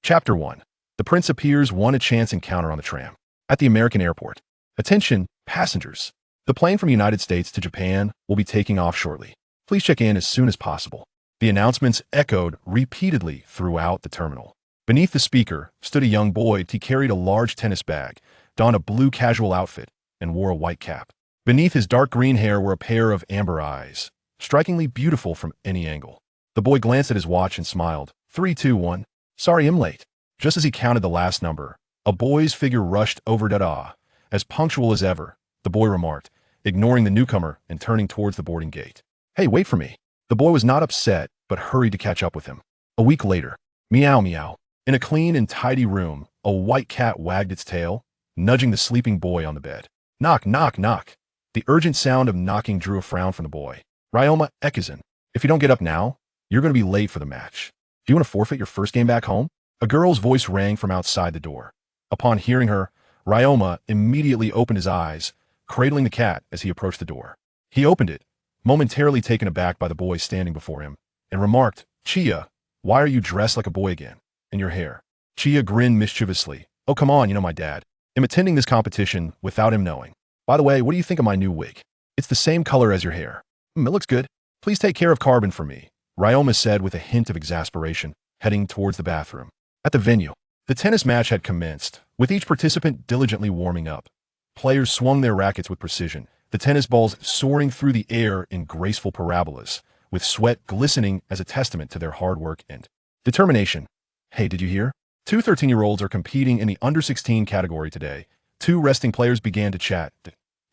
Chapter 1. The Prince appears a chance encounter on the tram. At the American airport. Attention, passengers. The plane from United States to Japan will be taking off shortly. Please check in as soon as possible. The announcements echoed repeatedly throughout the terminal. Beneath the speaker stood a young boy. He carried a large tennis bag, donned a blue casual outfit, and wore a white cap. Beneath his dark green hair were a pair of amber eyes, strikingly beautiful from any angle. The boy glanced at his watch and smiled. 3, 2, 1. Sorry, I'm late. Just as he counted the last number, a boy's figure rushed over. Da-da. As punctual as ever, the boy remarked, ignoring the newcomer and turning towards the boarding gate. Hey, wait for me. The boy was not upset, but hurried to catch up with him. A week later. Meow meow. In a clean and tidy room, a white cat wagged its tail, nudging the sleeping boy on the bed. Knock, knock, knock. The urgent sound of knocking drew a frown from the boy. Qianye, exuding. If you don't get up now, you're going to be late for the match. Do you want to forfeit your first game back home? A girl's voice rang from outside the door. Upon hearing her, Qianye immediately opened his eyes, cradling the cat as he approached the door. He opened it, momentarily taken aback by the boy standing before him, and remarked, Qianye, why are you dressed like a boy again? And your hair? Qianye grinned mischievously. Oh, come on, you know my dad. I'm attending this competition without him knowing. By the way, what do you think of my new wig? It's the same color as your hair. It looks good. Please take care of Carbon for me, Qianye said with a hint of exasperation, heading towards the bathroom. At the venue, the tennis match had commenced, with each participant diligently warming up. Players swung their rackets with precision, the tennis balls soaring through the air in graceful parabolas, with sweat glistening as a testament to their hard work and determination. Hey, did you hear? 2 13-year-olds are competing in the under-16 category today. 2 resting players began to chat.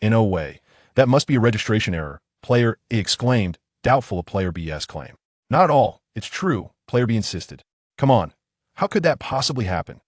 In no way. That must be a registration error, Player A exclaimed, doubtful of Player B's claim. Not at all. It's true, Player B insisted. Come on. How could that possibly happen?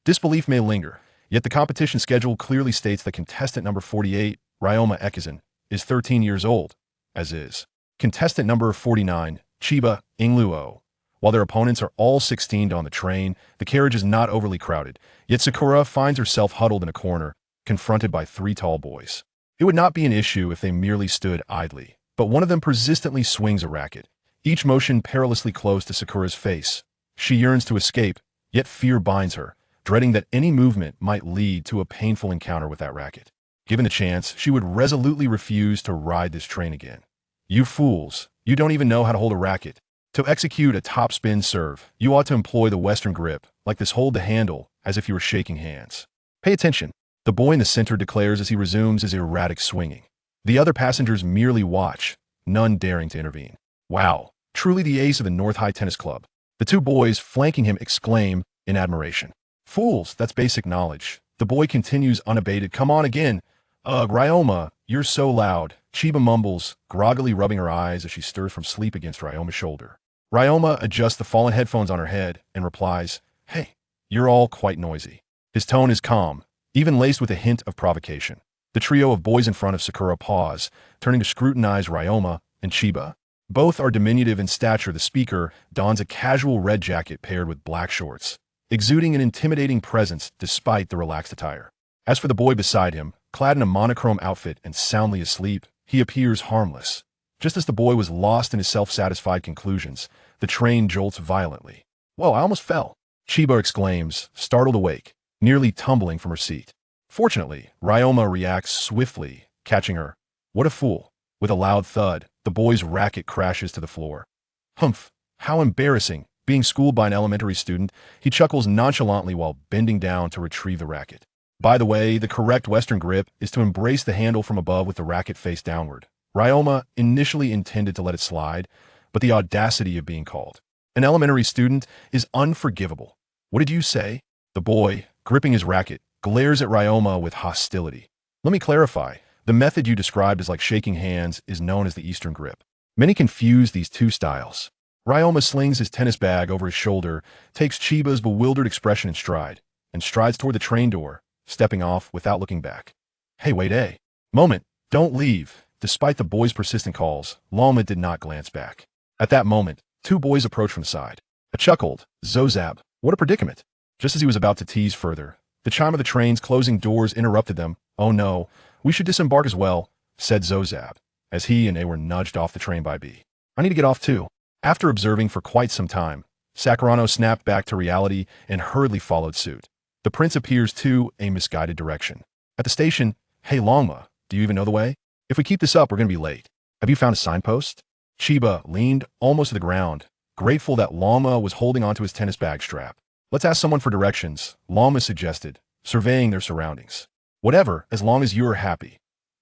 Disbelief may linger, yet the competition schedule clearly states that contestant number 48, Qianye exuding, is 13 years old, as is contestant number 49, Chiba Ingluo. While their opponents are all 16 on the train, the carriage is not overly crowded, yet Sakura finds herself huddled in a corner, confronted by 3 tall boys. It would not be an issue if they merely stood idly, but one of them persistently swings a racket, each motion perilously close to Sakura's face. She yearns to escape, yet fear binds her, dreading that any movement might lead to a painful encounter with that racket. Given the chance, she would resolutely refuse to ride this train again. You fools, you don't even know how to hold a racket. To execute a topspin serve, you ought to employ the Western grip, like this: hold the handle, as if you were shaking hands. Pay attention, the boy in the center declares as he resumes his erratic swinging. The other passengers merely watch, none daring to intervene. Wow, truly the ace of the North High Tennis Club. The 2 boys flanking him exclaim in admiration. Fools, that's basic knowledge. The boy continues unabated. Come on again. Qianye, you're so loud. Chiba mumbles, groggily rubbing her eyes as she stirs from sleep against Ryoma's shoulder. Qianye adjusts the fallen headphones on her head and replies, Hey, you're all quite noisy. His tone is calm, even laced with a hint of provocation. The trio of boys in front of Sakura pause, turning to scrutinize Qianye and Chiba. Both are diminutive in stature. The speaker dons a casual red jacket paired with black shorts, exuding an intimidating presence despite the relaxed attire. As for the boy beside him, clad in a monochrome outfit and soundly asleep, he appears harmless. Just as the boy was lost in his self-satisfied conclusions, the train jolts violently. Whoa, I almost fell, Chiba exclaims, startled awake, nearly tumbling from her seat. Fortunately, Qianye reacts swiftly, catching her. What a fool. With a loud thud, the boy's racket crashes to the floor. Humph, how embarrassing. Being schooled by an elementary student, he chuckles nonchalantly while bending down to retrieve the racket. By the way, the correct Western grip is to embrace the handle from above with the racket face downward. Qianye initially intended to let it slide, but the audacity of being called an elementary student is unforgivable. What did you say? The boy, gripping his racket, glares at Qianye with hostility. Let me clarify. The method you described as like shaking hands is known as the Eastern grip. Many confuse these 2 styles. Qianye slings his tennis bag over his shoulder, takes Chiba's bewildered expression in stride, and strides toward the train door, stepping off without looking back. Hey, wait, a moment, don't leave. Despite the boy's persistent calls, Longma did not glance back. At that moment, 2 boys approached from the side. A chuckled, Zozab, what a predicament. Just as he was about to tease further, the chime of the train's closing doors interrupted them. Oh no, we should disembark as well, said Zozab, as he and A were nudged off the train by B. I need to get off too. After observing for quite some time, Sakurano snapped back to reality and hurriedly followed suit. The prince appears to a misguided direction. At the station, "Hey Longma, do you even know the way? If we keep this up, we're going to be late. Have you found a signpost?" Chiba leaned almost to the ground, grateful that Longma was holding onto his tennis bag strap. "Let's ask someone for directions," Longma suggested, surveying their surroundings. "Whatever, as long as you're happy.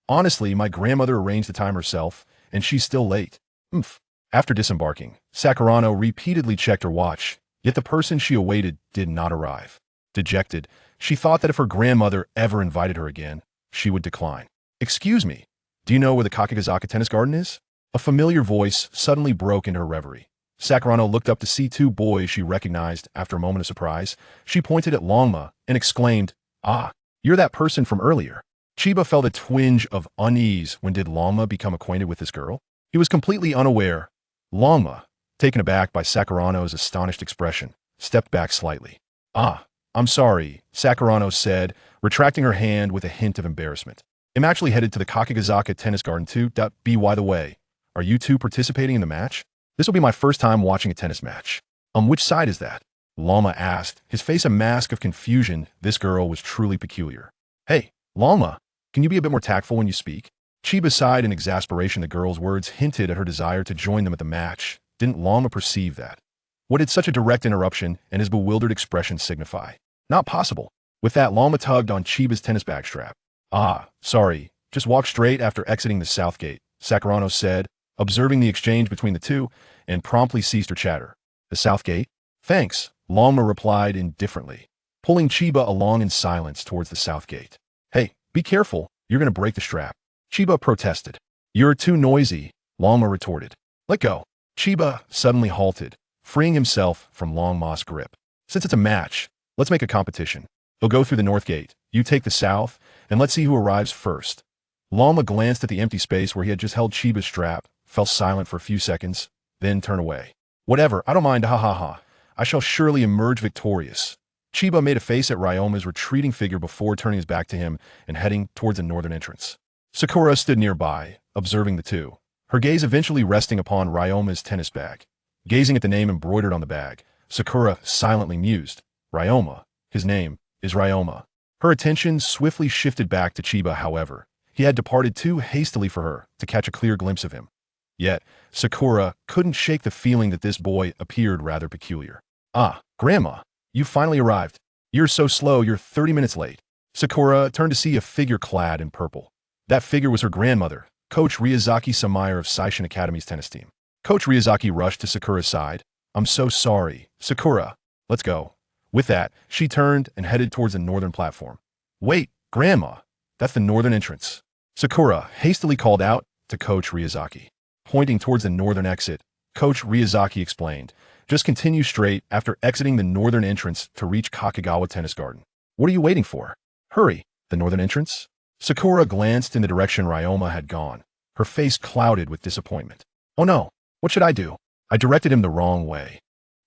Honestly, my grandmother arranged the time herself, and she's still late." Oomph. After disembarking, Sakurano repeatedly checked her watch, yet the person she awaited did not arrive. Dejected, she thought that if her grandmother ever invited her again, she would decline. "Excuse me, do you know where the Kakegazaka tennis garden is?" A familiar voice suddenly broke into her reverie. Sakurano looked up to see two boys she recognized. After a moment of surprise, she pointed at Longma and exclaimed, "Ah, you're that person from earlier." Chiba felt a twinge of unease. When did Longma become acquainted with this girl? He was completely unaware. Longma, taken aback by Sakurano's astonished expression, stepped back slightly. "Ah, I'm sorry," Sakurano said, retracting her hand with a hint of embarrassment. "I'm actually headed to the Kakegazaka tennis garden too. By the way, are you two participating in the match? This will be my first time watching a tennis match." Which side is that?" Longma asked, his face a mask of confusion. This girl was truly peculiar. "Hey, Longma, can you be a bit more tactful when you speak?" Chiba sighed in exasperation. The girl's words hinted at her desire to join them at the match. Didn't Longma perceive that? What did such a direct interruption and his bewildered expression signify? Not possible. With that, Longma tugged on Chiba's tennis bag strap. "Ah, sorry, just walk straight after exiting the south gate," Sakurano said, observing the exchange between the two, and promptly ceased her chatter. "The south gate?" "Thanks," Longma replied indifferently, pulling Chiba along in silence towards the south gate. "Hey, be careful, you're going to break the strap." Chiba protested. "You're too noisy," Longma retorted. "Let go." Chiba suddenly halted, freeing himself from Longma's grip. "Since it's a match, let's make a competition. He'll go through the north gate, you take the south, and let's see who arrives first." Longma glanced at the empty space where he had just held Chiba's strap, fell silent for a few seconds, then turned away. "Whatever, I don't mind, ha ha ha. I shall surely emerge victorious." Chiba made a face at Ryoma's retreating figure before turning his back to him and heading towards the northern entrance. Sakura stood nearby, observing the two, her gaze eventually resting upon Ryoma's tennis bag. Gazing at the name embroidered on the bag, Sakura silently mused, "Ryoma. His name is Ryoma." Her attention swiftly shifted back to Chiba, however. He had departed too hastily for her to catch a clear glimpse of him. Yet, Sakura couldn't shake the feeling that this boy appeared rather peculiar. "Ah, Grandma, you finally arrived. You're so slow, you're 30 minutes late." Sakura turned to see a figure clad in purple. That figure was her grandmother, Coach Ryazaki Samaire of Seishin Academy's tennis team. Coach Ryazaki rushed to Sakura's side. "I'm so sorry. Sakura, let's go." With that, she turned and headed towards the northern platform. "Wait, Grandma, that's the northern entrance." Sakura hastily called out to Coach Ryazaki. Pointing towards the northern exit, Coach Ryazaki explained, "Just continue straight after exiting the northern entrance to reach Kakegawa Tennis Garden." "What are you waiting for? Hurry." "The northern entrance?" Sakura glanced in the direction Ryoma had gone, her face clouded with disappointment. "Oh no, what should I do? I directed him the wrong way."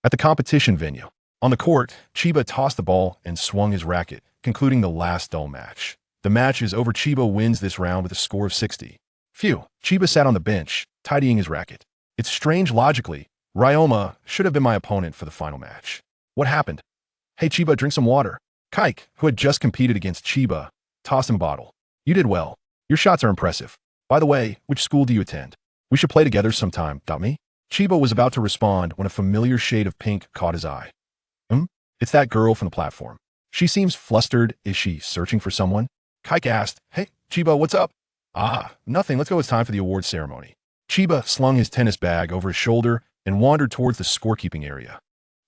At the competition venue, on the court, Chiba tossed the ball and swung his racket, concluding the last dull match. The match is over. Chiba wins this round with a score of 60. Phew, Chiba sat on the bench, tidying his racket. It's strange logically, Ryoma should have been my opponent for the final match. What happened? "Hey Chiba, drink some water." Kaike, who had just competed against Chiba, tossed him a bottle. "You did well. Your shots are impressive. By the way, which school do you attend? We should play together sometime, me?" Chiba was about to respond when a familiar shade of pink caught his eye. It's that girl from the platform. She seems flustered. Is she searching for someone?" Kaike asked. "Hey, Chiba, what's up?" "Ah, nothing. Let's go. It's time for the awards ceremony." Chiba slung his tennis bag over his shoulder and wandered towards the scorekeeping area.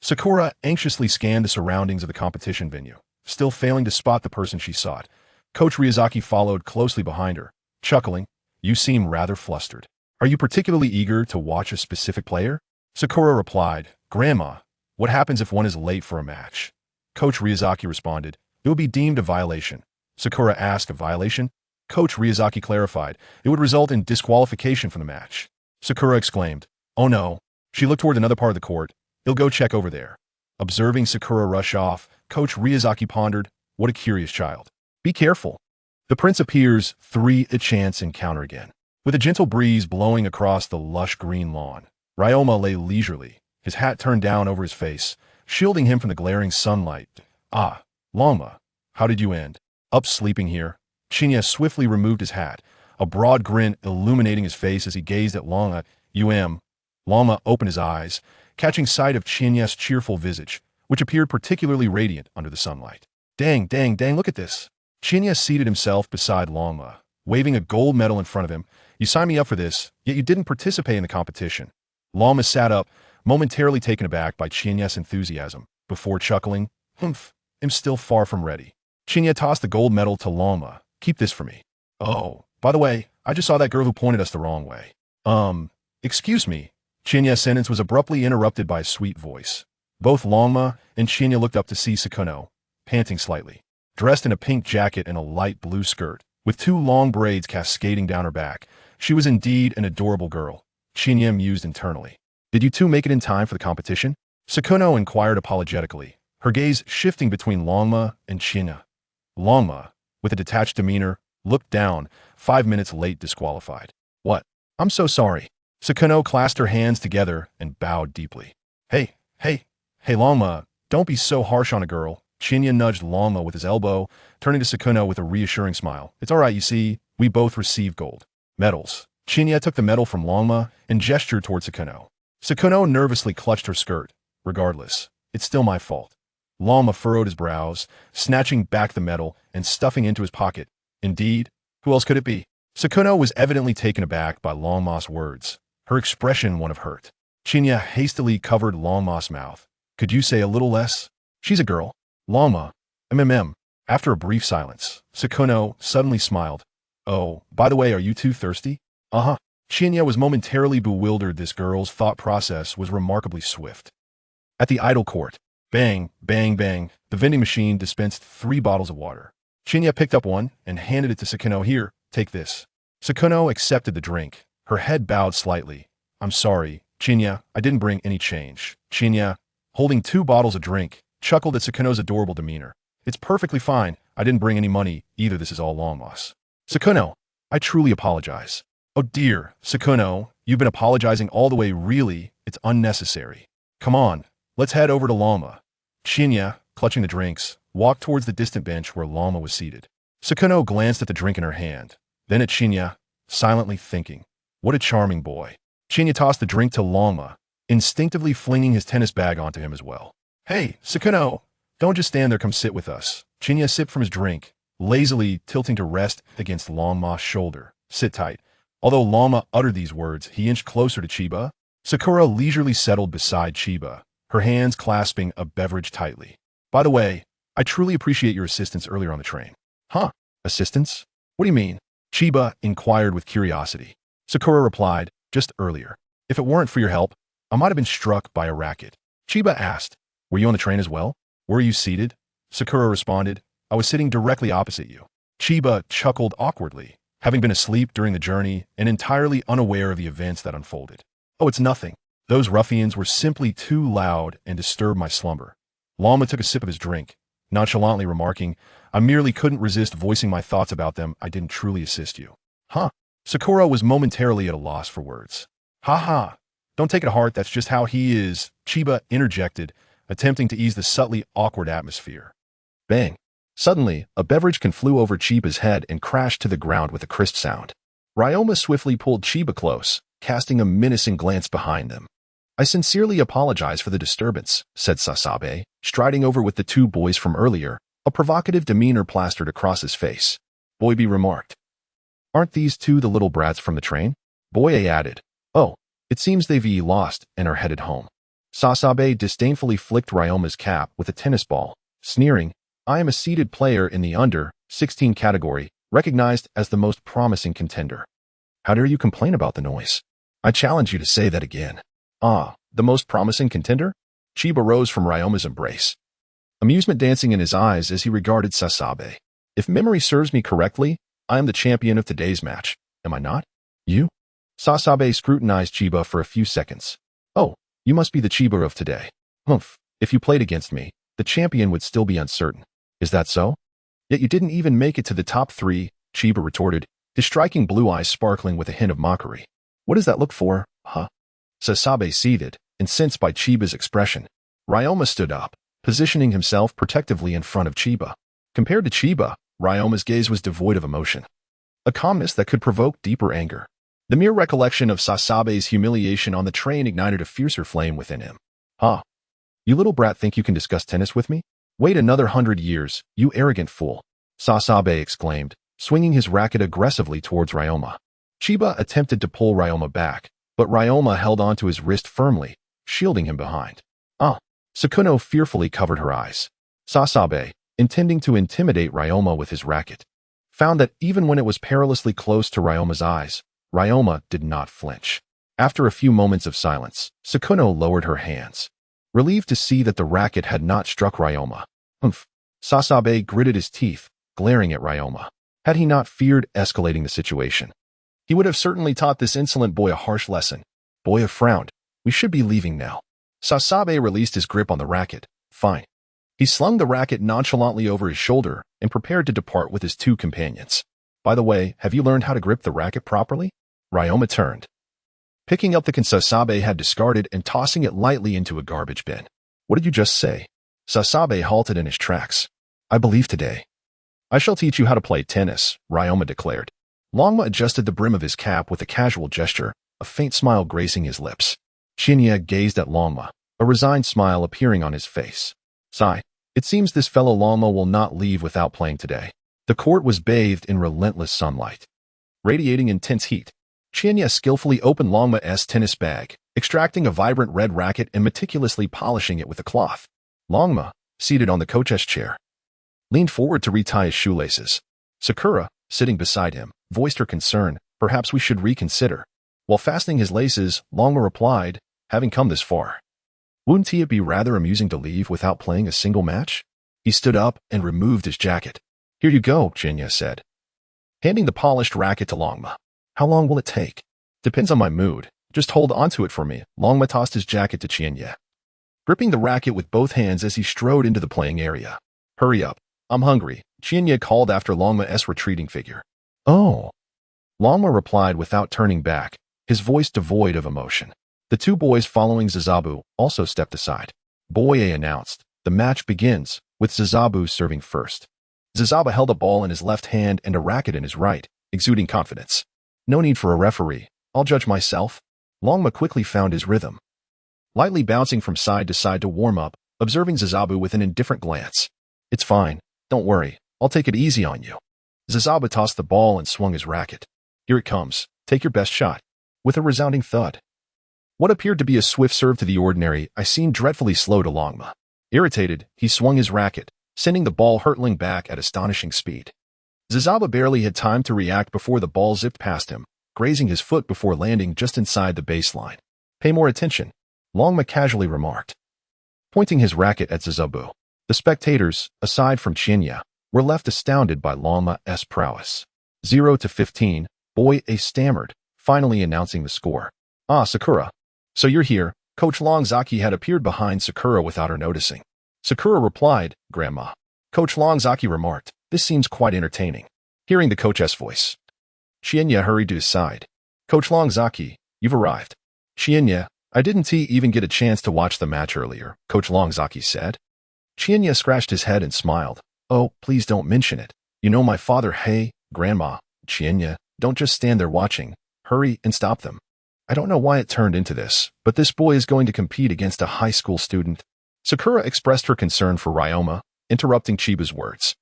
Sakura anxiously scanned the surroundings of the competition venue, still failing to spot the person she sought. Coach Ryazaki followed closely behind her, chuckling. "You seem rather flustered. Are you particularly eager to watch a specific player?" Sakura replied, "Grandma, what happens if one is late for a match?" Coach Ryazaki responded, "It will be deemed a violation." Sakura asked, "A violation?" Coach Ryazaki clarified, "It would result in disqualification from the match." Sakura exclaimed, "Oh no." She looked toward another part of the court. "He'll go check over there." Observing Sakura rush off, Coach Ryazaki pondered, "What a curious child. Be careful." The prince appears 3 a chance encounter again. With a gentle breeze blowing across the lush green lawn, Ryoma lay leisurely, his hat turned down over his face, shielding him from the glaring sunlight. Ah, Longma, how did you end up sleeping here? Qianye swiftly removed his hat, a broad grin illuminating his face as he gazed at Longma. Longma opened his eyes, catching sight of Qianye's cheerful visage, which appeared particularly radiant under the sunlight. Dang, look at this. Qianye seated himself beside Longma, waving a gold medal in front of him. You signed me up for this, yet you didn't participate in the competition. Longma sat up, momentarily taken aback by Qianye's enthusiasm, before chuckling, Humph, I'm still far from ready. Qianye tossed the gold medal to Longma. Keep this for me. Oh, by the way, I just saw that girl who pointed us the wrong way. Excuse me. Qianye's sentence was abruptly interrupted by a sweet voice. Both Longma and Qianye looked up to see Sukuna, panting slightly, dressed in a pink jacket and a light blue skirt, with 2 long braids cascading down her back. She was indeed an adorable girl, Qianye mused internally. Did you two make it in time for the competition? Sukuna inquired apologetically, her gaze shifting between Longma and Qianye. Longma, with a detached demeanor, looked down, 5 minutes late disqualified. What? I'm so sorry. Sukuna clasped her hands together and bowed deeply. Hey, Longma, don't be so harsh on a girl. Qianye nudged Longma with his elbow, turning to Sukuna with a reassuring smile. It's all right, you see, we both received gold medals. Qianye took the medal from Longma and gestured toward Sukuna. Sukuna nervously clutched her skirt. Regardless, it's still my fault. Longma furrowed his brows, snatching back the medal and stuffing into his pocket. Indeed, who else could it be? Sukuna was evidently taken aback by Longma's words, her expression one of hurt. Qianye hastily covered Longma's mouth. Could you say a little less? She's a girl. Longma. After a brief silence, Sukuna suddenly smiled. Oh, by the way, are you two thirsty? Uh-huh. Qianye was momentarily bewildered. This girl's thought process was remarkably swift. At the idol court, bang, bang, bang, the vending machine dispensed 3 bottles of water. Qianye picked up one and handed it to Sukuna. Here, take this. Sukuna accepted the drink, her head bowed slightly. I'm sorry, Qianye, I didn't bring any change. Qianye, holding 2 bottles of drink, chuckled at Sukuna's adorable demeanor. It's perfectly fine. I didn't bring any money either. This is all Longma's. Sukuna, I truly apologize. Oh dear, Sukuna, you've been apologizing all the way. Really, it's unnecessary. Come on, let's head over to Longma. Qianye, clutching the drinks, walked towards the distant bench where Longma was seated. Sukuna glanced at the drink in her hand, then at Qianye, silently thinking, what a charming boy. Qianye tossed the drink to Longma, instinctively flinging his tennis bag onto him as well. Hey, Sukuna, don't just stand there, come sit with us. Qianye sipped from his drink, lazily tilting to rest against Longma's shoulder. Sit tight. Although Longma uttered these words, he inched closer to Chiba. Sakura leisurely settled beside Chiba, her hands clasping a beverage tightly. By the way, I truly appreciate your assistance earlier on the train. Huh? Assistance? What do you mean? Chiba inquired with curiosity. Sakura replied, just earlier. If it weren't for your help, I might have been struck by a racket. Chiba asked, were you on the train as well? Were you seated? Sakura responded, I was sitting directly opposite you. Chiba chuckled awkwardly, having been asleep during the journey and entirely unaware of the events that unfolded. Oh, it's nothing. Those ruffians were simply too loud and disturbed my slumber. Longma took a sip of his drink, nonchalantly remarking, I merely couldn't resist voicing my thoughts about them. I didn't truly assist you. Huh? Sakura was momentarily at a loss for words. Ha ha. Don't take it to heart, that's just how he is, Chiba interjected, attempting to ease the subtly awkward atmosphere. Bang. Suddenly, a beverage can flew over Chiba's head and crashed to the ground with a crisp sound. Ryoma swiftly pulled Chiba close, casting a menacing glance behind them. I sincerely apologize for the disturbance, said Sasabe, striding over with the 2 boys from earlier, a provocative demeanor plastered across his face. Boybe remarked. Aren't these 2 the little brats from the train? Boye added. Oh, it seems they've lost and are headed home. Sasabe disdainfully flicked Ryoma's cap with a tennis ball, sneering, I am a seeded player in the under-16 category, recognized as the most promising contender. How dare you complain about the noise? I challenge you to say that again. Ah, the most promising contender? Chiba rose from Ryoma's embrace, amusement dancing in his eyes as he regarded Sasabe. If memory serves me correctly, I am the champion of today's match, am I not? You? Sasabe scrutinized Chiba for a few seconds. Oh, you must be the Chiba of today. Humph, if you played against me, the champion would still be uncertain. Is that so? Yet you didn't even make it to the top 3, Chiba retorted, his striking blue eyes sparkling with a hint of mockery. What does that look for, huh? Sasabe seethed, incensed by Chiba's expression. Ryoma stood up, positioning himself protectively in front of Chiba. Compared to Chiba, Ryoma's gaze was devoid of emotion, a calmness that could provoke deeper anger. The mere recollection of Sasabe's humiliation on the train ignited a fiercer flame within him. "Huh? You little brat think you can discuss tennis with me? Wait another 100 years, you arrogant fool," Sasabe exclaimed, swinging his racket aggressively towards Ryoma. Chiba attempted to pull Ryoma back, but Ryoma held onto his wrist firmly, shielding him behind. Sakuno fearfully covered her eyes. Sasabe, intending to intimidate Ryoma with his racket, found that even when it was perilously close to Ryoma's eyes, Ryoma did not flinch. After a few moments of silence, Sakuno lowered her hands, relieved to see that the racket had not struck Ryoma. "Humph." Sasabe gritted his teeth, glaring at Ryoma. Had he not feared escalating the situation, he would have certainly taught this insolent boy a harsh lesson. Boya frowned. "We should be leaving now." Sasabe released his grip on the racket. "Fine." He slung the racket nonchalantly over his shoulder and prepared to depart with his two companions. "By the way, have you learned how to grip the racket properly?" Ryoma turned, picking up the can Sasabe had discarded and tossing it lightly into a garbage bin. "What did you just say?" Sasabe halted in his tracks. "I believe today I shall teach you how to play tennis," Ryoma declared. Longma adjusted the brim of his cap with a casual gesture, a faint smile gracing his lips. Qianye gazed at Longma, a resigned smile appearing on his face. Sigh. It seems this fellow Longma will not leave without playing today. The court was bathed in relentless sunlight, radiating intense heat. Qianye skillfully opened Longma's tennis bag, extracting a vibrant red racket and meticulously polishing it with a cloth. Longma, seated on the coach's chair, leaned forward to retie his shoelaces. Sakura, sitting beside him, voiced her concern. "Perhaps we should reconsider." While fastening his laces, Longma replied, "Having come this far, wouldn't it be rather amusing to leave without playing a single match?" He stood up and removed his jacket. "Here you go," Qianye said, handing the polished racket to Longma. "How long will it take?" "Depends on my mood. Just hold onto it for me." Longma tossed his jacket to Qianye, gripping the racket with both hands as he strode into the playing area. "Hurry up. I'm hungry," Qianye called after Longma's retreating figure. "Oh," Longma replied without turning back, his voice devoid of emotion. The two boys following Zazabu also stepped aside. Boye announced, "The match begins," with Zazabu serving first. Zazabu held a ball in his left hand and a racket in his right, exuding confidence. "No need for a referee. I'll judge myself." Longma quickly found his rhythm, lightly bouncing from side to side to warm up, observing Zazabu with an indifferent glance. "It's fine. Don't worry. I'll take it easy on you." Zazabu tossed the ball and swung his racket. "Here it comes. Take your best shot." With a resounding thud, what appeared to be a swift serve to the ordinary, I seemed dreadfully slow to Longma. Irritated, he swung his racket, sending the ball hurtling back at astonishing speed. Zazabu barely had time to react before the ball zipped past him, grazing his foot before landing just inside the baseline. "Pay more attention," Longma casually remarked, pointing his racket at Zazabu. The spectators, aside from Qianye, were left astounded by Longma's prowess. 0-15, Boye stammered, finally announcing the score. "Ah, Sakura. So you're here." Coach Longzaki had appeared behind Sakura without her noticing. Sakura replied, "Grandma." Coach Longzaki remarked, "This seems quite entertaining." Hearing the coach's voice, Qianye hurried to his side. "Coach Longzaki, you've arrived." "Qianye, I didn't even get a chance to watch the match earlier," Coach Longzaki said. Qianye scratched his head and smiled. "Oh, please don't mention it. You know my father." "Hey, Grandma." "Qianye, don't just stand there watching. Hurry and stop them." I don't know why it turned into this, but this boy is going to compete against a high school student. Sakura expressed her concern for Ryoma, interrupting Chiba's words.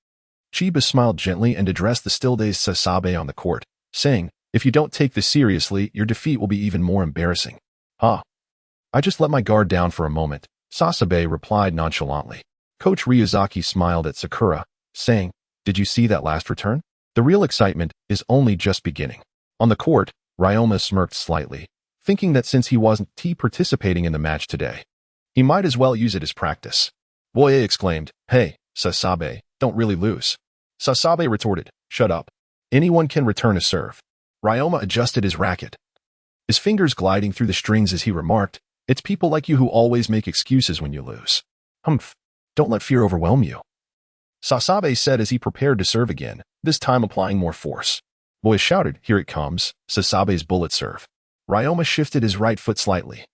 Chiba smiled gently and addressed the still-dazed Sasabe on the court, saying, "If you don't take this seriously, your defeat will be even more embarrassing." "Ah. I just let my guard down for a moment," Sasabe replied nonchalantly. Coach Ryuzaki smiled at Sakura, saying, "Did you see that last return? The real excitement is only just beginning." On the court, Ryoma smirked slightly, thinking that since he wasn't participating in the match today, he might as well use it as practice. Boye exclaimed, "Hey, Sasabe, don't really lose." Sasabe retorted, "Shut up. Anyone can return a serve." Ryoma adjusted his racket, his fingers gliding through the strings as he remarked, "It's people like you who always make excuses when you lose." "Humph. Don't let fear overwhelm you," Sasabe said as he prepared to serve again, this time applying more force. Boye shouted, "Here it comes," Sasabe's bullet serve. Ryoma shifted his right foot slightly,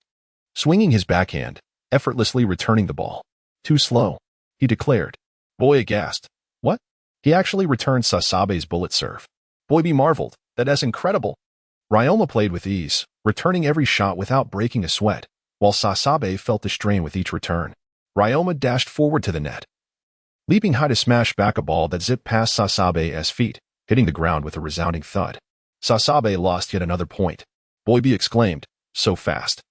swinging his backhand, effortlessly returning the ball. Too slow, he declared. Boye gasped. What? He actually returned Sasabe's bullet serve. Boye marveled. That's incredible. Ryoma played with ease, returning every shot without breaking a sweat, while Sasabe felt the strain with each return. Ryoma dashed forward to the net, leaping high to smash back a ball that zipped past Sasabe's feet, hitting the ground with a resounding thud. Sasabe lost yet another point. Boye exclaimed, so fast.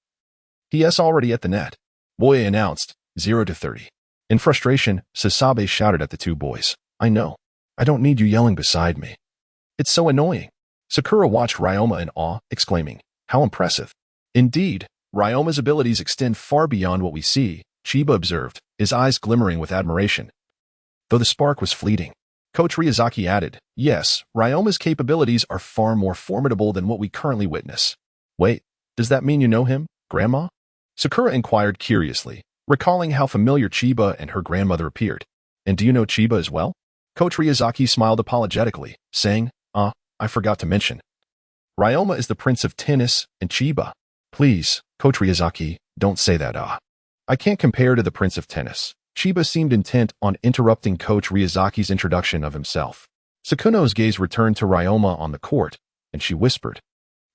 He already at the net. Boye announced, 0-30. In frustration, Sasabe shouted at the two boys, I know. I don't need you yelling beside me. It's so annoying. Sakura watched Ryoma in awe, exclaiming, how impressive. Indeed, Ryoma's abilities extend far beyond what we see, Chiba observed, his eyes glimmering with admiration. Though the spark was fleeting. Coach Ryazaki added, yes, Ryoma's capabilities are far more formidable than what we currently witness. Wait, does that mean you know him, Grandma? Sakura inquired curiously, recalling how familiar Chiba and her grandmother appeared. And do you know Chiba as well? Coach Ryazaki smiled apologetically, saying, I forgot to mention. Ryoma is the prince of tennis and Chiba. Please, Coach Ryazaki, don't say that, I can't compare to the prince of tennis. Chiba seemed intent on interrupting Coach Ryazaki's introduction of himself. Sakuno's gaze returned to Ryoma on the court, and she whispered,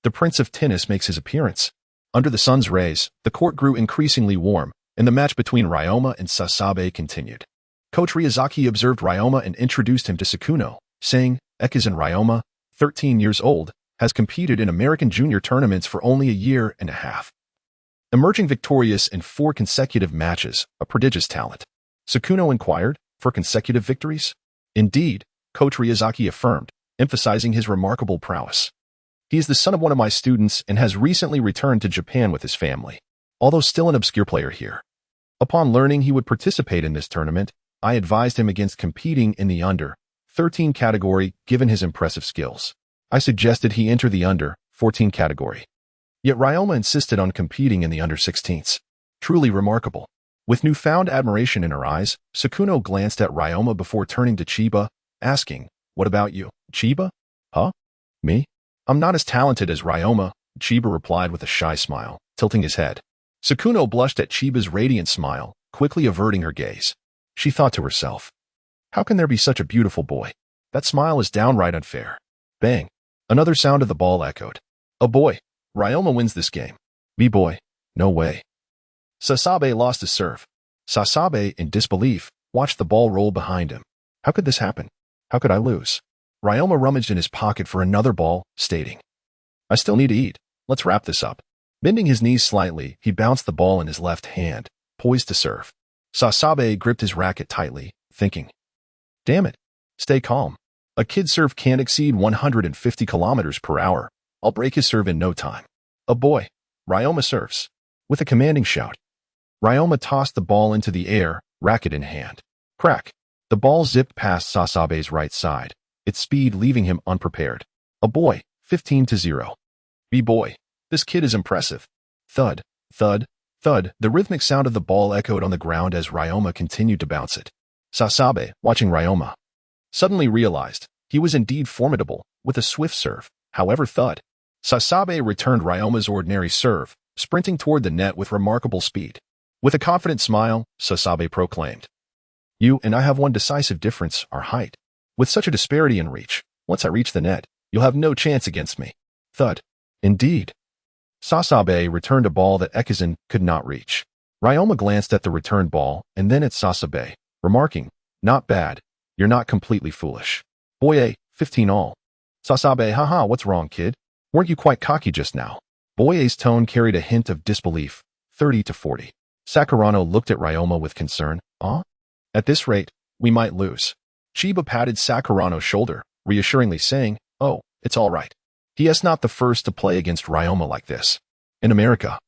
the prince of tennis makes his appearance. Under the sun's rays, the court grew increasingly warm, and the match between Ryoma and Sasabe continued. Coach Ryazaki observed Ryoma and introduced him to Sakuno, saying, Ekizan Ryoma, 13 years old, has competed in American junior tournaments for only a year and a half. Emerging victorious in 4 consecutive matches, a prodigious talent. Sakuno inquired, for consecutive victories? Indeed, Coach Ryazaki affirmed, emphasizing his remarkable prowess. He is the son of one of my students and has recently returned to Japan with his family, although still an obscure player here. Upon learning he would participate in this tournament, I advised him against competing in the under-13 category given his impressive skills. I suggested he enter the under-14 category. Yet Ryoma insisted on competing in the under-16s. Truly remarkable. With newfound admiration in her eyes, Sakuno glanced at Ryoma before turning to Chiba, asking, what about you, Chiba? Huh? Me? I'm not as talented as Ryoma, Chiba replied with a shy smile, tilting his head. Sakuno blushed at Chiba's radiant smile, quickly averting her gaze. She thought to herself, how can there be such a beautiful boy? That smile is downright unfair. Bang. Another sound of the ball echoed. Oh boy. Ryoma wins this game. B-boy. No way. Sasabe lost his serve. Sasabe, in disbelief, watched the ball roll behind him. How could this happen? How could I lose? Ryoma rummaged in his pocket for another ball, stating, I still need to eat. Let's wrap this up. Bending his knees slightly, he bounced the ball in his left hand, poised to serve. Sasabe gripped his racket tightly, thinking, damn it. Stay calm. A kid's serve can't exceed 150 kilometers per hour. I'll break his serve in no time. Oh boy. Ryoma serves. With a commanding shout, Ryoma tossed the ball into the air, racket in hand. Crack. The ball zipped past Sasabe's right side, its speed leaving him unprepared. Oh boy. 15-0. B-boy. This kid is impressive. Thud, thud, thud. The rhythmic sound of the ball echoed on the ground as Ryoma continued to bounce it. Sasabe, watching Ryoma, suddenly realized he was indeed formidable with a swift serve. However, thud. Sasabe returned Ryoma's ordinary serve, sprinting toward the net with remarkable speed. With a confident smile, Sasabe proclaimed, you and I have one decisive difference, our height. With such a disparity in reach, once I reach the net, you'll have no chance against me. Thud. Indeed. Sasabe returned a ball that Ekizan could not reach. Ryoma glanced at the returned ball and then at Sasabe, remarking, not bad. You're not completely foolish. Boye, 15 all. Sasabe, haha, what's wrong, kid? Weren't you quite cocky just now? Boye's tone carried a hint of disbelief, 30-40. Sakurano looked at Ryoma with concern. At this rate, we might lose. Chiba patted Sakurano's shoulder, reassuringly saying, oh, it's all right. He is not the first to play against Ryoma like this. In America,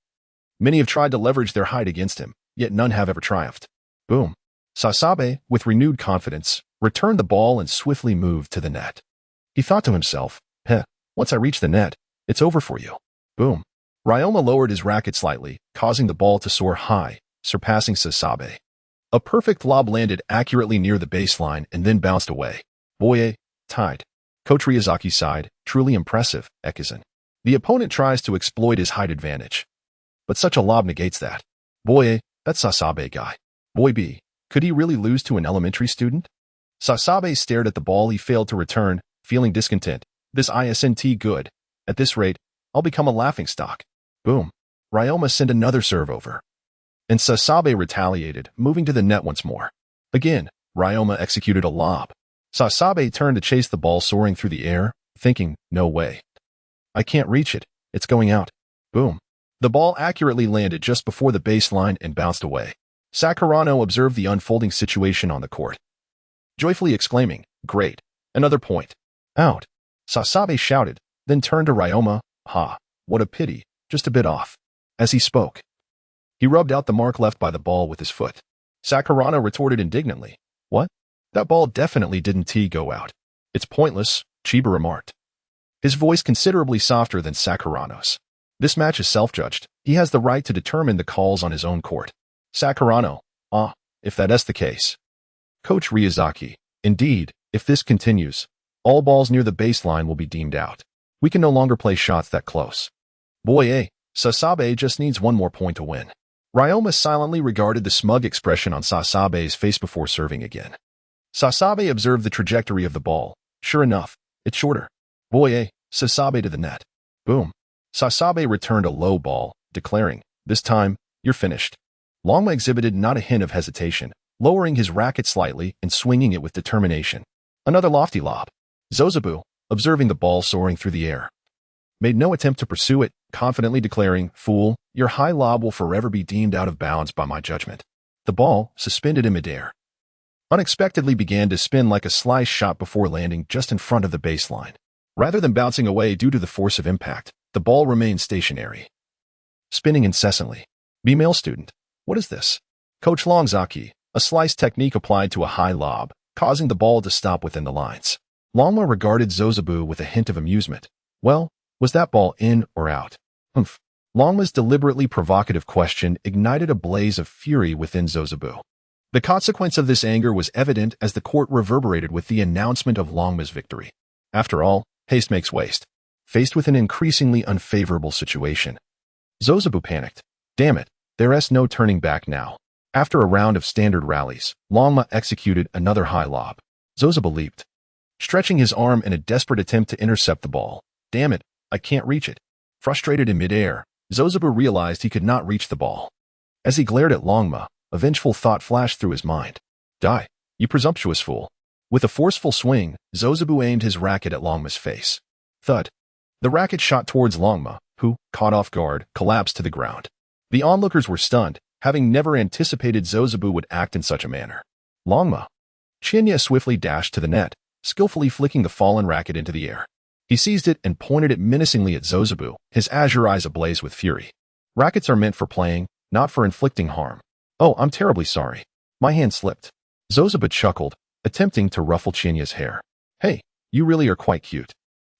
many have tried to leverage their height against him, yet none have ever triumphed. Boom. Sasabe, with renewed confidence, returned the ball and swiftly moved to the net. He thought to himself, once I reach the net, it's over for you. Boom. Ryoma lowered his racket slightly, causing the ball to soar high, surpassing Sasabe. A perfect lob landed accurately near the baseline and then bounced away. Boye, tied. Coach Ryazaki sighed, truly impressive, Ekizan. The opponent tries to exploit his height advantage. but such a lob negates that. Boy A, that Sasabe guy. Boy B, could he really lose to an elementary student? Sasabe stared at the ball he failed to return, feeling discontent. This isn't good. At this rate, I'll become a laughingstock. Boom. Ryoma sent another serve over. And Sasabe retaliated, moving to the net once more. Again, Ryoma executed a lob. Sasabe turned to chase the ball soaring through the air, thinking, no way. I can't reach it. It's going out. Boom. The ball accurately landed just before the baseline and bounced away. Sakurano observed the unfolding situation on the court, joyfully exclaiming, great. Another point. Out. Sasabe shouted, then turned to Ryoma. Ha. What a pity. Just a bit off. As he spoke, he rubbed out the mark left by the ball with his foot. Sakurano retorted indignantly. What? That ball definitely didn't go out. It's pointless, Chiba remarked, his voice considerably softer than Sakurano's. This match is self-judged. He has the right to determine the calls on his own court. Sakurano. If that's the case. Coach Ryuzaki. Indeed, if this continues, all balls near the baseline will be deemed out. We can no longer play shots that close. Boy A, Sasabe just needs one more point to win. Ryoma silently regarded the smug expression on Sasabe's face before serving again. Sasabe observed the trajectory of the ball. Sure enough, it's shorter. Boy A, Sasabe to the net. Boom. Sasabe returned a low ball, declaring, this time, you're finished. Longma exhibited not a hint of hesitation, lowering his racket slightly and swinging it with determination. Another lofty lob. Zozobu, observing the ball soaring through the air, made no attempt to pursue it, confidently declaring, fool, your high lob will forever be deemed out of bounds by my judgment. The ball, suspended in midair, unexpectedly began to spin like a slice shot before landing just in front of the baseline. Rather than bouncing away due to the force of impact, the ball remained stationary, spinning incessantly. B-male student. What is this? Coach Longzaki, a slice technique applied to a high lob, causing the ball to stop within the lines. Longma regarded Zozobu with a hint of amusement. Well, was that ball in or out? Humph. Longma's deliberately provocative question ignited a blaze of fury within Zozobu. The consequence of this anger was evident as the court reverberated with the announcement of Longma's victory. After all, haste makes waste. Faced with an increasingly unfavorable situation, Zozobu panicked. Damn it, there's no turning back now. After a round of standard rallies, Longma executed another high lob. Zozobu leaped, stretching his arm in a desperate attempt to intercept the ball. Damn it, I can't reach it. Frustrated in midair, Zozobu realized he could not reach the ball. As he glared at Longma, a vengeful thought flashed through his mind. Die, you presumptuous fool. With a forceful swing, Zozobu aimed his racket at Longma's face. Thud. The racket shot towards Longma, who, caught off guard, collapsed to the ground. The onlookers were stunned, having never anticipated Zozobu would act in such a manner. Longma. Qianye swiftly dashed to the net, skillfully flicking the fallen racket into the air. He seized it and pointed it menacingly at Zozobu, his azure eyes ablaze with fury. Rackets are meant for playing, not for inflicting harm. Oh, I'm terribly sorry. My hand slipped. Zozobu chuckled, attempting to ruffle Qianye's hair. Hey, you really are quite cute.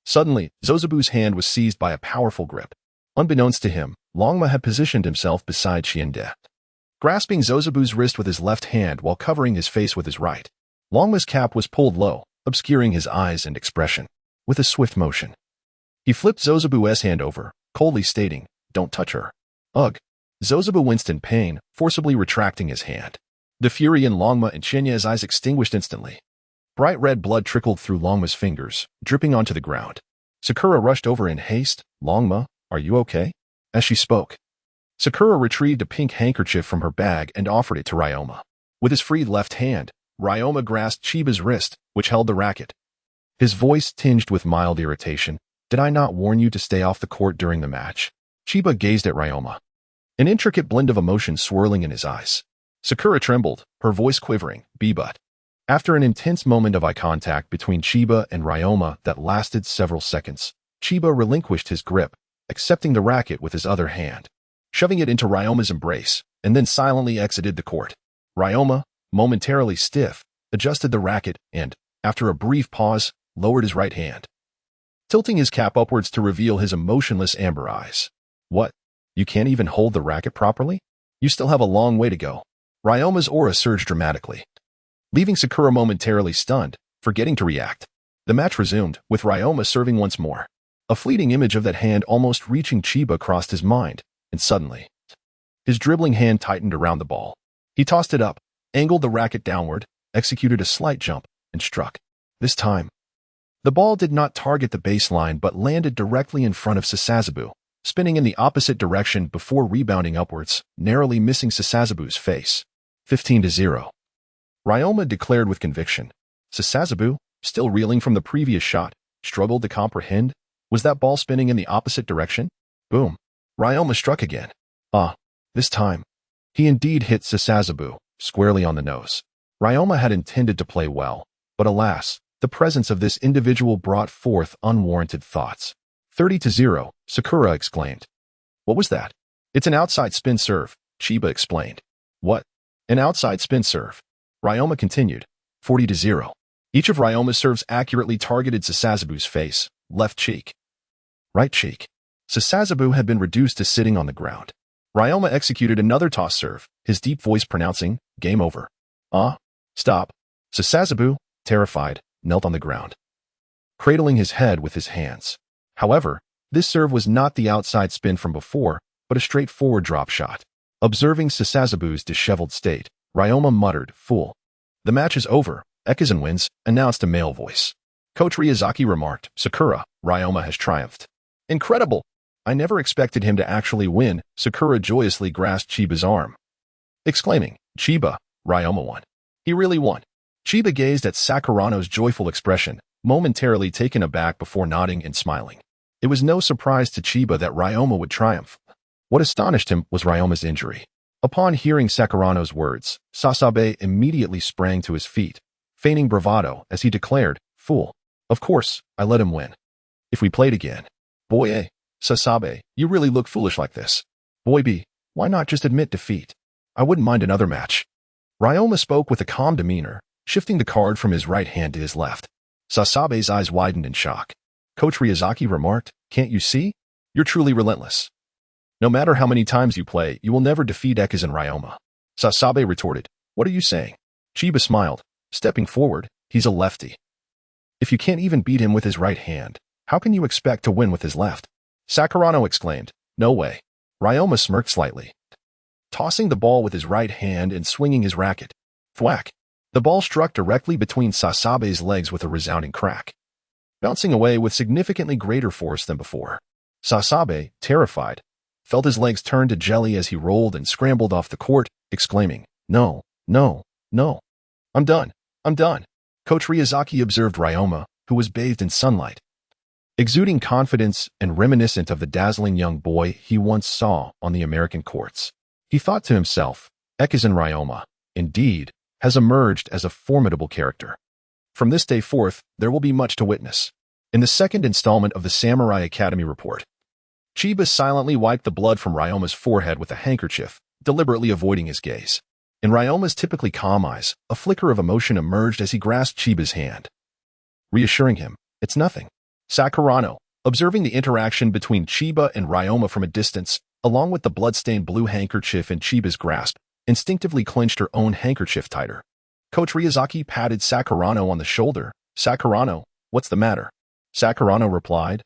Suddenly, Zozobu's hand was seized by a powerful grip. Unbeknownst to him, Longma had positioned himself beside Qianye, grasping Zozobu's wrist with his left hand while covering his face with his right. Longma's cap was pulled low, obscuring his eyes and expression. With a swift motion, he flipped Zozobu's hand over, coldly stating, don't touch her. Ugh. Zozobu winced in pain, forcibly retracting his hand. The fury in Longma and Qianye's eyes extinguished instantly. Bright red blood trickled through Longma's fingers, dripping onto the ground. Sakura rushed over in haste. Longma, are you okay? As she spoke, Sakura retrieved a pink handkerchief from her bag and offered it to Ryoma. With his freed left hand, Ryoma grasped Chiba's wrist, which held the racket. His voice tinged with mild irritation. Did I not warn you to stay off the court during the match? Chiba gazed at Ryoma, an intricate blend of emotion swirling in his eyes. Sakura trembled, her voice quivering. But after an intense moment of eye contact between Chiba and Ryoma that lasted several seconds, Chiba relinquished his grip, accepting the racket with his other hand, shoving it into Ryoma's embrace, and then silently exited the court. Ryoma, momentarily stiff, adjusted the racket and, after a brief pause, lowered his right hand, tilting his cap upwards to reveal his emotionless amber eyes. What? You can't even hold the racket properly? You still have a long way to go. Ryoma's aura surged dramatically, leaving Sakura momentarily stunned, forgetting to react. The match resumed, with Ryoma serving once more. A fleeting image of that hand almost reaching Chiba crossed his mind, and suddenly, His dribbling hand tightened around the ball. He tossed it up, angled the racket downward, executed a slight jump, and struck. This time, the ball did not target the baseline but landed directly in front of Sasazebu, spinning in the opposite direction before rebounding upwards, narrowly missing Sasazebu's face. 15-0. Ryoma declared with conviction. Sasazebu, still reeling from the previous shot, struggled to comprehend. Was that ball spinning in the opposite direction? Boom. Ryoma struck again. This time, he indeed hit Sasazebu squarely on the nose. Ryoma had intended to play well, but alas, the presence of this individual brought forth unwarranted thoughts. 30-0, Sakura exclaimed. What was that? It's an outside spin serve, Chiba explained. What? An outside spin serve? Ryoma continued. 40-0. Each of Ryoma's serves accurately targeted Sasazebu's face, left cheek, right cheek. Sasazebu had been reduced to sitting on the ground. Ryoma executed another toss serve, his deep voice pronouncing, game over. Stop. Sasazebu, terrified, knelt on the ground, cradling his head with his hands. However, this serve was not the outside spin from before, but a straightforward drop shot. Observing Sasazebu's disheveled state, Ryoma muttered, fool. The match is over, Ekizan wins, announced a male voice. Coach Ryazaki remarked, Sakura, Ryoma has triumphed. Incredible! I never expected him to actually win. Sakura joyously grasped Chiba's arm, exclaiming, Chiba, Ryoma won. He really won. Chiba gazed at Sakurano's joyful expression, momentarily taken aback before nodding and smiling. It was no surprise to Chiba that Ryoma would triumph. What astonished him was Ryoma's injury. Upon hearing Sakurano's words, Sasabe immediately sprang to his feet, feigning bravado as he declared, fool. Of course, I let him win. If we played again. Boy, Sasabe, you really look foolish like this. Boy B, why not just admit defeat? I wouldn't mind another match. Ryoma spoke with a calm demeanor, shifting the card from his right hand to his left. Sasabe's eyes widened in shock. Coach Ryazaki remarked, can't you see? You're truly relentless. No matter how many times you play, you will never defeat Ekizan Ryoma. Sasabe retorted, what are you saying? Chiba smiled, stepping forward, he's a lefty. If you can't even beat him with his right hand, how can you expect to win with his left? Sakurano exclaimed, no way. Ryoma smirked slightly, tossing the ball with his right hand and swinging his racket. Thwack. The ball struck directly between Sasabe's legs with a resounding crack, bouncing away with significantly greater force than before. Sasabe, terrified, felt his legs turn to jelly as he rolled and scrambled off the court, exclaiming, no, no, no. I'm done. I'm done. Coach Ryazaki observed Ryoma, who was bathed in sunlight, exuding confidence and reminiscent of the dazzling young boy he once saw on the American courts. He thought to himself, Ekizan Ryoma, indeed, has emerged as a formidable character. From this day forth, there will be much to witness. In the second installment of the Samurai Academy report, Chiba silently wiped the blood from Ryoma's forehead with a handkerchief, deliberately avoiding his gaze. In Ryoma's typically calm eyes, a flicker of emotion emerged as he grasped Chiba's hand, reassuring him, it's nothing. Sakurano, observing the interaction between Chiba and Ryoma from a distance, along with the blood-stained blue handkerchief in Chiba's grasp, instinctively clenched her own handkerchief tighter. Coach Ryazaki patted Sakurano on the shoulder. Sakurano, what's the matter? Sakurano replied,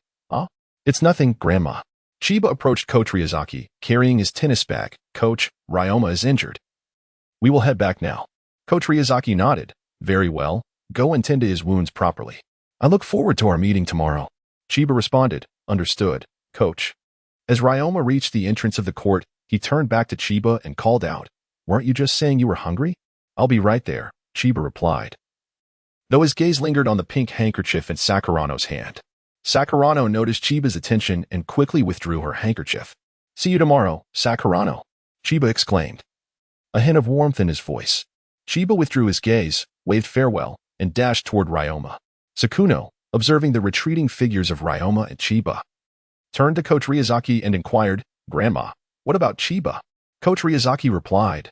it's nothing, Grandma. Chiba approached Coach Ryazaki, carrying his tennis bag. Coach, Ryoma is injured. We will head back now. Coach Ryazaki nodded. Very well. Go and tend to his wounds properly. I look forward to our meeting tomorrow. Chiba responded. Understood, Coach. As Ryoma reached the entrance of the court, he turned back to Chiba and called out, weren't you just saying you were hungry? I'll be right there, Chiba replied, though his gaze lingered on the pink handkerchief in Sakurano's hand. Sakurano noticed Chiba's attention and quickly withdrew her handkerchief. See you tomorrow, Sakurano, Chiba exclaimed, a hint of warmth in his voice. Chiba withdrew his gaze, waved farewell, and dashed toward Ryoma. Sakuno, observing the retreating figures of Ryoma and Chiba, turned to Coach Ryazaki and inquired, Grandma, what about Chiba? Coach Ryazaki replied,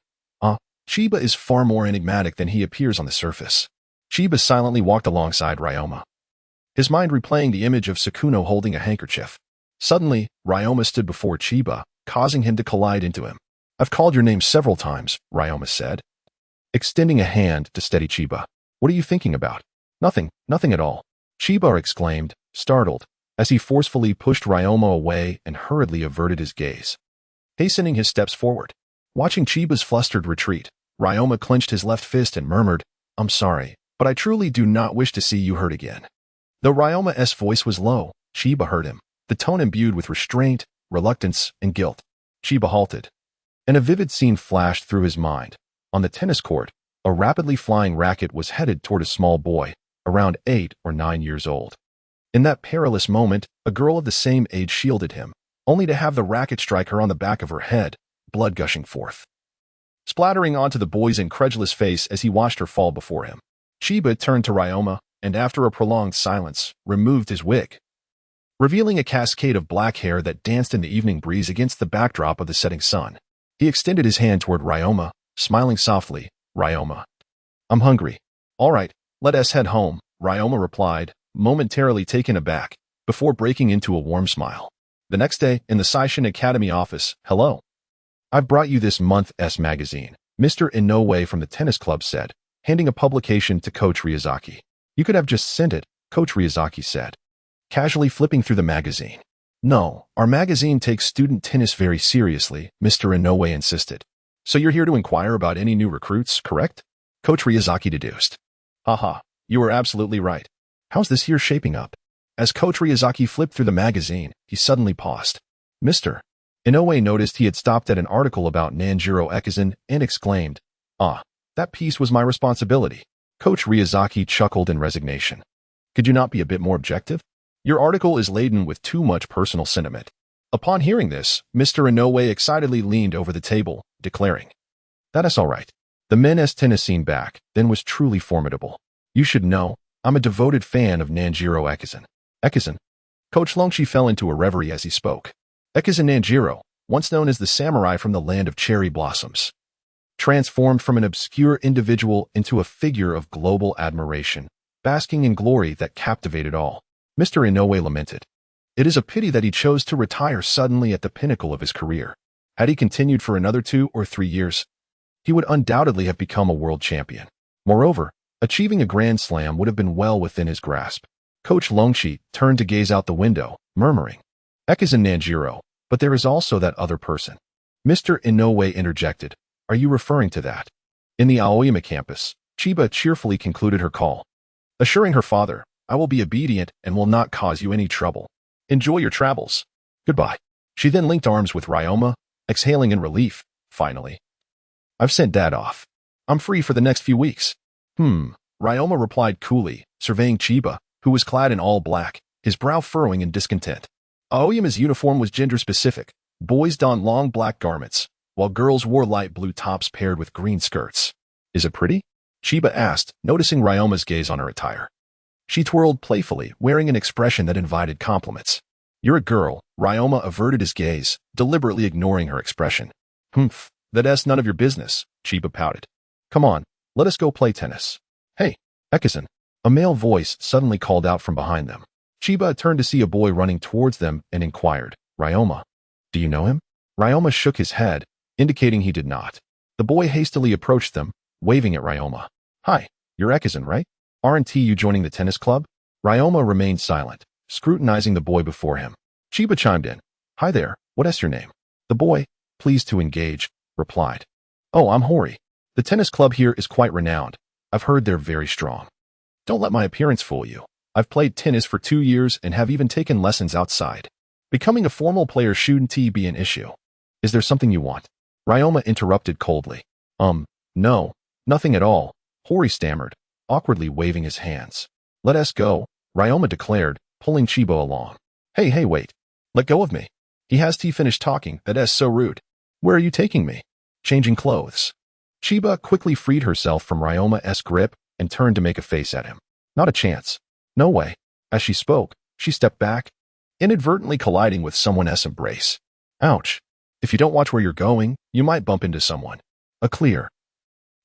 Chiba is far more enigmatic than he appears on the surface. Chiba silently walked alongside Ryoma, his mind replaying the image of Sakuno holding a handkerchief. Suddenly, Ryoma stood before Chiba, causing him to collide into him. I've called your name several times, Ryoma said, extending a hand to steady Chiba. What are you thinking about? Nothing at all. Chiba exclaimed, startled, as he forcefully pushed Ryoma away and hurriedly averted his gaze, hastening his steps forward. Watching Chiba's flustered retreat, Ryoma clenched his left fist and murmured, "I'm sorry, but I truly do not wish to see you hurt again." Though Ryoma's voice was low, Chiba heard him, the tone imbued with restraint, reluctance, and guilt. Chiba halted, and a vivid scene flashed through his mind. On the tennis court, a rapidly flying racket was headed toward a small boy, around 8 or 9 years old. In that perilous moment, a girl of the same age shielded him, only to have the racket strike her on the back of her head, blood gushing forth, splattering onto the boy's incredulous face as he watched her fall before him. Chiba turned to Ryoma, and after a prolonged silence, removed his wig, revealing a cascade of black hair that danced in the evening breeze against the backdrop of the setting sun. He extended his hand toward Ryoma, smiling softly. "Ryoma, I'm hungry." "All right, let us head home," Ryoma replied, momentarily taken aback, before breaking into a warm smile. The next day, in the Seishin Academy office, "Hello. I've brought you this month's magazine," Mr. Inoue from the tennis club said, handing a publication to Coach Ryazaki. "You could have just sent it," Coach Ryazaki said, casually flipping through the magazine. "No, our magazine takes student tennis very seriously," Mr. Inoue insisted. "So you're here to inquire about any new recruits, correct?" Coach Ryazaki deduced. "Haha, you are absolutely right. How's this here shaping up?" As Coach Ryazaki flipped through the magazine, he suddenly paused. Mr. Inoue noticed he had stopped at an article about Nanjiro Ekizan and exclaimed, "Ah, that piece was my responsibility." Coach Ryazaki chuckled in resignation. "Could you not be a bit more objective? Your article is laden with too much personal sentiment." Upon hearing this, Mr. Inoue excitedly leaned over the table, declaring, "That is all right. The men's tennis scene back then was truly formidable. You should know, I'm a devoted fan of Nanjiro Ekizan." "Ekizan?" Coach Longshi fell into a reverie as he spoke. Ekizan Nanjiro, once known as the samurai from the land of cherry blossoms, transformed from an obscure individual into a figure of global admiration, basking in glory that captivated all. Mr. Inoue lamented. It is a pity that he chose to retire suddenly at the pinnacle of his career. Had he continued for another 2 or 3 years, he would undoubtedly have become a world champion. Moreover, achieving a Grand Slam would have been well within his grasp. Coach Longshi turned to gaze out the window, murmuring, "Ekizan Nanjiro, but there is also that other person." Mr. Inoue interjected, "Are you referring to that?" In the Aoyama campus, Chiba cheerfully concluded her call, assuring her father, "I will be obedient and will not cause you any trouble. Enjoy your travels. Goodbye." She then linked arms with Ryoma, exhaling in relief. Finally, "I've sent Dad off. I'm free for the next few weeks." Ryoma replied coolly, surveying Chiba, who was clad in all black, his brow furrowing in discontent. Aoyama's uniform was gender-specific. Boys donned long black garments, while girls wore light blue tops paired with green skirts. "Is it pretty?" Chiba asked, noticing Ryoma's gaze on her attire. She twirled playfully, wearing an expression that invited compliments. "You're a girl." Ryoma averted his gaze, deliberately ignoring her expression. That's none of your business," Chiba pouted. "Come on, let us go play tennis." "Hey, Ekizan," a male voice suddenly called out from behind them. Chiba turned to see a boy running towards them and inquired, "Ryoma, do you know him?" Ryoma shook his head, indicating he did not. The boy hastily approached them, waving at Ryoma. "Hi, you're Ekizan, right? Aren't you joining the tennis club?" Ryoma remained silent, scrutinizing the boy before him. Chiba chimed in. "Hi there, what is your name?" The boy, pleased to engage, replied, "Oh, I'm Hori. The tennis club here is quite renowned. I've heard they're very strong. Don't let my appearance fool you. I've played tennis for 2 years and have even taken lessons outside. Becoming a formal player shouldn't be an issue. Is there something you want?" Ryoma interrupted coldly. No, nothing at all," Hori stammered, awkwardly waving his hands. "Let us go," Ryoma declared, pulling Chiba along. Hey, wait. Let go of me." He has finished talking. "That is so rude." "Where are you taking me?" "Changing clothes." Chiba quickly freed herself from Ryoma's grip and turned to make a face at him. "Not a chance. No way." As she spoke, she stepped back, inadvertently colliding with someone's embrace. "Ouch. If you don't watch where you're going, you might bump into someone." A clear,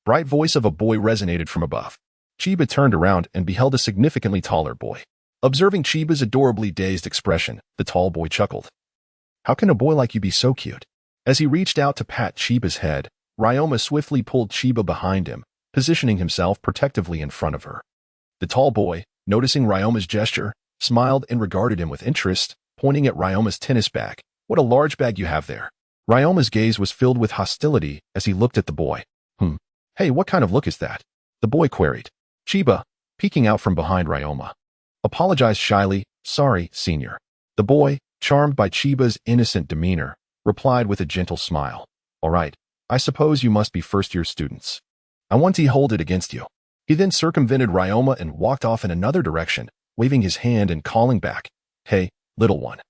bright voice of a boy resonated from above. Chiba turned around and beheld a significantly taller boy. Observing Chiba's adorably dazed expression, the tall boy chuckled. "How can a boy like you be so cute?" As he reached out to pat Chiba's head, Ryoma swiftly pulled Chiba behind him, positioning himself protectively in front of her. The tall boy, noticing Ryoma's gesture, smiled and regarded him with interest, pointing at Ryoma's tennis bag. "What a large bag you have there." Ryoma's gaze was filled with hostility as he looked at the boy. Hey, what kind of look is that? The boy queried. Chiba, peeking out from behind Ryoma, apologized shyly. Sorry, senior. The boy, charmed by Chiba's innocent demeanor, replied with a gentle smile. All right, I suppose you must be first-year students. I want to hold it against you. He then circumvented Ryoma and walked off in another direction, waving his hand and calling back. Hey, little one.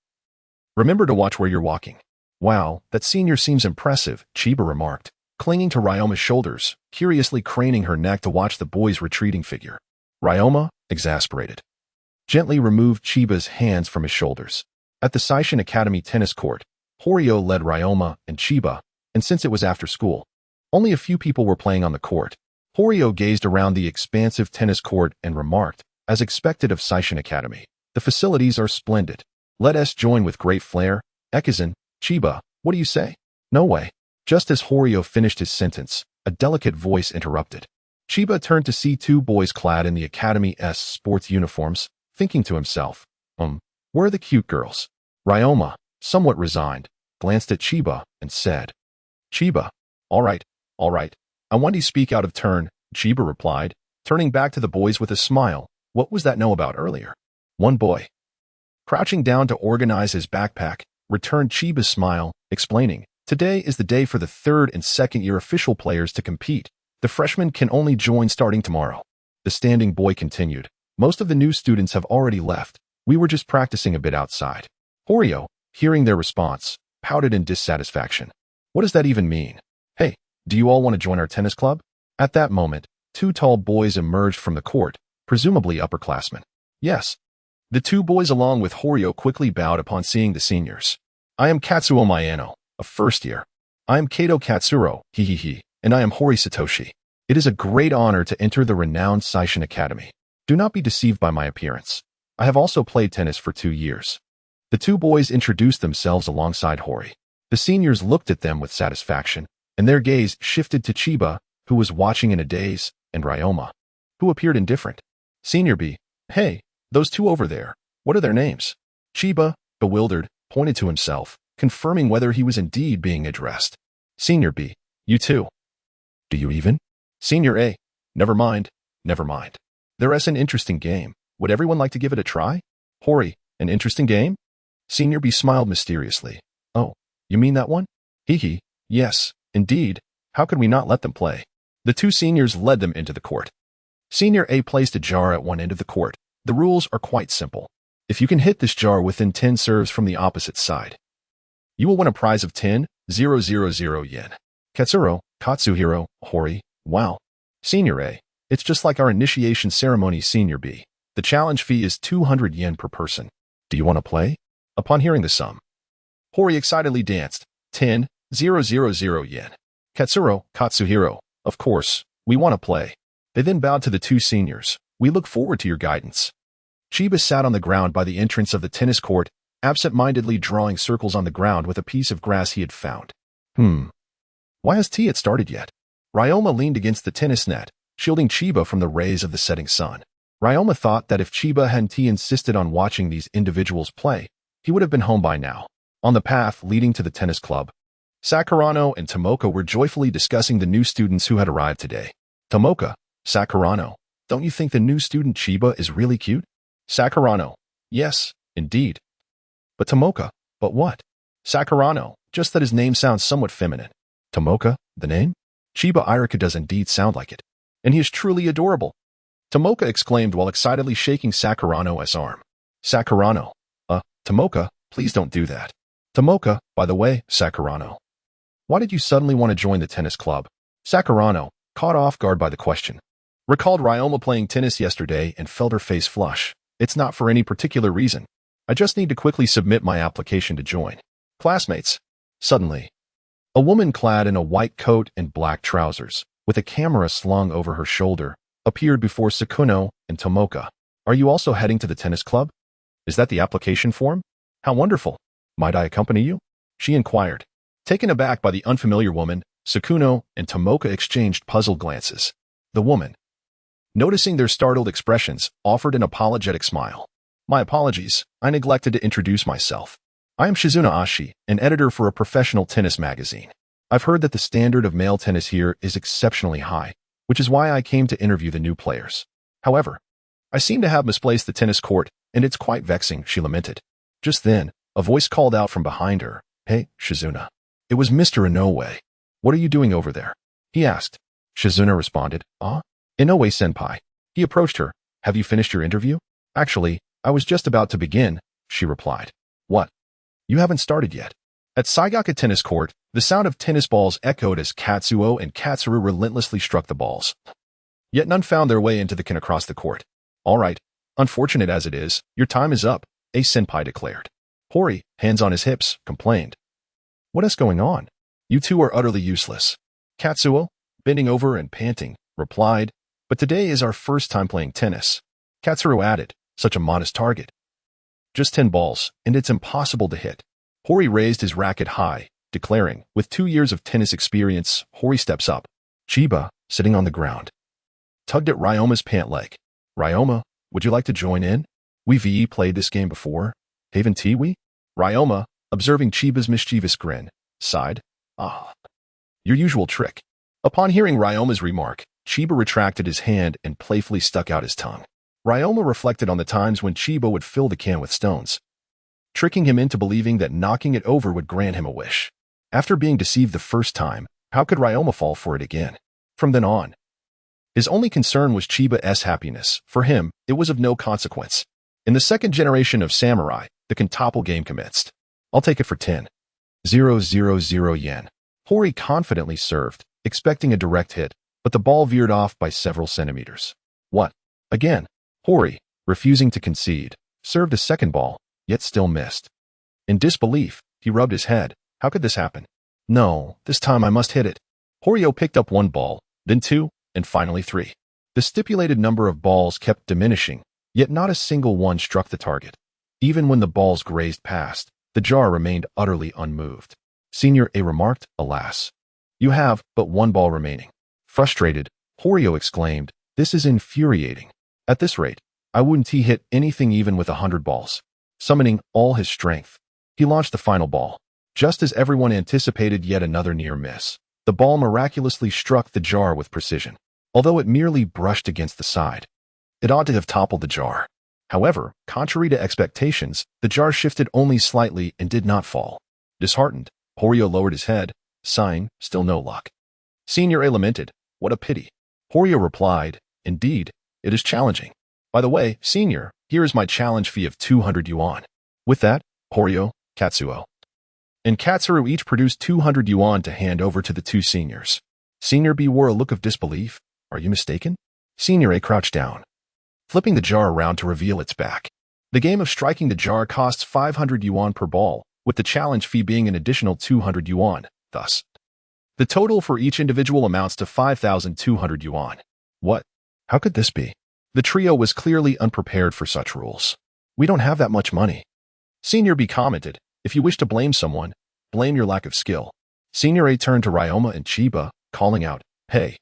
Remember to watch where you're walking. Wow, that senior seems impressive, Chiba remarked, clinging to Ryoma's shoulders, curiously craning her neck to watch the boy's retreating figure. Ryoma, exasperated, gently removed Chiba's hands from his shoulders. At the Seishin Academy tennis court, Horio led Ryoma and Chiba, and since it was after school, only a few people were playing on the court. Horio gazed around the expansive tennis court and remarked, as expected of Seishin Academy, the facilities are splendid. Let us join with great flair. Ekizan, Chiba, what do you say? No way. Just as Horio finished his sentence, a delicate voice interrupted. Chiba turned to see two boys clad in the Academy's sports uniforms, thinking to himself, where are the cute girls? Ryoma, somewhat resigned, glanced at Chiba and said, Chiba, all right. I want to speak out of turn, Chiba replied, turning back to the boys with a smile. What was that know about earlier? One boy, crouching down to organize his backpack, returned Chiba's smile, explaining, today is the day for the third and second-year official players to compete. The freshmen can only join starting tomorrow. The standing boy continued. Most of the new students have already left. We were just practicing a bit outside. Horio, hearing their response, pouted in dissatisfaction. What does that even mean? Hey, do you all want to join our tennis club? At that moment, two tall boys emerged from the court, presumably upperclassmen. Yes. The two boys along with Horio quickly bowed upon seeing the seniors. I am Katsuo Mayano, a first year. I am Kato Katsuro, and I am Hori Satoshi. It is a great honor to enter the renowned Seishin Academy. Do not be deceived by my appearance. I have also played tennis for 2 years. The two boys introduced themselves alongside Hori. The seniors looked at them with satisfaction, and their gaze shifted to Chiba, who was watching in a daze, and Ryoma, who appeared indifferent. Senior B, hey, those two over there, what are their names? Chiba, bewildered, pointed to himself, confirming whether he was indeed being addressed. Senior B, you too. Do you even? Senior A, never mind. There's an interesting game. Would everyone like to give it a try? Hori, an interesting game? Senior B smiled mysteriously. Oh, you mean that one? Yes, indeed. How could we not let them play? The two seniors led them into the court. Senior A placed a yen at one end of the court. The rules are quite simple. If you can hit this yen within 10 serves from the opposite side, you will win a prize of 10,000 yen. Katsuro, Katsuhiro, Hori, wow. Senior A, it's just like our initiation ceremony. Senior B, the challenge fee is 200 yen per person. Do you want to play? Upon hearing the sum, Hori excitedly danced. 10,000 yen. Katsuro, Katsuhiro, of course, we want to play. They then bowed to the two seniors. We look forward to your guidance. Chiba sat on the ground by the entrance of the tennis court, absent-mindedly drawing circles on the ground with a piece of grass he had found. Why has tea started yet? Ryoma leaned against the tennis net, shielding Chiba from the rays of the setting sun. Ryoma thought that if Chiba hadn't insisted on watching these individuals play, he would have been home by now. On the path leading to the tennis club, Sakurano and Tomoka were joyfully discussing the new students who had arrived today. Tomoka, Sakurano, don't you think the new student Chiba is really cute? Sakurano, yes, indeed. But Tomoka, but what? Sakurano, just that his name sounds somewhat feminine. Tomoka, the name? Chiba Irika does indeed sound like it. And he is truly adorable. Tomoka exclaimed while excitedly shaking Sakurano's arm. Sakurano, Tomoka, please don't do that. Tomoka, by the way, Sakurano, why did you suddenly want to join the tennis club? Sakurano, caught off guard by the question, recalled Ryoma playing tennis yesterday and felt her face flush. It's not for any particular reason. I just need to quickly submit my application to join. Classmates. Suddenly, a woman clad in a white coat and black trousers, with a camera slung over her shoulder, appeared before Sakuno and Tomoka. Are you also heading to the tennis club? Is that the application form? How wonderful. Might I accompany you? She inquired. Taken aback by the unfamiliar woman, Sakuno and Tomoka exchanged puzzled glances. The woman, noticing their startled expressions, offered an apologetic smile. My apologies, I neglected to introduce myself. I am Shizuna Ashi, an editor for a professional tennis magazine. I've heard that the standard of male tennis here is exceptionally high, which is why I came to interview the new players. However, I seem to have misplaced the tennis court, and it's quite vexing," she lamented. Just then, a voice called out from behind her, "Hey, Shizuna." It was Mr. Inoue. "What are you doing over there?" he asked. Shizuna responded, Inoue-senpai." He approached her. "Have you finished your interview?" "Actually, I was just about to begin," she replied. "What? You haven't started yet?" At Saigaka Tennis Court, the sound of tennis balls echoed as Katsuo and Katsuru relentlessly struck the balls. Yet none found their way into the ken across the court. "All right, unfortunate as it is, your time is up," a senpai declared. Hori, hands on his hips, complained. "What is going on? You two are utterly useless." Katsuo, bending over and panting, replied, "But today is our first time playing tennis." Katsuru added, "Such a modest target. Just 10 balls, and it's impossible to hit." Hori raised his racket high, declaring, with 2 years of tennis experience, Hori steps up. Chiba, sitting on the ground, tugged at Ryoma's pant leg. "Ryoma, would you like to join in? We've played this game before, haven't we?" Ryoma, observing Chiba's mischievous grin, sighed. Your usual trick." Upon hearing Ryoma's remark, Chiba retracted his hand and playfully stuck out his tongue. Ryoma reflected on the times when Chiba would fill the can with stones, tricking him into believing that knocking it over would grant him a wish. After being deceived the first time, how could Ryoma fall for it again? From then on, his only concern was Chiba's happiness. For him, it was of no consequence. In the second generation of samurai, the quintuple game commenced. "I'll take it for 10,000 yen. Hori confidently served, expecting a direct hit, but the ball veered off by several centimeters. "What? Again?" Hori, refusing to concede, served a second ball, yet still missed. In disbelief, he rubbed his head. How could this happen? "No, this time I must hit it." Horio picked up 1 ball, then 2, and finally 3. The stipulated number of balls kept diminishing, yet not a single one struck the target. Even when the balls grazed past, the jar remained utterly unmoved. Senior A remarked, "Alas, you have but 1 ball remaining." Frustrated, Horio exclaimed, "This is infuriating. At this rate, I wouldn't hit anything even with 100 balls." Summoning all his strength, he launched the final ball. Just as everyone anticipated yet another near miss, the ball miraculously struck the jar with precision. Although it merely brushed against the side, it ought to have toppled the jar. However, contrary to expectations, the jar shifted only slightly and did not fall. Disheartened, Horio lowered his head, sighing, "Still no luck." Senior A lamented, "What a pity." Horio replied, "Indeed, it is challenging. By the way, Senior, here is my challenge fee of 200 yuan. With that, Horio, Katsuo, and Katsuru each produced 200 yuan to hand over to the 2 seniors. Senior B wore a look of disbelief. "Are you mistaken?" Senior A crouched down, flipping the jar around to reveal its back. The game of striking the jar costs 500 yuan per ball, with the challenge fee being an additional 200 yuan. Thus, the total for each individual amounts to 5,200 yuan. What? How could this be? The trio was clearly unprepared for such rules. "We don't have that much money." Senior B commented, "If you wish to blame someone, blame your lack of skill." Senior A turned to Ryoma and Chiba, calling out, "Hey,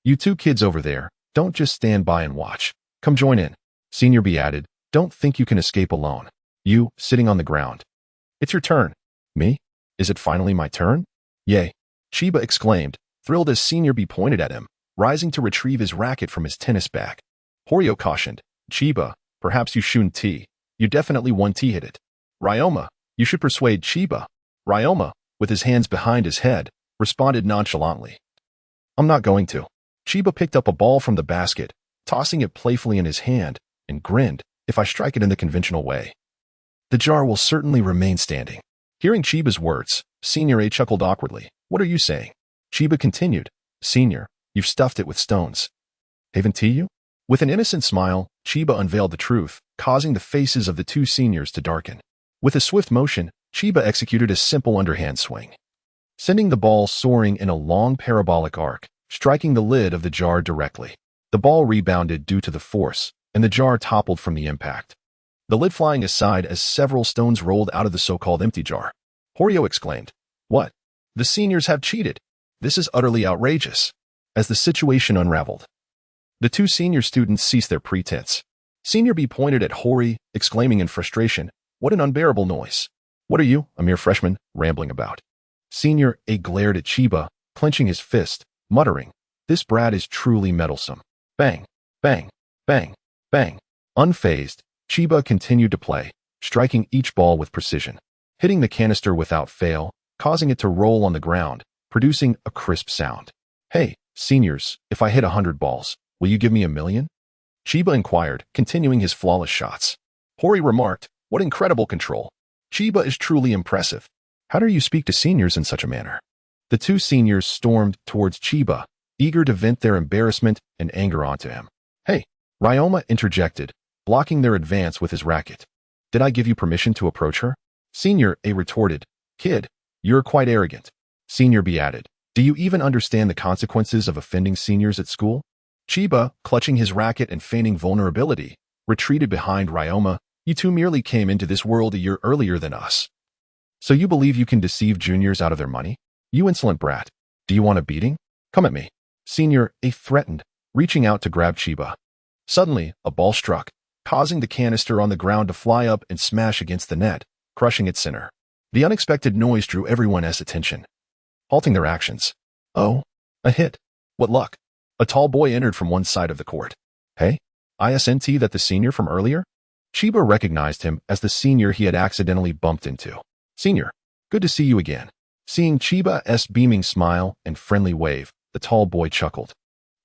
you 2 kids over there, don't just stand by and watch. Come join in." Senior B added, "Don't think you can escape alone. You, sitting on the ground. It's your turn." "Me? Is it finally my turn?" "Yay," Chiba exclaimed, thrilled as Senior B pointed at him, rising to retrieve his racket from his tennis bag. Horio cautioned, "Chiba, perhaps you shouldn't tee. You definitely won't hit it." Ryoma, "You should persuade Chiba." Ryoma, with his hands behind his head, responded nonchalantly, "I'm not going to." Chiba picked up a ball from the basket, tossing it playfully in his hand, and grinned, "If I strike it in the conventional way, the jar will certainly remain standing." Hearing Chiba's words, Senior A chuckled awkwardly. "What are you saying?" Chiba continued, "Senior, you've stuffed it with stones. Haven't you?" With an innocent smile, Chiba unveiled the truth, causing the faces of the 2 seniors to darken. With a swift motion, Chiba executed a simple underhand swing, sending the ball soaring in a long parabolic arc, striking the lid of the jar directly. The ball rebounded due to the force, and the jar toppled from the impact, the lid flying aside as several stones rolled out of the so-called empty jar. Horio exclaimed, "What? The seniors have cheated. This is utterly outrageous." As the situation unraveled, the 2 senior students ceased their pretense. Senior B pointed at Hori, exclaiming in frustration, "What an unbearable noise." What are you, a mere freshman, rambling about? Senior A glared at Chiba, clenching his fist, muttering, "This brat is truly meddlesome." Bang, bang, bang, bang. Unfazed, Chiba continued to play, striking each ball with precision, hitting the canister without fail, causing it to roll on the ground, producing a crisp sound. "Hey, seniors, if I hit 100 balls, will you give me 1,000,000? Chiba inquired, continuing his flawless shots. Hori remarked, "What incredible control. Chiba is truly impressive. How dare you speak to seniors in such a manner?" The two seniors stormed towards Chiba, eager to vent their embarrassment and anger onto him. "Hey," Ryoma interjected, blocking their advance with his racket. "Did I give you permission to approach her?" Senior A retorted, "Kid, you're quite arrogant." Senior B added, "Do you even understand the consequences of offending seniors at school?" Chiba, clutching his racket and feigning vulnerability, retreated behind Ryoma. "You two merely came into this world a year earlier than us. So you believe you can deceive juniors out of their money? You insolent brat. Do you want a beating? Come at me." Senior A threatened, reaching out to grab Chiba. Suddenly, a ball struck, causing the canister on the ground to fly up and smash against the net, crushing its center. The unexpected noise drew everyone's attention, halting their actions. "Oh, a hit. What luck." A tall boy entered from one side of the court. "Hey, isn't that the senior from earlier?" Chiba recognized him as the senior he had accidentally bumped into. "Senior, good to see you again." Seeing Chiba's beaming smile and friendly wave, the tall boy chuckled,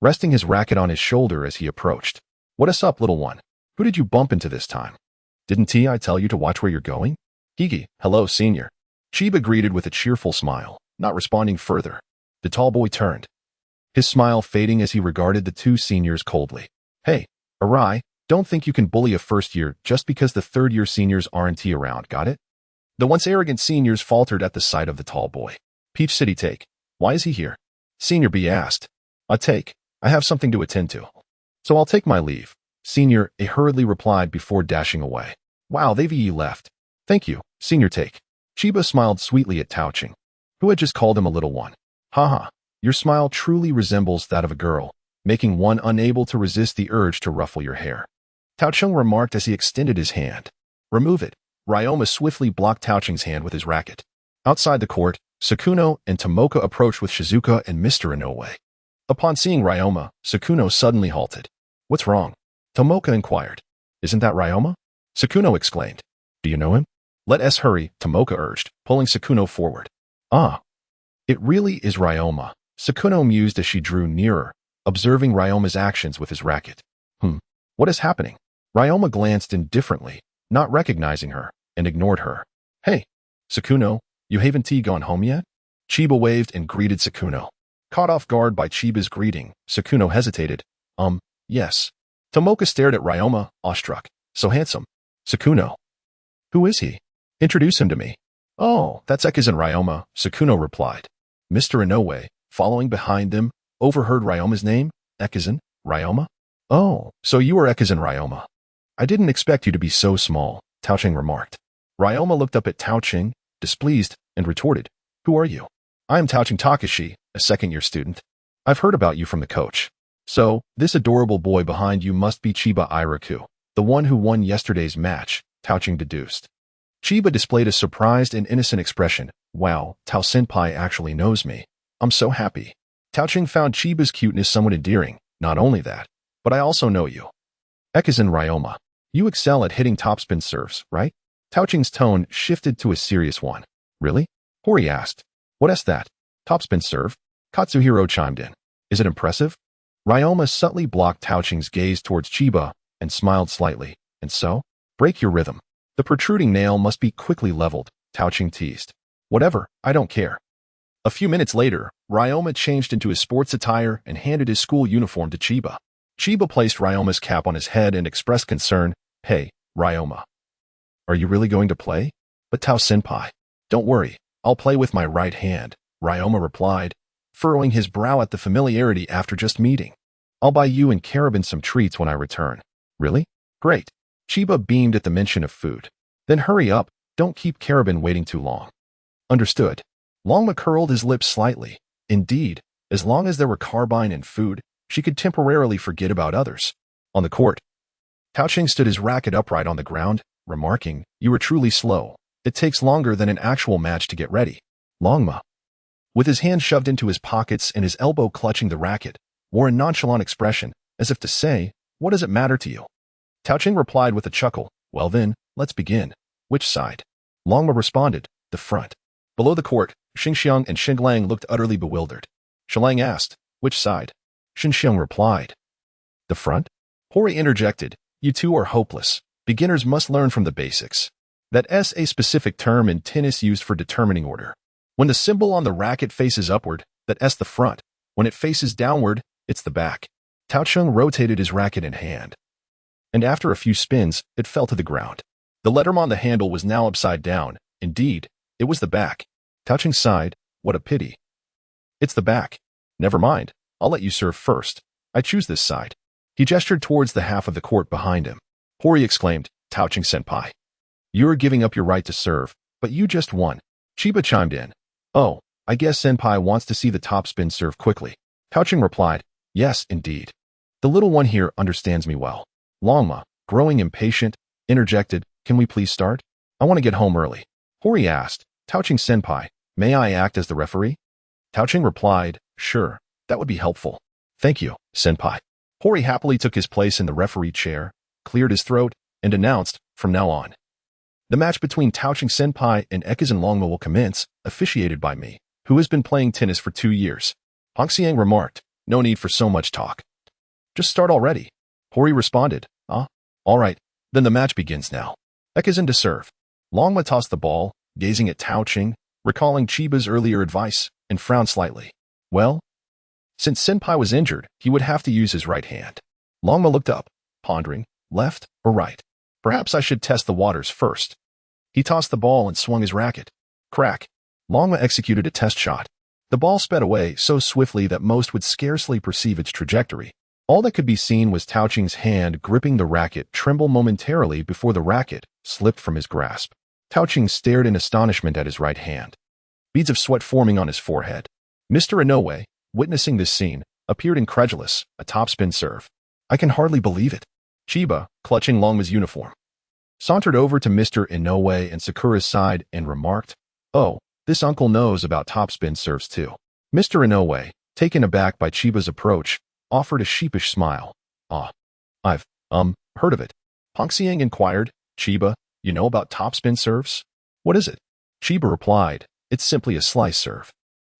resting his racket on his shoulder as he approached. "What's up, little one? Who did you bump into this time? Didn't I tell you to watch where you're going?" "Higi, hello, senior." Chiba greeted with a cheerful smile, not responding further. The tall boy turned, his smile fading as he regarded the two seniors coldly. "Hey, Arai, don't think you can bully a first year just because the third-year seniors aren't around, got it?" The once arrogant seniors faltered at the sight of the tall boy. "Peach City take. Why is he here?" Senior B asked. I have something to attend to. So I'll take my leave." Senior A hurriedly replied before dashing away. "Wow, they've left. Thank you, Senior Take." Chiba smiled sweetly at Taoqing, who had just called him a little one. "Haha, your smile truly resembles that of a girl, making one unable to resist the urge to ruffle your hair." Taoqing remarked as he extended his hand. "Remove it." Ryoma swiftly blocked Taoqing's hand with his racket. Outside the court, Sakuno and Tomoka approached with Shizuka and Mr. Inoue. Upon seeing Ryoma, Sakuno suddenly halted. "What's wrong?" Tomoka inquired. "Isn't that Ryoma?" Sakuno exclaimed. "Do you know him?" "Let us hurry," Tomoka urged, pulling Sakuno forward. "Ah, it really is Ryoma," Sakuno mused as she drew nearer, observing Ryoma's actions with his racket. What is happening?" Ryoma glanced indifferently, not recognizing her, and ignored her. "Hey, Sakuno, you haven't gone home yet?" Chiba waved and greeted Sakuno. Caught off guard by Chiba's greeting, Sakuno hesitated. Yes." Tomoka stared at Ryoma, awestruck. "So handsome." "Sakuno. Who is he? Introduce him to me." "Oh, that's Ekizan Ryoma," Sakuno replied. Mr. Inoue, following behind them, overheard Ryoma's name. "Ekizan Ryoma? Oh, so you are Ekizan Ryoma. I didn't expect you to be so small," Taoqing remarked. Ryoma looked up at Taoqing, displeased, and retorted, "Who are you?" "I am Taoqing Takashi, a second-year student. I've heard about you from the coach. So, this adorable boy behind you must be Chiba Iraku, the one who won yesterday's match," Taoqing deduced. Chiba displayed a surprised and innocent expression. "Wow, Tao-senpai actually knows me. I'm so happy." Taoqing found Chiba's cuteness somewhat endearing. "Not only that, but I also know you. Ekizan Ryoma. You excel at hitting topspin serves, right?" Taoqing's tone shifted to a serious one. "Really?" Hori asked. "What's that? Topspin serve?" Katsuhiro chimed in. "Is it impressive?" Ryoma subtly blocked Taoqing's gaze towards Chiba and smiled slightly. "And so? Break your rhythm. The protruding nail must be quickly leveled," Taoqing teased. "Whatever, I don't care." A few minutes later, Ryoma changed into his sports attire and handed his school uniform to Chiba. Chiba placed Ryoma's cap on his head and expressed concern. "Hey, Ryoma. Are you really going to play?" "But Tao-senpai." "Don't worry, I'll play with my right hand," Ryoma replied, furrowing his brow at the familiarity after just meeting. "I'll buy you and Carabin some treats when I return." "Really? Great." Chiba beamed at the mention of food. "Then hurry up, don't keep Carabin waiting too long." "Understood." Longma curled his lips slightly. Indeed, as long as there were carbine and food, she could temporarily forget about others. On the court, Taoqing stood his racket upright on the ground, remarking, "You were truly slow. It takes longer than an actual match to get ready. Longma, with his hand shoved into his pockets and his elbow clutching the racket, wore a nonchalant expression, as if to say, "What does it matter to you?" Taoqing replied with a chuckle, "Well then, let's begin." "Which side?" Longma responded, "The front." Below the court, Xingxiang and Xinglang looked utterly bewildered. Xilang asked, "Which side?" Xingxiang replied, "The front?" Hori interjected, "You two are hopeless. Beginners must learn from the basics. That's a specific term in tennis used for determining order. When the symbol on the racket faces upward, that's the front. When it faces downward, it's the back." Taoqing rotated his racket in hand, and after a few spins, it fell to the ground. The letter on the handle was now upside down. Indeed, it was the back. Taoqing sighed, "What a pity." "It's the back. Never mind, I'll let you serve first. I choose this side." He gestured towards the half of the court behind him. Hori exclaimed, "Taoqing-senpai, you're giving up your right to serve, but you just won." Chiba chimed in, "Oh, I guess senpai wants to see the topspin serve quickly." Taoqing replied, "Yes, indeed. The little one here understands me well." Longma, growing impatient, interjected, "Can we please start? I want to get home early." Hori asked, "Taoqing-senpai, may I act as the referee?" Taoqing replied, "Sure, that would be helpful." "Thank you, senpai." Hori happily took his place in the referee chair, cleared his throat, and announced, "From now on, the match between Taoqing-senpai and Ekizan Longma will commence, officiated by me, who has been playing tennis for 2 years." Hongxiang remarked, "No need for so much talk. Just start already." Hori responded, "Ah, all right, then the match begins now." Ekizan to serve. Longma tossed the ball, gazing at Taoqing, recalling Chiba's earlier advice, and frowned slightly. Well, since senpai was injured, he would have to use his right hand. Longma looked up, pondering, left or right. Perhaps I should test the waters first. He tossed the ball and swung his racket. Crack. Longma executed a test shot. The ball sped away so swiftly that most would scarcely perceive its trajectory. All that could be seen was Taoqing's hand gripping the racket tremble momentarily before the racket slipped from his grasp. Taoqing stared in astonishment at his right hand, beads of sweat forming on his forehead. Mr. Inoue, witnessing this scene, appeared incredulous, a topspin serve. "I can hardly believe it." Chiba, clutching Longma's uniform, sauntered over to Mr. Inoue and Sakura's side and remarked, "Oh, this uncle knows about topspin serves too." Mr. Inoue, taken aback by Chiba's approach, offered a sheepish smile. "Ah, I've, heard of it." Hongxiang inquired, "Chiba, you know about topspin serves?" "What is it?" Chiba replied, "It's simply a slice serve.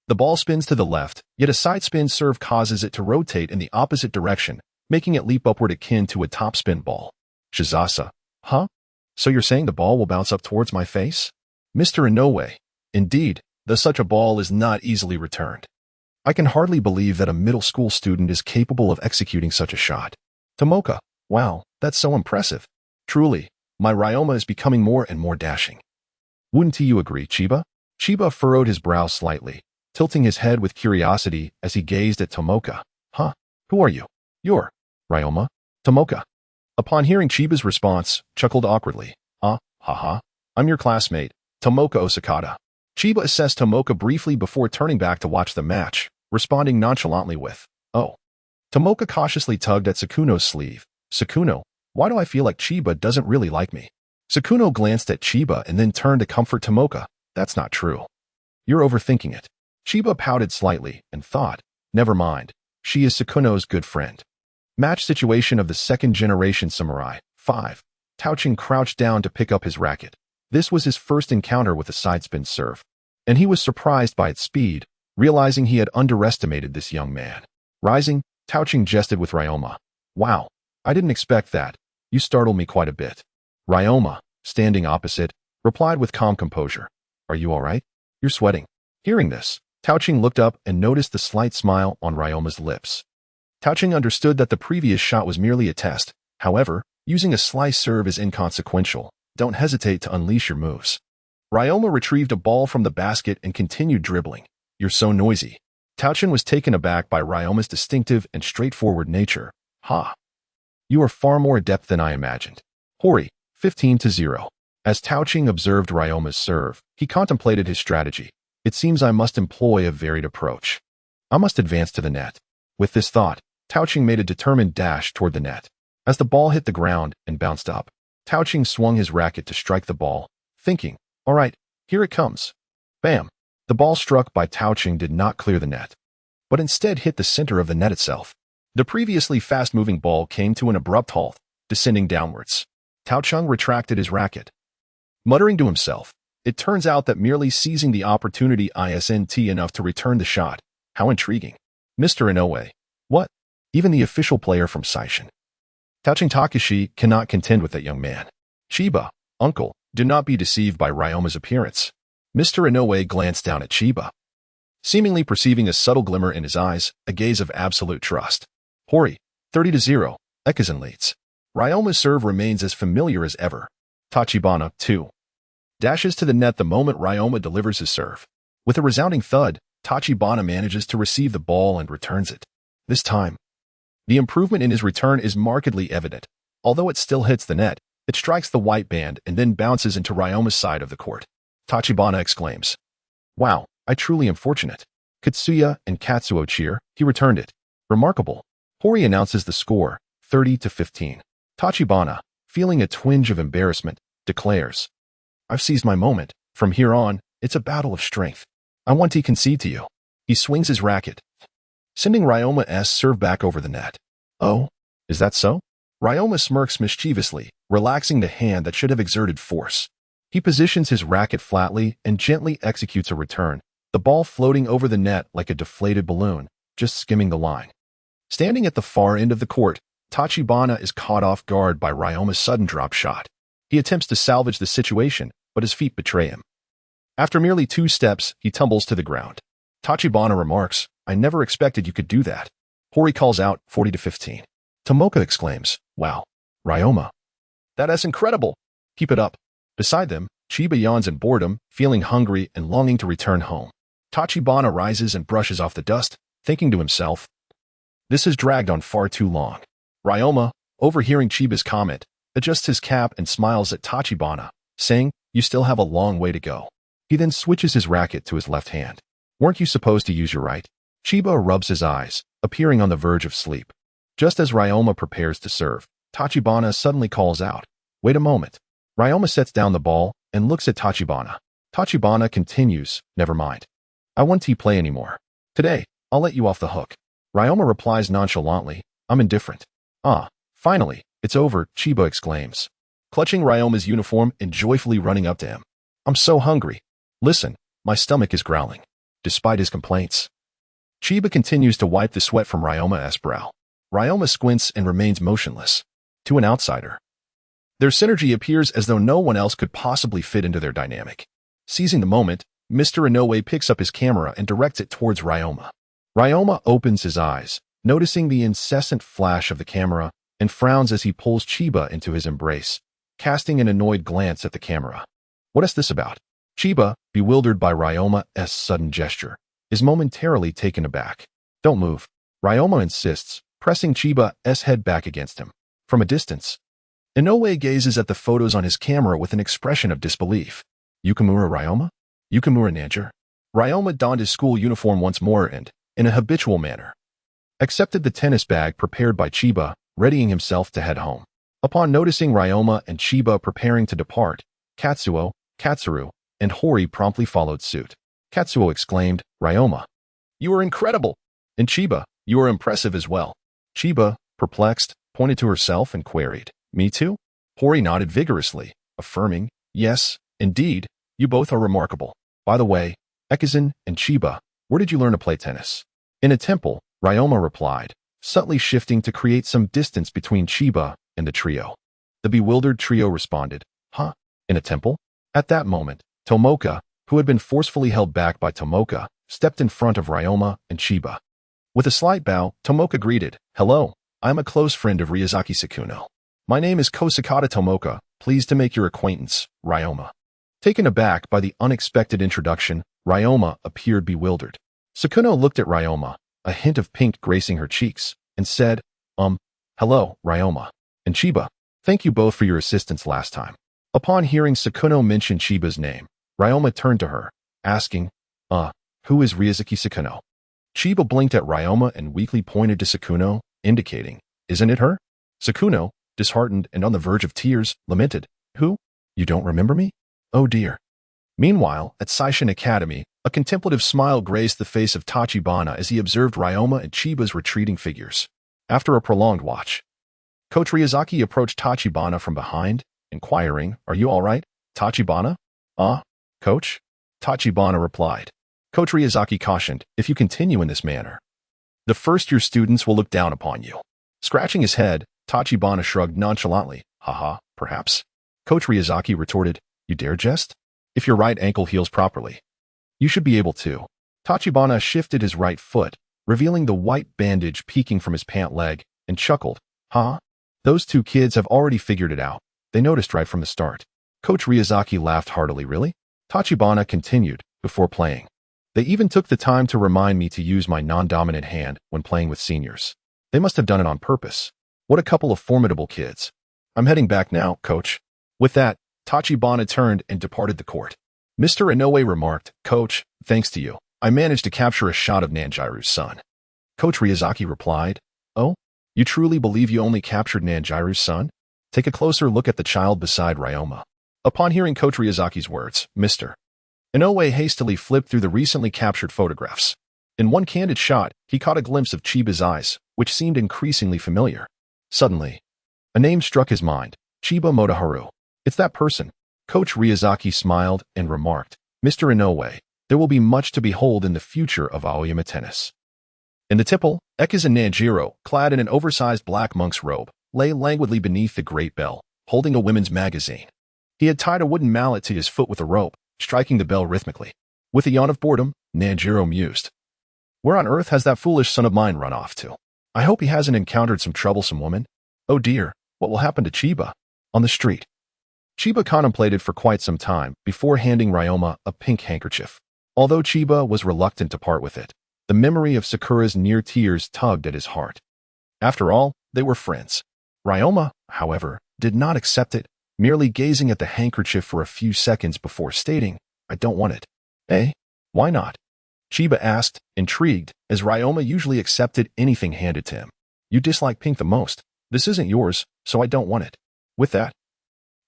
The ball spins to the left, yet a side spin serve causes it to rotate in the opposite direction, making it leap upward akin to a topspin ball." Shizasa, "Huh? So you're saying the ball will bounce up towards my face?" Mr. Inoue, "Indeed, thus such a ball is not easily returned. I can hardly believe that a middle school student is capable of executing such a shot." Tomoka, "Wow, that's so impressive. Truly, my Ryoma is becoming more and more dashing." "Wouldn't you agree, Chiba?" Chiba furrowed his brow slightly, tilting his head with curiosity as he gazed at Tomoka. "Huh? Who are you?" "You're Ryoma." Tomoka, upon hearing Chiba's response, chuckled awkwardly. Haha, I'm your classmate, Tomoka Osakata." Chiba assessed Tomoka briefly before turning back to watch the match, responding nonchalantly with, "Oh." Tomoka cautiously tugged at Sakuno's sleeve. "Sakuno, why do I feel like Chiba doesn't really like me?" Sakuno glanced at Chiba and then turned to comfort Tomoka. "That's not true. You're overthinking it." Chiba pouted slightly and thought, "Never mind, she is Sakuno's good friend." Match situation of the second-generation samurai. 5. Taoqing crouched down to pick up his racket. This was his first encounter with a sidespin serve, and he was surprised by its speed, realizing he had underestimated this young man. Rising, Taoqing jested with Ryoma. "Wow, I didn't expect that. You startled me quite a bit." Ryoma, standing opposite, replied with calm composure, "Are you all right? You're sweating." Hearing this, Taoqing looked up and noticed the slight smile on Ryoma's lips. Taoqing understood that the previous shot was merely a test. However, using a slice serve is inconsequential. Don't hesitate to unleash your moves. Ryoma retrieved a ball from the basket and continued dribbling. "You're so noisy." Taoqing was taken aback by Ryoma's distinctive and straightforward nature. "Ha! You are far more adept than I imagined." Hori, 15-0. As Taoqing observed Ryoma's serve, he contemplated his strategy. "It seems I must employ a varied approach. I must advance to the net." With this thought, Taoqing made a determined dash toward the net. As the ball hit the ground and bounced up, Taoqing swung his racket to strike the ball, thinking, All right, here it comes. Bam! The ball struck by Tao-Ching did not clear the net, but instead hit the center of the net itself. The previously fast-moving ball came to an abrupt halt, descending downwards. Tao-Ching retracted his racket, muttering to himself, "It turns out that merely seizing the opportunity isn't enough to return the shot. How intriguing." Mr. Inoue. What? Even the official player from Seishin. Tao-Ching Takashi cannot contend with that young man. Chiba, uncle, do not be deceived by Ryoma's appearance. Mr. Inoue glanced down at Chiba, seemingly perceiving a subtle glimmer in his eyes, a gaze of absolute trust. Hori, 30-0, Ekizan leads. Ryoma's serve remains as familiar as ever. Tachibana, 2. Dashes to the net the moment Ryoma delivers his serve. With a resounding thud, Tachibana manages to receive the ball and returns it. This time, the improvement in his return is markedly evident. Although it still hits the net, it strikes the white band and then bounces into Ryoma's side of the court. Tachibana exclaims, "Wow, I truly am fortunate." Katsuya and Katsuo cheer, he returned it. Remarkable. Hori announces the score, 30-15. Tachibana, feeling a twinge of embarrassment, declares, "I've seized my moment. From here on, it's a battle of strength. I want to concede to you." He swings his racket, sending Ryoma's serve back over the net. "Oh, is that so?" Ryoma smirks mischievously, relaxing the hand that should have exerted force. He positions his racket flatly and gently executes a return, the ball floating over the net like a deflated balloon, just skimming the line. Standing at the far end of the court, Tachibana is caught off guard by Ryoma's sudden drop shot. He attempts to salvage the situation, but his feet betray him. After merely 2 steps, he tumbles to the ground. Tachibana remarks, "I never expected you could do that." Hori calls out, 40-15. Tomoka exclaims, "Wow, Ryoma. That's incredible. Keep it up." Beside them, Chiba yawns in boredom, feeling hungry and longing to return home. Tachibana rises and brushes off the dust, thinking to himself, "This has dragged on far too long." Ryoma, overhearing Chiba's comment, adjusts his cap and smiles at Tachibana, saying, "You still have a long way to go." He then switches his racket to his left hand. "Weren't you supposed to use your right?" Chiba rubs his eyes, appearing on the verge of sleep. Just as Ryoma prepares to serve, Tachibana suddenly calls out, "Wait a moment." Ryoma sets down the ball and looks at Tachibana. Tachibana continues, "Never mind. I won't play anymore. Today, I'll let you off the hook." Ryoma replies nonchalantly, "I'm indifferent." "Ah, finally, it's over," Chiba exclaims, clutching Ryoma's uniform and joyfully running up to him. "I'm so hungry. Listen, my stomach is growling." Despite his complaints, Chiba continues to wipe the sweat from Ryoma's brow. Ryoma squints and remains motionless. To an outsider, their synergy appears as though no one else could possibly fit into their dynamic. Seizing the moment, Mr. Inoue picks up his camera and directs it towards Ryoma. Ryoma opens his eyes, noticing the incessant flash of the camera, and frowns as he pulls Chiba into his embrace, casting an annoyed glance at the camera. What is this about? Chiba, bewildered by Ryoma's sudden gesture, is momentarily taken aback. "Don't move," Ryoma insists, pressing Chiba's head back against him. From a distance, Inoue gazes at the photos on his camera with an expression of disbelief. Yukimura Ryoma? Yukimura Nanger? Ryoma donned his school uniform once more and, in a habitual manner, accepted the tennis bag prepared by Chiba, readying himself to head home. Upon noticing Ryoma and Chiba preparing to depart, Katsuo, Katsuru, and Hori promptly followed suit. Katsuo exclaimed, "Ryoma, you are incredible!" And Chiba, "You are impressive as well." Chiba, perplexed, pointed to herself and queried, "Me too?" Hori nodded vigorously, affirming, "Yes, indeed, you both are remarkable. By the way, Ekizan and Chiba, where did you learn to play tennis?" "In a temple," Ryoma replied, subtly shifting to create some distance between Chiba and the trio. The bewildered trio responded, "Huh? In a temple?" At that moment, Tomoka, who had been forcefully held back by Tomoka, stepped in front of Ryoma and Chiba. With a slight bow, Tomoka greeted, "Hello, I am a close friend of Ryazaki Sakuno. My name is Kosakata Tomoka, pleased to make your acquaintance, Ryoma." Taken aback by the unexpected introduction, Ryoma appeared bewildered. Sakuno looked at Ryoma, a hint of pink gracing her cheeks, and said, "Hello, Ryoma. And Chiba, thank you both for your assistance last time." Upon hearing Sakuno mention Chiba's name, Ryoma turned to her, asking, who is Ryazaki Sakuno?" Chiba blinked at Ryoma and weakly pointed to Sakuno, indicating, "Isn't it her?" Sakuno, disheartened and on the verge of tears, lamented, "Who? You don't remember me? Oh dear." Meanwhile, at Seishin Academy, a contemplative smile graced the face of Tachibana as he observed Ryoma and Chiba's retreating figures. After a prolonged watch, Coach Ryazaki approached Tachibana from behind, inquiring, "Are you all right, Tachibana?" Coach?" Tachibana replied. Coach Ryazaki cautioned, "If you continue in this manner, the first-year students will look down upon you." Scratching his head, Tachibana shrugged nonchalantly. "Haha, perhaps." Coach Ryazaki retorted, "You dare jest? If your right ankle heals properly, you should be able to." Tachibana shifted his right foot, revealing the white bandage peeking from his pant leg, and chuckled. "Huh? Those two kids have already figured it out. They noticed right from the start." Coach Ryazaki laughed heartily. "Really?" Tachibana continued, "Before playing, they even took the time to remind me to use my non-dominant hand when playing with seniors. They must have done it on purpose. What a couple of formidable kids. I'm heading back now, coach." With that, Tachibana turned and departed the court. Mr. Inoue remarked, "Coach, thanks to you, I managed to capture a shot of Nanjiru's son." Coach Ryazaki replied, "Oh, you truly believe you only captured Nanjiru's son? Take a closer look at the child beside Ryoma." Upon hearing Coach Ryazaki's words, Mr. Inoue hastily flipped through the recently captured photographs. In one candid shot, he caught a glimpse of Chiba's eyes, which seemed increasingly familiar. Suddenly, a name struck his mind, Chiba Motoharu. "It's that person." Coach Ryazaki smiled and remarked, "Mr. Inoue, there will be much to behold in the future of Aoyama tennis." In the tipple, Ekizan Nanjiro, clad in an oversized black monk's robe, lay languidly beneath the great bell, holding a women's magazine. He had tied a wooden mallet to his foot with a rope, striking the bell rhythmically. With a yawn of boredom, Nanjiro mused, "Where on earth has that foolish son of mine run off to? I hope he hasn't encountered some troublesome woman. Oh dear, what will happen to Chiba?" On the street, Chiba contemplated for quite some time before handing Ryoma a pink handkerchief. Although Chiba was reluctant to part with it, the memory of Sakura's near tears tugged at his heart. After all, they were friends. Ryoma, however, did not accept it, merely gazing at the handkerchief for a few seconds before stating, "I don't want it." "Eh? Why not?" Chiba asked, intrigued, as Ryoma usually accepted anything handed to him. "You dislike pink the most. This isn't yours, so I don't want it." With that,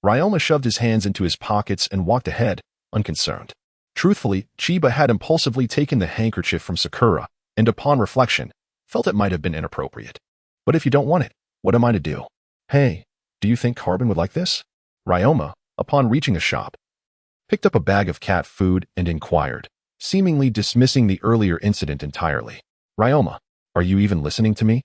Ryoma shoved his hands into his pockets and walked ahead, unconcerned. Truthfully, Chiba had impulsively taken the handkerchief from Sakura, and upon reflection, felt it might have been inappropriate. "But if you don't want it, what am I to do?" "Hey, do you think Carbon would like this?" Ryoma, upon reaching a shop, picked up a bag of cat food and inquired, seemingly dismissing the earlier incident entirely. "Ryoma, are you even listening to me?"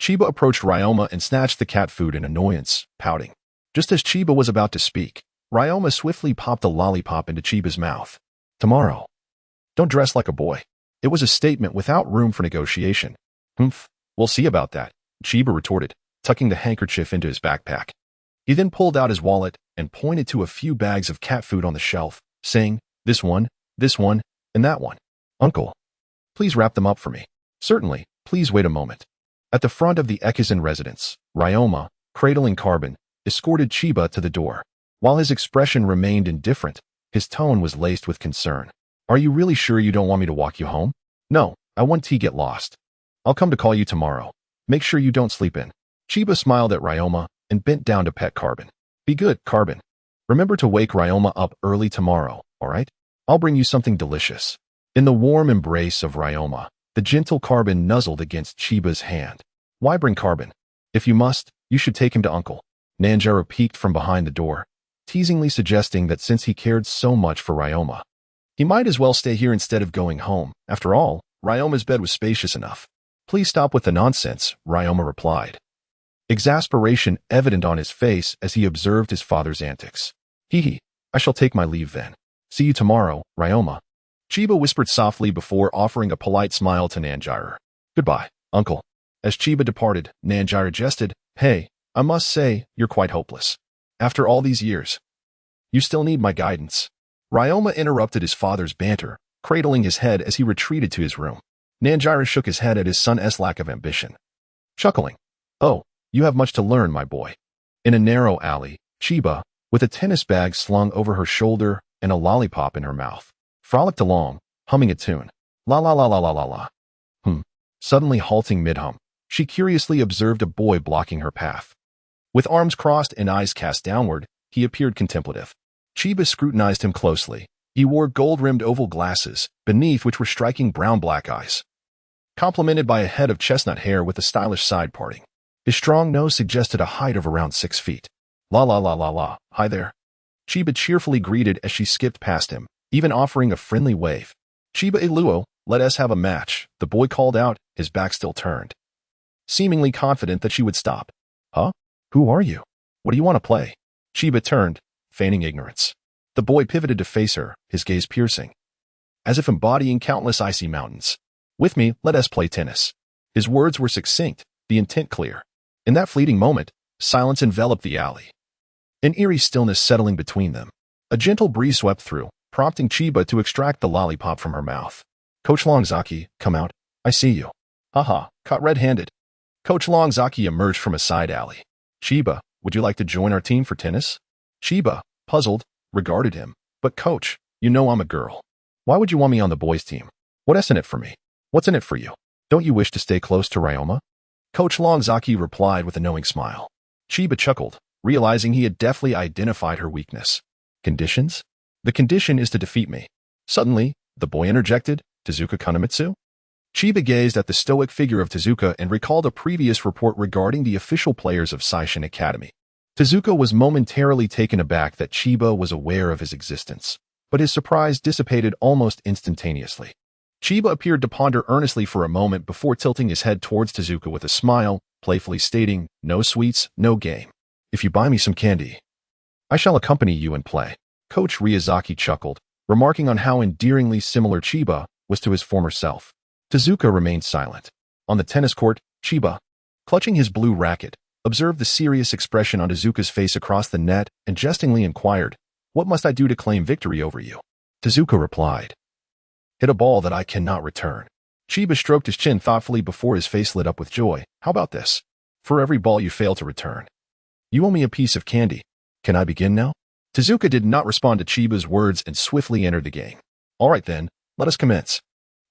Chiba approached Ryoma and snatched the cat food in annoyance, pouting. Just as Chiba was about to speak, Ryoma swiftly popped a lollipop into Chiba's mouth. "Tomorrow, don't dress like a boy." It was a statement without room for negotiation. "Humph, we'll see about that," Chiba retorted, tucking the handkerchief into his backpack. He then pulled out his wallet and pointed to a few bags of cat food on the shelf, saying, this one, and that one. "Uncle, please wrap them up for me." "Certainly, please wait a moment." At the front of the Ekizan residence, Ryoma, cradling Carbon, escorted Chiba to the door. While his expression remained indifferent, his tone was laced with concern. "Are you really sure you don't want me to walk you home?" "No, I want to get lost. I'll come to call you tomorrow. Make sure you don't sleep in." Chiba smiled at Ryoma and bent down to pet Carbon. "Be good, Carbon. Remember to wake Ryoma up early tomorrow, all right? I'll bring you something delicious." In the warm embrace of Ryoma, the gentle Carbon nuzzled against Chiba's hand. "Why bring Carbon? If you must, you should take him to Uncle." Nanjiro peeked from behind the door, teasingly suggesting that since he cared so much for Ryoma, he might as well stay here instead of going home. After all, Ryoma's bed was spacious enough. "Please stop with the nonsense," Ryoma replied, exasperation evident on his face as he observed his father's antics. "Hee, I shall take my leave then. See you tomorrow, Ryoma." Chiba whispered softly before offering a polite smile to Nanjiro. "Goodbye, Uncle." As Chiba departed, Nanjiro jested, "Hey, I must say, you're quite hopeless. After all these years, you still need my guidance." Ryoma interrupted his father's banter, cradling his head as he retreated to his room. Nanjiro shook his head at his son's lack of ambition, chuckling, "Oh, you have much to learn, my boy." In a narrow alley, Chiba, with a tennis bag slung over her shoulder and a lollipop in her mouth, frolicked along, humming a tune. La la la la la la la. Suddenly halting mid-hum, she curiously observed a boy blocking her path. With arms crossed and eyes cast downward, he appeared contemplative. Chiba scrutinized him closely. He wore gold-rimmed oval glasses, beneath which were striking brown-black eyes, complemented by a head of chestnut hair with a stylish side parting. His strong nose suggested a height of around 6 feet. La la la la la, hi there. Chiba cheerfully greeted as she skipped past him, even offering a friendly wave. Chiba Iluo, let us have a match, the boy called out, his back still turned, seemingly confident that she would stop. Huh? Who are you? What do you want to play? Chiba turned, feigning ignorance. The boy pivoted to face her, his gaze piercing, as if embodying countless icy mountains. With me, let us play tennis. His words were succinct, the intent clear. In that fleeting moment, silence enveloped the alley, an eerie stillness settling between them. A gentle breeze swept through, prompting Chiba to extract the lollipop from her mouth. Coach Longzaki, come out. I see you. Haha, caught red-handed. Coach Longzaki emerged from a side alley. Chiba, would you like to join our team for tennis? Chiba, puzzled, regarded him. But coach, you know I'm a girl. Why would you want me on the boys' team? What's in it for me? What's in it for you? Don't you wish to stay close to Ryoma? Coach Longzaki replied with a knowing smile. Chiba chuckled, realizing he had deftly identified her weakness. Conditions? The condition is to defeat me. Suddenly, the boy interjected, Tezuka Kanemitsu? Chiba gazed at the stoic figure of Tezuka and recalled a previous report regarding the official players of Seishin Academy. Tezuka was momentarily taken aback that Chiba was aware of his existence, but his surprise dissipated almost instantaneously. Chiba appeared to ponder earnestly for a moment before tilting his head towards Tezuka with a smile, playfully stating, no sweets, no game. If you buy me some candy, I shall accompany you and play. Coach Ryazaki chuckled, remarking on how endearingly similar Chiba was to his former self. Tezuka remained silent. On the tennis court, Chiba, clutching his blue racket, observed the serious expression on Tezuka's face across the net and jestingly inquired, what must I do to claim victory over you? Tezuka replied, hit a ball that I cannot return. Chiba stroked his chin thoughtfully before his face lit up with joy. How about this? For every ball you fail to return, you owe me a piece of candy. Can I begin now? Tezuka did not respond to Chiba's words and swiftly entered the game. All right then, let us commence.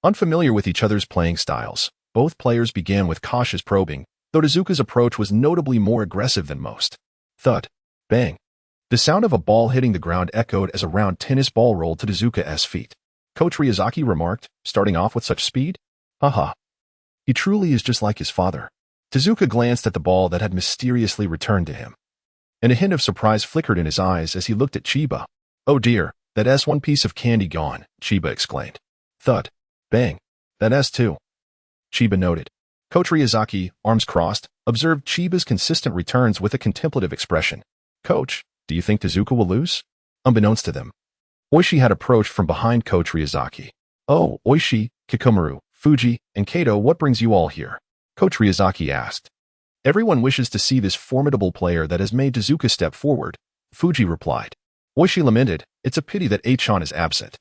Unfamiliar with each other's playing styles, both players began with cautious probing, though Tezuka's approach was notably more aggressive than most. Thud. Bang. The sound of a ball hitting the ground echoed as a round tennis ball rolled to Tezuka's feet. Coach Ryazaki remarked, starting off with such speed? Haha. He truly is just like his father. Tezuka glanced at the ball that had mysteriously returned to him, and a hint of surprise flickered in his eyes as he looked at Chiba. Oh dear, that's one piece of candy gone, Chiba exclaimed. Thud. Bang. That's two. Chiba noted. Coach Ryazaki, arms crossed, observed Chiba's consistent returns with a contemplative expression. Coach, do you think Tezuka will lose? Unbeknownst to them, Oishi had approached from behind Coach Ryazaki. Oh, Oishi, Kikomaru, Fuji, and Kato, what brings you all here? Coach Ryazaki asked. Everyone wishes to see this formidable player that has made Tezuka step forward, Fuji replied. Oishi lamented, it's a pity that Achan is absent.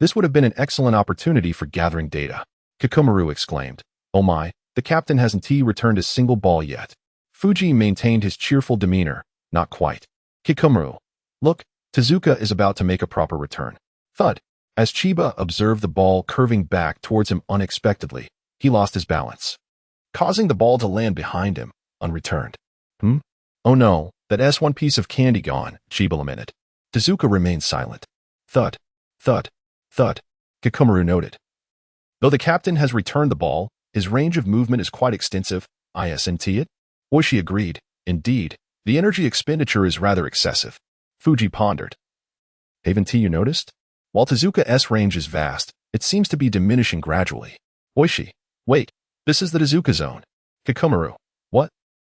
This would have been an excellent opportunity for gathering data. Kikomaru exclaimed. Oh my, the captain hasn't returned a single ball yet. Fuji maintained his cheerful demeanor. Not quite. Kikomaru. Look, Tezuka is about to make a proper return. Thud. As Chiba observed the ball curving back towards him unexpectedly, he lost his balance, causing the ball to land behind him, unreturned. Oh no, that's one piece of candy gone, Chiba lamented. Tezuka remained silent. Thud. Thud. Thud. Kikomaru noted. Though the captain has returned the ball, his range of movement is quite extensive, isn't it? Oishi agreed. Indeed, the energy expenditure is rather excessive. Fuji pondered. Haven't you noticed? While Tezuka's range is vast, it seems to be diminishing gradually. Oishi. Wait, this is the Tezuka zone. Kikomaru. What?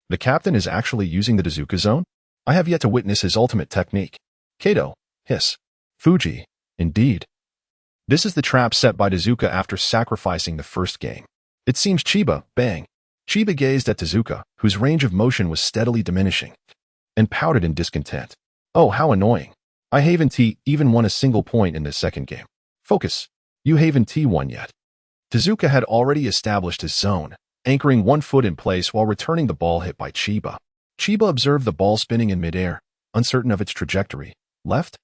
The captain is actually using the Tezuka zone? I have yet to witness his ultimate technique. Kato. Hiss. Fuji. Indeed. This is the trap set by Tezuka after sacrificing the first game. It seems Chiba, bang. Chiba gazed at Tezuka, whose range of motion was steadily diminishing, and pouted in discontent. Oh, how annoying. I haven't even won a single point in this second game. Focus. You haven't won yet. Tezuka had already established his zone, anchoring one foot in place while returning the ball hit by Chiba. Chiba observed the ball spinning in midair, uncertain of its trajectory. Left?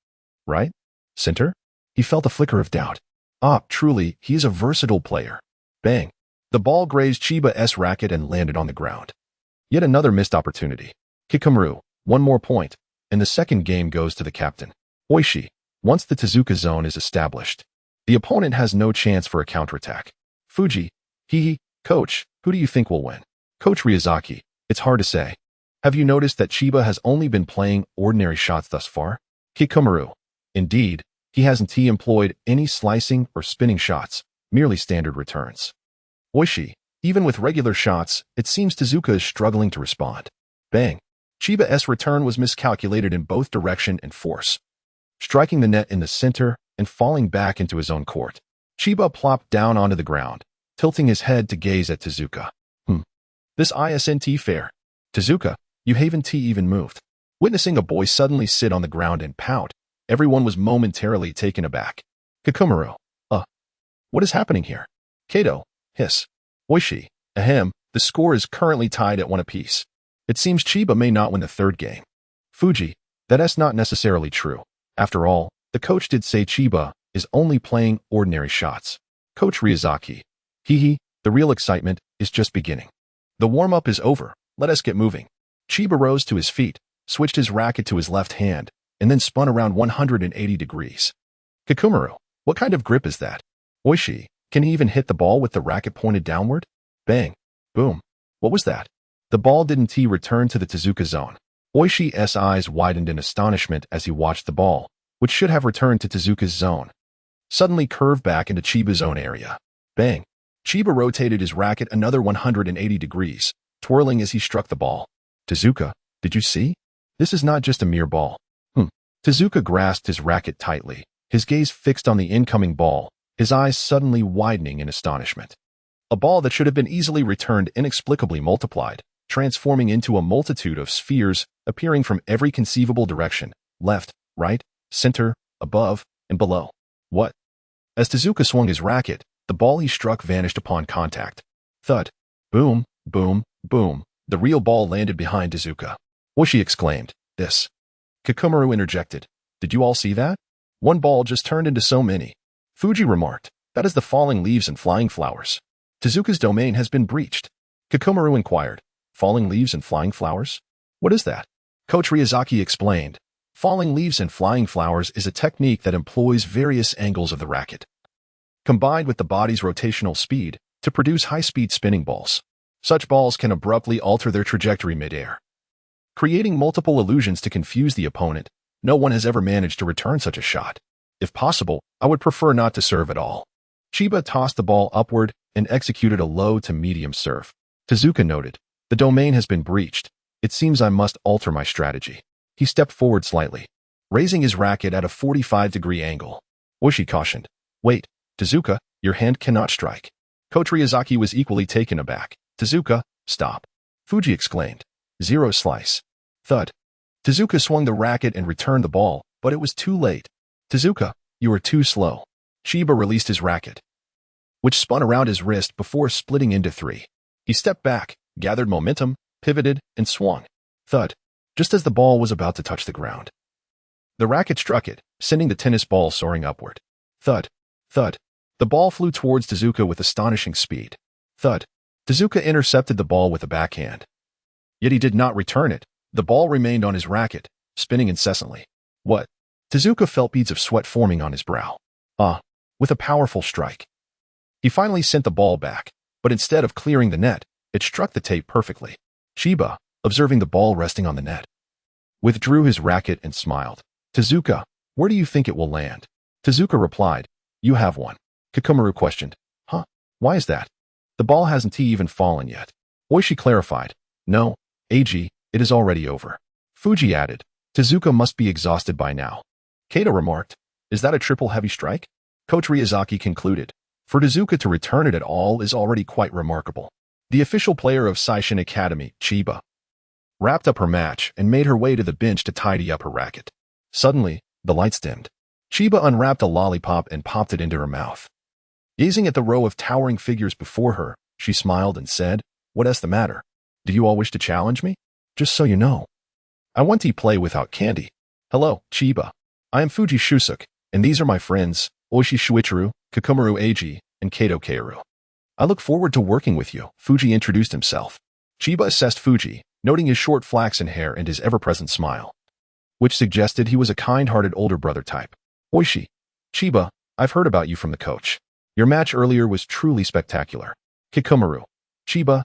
Right? Center? He felt a flicker of doubt. Ah, truly, he is a versatile player. Bang. The ball grazed Chiba's racket and landed on the ground. Yet another missed opportunity. Kikomaru, one more point, and the second game goes to the captain. Oishi. Once the Tezuka zone is established, the opponent has no chance for a counterattack. Fuji, coach, who do you think will win? Coach Ryazaki, it's hard to say. Have you noticed that Chiba has only been playing ordinary shots thus far? Kikomaru, indeed, he hasn't employed any slicing or spinning shots, merely standard returns. Oishi, even with regular shots, it seems Tezuka is struggling to respond. Bang. Chiba's return was miscalculated in both direction and force, striking the net in the center and falling back into his own court. Chiba plopped down onto the ground, tilting his head to gaze at Tezuka. This isn't fair. Tezuka, you haven't even moved. Witnessing a boy suddenly sit on the ground and pout, everyone was momentarily taken aback. Kikomaru, what is happening here? Kato, hiss. Oishi, ahem, the score is currently tied at 1 apiece. It seems Chiba may not win the third game. Fuji, that's not necessarily true. After all, the coach did say Chiba is only playing ordinary shots. Coach Ryazaki, the real excitement is just beginning. The warm-up is over, let us get moving. Chiba rose to his feet, switched his racket to his left hand, and then spun around 180 degrees. Kikomaru, what kind of grip is that? Oishi, can he even hit the ball with the racket pointed downward? Bang. Boom. What was that? The ball didn't return to the Tezuka zone. Oishi's eyes widened in astonishment as he watched the ball, which should have returned to Tezuka's zone, suddenly curved back into Chiba's own area. Bang. Chiba rotated his racket another 180 degrees, twirling as he struck the ball. Tezuka, did you see? This is not just a mere ball. Tezuka grasped his racket tightly, his gaze fixed on the incoming ball, his eyes suddenly widening in astonishment. A ball that should have been easily returned inexplicably multiplied, transforming into a multitude of spheres appearing from every conceivable direction, left, right, center, above, and below. What? As Tezuka swung his racket, the ball he struck vanished upon contact. Thud. Boom, boom, boom. The real ball landed behind Tezuka. Oishi exclaimed, this. Kikomaru interjected. Did you all see that? One ball just turned into so many. Fuji remarked, that is the falling leaves and flying flowers. Tezuka's domain has been breached. Kikomaru inquired, falling leaves and flying flowers? What is that? Coach Ryazaki explained, falling leaves and flying flowers is a technique that employs various angles of the racket, combined with the body's rotational speed, to produce high-speed spinning balls. Such balls can abruptly alter their trajectory mid-air, creating multiple illusions to confuse the opponent. No one has ever managed to return such a shot. If possible, I would prefer not to serve at all. Chiba tossed the ball upward and executed a low to medium serve. Tezuka noted, the domain has been breached. It seems I must alter my strategy. He stepped forward slightly, raising his racket at a 45-degree angle. Oishi cautioned, wait, Tezuka, your hand cannot strike. Coach Ryazaki was equally taken aback. Tezuka, stop. Fuji exclaimed. Zero slice. Thud. Tezuka swung the racket and returned the ball, but it was too late. Tezuka, you are too slow. Chiba released his racket, which spun around his wrist before splitting into 3. He stepped back, gathered momentum, pivoted, and swung. Thud. Just as the ball was about to touch the ground, the racket struck it, sending the tennis ball soaring upward. Thud. Thud. The ball flew towards Tezuka with astonishing speed. Thud. Tezuka intercepted the ball with a backhand. Yet he did not return it. The ball remained on his racket, spinning incessantly. What? Tezuka felt beads of sweat forming on his brow. With a powerful strike. He finally sent the ball back, but instead of clearing the net, it struck the tape perfectly. Chiba, observing the ball resting on the net, withdrew his racket and smiled. Tezuka, where do you think it will land? Tezuka replied, you have one. Kikomaru questioned, why is that? The ball hasn't even fallen yet. Oishi clarified, no, AG, it is already over. Fuji added, Tezuka must be exhausted by now. Kato remarked, is that a triple heavy strike? Coach Ryazaki concluded, for Tezuka to return it at all is already quite remarkable. The official player of Seishin Academy, Chiba, wrapped up her match and made her way to the bench to tidy up her racket. Suddenly, the lights dimmed. Chiba unwrapped a lollipop and popped it into her mouth. Gazing at the row of towering figures before her, she smiled and said, what's the matter? Do you all wish to challenge me? Just so you know, I want to play without candy. Hello, Chiba. I am Fuji Shusuke, and these are my friends, Oishi Shuichiro, Kikomaru Eiji, and Kato Keiru. I look forward to working with you, Fuji introduced himself. Chiba assessed Fuji, noting his short flaxen hair and his ever-present smile, which suggested he was a kind-hearted older brother type. Oishi. Chiba, I've heard about you from the coach. Your match earlier was truly spectacular. Kikomaru. Chiba.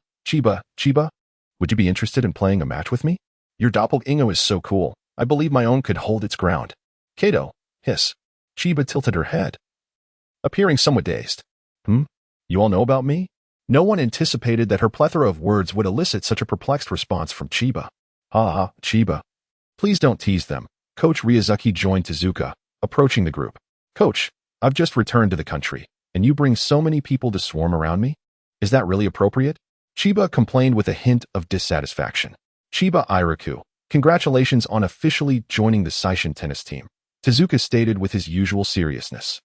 Would you be interested in playing a match with me? Your doppelganger is so cool. I believe my own could hold its ground. Kato. Hiss. Chiba tilted her head, appearing somewhat dazed. You all know about me? No one anticipated that her plethora of words would elicit such a perplexed response from Chiba. Chiba. Please don't tease them. Coach Ryuzuki joined Tezuka, approaching the group. Coach, I've just returned to the country, and you bring so many people to swarm around me? Is that really appropriate? Chiba complained with a hint of dissatisfaction. Chiba Iraku, congratulations on officially joining the Seishin tennis team. Tezuka stated with his usual seriousness.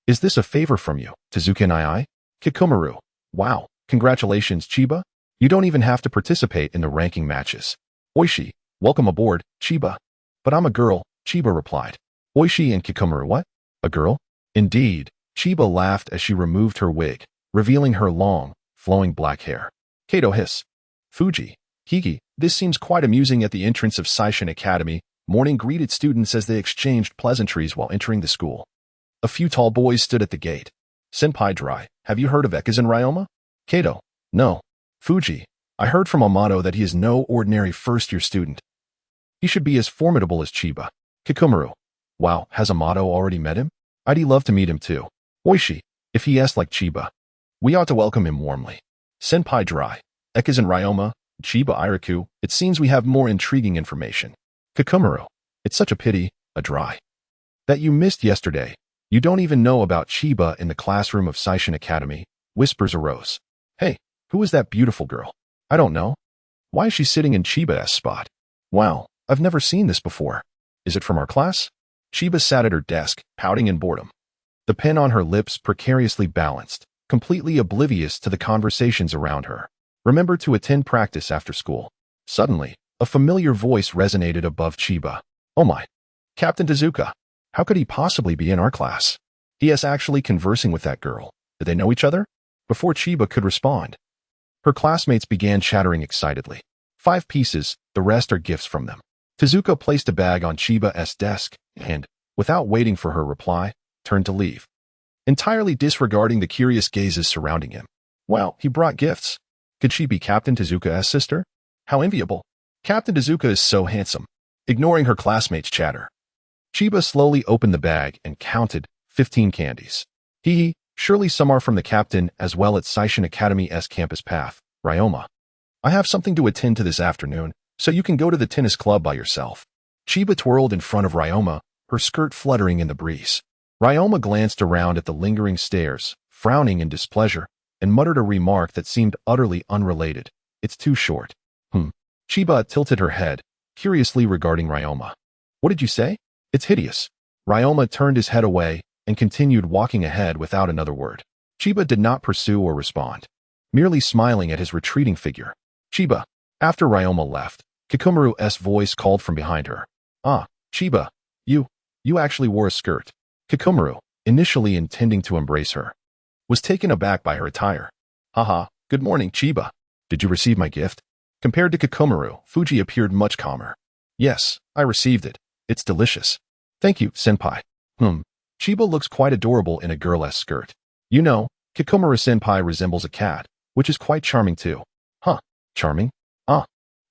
Is this a favor from you, Tezuka and I? Kikomaru. Wow, congratulations, Chiba. You don't even have to participate in the ranking matches. Oishi, welcome aboard, Chiba. But I'm a girl, Chiba replied. Oishi and Kikomaru, what? A girl? Indeed. Chiba laughed as she removed her wig, revealing her long, flowing black hair. Kato hiss. Fuji. Higi, this seems quite amusing. At the entrance of Seishin Academy, Morning greeted students as they exchanged pleasantries while entering the school. A few tall boys stood at the gate. Senpai Dry, have you heard of Ekizan Ryoma? Kato. No. Fuji. I heard from Amato that he is no ordinary first-year student. He should be as formidable as Chiba. Kikomaru. Wow, has Amato already met him? I'd love to meet him too. Oishi. If he asks like Chiba, we ought to welcome him warmly. Senpai Dry. Ekizan Ryoma, Chiba Iraku, it seems we have more intriguing information. Kikomaru. It's such a pity, Dry, that you missed yesterday. You don't even know about Chiba in the classroom of Seishin Academy. Whispers arose. Hey, who is that beautiful girl? I don't know. Why is she sitting in Chiba's spot? Wow, I've never seen this before. Is it from our class? Chiba sat at her desk, pouting in boredom. The pen on her lips precariously balanced, completely oblivious to the conversations around her. Remember to attend practice after school. Suddenly, a familiar voice resonated above Chiba. Oh my. Captain Tezuka. How could he possibly be in our class? He is actually conversing with that girl. Did they know each other? Before Chiba could respond, her classmates began chattering excitedly. 5 pieces, the rest are gifts from them. Tezuka placed a bag on Chiba's desk and, without waiting for her reply, turned to leave, entirely disregarding the curious gazes surrounding him. Wow, he brought gifts. Could she be Captain Tezuka's sister? How enviable. Captain Tezuka is so handsome. Ignoring her classmates' chatter, Chiba slowly opened the bag and counted 15 candies. Surely some are from the captain as well at Seishin Academy's campus path. Ryoma. I have something to attend to this afternoon, so you can go to the tennis club by yourself. Chiba twirled in front of Ryoma, her skirt fluttering in the breeze. Ryoma glanced around at the lingering stares, frowning in displeasure, and muttered a remark that seemed utterly unrelated. It's too short. Chiba tilted her head, curiously regarding Ryoma. What did you say? It's hideous. Ryoma turned his head away and continued walking ahead without another word. Chiba did not pursue or respond, merely smiling at his retreating figure. Chiba. After Ryoma left, Kikomaru's voice called from behind her. Chiba, you actually wore a skirt. Kikomaru, initially intending to embrace her, was taken aback by her attire. Good morning, Chiba. Did you receive my gift? Compared to Kikomaru, Fuji appeared much calmer. Yes, I received it. It's delicious. Thank you, senpai. Chiba looks quite adorable in a girlesque skirt. You know, Kikomaru senpai resembles a cat, which is quite charming too. Charming?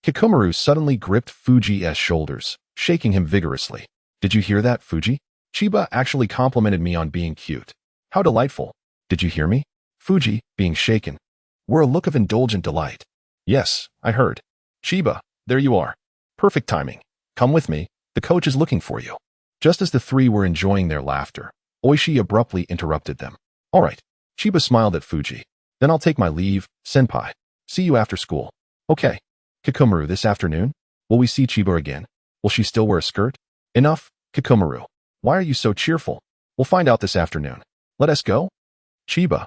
Kikomaru suddenly gripped Fuji's shoulders, shaking him vigorously. Did you hear that, Fuji? Chiba actually complimented me on being cute. How delightful. Did you hear me? Fuji, being shaken, wore a look of indulgent delight. Yes, I heard. Chiba, there you are. Perfect timing. Come with me. The coach is looking for you. Just as the 3 were enjoying their laughter, Oishi abruptly interrupted them. All right. Chiba smiled at Fuji. Then I'll take my leave, senpai. See you after school. Okay. Kikomaru, this afternoon? Will we see Chiba again? Will she still wear a skirt? Enough, Kikomaru. Why are you so cheerful? We'll find out this afternoon. Let us go? Chiba.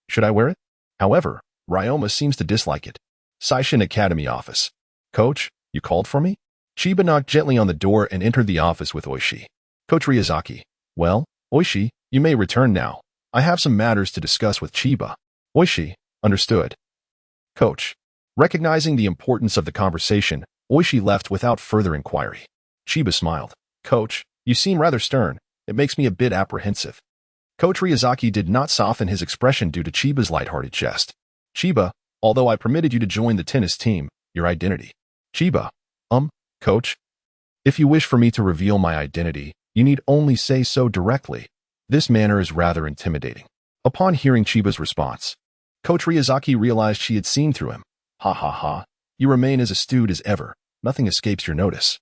Should I wear it? However, Ryoma seems to dislike it. Seishin Academy office. Coach, you called for me? Chiba knocked gently on the door and entered the office with Oishi. Coach Ryuzuki. Well, Oishi, you may return now. I have some matters to discuss with Chiba. Oishi. Understood. Coach. Recognizing the importance of the conversation, Oishi left without further inquiry. Chiba smiled. Coach, You seem rather stern. It makes me a bit apprehensive. Coach Ryazaki did not soften his expression due to Chiba's lighthearted jest. Chiba, although I permitted you to join the tennis team, your identity. Chiba, coach? If you wish for me to reveal my identity, you need only say so directly. This manner is rather intimidating. Upon hearing Chiba's response, Coach Ryazaki realized she had seen through him. Ha ha ha. You remain as astute as ever. Nothing escapes your notice.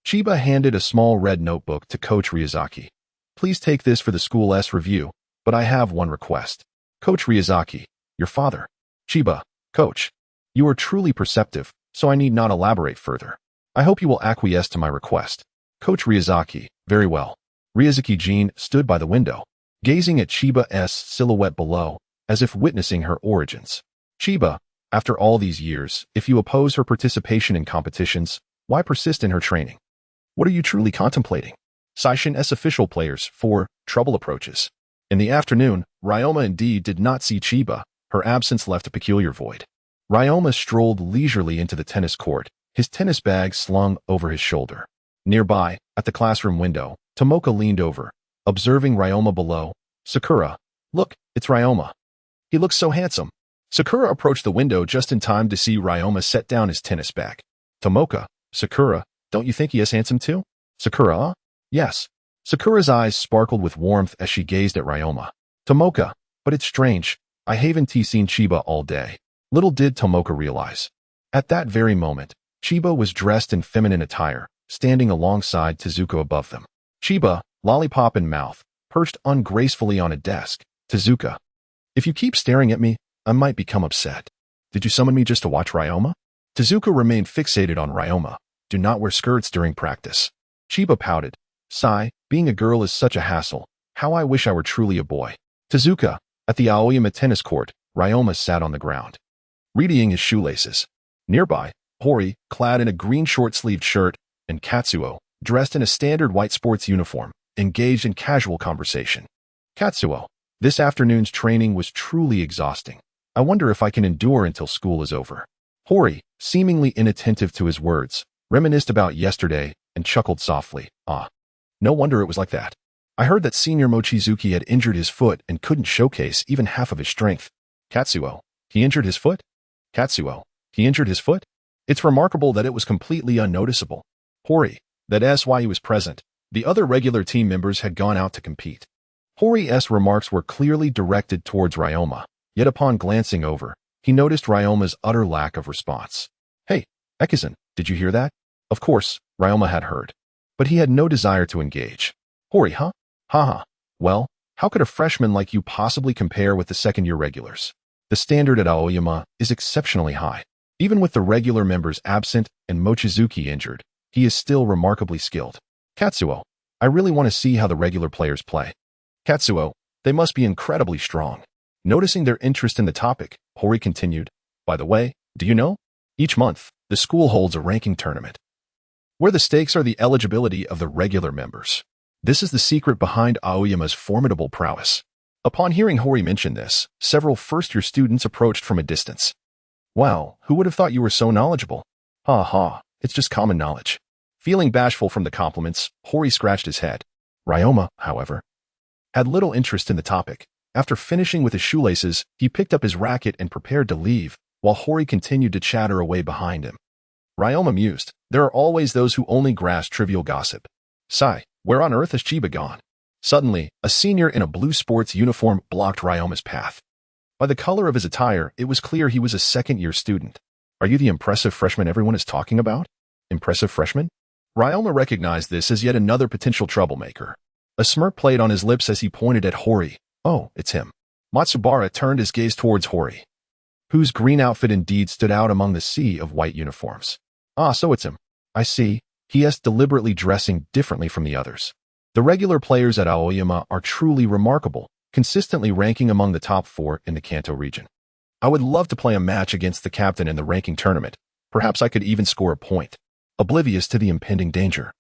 Chiba handed a small red notebook to Coach Ryazaki. Please take this for the school's review, but I have one request. Coach Ryazaki, your father. Chiba, Coach. You are truly perceptive, so I need not elaborate further. I hope you will acquiesce to my request. Coach Ryazaki, very well. Ryazaki-jin stood by the window, gazing at Chiba's silhouette below, as if witnessing her origins. Chiba, after all these years, if you oppose her participation in competitions, why persist in her training? What are you truly contemplating? Saishin's official players, 4, trouble approaches. In the afternoon, Ryoma indeed did not see Chiba. Her absence left a peculiar void. Ryoma strolled leisurely into the tennis court, his tennis bag slung over his shoulder. Nearby, at the classroom window, Tomoka leaned over, observing Ryoma below. Sakura, look, it's Ryoma. He looks so handsome. Sakura approached the window just in time to see Ryoma set down his tennis bag. Tomoka, Sakura, don't you think he is handsome too? Sakura, yes. Sakura's eyes sparkled with warmth as she gazed at Ryoma. Tomoka, but it's strange. I haven't seen Chiba all day. Little did Tomoka realize. At that very moment, Chiba was dressed in feminine attire, standing alongside Tezuka above them. Chiba, lollipop in mouth, perched ungracefully on a desk. Tezuka, if you keep staring at me, I might become upset. Did you summon me just to watch Ryoma? Tezuka remained fixated on Ryoma. Do not wear skirts during practice. Chiba pouted. Sigh, being a girl is such a hassle. How I wish I were truly a boy. Tezuka, at the Aoyama tennis court, Ryoma sat on the ground, readying his shoelaces. Nearby, Hori, clad in a green short-sleeved shirt, and Katsuo, dressed in a standard white sports uniform, engaged in casual conversation. Katsuo, this afternoon's training was truly exhausting. I wonder if I can endure until school is over. Hori, seemingly inattentive to his words, reminisced about yesterday and chuckled softly. Ah, no wonder it was like that. I heard that Senior Mochizuki had injured his foot and couldn't showcase even half of his strength. Katsuo, he injured his foot? Katsuo, he injured his foot? It's remarkable that it was completely unnoticeable. Hori, that's why he was present. The other regular team members had gone out to compete. Hori's remarks were clearly directed towards Ryoma, yet upon glancing over, he noticed Ryoma's utter lack of response. Hey, Ekizan, did you hear that? Of course, Ryoma had heard. But he had no desire to engage. Hori, huh? Haha. Well, how could a freshman like you possibly compare with the second-year regulars? The standard at Aoyama is exceptionally high. Even with the regular members absent and Mochizuki injured, he is still remarkably skilled. Katsuo, I really want to see how the regular players play. Katsuo, they must be incredibly strong. Noticing their interest in the topic, Hori continued, by the way, do you know? Each month, the school holds a ranking tournament, where the stakes are the eligibility of the regular members. This is the secret behind Aoyama's formidable prowess. Upon hearing Hori mention this, several first-year students approached from a distance. Wow, who would have thought you were so knowledgeable? Ha ha, it's just common knowledge. Feeling bashful from the compliments, Hori scratched his head. Ryoma, however, had little interest in the topic. After finishing with his shoelaces, he picked up his racket and prepared to leave, while Hori continued to chatter away behind him. Ryoma mused, there are always those who only grasp trivial gossip. Sigh, where on earth has Chiba gone? Suddenly, a senior in a blue sports uniform blocked Ryoma's path. By the color of his attire, it was clear he was a second-year student. Are you the impressive freshman everyone is talking about? Impressive freshman? Ryoma recognized this as yet another potential troublemaker. A smirk played on his lips as he pointed at Hori. Oh, it's him. Matsubara turned his gaze towards Hori, whose green outfit indeed stood out among the sea of white uniforms. Ah, so it's him. I see. He is deliberately dressing differently from the others. The regular players at Aoyama are truly remarkable, consistently ranking among the top 4 in the Kanto region. I would love to play a match against the captain in the ranking tournament. Perhaps I could even score a point. Oblivious to the impending danger,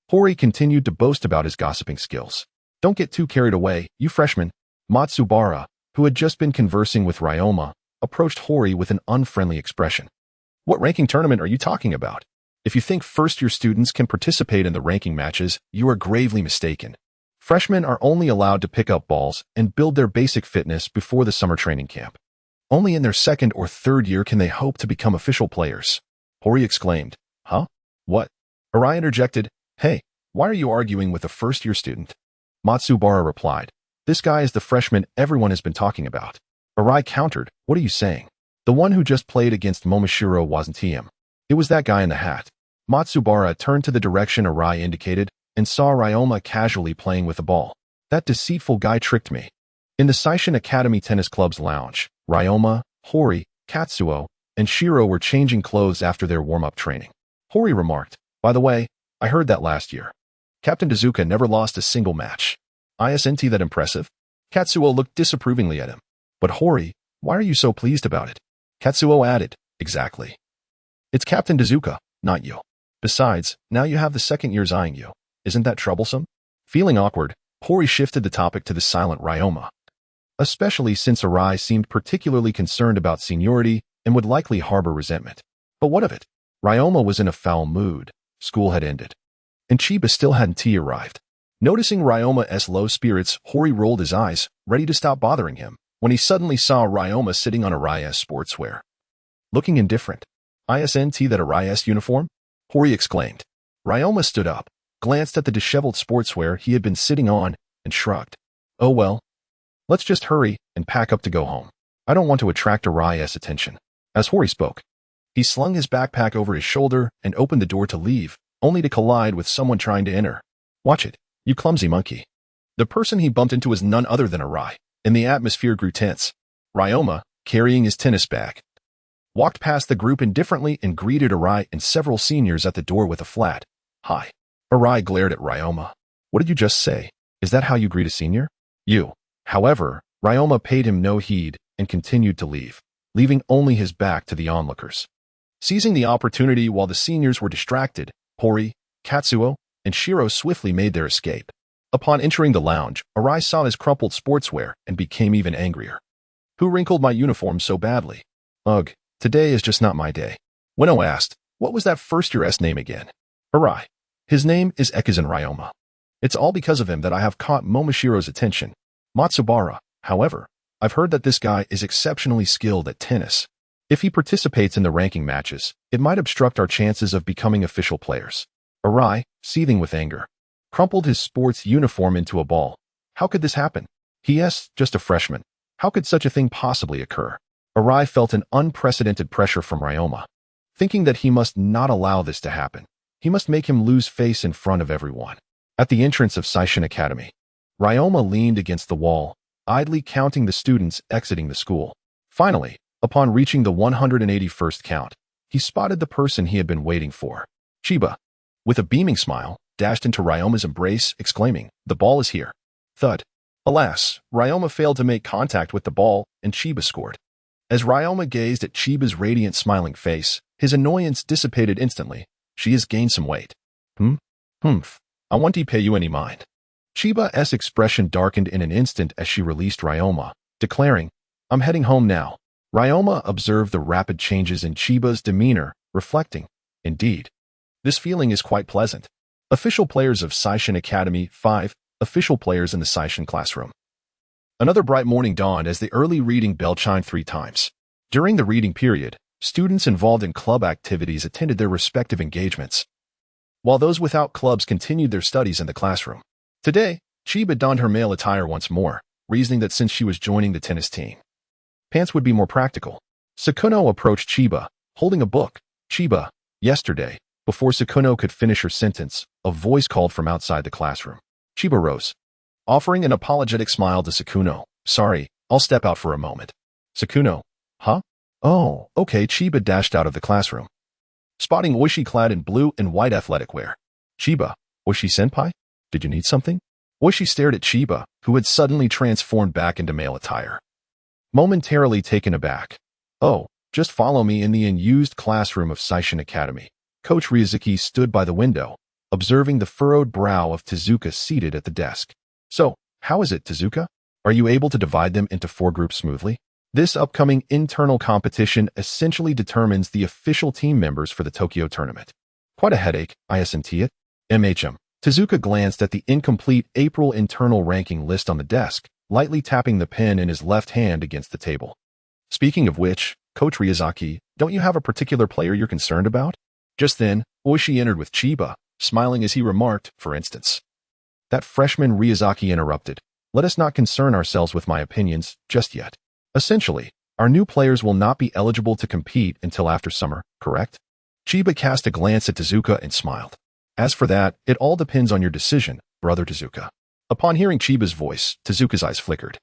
Hori continued to boast about his gossiping skills. Don't get too carried away, you freshmen. Matsubara, who had just been conversing with Ryoma, approached Hori with an unfriendly expression. What ranking tournament are you talking about? If you think first-year students can participate in the ranking matches, you are gravely mistaken. Freshmen are only allowed to pick up balls and build their basic fitness before the summer training camp. Only in their second or third year can they hope to become official players. Hori exclaimed. Huh? What? Arai interjected. Hey, why are you arguing with a first-year student? Matsubara replied. This guy is the freshman everyone has been talking about. Arai countered. What are you saying? The one who just played against Momoshiro wasn't him. It was that guy in the hat. Matsubara turned to the direction Arai indicated and saw Ryoma casually playing with the ball. That deceitful guy tricked me. In the Seishin Academy Tennis Club's lounge, Ryoma, Hori, Katsuo, and Shiro were changing clothes after their warm-up training. Hori remarked, by the way, I heard that last year. Captain Tezuka never lost a single match. Isn't that impressive? Katsuo looked disapprovingly at him. But Hori, why are you so pleased about it? Katsuo added, exactly. It's Captain Tezuka, not you. Besides, now you have the second years eyeing you. Isn't that troublesome? Feeling awkward, Hori shifted the topic to the silent Ryoma. Especially since Arai seemed particularly concerned about seniority and would likely harbor resentment. But what of it? Ryoma was in a foul mood. School had ended. And Chiba still hadn't arrived. Noticing Ryoma's low spirits, Hori rolled his eyes, ready to stop bothering him, when he suddenly saw Ryoma sitting on Arai's sportswear. Looking indifferent. Isn't that Arai's uniform? Hori exclaimed. Ryoma stood up, glanced at the disheveled sportswear he had been sitting on, and shrugged. Oh well. Let's just hurry and pack up to go home. I don't want to attract Arai's attention. As Hori spoke, he slung his backpack over his shoulder and opened the door to leave, only to collide with someone trying to enter. Watch it, you clumsy monkey. The person he bumped into was none other than Arai, and the atmosphere grew tense. Ryoma, carrying his tennis bag, walked past the group indifferently and greeted Arai and several seniors at the door with a flat hi. Arai glared at Ryoma. What did you just say? Is that how you greet a senior? You. However, Ryoma paid him no heed and continued to leave, leaving only his back to the onlookers. Seizing the opportunity while the seniors were distracted, Hori, Katsuo, and Shiro swiftly made their escape. Upon entering the lounge, Arai saw his crumpled sportswear and became even angrier. Who wrinkled my uniform so badly? Ugh, today is just not my day. Weno asked, what was that first-year-'s name again? Arai. His name is Ekizan Ryoma. It's all because of him that I have caught Momoshiro's attention. Matsubara, however, I've heard that this guy is exceptionally skilled at tennis. If he participates in the ranking matches, it might obstruct our chances of becoming official players. Arai, seething with anger, crumpled his sports uniform into a ball. How could this happen? He.S. just a freshman. How could such a thing possibly occur? Arai felt an unprecedented pressure from Ryoma. Thinking that he must not allow this to happen, he must make him lose face in front of everyone. At the entrance of Seishin Academy, Ryoma leaned against the wall, idly counting the students exiting the school. Finally, upon reaching the 181st count, he spotted the person he had been waiting for. Chiba, with a beaming smile, dashed into Ryoma's embrace, exclaiming, the ball is here. Thud. Alas, Ryoma failed to make contact with the ball, and Chiba scored. As Ryoma gazed at Chiba's radiant smiling face, his annoyance dissipated instantly. She has gained some weight. I want to pay you any mind. Chiba's expression darkened in an instant as she released Ryoma, declaring, I'm heading home now. Ryoma observed the rapid changes in Chiba's demeanor, reflecting, indeed, this feeling is quite pleasant. Official players of Seishin Academy 5, official players in the Seishin classroom. Another bright morning dawned as the early reading bell chimed 3 times. During the reading period, students involved in club activities attended their respective engagements, while those without clubs continued their studies in the classroom. Today, Chiba donned her male attire once more, reasoning that since she was joining the tennis team, pants would be more practical. Sakuno approached Chiba, holding a book. Chiba, yesterday, before Sakuno could finish her sentence, a voice called from outside the classroom. Chiba rose, offering an apologetic smile to Sakuno. Sorry, I'll step out for a moment. Sakuno, huh? Oh, okay. Chiba dashed out of the classroom, spotting Oishi clad in blue and white athletic wear. Chiba, Oishi-senpai? Did you need something? Oishi stared at Chiba, who had suddenly transformed back into male attire. Momentarily taken aback. Oh, just follow me. In the unused classroom of Seishin Academy, Coach Ryuzuki stood by the window, observing the furrowed brow of Tezuka seated at the desk. So, how is it, Tezuka? Are you able to divide them into 4 groups smoothly? This upcoming internal competition essentially determines the official team members for the Tokyo tournament. Quite a headache, isn't it? MHM. Tezuka glanced at the incomplete April internal ranking list on the desk, lightly tapping the pen in his left hand against the table. Speaking of which, Coach Ryuzaki, don't you have a particular player you're concerned about? Just then, Oishi entered with Chiba, smiling as he remarked, for instance. That freshman Ryuzaki interrupted. Let us not concern ourselves with my opinions just yet. Essentially, our new players will not be eligible to compete until after summer, correct? Chiba cast a glance at Tezuka and smiled. As for that, it all depends on your decision, brother Tezuka. Upon hearing Chiba's voice, Tezuka's eyes flickered.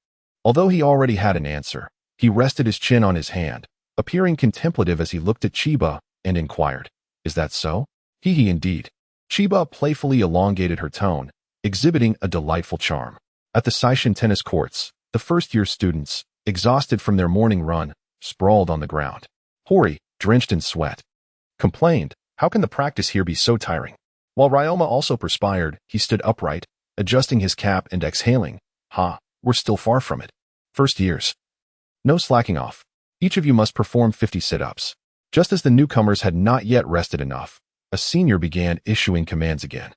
Although he already had an answer, he rested his chin on his hand, appearing contemplative as he looked at Chiba and inquired, "Is that so?" He indeed. Chiba playfully elongated her tone, exhibiting a delightful charm. At the Seishin tennis courts, the first-year students, exhausted from their morning run, sprawled on the ground. Hori, drenched in sweat, complained, "How can the practice here be so tiring?" While Ryoma also perspired, he stood upright, adjusting his cap and exhaling, "We're still far from it. First years. No slacking off. Each of you must perform 50 sit-ups." Just as the newcomers had not yet rested enough, a senior began issuing commands again.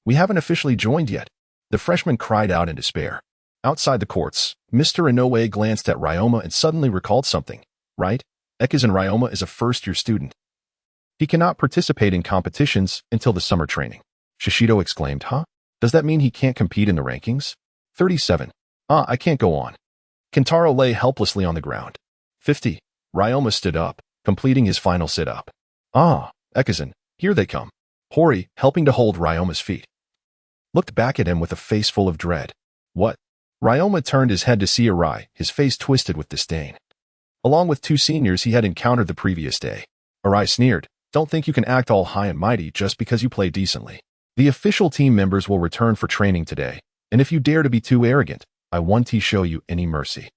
We haven't officially joined yet," the freshman cried out in despair. Outside the courts, Mr. Inoue glanced at Ryoma and suddenly recalled something. Right? Ekizan Ryoma is a first-year student. He cannot participate in competitions until the summer training. Shishido exclaimed, Does that mean he can't compete in the rankings? 37. I can't go on. Kentaro lay helplessly on the ground. 50. Ryoma stood up, completing his final sit-up. Ekizan, here they come. Hori, helping to hold Ryoma's feet, looked back at him with a face full of dread. What? Ryoma turned his head to see Arai, his face twisted with disdain. Along with two seniors he had encountered the previous day. Arai sneered, "Don't think you can act all high and mighty just because you play decently. The official team members will return for training today, and if you dare to be too arrogant, I won't show you any mercy."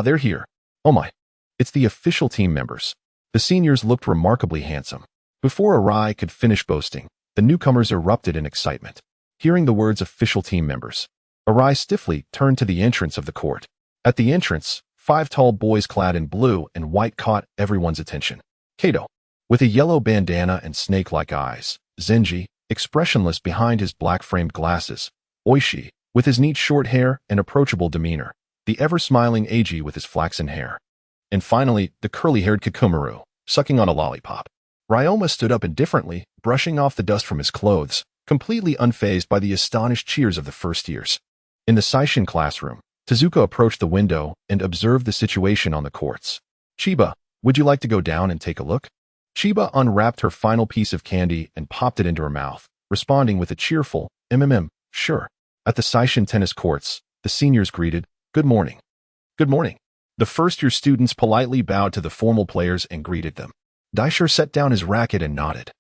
They're here. Oh my. It's the official team members. The seniors looked remarkably handsome. Before Arai could finish boasting, the newcomers erupted in excitement. Hearing the words official team members, Arai stiffly turned to the entrance of the court. At the entrance, 5 tall boys clad in blue and white caught everyone's attention. Kato, with a yellow bandana and snake-like eyes. Zenji, expressionless behind his black-framed glasses. Oishi, with his neat short hair and approachable demeanor. The ever-smiling Eiji with his flaxen hair. And finally, the curly-haired Kikumaru, sucking on a lollipop. Ryoma stood up indifferently, brushing off the dust from his clothes, completely unfazed by the astonished cheers of the first years. In the Seishin classroom, Tezuka approached the window and observed the situation on the courts. Chiba, would you like to go down and take a look? Chiba unwrapped her final piece of candy and popped it into her mouth, responding with a cheerful, sure. At the Seishin tennis courts, the seniors greeted, "Good morning." "Good morning." The first-year students politely bowed to the formal players and greeted them. Daisher set down his racket and nodded,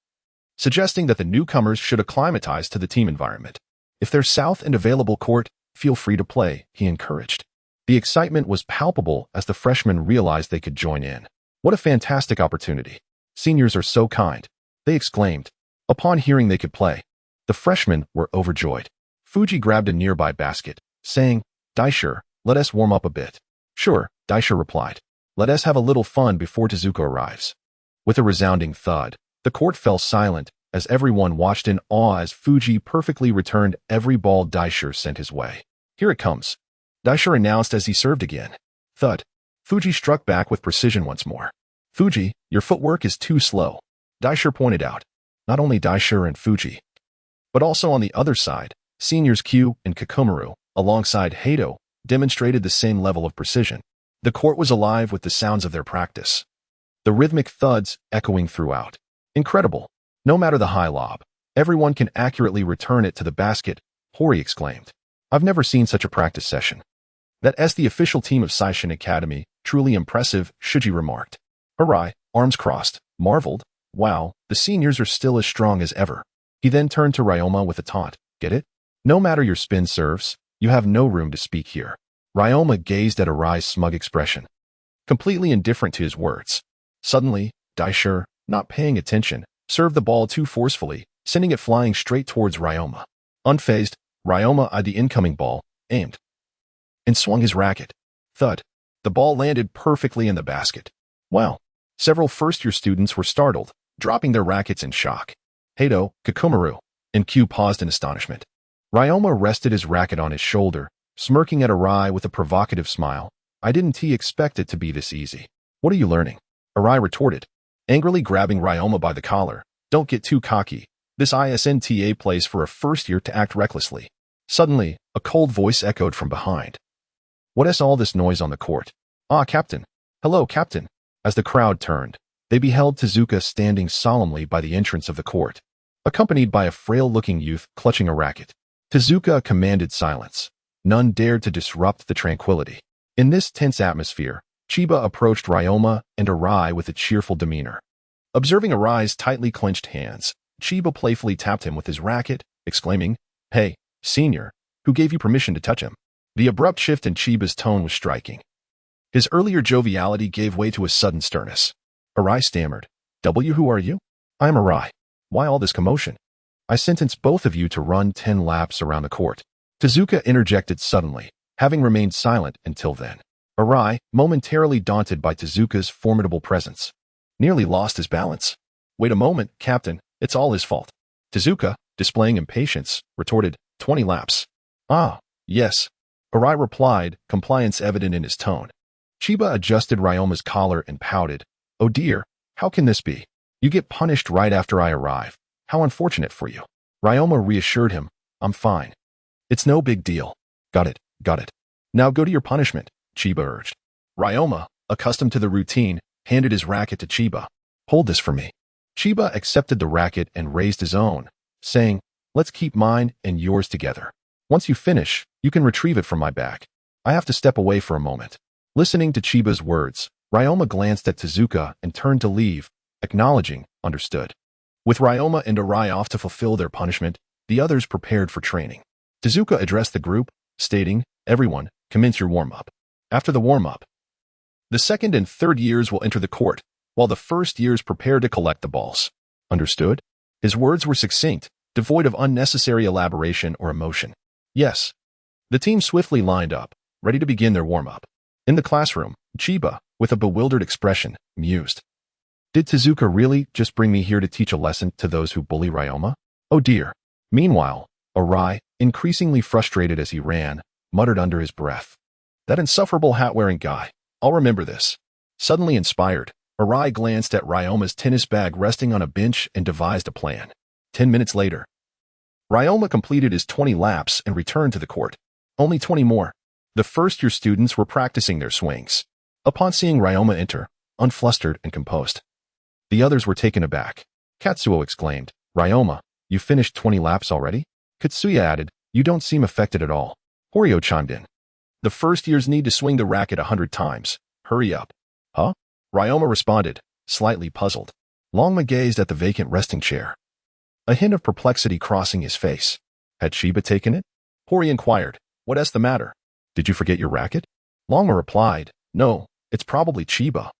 suggesting that the newcomers should acclimatize to the team environment. If there's south and available court, feel free to play, he encouraged. The excitement was palpable as the freshmen realized they could join in. What a fantastic opportunity. Seniors are so kind, they exclaimed. Upon hearing they could play, the freshmen were overjoyed. Fuji grabbed a nearby basket, saying, "Daisher, let us warm up a bit." "Sure," Daisher replied. "Let us have a little fun before Tezuka arrives." With a resounding thud, the court fell silent as everyone watched in awe as Fuji perfectly returned every ball Daisher sent his way. "Here it comes," Daisher announced as he served again. Thud. Fuji struck back with precision once more. "Fuji, your footwork is too slow," Daisher pointed out. Not only Daisher and Fuji, but also on the other side, seniors Q and Kikumaru, alongside Hato, demonstrated the same level of precision. The court was alive with the sounds of their practice, the rhythmic thuds echoing throughout. Incredible. No matter the high lob, everyone can accurately return it to the basket, Hori exclaimed. "I've never seen such a practice session." "That's the official team of Seishin Academy, truly impressive," Shuji remarked. Arai, arms crossed, marveled, "Wow, the seniors are still as strong as ever." He then turned to Ryoma with a taunt, "Get it? No matter your spin serves, you have no room to speak here." Ryoma gazed at Arai's smug expression, completely indifferent to his words. Suddenly, Daisher, not paying attention, served the ball too forcefully, sending it flying straight towards Ryoma. Unfazed, Ryoma eyed the incoming ball, aimed, and swung his racket. Thud. The ball landed perfectly in the basket. Wow. Several first-year students were startled, dropping their rackets in shock. Hato, Kakumaru, and Q paused in astonishment. Ryoma rested his racket on his shoulder, smirking at Arai with a provocative smile. I didn't expect it to be this easy. What are you learning? Arai retorted, angrily grabbing Ryoma by the collar. Don't get too cocky. This ISNTA plays for a first year to act recklessly. Suddenly, a cold voice echoed from behind. What is all this noise on the court? Ah, Captain. Hello, Captain. As the crowd turned, they beheld Tezuka standing solemnly by the entrance of the court, accompanied by a frail-looking youth clutching a racket. Tezuka commanded silence. None dared to disrupt the tranquility. In this tense atmosphere, Chiba approached Ryoma and Arai with a cheerful demeanor. Observing Arai's tightly clenched hands, Chiba playfully tapped him with his racket, exclaiming, Hey, senior, who gave you permission to touch him? The abrupt shift in Chiba's tone was striking. His earlier joviality gave way to a sudden sternness. Arai stammered, Who are you? I am Arai. Why all this commotion? I sentence both of you to run 10 laps around the court. Tezuka interjected suddenly, having remained silent until then. Arai, momentarily daunted by Tezuka's formidable presence, nearly lost his balance. Wait a moment, Captain, it's all his fault. Tezuka, displaying impatience, retorted, 20 laps. Ah, yes. Arai replied, compliance evident in his tone. Chiba adjusted Ryoma's collar and pouted. Oh dear, how can this be? You get punished right after I arrive. How unfortunate for you. Ryoma reassured him, I'm fine. It's no big deal. Got it. Now go to your punishment, Chiba urged. Ryoma, accustomed to the routine, handed his racket to Chiba. Hold this for me. Chiba accepted the racket and raised his own, saying, Let's keep mine and yours together. Once you finish, you can retrieve it from my back. I have to step away for a moment. Listening to Chiba's words, Ryoma glanced at Tezuka and turned to leave, acknowledging, understood. With Ryoma and Arai off to fulfill their punishment, the others prepared for training. Tezuka addressed the group, stating, Everyone, commence your warm-up. After the warm-up, the second and third years will enter the court, while the first years prepare to collect the balls. Understood? His words were succinct, devoid of unnecessary elaboration or emotion. Yes. The team swiftly lined up, ready to begin their warm-up. In the classroom, Chiba, with a bewildered expression, mused. Did Tezuka really just bring me here to teach a lesson to those who bully Ryoma? Oh dear. Meanwhile, Arai, increasingly frustrated as he ran, muttered under his breath. That insufferable hat-wearing guy. I'll remember this. Suddenly inspired, Arai glanced at Ryoma's tennis bag resting on a bench and devised a plan. 10 minutes later, Ryoma completed his 20 laps and returned to the court. Only 20 more. The first-year students were practicing their swings. Upon seeing Ryoma enter, unflustered and composed, the others were taken aback. Katsuo exclaimed, Ryoma, you finished 20 laps already? Katsuya added, You don't seem affected at all. Horio chimed in. The first years need to swing the racket 100 times. Hurry up. Huh? Ryoma responded, slightly puzzled. Longma gazed at the vacant resting chair, a hint of perplexity crossing his face. Had Chiba taken it? Hori inquired, What's the matter? Did you forget your racket? Longma replied, No, it's probably Chiba.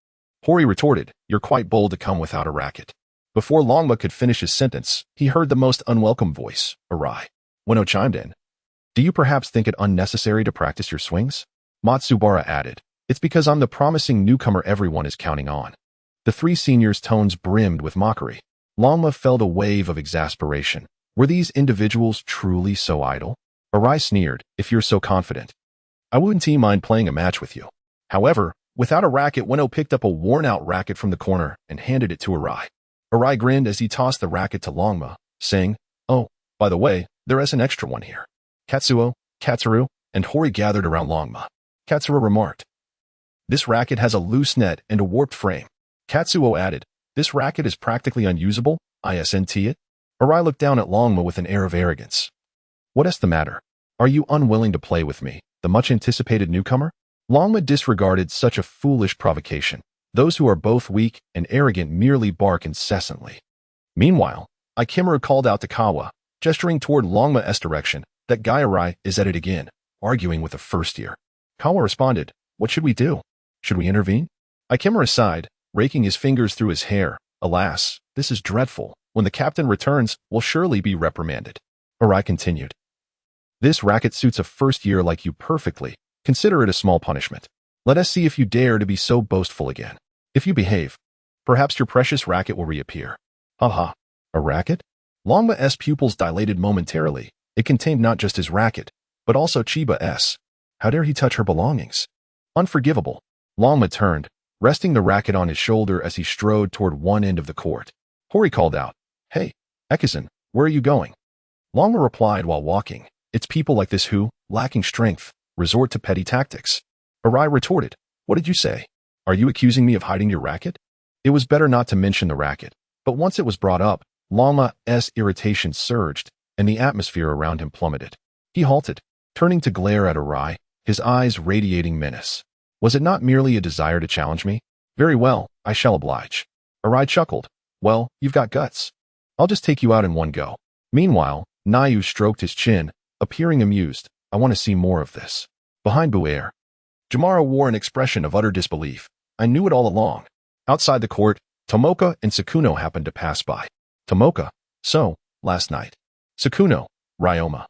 Hori retorted, You're quite bold to come without a racket. Before Longma could finish his sentence, he heard the most unwelcome voice, Arai. Weno chimed in. Do you perhaps think it unnecessary to practice your swings? Matsubara added, It's because I'm the promising newcomer everyone is counting on. The three seniors' tones brimmed with mockery. Longma felt a wave of exasperation. Were these individuals truly so idle? Arai sneered, If you're so confident, I wouldn't mind playing a match with you. However, without a racket, Weno picked up a worn-out racket from the corner and handed it to Arai. Arai grinned as he tossed the racket to Longma, saying, Oh, by the way, there is an extra one here. Katsuo, Katsuru, and Hori gathered around Longma. Katsuru remarked, This racket has a loose net and a warped frame. Katsuo added, This racket is practically unusable, isn't it? Arai looked down at Longma with an air of arrogance. What's the matter? Are you unwilling to play with me, the much-anticipated newcomer? Longma disregarded such a foolish provocation. Those who are both weak and arrogant merely bark incessantly. Meanwhile, Ikemeru called out to Kawa, gesturing toward Longma's direction, that guy Arai is at it again, arguing with the first year. Kawa responded, What should we do? Should we intervene? Ikemeru sighed, raking his fingers through his hair. Alas, this is dreadful. When the captain returns, we'll surely be reprimanded. Arai continued. This racket suits a first year like you perfectly. Consider it a small punishment. Let us see if you dare to be so boastful again. If you behave, perhaps your precious racket will reappear. Ha ha. A racket? Longma's pupils dilated momentarily. It contained not just his racket, but also Chiba's. How dare he touch her belongings? Unforgivable. Longma turned, resting the racket on his shoulder as he strode toward one end of the court. Hori called out, "Hey, Ekizan, where are you going?" Longma replied while walking, "It's people like this who, lacking strength, resort to petty tactics." Arai retorted, "What did you say? Are you accusing me of hiding your racket?" It was better not to mention the racket, but once it was brought up, Longma's irritation surged, and the atmosphere around him plummeted. He halted, turning to glare at Arai, his eyes radiating menace. Was it not merely a desire to challenge me? Very well, I shall oblige. Arai chuckled. Well, you've got guts. I'll just take you out in one go. Meanwhile, Nayu stroked his chin, appearing amused. I want to see more of this. Behind Buer, Jamara wore an expression of utter disbelief. I knew it all along. Outside the court, Tomoka and Sakuno happened to pass by. Tomoka, so, last night. Sakuno, Ryoma.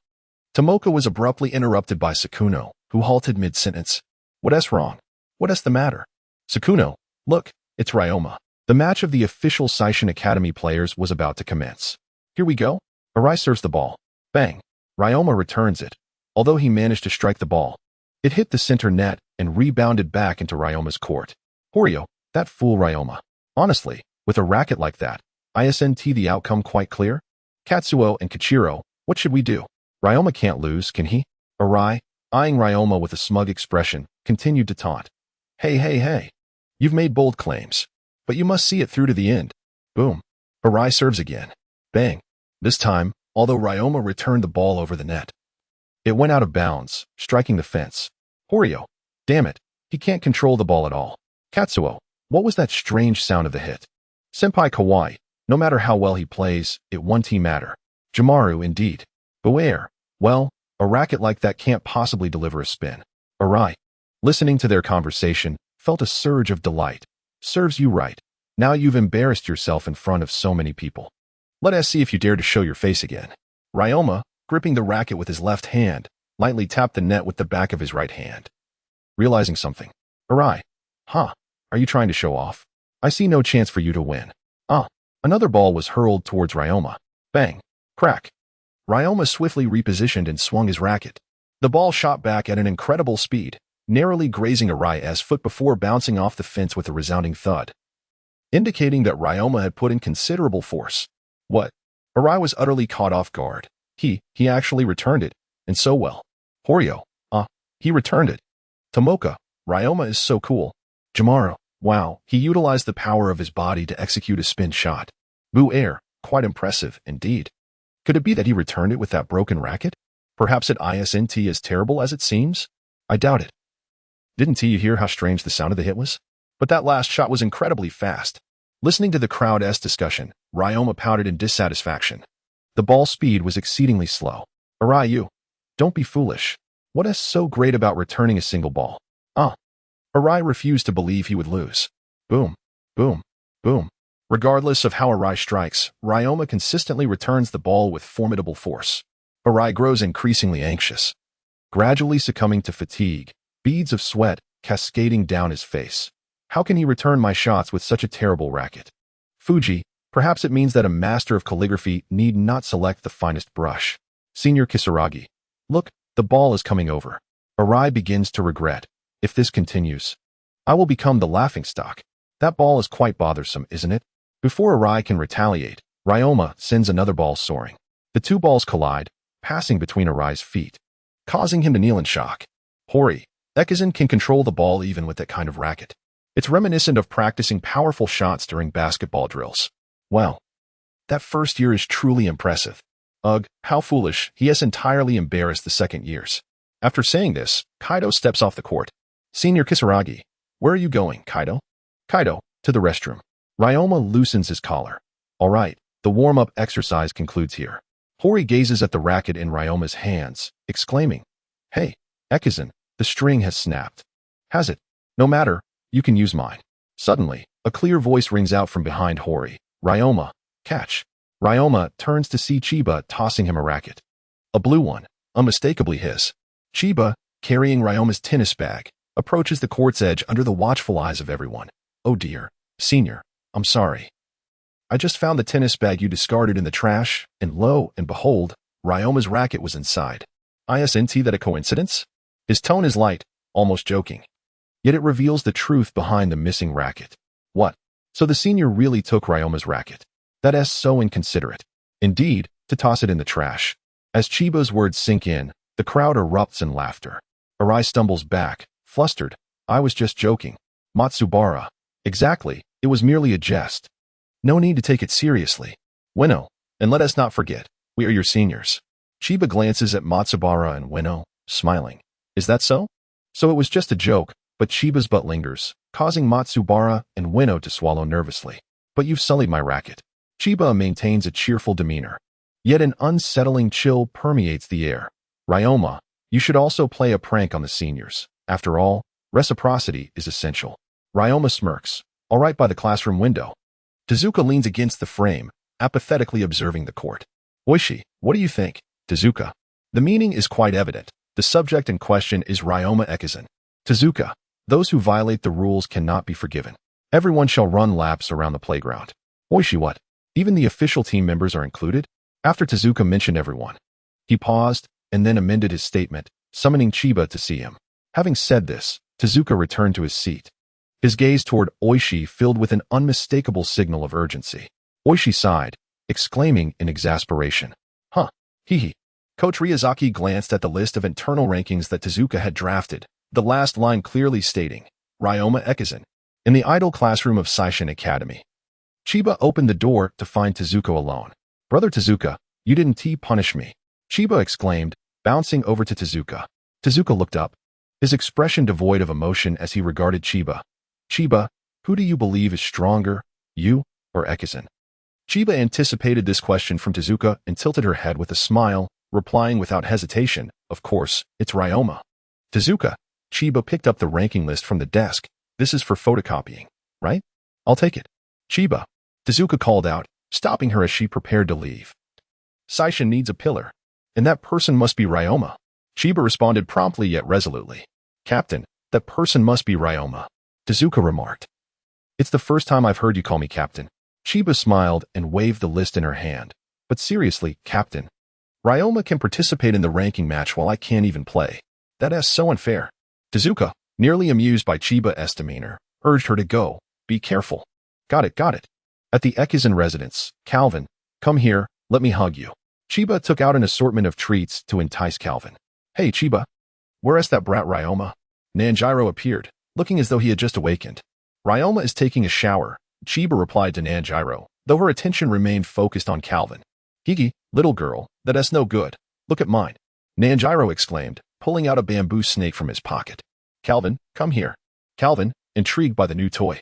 Tomoka was abruptly interrupted by Sakuno, who halted mid-sentence. What's wrong? What's the matter? Sakuno, look, it's Ryoma. The match of the official Seishin Academy players was about to commence. Here we go. Arai serves the ball. Bang. Ryoma returns it. Although he managed to strike the ball, it hit the center net and rebounded back into Ryoma's court. Horio, that fool Ryoma. Honestly, with a racket like that, isn't the outcome quite clear? Katsuo and Kichiro, what should we do? Ryoma can't lose, can he? Arai, eyeing Ryoma with a smug expression, continued to taunt. Hey. You've made bold claims, but you must see it through to the end. Boom. Arai serves again. Bang. This time, although Ryoma returned the ball over the net, it went out of bounds, striking the fence. Horio, damn it, he can't control the ball at all. Katsuo, what was that strange sound of the hit? Senpai Kawaii, no matter how well he plays, it one team matter. Jamaru, indeed. Buer, well, a racket like that can't possibly deliver a spin. Arai, listening to their conversation, felt a surge of delight. Serves you right. Now you've embarrassed yourself in front of so many people. Let us see if you dare to show your face again. Ryoma, gripping the racket with his left hand, lightly tapped the net with the back of his right hand. Realizing something. Arai, huh, are you trying to show off? I see no chance for you to win. Another ball was hurled towards Ryoma. Bang. Crack. Ryoma swiftly repositioned and swung his racket. The ball shot back at an incredible speed, narrowly grazing Arai's foot before bouncing off the fence with a resounding thud, indicating that Ryoma had put in considerable force. What? Arai was utterly caught off guard. He actually returned it, and so well. Horio, he returned it. Tomoka, Ryoma is so cool. Jamaru, wow, he utilized the power of his body to execute a spin shot. Buer, quite impressive, indeed. Could it be that he returned it with that broken racket? Perhaps it isn't as terrible as it seems? I doubt it. Didn't you hear how strange the sound of the hit was? But that last shot was incredibly fast. Listening to the crowd's discussion, Ryoma pouted in dissatisfaction. The ball speed was exceedingly slow. Arai, you. Don't be foolish. What is so great about returning a single ball? Arai refused to believe he would lose. Boom. Boom. Boom. Regardless of how Arai strikes, Ryoma consistently returns the ball with formidable force. Arai grows increasingly anxious, gradually succumbing to fatigue, beads of sweat cascading down his face. How can he return my shots with such a terrible racket? Fuji, perhaps it means that a master of calligraphy need not select the finest brush. Senior Kisaragi, look, the ball is coming over. Arai begins to regret. If this continues, I will become the laughingstock. That ball is quite bothersome, isn't it? Before Arai can retaliate, Ryoma sends another ball soaring. The two balls collide, passing between Arai's feet, causing him to kneel in shock. Hori, Ekizan can control the ball even with that kind of racket. It's reminiscent of practicing powerful shots during basketball drills. Wow. That first year is truly impressive. Ugh, how foolish, he has entirely embarrassed the second years. After saying this, Kaido steps off the court. Senior Kisaragi, where are you going, Kaido? Kaido, to the restroom. Ryoma loosens his collar. All right, the warm-up exercise concludes here. Hori gazes at the racket in Ryoma's hands, exclaiming, Hey, Ekizan, the string has snapped. Has it? No matter, you can use mine. Suddenly, a clear voice rings out from behind Hori. Ryoma, catch. Ryoma turns to see Chiba tossing him a racket. A blue one, unmistakably his. Chiba, carrying Ryoma's tennis bag, approaches the court's edge under the watchful eyes of everyone. Oh dear, Senior, I'm sorry. I just found the tennis bag you discarded in the trash, and lo and behold, Ryoma's racket was inside. Isn't that a coincidence? His tone is light, almost joking. Yet it reveals the truth behind the missing racket. What? So the senior really took Ryoma's racket? That's so inconsiderate. Indeed, to toss it in the trash. As Chiba's words sink in, the crowd erupts in laughter. Arai stumbles back, flustered. I was just joking. Matsubara. Exactly, it was merely a jest. No need to take it seriously. Ueno, and let us not forget, we are your seniors. Chiba glances at Matsubara and Ueno, smiling. Is that so? So it was just a joke, but Chiba's butt lingers, causing Matsubara and Ueno to swallow nervously. But you've sullied my racket. Chiba maintains a cheerful demeanor. Yet an unsettling chill permeates the air. Ryoma, you should also play a prank on the seniors. After all, reciprocity is essential. Ryoma smirks. All right by the classroom window. Tezuka leans against the frame, apathetically observing the court. Oishi, what do you think? Tezuka. The meaning is quite evident. The subject in question is Ryoma Ekizan. Tezuka. Those who violate the rules cannot be forgiven. Everyone shall run laps around the playground. Oishi what? Even the official team members are included? After Tezuka mentioned everyone. He paused, and then amended his statement, summoning Chiba to see him. Having said this, Tezuka returned to his seat. His gaze toward Oishi filled with an unmistakable signal of urgency. Oishi sighed, exclaiming in exasperation. Huh, hee. Coach Ryazaki glanced at the list of internal rankings that Tezuka had drafted, the last line clearly stating, Ryoma Ekizan, in the idle classroom of Seishin Academy. Chiba opened the door to find Tezuka alone. Brother Tezuka, you didn't punish me. Chiba exclaimed, bouncing over to Tezuka. Tezuka looked up, his expression devoid of emotion as he regarded Chiba. Chiba, who do you believe is stronger, you or Ekizan? Chiba anticipated this question from Tezuka and tilted her head with a smile, replying without hesitation, of course, it's Ryoma. Tezuka, Chiba picked up the ranking list from the desk. This is for photocopying, right? I'll take it. Chiba, Tezuka called out, stopping her as she prepared to leave. Seishin needs a pillar, and that person must be Ryoma. Chiba responded promptly yet resolutely. Captain, that person must be Ryoma. Tezuka remarked. It's the first time I've heard you call me Captain. Chiba smiled and waved the list in her hand. But seriously, Captain, Ryoma can participate in the ranking match while I can't even play. That's so unfair. Tezuka, nearly amused by Chiba's demeanor, urged her to go. Be careful. Got it. At the Ekizan residence, Calvin, come here, let me hug you. Chiba took out an assortment of treats to entice Calvin. Hey Chiba, where's that brat Ryoma? Nanjiro appeared, looking as though he had just awakened. Ryoma is taking a shower, Chiba replied to Nanjiro, though her attention remained focused on Calvin. Gigi, little girl, that's no good. Look at mine. Nanjiro exclaimed, pulling out a bamboo snake from his pocket. Calvin, come here. Calvin, intrigued by the new toy.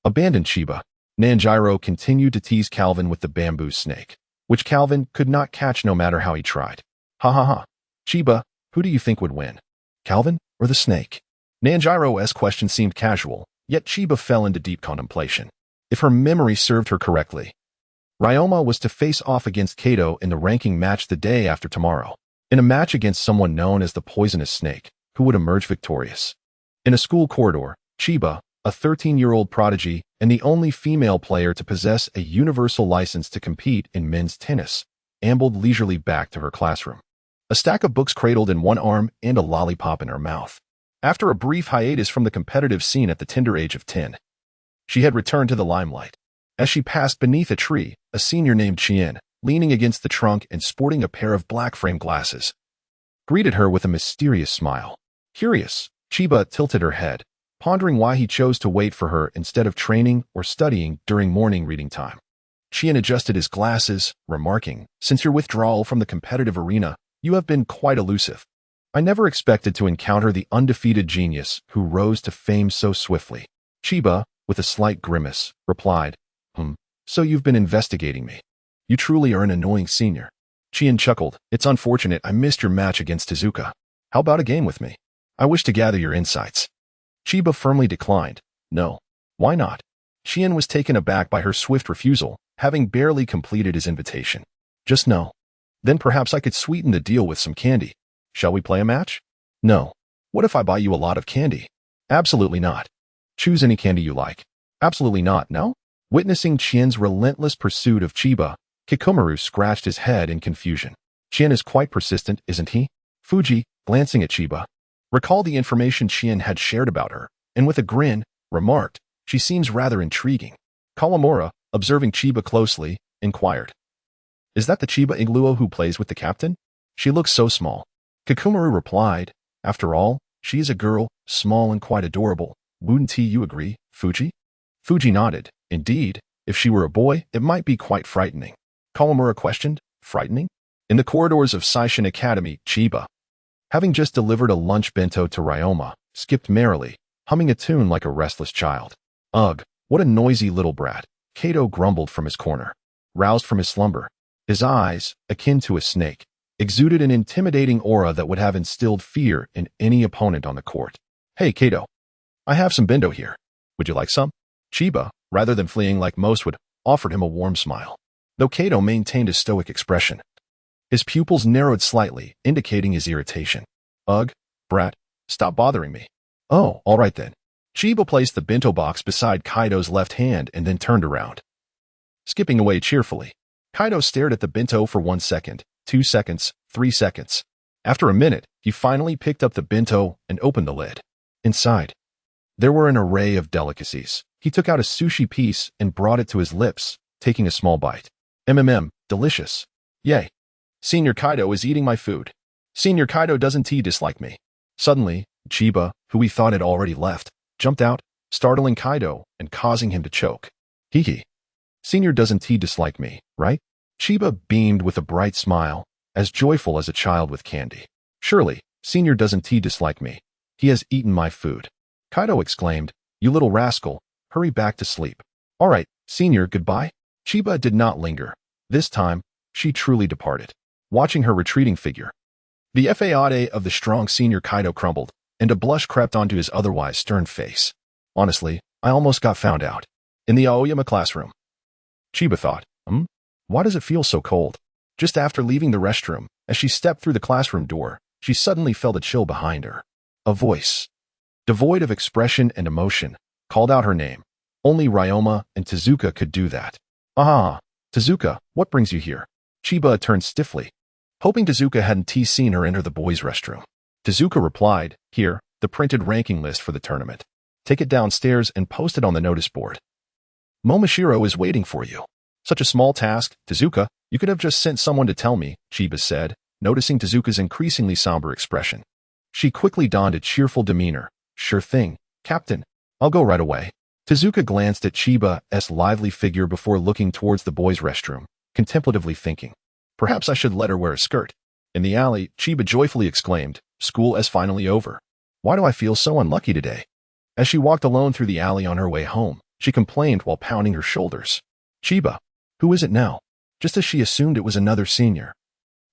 Abandoned Chiba. Nanjiro continued to tease Calvin with the bamboo snake, which Calvin could not catch no matter how he tried. Ha ha ha. Chiba, who do you think would win? Calvin or the snake? Nanjiro's question seemed casual, yet Chiba fell into deep contemplation. If her memory served her correctly, Ryoma was to face off against Kato in the ranking match the day after tomorrow, in a match against someone known as the Poisonous Snake, who would emerge victorious. In a school corridor, Chiba, a 13-year-old prodigy and the only female player to possess a universal license to compete in men's tennis, ambled leisurely back to her classroom, a stack of books cradled in one arm and a lollipop in her mouth. After a brief hiatus from the competitive scene at the tender age of 10, she had returned to the limelight. As she passed beneath a tree, a senior named Qianye, leaning against the trunk and sporting a pair of black-framed glasses, greeted her with a mysterious smile. Curious, Chiba tilted her head, pondering why he chose to wait for her instead of training or studying during morning reading time. Qianye adjusted his glasses, remarking, since your withdrawal from the competitive arena, you have been quite elusive. I never expected to encounter the undefeated genius who rose to fame so swiftly. Chiba, with a slight grimace, replied, so you've been investigating me. You truly are an annoying senior. Qianye chuckled. It's unfortunate I missed your match against Tezuka. How about a game with me? I wish to gather your insights. Chiba firmly declined. No. Why not? Qianye was taken aback by her swift refusal, having barely completed his invitation. Just no. Then perhaps I could sweeten the deal with some candy. Shall we play a match? No. What if I buy you a lot of candy? Absolutely not. Choose any candy you like. Absolutely not, no? Witnessing Qianye's relentless pursuit of Chiba, Kikumaru scratched his head in confusion. Qianye is quite persistent, isn't he? Fuji, glancing at Chiba, recalled the information Qianye had shared about her, and with a grin, remarked, "She seems rather intriguing." Kawamura, observing Chiba closely, inquired, "Is that the Chiba Igluo who plays with the captain? She looks so small." Kikumaru replied, "After all, she is a girl, small and quite adorable. Wouldn't you agree, Fuji?" Fuji nodded. "Indeed, if she were a boy, it might be quite frightening." Kawamura questioned, "Frightening?" In the corridors of Saishin Academy, Chiba, having just delivered a lunch bento to Ryoma, skipped merrily, humming a tune like a restless child. "Ugh, what a noisy little brat," Kato grumbled from his corner. Roused from his slumber, his eyes, akin to a snake, exuded an intimidating aura that would have instilled fear in any opponent on the court. "Hey, Kato, I have some bento here. Would you like some?" Chiba, rather than fleeing like most would, offered him a warm smile. Though Kato maintained a stoic expression, his pupils narrowed slightly, indicating his irritation. "Ugh, brat, stop bothering me." "Oh, all right then." Chiba placed the bento box beside Kaido's left hand and then turned around, skipping away cheerfully. Kaido stared at the bento for 1 second, 2 seconds, 3 seconds. After a minute, he finally picked up the bento and opened the lid. Inside, there were an array of delicacies. He took out a sushi piece and brought it to his lips, taking a small bite. Delicious. Yay. Senior Kaido is eating my food. Senior Kaido doesn't dislike me. Suddenly, Chiba, who he thought had already left, jumped out, startling Kaido and causing him to choke. Hee. Senior doesn't dislike me, right? Chiba beamed with a bright smile, as joyful as a child with candy. Surely, Senior doesn't dislike me. He has eaten my food. Kaido exclaimed, "You little rascal, hurry back to sleep." "All right, Senior, goodbye." Chiba did not linger. This time, she truly departed. Watching her retreating figure, the fade of the strong Senior Kaido crumbled, and a blush crept onto his otherwise stern face. "Honestly, I almost got found out. In the Aoyama classroom." Chiba thought, why does it feel so cold? Just after leaving the restroom, as she stepped through the classroom door, she suddenly felt a chill behind her. A voice, devoid of expression and emotion, called out her name. Only Ryoma and Tezuka could do that. "Ah, Tezuka, what brings you here?" Chiba turned stiffly, hoping Tezuka hadn't seen her enter the boys' restroom. Tezuka replied, "Here, the printed ranking list for the tournament. Take it downstairs and post it on the notice board. Momashiro is waiting for you." "Such a small task, Tezuka. You could have just sent someone to tell me," Chiba said, noticing Tezuka's increasingly somber expression. She quickly donned a cheerful demeanor. "Sure thing, Captain. I'll go right away." Tezuka glanced at Chiba's lively figure before looking towards the boys' restroom, contemplatively thinking, "Perhaps I should let her wear a skirt." In the alley, Chiba joyfully exclaimed, "School is finally over. Why do I feel so unlucky today?" As she walked alone through the alley on her way home, she complained while pounding her shoulders. "Chiba, who is it now?" Just as she assumed it was another senior.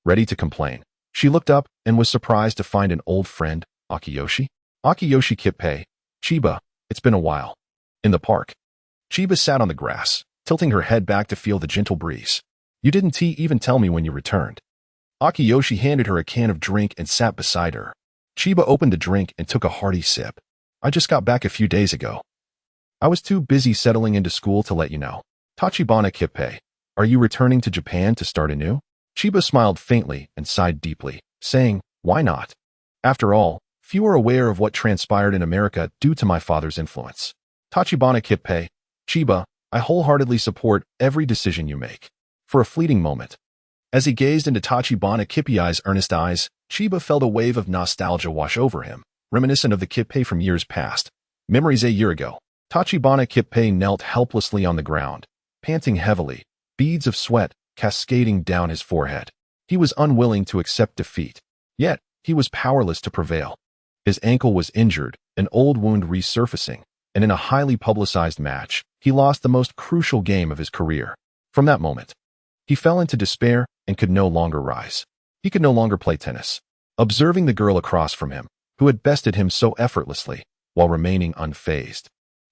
Ready to complain, she looked up and was surprised to find an old friend, Akiyoshi. "Akiyoshi Kippei, Chiba, it's been a while." In the park, Chiba sat on the grass, tilting her head back to feel the gentle breeze. "You didn't even tell me when you returned." Akiyoshi handed her a can of drink and sat beside her. Chiba opened the drink and took a hearty sip. "I just got back a few days ago. I was too busy settling into school to let you know." "Tachibana Kippei, are you returning to Japan to start anew?" Chiba smiled faintly and sighed deeply, saying, "Why not? After all, few are aware of what transpired in America due to my father's influence." "Tachibana Kippei, Chiba, I wholeheartedly support every decision you make." For a fleeting moment, as he gazed into Tachibana Kippei's earnest eyes, Chiba felt a wave of nostalgia wash over him, reminiscent of the Kippei from years past. Memories a year ago. Tachibana Kippei knelt helplessly on the ground, panting heavily, beads of sweat cascading down his forehead. He was unwilling to accept defeat, yet he was powerless to prevail. His ankle was injured, an old wound resurfacing, and in a highly publicized match, he lost the most crucial game of his career. From that moment, he fell into despair and could no longer rise. He could no longer play tennis. Observing the girl across from him, who had bested him so effortlessly, while remaining unfazed,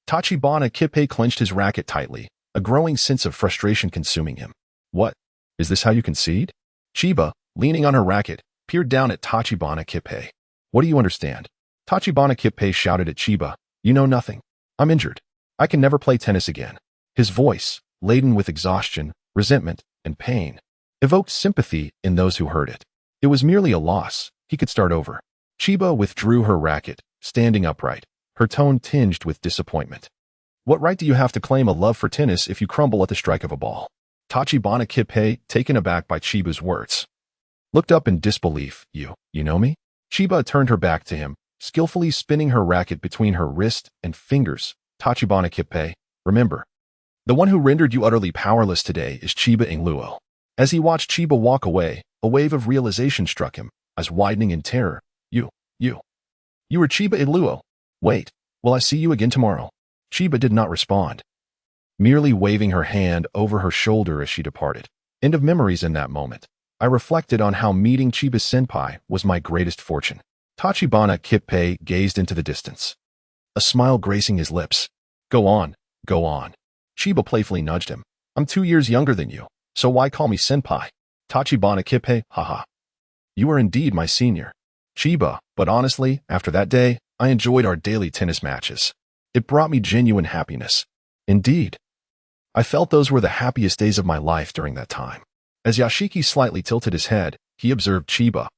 Tachibana Kippei clenched his racket tightly, a growing sense of frustration consuming him. "What? Is this how you concede?" Chiba, leaning on her racket, peered down at Tachibana Kippei. "What do you understand?" Tachibana Kippei shouted at Chiba, "You know nothing. I'm injured. I can never play tennis again." His voice, laden with exhaustion, resentment, and pain, evoked sympathy in those who heard it. It was merely a loss. He could start over. Chiba withdrew her racket, standing upright, her tone tinged with disappointment. What right do you have to claim a love for tennis if you crumble at the strike of a ball? Tachibana Kippei, taken aback by Chiba's words, looked up in disbelief. You know me? Chiba turned her back to him, skillfully spinning her racket between her wrist and fingers. Tachibana Kippei, remember, the one who rendered you utterly powerless today is Chiba Ingluo. As he watched Chiba walk away, a wave of realization struck him, eyes widening in terror. You were Chiba Ingluo. Wait, will I see you again tomorrow? Chiba did not respond, merely waving her hand over her shoulder as she departed. End of memories. In that moment, I reflected on how meeting Chiba senpai was my greatest fortune. Tachibana Kippei gazed into the distance, a smile gracing his lips. Go on, go on. Chiba playfully nudged him. I'm 2 years younger than you, so why call me senpai? Tachibana Kippei, haha. You are indeed my senior. Chiba, but honestly, after that day, I enjoyed our daily tennis matches. It brought me genuine happiness. Indeed. I felt those were the happiest days of my life during that time. As Yashiki slightly tilted his head, he observed Chiba,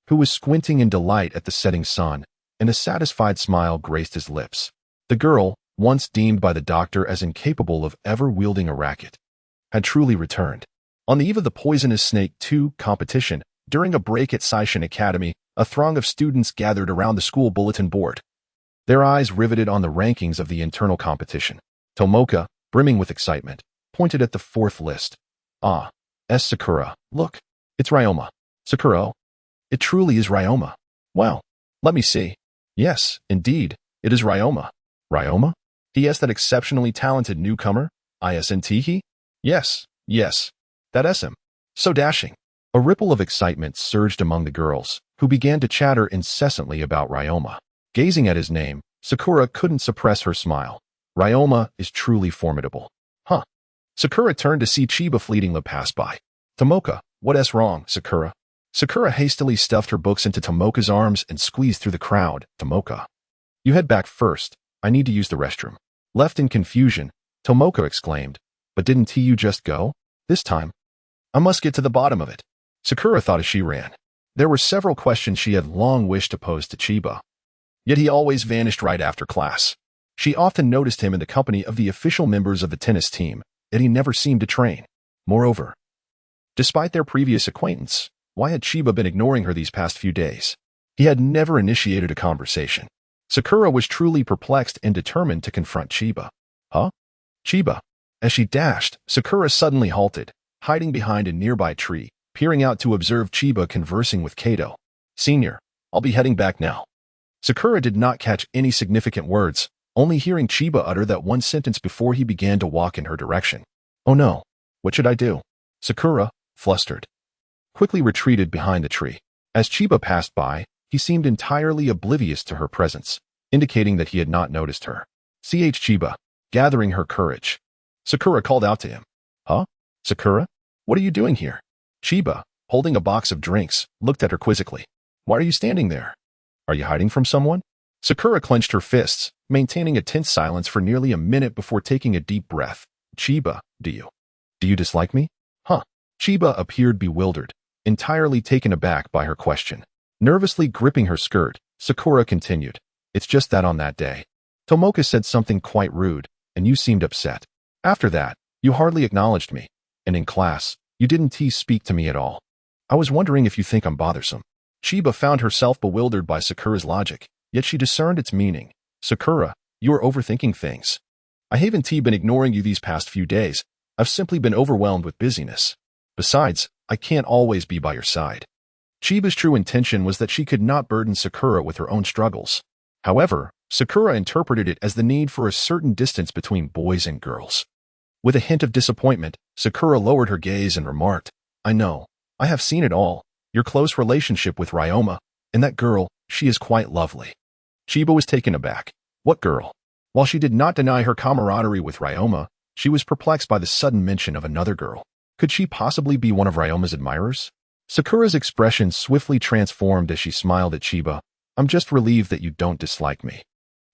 who was squinting in delight at the setting sun, and a satisfied smile graced his lips. The girl, once deemed by the doctor as incapable of ever wielding a racket, had truly returned. On the eve of the Poisonous Snake 2 competition, during a break at Seishin Academy, a throng of students gathered around the school bulletin board, their eyes riveted on the rankings of the internal competition. Tomoka, brimming with excitement, pointed at the fourth list. Ah, Sakura, look, it's Ryoma. Sakura, it truly is Ryoma. Wow, let me see. Yes, indeed, it is Ryoma. Ryoma? Yes, that exceptionally talented newcomer? Isnt? Yes, that SM. So dashing. A ripple of excitement surged among the girls, who began to chatter incessantly about Ryoma. Gazing at his name, Sakura couldn't suppress her smile. Ryoma is truly formidable. Huh. Sakura turned to see Chiba fleetingly pass by. Tomoka, what's wrong, Sakura? Sakura hastily stuffed her books into Tomoka's arms and squeezed through the crowd. Tomoka, you head back first. I need to use the restroom. Left in confusion, Tomoka exclaimed, but didn't you just go? This time, I must get to the bottom of it. Sakura thought as she ran. There were several questions she had long wished to pose to Chiba, yet he always vanished right after class. She often noticed him in the company of the official members of the tennis team, yet he never seemed to train. Moreover, despite their previous acquaintance, why had Chiba been ignoring her these past few days? He had never initiated a conversation. Sakura was truly perplexed and determined to confront Chiba. Huh? Chiba. As she dashed, Sakura suddenly halted, hiding behind a nearby tree, peering out to observe Chiba conversing with Kato. Senior, I'll be heading back now. Sakura did not catch any significant words, only hearing Chiba utter that one sentence before he began to walk in her direction. Oh no, what should I do? Sakura, flustered, quickly retreated behind the tree. As Chiba passed by, he seemed entirely oblivious to her presence, indicating that he had not noticed her. Chiba, gathering her courage, Sakura called out to him. Huh? Sakura? What are you doing here? Chiba, holding a box of drinks, looked at her quizzically. Why are you standing there? Are you hiding from someone? Sakura clenched her fists, maintaining a tense silence for nearly a minute before taking a deep breath. Chiba, do you dislike me? Huh? Chiba appeared bewildered, entirely taken aback by her question. Nervously gripping her skirt, Sakura continued. It's just that on that day, Tomoka said something quite rude, and you seemed upset. After that, you hardly acknowledged me, and in class, you didn't speak to me at all. I was wondering if you think I'm bothersome. Chiba found herself bewildered by Sakura's logic, yet she discerned its meaning. Sakura, you are overthinking things. I haven't been ignoring you these past few days. I've simply been overwhelmed with busyness. Besides, I can't always be by your side. Chiba's true intention was that she could not burden Sakura with her own struggles. However, Sakura interpreted it as the need for a certain distance between boys and girls. With a hint of disappointment, Sakura lowered her gaze and remarked, I know, I have seen it all, your close relationship with Ryoma, and that girl, she is quite lovely. Chiba was taken aback. What girl? While she did not deny her camaraderie with Ryoma, she was perplexed by the sudden mention of another girl. Could she possibly be one of Ryoma's admirers? Sakura's expression swiftly transformed as she smiled at Chiba. I'm just relieved that you don't dislike me.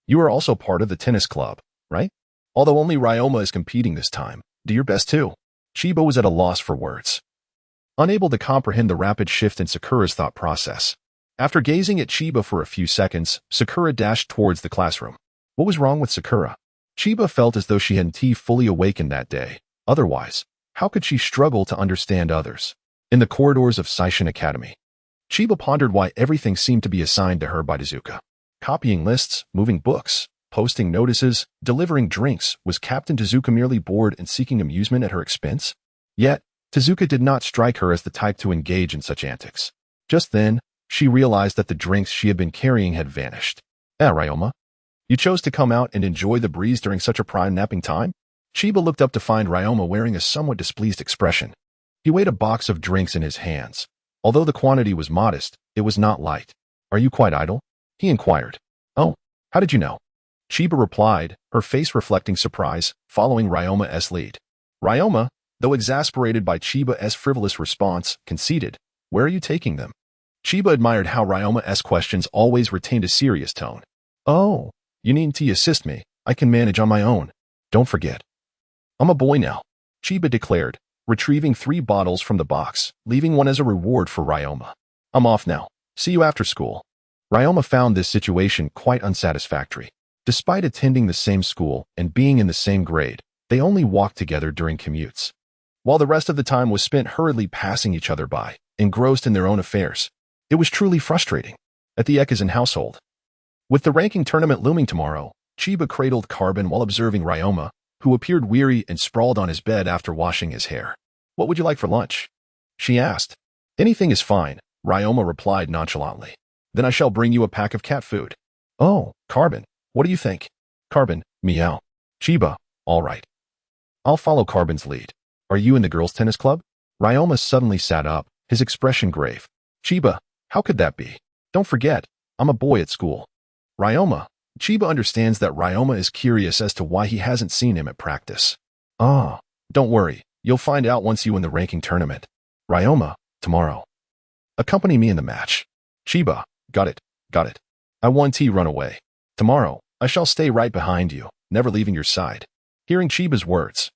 You are also part of the tennis club, right? Although only Ryoma is competing this time, do your best too. Chiba was at a loss for words, unable to comprehend the rapid shift in Sakura's thought process. After gazing at Chiba for a few seconds, Sakura dashed towards the classroom. What was wrong with Sakura? Chiba felt as though she hadn't fully awakened that day. Otherwise, how could she struggle to understand others? In the corridors of Seishin Academy, Chiba pondered why everything seemed to be assigned to her by Tezuka. Copying lists, moving books, posting notices, delivering drinks. Was Captain Tezuka merely bored and seeking amusement at her expense? Yet, Tezuka did not strike her as the type to engage in such antics. Just then, she realized that the drinks she had been carrying had vanished. Ryoma, you chose to come out and enjoy the breeze during such a prime napping time? Chiba looked up to find Ryoma wearing a somewhat displeased expression. He weighed a box of drinks in his hands. Although the quantity was modest, it was not light. Are you quite idle? He inquired. Oh, how did you know? Chiba replied, her face reflecting surprise, following Ryoma's lead. Ryoma, though exasperated by Chiba's frivolous response, conceded, where are you taking them? Chiba admired how Ryoma's questions always retained a serious tone. Oh, you needn't assist me. I can manage on my own. Don't forget, I'm a boy now, Chiba declared, retrieving 3 bottles from the box, leaving one as a reward for Ryoma. I'm off now. See you after school. Ryoma found this situation quite unsatisfactory. Despite attending the same school and being in the same grade, they only walked together during commutes, while the rest of the time was spent hurriedly passing each other by, engrossed in their own affairs. It was truly frustrating. At the Ekizen household, with the ranking tournament looming tomorrow, Chiba cradled Carbon while observing Ryoma, who appeared weary and sprawled on his bed after washing his hair. What would you like for lunch? She asked. Anything is fine, Ryoma replied nonchalantly. Then I shall bring you a pack of cat food. Oh, Carbon, what do you think? Carbon, meow. Chiba, all right. I'll follow Carbon's lead. Are you in the girls' tennis club? Ryoma suddenly sat up, his expression grave. Chiba, how could that be? Don't forget, I'm a boy at school. Ryoma. Chiba understands that Ryoma is curious as to why he hasn't seen him at practice. Ah, don't worry, you'll find out once you win the ranking tournament. Ryoma, tomorrow. Accompany me in the match. Chiba, got it. I want to run away. Tomorrow, I shall stay right behind you, never leaving your side. Hearing Chiba's words,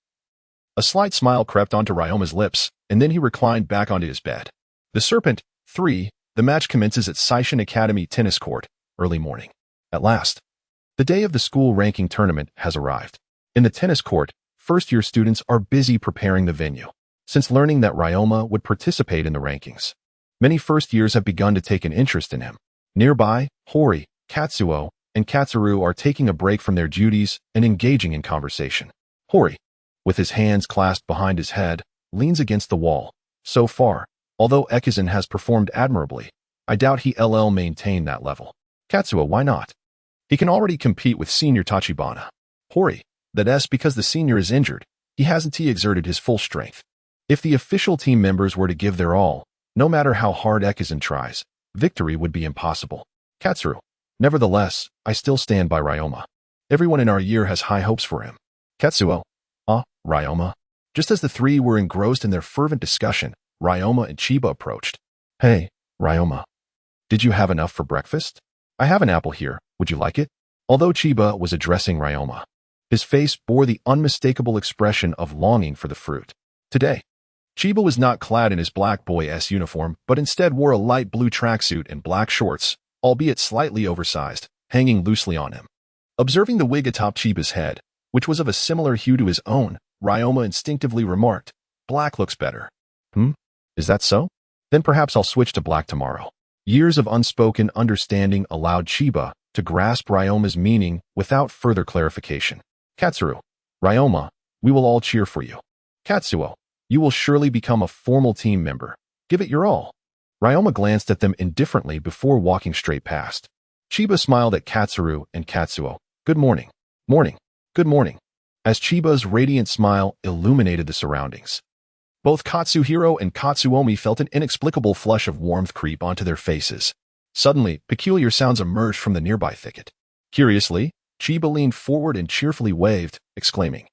a slight smile crept onto Ryoma's lips, and then he reclined back onto his bed. The Serpent, 3, the match commences at Seishin Academy Tennis Court, early morning. At last, the day of the school ranking tournament has arrived. In the tennis court, first-year students are busy preparing the venue. Since learning that Ryoma would participate in the rankings, many first-years have begun to take an interest in him. Nearby, Hori, Katsuo, and Katsuru are taking a break from their duties and engaging in conversation. Hori, with his hands clasped behind his head, leans against the wall. So far, although Ekizen has performed admirably, I doubt he'll maintain that level. Katsuo, why not? He can already compete with senior Tachibana. Hori, that's because the senior is injured. He hasn't exerted his full strength. If the official team members were to give their all, no matter how hard Ekizen tries, victory would be impossible. Katsuru, nevertheless, I still stand by Ryoma. Everyone in our year has high hopes for him. Katsuo, Ryoma. Just as the 3 were engrossed in their fervent discussion, Ryoma and Chiba approached. Hey, Ryoma. Did you have enough for breakfast? I have an apple here. Would you like it? Although Chiba was addressing Ryoma, his face bore the unmistakable expression of longing for the fruit. Today, Chiba was not clad in his black boy-s uniform, but instead wore a light blue tracksuit and black shorts, albeit slightly oversized, hanging loosely on him. Observing the wig atop Chiba's head, which was of a similar hue to his own, Ryoma instinctively remarked, black looks better. Is that so? Then perhaps I'll switch to black tomorrow. Years of unspoken understanding allowed Chiba to grasp Ryoma's meaning without further clarification. Katsuru, Ryoma, we will all cheer for you. Katsuo, you will surely become a formal team member. Give it your all. Ryoma glanced at them indifferently before walking straight past. Chiba smiled at Katsuru and Katsuo. Good morning. Good morning. As Chiba's radiant smile illuminated the surroundings, both Katsuhiro and Katsuomi felt an inexplicable flush of warmth creep onto their faces. Suddenly, peculiar sounds emerged from the nearby thicket. Curiously, Chiba leaned forward and cheerfully waved, exclaiming,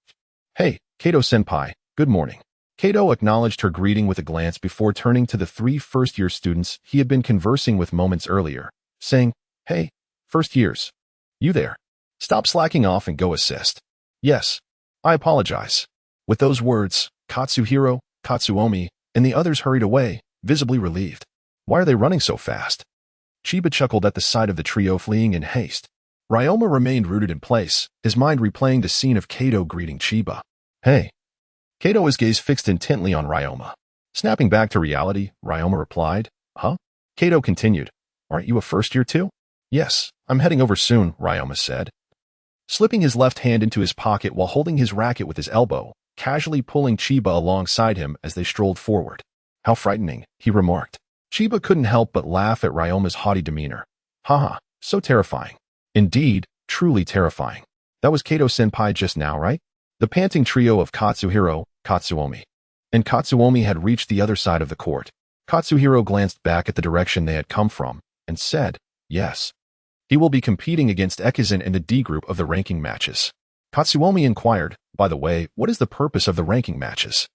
Hey, Kato-senpai, good morning. Kato acknowledged her greeting with a glance before turning to the 3 first-year students he had been conversing with moments earlier, saying, Hey, first years. You there. Stop slacking off and go assist. Yes, I apologize. With those words, Katsuhiro, Katsuomi, and the others hurried away, visibly relieved. Why are they running so fast? Chiba chuckled at the sight of the trio fleeing in haste. Ryoma remained rooted in place, his mind replaying the scene of Kato greeting Chiba. Hey. Kato, his gaze fixed intently on Ryoma. Snapping back to reality, Ryoma replied, Huh? Kato continued, Aren't you a first year too? Yes, I'm heading over soon, Ryoma said. Slipping his left hand into his pocket while holding his racket with his elbow, casually pulling Chiba alongside him as they strolled forward. How frightening, he remarked. Chiba couldn't help but laugh at Ryoma's haughty demeanor. Haha, so terrifying. Indeed, truly terrifying. That was Kato-senpai just now, right? The panting trio of Katsuhiro, Katsuomi, and Katsuomi had reached the other side of the court. Katsuhiro glanced back at the direction they had come from and said, Yes. He will be competing against Ekizan in the D group of the ranking matches. Katsuomi inquired, By the way, what is the purpose of the ranking matches?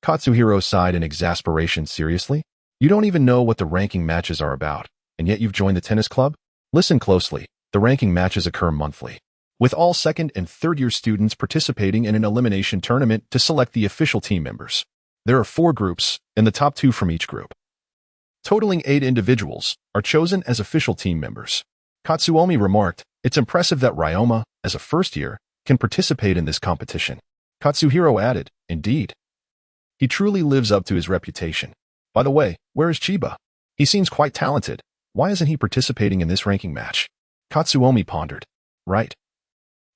Katsuhiro sighed in exasperation. Seriously? You don't even know what the ranking matches are about, and yet you've joined the tennis club? Listen closely. The ranking matches occur monthly, with all second and third year students participating in an elimination tournament to select the official team members. There are 4 groups, and the top 2 from each group, totaling 8 individuals, are chosen as official team members. Katsuomi remarked, It's impressive that Ryoma, as a first year, can participate in this competition. Katsuhiro added, Indeed. He truly lives up to his reputation. By the way, where is Chiba? He seems quite talented. Why isn't he participating in this ranking match? Katsuomi pondered. Right.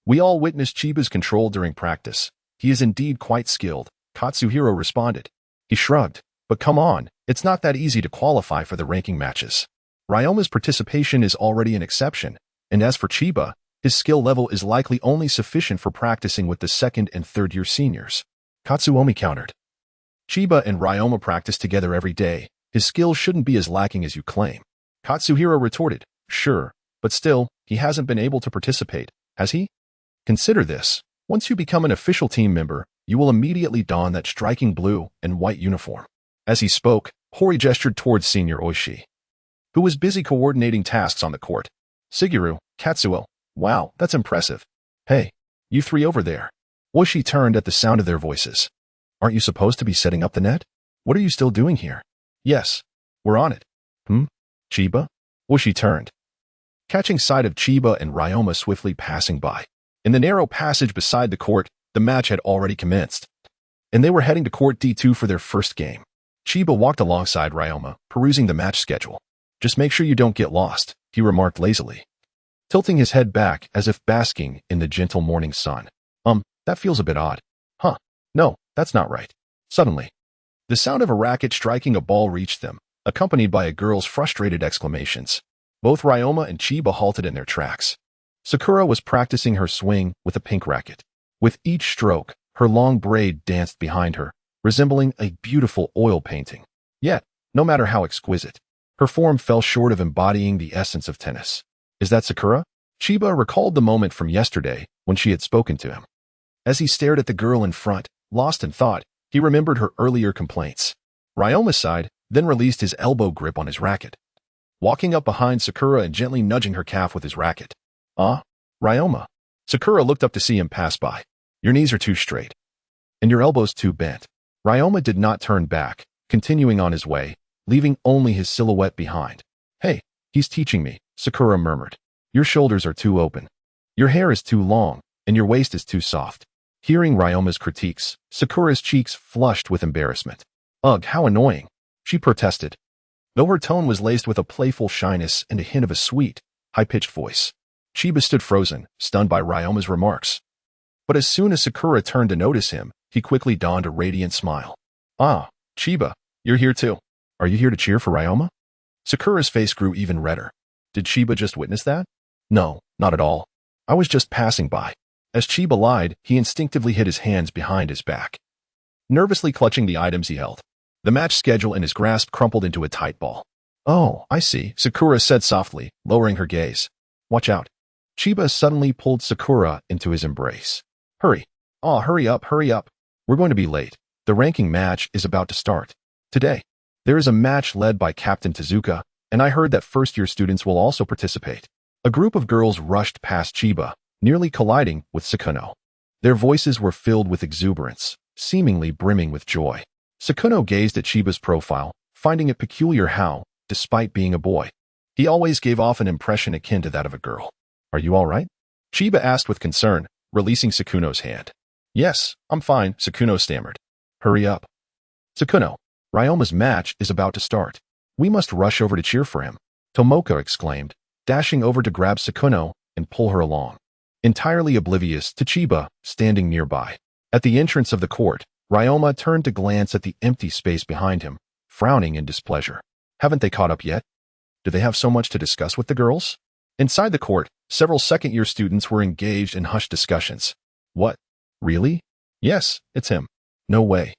We all witnessed Chiba's control during practice. He is indeed quite skilled, Katsuhiro responded. He shrugged. But come on, it's not that easy to qualify for the ranking matches. Ryoma's participation is already an exception, and as for Chiba, his skill level is likely only sufficient for practicing with the second and third year seniors. Katsuomi countered. Chiba and Ryoma practice together every day. His skills shouldn't be as lacking as you claim. Katsuhiro retorted, Sure, but still, he hasn't been able to participate, has he? Consider this. Once you become an official team member, you will immediately don that striking blue and white uniform. As he spoke, Hori gestured towards Senior Oishi, who was busy coordinating tasks on the court. Suguru, Katsuo, wow, that's impressive. Hey, you 3 over there. Oishi turned at the sound of their voices. Aren't you supposed to be setting up the net? What are you still doing here? Yes, we're on it. Chiba? Oishi turned, catching sight of Chiba and Ryoma swiftly passing by. In the narrow passage beside the court, the match had already commenced, and they were heading to court D2 for their first game. Chiba walked alongside Ryoma, perusing the match schedule. Just make sure you don't get lost, he remarked lazily, tilting his head back as if basking in the gentle morning sun. That feels a bit odd. Huh, no, that's not right. Suddenly, the sound of a racket striking a ball reached them, accompanied by a girl's frustrated exclamations. Both Ryoma and Chiba halted in their tracks. Sakura was practicing her swing with a pink racket. With each stroke, her long braid danced behind her, resembling a beautiful oil painting. Yet, no matter how exquisite, her form fell short of embodying the essence of tennis. Is that Sakura? Chiba recalled the moment from yesterday when she had spoken to him. As he stared at the girl in front, lost in thought, he remembered her earlier complaints. Ryoma sighed, then released his elbow grip on his racket, walking up behind Sakura and gently nudging her calf with his racket. Ryoma. Sakura looked up to see him pass by. Your knees are too straight, and your elbows too bent. Ryoma did not turn back, continuing on his way, leaving only his silhouette behind. Hey, he's teaching me, Sakura murmured. Your shoulders are too open. Your hair is too long, and your waist is too soft. Hearing Ryoma's critiques, Sakura's cheeks flushed with embarrassment. Ugh, how annoying, she protested, though her tone was laced with a playful shyness and a hint of a sweet, high-pitched voice. Chiba stood frozen, stunned by Ryoma's remarks. But as soon as Sakura turned to notice him, he quickly donned a radiant smile. Chiba, you're here too. Are you here to cheer for Ryoma? Sakura's face grew even redder. Did Chiba just witness that? No, not at all. I was just passing by. As Chiba lied, he instinctively hid his hands behind his back, nervously clutching the items he held. The match schedule in his grasp crumpled into a tight ball. Oh, I see, Sakura said softly, lowering her gaze. Watch out. Chiba suddenly pulled Sakura into his embrace. Hurry. Hurry up. We're going to be late. The ranking match is about to start. Today, there is a match led by Captain Tezuka, and I heard that first-year students will also participate. A group of girls rushed past Chiba, nearly colliding with Sakuno. Their voices were filled with exuberance, seemingly brimming with joy. Sukuna gazed at Chiba's profile, finding it peculiar how, despite being a boy, he always gave off an impression akin to that of a girl. Are you all right? Chiba asked with concern, releasing Sukuno's hand. Yes, I'm fine, Sukuno stammered. Hurry up. Sukuno, Ryoma's match is about to start. We must rush over to cheer for him, Tomoko exclaimed, dashing over to grab Sukuno and pull her along, entirely oblivious to Chiba standing nearby. At the entrance of the court, Ryoma turned to glance at the empty space behind him, frowning in displeasure. Haven't they caught up yet? Do they have so much to discuss with the girls? Inside the court, several second-year students were engaged in hushed discussions. What? Really? Yes, it's him. No way.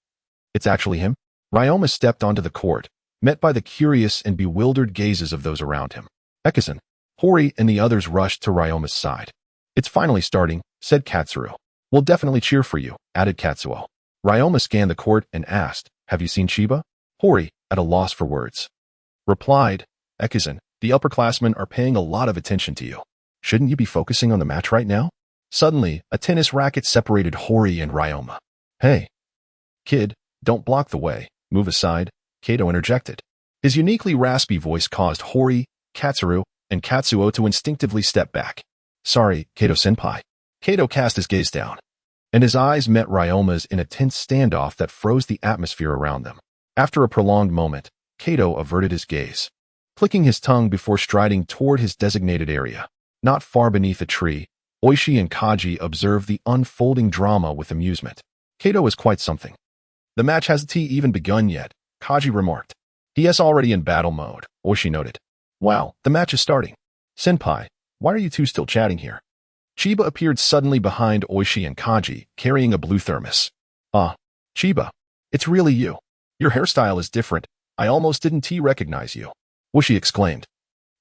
It's actually him? Ryoma stepped onto the court, met by the curious and bewildered gazes of those around him. Ekizan, Hori and the others rushed to Ryoma's side. It's finally starting, said Katsuro. We'll definitely cheer for you, added Katsuo. Ryoma scanned the court and asked, have you seen Chiba? Hori, at a loss for words, replied, Ekizan, the upperclassmen are paying a lot of attention to you. Shouldn't you be focusing on the match right now? Suddenly, a tennis racket separated Hori and Ryoma. Hey, kid, don't block the way. Move aside, Kato interjected. His uniquely raspy voice caused Hori, Katsuro, and Katsuo to instinctively step back. Sorry, Kato-senpai. Kato cast his gaze down, and his eyes met Ryoma's in a tense standoff that froze the atmosphere around them. After a prolonged moment, Kato averted his gaze, clicking his tongue before striding toward his designated area. Not far beneath a tree, Oishi and Kaji observed the unfolding drama with amusement. Kato is quite something. The match hasn't even begun yet, Kaji remarked. He is already in battle mode, Oishi noted. Wow, the match is starting. Senpai, why are you two still chatting here? Chiba appeared suddenly behind Oishi and Kaji, carrying a blue thermos. Ah, Chiba, it's really you. Your hairstyle is different. I almost didn't recognize you, Oishi exclaimed,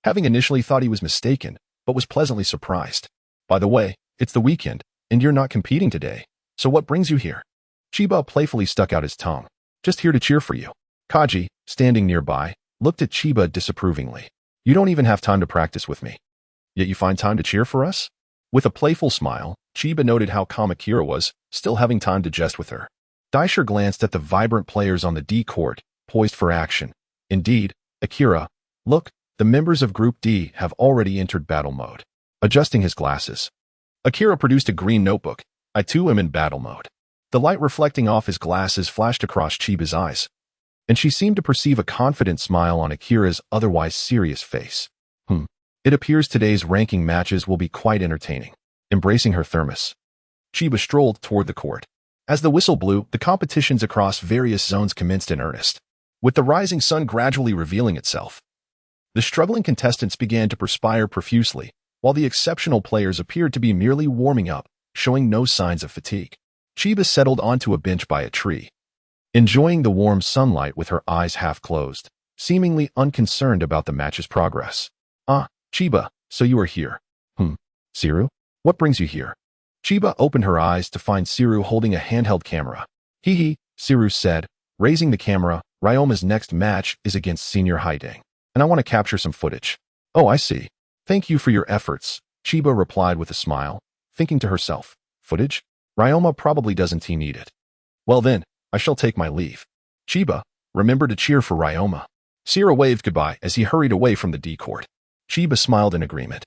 having initially thought he was mistaken, but was pleasantly surprised. By the way, it's the weekend, and you're not competing today, so what brings you here? Chiba playfully stuck out his tongue. Just here to cheer for you. Kaji, standing nearby, looked at Chiba disapprovingly. You don't even have time to practice with me. Yet you find time to cheer for us? With a playful smile, Chiba noted how calm Akira was, still having time to jest with her. Daisher glanced at the vibrant players on the D court, poised for action. Indeed, Akira, look, the members of Group D have already entered battle mode. Adjusting his glasses, Akira produced a green notebook. I too am in battle mode. The light reflecting off his glasses flashed across Chiba's eyes, and she seemed to perceive a confident smile on Akira's otherwise serious face. It appears today's ranking matches will be quite entertaining. Embracing her thermos, Chiba strolled toward the court. As the whistle blew, the competitions across various zones commenced in earnest. With the rising sun gradually revealing itself, the struggling contestants began to perspire profusely, while the exceptional players appeared to be merely warming up, showing no signs of fatigue. Chiba settled onto a bench by a tree, enjoying the warm sunlight with her eyes half closed, seemingly unconcerned about the match's progress. Ah, Chiba, so you are here. Siru? What brings you here? Chiba opened her eyes to find Siru holding a handheld camera. Hee, Siru said, raising the camera. Ryoma's next match is against Senior Haidang, and I want to capture some footage. Oh, I see. Thank you for your efforts, Chiba replied with a smile, thinking to herself, footage? Ryoma probably doesn't need it. Well then, I shall take my leave. Chiba, remember to cheer for Ryoma. Siru waved goodbye as he hurried away from the D court. Chiba smiled in agreement,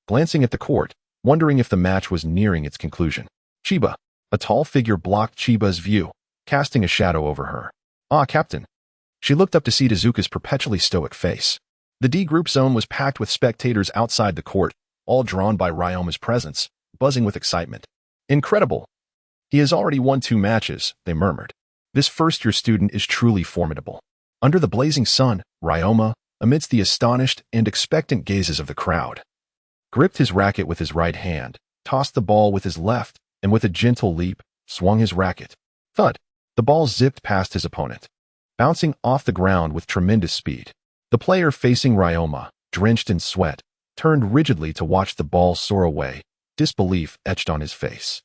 glancing at the court, wondering if the match was nearing its conclusion. Chiba, a tall figure blocked Chiba's view, casting a shadow over her. Ah, Captain. She looked up to see Tezuka's perpetually stoic face. The D group zone was packed with spectators outside the court, all drawn by Ryoma's presence, buzzing with excitement. Incredible. He has already won 2 matches, they murmured. This first-year student is truly formidable. Under the blazing sun, Ryoma, amidst the astonished and expectant gazes of the crowd, gripped his racket with his right hand, tossed the ball with his left, and with a gentle leap, swung his racket. Thud! The ball zipped past his opponent, bouncing off the ground with tremendous speed. The player facing Ryoma, drenched in sweat, turned rigidly to watch the ball soar away, disbelief etched on his face.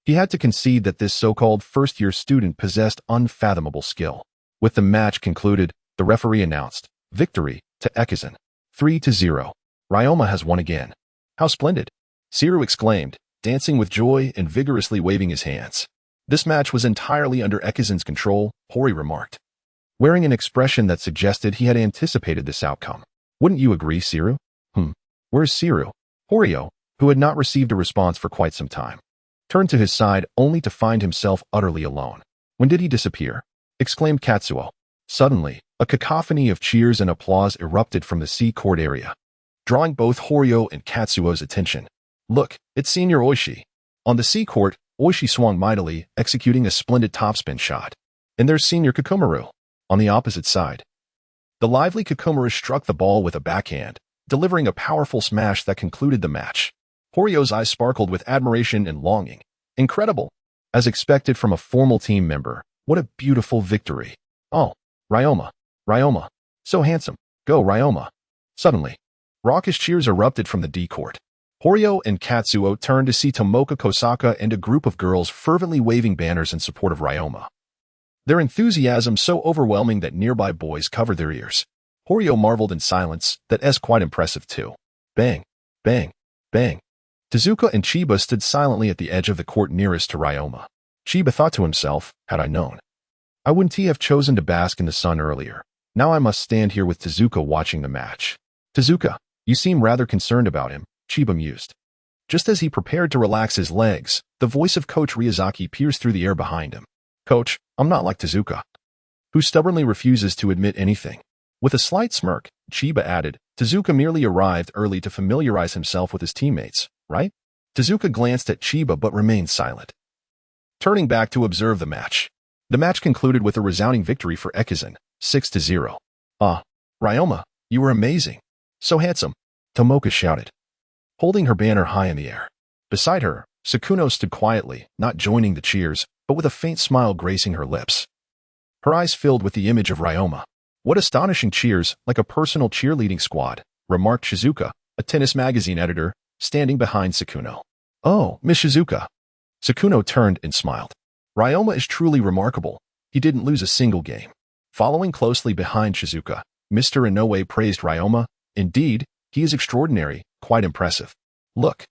He had to concede that this so-called first-year student possessed unfathomable skill. With the match concluded, the referee announced, victory to Ekizan, 3-0. Ryoma has won again. How splendid! Siru exclaimed, dancing with joy and vigorously waving his hands. This match was entirely under Ekizun's control, Hori remarked, wearing an expression that suggested he had anticipated this outcome. Wouldn't you agree, Siru? Where's Siru? Horio, who had not received a response for quite some time, turned to his side only to find himself utterly alone. When did he disappear? Exclaimed Katsuo. Suddenly, a cacophony of cheers and applause erupted from the C-court area, drawing both Horio and Katsuo's attention. Look, it's Senior Oishi. On the C-court, Oishi swung mightily, executing a splendid topspin shot. And there's Senior Kikumaru. On the opposite side, the lively Kikumaru struck the ball with a backhand, delivering a powerful smash that concluded the match. Horio's eyes sparkled with admiration and longing. Incredible! As expected from a formal team member, what a beautiful victory. Oh, Ryoma. Ryoma. So handsome. Go, Ryoma. Suddenly, raucous cheers erupted from the D-court. Horio and Katsuo turned to see Tomoka Kosaka and a group of girls fervently waving banners in support of Ryoma. Their enthusiasm so overwhelming that nearby boys covered their ears. Horio marveled in silence, that's quite impressive too. Bang, bang, bang. Tezuka and Chiba stood silently at the edge of the court nearest to Ryoma. Chiba thought to himself, had I known, I wouldn't have chosen to bask in the sun earlier. Now I must stand here with Tezuka watching the match. Tezuka, you seem rather concerned about him, Chiba mused. Just as he prepared to relax his legs, the voice of Coach Ryazaki pierced through the air behind him. Coach, I'm not like Tezuka, who stubbornly refuses to admit anything. With a slight smirk, Chiba added, Tezuka merely arrived early to familiarize himself with his teammates, right? Tezuka glanced at Chiba but remained silent. Turning back to observe the match. The match concluded with a resounding victory for Ekizun, 6-0. Ah, Ryoma, you were amazing. So handsome, Tomoka shouted, holding her banner high in the air. Beside her, Sakuno stood quietly, not joining the cheers, but with a faint smile gracing her lips. Her eyes filled with the image of Ryoma. What astonishing cheers, like a personal cheerleading squad, remarked Shizuka, a tennis magazine editor, standing behind Sakuno. Oh, Miss Shizuka. Sakuno turned and smiled. Ryoma is truly remarkable. He didn't lose a single game. Following closely behind Shizuka, Mr. Inoue praised Ryoma. Indeed, he is extraordinary, quite impressive. Look.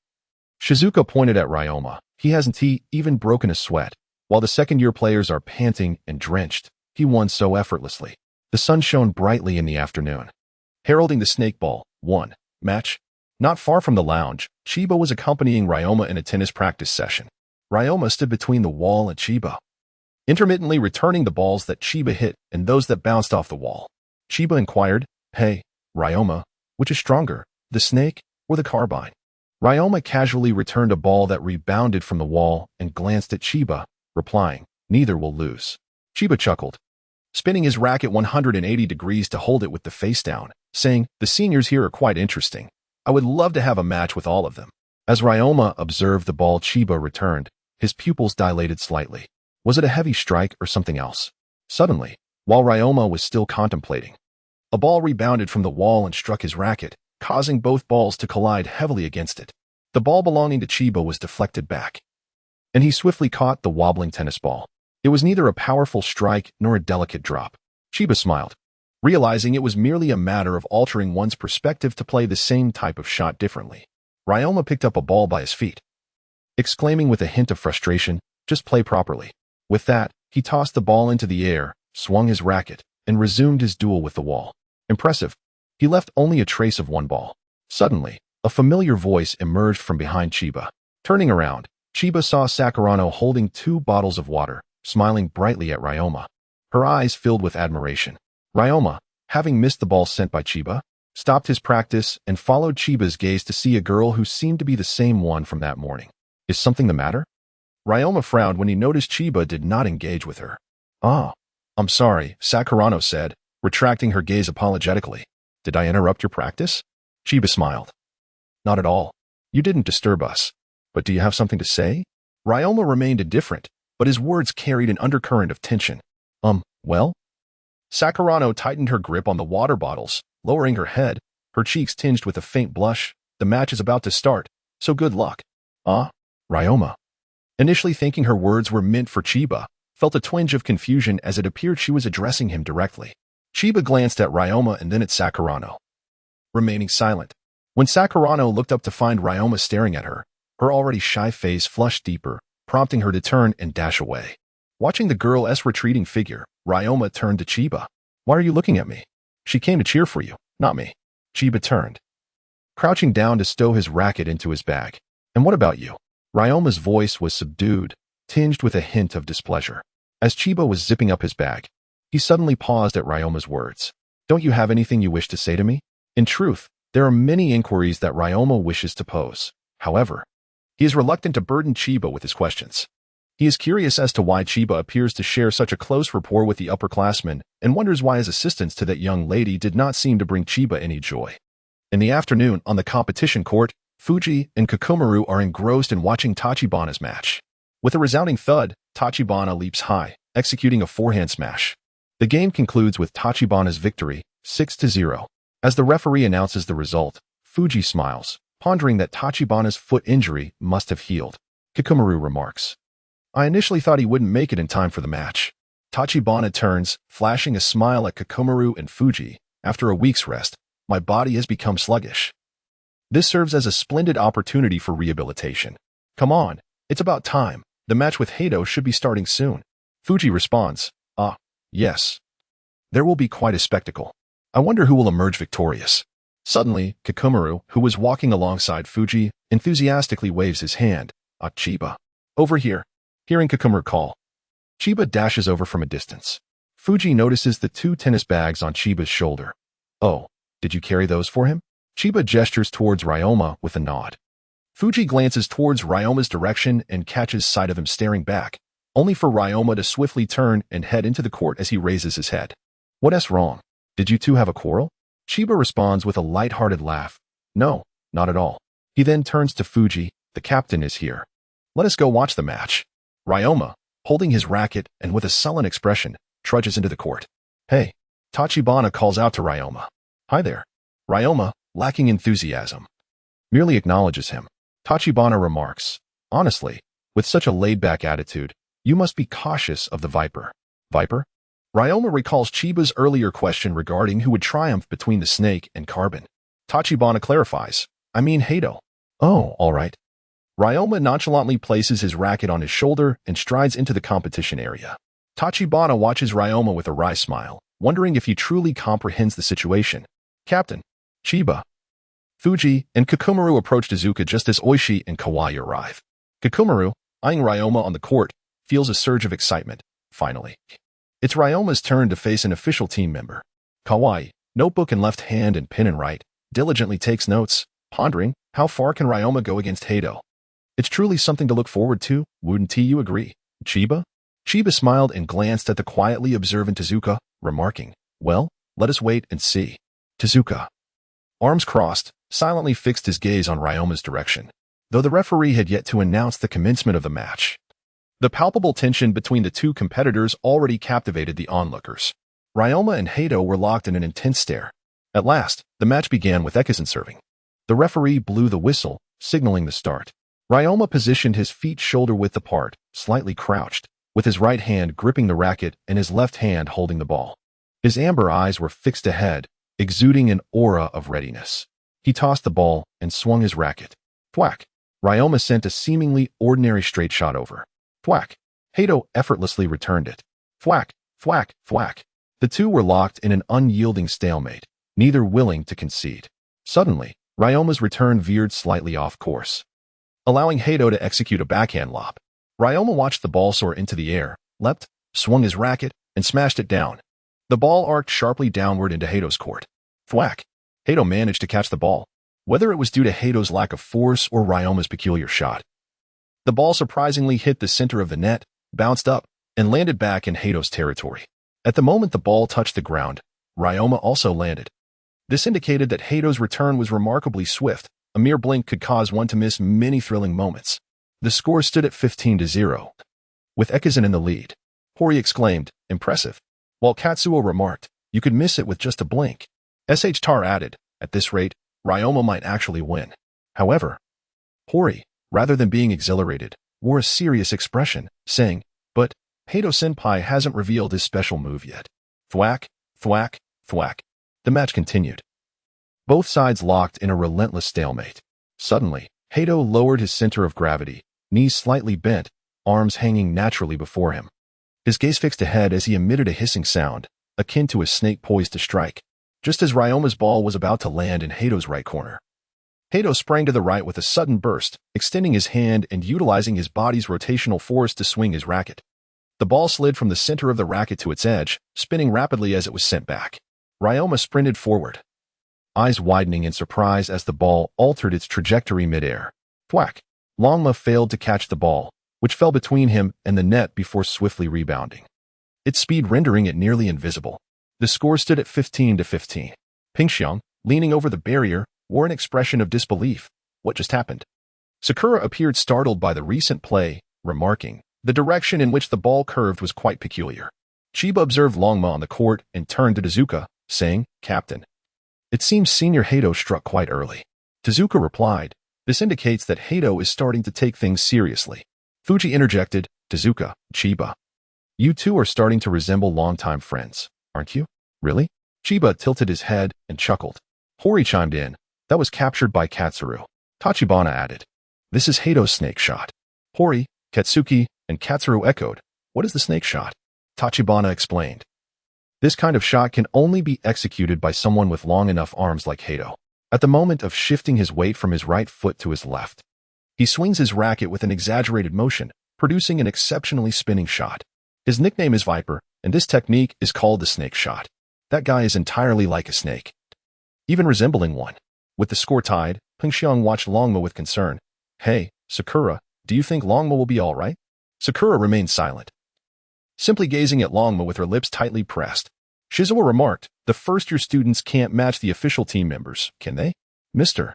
Shizuka pointed at Ryoma. He hasn't even broken a sweat. While the second-year players are panting and drenched, he won so effortlessly. The sun shone brightly in the afternoon, heralding the snakeball, 1 match. Not far from the lounge, Chiba was accompanying Ryoma in a tennis practice session. Ryoma stood between the wall and Chiba, intermittently returning the balls that Chiba hit and those that bounced off the wall. Chiba inquired, Hey, Ryoma, which is stronger, the snake or the carbine? Ryoma casually returned a ball that rebounded from the wall and glanced at Chiba, replying, Neither will lose. Chiba chuckled, spinning his racket 180 degrees to hold it with the face down, saying, The seniors here are quite interesting. I would love to have a match with all of them. As Ryoma observed the ball Chiba returned, his pupils dilated slightly. Was it a heavy strike or something else? Suddenly, while Ryoma was still contemplating, a ball rebounded from the wall and struck his racket, causing both balls to collide heavily against it. The ball belonging to Chiba was deflected back, and he swiftly caught the wobbling tennis ball. It was neither a powerful strike nor a delicate drop. Chiba smiled, realizing it was merely a matter of altering one's perspective to play the same type of shot differently. Ryoma picked up a ball by his feet, exclaiming with a hint of frustration, Just play properly. With that, he tossed the ball into the air, swung his racket, and resumed his duel with the wall. Impressive. He left only a trace of one ball. Suddenly, a familiar voice emerged from behind Chiba. Turning around, Chiba saw Sakurano holding 2 bottles of water, smiling brightly at Ryoma. Her eyes filled with admiration. Ryoma, having missed the ball sent by Chiba, stopped his practice and followed Chiba's gaze to see a girl who seemed to be the same one from that morning. Is something the matter? Ryoma frowned when he noticed Chiba did not engage with her. Ah, I'm sorry, Sakurano said, retracting her gaze apologetically. Did I interrupt your practice? Chiba smiled. Not at all. You didn't disturb us. But do you have something to say? Ryoma remained indifferent, but his words carried an undercurrent of tension. Well? Sakurano tightened her grip on the water bottles, lowering her head, her cheeks tinged with a faint blush. The match is about to start, so good luck. Ah, Ryoma. Initially thinking her words were meant for Chiba, felt a twinge of confusion as it appeared she was addressing him directly. Chiba glanced at Ryoma and then at Sakurano, remaining silent. When Sakurano looked up to find Ryoma staring at her, Her already shy face flushed deeper, prompting her to turn and dash away. Watching the girl's retreating figure, Ryoma turned to Chiba. "Why are you looking at me? She came to cheer for you, not me." Chiba turned, crouching down to stow his racket into his bag. "And what about you?" Ryoma's voice was subdued, tinged with a hint of displeasure. As Chiba was zipping up his bag, he suddenly paused at Ryoma's words. "Don't you have anything you wish to say to me?" In truth, there are many inquiries that Ryoma wishes to pose. However, he is reluctant to burden Chiba with his questions. He is curious as to why Chiba appears to share such a close rapport with the upperclassmen and wonders why his assistance to that young lady did not seem to bring Chiba any joy. In the afternoon, on the competition court, Fuji and Kikumaru are engrossed in watching Tachibana's match. With a resounding thud, Tachibana leaps high, executing a forehand smash. The game concludes with Tachibana's victory, 6-0. As the referee announces the result, Fuji smiles, pondering that Tachibana's foot injury must have healed. Kikumaru remarks, "I initially thought he wouldn't make it in time for the match." Tachibana turns, flashing a smile at Kikumaru and Fuji. "After a week's rest, my body has become sluggish. This serves as a splendid opportunity for rehabilitation. Come on, it's about time. The match with Hato should be starting soon." Fuji responds, "Ah, yes. There will be quite a spectacle. I wonder who will emerge victorious." Suddenly, Kikumaru, who was walking alongside Fuji, enthusiastically waves his hand. "Ah, Chiba. Over here." Hearing Kikumaru call, Chiba dashes over from a distance. Fuji notices the 2 tennis bags on Chiba's shoulder. "Oh, did you carry those for him?" Chiba gestures towards Ryoma with a nod. Fuji glances towards Ryoma's direction and catches sight of him staring back, only for Ryoma to swiftly turn and head into the court as he raises his head. "What's wrong? Did you two have a quarrel?" Chiba responds with a light-hearted laugh. "No, not at all." He then turns to Fuji. "The captain is here. Let us go watch the match." Ryoma, holding his racket and with a sullen expression, trudges into the court. "Hey," Tachibana calls out to Ryoma. "Hi there." Ryoma, lacking enthusiasm, merely acknowledges him. Tachibana remarks, "Honestly, with such a laid-back attitude, you must be cautious of the Viper." "Viper?" Ryoma recalls Chiba's earlier question regarding who would triumph between the snake and Carbon. Tachibana clarifies, "I mean Hato." "Oh, all right." Ryoma nonchalantly places his racket on his shoulder and strides into the competition area. Tachibana watches Ryoma with a wry smile, wondering if he truly comprehends the situation. "Captain, Chiba." Fuji and Kikumaru approach Tezuka just as Oishi and Qianye arrive. Kikumaru, eyeing Ryoma on the court, feels a surge of excitement. Finally, it's Ryoma's turn to face an official team member. Qianye, notebook in left hand and pen in right, diligently takes notes, pondering how far can Ryoma go against Hato. It's truly something to look forward to, wouldn't you agree, Chiba? Chiba smiled and glanced at the quietly observant Tezuka, remarking, "Well, let us wait and see." Tezuka, arms crossed, silently fixed his gaze on Ryoma's direction, though the referee had yet to announce the commencement of the match. The palpable tension between the two competitors already captivated the onlookers. Ryoma and Hato were locked in an intense stare. At last, the match began with Ekizan serving. The referee blew the whistle, signaling the start. Ryoma positioned his feet shoulder-width apart, slightly crouched, with his right hand gripping the racket and his left hand holding the ball. His amber eyes were fixed ahead, exuding an aura of readiness. He tossed the ball and swung his racket. Thwack! Ryoma sent a seemingly ordinary straight shot over. Thwack! Hato effortlessly returned it. Thwack! Thwack! Thwack! The two were locked in an unyielding stalemate, neither willing to concede. Suddenly, Ryoma's return veered slightly off course, allowing Hato to execute a backhand lob. Ryoma watched the ball soar into the air, leapt, swung his racket, and smashed it down. The ball arced sharply downward into Hato's court. Thwack! Hato managed to catch the ball, whether it was due to Hato's lack of force or Ryoma's peculiar shot. The ball surprisingly hit the center of the net, bounced up, and landed back in Hato's territory. At the moment the ball touched the ground, Ryoma also landed. This indicated that Hato's return was remarkably swift. A mere blink could cause one to miss many thrilling moments. The score stood at 15-0. With Ekizan in the lead, Hori exclaimed, "Impressive," while Katsuo remarked, "You could miss it with just a blink." Tar added, "At this rate, Ryoma might actually win." However, Hori, rather than being exhilarated, wore a serious expression, saying, "But Hato-senpai hasn't revealed his special move yet." Thwack, thwack, thwack. The match continued. Both sides locked in a relentless stalemate. Suddenly, Hato lowered his center of gravity, knees slightly bent, arms hanging naturally before him. His gaze fixed ahead as he emitted a hissing sound, akin to a snake poised to strike, just as Ryoma's ball was about to land in Hato's right corner. Hato sprang to the right with a sudden burst, extending his hand and utilizing his body's rotational force to swing his racket. The ball slid from the center of the racket to its edge, spinning rapidly as it was sent back. Ryoma sprinted forward, eyes widening in surprise as the ball altered its trajectory midair. Thwack! Longma failed to catch the ball, which fell between him and the net before swiftly rebounding, its speed rendering it nearly invisible. The score stood at 15-15. Pingxiang, leaning over the barrier, wore an expression of disbelief. What just happened? Sakura appeared startled by the recent play, remarking, the direction in which the ball curved was quite peculiar. Chiba observed Longma on the court and turned to Tezuka, saying, Captain, it seems Senior Hato struck quite early. Tezuka replied, this indicates that Hato is starting to take things seriously. Fuji interjected, Tezuka, Chiba, you two are starting to resemble longtime friends, aren't you? Really? Chiba tilted his head and chuckled. Hori chimed in, that was captured by Katsuru. Tachibana added, this is Hato's snake shot. Hori, Katsuki, and Katsuru echoed, what is the snake shot? Tachibana explained, this kind of shot can only be executed by someone with long enough arms like Hato. At the moment of shifting his weight from his right foot to his left, he swings his racket with an exaggerated motion, producing an exceptionally spinning shot. His nickname is Viper, and this technique is called the snake shot. That guy is entirely like a snake, even resembling one. With the score tied, Pingxiang watched Longma with concern. Hey, Sakura, do you think Longma will be all right? Sakura remained silent, simply gazing at Longma with her lips tightly pressed. Shizuo remarked, the first-year students can't match the official team members, can they? Mr.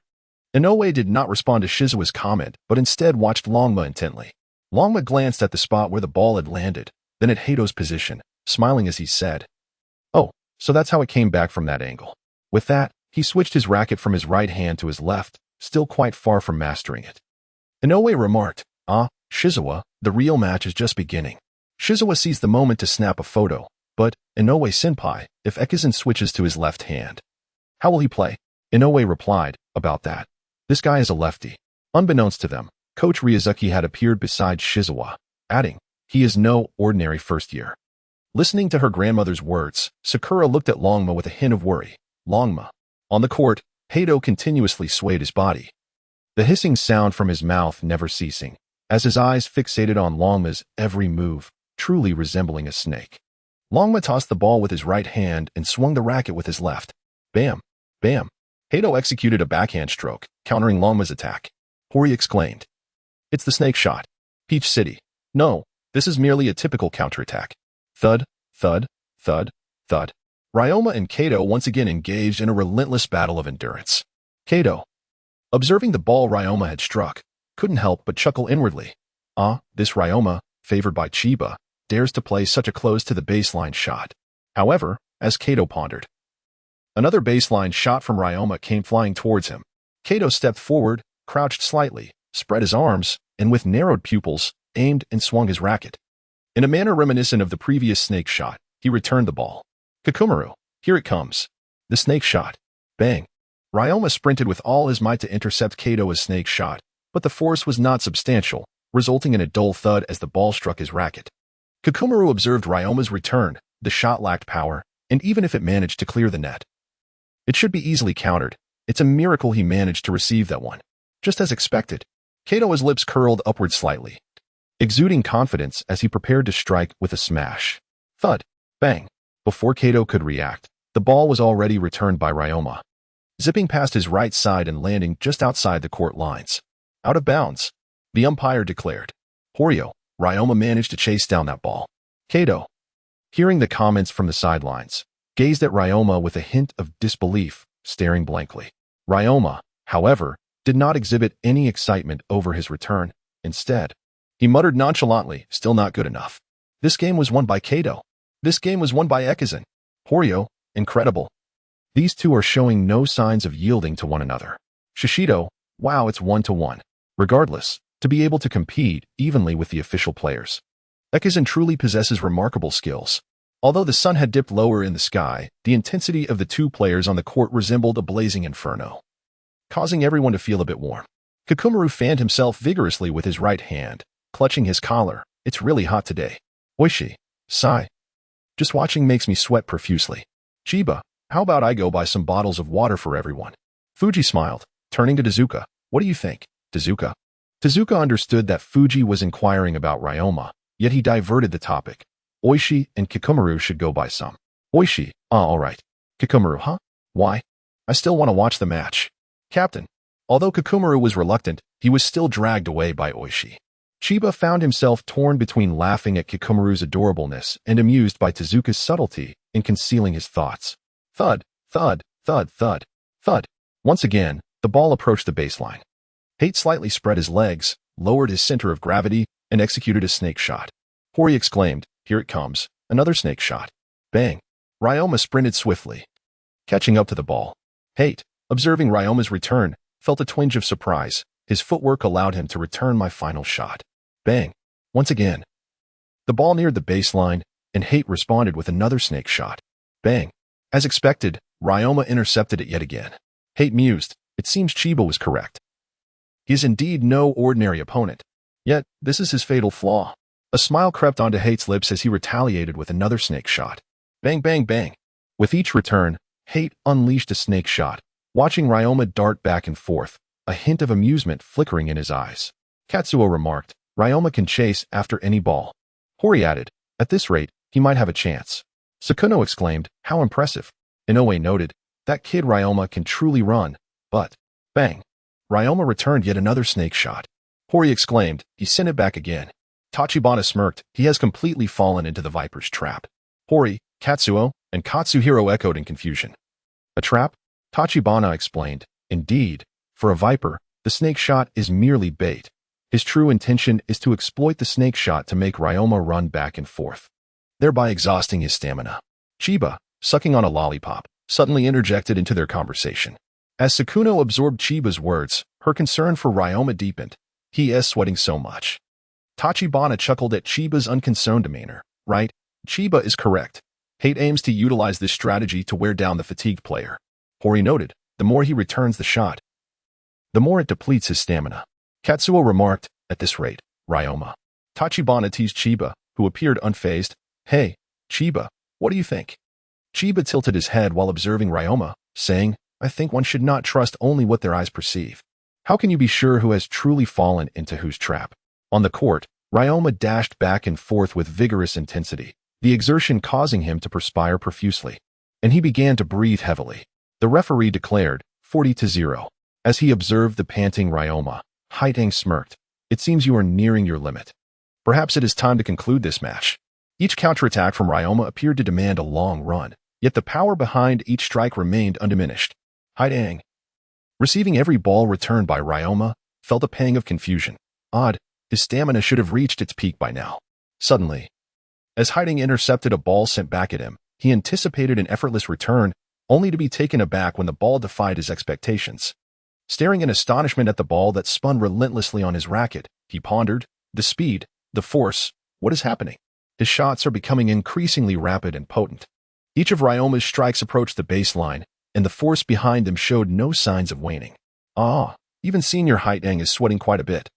Inoue did not respond to Shizuo's comment, but instead watched Longma intently. Longma glanced at the spot where the ball had landed, then at Hato's position, smiling as he said, oh, so that's how it came back from that angle. With that, he switched his racket from his right hand to his left, still quite far from mastering it. Inoue remarked, Shizuo, the real match is just beginning. Shizuo seized the moment to snap a photo, but, Inoue-senpai, if Ekizan switches to his left hand, how will he play? Inoue replied, about that. This guy is a lefty. Unbeknownst to them, Coach Ryozuki had appeared beside Shizuo, adding, he is no ordinary first year. Listening to her grandmother's words, Sakura looked at Longma with a hint of worry. Longma. On the court, Hato continuously swayed his body, the hissing sound from his mouth never ceasing, as his eyes fixated on Longma's every move, truly resembling a snake. Longma tossed the ball with his right hand and swung the racket with his left. Bam! Bam! Hato executed a backhand stroke, countering Longma's attack. Hori exclaimed, it's the snake shot. Peach City. No, this is merely a typical counterattack. Thud, thud, thud, thud. Ryoma and Kato once again engaged in a relentless battle of endurance. Kato, observing the ball Ryoma had struck, couldn't help but chuckle inwardly. This Ryoma, favored by Chiba, dares to play such a close to the baseline shot. However, as Kato pondered, another baseline shot from Ryoma came flying towards him. Kato stepped forward, crouched slightly, spread his arms, and with narrowed pupils, aimed and swung his racket. In a manner reminiscent of the previous snake shot, he returned the ball. Kakumaru, here it comes. The snake shot. Bang. Ryoma sprinted with all his might to intercept Kato's snake shot, but the force was not substantial, resulting in a dull thud as the ball struck his racket. Kakumaru observed Ryoma's return. The shot lacked power, and even if it managed to clear the net, it should be easily countered. It's a miracle he managed to receive that one. Just as expected. Kato's lips curled upward slightly, exuding confidence as he prepared to strike with a smash. Thud. Bang. Before Kato could react, the ball was already returned by Ryoma, zipping past his right side and landing just outside the court lines. Out of bounds, the umpire declared. Horio, Ryoma managed to chase down that ball. Kato, hearing the comments from the sidelines, gazed at Ryoma with a hint of disbelief, staring blankly. Ryoma, however, did not exhibit any excitement over his return. Instead, he muttered nonchalantly, still not good enough. This game was won by Kato. This game was won by Ekizan. Horio, incredible. These two are showing no signs of yielding to one another. Shishido, wow, it's 1-1. Regardless, to be able to compete evenly with the official players. Ekizan truly possesses remarkable skills. Although the sun had dipped lower in the sky, the intensity of the two players on the court resembled a blazing inferno, causing everyone to feel a bit warm. Kikumaru fanned himself vigorously with his right hand, clutching his collar. It's really hot today. Oishi. Sigh. Just watching makes me sweat profusely. Chiba, how about I go buy some bottles of water for everyone? Fuji smiled, turning to Tezuka. What do you think, Tezuka? Tezuka understood that Fuji was inquiring about Ryoma, yet he diverted the topic. Oishi and Kikumaru should go buy some. Oishi, all right. Kikumaru, huh? Why? I still want to watch the match. Captain. Although Kikumaru was reluctant, he was still dragged away by Oishi. Chiba found himself torn between laughing at Kikumaru's adorableness and amused by Tezuka's subtlety in concealing his thoughts. Thud, thud, thud, thud, thud. Once again, the ball approached the baseline. Hate slightly spread his legs, lowered his center of gravity, and executed a snake shot. Hori exclaimed, here it comes, another snake shot. Bang. Ryoma sprinted swiftly, catching up to the ball. Hate, observing Ryoma's return, felt a twinge of surprise. His footwork allowed him to return my final shot. Bang. Once again. The ball neared the baseline, and Hate responded with another snake shot. Bang. As expected, Ryoma intercepted it yet again. Hate mused. It seems Chiba was correct. He is indeed no ordinary opponent. Yet, this is his fatal flaw. A smile crept onto Hate's lips as he retaliated with another snake shot. Bang, bang, bang. With each return, Hate unleashed a snake shot, watching Ryoma dart back and forth, a hint of amusement flickering in his eyes. Katsuo remarked, Ryoma can chase after any ball. Hori added, at this rate, he might have a chance. Sakuno exclaimed, how impressive. Inoue noted, that kid Ryoma can truly run, but, bang. Ryoma returned yet another snake shot. Hori exclaimed, he sent it back again. Tachibana smirked, he has completely fallen into the Viper's trap. Hori, Katsuo, and Katsuhiro echoed in confusion. A trap? Tachibana explained, indeed, for a Viper, the snake shot is merely bait. His true intention is to exploit the snake shot to make Ryoma run back and forth, thereby exhausting his stamina. Chiba, sucking on a lollipop, suddenly interjected into their conversation. As Sakuno absorbed Chiba's words, her concern for Ryoma deepened. He is sweating so much. Tachibana chuckled at Chiba's unconcerned demeanor. Right, Chiba is correct. Hate aims to utilize this strategy to wear down the fatigued player. Hori noted, the more he returns the shot, the more it depletes his stamina. Katsuo remarked, at this rate, Ryoma. Tachibana teased Chiba, who appeared unfazed. Hey, Chiba, what do you think? Chiba tilted his head while observing Ryoma, saying, I think one should not trust only what their eyes perceive. How can you be sure who has truly fallen into whose trap? On the court, Ryoma dashed back and forth with vigorous intensity, the exertion causing him to perspire profusely. And he began to breathe heavily. The referee declared, 40-0. As he observed the panting Ryoma, Haitang smirked. It seems you are nearing your limit. Perhaps it is time to conclude this match. Each counterattack from Ryoma appeared to demand a long run, yet the power behind each strike remained undiminished. Haitang, receiving every ball returned by Ryoma, felt a pang of confusion. Odd, his stamina should have reached its peak by now. Suddenly, as Haitang intercepted a ball sent back at him, he anticipated an effortless return, only to be taken aback when the ball defied his expectations. Staring in astonishment at the ball that spun relentlessly on his racket, he pondered, the speed, the force, what is happening? His shots are becoming increasingly rapid and potent. Each of Ryoma's strikes approached the baseline, and the force behind them showed no signs of waning. Ah, even Senior Haitang is sweating quite a bit.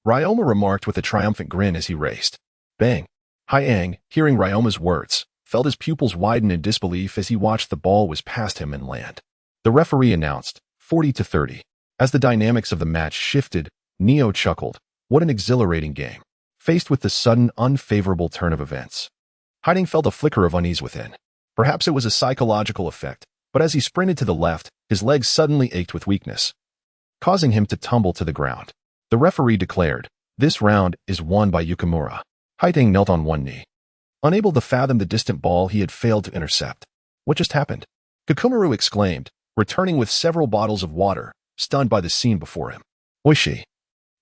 Ryoma remarked with a triumphant grin as he raced. Bang! Haitang, hearing Ryoma's words, felt his pupils widen in disbelief as he watched the ball whiz past him and land. The referee announced, 40-30. As the dynamics of the match shifted, Neo chuckled. What an exhilarating game. Faced with the sudden, unfavorable turn of events, Haitang felt a flicker of unease within. Perhaps it was a psychological effect, but as he sprinted to the left, his legs suddenly ached with weakness, causing him to tumble to the ground. The referee declared, this round is won by Yukimura. Haitang knelt on one knee, unable to fathom the distant ball he had failed to intercept. What just happened? Kikumaru exclaimed, returning with several bottles of water, stunned by the scene before him. Oishi,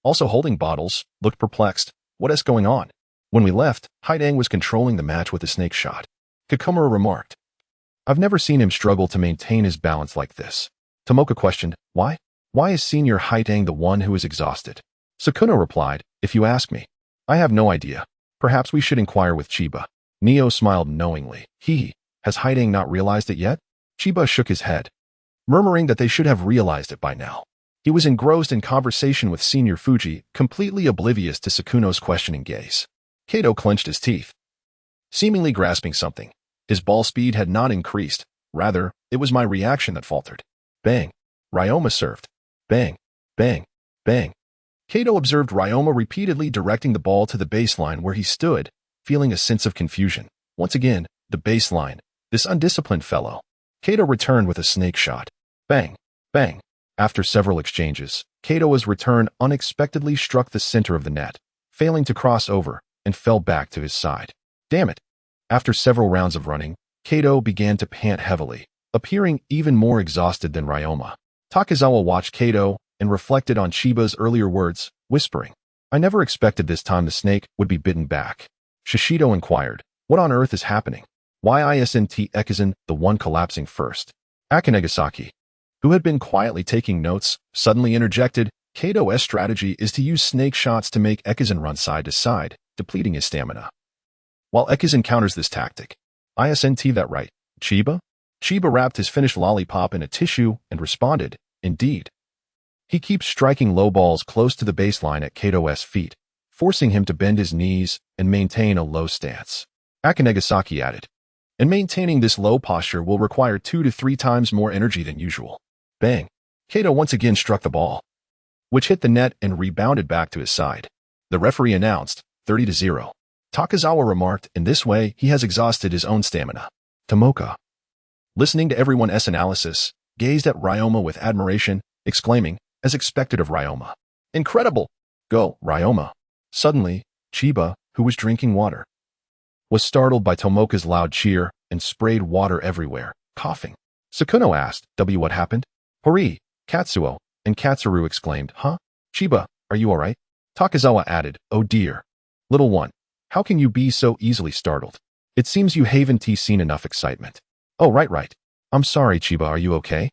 also holding bottles, looked perplexed. What is going on? When we left, Haitang was controlling the match with a snake shot. Kikumaru remarked, I've never seen him struggle to maintain his balance like this. Tomoka questioned, why? Why is Senior Haitang the one who is exhausted? Sakuno replied, if you ask me, I have no idea. Perhaps we should inquire with Chiba. Neo smiled knowingly. Has Haitang not realized it yet? Chiba shook his head, murmuring that they should have realized it by now. He was engrossed in conversation with Senior Fuji, completely oblivious to Sakuno's questioning gaze. Kato clenched his teeth, seemingly grasping something. His ball speed had not increased. Rather, it was my reaction that faltered. Bang. Ryoma served. Bang. Bang. Bang. Kato observed Ryoma repeatedly directing the ball to the baseline where he stood, feeling a sense of confusion. Once again, the baseline. This undisciplined fellow. Kato returned with a snake shot. Bang. Bang. After several exchanges, Kato's return unexpectedly struck the center of the net, failing to cross over, and fell back to his side. Damn it. After several rounds of running, Kato began to pant heavily, appearing even more exhausted than Ryoma. Takizawa watched Kato and reflected on Chiba's earlier words, whispering, I never expected this time the snake would be bitten back. Shishido inquired, what on earth is happening? Why isn't Ekizan the one collapsing first? Akanegasaki, who had been quietly taking notes, suddenly interjected, Kato's strategy is to use snake shots to make Ekizan run side to side, depleting his stamina. While Ekizan counters this tactic, isn't that right, Chiba? Chiba wrapped his finished lollipop in a tissue and responded, indeed. He keeps striking low balls close to the baseline at Kato's feet, forcing him to bend his knees and maintain a low stance. Akanegasaki added, and maintaining this low posture will require 2 to 3 times more energy than usual. Bang. Kato once again struck the ball, which hit the net and rebounded back to his side. The referee announced, 30-0. Takizawa remarked, in this way, he has exhausted his own stamina. Tomoka, listening to everyone's analysis, gazed at Ryoma with admiration, exclaiming, as expected of Ryoma, incredible! Go, Ryoma. Suddenly, Chiba, who was drinking water, was startled by Tomoka's loud cheer and sprayed water everywhere, coughing. Sakuno asked, what happened? Hori, Katsuo, and Katsuru exclaimed, huh? Chiba, are you alright? Takizawa added, oh dear. Little one, how can you be so easily startled? It seems you haven't seen enough excitement. Oh, right. I'm sorry, Chiba, are you okay?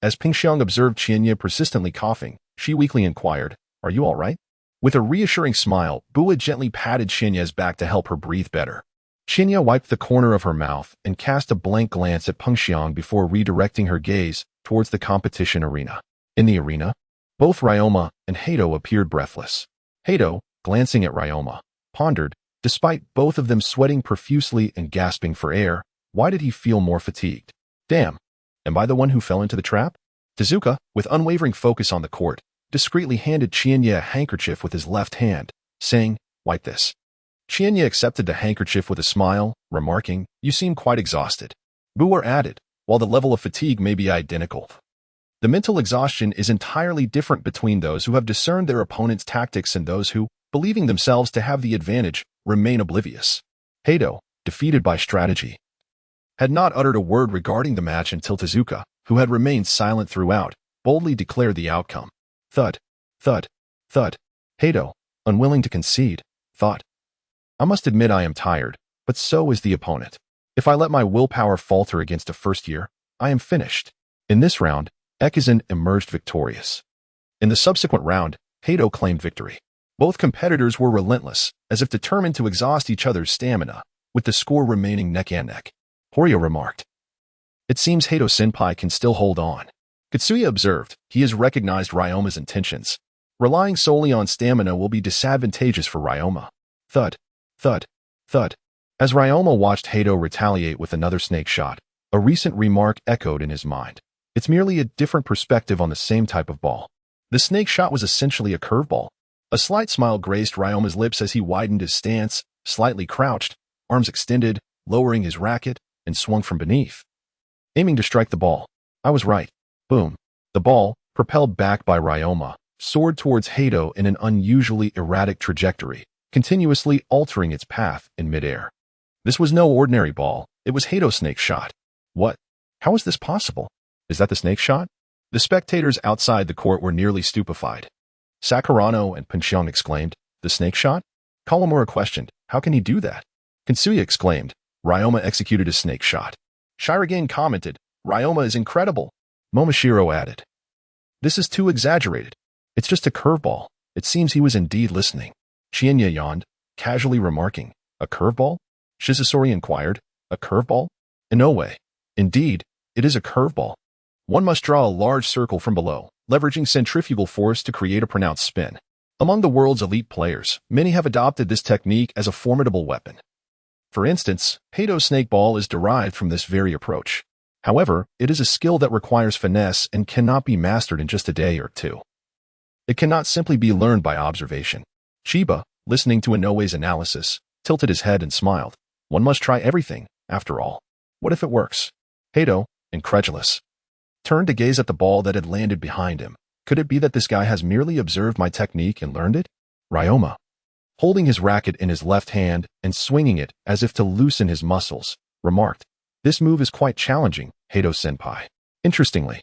As Pingxiang observed Qianye persistently coughing, she weakly inquired, are you alright? With a reassuring smile, Bua gently patted Qianye's back to help her breathe better. Qianye wiped the corner of her mouth and cast a blank glance at Pingxiang before redirecting her gaze towards the competition arena. In the arena, both Ryoma and Hato appeared breathless. Hato, glancing at Ryoma, pondered, despite both of them sweating profusely and gasping for air, why did he feel more fatigued? Damn, am I the one who fell into the trap? Tezuka, with unwavering focus on the court, discreetly handed Qianye a handkerchief with his left hand, saying, wipe this. Qianye accepted the handkerchief with a smile, remarking, you seem quite exhausted. Bua added, while the level of fatigue may be identical, the mental exhaustion is entirely different between those who have discerned their opponent's tactics and those who, believing themselves to have the advantage, remain oblivious. Hato, defeated by strategy, had not uttered a word regarding the match until Tezuka, who had remained silent throughout, boldly declared the outcome. Thud, thud, thud. Hato, unwilling to concede, thought, I must admit I am tired, but so is the opponent. If I let my willpower falter against a first year, I am finished. In this round, Ekizan emerged victorious. In the subsequent round, Hato claimed victory. Both competitors were relentless, as if determined to exhaust each other's stamina, with the score remaining neck-and-neck. Horio remarked, it seems Hato-senpai can still hold on. Katsuya observed, he has recognized Ryoma's intentions. Relying solely on stamina will be disadvantageous for Ryoma. Thud, thud, thud. As Ryoma watched Hato retaliate with another snake shot, a recent remark echoed in his mind. It's merely a different perspective on the same type of ball. The snake shot was essentially a curveball. A slight smile graced Ryoma's lips as he widened his stance, slightly crouched, arms extended, lowering his racket, and swung from beneath, aiming to strike the ball. I was right. Boom. The ball, propelled back by Ryoma, soared towards Hato in an unusually erratic trajectory, continuously altering its path in midair. This was no ordinary ball. It was Hato's snake shot. What? How is this possible? Is that the snake shot? The spectators outside the court were nearly stupefied. Sakurano and Pingxiang exclaimed, the snake shot? Kawamura questioned, how can he do that? Kansuya exclaimed, Ryoma executed a snake shot. Shirogane commented, Ryoma is incredible. Momashiro added, this is too exaggerated. It's just a curveball. It seems he was indeed listening. Qianye yawned, casually remarking, a curveball? Shizusori inquired, a curveball? In no way. Indeed, it is a curveball. One must draw a large circle from below, leveraging centrifugal force to create a pronounced spin. Among the world's elite players, many have adopted this technique as a formidable weapon. For instance, Heido's snakeball is derived from this very approach. However, it is a skill that requires finesse and cannot be mastered in just a day or two. It cannot simply be learned by observation. Chiba, listening to Inoue's analysis, tilted his head and smiled. One must try everything, after all. What if it works? Heido, incredulous, turned to gaze at the ball that had landed behind him. Could it be that this guy has merely observed my technique and learned it? Ryoma, holding his racket in his left hand and swinging it as if to loosen his muscles, remarked, "This move is quite challenging, Heido-senpai. Interestingly,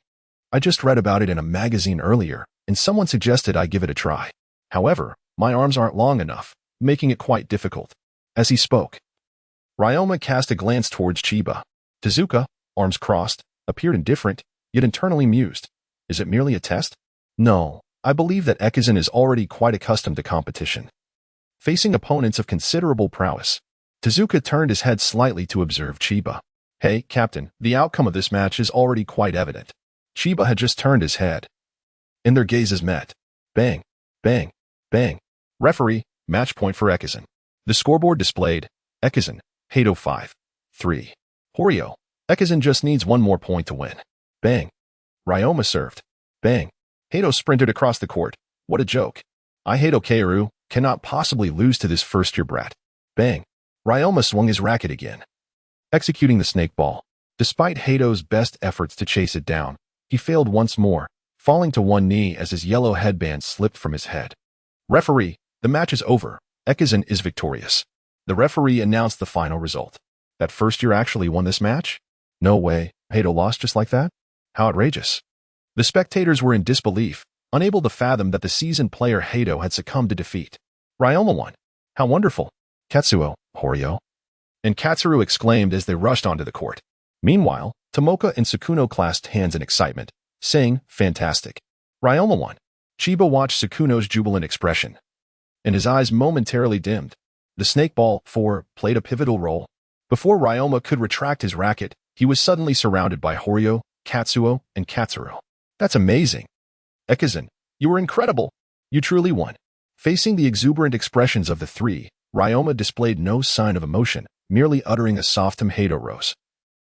I just read about it in a magazine earlier, and someone suggested I give it a try. However, my arms aren't long enough, making it quite difficult." As he spoke, Ryoma cast a glance towards Chiba. Tezuka, arms crossed, appeared indifferent, yet internally mused. Is it merely a test? No, I believe that Ekizan is already quite accustomed to competition. Facing opponents of considerable prowess, Tezuka turned his head slightly to observe Chiba. Hey, Captain, the outcome of this match is already quite evident. Chiba had just turned his head, and their gazes met. Bang, bang, bang. Referee, match point for Ekizan. The scoreboard displayed, Ekizan, Heido 5-3. Horio, Ekizan just needs one more point to win. Bang. Ryoma served. Bang. Heido sprinted across the court. What a joke. Heido Keiru cannot possibly lose to this first-year brat. Bang. Ryoma swung his racket again, executing the snake ball. Despite Heido's best efforts to chase it down, he failed once more, falling to one knee as his yellow headband slipped from his head. Referee, the match is over. Ekizan is victorious. The referee announced the final result. That first year actually won this match? No way, Heido lost just like that? How outrageous. The spectators were in disbelief, unable to fathom that the seasoned player Heido had succumbed to defeat. Ryoma won. How wonderful. Katsuo, Horio. And Katsuru exclaimed as they rushed onto the court. Meanwhile, Tomoka and Sukuno clasped hands in excitement, saying, fantastic. Ryoma won. Chiba watched Sukuno's jubilant expression, and his eyes momentarily dimmed. The snake ball, 4, played a pivotal role. Before Ryoma could retract his racket, he was suddenly surrounded by Horio, Katsuo, and Katsuro. That's amazing. Ekizan, you were incredible. You truly won. Facing the exuberant expressions of the three, Ryoma displayed no sign of emotion, merely uttering a soft Heido rose.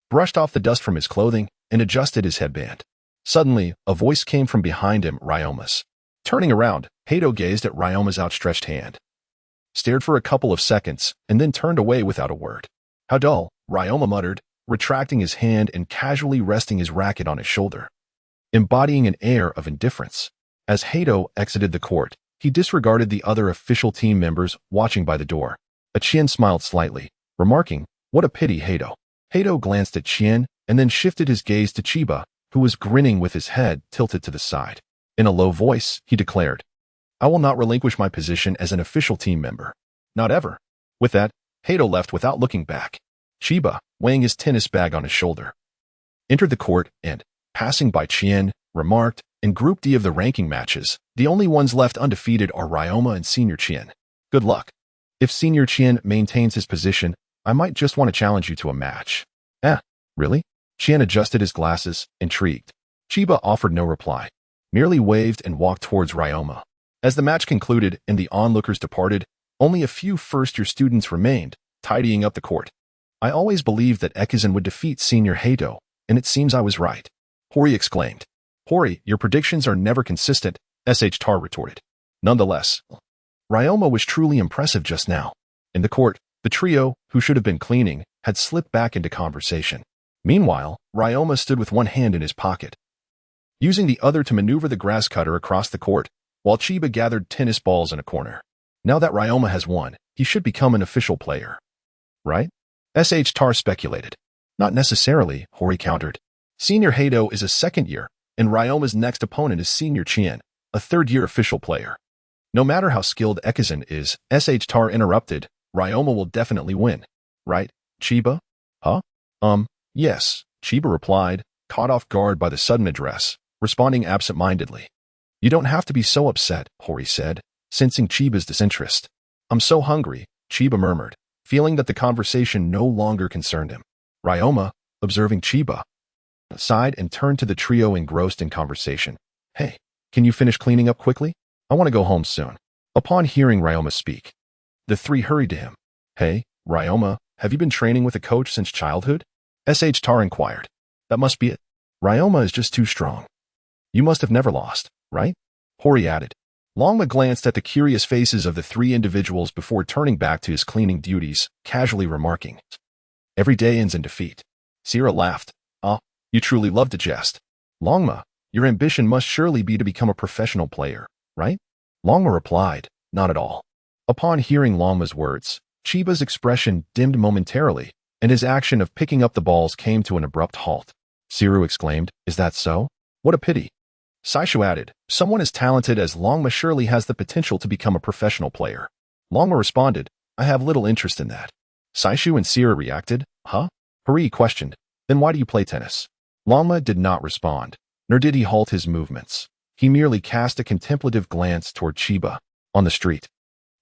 Brushed off the dust from his clothing and adjusted his headband. Suddenly, a voice came from behind him, Ryoma's. Turning around, Heido gazed at Ryoma's outstretched hand, stared for a couple of seconds, and then turned away without a word. How dull, Ryoma muttered, retracting his hand and casually resting his racket on his shoulder, embodying an air of indifference. As Heido exited the court, he disregarded the other official team members watching by the door. Qianye smiled slightly, remarking, what a pity, Heido. Heido glanced at Qianye and then shifted his gaze to Chiba, who was grinning with his head tilted to the side. In a low voice, he declared, I will not relinquish my position as an official team member. Not ever. With that, Heido left without looking back. Chiba, weighing his tennis bag on his shoulder, entered the court and, passing by Qianye, remarked, in Group D of the ranking matches, the only ones left undefeated are Ryoma and Senior Qianye. Good luck. If Senior Qianye maintains his position, I might just want to challenge you to a match. Really? Qianye adjusted his glasses, intrigued. Chiba offered no reply, merely waved and walked towards Ryoma. As the match concluded and the onlookers departed, only a few first-year students remained, tidying up the court. I always believed that Ekizan would defeat Senior Heido, and it seems I was right. Hori exclaimed. Hori, your predictions are never consistent, Tar retorted. Nonetheless, Ryoma was truly impressive just now. In the court, the trio, who should have been cleaning, had slipped back into conversation. Meanwhile, Ryoma stood with one hand in his pocket, using the other to maneuver the grass cutter across the court, while Chiba gathered tennis balls in a corner. Now that Ryoma has won, he should become an official player. Right? Tar speculated. Not necessarily, Hori countered. Senior Heido is a second year, and Ryoma's next opponent is Senior Qianye, a third-year official player. No matter how skilled Ekizan is, Tar interrupted, Ryoma will definitely win. Right, Chiba? Huh? Yes, Chiba replied, caught off guard by the sudden address, responding absent-mindedly. You don't have to be so upset, Hori said, sensing Chiba's disinterest. I'm so hungry, Chiba murmured, feeling that the conversation no longer concerned him. Ryoma, observing Chiba, sighed and turned to the trio engrossed in conversation. Hey, can you finish cleaning up quickly? I want to go home soon. Upon hearing Ryoma speak, the three hurried to him. Hey, Ryoma, have you been training with a coach since childhood? S.H. Tar inquired. That must be it. Ryoma is just too strong. You must have never lost, right? Hori added. Longma glanced at the curious faces of the three individuals before turning back to his cleaning duties, casually remarking, Every day ends in defeat. Sierra laughed. Ah, you truly love to jest. Longma, your ambition must surely be to become a professional player, right? Longma replied, Not at all. Upon hearing Longma's words, Chiba's expression dimmed momentarily, and his action of picking up the balls came to an abrupt halt. Siru exclaimed, Is that so? What a pity. Saishu added, Someone as talented as Longma surely has the potential to become a professional player. Longma responded, I have little interest in that. Saishu and Sierra reacted, Huh? Hori questioned, Then why do you play tennis? Longma did not respond, nor did he halt his movements. He merely cast a contemplative glance toward Chiba, on the street.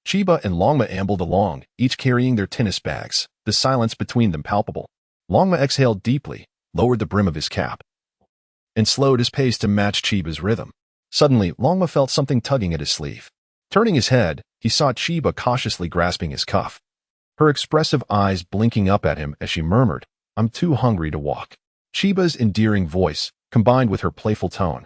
Chiba and Longma ambled along, each carrying their tennis bags, the silence between them palpable. Longma exhaled deeply, lowered the brim of his cap, and slowed his pace to match Chiba's rhythm. Suddenly, Longma felt something tugging at his sleeve. Turning his head, he saw Chiba cautiously grasping his cuff. Her expressive eyes blinking up at him as she murmured, I'm too hungry to walk. Chiba's endearing voice, combined with her playful tone,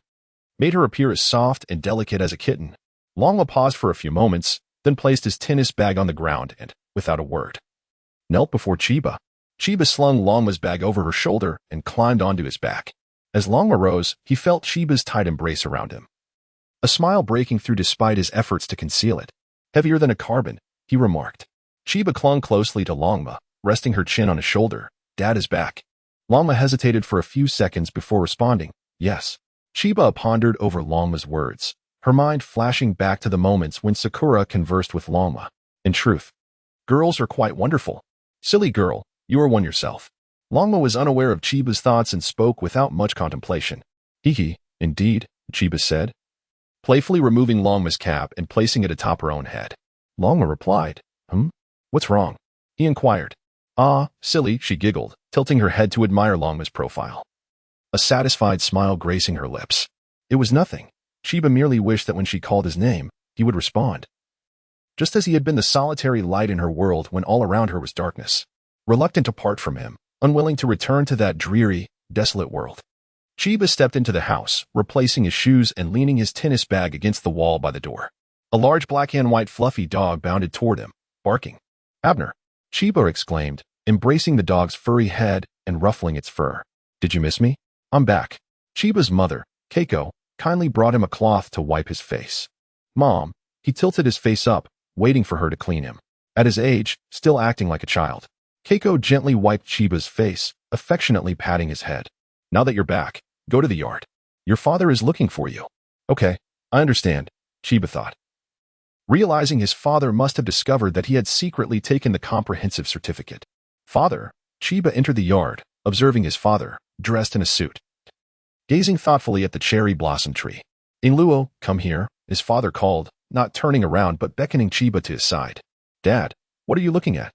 made her appear as soft and delicate as a kitten. Longma paused for a few moments, then placed his tennis bag on the ground and, without a word, knelt before Chiba. Chiba slung Longma's bag over her shoulder and climbed onto his back. As Longma rose, he felt Chiba's tight embrace around him, a smile breaking through despite his efforts to conceal it. Heavier than a carbon, he remarked. Chiba clung closely to Longma, resting her chin on his shoulder. Dad is back. Longma hesitated for a few seconds before responding, Yes. Chiba pondered over Longma's words, her mind flashing back to the moments when Sakura conversed with Longma. In truth, girls are quite wonderful. Silly girl, you are one yourself. Longma was unaware of Chiba's thoughts and spoke without much contemplation. Hee, indeed, Chiba said, playfully removing Longma's cap and placing it atop her own head. Longma replied, What's wrong? He inquired. Ah, silly, she giggled, tilting her head to admire Longma's profile, a satisfied smile gracing her lips. It was nothing. Chiba merely wished that when she called his name, he would respond. Just as he had been the solitary light in her world when all around her was darkness, reluctant to part from him, unwilling to return to that dreary, desolate world. Chiba stepped into the house, replacing his shoes and leaning his tennis bag against the wall by the door. A large black and white fluffy dog bounded toward him, barking. Abner, Chiba exclaimed, embracing the dog's furry head and ruffling its fur. Did you miss me? I'm back. Chiba's mother, Keiko, kindly brought him a cloth to wipe his face. Mom, he tilted his face up, waiting for her to clean him. At his age, still acting like a child. Keiko gently wiped Chiba's face, affectionately patting his head. Now that you're back, go to the yard. Your father is looking for you. Okay, I understand, Chiba thought. Realizing his father must have discovered that he had secretly taken the comprehensive certificate. Father, Chiba entered the yard, observing his father, dressed in a suit, gazing thoughtfully at the cherry blossom tree. Ingluo, come here, his father called, not turning around but beckoning Chiba to his side. Dad, what are you looking at?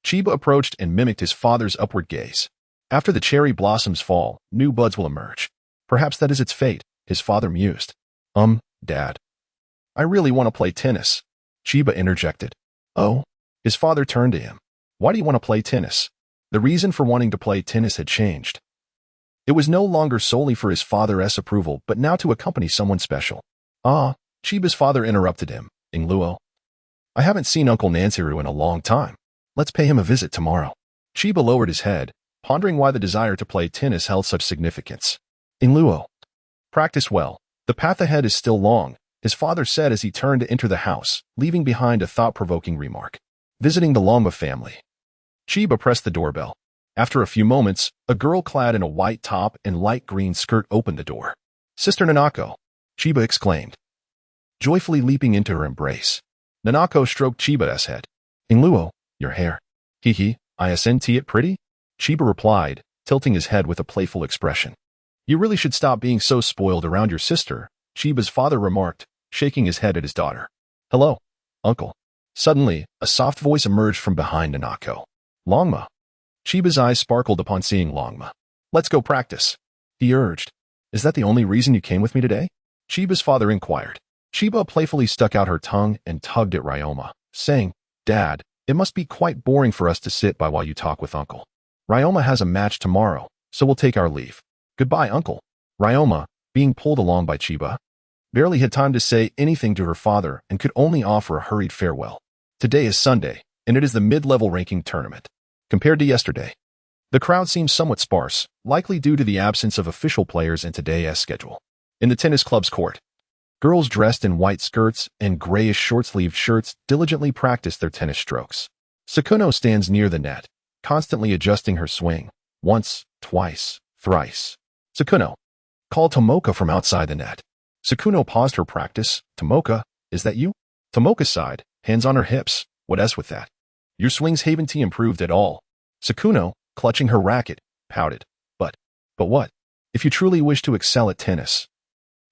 Chiba approached and mimicked his father's upward gaze. After the cherry blossoms fall, new buds will emerge. Perhaps that is its fate, his father mused. Dad. I really want to play tennis, Chiba interjected. Oh? His father turned to him. Why do you want to play tennis? The reason for wanting to play tennis had changed. It was no longer solely for his father's approval, but now to accompany someone special. Ah, Chiba's father interrupted him. Ingluo. I haven't seen Uncle Nansiru in a long time. Let's pay him a visit tomorrow. Chiba lowered his head, pondering why the desire to play tennis held such significance. Ingluo. Practice well. The path ahead is still long, his father said as he turned to enter the house, leaving behind a thought-provoking remark. Visiting the Longma family. Chiba pressed the doorbell. After a few moments, a girl clad in a white top and light green skirt opened the door. Sister Nanako, Chiba exclaimed, joyfully leaping into her embrace. Nanako stroked Chiba's head. Ingluo, your hair. Isn't it pretty? Chiba replied, tilting his head with a playful expression. You really should stop being so spoiled around your sister, Chiba's father remarked, shaking his head at his daughter. Hello, uncle. Suddenly, a soft voice emerged from behind Nanako. Longma. Chiba's eyes sparkled upon seeing Longma. Let's go practice, he urged. Is that the only reason you came with me today? Chiba's father inquired. Chiba playfully stuck out her tongue and tugged at Ryoma, saying, Dad, it must be quite boring for us to sit by while you talk with Uncle. Ryoma has a match tomorrow, so we'll take our leave. Goodbye, Uncle. Ryoma, being pulled along by Chiba, barely had time to say anything to her father and could only offer a hurried farewell. Today is Sunday, and it is the mid-level ranking tournament. Compared to yesterday, the crowd seems somewhat sparse, likely due to the absence of official players in today's schedule. In the tennis club's court, girls dressed in white skirts and grayish short-sleeved shirts diligently practice their tennis strokes. Sakuno stands near the net, constantly adjusting her swing. Once, twice, thrice. Sakuno called Tomoka from outside the net. Sakuno paused her practice. Tomoka, is that you? Tomoka sighed, hands on her hips. What else with that? Your swings haven't improved at all. Sakuno, clutching her racket, pouted. But what? If you truly wish to excel at tennis,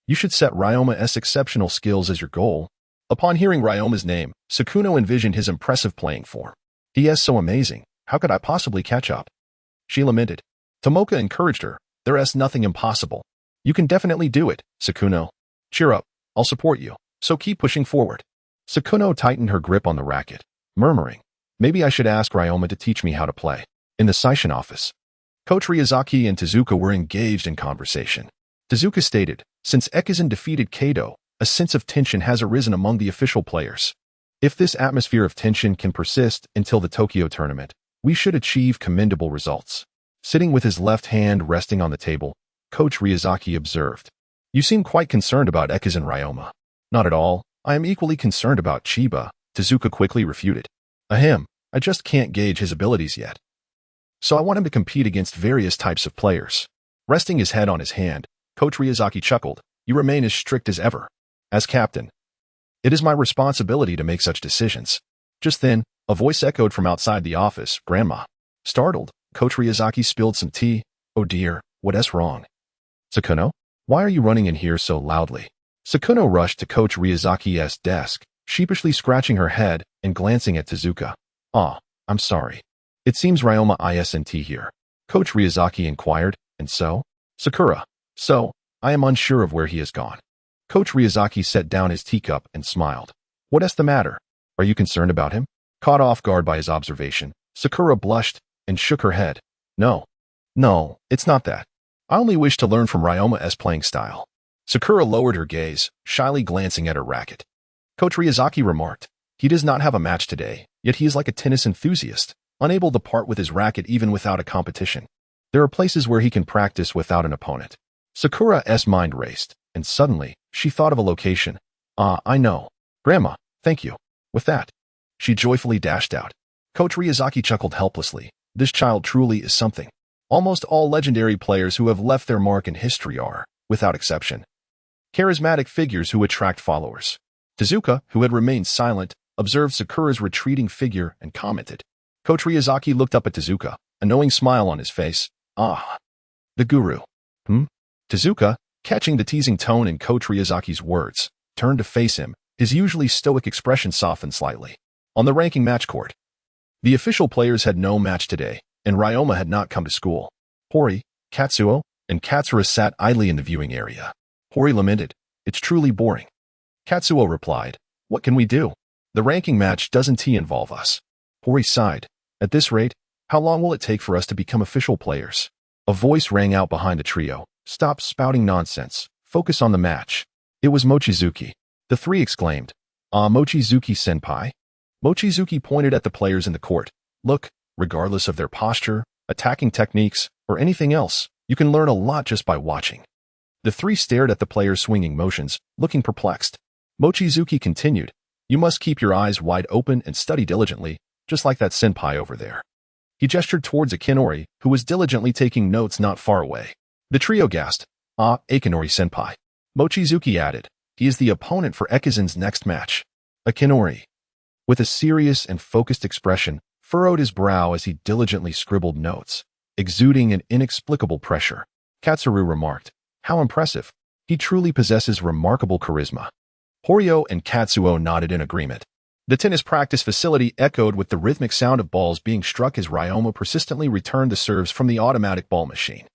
you should set Ryoma's exceptional skills as your goal. Upon hearing Ryoma's name, Sakuno envisioned his impressive playing form. He is so amazing. How could I possibly catch up? She lamented. Tomoka encouraged her. There is nothing impossible. You can definitely do it, Sakuno. Cheer up. I'll support you. So keep pushing forward. Sakuno tightened her grip on the racket, murmuring, maybe I should ask Ryoma to teach me how to play. In the Seishin office, Coach Ryazaki and Tezuka were engaged in conversation. Tezuka stated, since Ekizan defeated Kado, a sense of tension has arisen among the official players. If this atmosphere of tension can persist until the Tokyo tournament, we should achieve commendable results. Sitting with his left hand resting on the table, Coach Ryazaki observed, you seem quite concerned about Ekizan Ryoma. Not at all. I am equally concerned about Chiba, Tezuka quickly refuted. Ahem, I just can't gauge his abilities yet. So I want him to compete against various types of players. Resting his head on his hand, Coach Ryazaki chuckled, you remain as strict as ever. As captain, it is my responsibility to make such decisions. Just then, a voice echoed from outside the office, Grandma. Startled, Coach Ryazaki spilled some tea. Oh dear, what's wrong? Sakuno? Why are you running in here so loudly? Sakuno rushed to Coach Ryazaki's desk, sheepishly scratching her head and glancing at Tezuka. I'm sorry. It seems Ryoma isn't here. Coach Ryazaki inquired, and so? Sakura. So, I am unsure of where he has gone. Coach Ryazaki set down his teacup and smiled. What's the matter? Are you concerned about him? Caught off guard by his observation, Sakura blushed and shook her head. No, it's not that. I only wish to learn from Ryoma's playing style. Sakura lowered her gaze, shyly glancing at her racket. Coach Ryazaki remarked, he does not have a match today, yet he is like a tennis enthusiast, unable to part with his racket even without a competition. There are places where he can practice without an opponent. Sakura's mind raced, and suddenly, she thought of a location. I know. Grandma, thank you. With that, she joyfully dashed out. Coach Ryazaki chuckled helplessly. This child truly is something. Almost all legendary players who have left their mark in history are, without exception, charismatic figures who attract followers. Tezuka, who had remained silent, observed Sakura's retreating figure and commented. Coach Ryazaki looked up at Tezuka, a knowing smile on his face. The guru. Tezuka, catching the teasing tone in Coach Ryazaki's words, turned to face him, his usually stoic expression softened slightly. On the ranking match court, the official players had no match today, and Ryoma had not come to school. Hori, Katsuo, and Katsura sat idly in the viewing area. Hori lamented, it's truly boring. Katsuo replied, what can we do? The ranking match doesn't involve us. Hori sighed, at this rate, how long will it take for us to become official players? A voice rang out behind the trio, stop spouting nonsense, focus on the match. It was Mochizuki. The three exclaimed, Mochizuki-senpai? Mochizuki pointed at the players in the court. Look, regardless of their posture, attacking techniques, or anything else, you can learn a lot just by watching. The three stared at the players' swinging motions, looking perplexed. Mochizuki continued, you must keep your eyes wide open and study diligently, just like that senpai over there. He gestured towards Akinori, who was diligently taking notes not far away. The trio gasped, Akinori-senpai. Mochizuki added, he is the opponent for Ekizan's next match. Akinori, with a serious and focused expression, furrowed his brow as he diligently scribbled notes, exuding an inexplicable pressure. Katsuru remarked, how impressive. He truly possesses remarkable charisma. Horio and Katsuo nodded in agreement. The tennis practice facility echoed with the rhythmic sound of balls being struck as Ryoma persistently returned the serves from the automatic ball machine.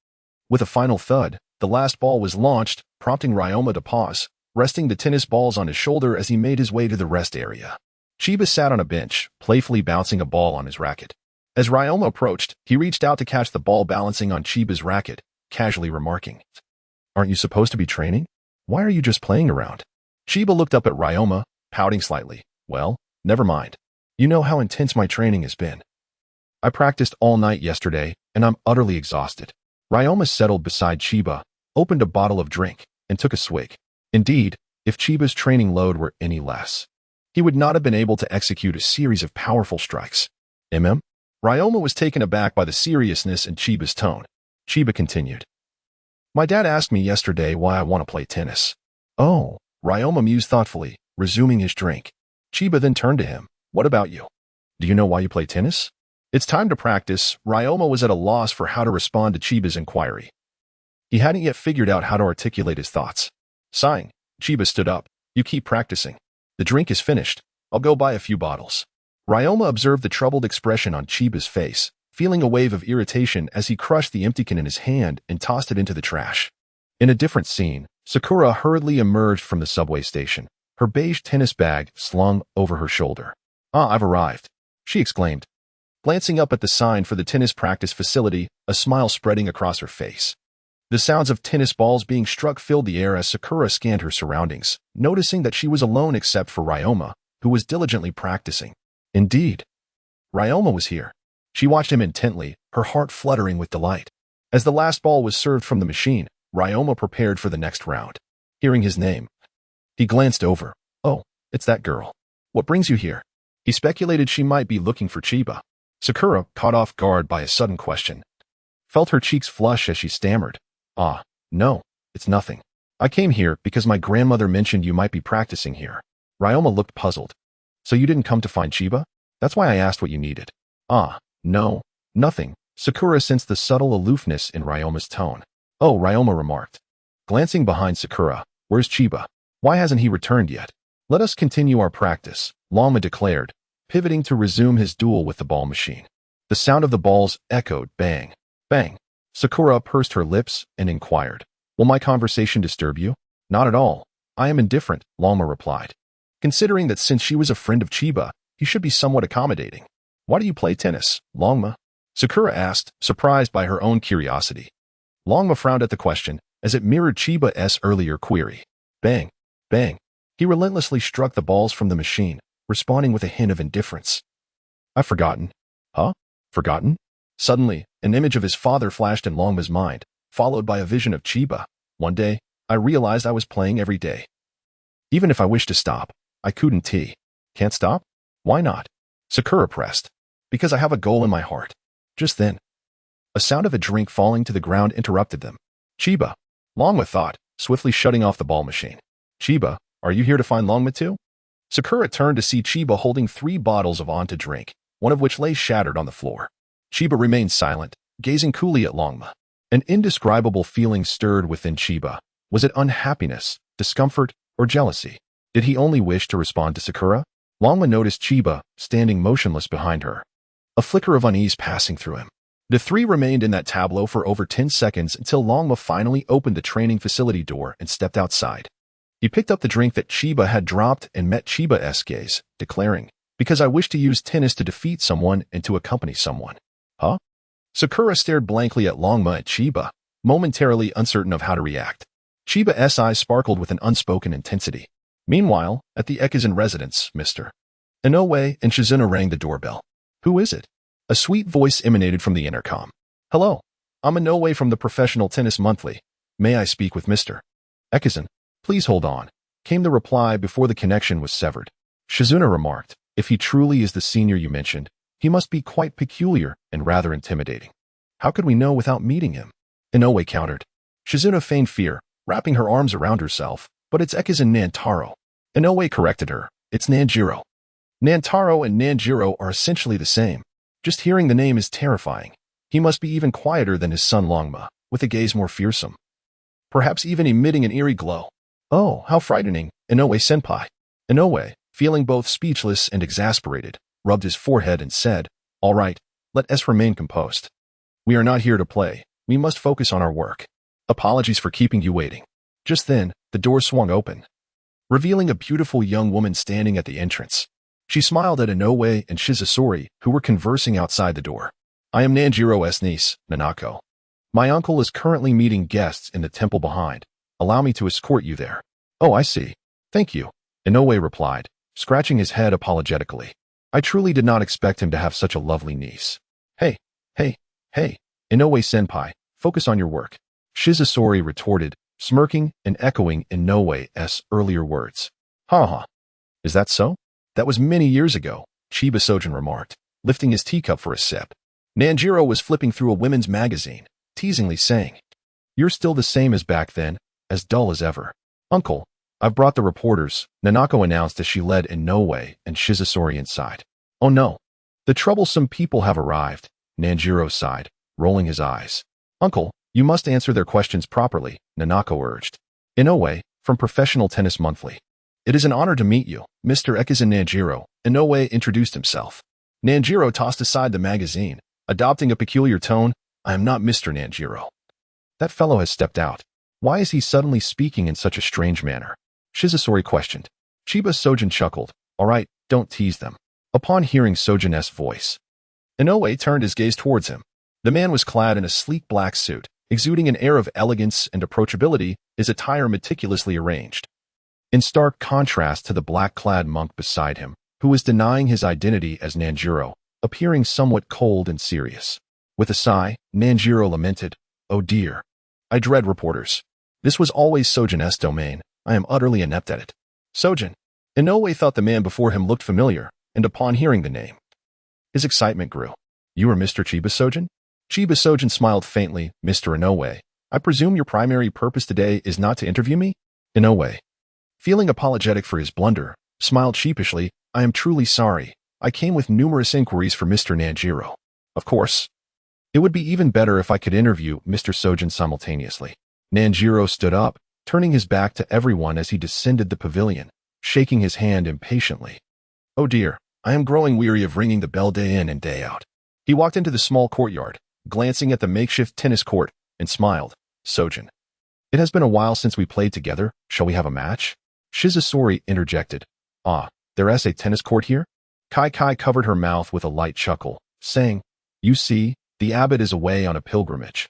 With a final thud, the last ball was launched, prompting Ryoma to pause. resting the tennis balls on his shoulder as he made his way to the rest area. Chiba sat on a bench, playfully bouncing a ball on his racket. As Ryoma approached, he reached out to catch the ball balancing on Chiba's racket, casually remarking, "Aren't you supposed to be training? Why are you just playing around?" Chiba looked up at Ryoma, pouting slightly. "Well, never mind. You know how intense my training has been. I practiced all night yesterday, and I'm utterly exhausted." Ryoma settled beside Chiba, opened a bottle of drink, and took a swig. Indeed, if Chiba's training load were any less, he would not have been able to execute a series of powerful strikes. Ryoma was taken aback by the seriousness in Chiba's tone. Chiba continued, "My dad asked me yesterday why I want to play tennis." "Oh," Ryoma mused thoughtfully, resuming his drink. Chiba then turned to him. "What about you? Do you know why you play tennis?" "It's time to practice." Ryoma was at a loss for how to respond to Chiba's inquiry. He hadn't yet figured out how to articulate his thoughts. Sighing, Chiba stood up. "You keep practicing. The drink is finished. I'll go buy a few bottles." Ryoma observed the troubled expression on Chiba's face, feeling a wave of irritation as he crushed the empty can in his hand and tossed it into the trash. In a different scene, Sakura hurriedly emerged from the subway station, her beige tennis bag slung over her shoulder. "Ah, I've arrived," she exclaimed. Glancing up at the sign for the tennis practice facility, a smile spreading across her face. The sounds of tennis balls being struck filled the air as Sakura scanned her surroundings, noticing that she was alone except for Ryoma, who was diligently practicing. Indeed, Ryoma was here. She watched him intently, her heart fluttering with delight. As the last ball was served from the machine, Ryoma prepared for the next round. Hearing his name, he glanced over. "Oh, it's that girl. What brings you here?" He speculated she might be looking for Chiba. Sakura, caught off guard by a sudden question, felt her cheeks flush as she stammered, "Ah, no, it's nothing. I came here because my grandmother mentioned you might be practicing here." Ryoma looked puzzled. "So you didn't come to find Chiba? That's why I asked what you needed." "Ah, no, nothing." Sakura sensed the subtle aloofness in Ryoma's tone. "Oh," Ryoma remarked. Glancing behind Sakura, "Where's Chiba? Why hasn't he returned yet?" "Let us continue our practice," Longma declared, pivoting to resume his duel with the ball machine. The sound of the balls echoed bang, bang. Sakura pursed her lips and inquired, "Will my conversation disturb you?" "Not at all. I am indifferent," Longma replied, considering that since she was a friend of Chiba, he should be somewhat accommodating. "Why do you play tennis, Longma?" Sakura asked, surprised by her own curiosity. Longma frowned at the question, as it mirrored Chiba's earlier query. Bang, bang. He relentlessly struck the balls from the machine, responding with a hint of indifference. "I've forgotten." "Huh? Forgotten?" Suddenly, an image of his father flashed in Longma's mind, followed by a vision of Chiba. "One day, I realized I was playing every day. Even if I wished to stop, I couldn't. Can't stop? Why not?" Sakura pressed. "Because I have a goal in my heart." Just then, a sound of a drink falling to the ground interrupted them. "Chiba," Longma thought, swiftly shutting off the ball machine. "Chiba, are you here to find Longma too?" Sakura turned to see Chiba holding 3 bottles of on to drink, one of which lay shattered on the floor. Chiba remained silent, gazing coolly at Longma. An indescribable feeling stirred within Chiba. Was it unhappiness, discomfort, or jealousy? Did he only wish to respond to Sakura? Longma noticed Chiba, standing motionless behind her, a flicker of unease passing through him. The 3 remained in that tableau for over 10 seconds until Longma finally opened the training facility door and stepped outside. He picked up the drink that Chiba had dropped and met Chiba's gaze, declaring, "Because I wish to use tennis to defeat someone and to accompany someone." "Huh?" Sakura stared blankly at Longma and Chiba, momentarily uncertain of how to react. Chiba's eyes sparkled with an unspoken intensity. Meanwhile, at the Ekizan residence, Mr. Inoue and Shizuna rang the doorbell. "Who is it?" A sweet voice emanated from the intercom. "Hello, I'm Inoue from the Professional Tennis Monthly. May I speak with Mr. Ekizan? Please hold on," came the reply before the connection was severed. Shizuna remarked, "If he truly is the senior you mentioned, he must be quite peculiar and rather intimidating. How could we know without meeting him?" Inoue countered. Shizuna feigned fear, wrapping her arms around herself. "But it's Ekizan Nantaro." Inoue corrected her. "It's Nanjiro." Nantaro and Nanjiro are essentially the same. Just hearing the name is terrifying. He must be even quieter than his son Longma, with a gaze more fearsome, perhaps even emitting an eerie glow. "Oh, how frightening, Inoue-senpai." Inoue, feeling both speechless and exasperated, rubbed his forehead and said, "All right, let us remain composed. We are not here to play. We must focus on our work. Apologies for keeping you waiting." Just then, the door swung open, revealing a beautiful young woman standing at the entrance. She smiled at Inoue and Shizasori, who were conversing outside the door. I am Nanjiro's niece, Nanako. My uncle is currently meeting guests in the temple behind. Allow me to escort you there. Oh, I see. Thank you, Inoue replied, scratching his head apologetically. I truly did not expect him to have such a lovely niece. Hey, Inoue-senpai, focus on your work. Shizasori retorted, smirking and echoing Inoue's earlier words. Ha. Is that so? That was many years ago, Chiba Sojin remarked, lifting his teacup for a sip. Nanjiro was flipping through a women's magazine, teasingly saying, You're still the same as back then, as dull as ever. Uncle, I've brought the reporters, Nanako announced as she led Inoue and Shizasori inside. Oh no. The troublesome people have arrived, Nanjiro sighed, rolling his eyes. Uncle, you must answer their questions properly, Nanako urged. Inoue, from Professional Tennis Monthly. It is an honor to meet you, Mr. Ekizen Nanjiro, Inoue introduced himself. Nanjiro tossed aside the magazine, adopting a peculiar tone. I am not Mr. Nanjiro. That fellow has stepped out. Why is he suddenly speaking in such a strange manner? Shizasori questioned. Chiba Sojin chuckled. All right, don't tease them. Upon hearing Sojin's voice, Inoue turned his gaze towards him. The man was clad in a sleek black suit, exuding an air of elegance and approachability, his attire meticulously arranged. In stark contrast to the black-clad monk beside him, who was denying his identity as Nanjiro, appearing somewhat cold and serious. With a sigh, Nanjiro lamented, Oh dear. I dread reporters. This was always Sojin's domain. I am utterly inept at it. Sojin. Inoue thought the man before him looked familiar, and upon hearing the name, his excitement grew. You are Mr. Chiba Sojin? Chiba Sojin smiled faintly. Mr. Inoue, I presume your primary purpose today is not to interview me? Inoue, feeling apologetic for his blunder, smiled sheepishly. I am truly sorry. I came with numerous inquiries for Mr. Nanjiro. Of course. It would be even better if I could interview Mr. Sojin simultaneously. Nanjiro stood up, turning his back to everyone as he descended the pavilion, shaking his hand impatiently. Oh dear, I am growing weary of ringing the bell day in and day out. He walked into the small courtyard, glancing at the makeshift tennis court, and smiled. Sojin. It has been a while since we played together. Shall we have a match? Shizasori interjected. Ah, there is a tennis court here? Kai covered her mouth with a light chuckle, saying, You see, the abbot is away on a pilgrimage.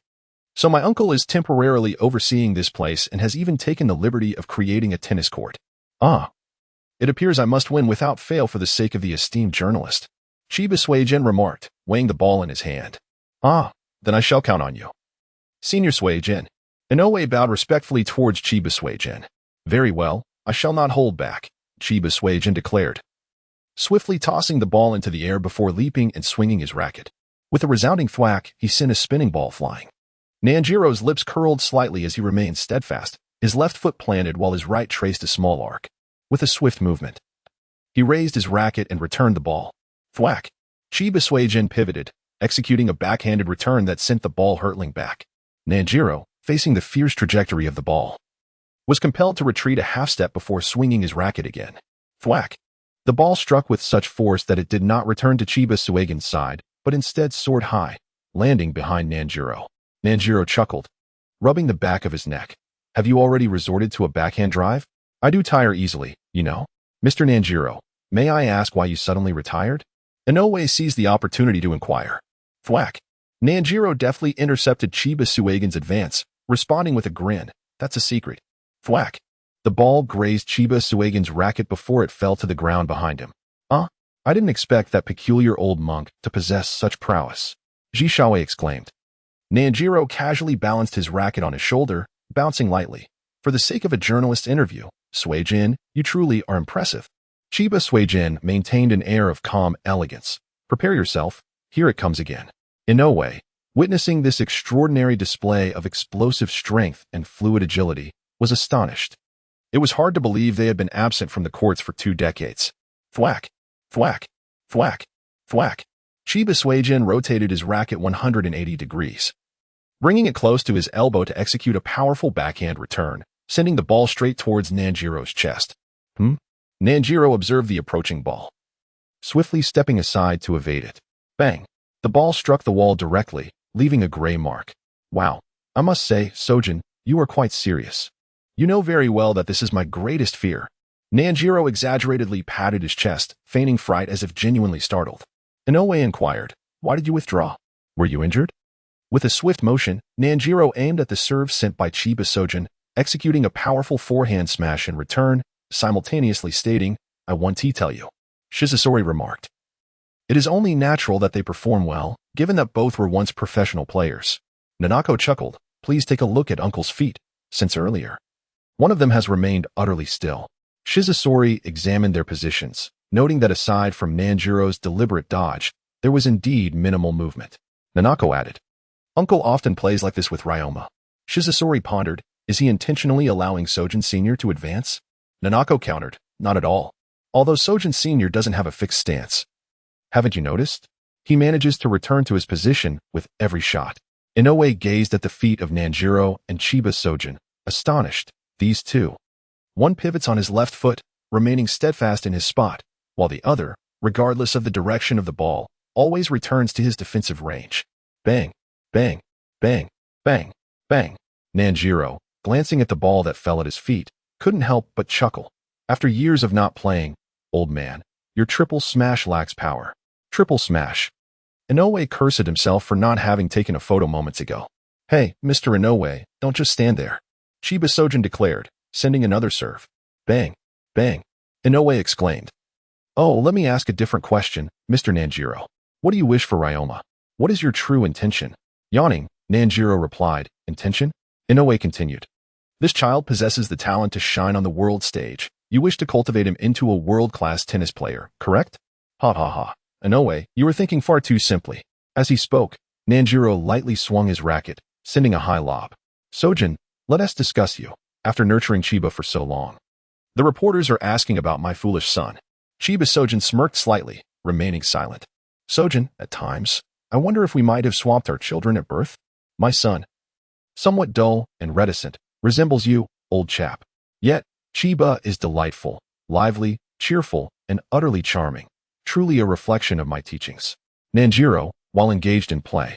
So my uncle is temporarily overseeing this place and has even taken the liberty of creating a tennis court. Ah. It appears I must win without fail for the sake of the esteemed journalist. Chiba Suijin remarked, weighing the ball in his hand. Ah, then I shall count on you. Senior Suijin. Inoue bowed respectfully towards Chiba Suijin. Very well, I shall not hold back, Chiba Suijin declared, swiftly tossing the ball into the air before leaping and swinging his racket. With a resounding thwack, he sent a spinning ball flying. Nanjiro's lips curled slightly as he remained steadfast, his left foot planted while his right traced a small arc. With a swift movement, he raised his racket and returned the ball. Thwack! Chiba Suijin pivoted, executing a backhanded return that sent the ball hurtling back. Nanjiro, facing the fierce trajectory of the ball, was compelled to retreat a half-step before swinging his racket again. Thwack! The ball struck with such force that it did not return to Chiba Suijin's side, but instead soared high, landing behind Nanjiro. Nanjiro chuckled, rubbing the back of his neck. Have you already resorted to a backhand drive? I do tire easily, you know. Mr. Nanjiro, may I ask why you suddenly retired? Inoue seized the opportunity to inquire. Thwack! Nanjiro deftly intercepted Chiba Suijin's advance, responding with a grin. That's a secret. Thwack! The ball grazed Chiba Suijin's racket before it fell to the ground behind him. I didn't expect that peculiar old monk to possess such prowess, Qianye exclaimed. Nanjiro casually balanced his racket on his shoulder, bouncing lightly. For the sake of a journalist interview, Suijin, you truly are impressive. Chiba Suijin maintained an air of calm elegance. Prepare yourself, here it comes again. Inoue, witnessing this extraordinary display of explosive strength and fluid agility, was astonished. It was hard to believe they had been absent from the courts for 2 decades. Thwack! Thwack! Thwack! Thwack! Chiba Suijin rotated his racket 180 degrees, bringing it close to his elbow to execute a powerful backhand return, sending the ball straight towards Nanjiro's chest. Nanjiro observed the approaching ball, swiftly stepping aside to evade it. Bang! The ball struck the wall directly, leaving a gray mark. Wow, I must say, Sojin, you are quite serious. You know very well that this is my greatest fear. Nanjiro exaggeratedly patted his chest, feigning fright as if genuinely startled. Inoue inquired, "Why did you withdraw? Were you injured?" With a swift motion, Nanjiro aimed at the serve sent by Chiba Sojin, executing a powerful forehand smash in return, simultaneously stating, "I want to tell you." Shizusori remarked, "It is only natural that they perform well, given that both were once professional players." Nanako chuckled, "Please take a look at Uncle's feet. Since earlier, one of them has remained utterly still." Shizusori examined their positions, noting that aside from Nanjiro's deliberate dodge, there was indeed minimal movement. Nanako added, "Uncle often plays like this with Ryoma." Shizusori pondered, "Is he intentionally allowing Sojin Sr. to advance?" Nanako countered, "Not at all. Although Sojin Sr. doesn't have a fixed stance. Haven't you noticed? He manages to return to his position with every shot." Inoue gazed at the feet of Nanjiro and Chiba Sojin, astonished. These two. One pivots on his left foot, remaining steadfast in his spot, while the other, regardless of the direction of the ball, always returns to his defensive range. Bang, bang, bang, bang, bang. Nanjiro, glancing at the ball that fell at his feet, couldn't help but chuckle. After years of not playing, "Old man, your triple smash lacks power." Triple smash. Inoue cursed at himself for not having taken a photo moments ago. "Hey, Mr. Inoue, don't just stand there," Chiba Sojin declared, sending another serve. Bang, bang. Inoue exclaimed, "Oh, let me ask a different question, Mr. Nanjiro. What do you wish for Ryoma? What is your true intention?" Yawning, Nanjiro replied, "Intention?" Inoue continued, "This child possesses the talent to shine on the world stage. You wish to cultivate him into a world-class tennis player, correct?" Ha ha ha. "Inoue, you are thinking far too simply." As he spoke, Nanjiro lightly swung his racket, sending a high lob. "Sojin, let us discuss you, after nurturing Chiba for so long. The reporters are asking about my foolish son." Chiba Sojin smirked slightly, remaining silent. "Sojin, at times, I wonder if we might have swapped our children at birth. My son, somewhat dull and reticent, resembles you, old chap. Yet, Chiba is delightful, lively, cheerful, and utterly charming. Truly a reflection of my teachings." Nanjiro, while engaged in play,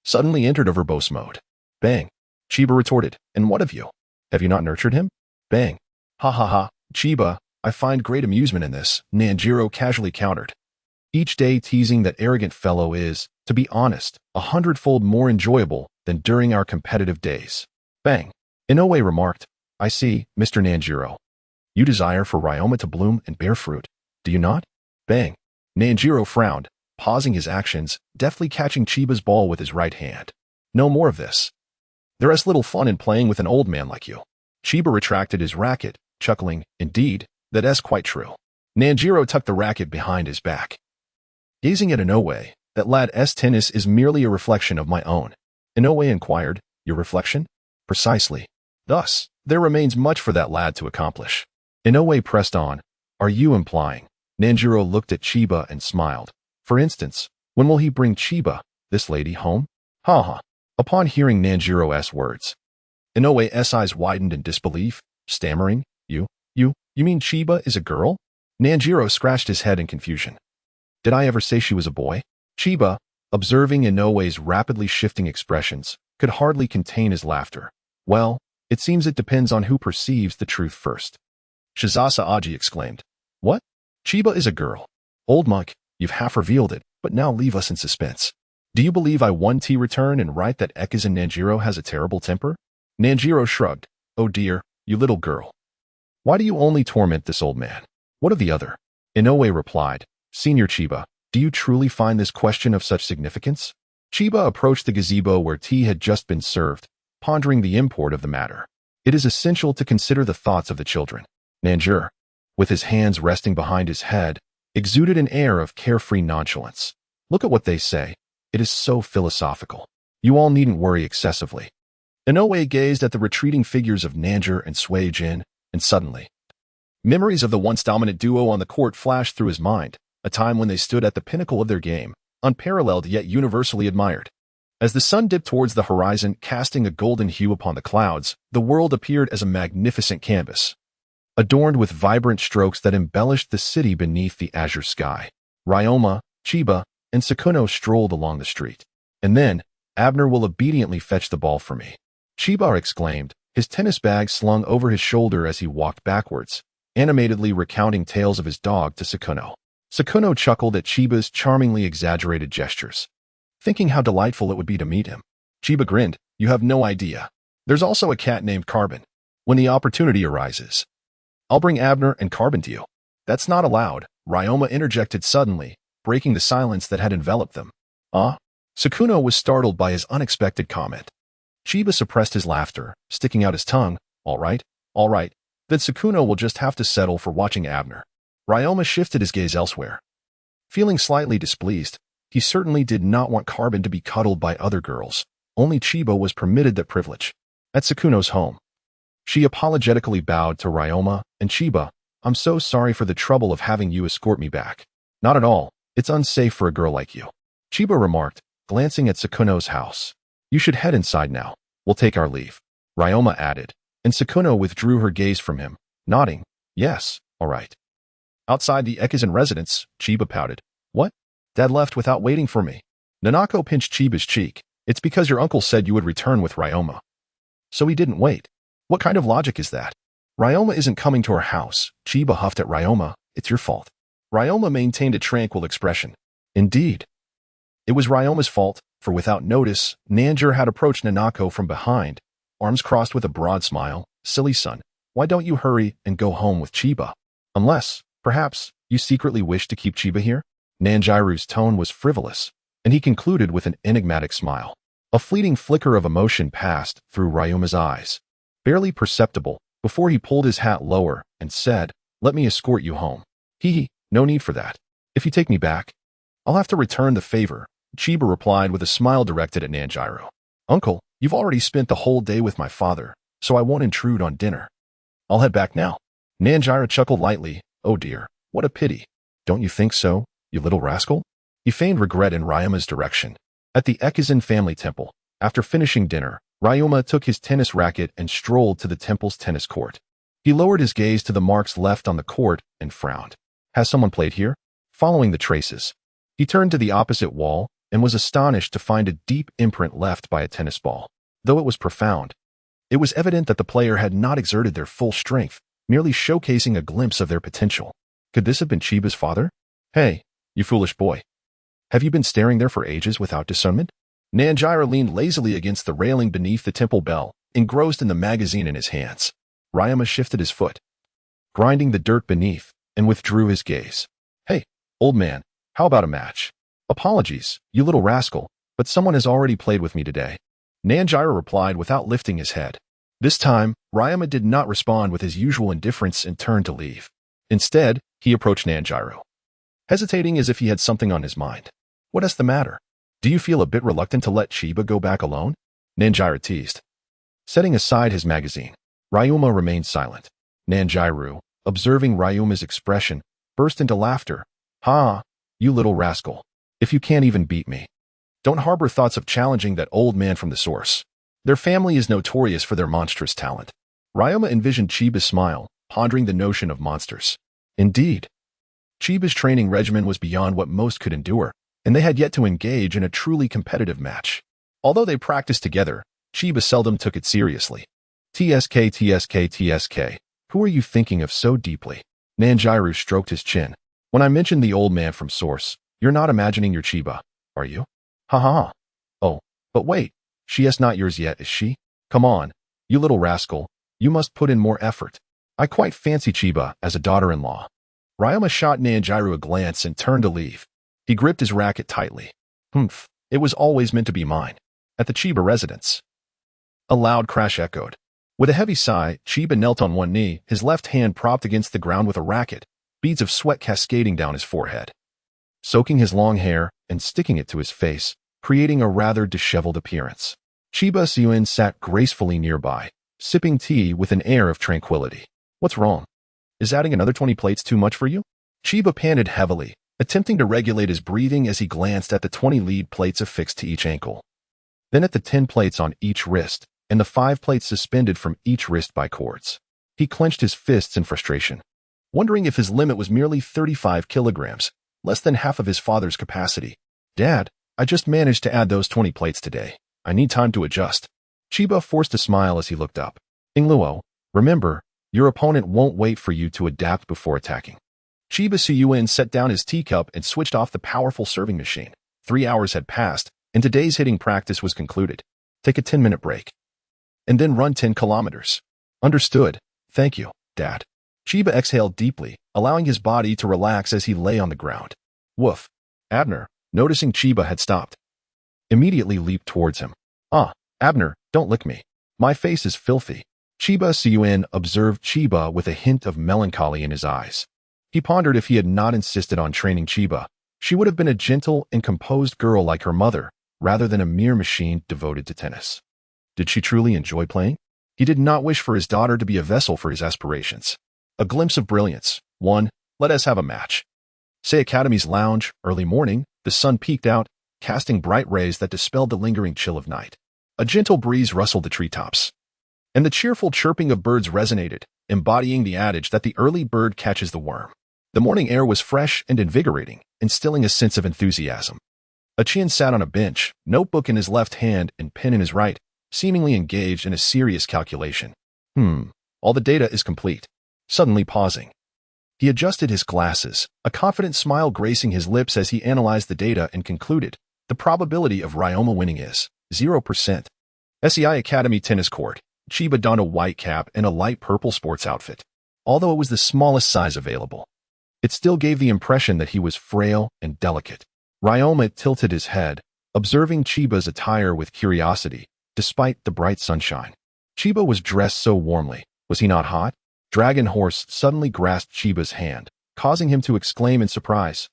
suddenly entered a verbose mode. Bang. Chiba retorted, "And what of you? Have you not nurtured him?" Bang. "Ha ha ha, Chiba, I find great amusement in this," Nanjiro casually countered. "Each day teasing that arrogant fellow is, to be honest, 100-fold more enjoyable than during our competitive days." Bang. Inoue remarked, "I see, Mr. Nanjiro. You desire for Ryoma to bloom and bear fruit, do you not?" Bang. Nanjiro frowned, pausing his actions, deftly catching Chiba's ball with his right hand. "No more of this. There is little fun in playing with an old man like you." Chiba retracted his racket, chuckling, "Indeed, that is quite true." Nanjiro tucked the racket behind his back. Gazing at Inoue, "That lad's tennis is merely a reflection of my own." Inoue inquired, "Your reflection?" "Precisely. Thus, there remains much for that lad to accomplish." Inoue pressed on, "Are you implying?" Nanjiro looked at Chiba and smiled. "For instance, when will he bring Chiba, this lady, home?" "Ha ha." Upon hearing Nanjiro's words, Inoue's eyes widened in disbelief, stammering, You mean Chiba is a girl?" Nanjiro scratched his head in confusion. "Did I ever say she was a boy?" Chiba, observing Inoue's rapidly shifting expressions, could hardly contain his laughter. "Well, it seems it depends on who perceives the truth first." Shizasa Aji exclaimed, "What? Chiba is a girl? Old monk, you've half revealed it, but now leave us in suspense. Do you believe I won T return and write that Ekizan Nanjiro has a terrible temper?" Nanjiro shrugged. "Oh dear, you little girl. Why do you only torment this old man? What of the other?" Inoue replied, "Senior Chiba, do you truly find this question of such significance?" Chiba approached the gazebo where tea had just been served, pondering the import of the matter. It is essential to consider the thoughts of the children. Nanjiro, with his hands resting behind his head, exuded an air of carefree nonchalance. "Look at what they say. It is so philosophical. You all needn't worry excessively." Inoue gazed at the retreating figures of Nanjiro and Sui Jin, and suddenly, memories of the once dominant duo on the court flashed through his mind, a time when they stood at the pinnacle of their game, unparalleled yet universally admired. As the sun dipped towards the horizon, casting a golden hue upon the clouds, the world appeared as a magnificent canvas, adorned with vibrant strokes that embellished the city beneath the azure sky. Ryoma, Chiba, and Sakuno strolled along the street. "And then, Abner will obediently fetch the ball for me," Chiba exclaimed, his tennis bag slung over his shoulder as he walked backwards, animatedly recounting tales of his dog to Sakuno. Sakuno chuckled at Chiba's charmingly exaggerated gestures, thinking how delightful it would be to meet him. Chiba grinned. You have no idea. There's also a cat named Carbon. When the opportunity arises, I'll bring Abner and Carbon to you. That's not allowed, Ryoma interjected suddenly, breaking the silence that had enveloped them. Sakuno was startled by his unexpected comment. Chiba suppressed his laughter, sticking out his tongue. All right, then Sakuno will just have to settle for watching Abner. Ryoma shifted his gaze elsewhere. Feeling slightly displeased, he certainly did not want Carbon to be cuddled by other girls. Only Chiba was permitted that privilege. At Sakuno's home, she apologetically bowed to Ryoma and Chiba. I'm so sorry for the trouble of having you escort me back. Not at all. It's unsafe for a girl like you, Chiba remarked, glancing at Sakuno's house. You should head inside now. We'll take our leave, Ryoma added, and Sakuno withdrew her gaze from him, nodding. Yes, all right. Outside the Ekizan residence, Chiba pouted. What? Dad left without waiting for me. Nanako pinched Chiba's cheek. It's because your uncle said you would return with Ryoma. So he didn't wait. What kind of logic is that? Ryoma isn't coming to our house, Chiba huffed at Ryoma. It's your fault. Ryoma maintained a tranquil expression. Indeed. It was Ryoma's fault, for without notice, Nanjur had approached Nanako from behind, arms crossed with a broad smile. Silly son, why don't you hurry and go home with Chiba? Unless, perhaps, you secretly wish to keep Chiba here? Nanjiru's tone was frivolous, and he concluded with an enigmatic smile. A fleeting flicker of emotion passed through Ryoma's eyes, barely perceptible, before he pulled his hat lower and said, Let me escort you home. No need for that. If you take me back, I'll have to return the favor, Chiba replied with a smile directed at Nanjiru. Uncle, you've already spent the whole day with my father, so I won't intrude on dinner. I'll head back now. Nanjiru chuckled lightly. Oh dear, what a pity. Don't you think so, you little rascal? He feigned regret in Ryoma's direction. At the Ekizan family temple, after finishing dinner, Ryoma took his tennis racket and strolled to the temple's tennis court. He lowered his gaze to the marks left on the court and frowned. Has someone played here? Following the traces, he turned to the opposite wall and was astonished to find a deep imprint left by a tennis ball. Though it was profound, it was evident that the player had not exerted their full strength, merely showcasing a glimpse of their potential. Could this have been Chiba's father? Hey, you foolish boy. Have you been staring there for ages without discernment? Nanjiru leaned lazily against the railing beneath the temple bell, engrossed in the magazine in his hands. Ryoma shifted his foot, grinding the dirt beneath, and withdrew his gaze. Hey, old man, how about a match? Apologies, you little rascal, but someone has already played with me today. Nanjiru replied without lifting his head. This time, Ryoma did not respond with his usual indifference and turned to leave. Instead, he approached Nanjiru, hesitating as if he had something on his mind. What is the matter? Do you feel a bit reluctant to let Chiba go back alone? Nanjiru teased. Setting aside his magazine, Ryoma remained silent. Nanjiru, observing Ryoma's expression, burst into laughter. Ha! You little rascal. If you can't even beat me. Don't harbor thoughts of challenging that old man from the source. Their family is notorious for their monstrous talent. Ryoma envisioned Chiba's smile, pondering the notion of monsters. Indeed. Chiba's training regimen was beyond what most could endure, and they had yet to engage in a truly competitive match. Although they practiced together, Chiba seldom took it seriously. TSK. Who are you thinking of so deeply? Nanjiru stroked his chin. When I mentioned the old man from Source, you're not imagining your Chiba, are you? Ha ha. Oh, but wait, she is not yours yet, is she? Come on, you little rascal, you must put in more effort. I quite fancy Chiba as a daughter-in-law. Ryoma shot Nanjiru a glance and turned to leave. He gripped his racket tightly. Humph, it was always meant to be mine. At the Chiba residence. A loud crash echoed. With a heavy sigh, Chiba knelt on one knee, his left hand propped against the ground with a racket, beads of sweat cascading down his forehead, soaking his long hair and sticking it to his face, creating a rather disheveled appearance. Chiba Suyun sat gracefully nearby, sipping tea with an air of tranquility. What's wrong? Is adding another 20 plates too much for you? Chiba panted heavily, attempting to regulate his breathing as he glanced at the 20 lead plates affixed to each ankle, then at the 10 plates on each wrist, and the 5 plates suspended from each wrist by cords. He clenched his fists in frustration, wondering if his limit was merely 35 kilograms, less than half of his father's capacity. Dad, I just managed to add those 20 plates today. I need time to adjust. Chiba forced a smile as he looked up. Ingluo, remember, Your opponent won't wait for you to adapt before attacking. Qianye set down his teacup and switched off the powerful serving machine. 3 hours had passed, and today's hitting practice was concluded. Take a 10-minute break. And then run 10 kilometers. Understood. Thank you, Dad. Qianye exhaled deeply, allowing his body to relax as he lay on the ground. Woof. Abner, noticing Qianye had stopped, immediately leaped towards him. Abner, don't lick me. My face is filthy. Qianye observed Qianye with a hint of melancholy in his eyes. He pondered if he had not insisted on training Qianye, she would have been a gentle and composed girl like her mother, rather than a mere machine devoted to tennis. Did she truly enjoy playing? He did not wish for his daughter to be a vessel for his aspirations. A glimpse of brilliance. 1. Let us have a match. Say Academy's lounge, early morning, the sun peeked out, casting bright rays that dispelled the lingering chill of night. A gentle breeze rustled the treetops, and the cheerful chirping of birds resonated, embodying the adage that the early bird catches the worm. The morning air was fresh and invigorating, instilling a sense of enthusiasm. Qianye sat on a bench, notebook in his left hand and pen in his right, seemingly engaged in a serious calculation. All the data is complete. Suddenly pausing, he adjusted his glasses, a confident smile gracing his lips as he analyzed the data and concluded, the probability of Longma winning is 0%. SEI Academy tennis court. Qianye donned a white cap and a light purple sports outfit. Although it was the smallest size available, it still gave the impression that he was frail and delicate. Longma tilted his head, observing Qianie's attire with curiosity, despite the bright sunshine. Qianye was dressed so warmly. Was he not hot? Dragon Horse suddenly grasped Qianie's hand, causing him to exclaim in surprise.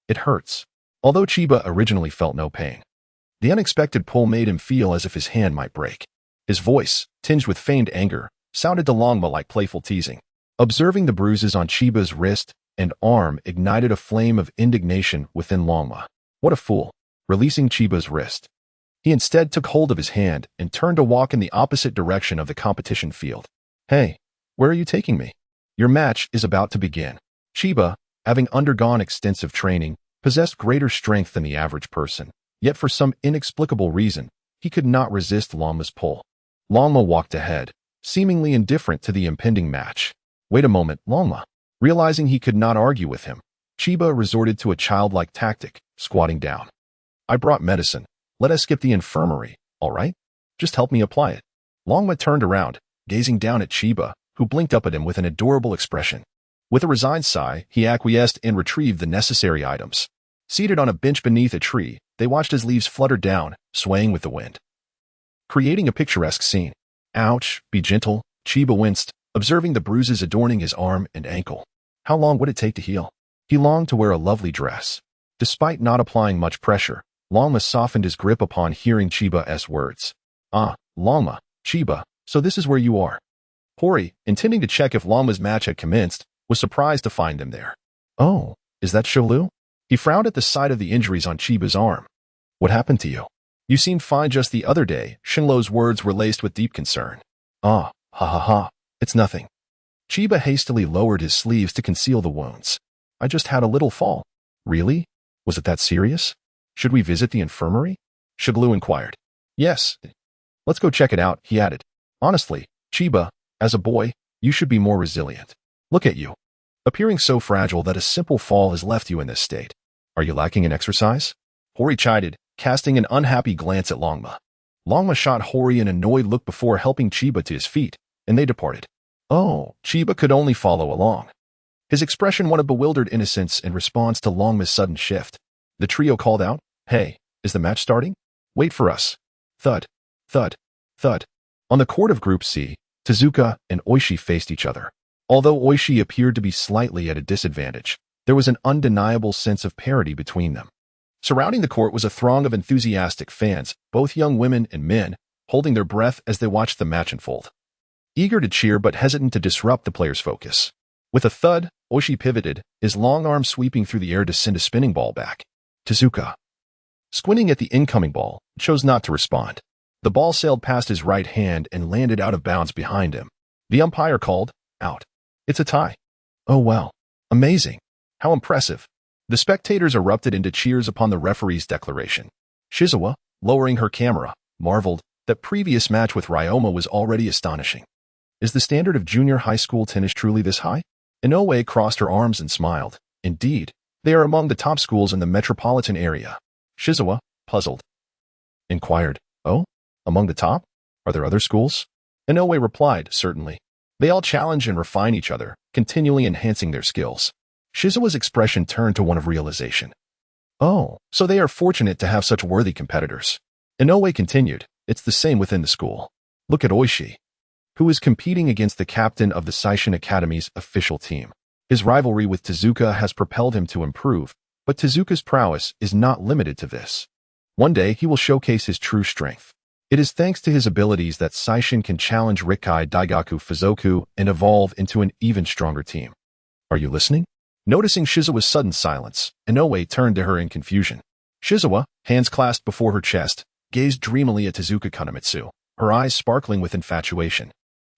It hurts. Although Qianye originally felt no pain, the unexpected pull made him feel as if his hand might break. His voice, tinged with feigned anger, sounded to Longma like playful teasing. Observing the bruises on Qianie's wrist and arm ignited a flame of indignation within Longma. What a fool. Releasing Qianie's wrist, he instead took hold of his hand and turned to walk in the opposite direction of the competition field. Hey, where are you taking me? Your match is about to begin. Qianye, having undergone extensive training, possessed greater strength than the average person, yet for some inexplicable reason, he could not resist Longma's pull. Longma walked ahead, seemingly indifferent to the impending match. Wait a moment, Longma. Realizing he could not argue with him, Qianye resorted to a childlike tactic, squatting down. I brought medicine. Let us skip the infirmary, all right? Just help me apply it. Longma turned around, gazing down at Qianye, who blinked up at him with an adorable expression. With a resigned sigh, he acquiesced and retrieved the necessary items. Seated on a bench beneath a tree, they watched as leaves fluttered down, swaying with the wind, creating a picturesque scene. Ouch, be gentle, Qianye winced, observing the bruises adorning his arm and ankle. How long would it take to heal? He longed to wear a lovely dress. Despite not applying much pressure, Longma softened his grip upon hearing Qianie's words. Longma, Qianie, so this is where you are. Hori, intending to check if Longma's match had commenced, was surprised to find them there. Oh, is that Shilu? He frowned at the sight of the injuries on Qianie's arm. What happened to you? You seemed fine just the other day. Shinlo's words were laced with deep concern. It's nothing. Qianie hastily lowered his sleeves to conceal the wounds. I just had a little fall. Really? Was it that serious? Should we visit the infirmary? Shilu inquired. Yes. Let's go check it out, he added. Honestly, Qianie, as a boy, you should be more resilient. Look at you, appearing so fragile that a simple fall has left you in this state. Are you lacking in exercise? Hori chided, casting an unhappy glance at Longma. Longma shot Hori an annoyed look before helping Qianie to his feet, and they departed. Qianie could only follow along. His expression one of bewildered innocence in response to Longma's sudden shift. The trio called out, Hey, is the match starting? Wait for us. Thud, thud, thud. On the court of Group C, Tezuka and Oishi faced each other. Although Oishi appeared to be slightly at a disadvantage, there was an undeniable sense of parity between them. Surrounding the court was a throng of enthusiastic fans, both young women and men, holding their breath as they watched the match unfold. Eager to cheer but hesitant to disrupt the players' focus. With a thud, Oishi pivoted, his long arm sweeping through the air to send a spinning ball back. Tezuka, squinting at the incoming ball, chose not to respond. The ball sailed past his right hand and landed out of bounds behind him. The umpire called, out. It's a tie. Oh well. Amazing. How impressive. The spectators erupted into cheers upon the referee's declaration. Shizuo, lowering her camera, marveled that previous match with Longma was already astonishing. Is the standard of junior high school tennis truly this high? Inoue crossed her arms and smiled. Indeed, they are among the top schools in the metropolitan area. Shizuo, puzzled, inquired, Oh? Among the top? Are there other schools? Inoue replied, Certainly. They all challenge and refine each other, continually enhancing their skills. Shizuo's expression turned to one of realization. Oh, so they are fortunate to have such worthy competitors. Inoue continued, It's the same within the school. Look at Oishi, who is competing against the captain of the Seishin Academy's official team. His rivalry with Tezuka has propelled him to improve, but Tezuka's prowess is not limited to this. One day he will showcase his true strength. It is thanks to his abilities that Seishin can challenge Rikkai Daigaku Fuzoku and evolve into an even stronger team. Are you listening? Noticing Shizuo's sudden silence, Inoue turned to her in confusion. Shizuo, hands clasped before her chest, gazed dreamily at Tezuka Kanemitsu, her eyes sparkling with infatuation.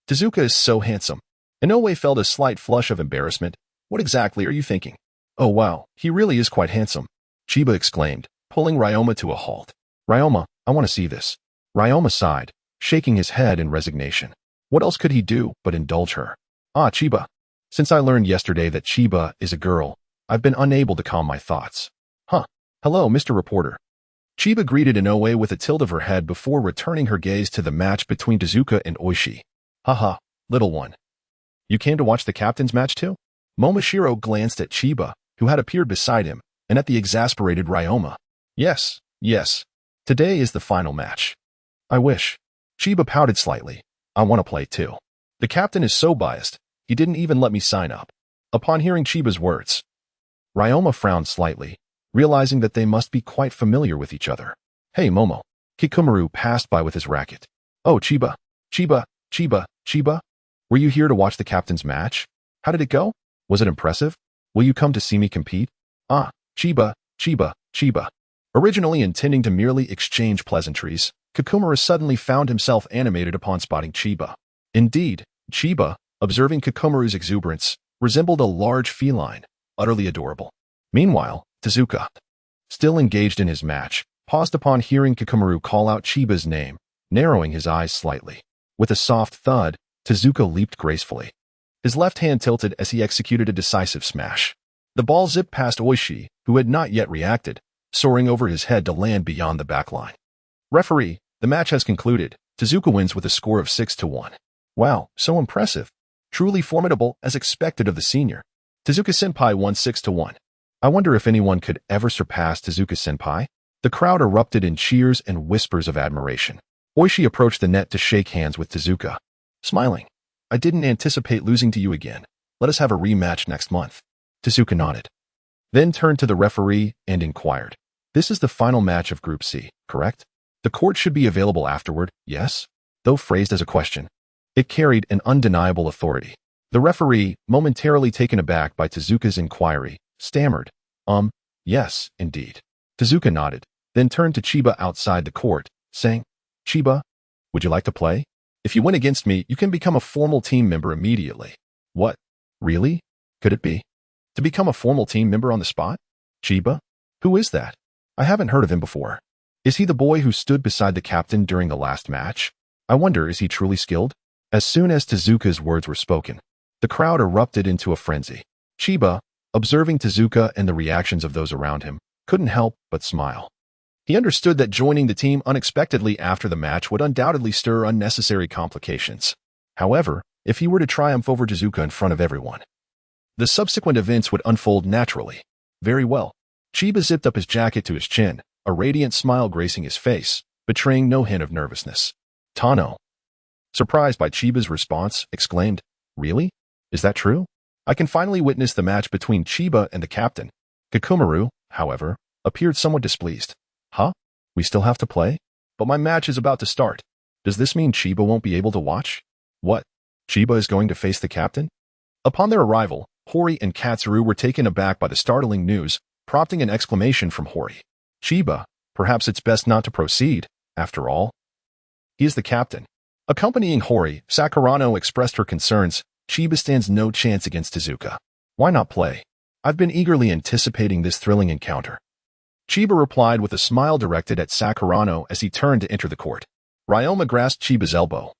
Tezuka is so handsome. Inoue felt a slight flush of embarrassment. What exactly are you thinking? Oh wow, he really is quite handsome, Chiba exclaimed, pulling Ryoma to a halt. Ryoma, I want to see this. Ryoma sighed, shaking his head in resignation. What else could he do but indulge her? Ah, Chiba. Since I learned yesterday that Chiba is a girl, I've been unable to calm my thoughts. Huh. Hello, Mr. Reporter. Chiba greeted Inoue with a tilt of her head before returning her gaze to the match between Tezuka and Oishi. Haha, little one. You came to watch the captain's match too? Momashiro glanced at Chiba, who had appeared beside him, and at the exasperated Ryoma. Yes. Today is the final match. I wish. Chiba pouted slightly. I want to play too. The captain is so biased, he didn't even let me sign up. Upon hearing Chiba's words, Ryoma frowned slightly, realizing that they must be quite familiar with each other. Hey Momo. Kikumaru passed by with his racket. Oh Chiba. Chiba. Were you here to watch the captain's match? How did it go? Was it impressive? Will you come to see me compete? Ah, Chiba. Originally intending to merely exchange pleasantries, Kikumaru suddenly found himself animated upon spotting Chiba. Indeed, Chiba, observing Kikumaru's exuberance, resembled a large feline, utterly adorable. Meanwhile, Tezuka, still engaged in his match, paused upon hearing Kikumaru call out Chiba's name, narrowing his eyes slightly. With a soft thud, Tezuka leaped gracefully. His left hand tilted as he executed a decisive smash. The ball zipped past Oishi, who had not yet reacted, soaring over his head to land beyond the backline. Referee, the match has concluded. Tezuka wins with a score of 6-1. Wow, so impressive. Truly formidable as expected of the senior. Tezuka-senpai won 6-1. I wonder if anyone could ever surpass Tezuka-senpai? The crowd erupted in cheers and whispers of admiration. Oishi approached the net to shake hands with Tezuka, smiling. I didn't anticipate losing to you again. Let us have a rematch next month. Tezuka nodded. Then turned to the referee and inquired. This is the final match of Group C, correct? The court should be available afterward, yes? Though phrased as a question, it carried an undeniable authority. The referee, momentarily taken aback by Tezuka's inquiry, stammered, yes, indeed. Tezuka nodded, then turned to Chiba outside the court, saying, Chiba, would you like to play? If you win against me, you can become a formal team member immediately. What? Really? Could it be? To become a formal team member on the spot? Chiba? Who is that? I haven't heard of him before. Is he the boy who stood beside the captain during the last match? I wonder, is he truly skilled? As soon as Tezuka's words were spoken, the crowd erupted into a frenzy. Chiba, observing Tezuka and the reactions of those around him, couldn't help but smile. He understood that joining the team unexpectedly after the match would undoubtedly stir unnecessary complications. However, if he were to triumph over Tezuka in front of everyone, the subsequent events would unfold naturally. Very well. Chiba zipped up his jacket to his chin, a radiant smile gracing his face, betraying no hint of nervousness. Tano, surprised by Chiba's response, exclaimed, Really? Is that true? I can finally witness the match between Chiba and the captain. Kikumaru, however, appeared somewhat displeased. Huh? We still have to play? But my match is about to start. Does this mean Chiba won't be able to watch? What? Chiba is going to face the captain? Upon their arrival, Hori and Katsuru were taken aback by the startling news, prompting an exclamation from Hori. Chiba, perhaps it's best not to proceed, after all. He is the captain. Accompanying Hori, Sakurano expressed her concerns. Chiba stands no chance against Tezuka. Why not play? I've been eagerly anticipating this thrilling encounter. Chiba replied with a smile directed at Sakurano as he turned to enter the court. Ryoma grasped Chiba's elbow.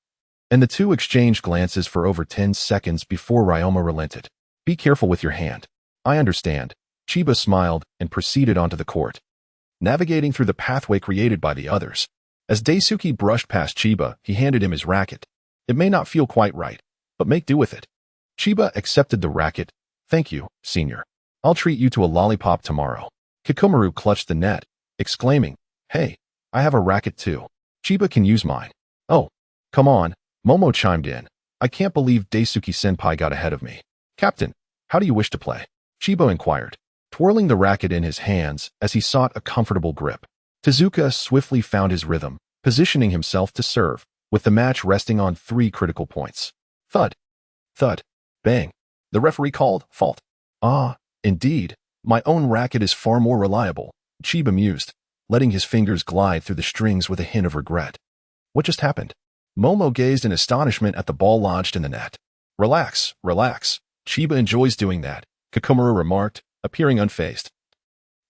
and the two exchanged glances for over 10 seconds before Ryoma relented. Be careful with your hand. I understand. Chiba smiled and proceeded onto the court, navigating through the pathway created by the others. As Daisuke brushed past Chiba, he handed him his racket. It may not feel quite right, but make do with it. Chiba accepted the racket. Thank you, senior. I'll treat you to a lollipop tomorrow. Kikomaru clutched the net, exclaiming, Hey, I have a racket too. Chiba can use mine. Oh, come on, Momo chimed in. I can't believe Daisuke-senpai got ahead of me. Captain, how do you wish to play? Chiba inquired, twirling the racket in his hands as he sought a comfortable grip. Tezuka swiftly found his rhythm, positioning himself to serve, with the match resting on 3 critical points. Thud. Thud. Bang. The referee called fault. Ah, indeed. My own racket is far more reliable, Chiba mused, letting his fingers glide through the strings with a hint of regret. What just happened? Momo gazed in astonishment at the ball lodged in the net. Relax, relax. Chiba enjoys doing that, Kikomaru remarked, appearing unfazed.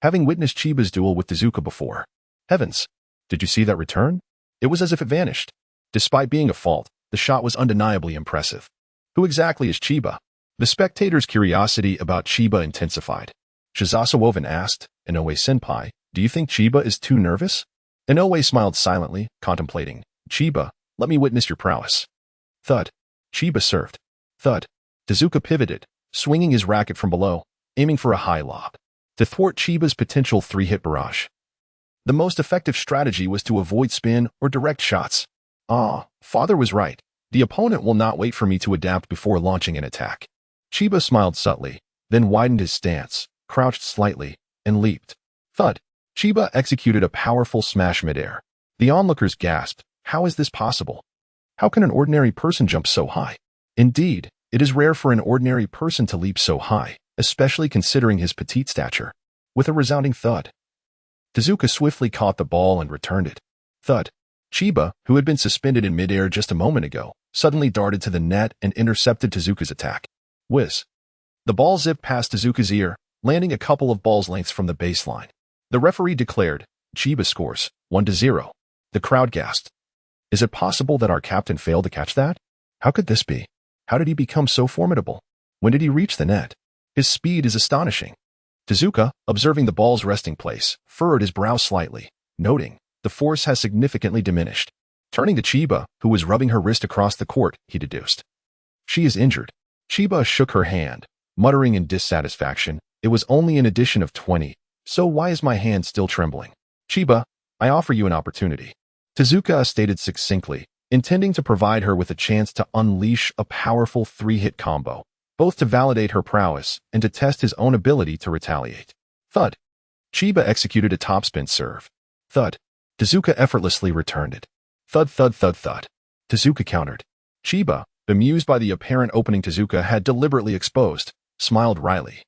Having witnessed Chiba's duel with Tezuka before. Heavens, did you see that return? It was as if it vanished. Despite being a fault, the shot was undeniably impressive. Who exactly is Chiba? The spectators' curiosity about Chiba intensified. Shizasawoven asked, Inoue-senpai, do you think Chiba is too nervous? Inoue smiled silently, contemplating. Chiba, let me witness your prowess. Thud. Chiba served. Thud. Tezuka pivoted, swinging his racket from below, aiming for a high lob, to thwart Chiba's potential 3-hit barrage. The most effective strategy was to avoid spin or direct shots. Ah, father was right. The opponent will not wait for me to adapt before launching an attack. Chiba smiled subtly, then widened his stance, crouched slightly, and leaped. Thud. Chiba executed a powerful smash midair. The onlookers gasped, how is this possible? How can an ordinary person jump so high? Indeed, it is rare for an ordinary person to leap so high, especially considering his petite stature. With a resounding thud, Tezuka swiftly caught the ball and returned it. Thud. Chiba, who had been suspended in midair just a moment ago, suddenly darted to the net and intercepted Tezuka's attack. Whiz. The ball zipped past Tezuka's ear, landing a couple of balls' lengths from the baseline. The referee declared, Chiba scores, 1-0. The crowd gasped. Is it possible that our captain failed to catch that? How could this be? How did he become so formidable? When did he reach the net? His speed is astonishing. Tezuka, observing the ball's resting place, furrowed his brow slightly, noting, the force has significantly diminished. Turning to Chiba, who was rubbing her wrist across the court, he deduced. She is injured. Chiba shook her hand, muttering in dissatisfaction, it was only an addition of 20, so why is my hand still trembling? Chiba, I offer you an opportunity. Tezuka stated succinctly, intending to provide her with a chance to unleash a powerful 3-hit combo, both to validate her prowess and to test his own ability to retaliate. Thud. Chiba executed a topspin serve. Thud. Tezuka effortlessly returned it. Thud, thud, thud, thud. Tezuka countered. Chiba, bemused by the apparent opening Tezuka had deliberately exposed, smiled wryly,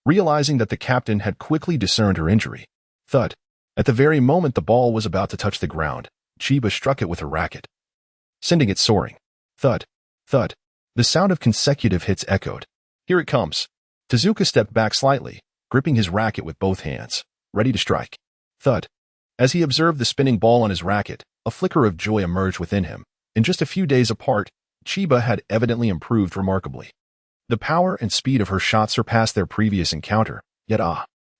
realizing that the captain had quickly discerned her injury. Thud. At the very moment the ball was about to touch the ground, Chiba struck it with her racket, sending it soaring. Thud. Thud. The sound of consecutive hits echoed. Here it comes. Tezuka stepped back slightly, gripping his racket with both hands, ready to strike. Thud. As he observed the spinning ball on his racket, a flicker of joy emerged within him. In just a few days apart, Chiba had evidently improved remarkably. The power and speed of her shot surpassed their previous encounter, yet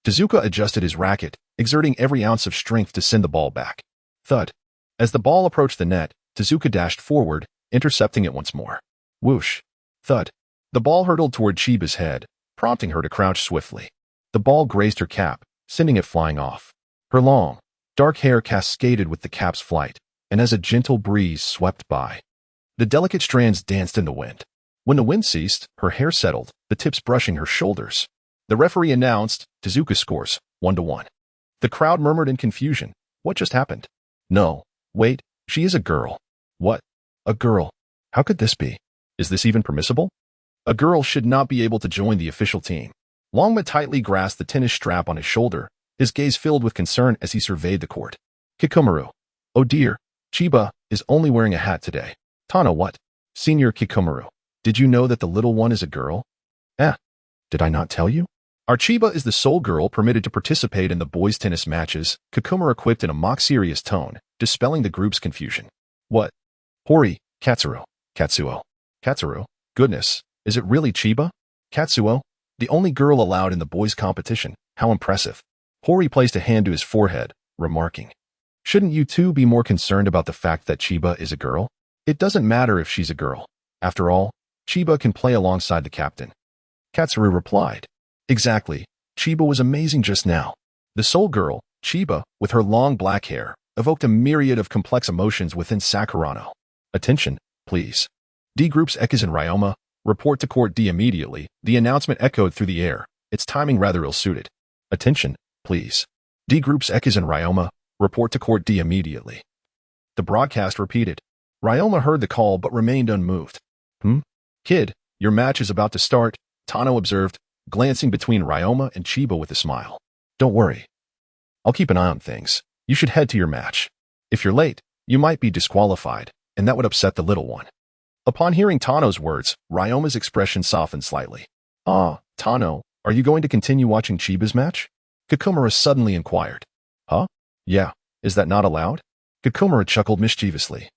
Tezuka adjusted his racket, exerting every ounce of strength to send the ball back. Thud. As the ball approached the net, Tezuka dashed forward, intercepting it once more. Whoosh. Thud. The ball hurtled toward Chiba's head, prompting her to crouch swiftly. The ball grazed her cap, sending it flying off. Her long, dark hair cascaded with the cap's flight, and as a gentle breeze swept by, the delicate strands danced in the wind. When the wind ceased, her hair settled, the tips brushing her shoulders. The referee announced, Tezuka scores, 1-1. The crowd murmured in confusion. What just happened? No. Wait, she is a girl. What? A girl. How could this be? Is this even permissible? A girl should not be able to join the official team. Longma tightly grasped the tennis strap on his shoulder, his gaze filled with concern as he surveyed the court. Kikomaru. Oh dear, Chiba is only wearing a hat today. Tana what? Senior Kikomaru. Did you know that the little one is a girl? Did I not tell you? Our Chiba is the sole girl permitted to participate in the boys' tennis matches, Kikomaru quipped in a mock-serious tone, dispelling the group's confusion. What? Hori, Katsuro. Katsuo. Katsuro. Goodness, is it really Chiba? Katsuo, the only girl allowed in the boys' competition. How impressive. Hori placed a hand to his forehead, remarking, "Shouldn't you two be more concerned about the fact that Chiba is a girl? It doesn't matter if she's a girl. After all, Chiba can play alongside the captain." Katsuru replied, "Exactly. Chiba was amazing just now." The soul girl, Chiba, with her long black hair, evoked a myriad of complex emotions within Sakurano. "Attention, please. D Group's Ekis and Ryoma, report to Court D immediately." The announcement echoed through the air, its timing rather ill-suited. "Attention, please. D Group's Ekis and Ryoma, report to Court D immediately." The broadcast repeated. Ryoma heard the call but remained unmoved. Kid, your match is about to start," Tano observed, glancing between Ryoma and Chiba with a smile. "Don't worry. I'll keep an eye on things. You should head to your match. If you're late, you might be disqualified, and that would upset the little one." Upon hearing Tano's words, Ryoma's expression softened slightly. "Ah, Tano, are you going to continue watching Chiba's match?" Kikumura suddenly inquired. "Huh? Yeah, is that not allowed?" Kikumura chuckled mischievously.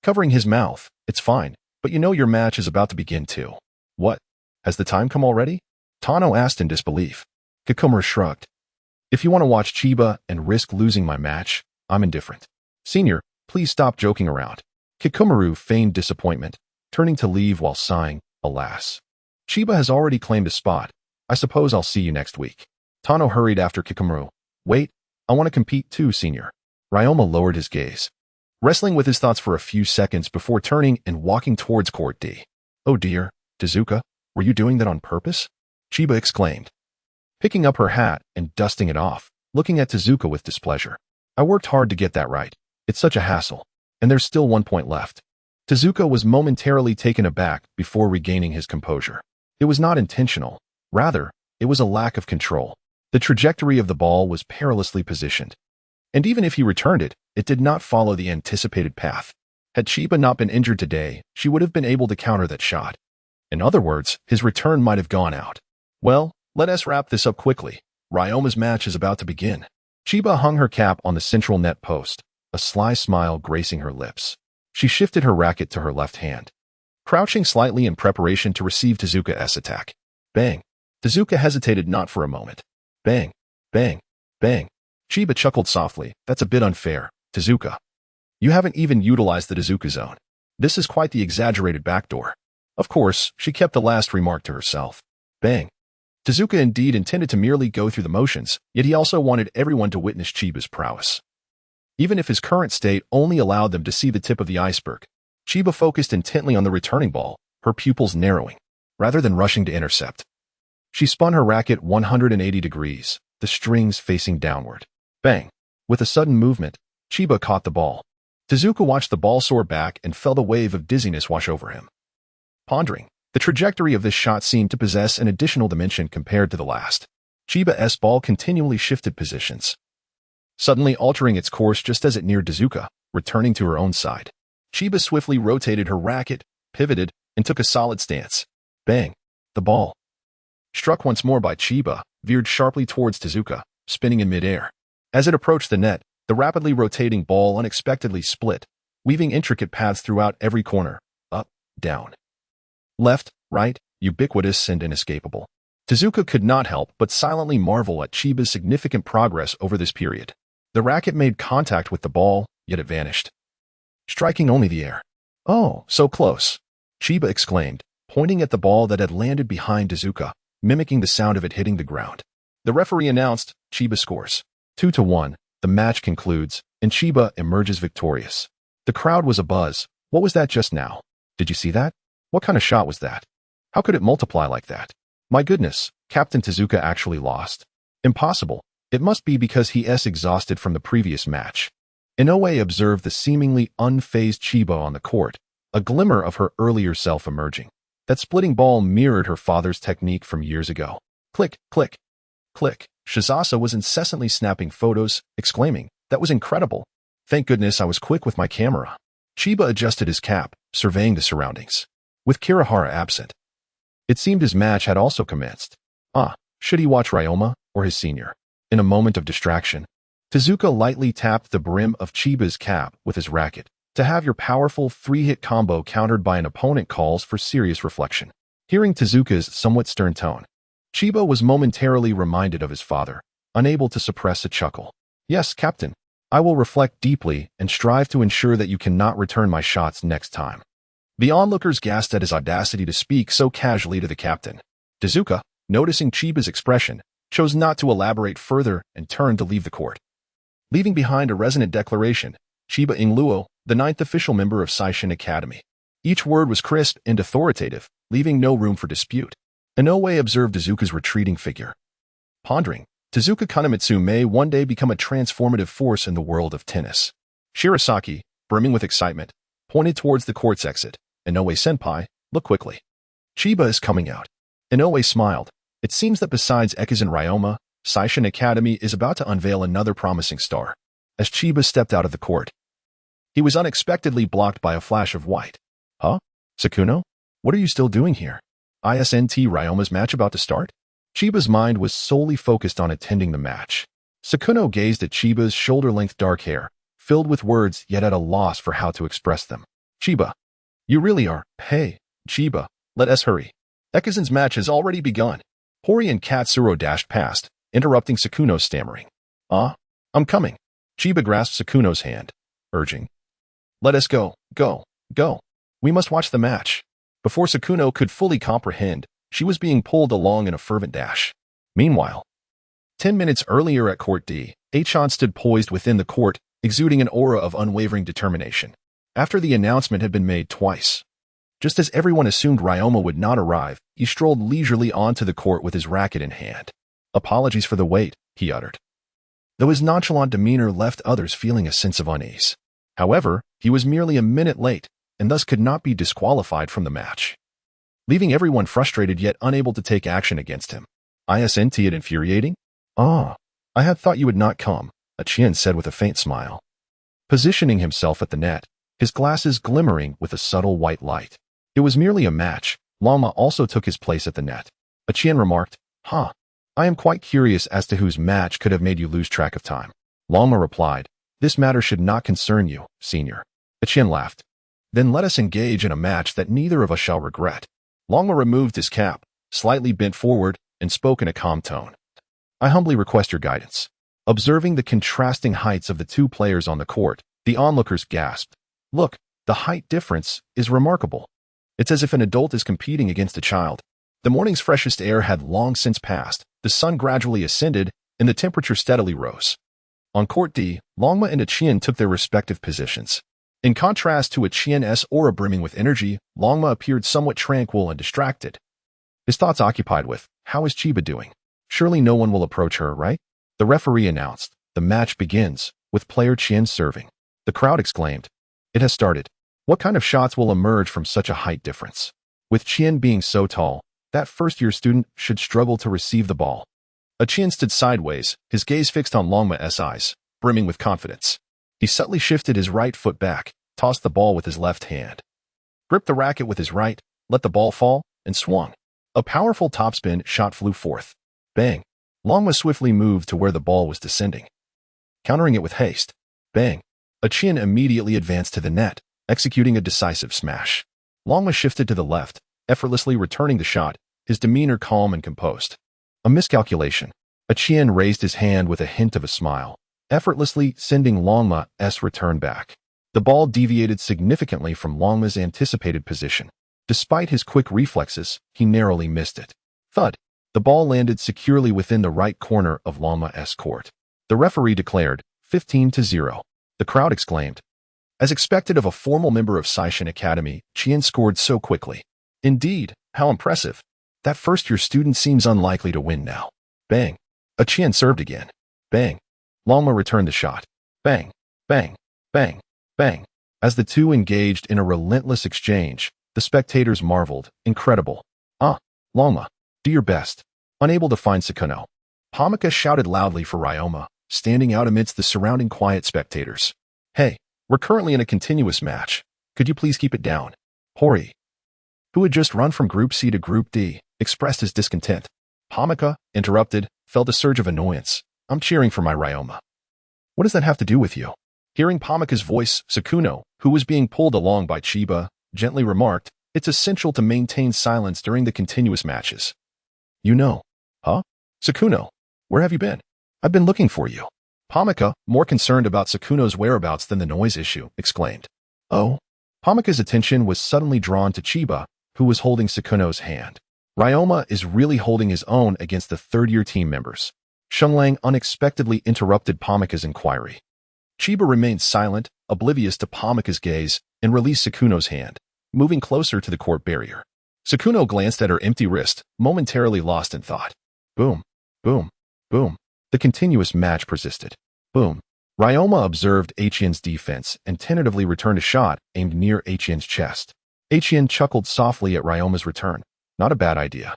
Covering his mouth, "It's fine, but you know your match is about to begin too." "What? Has the time come already?" Tano asked in disbelief. Kikumura shrugged. "If you want to watch Chiba and risk losing my match, I'm indifferent. Senior, please stop joking around." Kikumura feigned disappointment, turning to leave while sighing, "Alas. Chiba has already claimed a spot. I suppose I'll see you next week." Tano hurried after Kikumura. "Wait, I want to compete too, Senior." Ryoma lowered his gaze, wrestling with his thoughts for a few seconds before turning and walking towards Court D. "Oh dear, Tezuka, were you doing that on purpose?" Chiba exclaimed, picking up her hat and dusting it off, looking at Tezuka with displeasure. "I worked hard to get that right. It's such a hassle. And there's still 1 point left." Tezuka was momentarily taken aback before regaining his composure. It was not intentional. Rather, it was a lack of control. The trajectory of the ball was perilously positioned. And even if he returned it, it did not follow the anticipated path. Had Chiba not been injured today, she would have been able to counter that shot. In other words, his return might have gone out. "Well, let us wrap this up quickly. Ryoma's match is about to begin." Chiba hung her cap on the central net post, a sly smile gracing her lips. She shifted her racket to her left hand, crouching slightly in preparation to receive Tezuka's attack. Bang. Tezuka hesitated not for a moment. Bang, bang, bang. Chiba chuckled softly. "That's a bit unfair, Tezuka. You haven't even utilized the Tezuka zone. This is quite the exaggerated backdoor." Of course, she kept the last remark to herself. Bang. Tezuka indeed intended to merely go through the motions, yet he also wanted everyone to witness Chiba's prowess. Even if his current state only allowed them to see the tip of the iceberg, Chiba focused intently on the returning ball, her pupils narrowing, rather than rushing to intercept. She spun her racket 180 degrees, the strings facing downward. Bang! With a sudden movement, Chiba caught the ball. Tezuka watched the ball soar back and felt a wave of dizziness wash over him. Pondering, the trajectory of this shot seemed to possess an additional dimension compared to the last. Chiba's ball continually shifted positions, suddenly altering its course just as it neared Tezuka, returning to her own side. Chiba swiftly rotated her racket, pivoted, and took a solid stance. Bang! The ball, struck once more by Chiba, veered sharply towards Tezuka, spinning in midair. As it approached the net, the rapidly rotating ball unexpectedly split, weaving intricate paths throughout every corner, up, down, left, right, ubiquitous and inescapable. Tezuka could not help but silently marvel at Chiba's significant progress over this period. The racket made contact with the ball, yet it vanished, striking only the air. "Oh, so close," Chiba exclaimed, pointing at the ball that had landed behind Tezuka, mimicking the sound of it hitting the ground. The referee announced, "Chiba scores 2-1, the match concludes, and Chiba emerges victorious." The crowd was abuzz. "What was that just now? Did you see that? What kind of shot was that? How could it multiply like that? My goodness, Captain Tezuka actually lost. Impossible. It must be because he's exhausted from the previous match." Inoue observed the seemingly unfazed Chiba on the court, a glimmer of her earlier self emerging. That splitting ball mirrored her father's technique from years ago. Click, click, click. Shizasa was incessantly snapping photos, exclaiming, "That was incredible. Thank goodness I was quick with my camera." Chiba adjusted his cap, surveying the surroundings. With Kirihara absent, it seemed his match had also commenced. Should he watch Ryoma or his senior? In a moment of distraction, Tezuka lightly tapped the brim of Chiba's cap with his racket, To have your powerful three-hit combo countered by an opponent calls for serious reflection. Hearing Tezuka's somewhat stern tone, Chiba was momentarily reminded of his father, unable to suppress a chuckle. Yes, Captain. I will reflect deeply and strive to ensure that you cannot return my shots next time. The onlookers gasped at his audacity to speak so casually to the captain. Tezuka, noticing Chiba's expression, chose not to elaborate further and turned to leave the court. Leaving behind a resonant declaration, Chiba Ingluo, the ninth official member of Seishin Academy. Each word was crisp and authoritative, leaving no room for dispute. Inoue observed Tezuka's retreating figure. Pondering, Tezuka Kunimitsu may one day become a transformative force in the world of tennis. Shirasaki, brimming with excitement, pointed towards the court's exit. Inoue-senpai, look quickly. Chiba is coming out. Inoue smiled. It seems that besides Ekizan Ryoma, Seishin Academy is about to unveil another promising star. As Chiba stepped out of the court, he was unexpectedly blocked by a flash of white. Huh? Sakuno? What are you still doing here? Isn't Ryoma's match about to start? Chiba's mind was solely focused on attending the match. Sakuno gazed at Chiba's shoulder-length dark hair, filled with words yet at a loss for how to express them. Chiba. You really are. Hey, Chiba, let us hurry. Ekizan's match has already begun. Hori and Katsuro dashed past, interrupting Sakuno's stammering. I'm coming. Chiba grasped Sakuno's hand, urging. Let us go, go. We must watch the match. Before Sakuno could fully comprehend, she was being pulled along in a fervent dash. Meanwhile, 10 minutes earlier at Court D, Achan stood poised within the court, exuding an aura of unwavering determination. After the announcement had been made twice, just as everyone assumed Ryoma would not arrive, he strolled leisurely onto the court with his racket in hand. Apologies for the wait, he uttered, though his nonchalant demeanor left others feeling a sense of unease. However, he was merely a minute late, and thus could not be disqualified from the match, leaving everyone frustrated yet unable to take action against him. Isn't it infuriating? I had thought you would not come, Qianye said with a faint smile. Positioning himself at the net, his glasses glimmering with a subtle white light. It was merely a match. Longma also took his place at the net. Qianye remarked, I am quite curious as to whose match could have made you lose track of time. Longma replied, this matter should not concern you, senior. Qianye laughed. Then let us engage in a match that neither of us shall regret. Longma removed his cap, slightly bent forward, and spoke in a calm tone. I humbly request your guidance. Observing the contrasting heights of the two players on the court, the onlookers gasped. Look, the height difference is remarkable. It's as if an adult is competing against a child. The morning's freshest air had long since passed, the sun gradually ascended, and the temperature steadily rose. On Court D, Longma and Qianye took their respective positions. In contrast to Qianye's aura brimming with energy, Longma appeared somewhat tranquil and distracted. His thoughts occupied with, how is Chiba doing? Surely no one will approach her, right? The referee announced, the match begins, with player Qianye serving. The crowd exclaimed, it has started. What kind of shots will emerge from such a height difference? With Qianye being so tall, that first-year student should struggle to receive the ball. Qianye stood sideways, his gaze fixed on Longma's eyes, brimming with confidence. He subtly shifted his right foot back, tossed the ball with his left hand, gripped the racket with his right, let the ball fall, and swung. A powerful topspin shot flew forth. Bang! Longma swiftly moved to where the ball was descending, countering it with haste. Bang! Qianye immediately advanced to the net, executing a decisive smash. Longma shifted to the left, effortlessly returning the shot, his demeanor calm and composed. A miscalculation. Qianye raised his hand with a hint of a smile, effortlessly sending Longma's return back. The ball deviated significantly from Longma's anticipated position. Despite his quick reflexes, he narrowly missed it. Thud! The ball landed securely within the right corner of Longma's court. The referee declared, 15-0. The crowd exclaimed. As expected of a formal member of Seishin Academy, Qianye scored so quickly. Indeed, how impressive. That first-year student seems unlikely to win now. Bang! Qianye served again. Bang! Longma returned the shot. Bang! Bang! Bang! Bang! As the two engaged in a relentless exchange, the spectators marveled. Incredible. Longma, do your best. Unable to find Sakuno, Hamika shouted loudly for Ryoma, standing out amidst the surrounding quiet spectators. Hey, we're currently in a continuous match. Could you please keep it down? Hori, who had just run from Group C to Group D, expressed his discontent. Hamika, interrupted, felt a surge of annoyance. I'm cheering for my Ryoma. What does that have to do with you? Hearing Pamika's voice, Sakuno, who was being pulled along by Chiba, gently remarked, "It's essential to maintain silence during the continuous matches." "You know." "Huh? Sakuno, where have you been?" "I've been looking for you." Pamika, more concerned about Sakuno's whereabouts than the noise issue, exclaimed. "Oh?" Pamika's attention was suddenly drawn to Chiba, who was holding Sakuno's hand. Ryoma is really holding his own against the third-year team members. Shenglang unexpectedly interrupted Pamika's inquiry. Chiba remained silent, oblivious to Pamika's gaze, and released Sakuno's hand, moving closer to the court barrier. Sakuno glanced at her empty wrist, momentarily lost in thought. Boom, boom, boom. The continuous match persisted. Boom. Ryoma observed Qianye's defense and tentatively returned a shot aimed near Qianye's chest. Qianye chuckled softly at Ryoma's return. "Not a bad idea.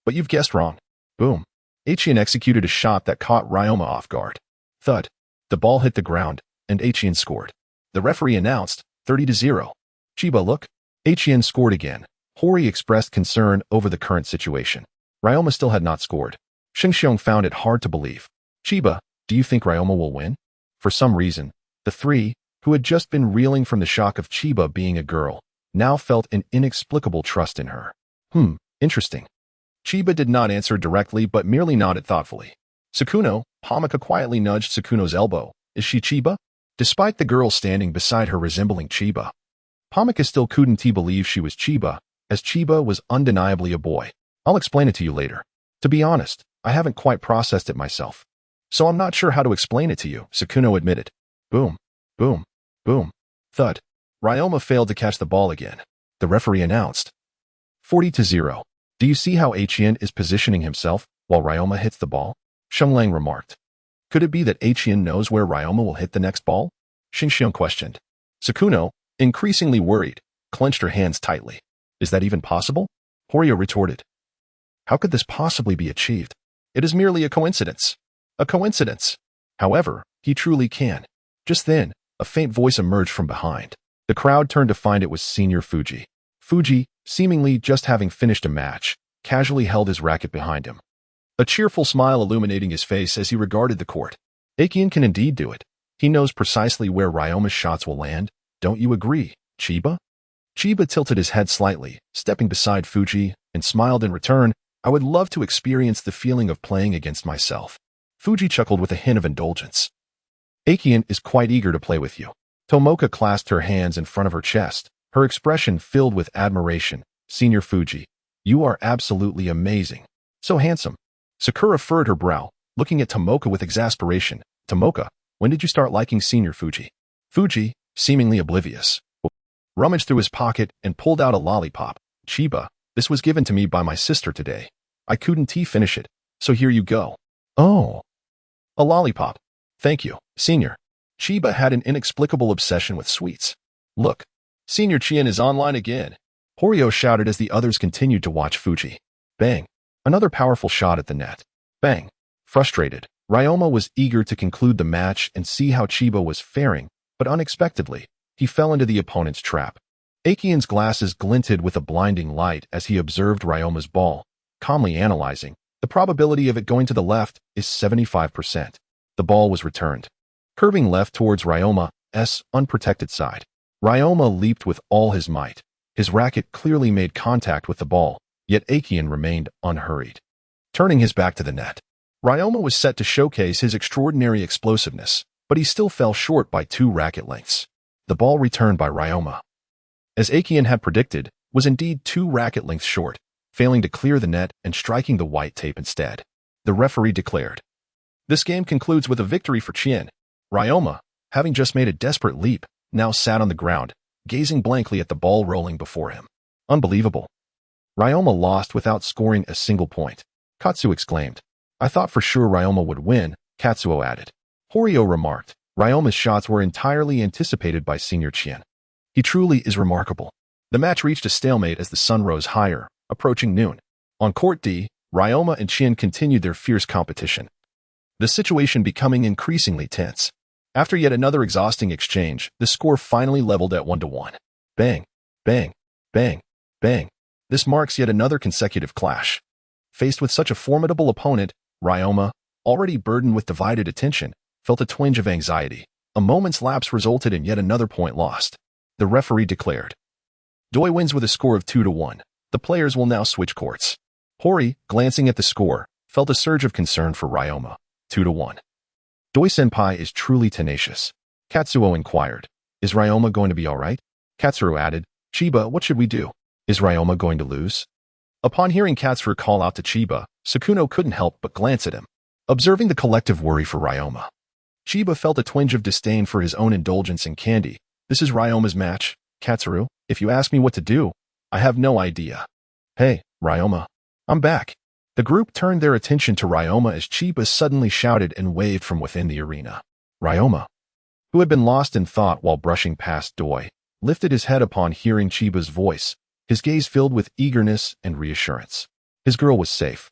But you've guessed wrong." Boom. Qianye executed a shot that caught Ryoma off guard. Thud. The ball hit the ground, and Qianye scored. The referee announced, 30-0. "Chiba, look." Qianye scored again. Hori expressed concern over the current situation. Ryoma still had not scored. Xingxiong found it hard to believe. "Chiba, do you think Ryoma will win?" For some reason, the three, who had just been reeling from the shock of Chiba being a girl, now felt an inexplicable trust in her. Interesting. Chiba did not answer directly but merely nodded thoughtfully. "Sakuno," Pamika quietly nudged Sakuno's elbow. "Is she Chiba?" Despite the girl standing beside her resembling Chiba, Pamika still couldn't believe she was Chiba, as Chiba was undeniably a boy. "I'll explain it to you later. To be honest, I haven't quite processed it myself. So I'm not sure how to explain it to you," Sakuno admitted. Boom, boom, boom, thud. Ryoma failed to catch the ball again. The referee announced, 40-0. "Do you see how Qianye is positioning himself while Ryoma hits the ball?" Shenglang remarked. "Could it be that Qianye knows where Ryoma will hit the next ball?" Xingxiong questioned. Sakuno, increasingly worried, clenched her hands tightly. "Is that even possible?" Horia retorted. "How could this possibly be achieved? It is merely a coincidence." "A coincidence. However, he truly can." Just then, a faint voice emerged from behind. The crowd turned to find it was Senior Fuji. Fuji, seemingly just having finished a match, casually held his racket behind him, a cheerful smile illuminating his face as he regarded the court. "Qianye can indeed do it. He knows precisely where Ryoma's shots will land. Don't you agree, Chiba?" Chiba tilted his head slightly, stepping beside Fuji, and smiled in return. "I would love to experience the feeling of playing against myself." Fuji chuckled with a hint of indulgence. "Qianye is quite eager to play with you." Tomoka clasped her hands in front of her chest, her expression filled with admiration. "Senior Fuji, you are absolutely amazing. So handsome." Sakura furrowed her brow, looking at Tomoka with exasperation. "Tomoka, when did you start liking Senior Fuji?" Fuji, seemingly oblivious, rummaged through his pocket and pulled out a lollipop. "Chiba, this was given to me by my sister today. I couldn't finish it, so here you go." "Oh. A lollipop. Thank you, Senior." Chiba had an inexplicable obsession with sweets. "Look, Senior Qianye is online again," Horio shouted as the others continued to watch Fuji. Bang. Another powerful shot at the net. Bang. Frustrated, Ryoma was eager to conclude the match and see how Chiba was faring, but unexpectedly, he fell into the opponent's trap. Qianye's glasses glinted with a blinding light as he observed Ryoma's ball, calmly analyzing. The probability of it going to the left is 75%. The ball was returned, curving left towards Ryoma's unprotected side. Ryoma leaped with all his might. His racket clearly made contact with the ball, yet Qianye remained unhurried. Turning his back to the net, Ryoma was set to showcase his extraordinary explosiveness, but he still fell short by 2 racket lengths. The ball returned by Ryoma, as Qianye had predicted, was indeed 2 racket lengths short, failing to clear the net and striking the white tape instead. The referee declared, "This game concludes with a victory for Qianye." Ryoma, having just made a desperate leap, now sat on the ground, gazing blankly at the ball rolling before him. "Unbelievable." Ryoma lost without scoring a single point. Katsu exclaimed. "I thought for sure Ryoma would win," Katsuo added. Horio remarked, "Ryoma's shots were entirely anticipated by Senior Qianye. He truly is remarkable." The match reached a stalemate as the sun rose higher, approaching noon. On Court D, Ryoma and Qianye continued their fierce competition, the situation becoming increasingly tense. After yet another exhausting exchange, the score finally leveled at 1-1. Bang, bang, bang, bang. This marks yet another consecutive clash. Faced with such a formidable opponent, Ryoma, already burdened with divided attention, felt a twinge of anxiety. A moment's lapse resulted in yet another point lost. The referee declared, Doi wins with a score of 2-1. The players will now switch courts. Hori, glancing at the score, felt a surge of concern for Ryoma. 2-1. Doi-senpai is truly tenacious. Katsuo inquired, Is Ryoma going to be all right? Katsuru added, Chiba, what should we do? Is Ryoma going to lose? Upon hearing Katsuru call out to Chiba, Sakuno couldn't help but glance at him, observing the collective worry for Ryoma. Chiba felt a twinge of disdain for his own indulgence in candy. This is Ryoma's match, Katsuru. If you ask me what to do, I have no idea. Hey, Ryoma. I'm back. The group turned their attention to Ryoma as Chiba suddenly shouted and waved from within the arena. Ryoma, who had been lost in thought while brushing past Doi, lifted his head upon hearing Chiba's voice, his gaze filled with eagerness and reassurance. His girl was safe.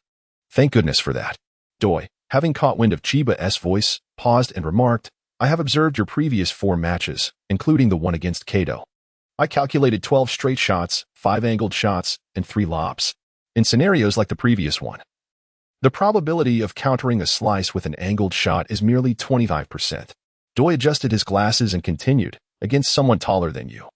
Thank goodness for that. Doi, having caught wind of Chiba's voice, paused and remarked, I have observed your previous 4 matches, including the one against Kato. I calculated 12 straight shots, 5 angled shots, and 3 lobs. In scenarios like the previous one, the probability of countering a slice with an angled shot is merely 25%. Doi adjusted his glasses and continued, against someone taller than you.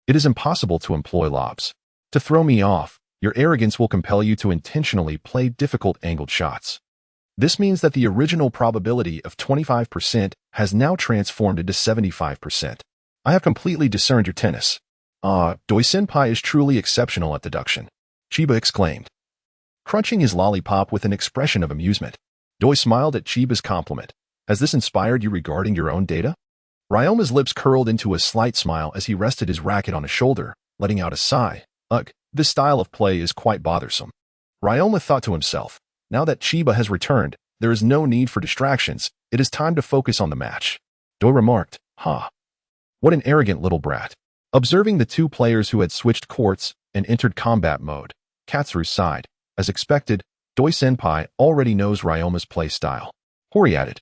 It is impossible to employ lobs. To throw me off, your arrogance will compel you to intentionally play difficult angled shots. This means that the original probability of 25% has now transformed into 75%. I have completely discerned your tennis. Doi-senpai is truly exceptional at deduction, Chiba exclaimed, crunching his lollipop with an expression of amusement. Doi smiled at Chiba's compliment. Has this inspired you regarding your own data? Ryoma's lips curled into a slight smile as he rested his racket on his shoulder, letting out a sigh. Ugh, this style of play is quite bothersome. Ryoma thought to himself, now that Chiba has returned, there is no need for distractions. It is time to focus on the match. Doi remarked, What an arrogant little brat. Observing the 2 players who had switched courts and entered combat mode, Katsuru sighed. As expected, Doi-senpai already knows Ryoma's play style. Hori added,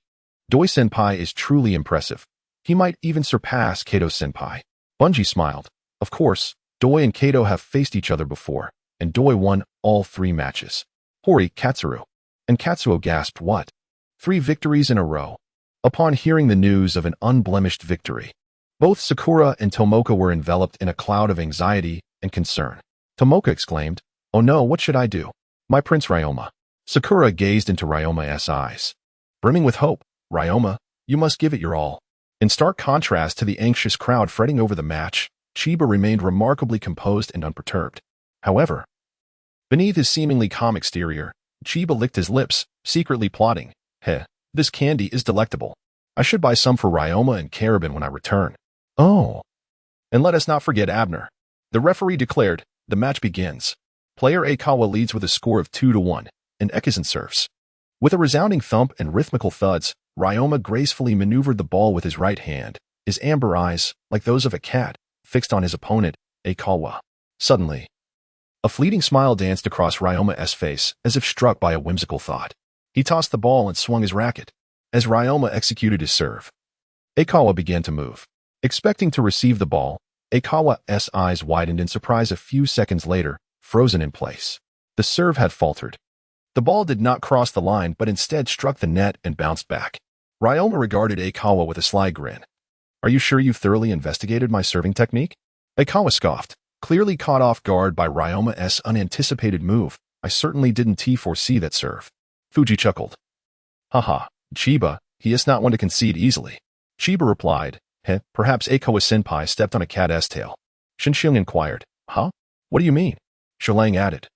Doi-senpai is truly impressive. He might even surpass Kato-senpai. Bunji smiled. Of course, Doi and Kato have faced each other before, and Doi won all 3 matches. Hori, Katsuru. And Katsuo gasped, what? 3 victories in a row. Upon hearing the news of an unblemished victory, both Sakura and Tomoka were enveloped in a cloud of anxiety and concern. Tomoka exclaimed, Oh no, what should I do? My Prince Ryoma. Sakura gazed into Ryoma's eyes, brimming with hope. Ryoma, you must give it your all. In stark contrast to the anxious crowd fretting over the match, Chiba remained remarkably composed and unperturbed. However, beneath his seemingly calm exterior, Chiba licked his lips, secretly plotting, this candy is delectable. I should buy some for Ryoma and Karabin when I return. Oh. And let us not forget Abner. The referee declared, the match begins. Player Aikawa leads with a score of 2-1, and Ekizan serves. With a resounding thump and rhythmical thuds, Ryoma gracefully maneuvered the ball with his right hand, his amber eyes, like those of a cat, fixed on his opponent, Aikawa. Suddenly, a fleeting smile danced across Ryoma's face, as if struck by a whimsical thought. He tossed the ball and swung his racket. As Ryoma executed his serve, Aikawa began to move. Expecting to receive the ball, Aikawa's eyes widened in surprise a few seconds later, frozen in place. The serve had faltered. The ball did not cross the line but instead struck the net and bounced back. Ryoma regarded Aikawa with a sly grin. Are you sure you've thoroughly investigated my serving technique? Aikawa scoffed, clearly caught off guard by Ryoma's unanticipated move. I certainly didn't foresee that serve. Fuji chuckled. Haha, Chiba, he is not one to concede easily. Chiba replied, perhaps Aikawa-senpai stepped on a cat's tail. Shinshung inquired, What do you mean? Shilang added,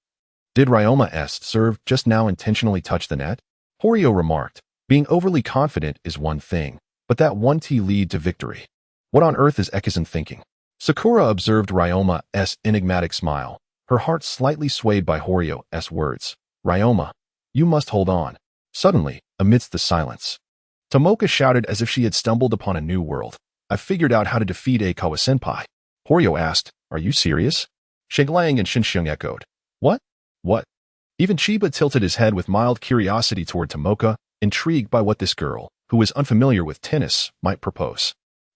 Did Ryoma's serve just now intentionally touch the net? Horio remarked, being overly confident is one thing, but that one T lead to victory. What on earth is Ekizan thinking? Sakura observed Ryoma's enigmatic smile, her heart slightly swayed by Horio's words. Ryoma, you must hold on. Suddenly, amidst the silence, Tomoka shouted as if she had stumbled upon a new world. I figured out how to defeat Aikawa-senpai. Horio asked, Are you serious? Shiglang and Shinshung echoed. What? What? Even Chiba tilted his head with mild curiosity toward Tomoka, intrigued by what this girl, who was unfamiliar with tennis, might propose.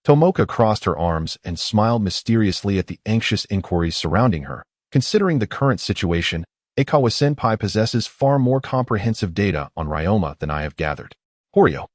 Tomoka crossed her arms and smiled mysteriously at the anxious inquiries surrounding her. Considering the current situation, Aikawa-senpai possesses far more comprehensive data on Ryoma than I have gathered. Horio.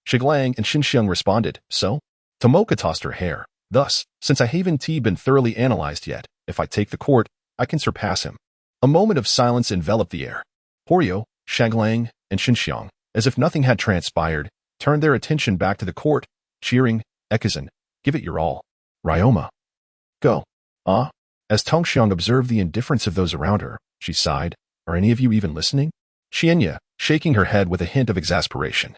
Shiglang and Shinshung responded, So? Tomoka tossed her hair. Thus, since I haven't been thoroughly analyzed yet, if I take the court, I can surpass him. A moment of silence enveloped the air. Horio, Shanglang, and Xinxiang, as if nothing had transpired, turned their attention back to the court, cheering, Ekizan, give it your all. Ryoma. Go. Ah? As Tongxiang observed the indifference of those around her, she sighed. Are any of you even listening? Qianye, shaking her head with a hint of exasperation,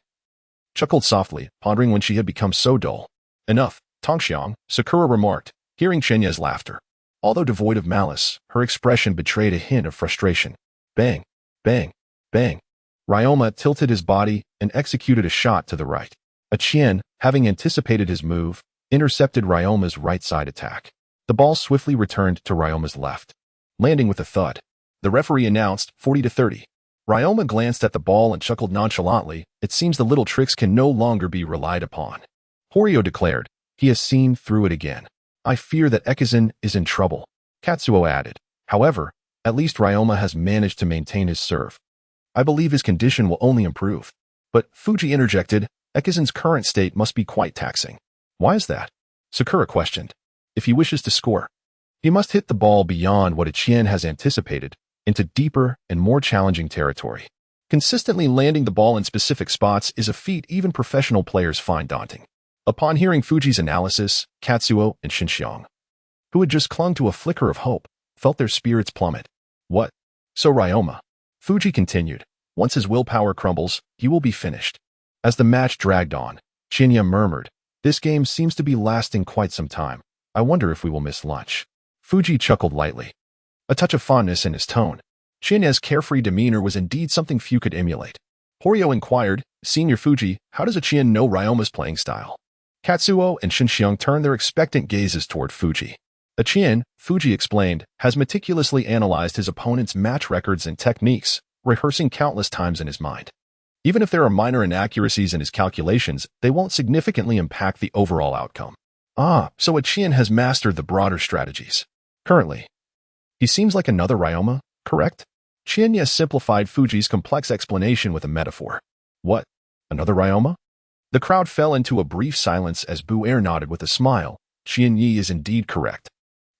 chuckled softly, pondering when she had become so dull. Enough, Tongxiang, Sakura remarked, hearing Qianye's laughter. Although devoid of malice, her expression betrayed a hint of frustration. Bang, bang, bang. Ryoma tilted his body and executed a shot to the right. Qianye, having anticipated his move, intercepted Ryoma's right side attack. The ball swiftly returned to Ryoma's left, landing with a thud. The referee announced 40-30. Ryoma glanced at the ball and chuckled nonchalantly. It seems the little tricks can no longer be relied upon. Horio declared, he has seen through it again. I fear that Ekizan is in trouble. Katsuo added. However, at least Ryoma has managed to maintain his serve. I believe his condition will only improve. But Fuji interjected, Ekizan's current state must be quite taxing. Why is that? Sakura questioned. If he wishes to score, he must hit the ball beyond what Qianye has anticipated, into deeper and more challenging territory. Consistently landing the ball in specific spots is a feat even professional players find daunting. Upon hearing Fuji's analysis, Katsuo and Xinxiang, who had just clung to a flicker of hope, felt their spirits plummet. What? So Ryoma. Fuji continued. Once his willpower crumbles, he will be finished. As the match dragged on, Qianye murmured, this game seems to be lasting quite some time. I wonder if we will miss lunch. Fuji chuckled lightly, a touch of fondness in his tone. Qianye's carefree demeanor was indeed something few could emulate. Horio inquired, Senior Fuji, how does Qianye know Ryoma's playing style? Katsuo and Xinxiang turned their expectant gazes toward Fuji. Qianye, Fuji explained, has meticulously analyzed his opponent's match records and techniques, rehearsing countless times in his mind. Even if there are minor inaccuracies in his calculations, they won't significantly impact the overall outcome. Ah, so Qianye has mastered the broader strategies. Currently, he seems like another Ryoma, correct? Qianye simplified Fuji's complex explanation with a metaphor. What? Another Ryoma? The crowd fell into a brief silence as Bu-Er nodded with a smile. Qianye is indeed correct.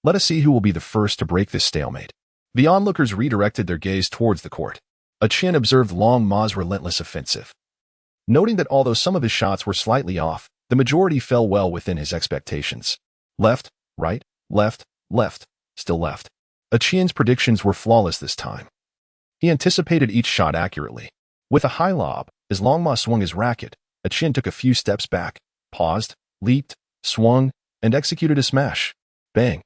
Let us see who will be the first to break this stalemate. The onlookers redirected their gaze towards the court. Qianye observed Longma's relentless offensive. Noting that although some of his shots were slightly off, the majority fell well within his expectations. Left, right, left, still left. Qianye's predictions were flawless this time. He anticipated each shot accurately. With a high lob, as Longma swung his racket, Qianye took a few steps back, paused, leaped, swung, and executed a smash. Bang.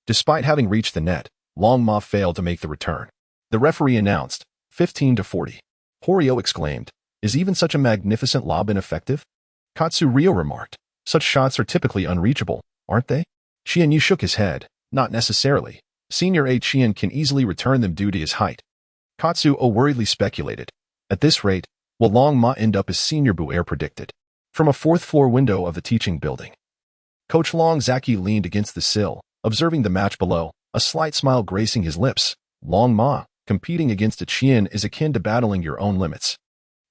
Despite having reached the net, Longma failed to make the return. The referee announced, 15-40. Horio exclaimed, is even such a magnificent lob ineffective? Katsuo remarked, such shots are typically unreachable, aren't they? Qianye shook his head, not necessarily. Senior Qianye can easily return them due to his height. Katsuo worriedly speculated. At this rate, will Longma end up as Senior Bu-Er predicted? From a fourth-floor window of the teaching building, Coach Long Zaki leaned against the sill, observing the match below, a slight smile gracing his lips. Longma, competing against Qianye is akin to battling your own limits.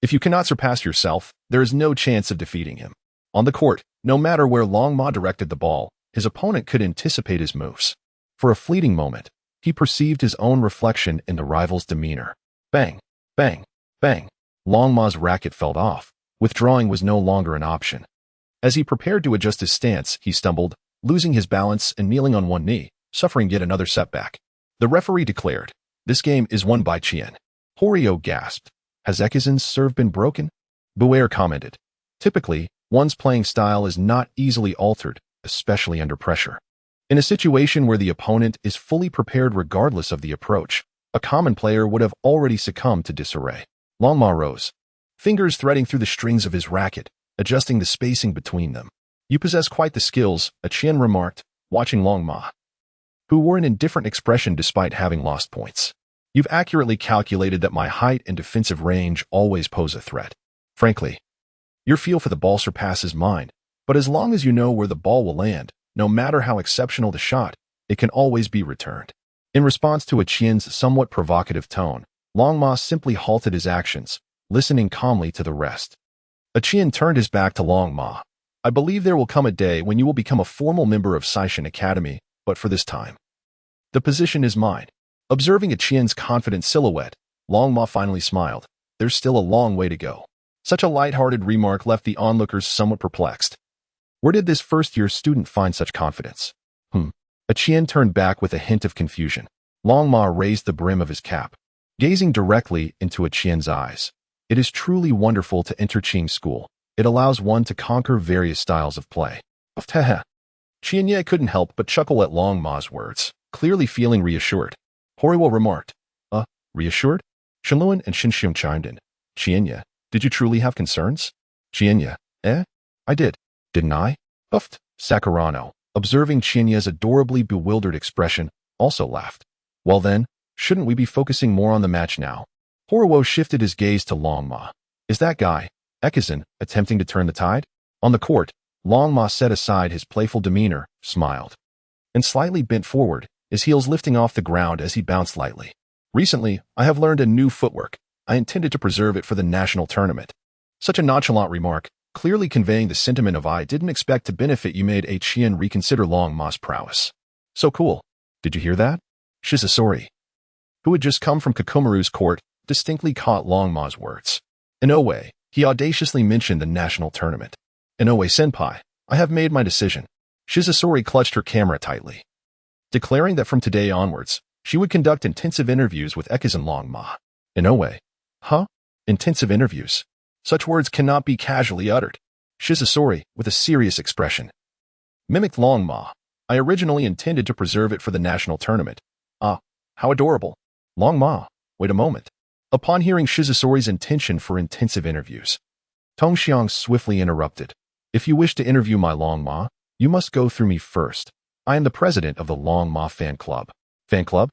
If you cannot surpass yourself, there is no chance of defeating him. On the court, no matter where Longma directed the ball, his opponent could anticipate his moves. For a fleeting moment, he perceived his own reflection in the rival's demeanor. Bang, bang, bang. Longma's racket fell off. Withdrawing was no longer an option. As he prepared to adjust his stance, he stumbled, losing his balance and kneeling on one knee, suffering yet another setback. The referee declared, this game is won by Qianye. Horio gasped. Has Ekizan's serve been broken? Bu-Er commented. Typically, one's playing style is not easily altered, especially under pressure. In a situation where the opponent is fully prepared regardless of the approach, a common player would have already succumbed to disarray. Longma rose, fingers threading through the strings of his racket, adjusting the spacing between them. You possess quite the skills, Qianye remarked, watching Longma, who wore an indifferent expression despite having lost points. You've accurately calculated that my height and defensive range always pose a threat. Frankly, your feel for the ball surpasses mine, but as long as you know where the ball will land, no matter how exceptional the shot, it can always be returned. In response to Qianye's somewhat provocative tone, Longma simply halted his actions, listening calmly to the rest. Qianye turned his back to Longma. I believe there will come a day when you will become a formal member of Saishan Academy, but for this time, the position is mine. Observing Qianye's confident silhouette, Longma finally smiled. There's still a long way to go. Such a light-hearted remark left the onlookers somewhat perplexed. Where did this first-year student find such confidence? Qianye turned back with a hint of confusion. Longma raised the brim of his cap, gazing directly into Qianye's eyes. It is truly wonderful to enter Qing school. It allows one to conquer various styles of play. Qianye couldn't help but chuckle at Longma's words, clearly feeling reassured. Horiwo remarked, reassured? Shenluan and Xinxiong chimed in. Qianye, did you truly have concerns? Qianye, I did. Didn't I? Puffed. Sakurano, observing Qianye's adorably bewildered expression, also laughed. Well then, shouldn't we be focusing more on the match now? Horiwo shifted his gaze to Longma. Is that guy, Ekizan, attempting to turn the tide? On the court, Longma set aside his playful demeanor, smiled, and slightly bent forward, his heels lifting off the ground as he bounced lightly. Recently, I have learned a new footwork. I intended to preserve it for the national tournament. Such a nonchalant remark, clearly conveying the sentiment of I didn't expect to benefit you, made Qianye reconsider Longma's prowess. So cool. Did you hear that? Shizasori, who had just come from Kakomaru's court, distinctly caught Longma's words. Inoue, he audaciously mentioned the national tournament. Inoue-senpai, I have made my decision. Shizasori clutched her camera tightly, declaring that from today onwards, she would conduct intensive interviews with Ekizan Longma. Inoue. Intensive interviews. Such words cannot be casually uttered. Shizasori, with a serious expression, mimicked Longma. I originally intended to preserve it for the national tournament. How adorable. Longma, wait a moment. Upon hearing Shizasori's intention for intensive interviews, Tongxiang swiftly interrupted. If you wish to interview my Longma, you must go through me first. I am the president of the Longma fan club. Fan club?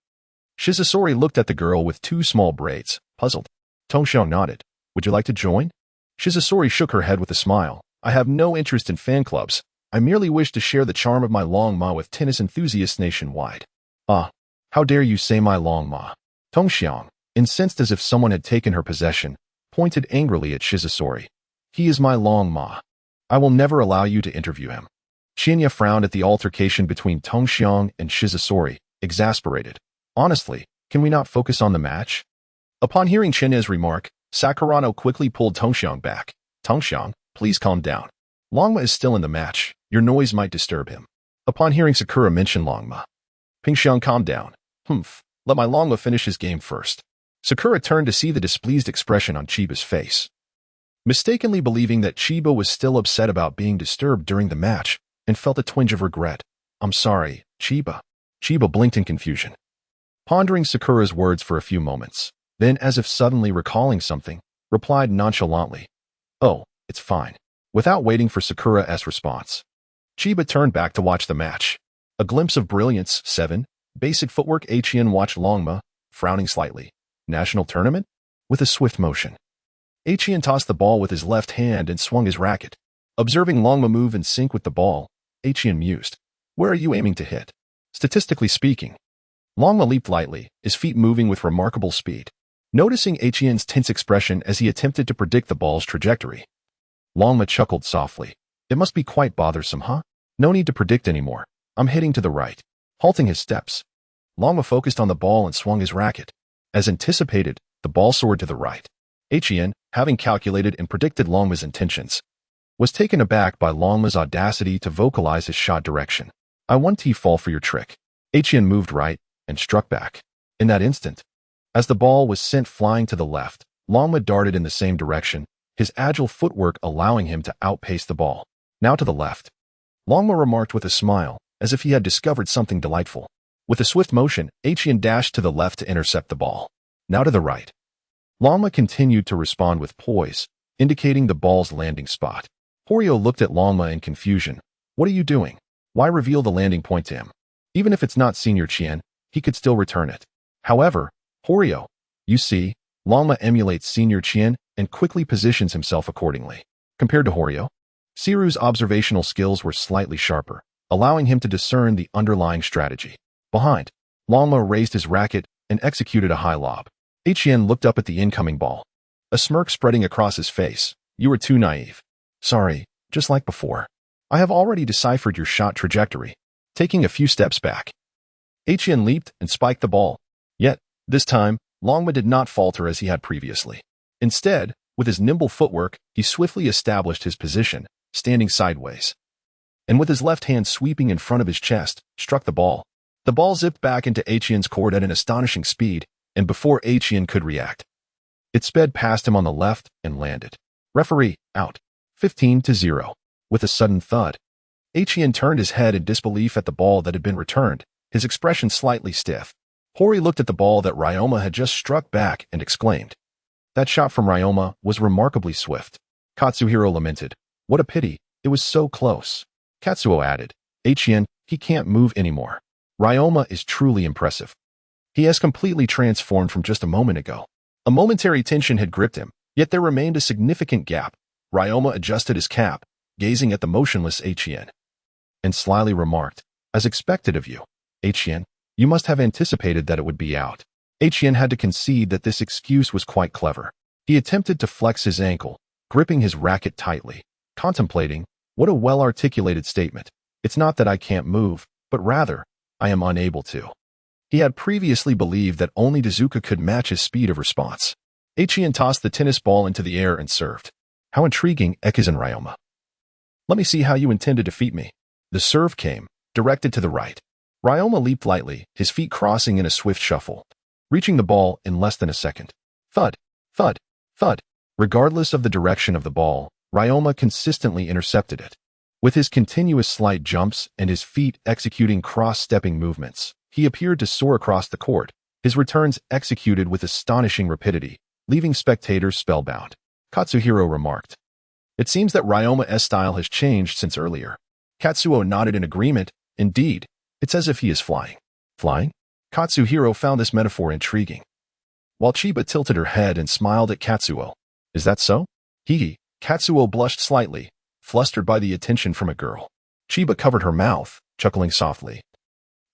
Shizasori looked at the girl with two small braids, puzzled. Tongxiang nodded. Would you like to join? Shizasori shook her head with a smile. I have no interest in fan clubs. I merely wish to share the charm of my Longma with tennis enthusiasts nationwide. How dare you say my Longma? Tongxiang, incensed as if someone had taken her possession, pointed angrily at Shizasori. He is my Longma. I will never allow you to interview him. Qianye frowned at the altercation between Tongxiang and Shizasori, exasperated. Honestly, can we not focus on the match? Upon hearing Qianye's remark, Sakurano quickly pulled Tongxiang back. Tongxiang, please calm down. Longma is still in the match. Your noise might disturb him. Upon hearing Sakura mention Longma, Pingxiang calmed down. Let my Longma finish his game first. Sakura turned to see the displeased expression on Chiba's face, mistakenly believing that Chiba was still upset about being disturbed during the match, and felt a twinge of regret. I'm sorry, Chiba. Chiba blinked in confusion, pondering Sakura's words for a few moments, then, as if suddenly recalling something, replied nonchalantly, Oh, it's fine. Without waiting for Sakura's response, Chiba turned back to watch the match. A glimpse of brilliance, 7. Basic footwork. Qianye watched Longma, frowning slightly. National tournament? With a swift motion, Qianye tossed the ball with his left hand and swung his racket. Observing Longma move in sync with the ball, Qianye mused. Where are you aiming to hit? Statistically speaking. Longma leaped lightly, his feet moving with remarkable speed. Noticing Qianye's tense expression as he attempted to predict the ball's trajectory, Longma chuckled softly. It must be quite bothersome, huh? No need to predict anymore. I'm hitting to the right. Halting his steps, Longma focused on the ball and swung his racket. As anticipated, the ball soared to the right. Qianye, having calculated and predicted Longma's intentions, was taken aback by Longma's audacity to vocalize his shot direction. I want to fall for your trick. Qianye moved right and struck back. In that instant, as the ball was sent flying to the left, Longma darted in the same direction, his agile footwork allowing him to outpace the ball. Now to the left, Longma remarked with a smile, as if he had discovered something delightful. With a swift motion, Qianye dashed to the left to intercept the ball. Now to the right. Longma continued to respond with poise, indicating the ball's landing spot. Horiyo looked at Longma in confusion. What are you doing? Why reveal the landing point to him? Even if it's not Senior Qianye, he could still return it. However, Horiyo, you see, Longma emulates Senior Qianye and quickly positions himself accordingly. Compared to Horiyo, Siru's observational skills were slightly sharper, allowing him to discern the underlying strategy. Behind, Longma raised his racket and executed a high lob. Qianye looked up at the incoming ball, a smirk spreading across his face. You were too naive. Sorry, just like before. I have already deciphered your shot trajectory. Taking a few steps back, Qianye leaped and spiked the ball. Yet, this time, Longma did not falter as he had previously. Instead, with his nimble footwork, he swiftly established his position, standing sideways. And with his left hand sweeping in front of his chest, struck the ball. The ball zipped back into Qianye's court at an astonishing speed, and before Qianye could react, it sped past him on the left and landed. Referee, out. 15-0. With a sudden thud, Qianye turned his head in disbelief at the ball that had been returned, his expression slightly stiff. Hori looked at the ball that Ryoma had just struck back and exclaimed. That shot from Ryoma was remarkably swift. Katsuhiro lamented. What a pity, it was so close. Katsuo added. Qianye, he can't move anymore. Ryoma is truly impressive. He has completely transformed from just a moment ago. A momentary tension had gripped him, yet there remained a significant gap. Ryoma adjusted his cap, gazing at the motionless Qianye, and slyly remarked, as expected of you. Qianye, you must have anticipated that it would be out. Qianye had to concede that this excuse was quite clever. He attempted to flex his ankle, gripping his racket tightly, contemplating, what a well-articulated statement. It's not that I can't move, but rather, I am unable to. He had previously believed that only Tezuka could match his speed of response. Qianye tossed the tennis ball into the air and served. How intriguing, Ekizan Ryoma. Let me see how you intend to defeat me. The serve came, directed to the right. Ryoma leaped lightly, his feet crossing in a swift shuffle, reaching the ball in less than a second. Thud, thud, thud. Regardless of the direction of the ball, Ryoma consistently intercepted it. With his continuous slight jumps and his feet executing cross-stepping movements, he appeared to soar across the court, his returns executed with astonishing rapidity, leaving spectators spellbound. Katsuhiro remarked. It seems that Ryoma's style has changed since earlier. Katsuo nodded in agreement. Indeed, it's as if he is flying. Flying? Katsuhiro found this metaphor intriguing. While Chiba tilted her head and smiled at Katsuo. Is that so? Hee. Katsuo blushed slightly, flustered by the attention from a girl. Chiba covered her mouth, chuckling softly.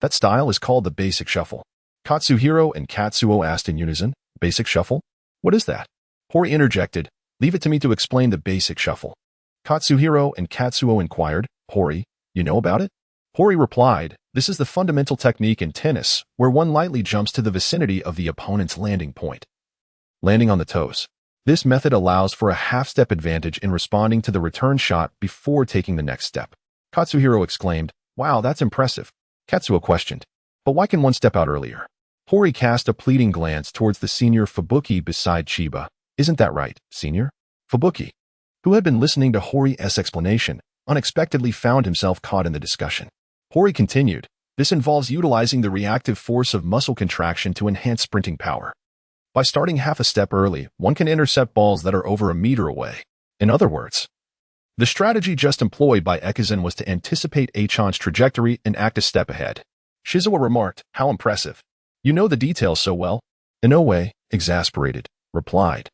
That style is called the basic shuffle. Katsuhiro and Katsuo asked in unison, Basic shuffle? What is that? Hori interjected, Leave it to me to explain the basic shuffle. Katsuhiro and Katsuo inquired, Hori, you know about it? Hori replied, This is the fundamental technique in tennis, where one lightly jumps to the vicinity of the opponent's landing point. Landing on the toes. This method allows for a half-step advantage in responding to the return shot before taking the next step. Katsuhiro exclaimed, Wow, that's impressive. Katsuo questioned, But why can one step out earlier? Hori cast a pleading glance towards the senior Fubuki beside Chiba. Isn't that right, senior? Fubuki, who had been listening to Hori's explanation, unexpectedly found himself caught in the discussion. Hori continued, This involves utilizing the reactive force of muscle contraction to enhance sprinting power. By starting half a step early, one can intercept balls that are over a meter away. In other words, the strategy just employed by Ekizan was to anticipate Qianye's trajectory and act a step ahead. Shizuo remarked, How impressive. You know the details so well. Inoue, exasperated, replied.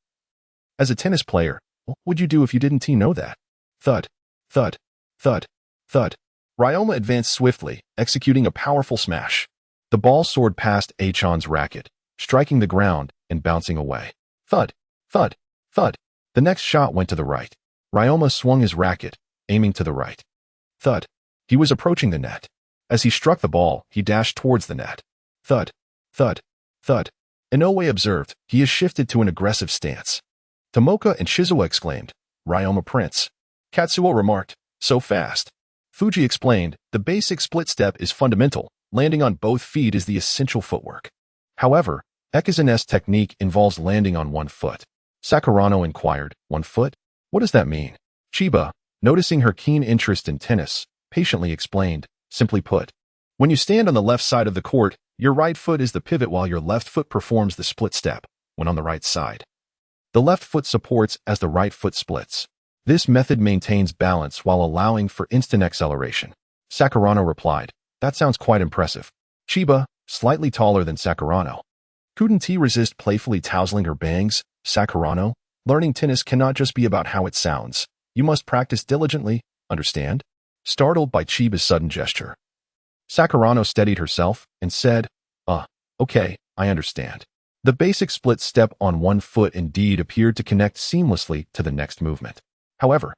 As a tennis player, what would you do if you didn't know that? Thud, thud, thud, thud. Ryoma advanced swiftly, executing a powerful smash. The ball soared past Qianye's racket, striking the ground and bouncing away. Thud, thud, thud. The next shot went to the right. Ryoma swung his racket, aiming to the right. Thud. He was approaching the net. As he struck the ball, he dashed towards the net. Thud, thud, thud. Inoue observed, he has shifted to an aggressive stance. Tomoka and Shizuo exclaimed, Ryoma Prince. Katsuo remarked, So fast. Fuji explained, the basic split step is fundamental. Landing on both feet is the essential footwork. However, Ekizan's technique involves landing on one foot. Sakurano inquired, 1 foot? What does that mean? Chiba, noticing her keen interest in tennis, patiently explained, Simply put, when you stand on the left side of the court, your right foot is the pivot while your left foot performs the split step, when on the right side. The left foot supports as the right foot splits. This method maintains balance while allowing for instant acceleration. Sakurano replied, That sounds quite impressive. Chiba, slightly taller than Sakurano, couldn't he resist playfully tousling her bangs? Sakurano, learning tennis cannot just be about how it sounds. You must practice diligently, understand? Startled by Chiba's sudden gesture, Sakurano steadied herself and said, Okay, I understand. The basic split step on one foot indeed appeared to connect seamlessly to the next movement. However,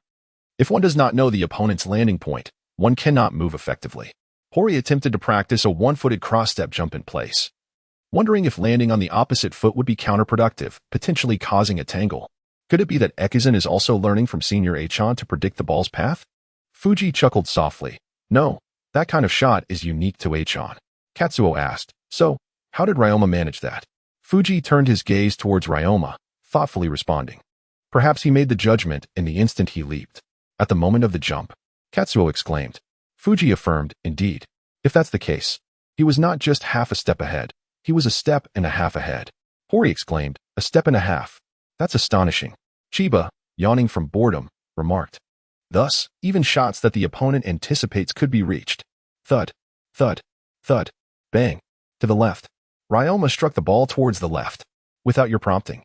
If one does not know the opponent's landing point, one cannot move effectively. Hori attempted to practice a one-footed cross-step jump in place, wondering if landing on the opposite foot would be counterproductive, potentially causing a tangle. Could it be that Ekizun is also learning from Senior Achan to predict the ball's path? Fuji chuckled softly. No, that kind of shot is unique to Achan. Katsuo asked, so, how did Ryoma manage that? Fuji turned his gaze towards Ryoma, thoughtfully responding. Perhaps he made the judgment in the instant he leaped. At the moment of the jump, Katsuo exclaimed. Fuji affirmed, indeed. If that's the case, he was not just half a step ahead, he was a step and a half ahead. Hori exclaimed, a step and a half. That's astonishing. Chiba, yawning from boredom, remarked. Thus, even shots that the opponent anticipates could be reached. Thud, thud, thud, bang. To the left. Ryoma struck the ball towards the left. Without your prompting.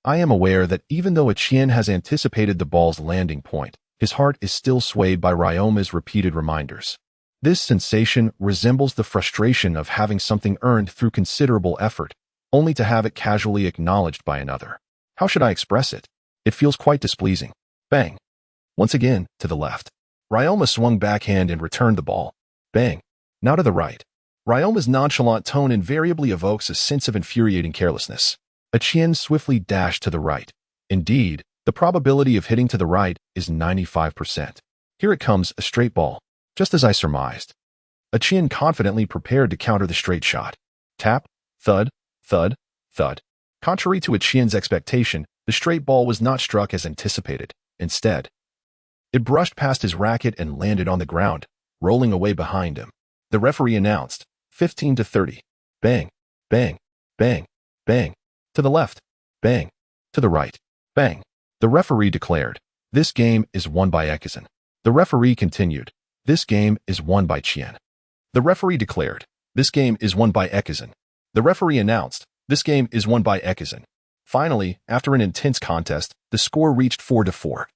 I am aware that even though Qianye has anticipated the ball's landing point, his heart is still swayed by Ryoma's repeated reminders. This sensation resembles the frustration of having something earned through considerable effort, only to have it casually acknowledged by another. How should I express it? It feels quite displeasing. Bang. Once again, to the left. Ryoma swung backhand and returned the ball. Bang. Now to the right. Ryoma's nonchalant tone invariably evokes a sense of infuriating carelessness. Qianye swiftly dashed to the right. Indeed, the probability of hitting to the right is 95%. Here it comes, a straight ball, just as I surmised. Qianye confidently prepared to counter the straight shot. Tap, thud, thud, thud. Contrary to Qianye's expectation, the straight ball was not struck as anticipated. Instead, it brushed past his racket and landed on the ground, rolling away behind him. The referee announced, 15-30. Bang, bang, bang, bang. To the left. Bang. To the right. Bang. The referee declared, this game is won by Ekizun. The referee continued, this game is won by Qianye. The referee declared, this game is won by Ekizun. The referee announced, this game is won by Ekizun. Finally, after an intense contest, the score reached 4-4.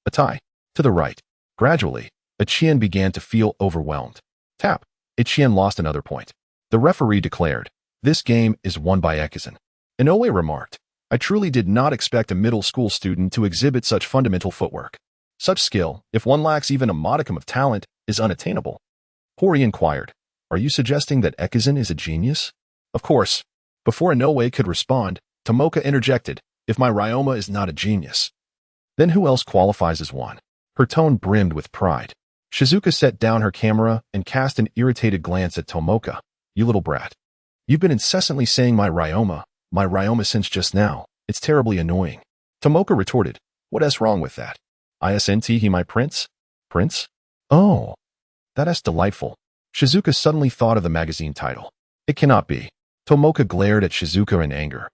A tie. To the right. Gradually, Qianye began to feel overwhelmed. Tap. Qianye lost another point. The referee declared, this game is won by Ekizun. Inoue remarked, I truly did not expect a middle school student to exhibit such fundamental footwork. Such skill, if one lacks even a modicum of talent, is unattainable. Hori inquired, are you suggesting that Ekizun is a genius? Of course. Before Inoue could respond, Tomoka interjected, if my Ryoma is not a genius, then who else qualifies as one? Her tone brimmed with pride. Shizuka set down her camera and cast an irritated glance at Tomoka. You little brat. You've been incessantly saying my Ryoma since just now. It's terribly annoying. Tomoka retorted, what is wrong with that? Isn't he my prince? Prince? Oh, that's delightful. Shizuka suddenly thought of the magazine title. It cannot be. Tomoka glared at Shizuka in anger.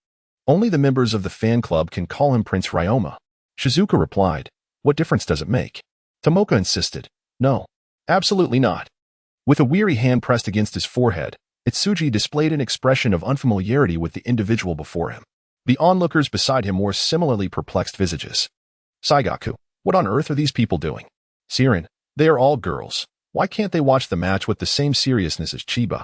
Only the members of the fan club can call him Prince Ryoma. Shizuka replied, what difference does it make? Tomoka insisted, no, absolutely not. With a weary hand pressed against his forehead, Itsuji displayed an expression of unfamiliarity with the individual before him. The onlookers beside him wore similarly perplexed visages. Saigaku, what on earth are these people doing? Siren, they are all girls. Why can't they watch the match with the same seriousness as Chiba?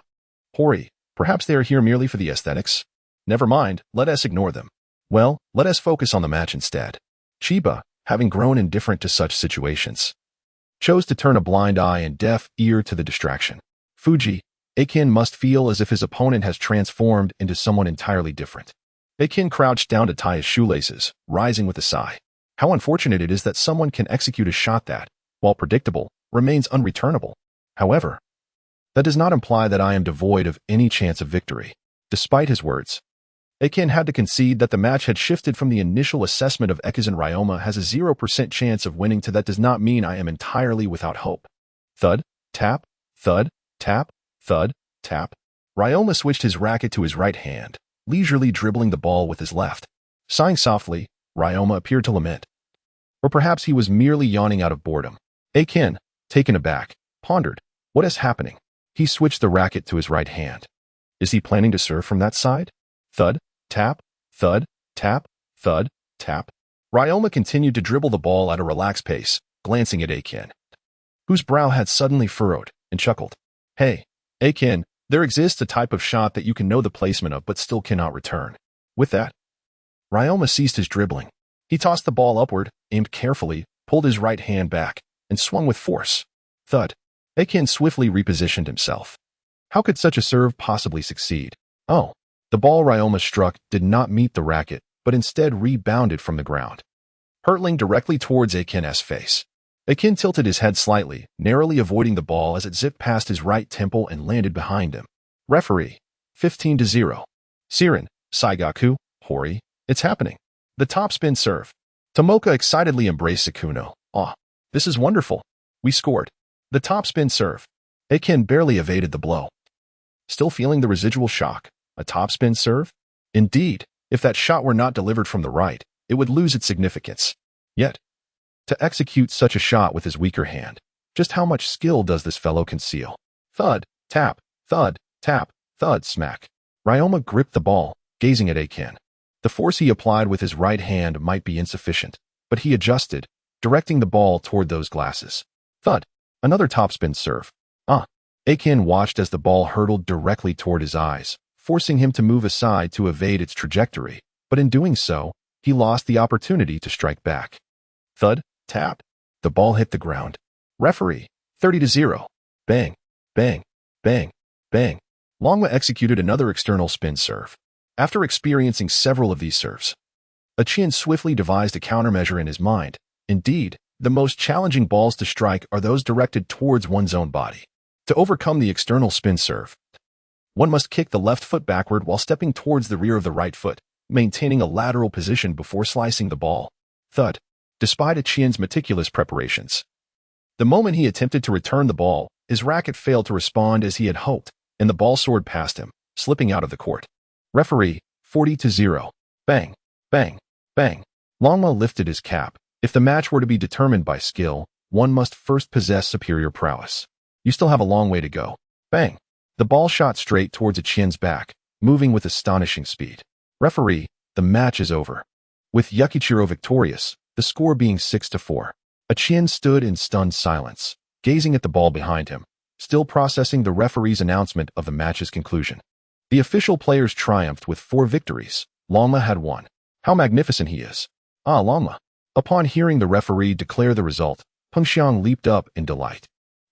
Hori, perhaps they are here merely for the aesthetics? Never mind, let us ignore them. Well, let us focus on the match instead. Chiba, having grown indifferent to such situations, chose to turn a blind eye and deaf ear to the distraction. Fuji, Qianye must feel as if his opponent has transformed into someone entirely different. Qianye crouched down to tie his shoelaces, rising with a sigh. How unfortunate it is that someone can execute a shot that, while predictable, remains unreturnable. However, that does not imply that I am devoid of any chance of victory. Despite his words, Qianye had to concede that the match had shifted from the initial assessment of Ekizun Ryoma has a 0% chance of winning to that does not mean I am entirely without hope. Thud, tap, thud, tap, thud, tap. Ryoma switched his racket to his right hand, leisurely dribbling the ball with his left. Sighing softly, Ryoma appeared to lament. Or perhaps he was merely yawning out of boredom. Qianye, taken aback, pondered, what is happening? He switched the racket to his right hand. Is he planning to serve from that side? Thud, tap, thud, tap, thud, tap. Ryoma continued to dribble the ball at a relaxed pace, glancing at Qianye, whose brow had suddenly furrowed, and chuckled. Hey, Qianye, there exists a type of shot that you can know the placement of but still cannot return. With that, Ryoma ceased his dribbling. He tossed the ball upward, aimed carefully, pulled his right hand back, and swung with force. Thud. Qianye swiftly repositioned himself. How could such a serve possibly succeed? Oh. The ball Ryoma struck did not meet the racket, but instead rebounded from the ground, hurtling directly towards Qianye's face. Qianye tilted his head slightly, narrowly avoiding the ball as it zipped past his right temple and landed behind him. Referee. 15-0. Siren, Saigaku, Hori, it's happening. The topspin serve. Tomoka excitedly embraced Sakuno. Ah, this is wonderful. We scored. The topspin serve. Qianye barely evaded the blow. Still feeling the residual shock. A topspin serve? Indeed, if that shot were not delivered from the right, it would lose its significance. Yet, to execute such a shot with his weaker hand, just how much skill does this fellow conceal? Thud, tap, thud, tap, thud, smack. Ryoma gripped the ball, gazing at Qianye. The force he applied with his right hand might be insufficient, but he adjusted, directing the ball toward those glasses. Thud, another topspin serve. Qianye watched as the ball hurtled directly toward his eyes, forcing him to move aside to evade its trajectory, but in doing so, he lost the opportunity to strike back. Thud, tap. The ball hit the ground. Referee. 30-0. Bang, bang, bang, bang. Longma executed another external spin serve. After experiencing several of these serves, Qianye swiftly devised a countermeasure in his mind. Indeed, the most challenging balls to strike are those directed towards one's own body. To overcome the external spin serve, one must kick the left foot backward while stepping towards the rear of the right foot, maintaining a lateral position before slicing the ball. Thud. Despite Qianye's meticulous preparations, the moment he attempted to return the ball, his racket failed to respond as he had hoped, and the ball soared past him, slipping out of the court. Referee. 40-0. Bang, bang, bang. Longma lifted his cap. If the match were to be determined by skill, one must first possess superior prowess. You still have a long way to go. Bang. The ball shot straight towards Qianye's back, moving with astonishing speed. Referee. The match is over. With Yukichiro victorious, the score being 6-4. Qianye stood in stunned silence, gazing at the ball behind him, still processing the referee's announcement of the match's conclusion. The official players triumphed with 4 victories. Longma had 1. How magnificent he is. Ah, Longma. Upon hearing the referee declare the result, Pengxiang leaped up in delight.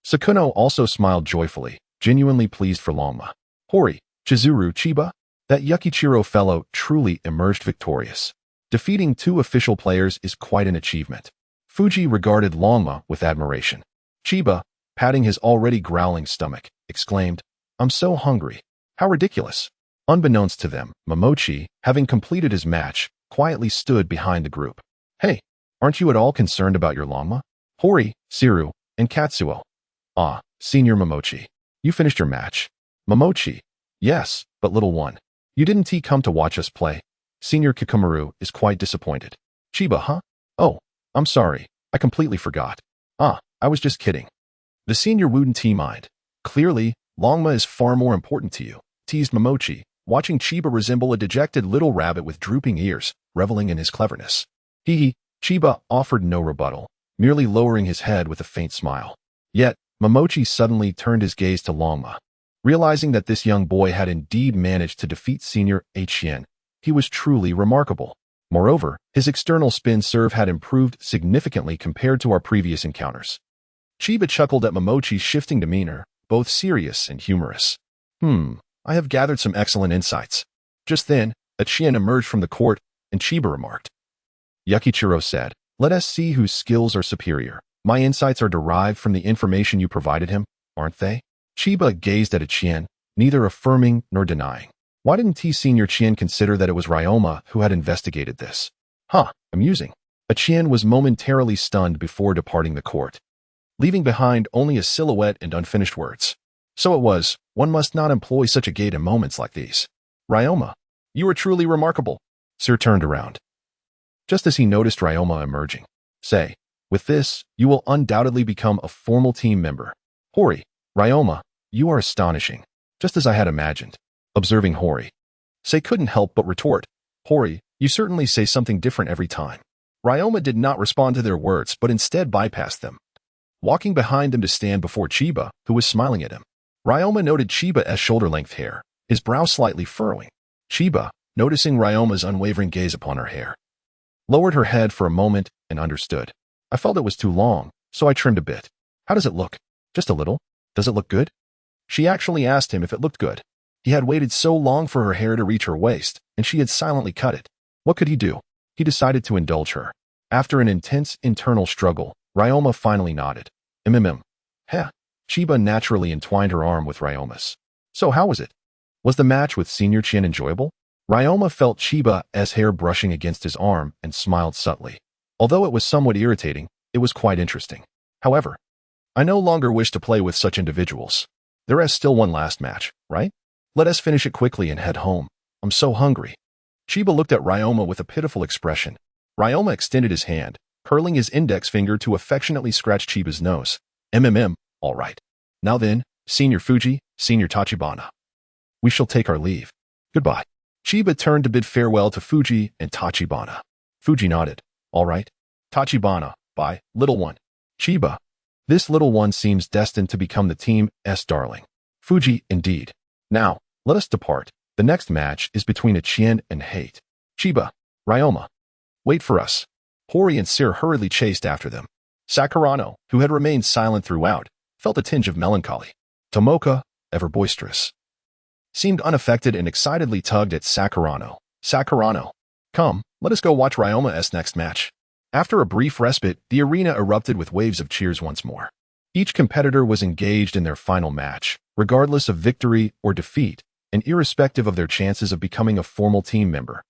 Sakuno also smiled joyfully, genuinely pleased for Longma. Hori, Chizuru, Chiba? That Yukichiro fellow truly emerged victorious. Defeating 2 official players is quite an achievement. Fuji regarded Longma with admiration. Chiba, patting his already growling stomach, exclaimed, I'm so hungry. How ridiculous. Unbeknownst to them, Momochi, having completed his match, quietly stood behind the group. Hey, aren't you at all concerned about your Longma? Hori, Siru, and Katsuo. Ah, Senior Momochi. You finished your match. Momochi. Yes, but little one. You didn't come to watch us play. Senior Kikumaru is quite disappointed. Chiba, huh? Oh, I'm sorry. I completely forgot. Ah, I was just kidding. The senior wouldn't mind. Clearly, Longma is far more important to you, teased Momochi, watching Chiba resemble a dejected little rabbit with drooping ears, reveling in his cleverness. Chiba offered no rebuttal, merely lowering his head with a faint smile. Yet, Momochi suddenly turned his gaze to Longma. Realizing that this young boy had indeed managed to defeat Senior Qianye, he was truly remarkable. Moreover, his external spin serve had improved significantly compared to our previous encounters. Chiba chuckled at Momochi's shifting demeanor, both serious and humorous. I have gathered some excellent insights. Just then, Qianye emerged from the court, and Chiba remarked. Yukichiro said, let us see whose skills are superior. My insights are derived from the information you provided him, aren't they? Chiba gazed at Qianye, neither affirming nor denying. Why didn't Senior Qianye consider that it was Ryoma who had investigated this? Amusing. Qianye was momentarily stunned before departing the court, leaving behind only a silhouette and unfinished words. So it was, one must not employ such a gait in moments like these. Ryoma, you are truly remarkable. Sir turned around, just as he noticed Ryoma emerging. Say, with this, you will undoubtedly become a formal team member. Hori, Ryoma, you are astonishing, just as I had imagined. Observing Hori, Say couldn't help but retort, Hori, you certainly say something different every time. Ryoma did not respond to their words, but instead bypassed them, walking behind them to stand before Chiba, who was smiling at him. Ryoma noted Chiba's shoulder-length hair, his brow slightly furrowing. Chiba, noticing Ryoma's unwavering gaze upon her hair, lowered her head for a moment and understood. I felt it was too long, so I trimmed a bit. How does it look? Just a little. Does it look good? She actually asked him if it looked good. He had waited so long for her hair to reach her waist, and she had silently cut it. What could he do? He decided to indulge her. After an intense internal struggle, Ryoma finally nodded. Heh. Chiba naturally entwined her arm with Ryoma's. So how was it? Was the match with Senior Qianye enjoyable? Ryoma felt Chiba's hair brushing against his arm and smiled subtly. Although it was somewhat irritating, it was quite interesting. However, I no longer wish to play with such individuals. There is still one last match, right? Let us finish it quickly and head home. I'm so hungry. Chiba looked at Ryoma with a pitiful expression. Ryoma extended his hand, curling his index finger to affectionately scratch Chiba's nose. All right. Now then, Senior Fuji, Senior Tachibana. We shall take our leave. Goodbye. Chiba turned to bid farewell to Fuji and Tachibana. Fuji nodded. All right. Tachibana, bye, little one. Chiba. This little one seems destined to become the team's darling. Fuji, indeed. Now, let us depart. The next match is between Qianye and Hate. Chiba. Ryoma. Wait for us. Hori and Sir hurriedly chased after them. Sakurano, who had remained silent throughout, felt a tinge of melancholy. Tomoka, ever boisterous, seemed unaffected and excitedly tugged at Sakurano. Sakurano. Come, let us go watch Ryoma's next match. After a brief respite, the arena erupted with waves of cheers once more. Each competitor was engaged in their final match, regardless of victory or defeat, and irrespective of their chances of becoming a formal team member.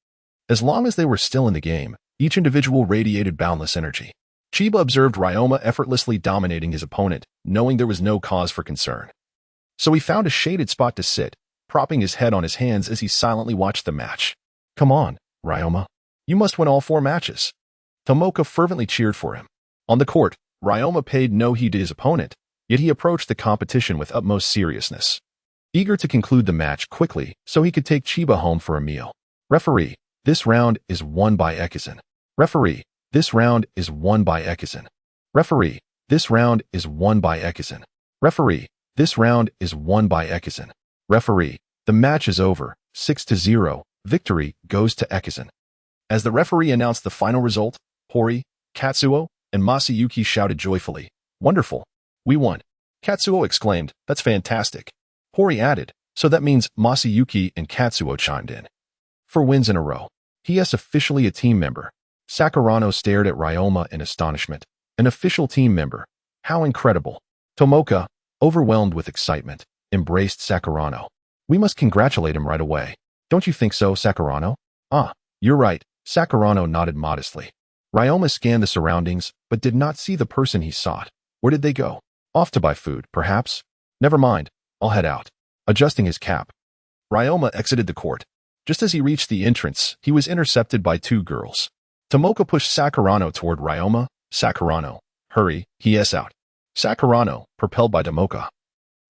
As long as they were still in the game, each individual radiated boundless energy. Chiba observed Ryoma effortlessly dominating his opponent, knowing there was no cause for concern. So he found a shaded spot to sit, propping his head on his hands as he silently watched the match. Come on, Ryoma. You must win all 4 matches. Tomoka fervently cheered for him. On the court, Ryoma paid no heed to his opponent, yet he approached the competition with utmost seriousness, eager to conclude the match quickly so he could take Chiba home for a meal. Referee, this round is won by Ekizan. Referee, this round is won by Ekizan. Referee, this round is won by Ekizan. Referee, this round is won by Ekizan. Referee, the match is over, 6-0, victory goes to Ekizan. As the referee announced the final result, Hori, Katsuo, and Masayuki shouted joyfully, "Wonderful! We won!" Katsuo exclaimed, "That's fantastic!" Hori added, "So that means Masayuki," and Katsuo chimed in. 4 wins in a row. He is officially a team member. Sakurano stared at Ryoma in astonishment. An official team member. How incredible. Tomoka, overwhelmed with excitement, embraced Sakurano. We must congratulate him right away. Don't you think so, Sakurano? Ah, you're right. Sakurano nodded modestly. Ryoma scanned the surroundings, but did not see the person he sought. Where did they go? Off to buy food, perhaps? Never mind. I'll head out. Adjusting his cap, Ryoma exited the court. Just as he reached the entrance, he was intercepted by 2 girls. Tomoka pushed Sakurano toward Ryoma. Sakurano, hurry, he is out. Sakurano, propelled by Tomoka,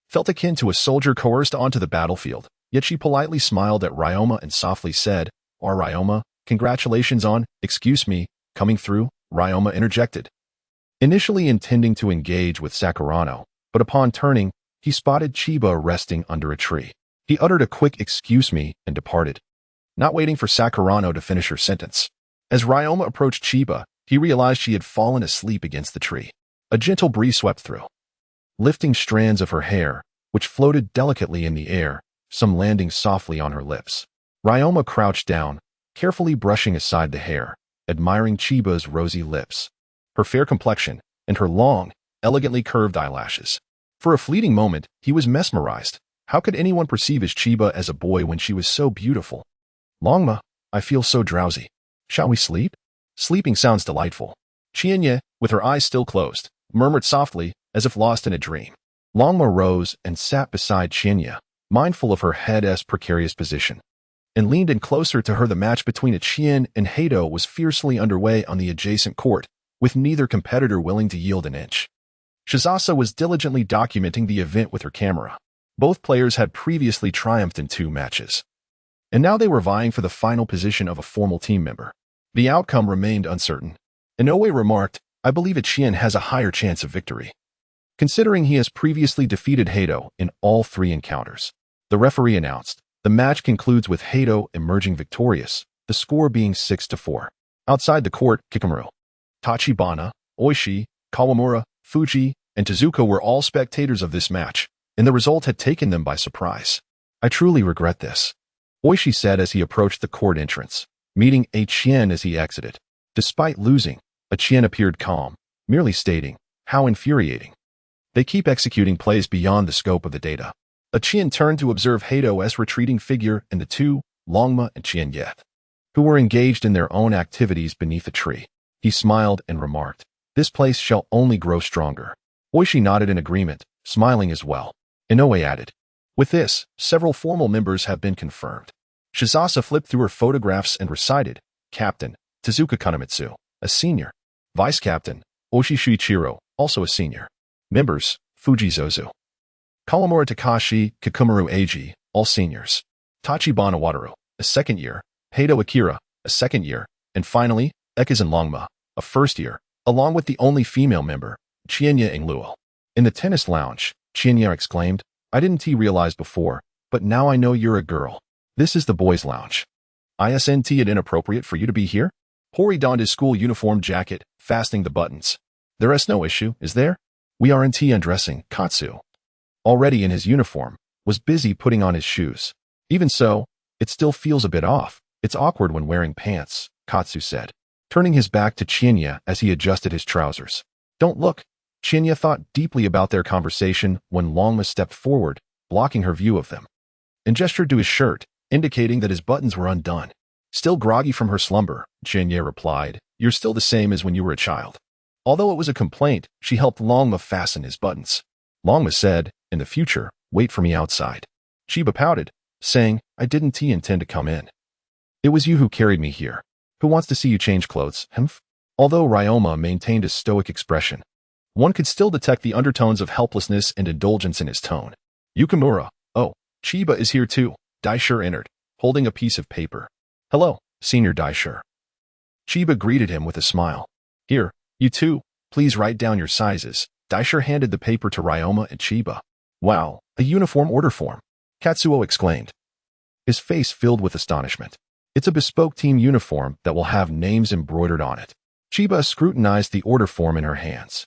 felt akin to a soldier coerced onto the battlefield, yet she politely smiled at Ryoma and softly said, Ryoma, congratulations on, excuse me, coming through," Ryoma interjected. Initially intending to engage with Sakurano, but upon turning, he spotted Chiba resting under a tree. He uttered a quick excuse me and departed, not waiting for Sakurano to finish her sentence. As Ryoma approached Chiba, he realized she had fallen asleep against the tree. A gentle breeze swept through, lifting strands of her hair, which floated delicately in the air, some landing softly on her lips. Ryoma crouched down, carefully brushing aside the hair, admiring Chiba's rosy lips, her fair complexion, and her long, elegantly curved eyelashes. For a fleeting moment, he was mesmerized. How could anyone perceive his Chiba as a boy when she was so beautiful? Longma, I feel so drowsy. Shall we sleep? Sleeping sounds delightful. Qianye, with her eyes still closed, murmured softly, as if lost in a dream. Longma rose and sat beside Qianye, mindful of her head's precarious position, and leaned in closer to her. The match between Qianye and Hato was fiercely underway on the adjacent court, with neither competitor willing to yield an inch. Shizasa was diligently documenting the event with her camera. Both players had previously triumphed in 2 matches, and now they were vying for the final position of a formal team member. The outcome remained uncertain. Inoue remarked, I believe Qianye has a higher chance of victory, considering he has previously defeated Hato in all 3 encounters. The referee announced, the match concludes with Hato emerging victorious, the score being 6-4. Outside the court, Kikamaru, Tachibana, Oishi, Kawamura, Fuji, and Tezuka were all spectators of this match, and the result had taken them by surprise. I truly regret this, Oishi said as he approached the court entrance, meeting a Qianye as he exited. Despite losing, a Qianye appeared calm, merely stating, "How infuriating. They keep executing plays beyond the scope of the data." A Qianye turned to observe Hato's retreating figure and the two, Longma and Qianye, who were engaged in their own activities beneath a tree. He smiled and remarked, "This place shall only grow stronger." Oishi nodded in agreement, smiling as well. Inoue added, "With this, several formal members have been confirmed." Shizasa flipped through her photographs and recited, "Captain, Tezuka Kanemitsu, a senior. Vice Captain, Oishi Shuichiro, also a senior. Members, Fuji Zozu, Kawamura Takashi, Kikumaru Eiji, all seniors. Tachibana Wataru, a second year. Hato Akira, a second year. And finally, Ekizan Longma, a first year, along with the only female member, Qianye Ingluo." In the tennis lounge, Qianye exclaimed, "I didn't realize before, but now I know you're a girl. This is the boys' lounge. Isn't it inappropriate for you to be here?" Hori donned his school uniform jacket, fastening the buttons. "There is no issue, is there? We aren't undressing." Katsu, already in his uniform, was busy putting on his shoes. "Even so, it still feels a bit off. It's awkward when wearing pants," Katsu said, turning his back to Qianye as he adjusted his trousers. "Don't look." Qianye thought deeply about their conversation when Longma stepped forward, blocking her view of them, and gestured to his shirt, indicating that his buttons were undone. "Still groggy from her slumber," Qianye replied. "You're still the same as when you were a child." Although it was a complaint, she helped Longma fasten his buttons. Longma said, "In the future, wait for me outside." Chiba pouted, saying, "I didn't intend to come in. It was you who carried me here. Who wants to see you change clothes, humph?" Although Ryoma maintained a stoic expression, one could still detect the undertones of helplessness and indulgence in his tone. "Yukimura, oh, Chiba is here too." Daisher entered, holding a piece of paper. "Hello, Senior Daisher." Chiba greeted him with a smile. "Here, you two, please write down your sizes." Daisher handed the paper to Ryoma and Chiba. "Wow, a uniform order form," Katsuo exclaimed, his face filled with astonishment. "It's a bespoke team uniform that will have names embroidered on it." Chiba scrutinized the order form in her hands.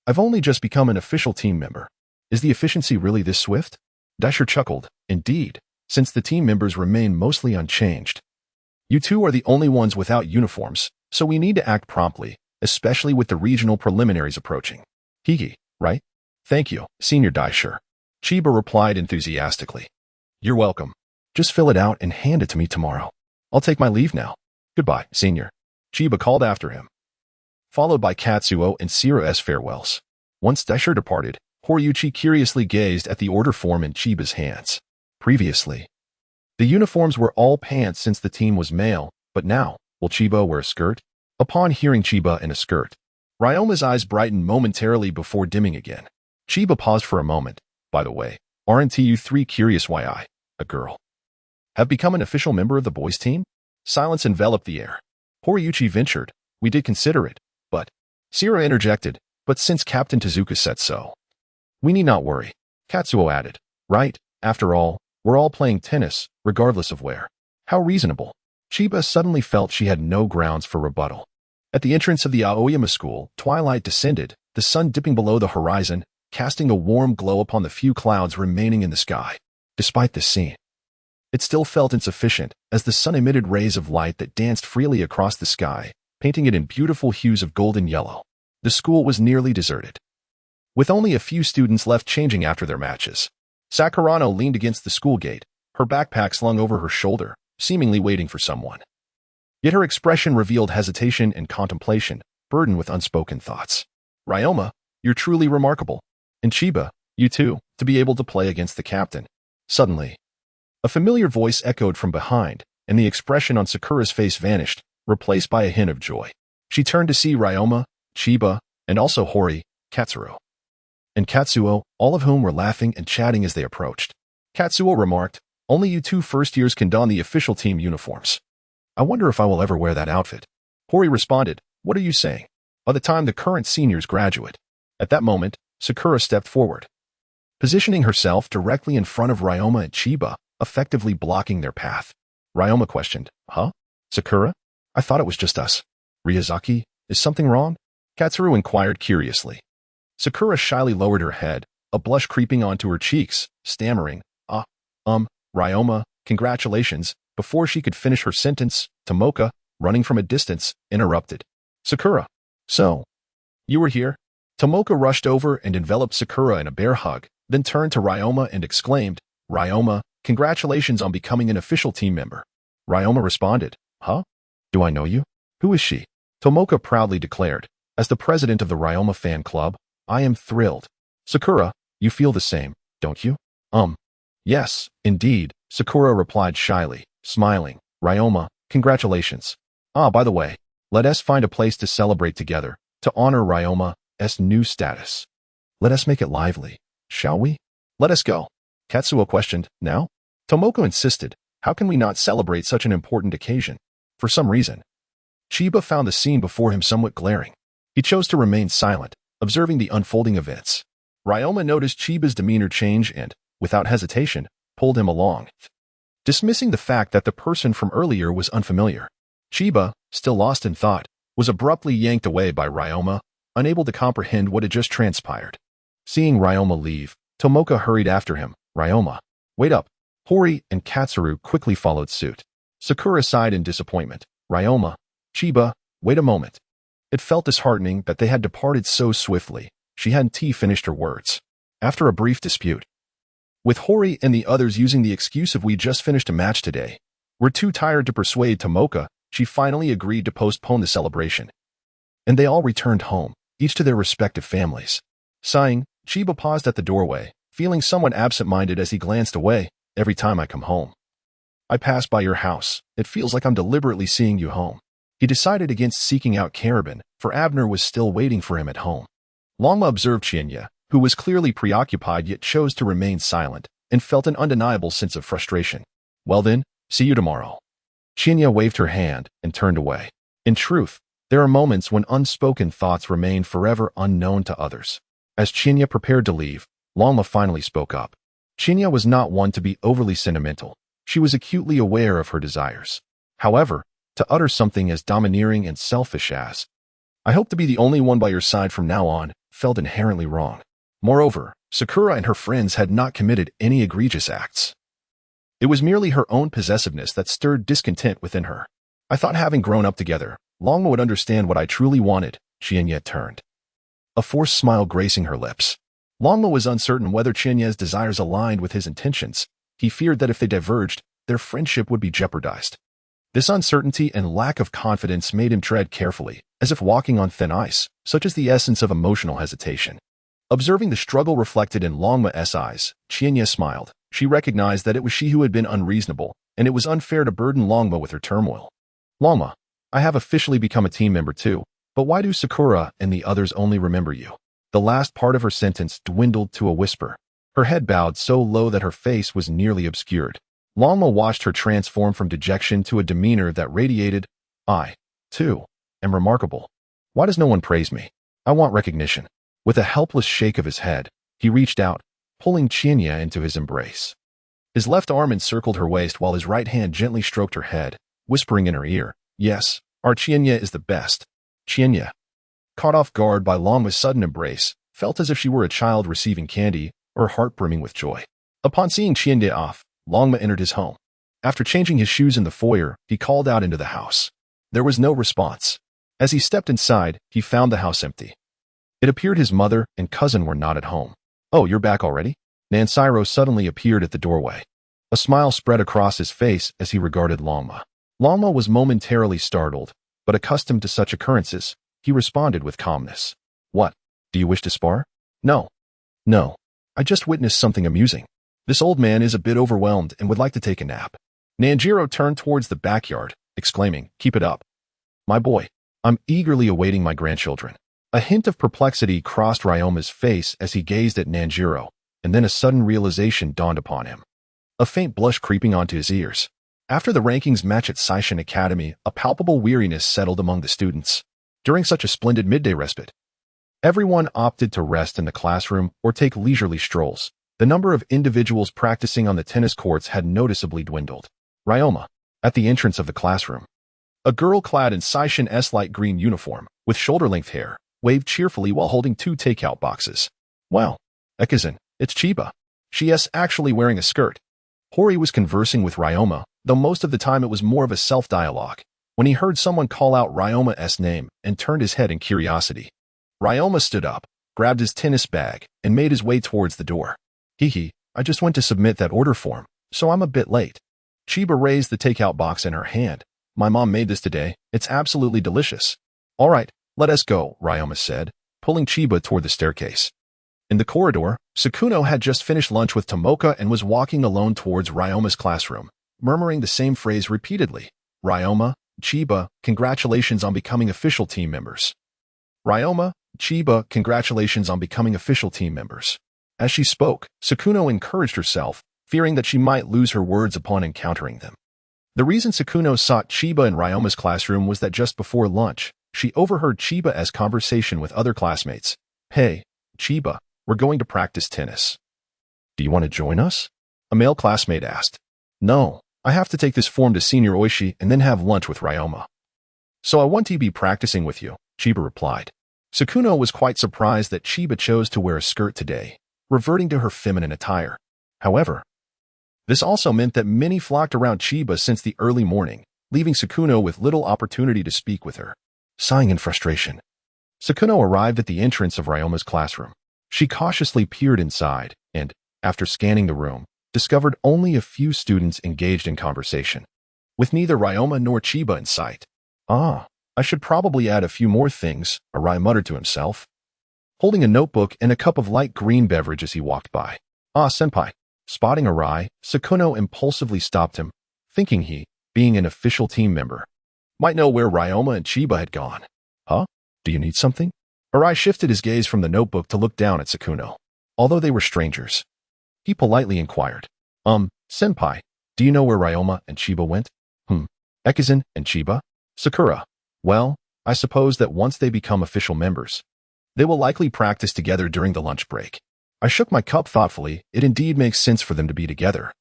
"I've only just become an official team member. Is the efficiency really this swift?" Daisher chuckled. "Indeed, since the team members remain mostly unchanged. You two are the only ones without uniforms, so we need to act promptly, especially with the regional preliminaries approaching." "Hiki, right?" "Thank you, Senior Daisher," Chiba replied enthusiastically. "You're welcome. Just fill it out and hand it to me tomorrow. I'll take my leave now. Goodbye, Senior," Chiba called after him, followed by Katsuo and Sira's farewells. Once Daisher departed, Horiuchi curiously gazed at the order form in Chiba's hands. Previously, the uniforms were all pants since the team was male, but now, will Chiba wear a skirt? Upon hearing Chiba in a skirt, Ryoma's eyes brightened momentarily before dimming again. Chiba paused for a moment. "By the way, aren't you three curious why I, a girl, have become an official member of the boys' team?" Silence enveloped the air. Horiuchi ventured, "We did consider it, but..." Sira interjected, "But since Captain Tezuka said so, we need not worry." Katsuo added, "Right, after all, we're all playing tennis, regardless of where." How reasonable. Chiba suddenly felt she had no grounds for rebuttal. At the entrance of the Aoyama school, twilight descended, the sun dipping below the horizon, casting a warm glow upon the few clouds remaining in the sky. Despite this scene, it still felt insufficient, as the sun emitted rays of light that danced freely across the sky, painting it in beautiful hues of golden yellow. The school was nearly deserted, with only a few students left changing after their matches. Sakurano leaned against the school gate, her backpack slung over her shoulder, seemingly waiting for someone. Yet her expression revealed hesitation and contemplation, burdened with unspoken thoughts. "Ryoma, you're truly remarkable. And Chiba, you too, to be able to play against the captain." Suddenly, a familiar voice echoed from behind, and the expression on Sakura's face vanished, replaced by a hint of joy. She turned to see Ryoma, Chiba, and also Hori, Katsuro, and Katsuo, all of whom were laughing and chatting as they approached. Katsuo remarked, "Only you two first years can don the official team uniforms. I wonder if I will ever wear that outfit." Hori responded, "What are you saying? By the time the current seniors graduate." At that moment, Sakura stepped forward, positioning herself directly in front of Ryoma and Chiba, effectively blocking their path. Ryoma questioned, "Huh? Sakura? I thought it was just us." "Ryazaki, is something wrong?" Katsuru inquired curiously. Sakura shyly lowered her head, a blush creeping onto her cheeks, stammering, Ryoma, congratulations. Before she could finish her sentence, Tomoka, running from a distance, interrupted. Sakura. So, you were here? Tomoka rushed over and enveloped Sakura in a bear hug, then turned to Ryoma and exclaimed, Ryoma, congratulations on becoming an official team member. Ryoma responded, Huh? Do I know you? Who is she? Tomoka proudly declared, as the president of the Ryoma fan club, I am thrilled. Sakura, you feel the same, don't you? Yes, indeed, Sakura replied shyly, smiling. Ryoma, congratulations. By the way, let us find a place to celebrate together, to honor Ryoma's new status. Let us make it lively, shall we? Let us go. Katsuo questioned, now? Tomoka insisted, how can we not celebrate such an important occasion? For some reason, Chiba found the scene before him somewhat glaring. He chose to remain silent, observing the unfolding events. Ryoma noticed Chiba's demeanor change and, without hesitation, pulled him along, dismissing the fact that the person from earlier was unfamiliar. Chiba, still lost in thought, was abruptly yanked away by Ryoma, unable to comprehend what had just transpired. Seeing Ryoma leave, Tomoka hurried after him. Ryoma, wait up. Hori and Katsuru quickly followed suit. Sakura sighed in disappointment. Ryoma, Chiba, wait a moment. It felt disheartening that they had departed so swiftly. She hadn't finished her words. After a brief dispute, with Hori and the others using the excuse of we just finished a match today, we're too tired to persuade Tomoka, she finally agreed to postpone the celebration. And they all returned home, each to their respective families. Sighing, Chiba paused at the doorway, feeling somewhat absent-minded as he glanced away. Every time I come home, I pass by your house. It feels like I'm deliberately seeing you home. He decided against seeking out Karabin, for Abner was still waiting for him at home. Longma observed Qianye, who was clearly preoccupied yet chose to remain silent, and felt an undeniable sense of frustration. Well then, see you tomorrow. Qianye waved her hand and turned away. In truth, there are moments when unspoken thoughts remain forever unknown to others. As Qianye prepared to leave, Longma finally spoke up. Qianye was not one to be overly sentimental. She was acutely aware of her desires. However, to utter something as domineering and selfish as, I hope to be the only one by your side from now on, felt inherently wrong. Moreover, Sakura and her friends had not committed any egregious acts. It was merely her own possessiveness that stirred discontent within her. I thought having grown up together, Longma would understand what I truly wanted, Qianye turned, a forced smile gracing her lips. Longma was uncertain whether Qianye's desires aligned with his intentions. He feared that if they diverged, their friendship would be jeopardized. This uncertainty and lack of confidence made him tread carefully, as if walking on thin ice, such as the essence of emotional hesitation. Observing the struggle reflected in Longma's eyes, Qianye smiled. She recognized that it was she who had been unreasonable, and it was unfair to burden Longma with her turmoil. Longma, I have officially become a team member too, but why do Sakura and the others only remember you? The last part of her sentence dwindled to a whisper. Her head bowed so low that her face was nearly obscured. Longma watched her transform from dejection to a demeanor that radiated, I, too, am remarkable. Why does no one praise me? I want recognition. With a helpless shake of his head, he reached out, pulling Qianye into his embrace. His left arm encircled her waist while his right hand gently stroked her head, whispering in her ear, Yes, our Qianye is the best. Qianye, caught off guard by Longma's sudden embrace, felt as if she were a child receiving candy, her heart brimming with joy. Upon seeing Qianye off, Longma entered his home. After changing his shoes in the foyer, he called out into the house. There was no response. As he stepped inside, he found the house empty. It appeared his mother and cousin were not at home. Oh, you're back already? Nansiro suddenly appeared at the doorway. A smile spread across his face as he regarded Longma. Longma was momentarily startled, but accustomed to such occurrences, he responded with calmness. What? Do you wish to spar? No. No. I just witnessed something amusing. This old man is a bit overwhelmed and would like to take a nap. Nanjiro turned towards the backyard, exclaiming, Keep it up. My boy, I'm eagerly awaiting my grandchildren. A hint of perplexity crossed Ryoma's face as he gazed at Nanjiro, and then a sudden realization dawned upon him. A faint blush creeping onto his ears. After the rankings match at Seishin Academy, a palpable weariness settled among the students. During such a splendid midday respite, everyone opted to rest in the classroom or take leisurely strolls. The number of individuals practicing on the tennis courts had noticeably dwindled. Ryoma, at the entrance of the classroom. A girl clad in Seishin's light green uniform, with shoulder-length hair, waved cheerfully while holding 2 takeout boxes. Wow, Ekizan, it's Chiba. She's actually wearing a skirt. Hori was conversing with Ryoma, though most of the time it was more of a self-dialogue, when he heard someone call out Ryoma's name and turned his head in curiosity. Ryoma stood up, grabbed his tennis bag, and made his way towards the door. Hee, I just went to submit that order form, so I'm a bit late. Chiba raised the takeout box in her hand. My mom made this today. It's absolutely delicious. All right, let us go, Ryoma said, pulling Chiba toward the staircase. In the corridor, Sukuna had just finished lunch with Tomoka and was walking alone towards Ryoma's classroom, murmuring the same phrase repeatedly. Ryoma, Chiba, congratulations on becoming official team members. Ryoma, Chiba, congratulations on becoming official team members. As she spoke, Sukuna encouraged herself, fearing that she might lose her words upon encountering them. The reason Sukuna sought Chiba in Ryoma's classroom was that just before lunch, she overheard Chiba's conversation with other classmates. Hey, Chiba, we're going to practice tennis. Do you want to join us? A male classmate asked. No, I have to take this form to Senior Oishi and then have lunch with Ryoma. So I want to be practicing with you, Chiba replied. Sukuna was quite surprised that Chiba chose to wear a skirt today, reverting to her feminine attire. However, this also meant that many flocked around Chiba since the early morning, leaving Sukuna with little opportunity to speak with her. Sighing in frustration, Sukuna arrived at the entrance of Ryoma's classroom. She cautiously peered inside and, after scanning the room, discovered only a few students engaged in conversation, with neither Ryoma nor Chiba in sight. Ah, I should probably add a few more things, Arai muttered to himself, holding a notebook and a cup of light green beverage as he walked by. Ah, senpai. Spotting Arai, Sukuna impulsively stopped him, thinking he, being an official team member, might know where Ryoma and Chiba had gone. Huh? Do you need something? Arai shifted his gaze from the notebook to look down at Sukuna. Although they were strangers, he politely inquired. Senpai, do you know where Ryoma and Chiba went? Ekizan and Chiba? Sakura. Well, I suppose that once they become official members, they will likely practice together during the lunch break. I shook my cup thoughtfully. It indeed makes sense for them to be together.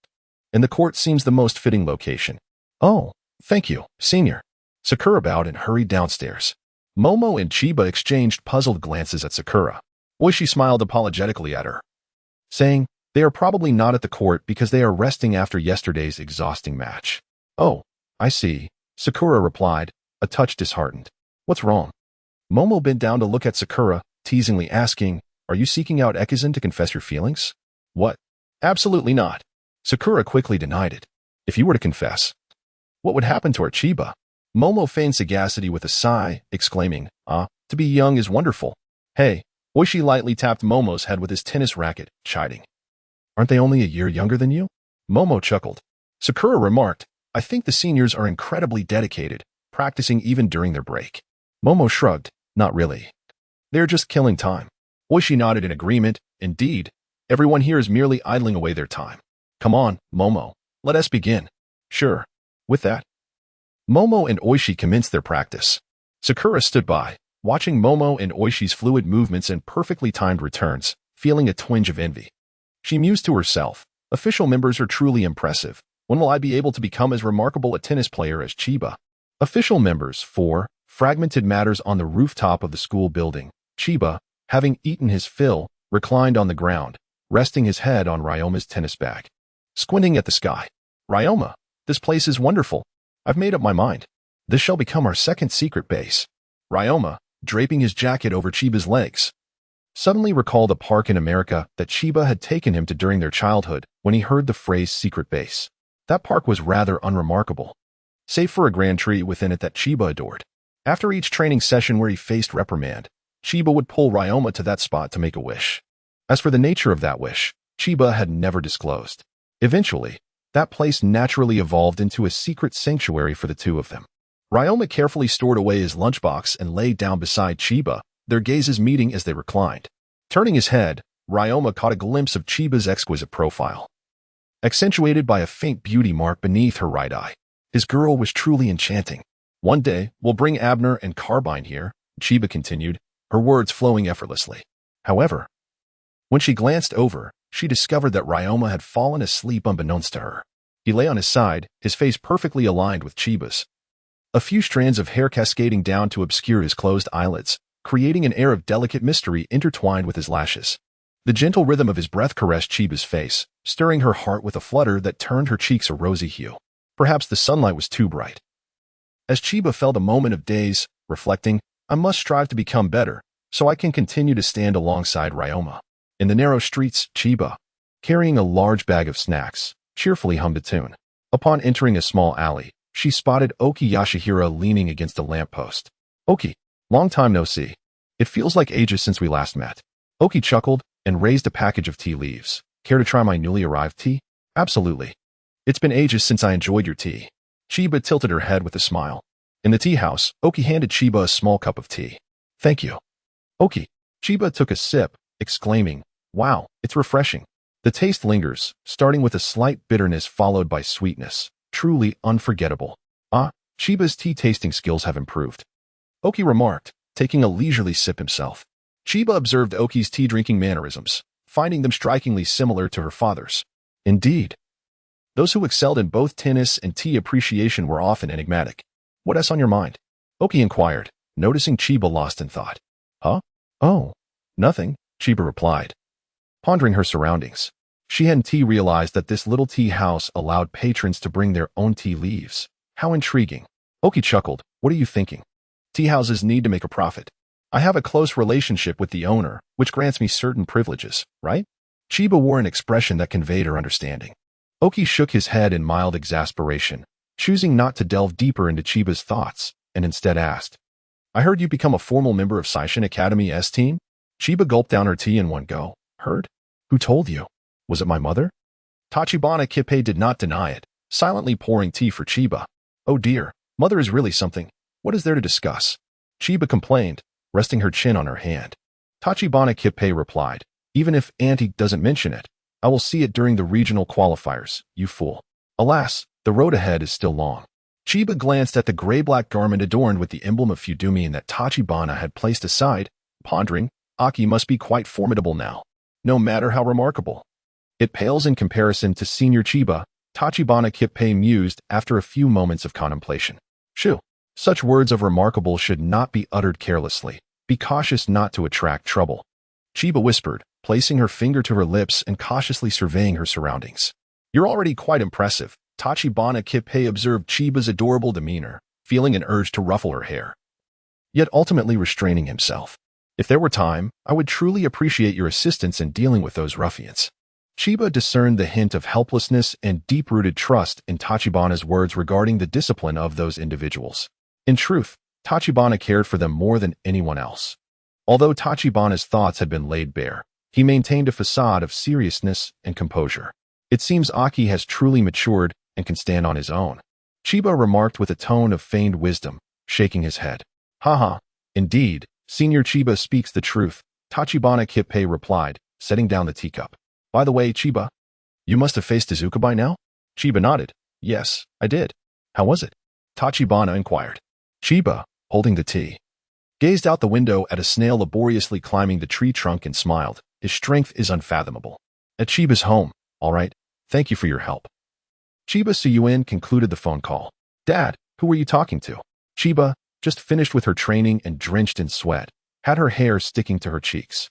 And the court seems the most fitting location. Oh, thank you, Senior. Sakura bowed and hurried downstairs. Momo and Chiba exchanged puzzled glances at Sakura. Oishi smiled apologetically at her, saying, they are probably not at the court because they are resting after yesterday's exhausting match. Oh, I see, Sakura replied, a touch disheartened. What's wrong? Momo bent down to look at Sakura, teasingly asking, are you seeking out Ekizan to confess your feelings? What? Absolutely not. Sakura quickly denied it. If you were to confess, what would happen to our Chiba? Momo feigned sagacity with a sigh, exclaiming, to be young is wonderful. Hey, Oishi lightly tapped Momo's head with his tennis racket, chiding. Aren't they only a year younger than you? Momo chuckled. Sakura remarked, I think the seniors are incredibly dedicated, practicing even during their break. Momo shrugged, not really. They're just killing time. Oishi nodded in agreement. Indeed, everyone here is merely idling away their time. Come on, Momo, let us begin. Sure. With that, Momo and Oishi commenced their practice. Sakura stood by, watching Momo and Oishi's fluid movements and perfectly timed returns, feeling a twinge of envy. She mused to herself, official members are truly impressive. When will I be able to become as remarkable a tennis player as Chiba? Official members 4, fragmented matters on the rooftop of the school building. Chiba, having eaten his fill, reclined on the ground, resting his head on Ryoma's tennis bag. Squinting at the sky. Ryoma, this place is wonderful. I've made up my mind. This shall become our second secret base. Ryoma, draping his jacket over Chiba's legs, suddenly recalled a park in America that Chiba had taken him to during their childhood when he heard the phrase secret base. That park was rather unremarkable, save for a grand tree within it that Chiba adored. After each training session where he faced reprimand, Chiba would pull Ryoma to that spot to make a wish. As for the nature of that wish, Chiba had never disclosed. Eventually, that place naturally evolved into a secret sanctuary for the two of them. Ryoma carefully stored away his lunchbox and lay down beside Chiba, their gazes meeting as they reclined. Turning his head, Ryoma caught a glimpse of Chiba's exquisite profile, accentuated by a faint beauty mark beneath her right eye. His girl was truly enchanting. One day, we'll bring Abner and Carbine here, Chiba continued, her words flowing effortlessly. However, when she glanced over, she discovered that Ryoma had fallen asleep unbeknownst to her. He lay on his side, his face perfectly aligned with Chiba's, a few strands of hair cascading down to obscure his closed eyelids. creating an air of delicate mystery intertwined with his lashes. The gentle rhythm of his breath caressed Chiba's face, stirring her heart with a flutter that turned her cheeks a rosy hue. Perhaps the sunlight was too bright. As Qianye felt a moment of daze, reflecting, I must strive to become better, so I can continue to stand alongside Ryoma. In the narrow streets, Qianye, carrying a large bag of snacks, cheerfully hummed a tune. Upon entering a small alley, she spotted Oki Yashihira leaning against a lamppost. Oki, long time no see. It feels like ages since we last met. Oki chuckled and raised a package of tea leaves. Care to try my newly arrived tea? Absolutely. It's been ages since I enjoyed your tea. Qianye tilted her head with a smile. In the tea house, Oki handed Qianye a small cup of tea. Thank you. Oki. Qianye took a sip, exclaiming, wow, it's refreshing. The taste lingers, starting with a slight bitterness followed by sweetness. Truly unforgettable. Qianie's tea tasting skills have improved. Oki remarked, taking a leisurely sip himself. Qianye observed Oki's tea-drinking mannerisms, finding them strikingly similar to her father's. Indeed. Those who excelled in both tennis and tea appreciation were often enigmatic. What else on your mind? Oki inquired, noticing Qianye lost in thought. Huh? Oh, nothing, Qianye replied. Pondering her surroundings, she hadn't realized that this little tea house allowed patrons to bring their own tea leaves. How intriguing. Oki chuckled, what are you thinking? Tea houses need to make a profit. I have a close relationship with the owner, which grants me certain privileges, right? Qianye wore an expression that conveyed her understanding. Oki shook his head in mild exasperation, choosing not to delve deeper into Qianie's thoughts, and instead asked, I heard you become a formal member of Seishin Academy's team? Qianye gulped down her tea in one go. Heard? Who told you? Was it my mother? Tachibana Qianye did not deny it, silently pouring tea for Qianye. Oh dear, mother is really something. What is there to discuss? Qianye complained, resting her chin on her hand. Tachibana Qianye replied, even if Auntie doesn't mention it, I will see it during the regional qualifiers, you fool. Alas, the road ahead is still long. Qianye glanced at the gray-black garment adorned with the emblem of Fudumian that Tachibana had placed aside, pondering, Aki must be quite formidable now, no matter how remarkable. It pales in comparison to Senior Qianye, Tachibana Qianye mused after a few moments of contemplation. Shoo. Such words of remarkable should not be uttered carelessly. Be cautious not to attract trouble. Qianye whispered, placing her finger to her lips and cautiously surveying her surroundings. You're already quite impressive. Tachibana Qianye observed Qianie's adorable demeanor, feeling an urge to ruffle her hair, yet ultimately restraining himself. If there were time, I would truly appreciate your assistance in dealing with those ruffians. Qianye discerned the hint of helplessness and deep-rooted trust in Tachibana's words regarding the discipline of those individuals. In truth, Tachibana cared for them more than anyone else. Although Tachibana's thoughts had been laid bare, he maintained a facade of seriousness and composure. It seems Aki has truly matured and can stand on his own. Qianye remarked with a tone of feigned wisdom, shaking his head. Haha, indeed, Senior Qianye speaks the truth, Tachibana Qianye replied, setting down the teacup. By the way, Qianye, you must have faced Izuka by now? Qianye nodded. Yes, I did. How was it? Tachibana inquired. Qianye, holding the tea, gazed out the window at a snail laboriously climbing the tree trunk and smiled. His strength is unfathomable. At Qianie's home, all right, thank you for your help. Qianye Suyuin concluded the phone call. Dad, who were you talking to? Qianye, just finished with her training and drenched in sweat, had her hair sticking to her cheeks.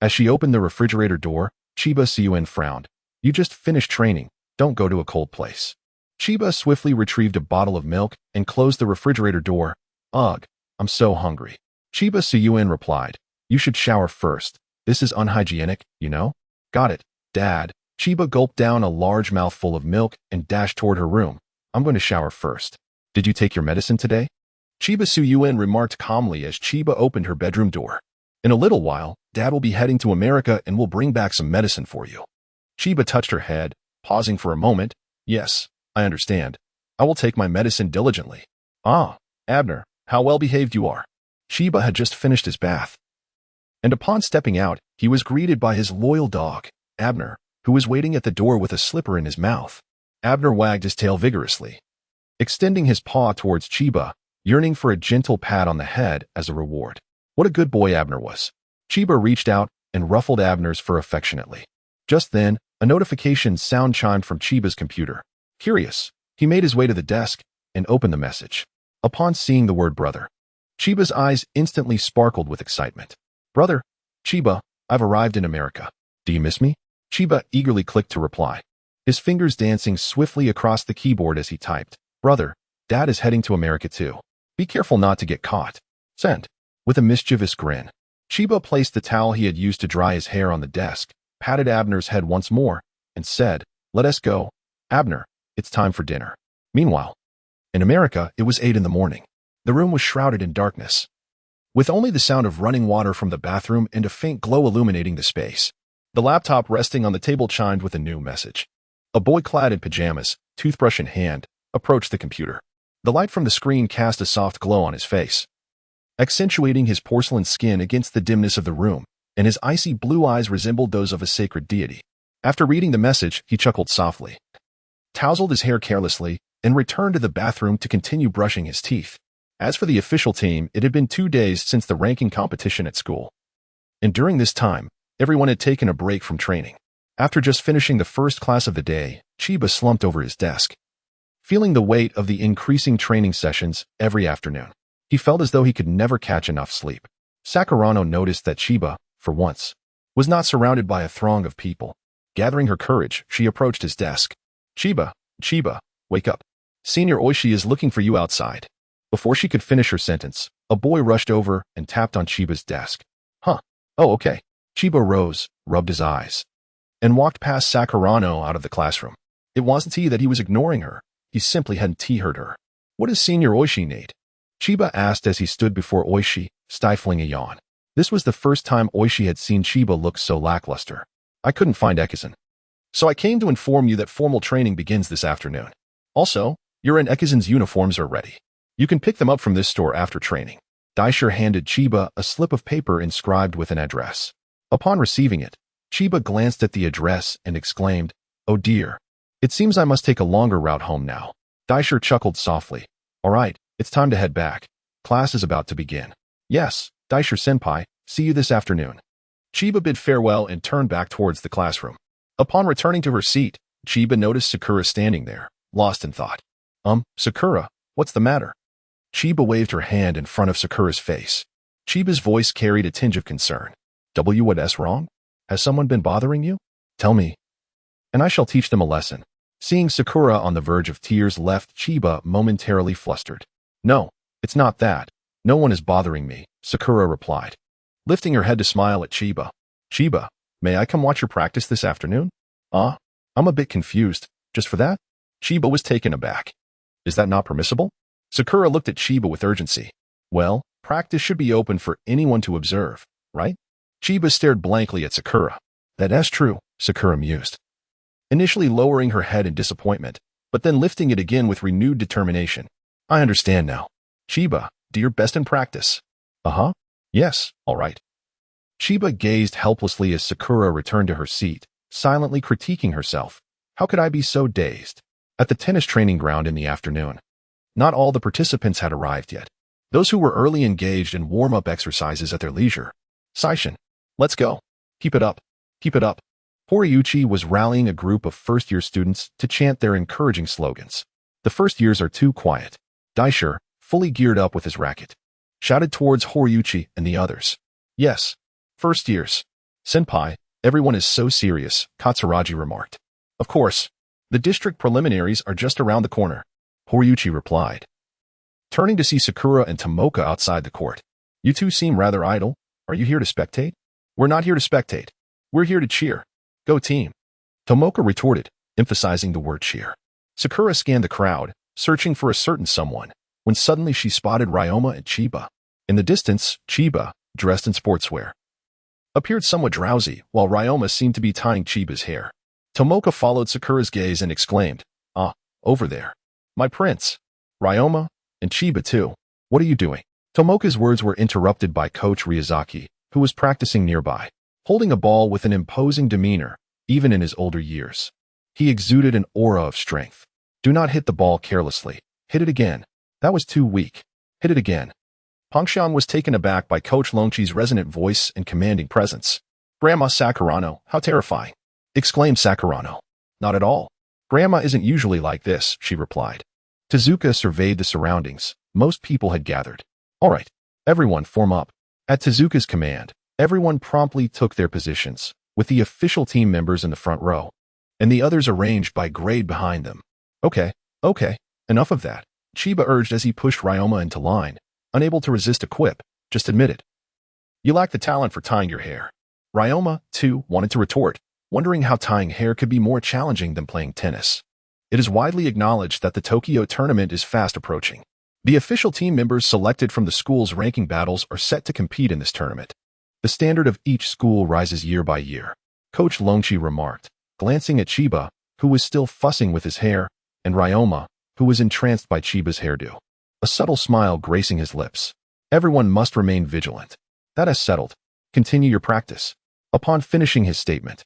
As she opened the refrigerator door, Qianye Suyuin frowned. You just finished training, don't go to a cold place. Qianye swiftly retrieved a bottle of milk and closed the refrigerator door. Ugh, I'm so hungry. Qianye Suyuin replied, you should shower first. This is unhygienic, you know? Got it, Dad. Qianye gulped down a large mouthful of milk and dashed toward her room. I'm going to shower first. Did you take your medicine today? Qianye Suyuin remarked calmly as Qianye opened her bedroom door. In a little while, Dad will be heading to America and will bring back some medicine for you. Qianye touched her head, pausing for a moment. Yes, I understand. I will take my medicine diligently. Ah, Abner, how well behaved you are. Qianye had just finished his bath, and upon stepping out, he was greeted by his loyal dog, Abner, who was waiting at the door with a slipper in his mouth. Abner wagged his tail vigorously, extending his paw towards Qianye, yearning for a gentle pat on the head as a reward. What a good boy Abner was. Qianye reached out and ruffled Abner's fur affectionately. Just then, a notification sound chimed from Qianie's computer. Curious, he made his way to the desk and opened the message. Upon seeing the word brother, Chiba's eyes instantly sparkled with excitement. Brother, Chiba, I've arrived in America. Do you miss me? Chiba eagerly clicked to reply, his fingers dancing swiftly across the keyboard as he typed. Brother, Dad is heading to America too. Be careful not to get caught. Send. With a mischievous grin, Chiba placed the towel he had used to dry his hair on the desk, patted Abner's head once more, and said, Let us go. Abner, it's time for dinner. Meanwhile, in America, it was 8 in the morning. The room was shrouded in darkness, with only the sound of running water from the bathroom and a faint glow illuminating the space. The laptop resting on the table chimed with a new message. A boy clad in pajamas, toothbrush in hand, approached the computer. The light from the screen cast a soft glow on his face, accentuating his porcelain skin against the dimness of the room, and his icy blue eyes resembled those of a sacred deity. After reading the message, he chuckled softly, tousled his hair carelessly, and returned to the bathroom to continue brushing his teeth. As for the official team, it had been 2 days since the ranking competition at school, and during this time, everyone had taken a break from training. After just finishing the first class of the day, Chiba slumped over his desk, feeling the weight of the increasing training sessions every afternoon. He felt as though he could never catch enough sleep. Sakurano noticed that Chiba, for once, was not surrounded by a throng of people. Gathering her courage, she approached his desk. Chiba, wake up. Senior Oishi is looking for you outside. Before she could finish her sentence, a boy rushed over and tapped on Chiba's desk. Huh. Oh, okay. Chiba rose, rubbed his eyes, and walked past Sakurano out of the classroom. It wasn't he that he was ignoring her. He simply hadn't heard her. What does Senior Oishi need? Chiba asked as he stood before Oishi, stifling a yawn. This was the first time Oishi had seen Chiba look so lackluster. I couldn't find Ekizan, so I came to inform you that formal training begins this afternoon. Also, your and Ekizan's uniforms are ready. You can pick them up from this store after training. Daisher handed Chiba a slip of paper inscribed with an address. Upon receiving it, Chiba glanced at the address and exclaimed, Oh dear. It seems I must take a longer route home now. Daisher chuckled softly. All right, it's time to head back. Class is about to begin. Yes, Daisher-senpai, see you this afternoon. Chiba bid farewell and turned back towards the classroom. Upon returning to her seat, Chiba noticed Sakura standing there, lost in thought. Sakura, what's the matter? Chiba waved her hand in front of Sakura's face. Chiba's voice carried a tinge of concern. What's wrong? Has someone been bothering you? Tell me, and I shall teach them a lesson. Seeing Sakura on the verge of tears left Chiba momentarily flustered. No, it's not that. No one is bothering me, Sakura replied, lifting her head to smile at Chiba. Chiba, may I come watch your practice this afternoon? I'm a bit confused. Just for that? Chiba was taken aback. Is that not permissible? Sakura looked at Chiba with urgency. Well, practice should be open for anyone to observe, right? Chiba stared blankly at Sakura. That's true, Sakura mused, initially lowering her head in disappointment, but then lifting it again with renewed determination. I understand now. Chiba, do your best in practice. Yes, all right. Chiba gazed helplessly as Sakura returned to her seat, silently critiquing herself. How could I be so dazed? At the tennis training ground in the afternoon, not all the participants had arrived yet. Those who were early engaged in warm-up exercises at their leisure. Saishin, let's go. Keep it up. Keep it up. Horiuchi was rallying a group of first-year students to chant their encouraging slogans. The first years are too quiet. Daisher, fully geared up with his racket, shouted towards Horiuchi and the others. Yes, first years. Senpai, everyone is so serious, Katsuragi remarked. Of course, the district preliminaries are just around the corner, Horiuchi replied, turning to see Sakura and Tomoka outside the court. You two seem rather idle. Are you here to spectate? We're not here to spectate. We're here to cheer. Go team. Tomoka retorted, emphasizing the word cheer. Sakura scanned the crowd, searching for a certain someone, when suddenly she spotted Ryoma and Chiba. In the distance, Chiba, dressed in sportswear, appeared somewhat drowsy, while Ryoma seemed to be tying Chiba's hair. Tomoka followed Sakura's gaze and exclaimed, over there. My prince. Ryoma, and Chiba too. What are you doing? Tomoka's words were interrupted by Coach Ryazaki, who was practicing nearby, holding a ball with an imposing demeanor, even in his older years. He exuded an aura of strength. Do not hit the ball carelessly. Hit it again. That was too weak. Hit it again. Pongxian was taken aback by Coach Longchi's resonant voice and commanding presence. Grandma Sakurano, how terrifying, exclaimed Sakurano. Not at all. Grandma isn't usually like this, she replied. Tezuka surveyed the surroundings. Most people had gathered. All right, Everyone form up. At Tezuka's command, everyone promptly took their positions, with the official team members in the front row, and the others arranged by grade behind them. Okay, enough of that, Chiba urged as he pushed Ryoma into line, unable to resist a quip. Just admit it. You lack the talent for tying your hair. Ryoma, too, wanted to retort, wondering how tying hair could be more challenging than playing tennis. It is widely acknowledged that the Tokyo tournament is fast approaching. The official team members selected from the school's ranking battles are set to compete in this tournament. The standard of each school rises year by year, Coach Longchi remarked, glancing at Chiba, who was still fussing with his hair, and Ryoma, who was entranced by Chiba's hairdo. A subtle smile gracing his lips. Everyone must remain vigilant. That is settled. Continue your practice. Upon finishing his statement,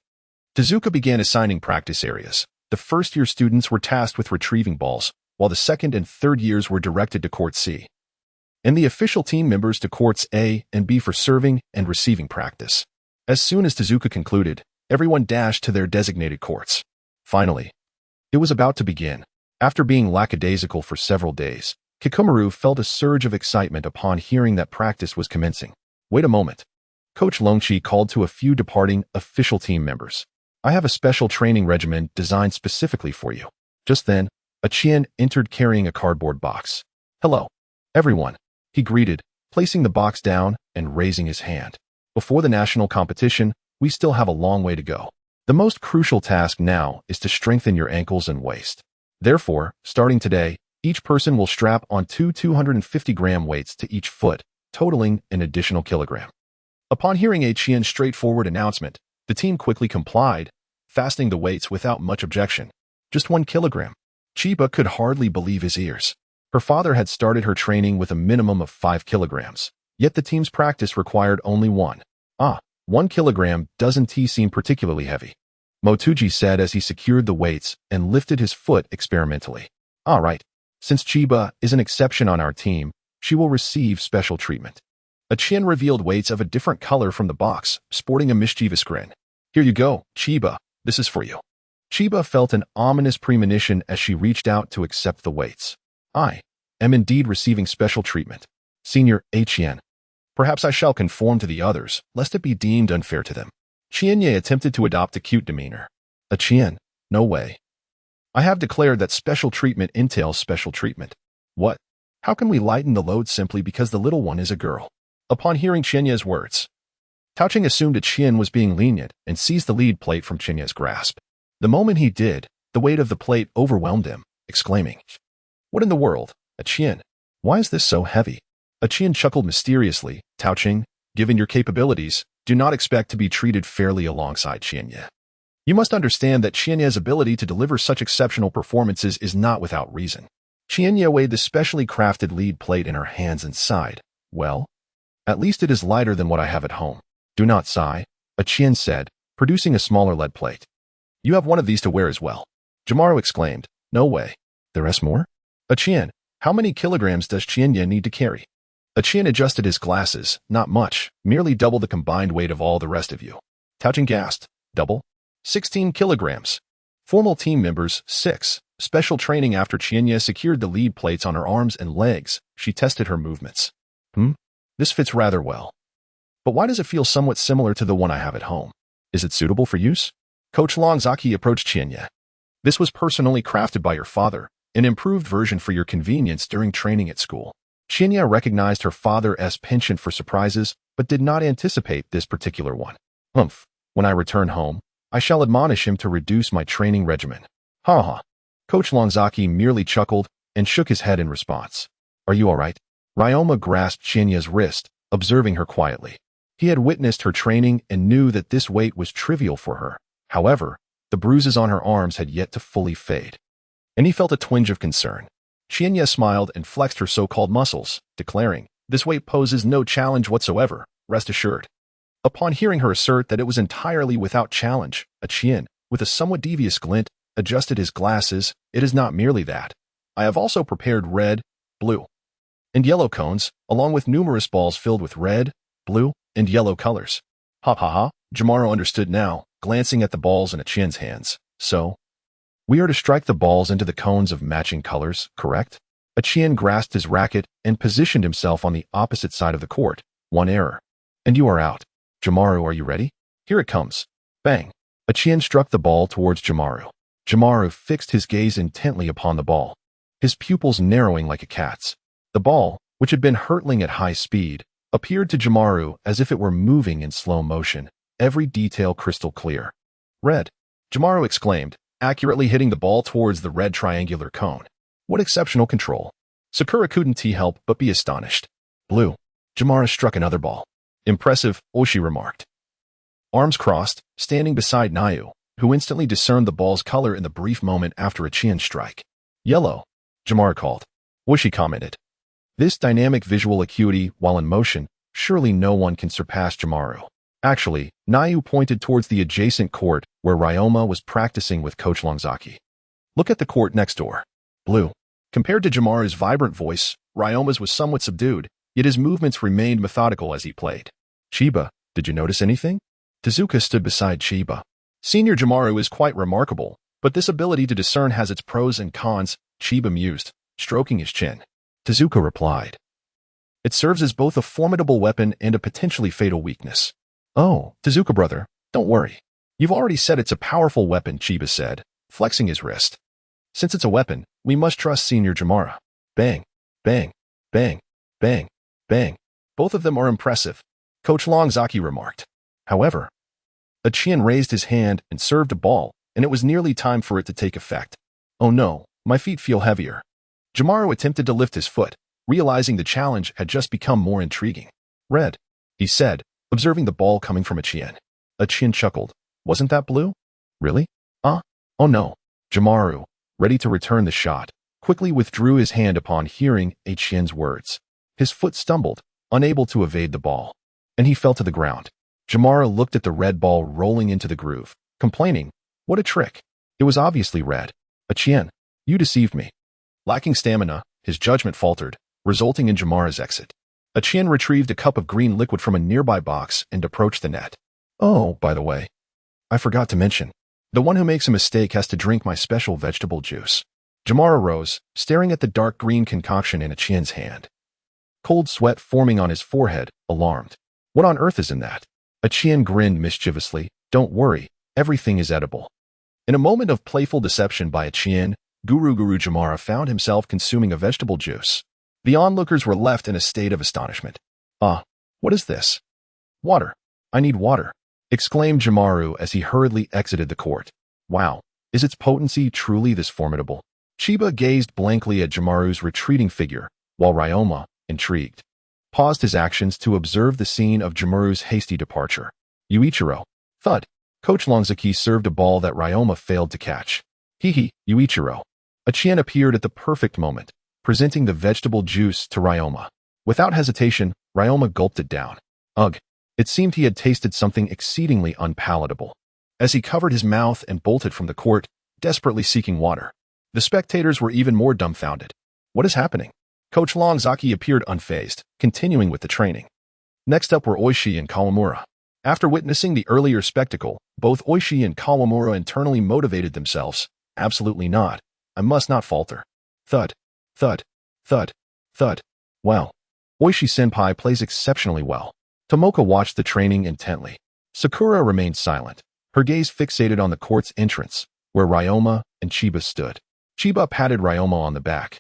Tezuka began assigning practice areas. The first-year students were tasked with retrieving balls, while the second and third years were directed to Court C, and the official team members to Courts A and B for serving and receiving practice. As soon as Tezuka concluded, everyone dashed to their designated courts. Finally, it was about to begin. After being lackadaisical for several days, Kikumaru felt a surge of excitement upon hearing that practice was commencing. Wait a moment. Coach Longchi called to a few departing official team members. I have a special training regimen designed specifically for you. Just then, a Qianye entered carrying a cardboard box. Hello, everyone, he greeted, placing the box down and raising his hand. Before the national competition, we still have a long way to go. The most crucial task now is to strengthen your ankles and waist. Therefore, starting today, each person will strap on two 250-gram weights to each foot, totaling an additional kilogram. Upon hearing a Qianye's straightforward announcement, the team quickly complied, fastening the weights without much objection. Just 1 kilogram. Chiba could hardly believe his ears. Her father had started her training with a minimum of 5 kilograms, yet the team's practice required only 1. 1 kilogram doesn't seem particularly heavy, Motuji said as he secured the weights and lifted his foot experimentally. All right, since Chiba is an exception on our team, she will receive special treatment. A Qianye revealed weights of a different color from the box, sporting a mischievous grin. Here you go, Chiba, this is for you. Chiba felt an ominous premonition as she reached out to accept the weights. I am indeed receiving special treatment. Senior Qianye. Perhaps I shall conform to the others, lest it be deemed unfair to them. Qianye attempted to adopt a cute demeanor. A Qianye? No way. I have declared that special treatment entails special treatment. What? How can we lighten the load simply because the little one is a girl? Upon hearing Qianye's words, Taoqing assumed that Qianye was being lenient and seized the lead plate from Qianye's grasp. The moment he did, the weight of the plate overwhelmed him, exclaiming, What in the world, a Qianye? Why is this so heavy? A Qianye chuckled mysteriously. Taoqing, given your capabilities, do not expect to be treated fairly alongside Qianye. You must understand that Qianye's ability to deliver such exceptional performances is not without reason. Qianye weighed the specially crafted lead plate in her hands and sighed. Well, at least it is lighter than what I have at home. Do not sigh, a Qianye said, producing a smaller lead plate. You have one of these to wear as well. Jamaru exclaimed. No way. There is more? A Qianye, how many kilograms does Qianye need to carry? A Qianye adjusted his glasses. Not much, merely double the combined weight of all the rest of you. Taoqing gasped. Double? 16 kilograms. Formal team members, 6. Special training after Qianye secured the lead plates on her arms and legs. She tested her movements. This fits rather well. But why does it feel somewhat similar to the one I have at home? Is it suitable for use? Coach Longzaki approached Qianye. This was personally crafted by your father, an improved version for your convenience during training at school. Qianye recognized her father's penchant for surprises, but did not anticipate this particular one. When I return home, I shall admonish him to reduce my training regimen. Ha. Coach Longzaki merely chuckled and shook his head in response. Are you all right? Ryoma grasped Qianye's wrist, observing her quietly. He had witnessed her training and knew that this weight was trivial for her. However, the bruises on her arms had yet to fully fade, and he felt a twinge of concern. Qianye smiled and flexed her so-called muscles, declaring, This weight poses no challenge whatsoever, rest assured. Upon hearing her assert that it was entirely without challenge, a Qianye, with a somewhat devious glint, adjusted his glasses. It is not merely that. I have also prepared red, blue, and yellow cones, along with numerous balls filled with red, blue, and yellow colors. Ha. Jamaru understood now, glancing at the balls in a Qianye's hands. So, we are to strike the balls into the cones of matching colors, correct? Qianye grasped his racket and positioned himself on the opposite side of the court. One error. And you are out. Jimaru, are you ready? Here it comes. Bang. Qianye struck the ball towards Jimaru. Jimaru fixed his gaze intently upon the ball, his pupils narrowing like a cat's. The ball, which had been hurtling at high speed, appeared to Jimaru as if it were moving in slow motion, every detail crystal clear. Red. Jimaru exclaimed, accurately hitting the ball towards the red triangular cone. What exceptional control. Sakura couldn't help but be astonished. Blue. Jimaru struck another ball. Impressive, Oishi remarked. Arms crossed, standing beside Nayu, who instantly discerned the ball's color in the brief moment after Qianye's strike. Yellow. Jimaru called. Oishi commented. This dynamic visual acuity while in motion, surely no one can surpass Jimaru. Actually, Nayu pointed towards the adjacent court where Ryoma was practicing with Coach Longzaki. Look at the court next door. Blue. Compared to Jimaru's vibrant voice, Ryoma's was somewhat subdued, yet his movements remained methodical as he played. Chiba, did you notice anything? Tezuka stood beside Chiba. Senior Jimaru is quite remarkable, but this ability to discern has its pros and cons, Chiba mused, stroking his chin. Tezuka replied. It serves as both a formidable weapon and a potentially fatal weakness. Oh, Tezuka brother, don't worry. You've already said it's a powerful weapon, Chiba said, flexing his wrist. Since it's a weapon, we must trust Senior Jimaru. Bang, bang, bang, bang, bang. Both of them are impressive, Coach Longzaki remarked. However, Qianye raised his hand and served a ball, and it was nearly time for it to take effect. Oh no, my feet feel heavier. Jimaru attempted to lift his foot, realizing the challenge had just become more intriguing. Red, he said, observing the ball coming from Qianye. Qianye chuckled. Wasn't that blue? Really? Oh no. Jimaru, ready to return the shot, quickly withdrew his hand upon hearing Qianye's words. His foot stumbled, unable to evade the ball, and he fell to the ground. Jimaru looked at the red ball rolling into the groove, complaining, what a trick. It was obviously red. Qianye, you deceived me. Lacking stamina, his judgment faltered, resulting in Jimaru's exit. Qianye retrieved a cup of green liquid from a nearby box and approached the net. Oh, by the way, I forgot to mention, the one who makes a mistake has to drink my special vegetable juice. Jimaru rose, staring at the dark green concoction in Qianye's hand. Cold sweat forming on his forehead, alarmed. What on earth is in that? Qianye grinned mischievously. Don't worry, everything is edible. In a moment of playful deception by Qianye, Guru Jimaru found himself consuming a vegetable juice. The onlookers were left in a state of astonishment. What is this? Water. I need water, exclaimed Jimaru as he hurriedly exited the court. Wow, is its potency truly this formidable? Chiba gazed blankly at Jimaru's retreating figure, while Ryoma, intrigued, paused his actions to observe the scene of Jimaru's hasty departure. Yuichiro. Thud. Coach Longzaki served a ball that Ryoma failed to catch. Yuichiro. Qianye appeared at the perfect moment, presenting the vegetable juice to Ryoma. Without hesitation, Ryoma gulped it down. Ugh. It seemed he had tasted something exceedingly unpalatable. As he covered his mouth and bolted from the court, desperately seeking water. The spectators were even more dumbfounded. What is happening? Coach Longzaki appeared unfazed, continuing with the training. Next up were Oishi and Kawamura. After witnessing the earlier spectacle, both Oishi and Kawamura internally motivated themselves. Absolutely not. I must not falter. Thud. Thud. Thud. Thud. Wow. Oishi-senpai plays exceptionally well. Tomoka watched the training intently. Sakura remained silent, her gaze fixated on the court's entrance, where Ryoma and Chiba stood. Chiba patted Ryoma on the back,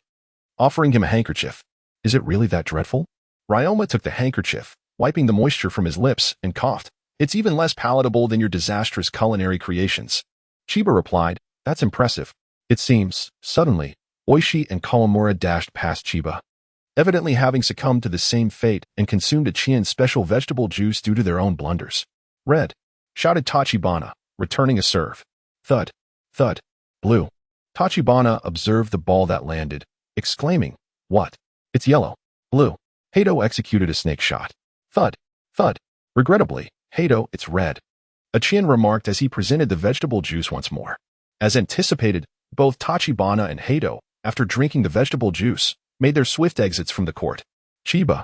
offering him a handkerchief. Is it really that dreadful? Ryoma took the handkerchief, wiping the moisture from his lips, and coughed. It's even less palatable than your disastrous culinary creations. Chiba replied, that's impressive. It seems, suddenly, Oishi and Kawamura dashed past Chiba, evidently having succumbed to the same fate and consumed Qianye's special vegetable juice due to their own blunders. Red, shouted Tachibana, returning a serve. Thud. Thud. Blue. Tachibana observed the ball that landed, exclaiming, what? It's yellow. Blue. Hato executed a snake shot. Thud. Thud. Regrettably, Hato, it's red. Qianye remarked as he presented the vegetable juice once more. As anticipated, both Tachibana and Hato, after drinking the vegetable juice, made their swift exits from the court. Chiba.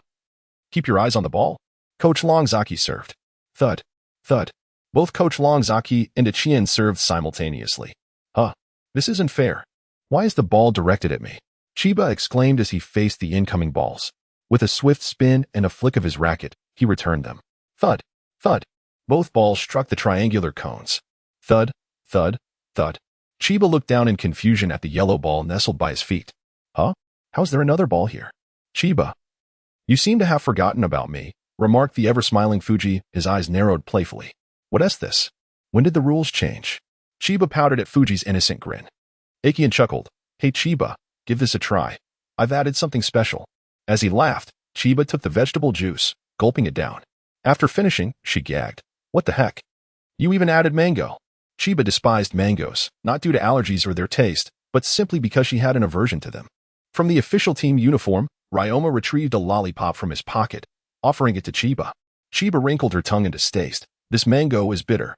Keep your eyes on the ball. Coach Longzaki served. Thud. Thud. Both Coach Longzaki and Qianye served simultaneously. This isn't fair. Why is the ball directed at me? Chiba exclaimed as he faced the incoming balls. With a swift spin and a flick of his racket, he returned them. Thud, thud. Both balls struck the triangular cones. Thud, thud, thud. Chiba looked down in confusion at the yellow ball nestled by his feet. Huh? How's there another ball here? Chiba. You seem to have forgotten about me, remarked the ever-smiling Fuji, his eyes narrowed playfully. What's this? When did the rules change? Chiba pouted at Fuji's innocent grin. Qianye chuckled. Hey Chiba, give this a try. I've added something special. As he laughed, Chiba took the vegetable juice, gulping it down. After finishing, she gagged. What the heck? You even added mango. Chiba despised mangoes, not due to allergies or their taste, but simply because she had an aversion to them. From the official team uniform, Ryoma retrieved a lollipop from his pocket, offering it to Chiba. Chiba wrinkled her tongue in distaste. This mango is bitter.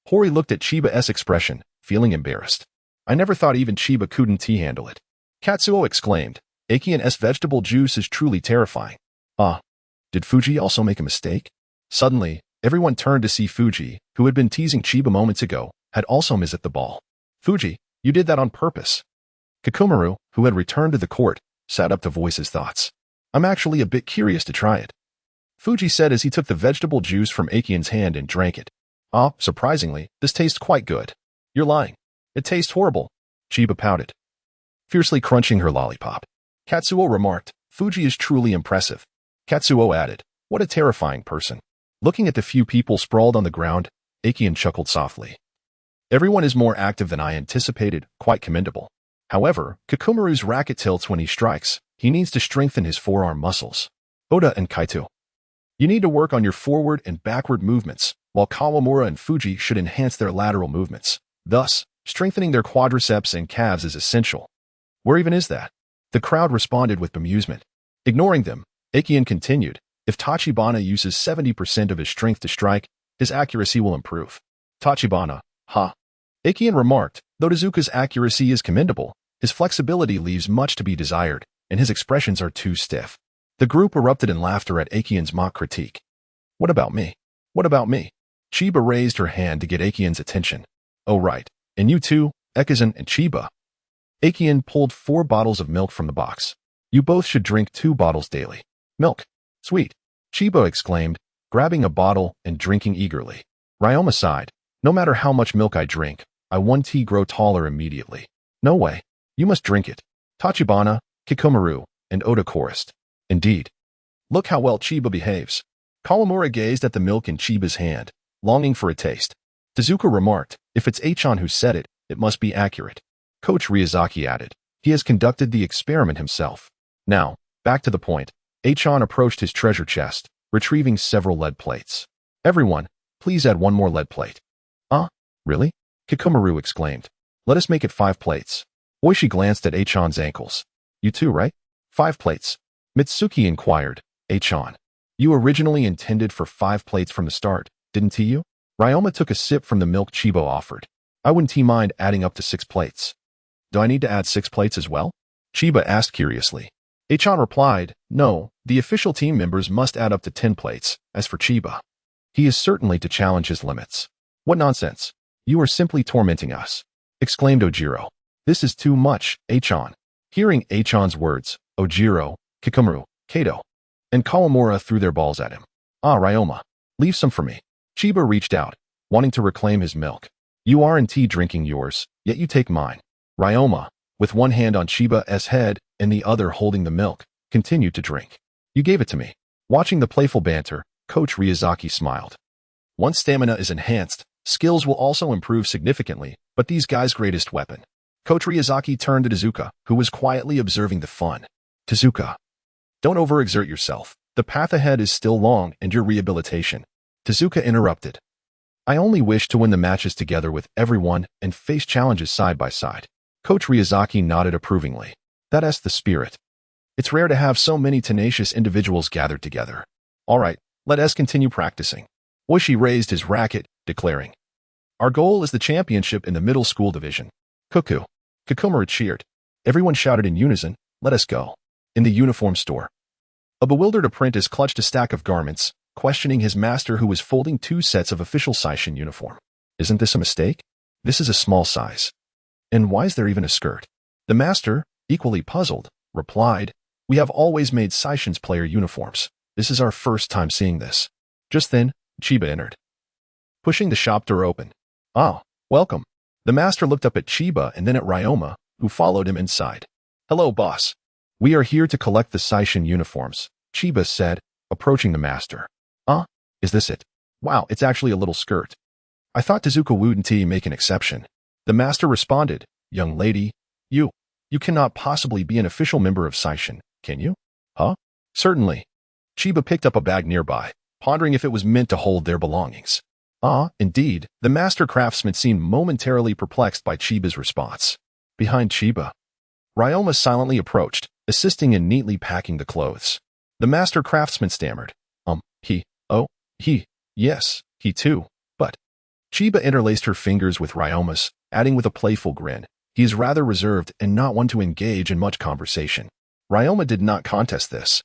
Hori looked at Chiba's expression, feeling embarrassed. I never thought even Chiba couldn't handle it. Katsuo exclaimed. Qianye's vegetable juice is truly terrifying. Did Fuji also make a mistake? Suddenly, everyone turned to see Fuji, who had been teasing Chiba moments ago, had also missed the ball. Fuji, you did that on purpose. Kikumaru, who had returned to the court, sat up to voice his thoughts. I'm actually a bit curious to try it. Fuji said as he took the vegetable juice from Qianye's hand and drank it. Surprisingly, this tastes quite good. You're lying. It tastes horrible. Chiba pouted, fiercely crunching her lollipop. Katsuo remarked, Fuji is truly impressive. Katsuo added, what a terrifying person. Looking at the few people sprawled on the ground, Qianye chuckled softly. Everyone is more active than I anticipated, quite commendable. However, Kikumaru's racket tilts when he strikes. He needs to strengthen his forearm muscles. Oda and Kaito. You need to work on your forward and backward movements, while Kawamura and Fuji should enhance their lateral movements. Thus, strengthening their quadriceps and calves is essential. Where even is that? The crowd responded with bemusement. Ignoring them, Qianye continued, if Tachibana uses 70% of his strength to strike, his accuracy will improve. Tachibana, huh? Qianye remarked, though Tezuka's accuracy is commendable, his flexibility leaves much to be desired, and his expressions are too stiff. The group erupted in laughter at Qianye's mock critique. What about me? What about me? Chiba raised her hand to get Qianye's attention. Oh right, and you too, Ekizan and Chiba. Qianye pulled 4 bottles of milk from the box. You both should drink 2 bottles daily. Milk. Sweet. Chiba exclaimed, grabbing a bottle and drinking eagerly. Ryoma sighed. No matter how much milk I drink, I want to grow taller immediately. No way. You must drink it. Tachibana, Kikumaru, and Oda chorused. Indeed. Look how well Chiba behaves. Kawamura gazed at the milk in Chiba's hand, longing for a taste. Tezuka remarked, if it's Achan who said it, it must be accurate. Coach Ryazaki added, he has conducted the experiment himself. Now, back to the point. Achan approached his treasure chest, retrieving several lead plates. Everyone, please add 1 more lead plate. Really? Kikumaru exclaimed. Let us make it 5 plates. Oishi glanced at Achan's ankles. You too, right? 5 plates. Mitsuki inquired. Achan, you originally intended for 5 plates from the start, didn't you? Ryoma took a sip from the milk Chiba offered. I wouldn't mind adding up to 6 plates. Do I need to add 6 plates as well? Chiba asked curiously. Achan replied, no, the official team members must add up to 10 plates. As for Chiba, he is certainly to challenge his limits. What nonsense. You are simply tormenting us, exclaimed Ojiro. This is too much, Achan. Hearing Achan's words, Ojiro, Kikumaru, Kato, and Kawamura threw their balls at him. Ryoma, leave some for me. Chiba reached out, wanting to reclaim his milk. You aren't drinking yours, yet you take mine. Ryoma, with one hand on Chiba's head and the other holding the milk, continued to drink. You gave it to me. Watching the playful banter, Coach Ryazaki smiled. Once stamina is enhanced, skills will also improve significantly, but these guys' greatest weapon. Coach Ryazaki turned to Tezuka, who was quietly observing the fun. Tezuka, don't overexert yourself. The path ahead is still long and your rehabilitation. Tezuka interrupted. I only wish to win the matches together with everyone and face challenges side by side. Coach Ryazaki nodded approvingly. That's the spirit. It's rare to have so many tenacious individuals gathered together. All right, let us continue practicing. Oishi raised his racket, declaring, our goal is the championship in the middle school division. Kikumaru cheered. Everyone shouted in unison, let us go. In the uniform store, a bewildered apprentice clutched a stack of garments, questioning his master who was folding 2 sets of official Saishin uniform. Isn't this a mistake? This is a small size. And why is there even a skirt? The master, equally puzzled, replied, "We have always made Saishin's player uniforms. This is our first time seeing this." Just then, Chiba entered, pushing the shop door open. "Ah, welcome." The master looked up at Chiba and then at Ryoma, who followed him inside. "Hello, boss. We are here to collect the Saishin uniforms," Chiba said, approaching the master. "Ah, is this it? Wow, it's actually a little skirt. I thought Tezuka wouldn't make an exception." The master responded, "Young lady, you cannot possibly be an official member of Saishin, can you?" "Huh? Certainly." Chiba picked up a bag nearby, pondering if it was meant to hold their belongings. "Ah, indeed." The master craftsman seemed momentarily perplexed by Chiba's response. Behind Chiba, Ryoma silently approached, assisting in neatly packing the clothes. The master craftsman stammered, yes, he too, but..." Chiba interlaced her fingers with Ryoma's, adding with a playful grin, "He is rather reserved and not one to engage in much conversation." Ryoma did not contest this.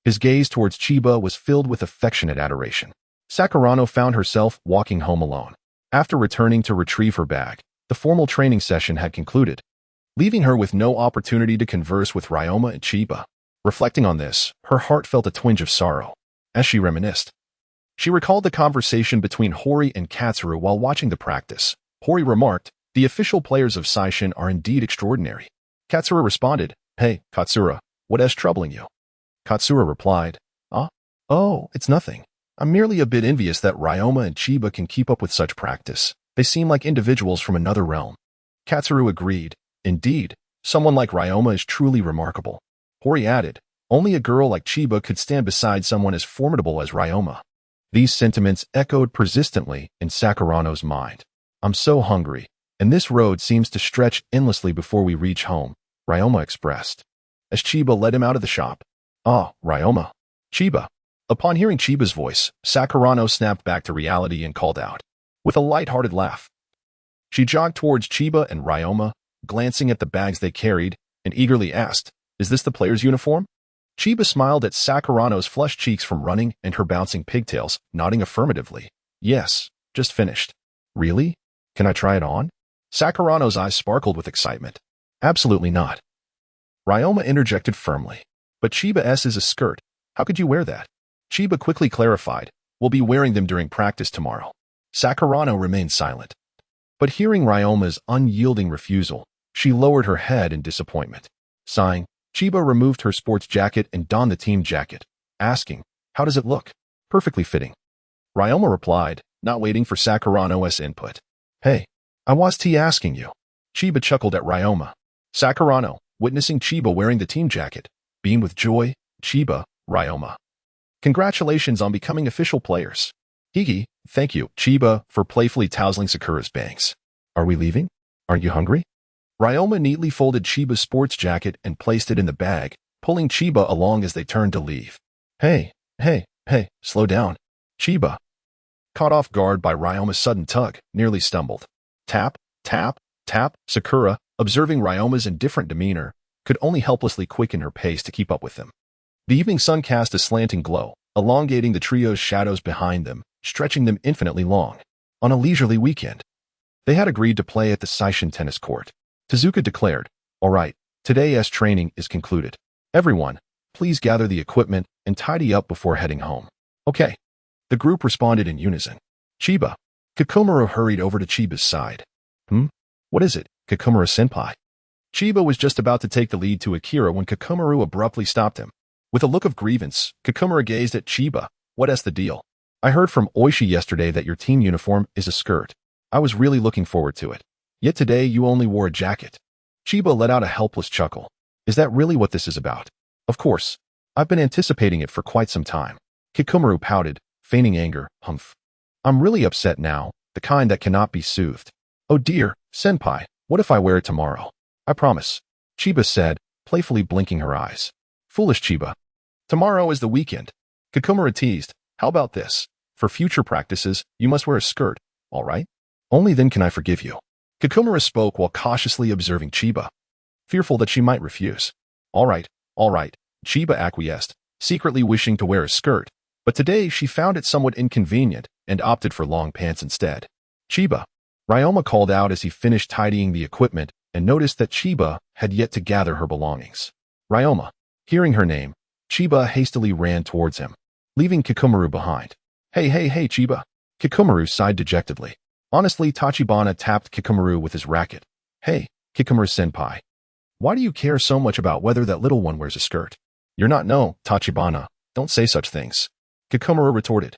His gaze towards Chiba was filled with affectionate adoration. Sakurano found herself walking home alone. After returning to retrieve her bag, the formal training session had concluded, leaving her with no opportunity to converse with Ryoma and Chiba. Reflecting on this, her heart felt a twinge of sorrow. As she reminisced, she recalled the conversation between Hori and Katsuru while watching the practice. Hori remarked, "The official players of Saishin are indeed extraordinary." Katsura responded, "Hey, Katsura, what is troubling you?" Katsura replied, "Oh, it's nothing. I'm merely a bit envious that Ryoma and Chiba can keep up with such practice. They seem like individuals from another realm." Katsuru agreed, "Indeed, someone like Ryoma is truly remarkable." Hori added, "Only a girl like Chiba could stand beside someone as formidable as Ryoma." These sentiments echoed persistently in Sakurano's mind. "I'm so hungry, and this road seems to stretch endlessly before we reach home," Ryoma expressed, as Chiba led him out of the shop. "Ah, Ryoma." "Chiba." Upon hearing Chiba's voice, Sakurano snapped back to reality and called out, with a light-hearted laugh. She jogged towards Chiba and Ryoma, glancing at the bags they carried, and eagerly asked, "Is this the player's uniform?" Chiba smiled at Sakurano's flushed cheeks from running and her bouncing pigtails, nodding affirmatively. "Yes, just finished." "Really? Can I try it on?" Sakurano's eyes sparkled with excitement. "Absolutely not." Ryoma interjected firmly. "But Chiba is a skirt. How could you wear that?" Chiba quickly clarified, "We'll be wearing them during practice tomorrow." Sakurano remained silent. But hearing Ryoma's unyielding refusal, she lowered her head in disappointment. Sighing, Chiba removed her sports jacket and donned the team jacket, asking, "How does it look?" "Perfectly fitting." Ryoma replied, not waiting for Sakurano's input. "Hey, I was asking you." Chiba chuckled at Ryoma. Sakurano, witnessing Chiba wearing the team jacket, beamed with joy. "Chiba, Ryoma. Congratulations on becoming official players." "Higi, thank you, Chiba," for playfully tousling Sakura's bangs. "Are we leaving? Aren't you hungry?" Ryoma neatly folded Chiba's sports jacket and placed it in the bag, pulling Chiba along as they turned to leave. Hey, slow down." Chiba, caught off guard by Ryoma's sudden tug, nearly stumbled. Tap, tap, tap. Sakura, observing Ryoma's indifferent demeanor, could only helplessly quicken her pace to keep up with them. The evening sun cast a slanting glow, elongating the trio's shadows behind them, stretching them infinitely long. On a leisurely weekend, they had agreed to play at the Saishin tennis court. Tezuka declared, "All right, today's training is concluded. Everyone, please gather the equipment and tidy up before heading home." "Okay." The group responded in unison. "Chiba." Kikomura hurried over to Chiba's side. What is it, Kikomura-senpai?" Chiba was just about to take the lead to Akira when Kikomura abruptly stopped him. With a look of grievance, Kikomura gazed at Chiba. "What's the deal? I heard from Oishi yesterday that your team uniform is a skirt. I was really looking forward to it. Yet today you only wore a jacket." Chiba let out a helpless chuckle. "Is that really what this is about?" "Of course. I've been anticipating it for quite some time." Kikomura pouted, feigning anger. "Humph. I'm really upset now, the kind that cannot be soothed." "Oh dear, senpai, what if I wear it tomorrow?" "I promise," Chiba said, playfully blinking her eyes. "Foolish Chiba. Tomorrow is the weekend." Kikomura teased. "How about this? For future practices, you must wear a skirt, all right? Only then can I forgive you." Kikomura spoke while cautiously observing Chiba, fearful that she might refuse. All right, Chiba acquiesced, secretly wishing to wear a skirt, but today she found it somewhat inconvenient and opted for long pants instead. "Chiba," Ryoma called out as he finished tidying the equipment and noticed that Chiba had yet to gather her belongings. Ryoma. Hearing her name, Chiba hastily ran towards him, leaving Kikumaru behind. Hey, Chiba. Kikumaru sighed dejectedly. Honestly, Tachibana tapped Kikumaru with his racket. Hey, Kikumaru-senpai. Why do you care so much about whether that little one wears a skirt? You're not no, Tachibana. Don't say such things. Kikumaru retorted.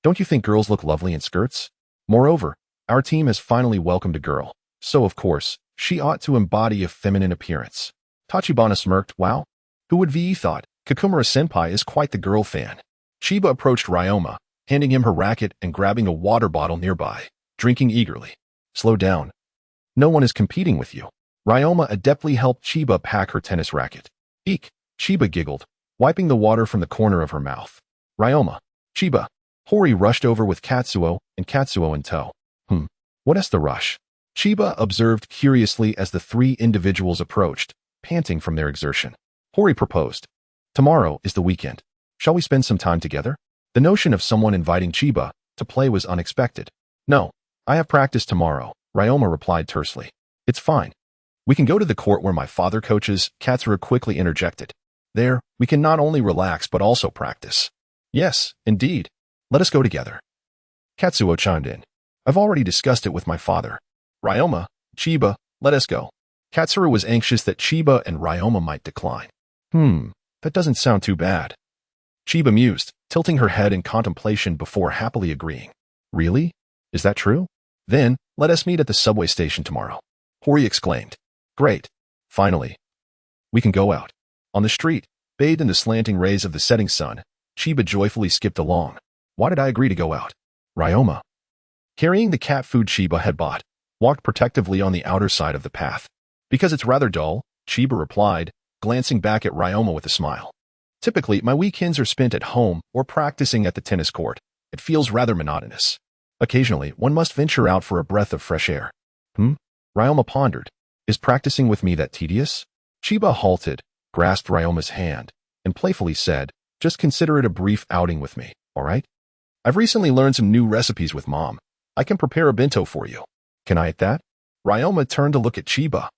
Don't you think girls look lovely in skirts? Moreover, our team has finally welcomed a girl, so of course, she ought to embody a feminine appearance. Tachibana smirked. Wow. Who would have thought? Kikumura-senpai is quite the girl fan. Chiba approached Ryoma, handing him her racket and grabbing a water bottle nearby, drinking eagerly. Slow down. No one is competing with you. Ryoma adeptly helped Chiba pack her tennis racket. Eek, Chiba giggled, wiping the water from the corner of her mouth. Ryoma. Chiba. Hori rushed over with Katsuo in tow. What is the rush? Chiba observed curiously as the three individuals approached, panting from their exertion. Hori proposed. Tomorrow is the weekend. Shall we spend some time together? The notion of someone inviting Chiba to play was unexpected. No, I have practice tomorrow, Ryoma replied tersely. It's fine. We can go to the court where my father coaches, Katsura quickly interjected. There, we can not only relax but also practice. Yes, indeed. Let us go together. Katsuo chimed in. I've already discussed it with my father. Ryoma, Chiba, let us go. Katsura was anxious that Chiba and Ryoma might decline. That doesn't sound too bad. Chiba mused, tilting her head in contemplation before happily agreeing. Really? Is that true? Then, let us meet at the subway station tomorrow. Hori exclaimed. Great. Finally. We can go out. On the street, bathed in the slanting rays of the setting sun, Chiba joyfully skipped along. Why did I agree to go out? Ryoma. Carrying the cat food Chiba had bought, walked protectively on the outer side of the path. Because it's rather dull, Chiba replied, glancing back at Ryoma with a smile. Typically, my weekends are spent at home or practicing at the tennis court. It feels rather monotonous. Occasionally, one must venture out for a breath of fresh air. Ryoma pondered. Is practicing with me that tedious? Chiba halted, grasped Ryoma's hand, and playfully said, just consider it a brief outing with me, all right? I've recently learned some new recipes with Mom. I can prepare a bento for you. Can I eat that? Ryoma turned to look at Chiba.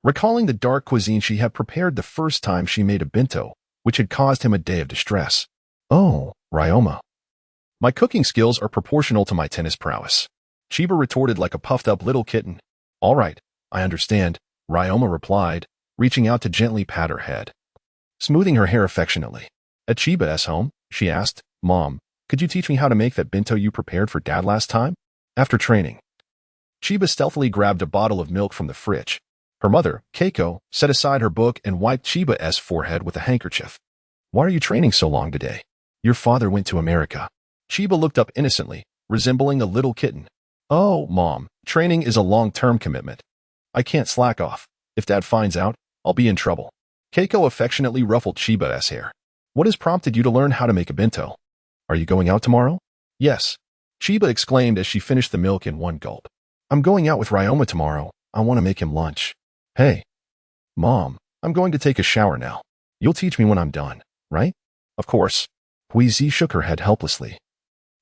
Recalling the dark cuisine she had prepared the first time she made a bento, which had caused him a day of distress. Oh, Ryoma. My cooking skills are proportional to my tennis prowess. Chiba retorted like a puffed-up little kitten. All right, I understand, Ryoma replied, reaching out to gently pat her head. Smoothing her hair affectionately. At Chiba's home, she asked, Mom, could you teach me how to make that bento you prepared for Dad last time? After training. Chiba stealthily grabbed a bottle of milk from the fridge. Her mother, Keiko, set aside her book and wiped Chiba's forehead with a handkerchief. Why are you training so long today? Your father went to America. Chiba looked up innocently, resembling a little kitten. Oh, Mom, training is a long-term commitment. I can't slack off. If Dad finds out, I'll be in trouble. Keiko affectionately ruffled Chiba's hair. What has prompted you to learn how to make a bento? Are you going out tomorrow? Yes. Chiba exclaimed as she finished the milk in one gulp. I'm going out with Ryoma tomorrow. I want to make him lunch. Hey. Mom, I'm going to take a shower now. You'll teach me when I'm done, right? Of course. Huizi shook her head helplessly.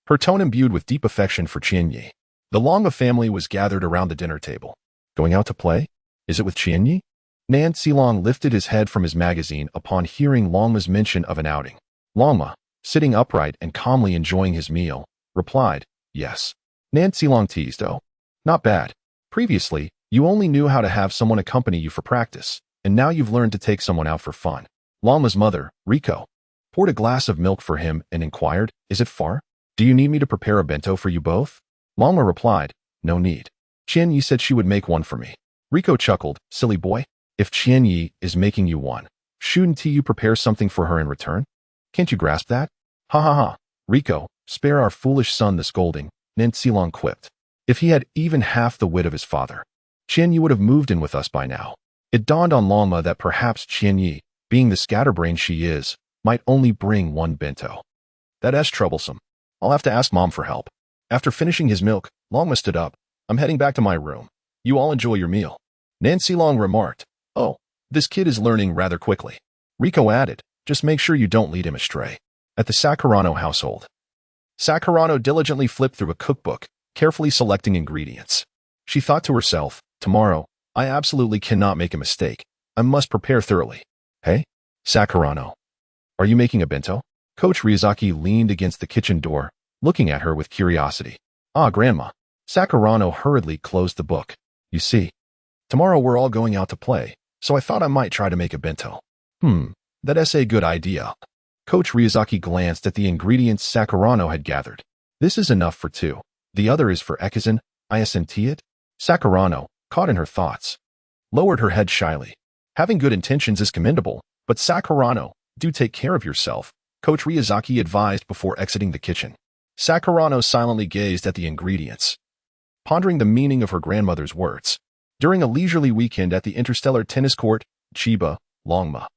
Her tone imbued with deep affection for Qianye. The Longma family was gathered around the dinner table. Going out to play? Is it with Qianye? Nan Silong lifted his head from his magazine upon hearing Longma's mention of an outing. Longma, sitting upright and calmly enjoying his meal, replied, yes. Nan Silong teased, oh. Not bad. Previously, you only knew how to have someone accompany you for practice, and now you've learned to take someone out for fun. Longma's mother, Riko, poured a glass of milk for him and inquired, is it far? Do you need me to prepare a bento for you both? Longma replied, no need. Qianye said she would make one for me. Riko chuckled, silly boy. If Qianye is making you one, shouldn't you prepare something for her in return? Can't you grasp that? Ha ha ha. Riko, spare our foolish son the scolding, Nan Silong quipped. If he had even half the wit of his father, Qianye would have moved in with us by now. It dawned on Longma that perhaps Qianye, being the scatterbrain she is, might only bring one bento. That's troublesome. I'll have to ask Mom for help. After finishing his milk, Longma stood up. I'm heading back to my room. You all enjoy your meal. Nan Silong remarked, oh, this kid is learning rather quickly. Riko added, just make sure you don't lead him astray. At the Sakurano household. Sakurano diligently flipped through a cookbook, carefully selecting ingredients. She thought to herself, tomorrow, I absolutely cannot make a mistake. I must prepare thoroughly. Hey, Sakurano, are you making a bento? Coach Ryuzaki leaned against the kitchen door, looking at her with curiosity. Ah, Grandma. Sakurano hurriedly closed the book. You see, tomorrow we're all going out to play, so I thought I might try to make a bento. That's a good idea. Coach Ryuzaki glanced at the ingredients Sakurano had gathered. This is enough for two. The other is for Ekizan, isn't it? Sakurano, caught in her thoughts, lowered her head shyly. Having good intentions is commendable, but Sakurano, do take care of yourself, Coach Ryuzaki advised before exiting the kitchen. Sakurano silently gazed at the ingredients, pondering the meaning of her grandmother's words. During a leisurely weekend at the interstellar tennis court, Chiba, Longma,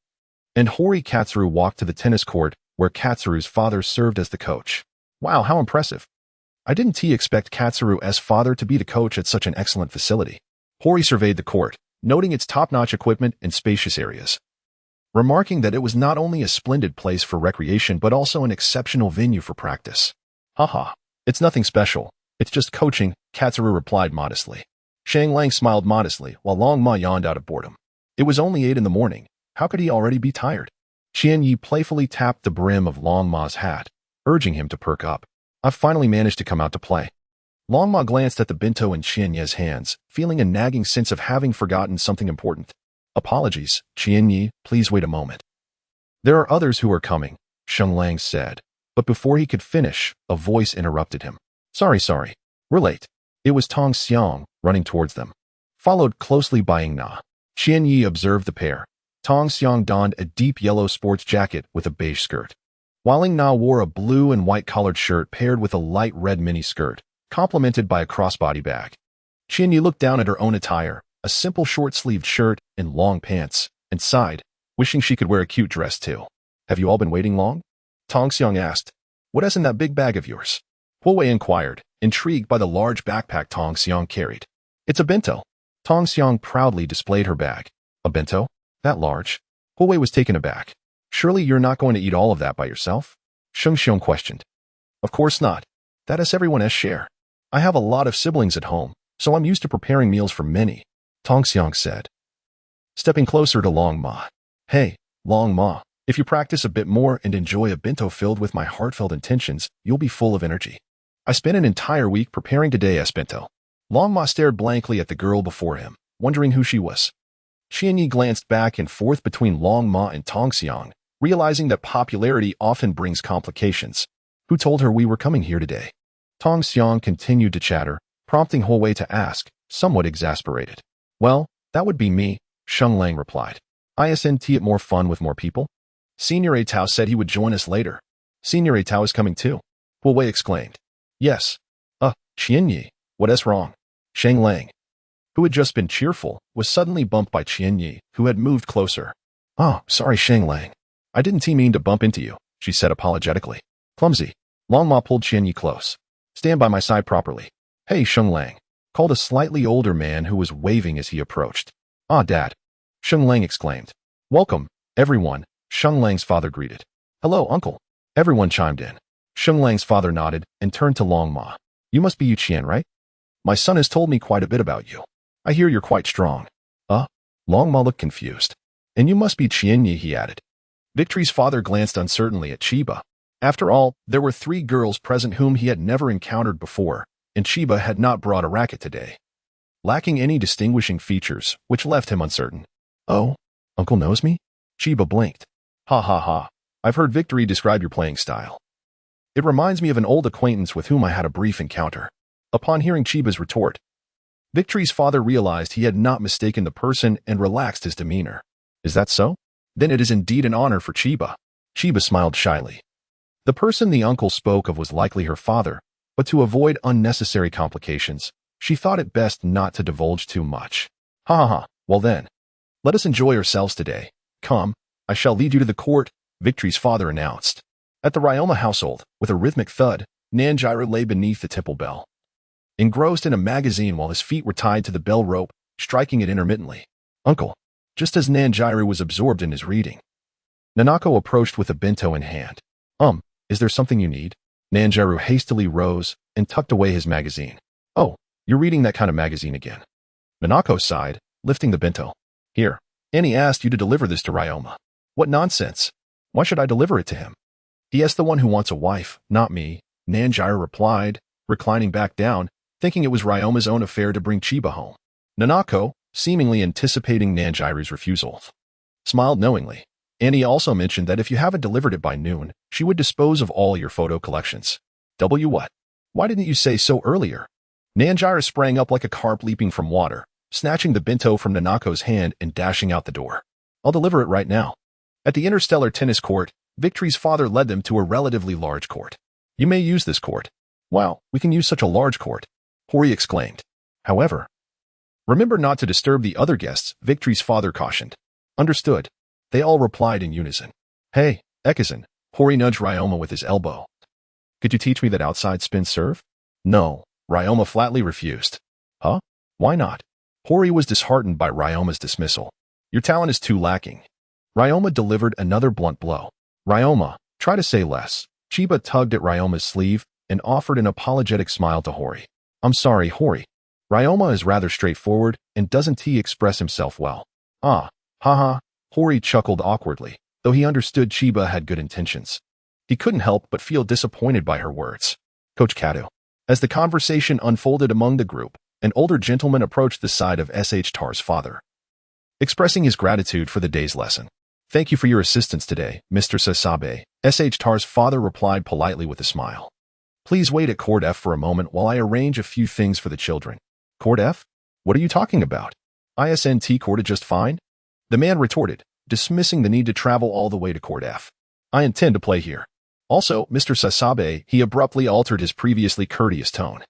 and Hori Katsuru walked to the tennis court where Katsuru's father served as the coach. Wow, how impressive. I didn't expect Katsuru's father to be the coach at such an excellent facility. Hori surveyed the court, noting its top-notch equipment and spacious areas, remarking that it was not only a splendid place for recreation but also an exceptional venue for practice. Haha, it's nothing special. It's just coaching, Katsuru replied modestly. Shang Lang smiled modestly while Longma yawned out of boredom. It was only 8 in the morning. How could he already be tired? Qianye playfully tapped the brim of Longma's hat, urging him to perk up. I've finally managed to come out to play. Longma glanced at the bento in Qianye's hands, feeling a nagging sense of having forgotten something important. Apologies, Qianye, please wait a moment. There are others who are coming, Shang Lang said, but before he could finish, a voice interrupted him. Sorry, we're late. It was Tong Xiang, running towards them, followed closely by Ying Na. Qianye observed the pair. Tong Xiang donned a deep yellow sports jacket with a beige skirt, while Ying Na wore a blue and white collared shirt paired with a light red mini skirt, complemented by a crossbody bag. Qianye looked down at her own attire, a simple short-sleeved shirt and long pants, and sighed, wishing she could wear a cute dress too. Have you all been waiting long? Tong Xiang asked. What is in that big bag of yours? Huowei inquired, intrigued by the large backpack Tong Xiang carried. It's a bento. Tong Xiang proudly displayed her bag. A bento? That large? Huowei was taken aback. Surely you're not going to eat all of that by yourself? Sheng Xiong questioned. Of course not. That is everyone's share. I have a lot of siblings at home, so I'm used to preparing meals for many, Tong Xiang said, stepping closer to Longma. Hey, Longma, if you practice a bit more and enjoy a bento filled with my heartfelt intentions, you'll be full of energy. I spent an entire week preparing today's bento. Longma stared blankly at the girl before him, wondering who she was. Qianye glanced back and forth between Longma and Tong Xiang, realizing that popularity often brings complications. Who told her we were coming here today? Tong Xiang continued to chatter, prompting Huowei to ask, somewhat exasperated. Well, that would be me, Sheng Lang replied. Isn't it more fun with more people? Senior Atao said he would join us later. Senior Atao is coming too, Huowei exclaimed. Yes. Qianye, what is wrong? Sheng Lang, who had just been cheerful, was suddenly bumped by Qianye, who had moved closer. Oh, sorry Sheng Lang. I didn't mean to bump into you, she said apologetically. Clumsy. Longma pulled Qianye close. Stand by my side properly. Hey, Sheng Lang, called a slightly older man who was waving as he approached. Ah, Dad, Sheng Lang exclaimed. Welcome, everyone, Sheng Lang's father greeted. Hello, Uncle. Everyone chimed in. Sheng Lang's father nodded and turned to Longma. You must be Yu Qian, right? My son has told me quite a bit about you. I hear you're quite strong. Longma looked confused. And you must be Qianye, he added. Victory's father glanced uncertainly at Chiba. After all, there were 3 girls present whom he had never encountered before, and Chiba had not brought a racket today, lacking any distinguishing features, which left him uncertain. Oh, Uncle knows me? Chiba blinked. Ha ha ha. I've heard Victory describe your playing style. It reminds me of an old acquaintance with whom I had a brief encounter. Upon hearing Chiba's retort, Victory's father realized he had not mistaken the person and relaxed his demeanor. Is that so? Then it is indeed an honor for Chiba. Chiba smiled shyly. The person the uncle spoke of was likely her father, but to avoid unnecessary complications, she thought it best not to divulge too much. Ha ha ha, well then, let us enjoy ourselves today. Come, I shall lead you to the court, Victory's father announced. At the Ryoma household, with a rhythmic thud, Nanjiro lay beneath the temple bell, engrossed in a magazine while his feet were tied to the bell rope, striking it intermittently. Uncle, just as Nanjiro was absorbed in his reading, Nanako approached with a bento in hand. Is there something you need? Nanjiro hastily rose and tucked away his magazine. Oh, you're reading that kind of magazine again. Nanako sighed, lifting the bento. Here, Annie asked you to deliver this to Ryoma. What nonsense. Why should I deliver it to him? He is the one who wants a wife, not me, Nanjiro replied, reclining back down, thinking it was Ryoma's own affair to bring Chiba home. Nanako, seemingly anticipating Nanjiro's refusal, smiled knowingly. Annie also mentioned that if you haven't delivered it by noon, she would dispose of all your photo collections. What? Why didn't you say so earlier? Nanjiro sprang up like a carp leaping from water, snatching the bento from Nanako's hand and dashing out the door. I'll deliver it right now. At the interstellar tennis court, Victory's father led them to a relatively large court. You may use this court. Wow, we can use such a large court, Hori exclaimed. However, remember not to disturb the other guests, Victory's father cautioned. Understood. They all replied in unison. Hey, Ekizan, Hori nudged Ryoma with his elbow. Could you teach me that outside spin serve? No, Ryoma flatly refused. Huh? Why not? Hori was disheartened by Ryoma's dismissal. Your talent is too lacking. Ryoma delivered another blunt blow. Ryoma, try to say less. Chiba tugged at Ryoma's sleeve and offered an apologetic smile to Hori. I'm sorry, Hori. Ryoma is rather straightforward and doesn't he express himself well. Haha. Hori chuckled awkwardly, though he understood Chiba had good intentions. He couldn't help but feel disappointed by her words. Coach Kato. As the conversation unfolded among the group, an older gentleman approached the side of S.H. Tar's father, expressing his gratitude for the day's lesson. Thank you for your assistance today, Mr. Sasabe, S.H. Tar's father replied politely with a smile. Please wait at Court F for a moment while I arrange a few things for the children. Court F? What are you talking about? ISNT Court just fine? The man retorted, dismissing the need to travel all the way to Court F. I intend to play here. Also, Mr. Sasabe, he abruptly altered his previously courteous tone.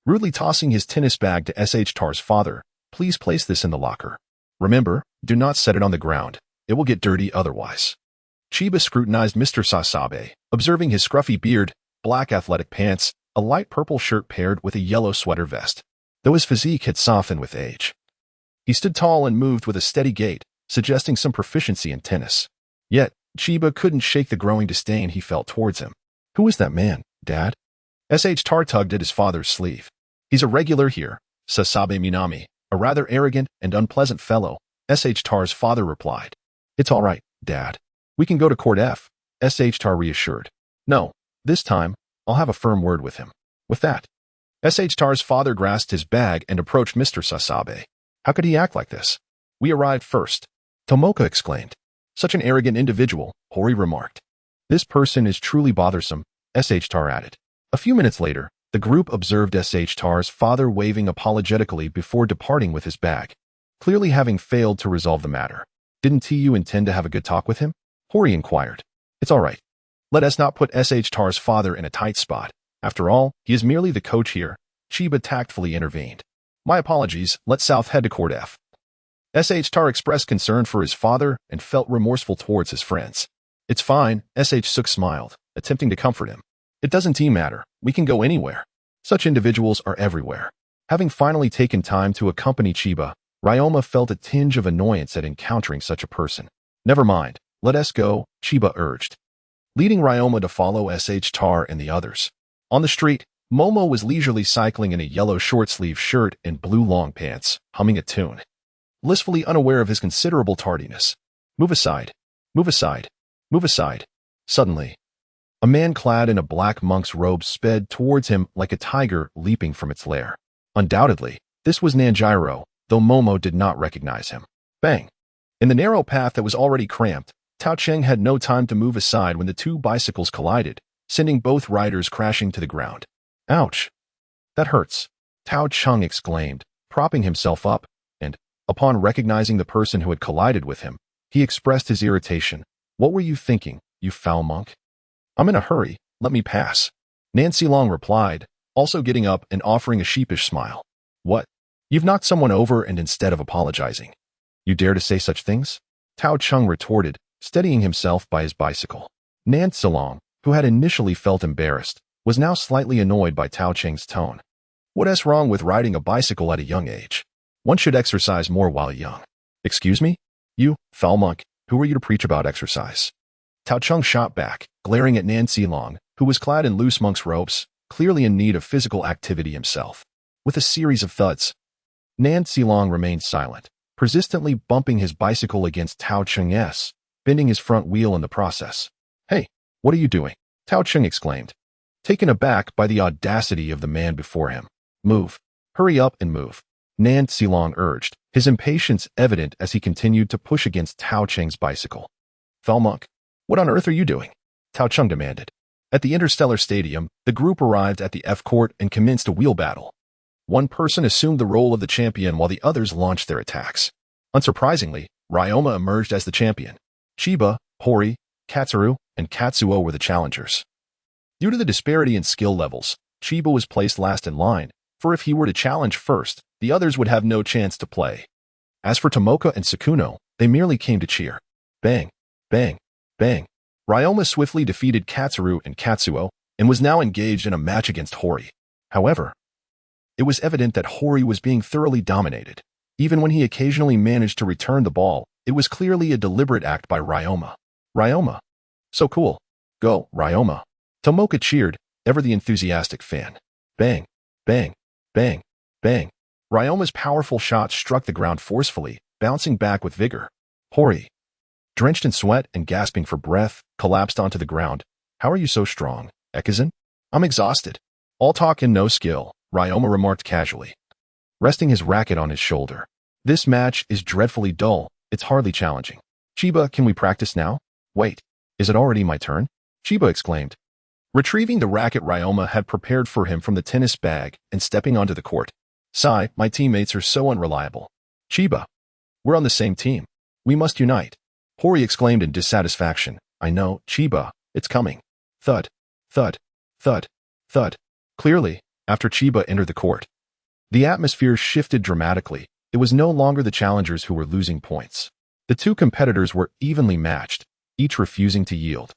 Rudely tossing his tennis bag to S.H. Tar's father, please place this in the locker. Remember, do not set it on the ground. It will get dirty otherwise. Chiba scrutinized Mr. Sasabe, observing his scruffy beard, black athletic pants, a light purple shirt paired with a yellow sweater vest. Though his physique had softened with age, he stood tall and moved with a steady gait, suggesting some proficiency in tennis. Yet, Chiba couldn't shake the growing disdain he felt towards him. Who is that man, Dad? S.H. Tar tugged at his father's sleeve. He's a regular here, Sasabe Minami, a rather arrogant and unpleasant fellow, S.H. Tar's father replied. It's all right, Dad. We can go to Court F, S.H. Tar reassured. No, this time, I'll have a firm word with him. With that, S.H. Tar's father grasped his bag and approached Mr. Sasabe. How could he act like this? We arrived first, Tomoka exclaimed. Such an arrogant individual, Hori remarked. This person is truly bothersome, S.H. Tar added. A few minutes later, the group observed S.H. Tar's father waving apologetically before departing with his bag, clearly having failed to resolve the matter. Didn't you intend to have a good talk with him? Hori inquired. It's all right. Let us not put S.H. Tar's father in a tight spot. After all, he is merely the coach here, Chiba tactfully intervened. My apologies, let South head to Court F. S.H. Tar expressed concern for his father and felt remorseful towards his friends. It's fine, S.H. Suk smiled, attempting to comfort him. It doesn't matter, we can go anywhere. Such individuals are everywhere. Having finally taken time to accompany Chiba, Ryoma felt a tinge of annoyance at encountering such a person. Never mind, let us go, Chiba urged, leading Ryoma to follow S.H. Tar and the others. On the street, Momo was leisurely cycling in a yellow short-sleeve shirt and blue long pants, humming a tune, blissfully unaware of his considerable tardiness. Move aside. Move aside. Move aside. Suddenly, a man clad in a black monk's robe sped towards him like a tiger leaping from its lair. Undoubtedly, this was Nanjiro, though Momo did not recognize him. Bang! In the narrow path that was already cramped, Tao Cheng had no time to move aside when the two bicycles collided, sending both riders crashing to the ground. Ouch! That hurts, Tao Cheng exclaimed, propping himself up, and, upon recognizing the person who had collided with him, he expressed his irritation. What were you thinking, you foul monk? I'm in a hurry, let me pass. Nancy Long replied, also getting up and offering a sheepish smile. What? You've knocked someone over and instead of apologizing, you dare to say such things? Tao Cheng retorted, steadying himself by his bicycle. Nancy Long, who had initially felt embarrassed, was now slightly annoyed by Tao Cheng's tone. What's wrong with riding a bicycle at a young age? One should exercise more while young. Excuse me? You, foul monk, who are you to preach about exercise? Tao Cheng shot back, glaring at Nancy Long, who was clad in loose monk's robes, clearly in need of physical activity himself. With a series of thuds, Nancy Long remained silent, persistently bumping his bicycle against Tao Cheng's, bending his front wheel in the process. "Hey, what are you doing?" Tao Cheng exclaimed, taken aback by the audacity of the man before him. "Move. Hurry up and move," Nan Xilong urged, his impatience evident as he continued to push against Tao Cheng's bicycle. "Thalmonk, what on earth are you doing?" Tao Cheng demanded. At the Interstellar Stadium, the group arrived at the F-court and commenced a wheel battle. One person assumed the role of the champion while the others launched their attacks. Unsurprisingly, Ryoma emerged as the champion. Chiba, Hori, Katsuru, and Katsuo were the challengers. Due to the disparity in skill levels, Chiba was placed last in line, for if he were to challenge first, the others would have no chance to play. As for Tomoka and Sakuno, they merely came to cheer. Bang, bang, bang. Ryoma swiftly defeated Katsuru and Katsuo and was now engaged in a match against Hori. However, it was evident that Hori was being thoroughly dominated. Even when he occasionally managed to return the ball, it was clearly a deliberate act by Ryoma. Ryoma. So cool. Go, Ryoma. Tomoka cheered, ever the enthusiastic fan. Bang, bang, bang, bang. Ryoma's powerful shot struck the ground forcefully, bouncing back with vigor. Hori, drenched in sweat and gasping for breath, collapsed onto the ground. "How are you so strong, Ekizan?" "I'm exhausted." "All talk and no skill," Ryoma remarked casually, resting his racket on his shoulder. "This match is dreadfully dull. It's hardly challenging." "Chiba, can we practice now?" "Wait, is it already my turn?" Chiba exclaimed, retrieving the racket Ryoma had prepared for him from the tennis bag and stepping onto the court. "Sigh, my teammates are so unreliable." "Chiba, we're on the same team. We must unite." Hori exclaimed in dissatisfaction. "I know, Chiba, it's coming." Thud, thud, thud, thud. Clearly, after Chiba entered the court, the atmosphere shifted dramatically. It was no longer the challengers who were losing points. The two competitors were evenly matched, each refusing to yield,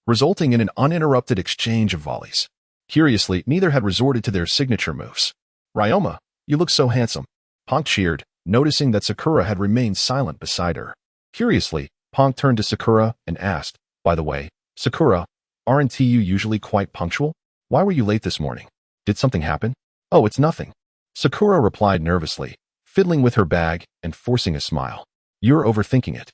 resulting in an uninterrupted exchange of volleys. Curiously, neither had resorted to their signature moves. "Ryoma, you look so handsome." Ponk cheered, noticing that Sakura had remained silent beside her. Curiously, Ponk turned to Sakura and asked, "By the way, Sakura, aren't you usually quite punctual? Why were you late this morning? Did something happen?" "Oh, it's nothing." Sakura replied nervously, fiddling with her bag and forcing a smile. "You're overthinking it."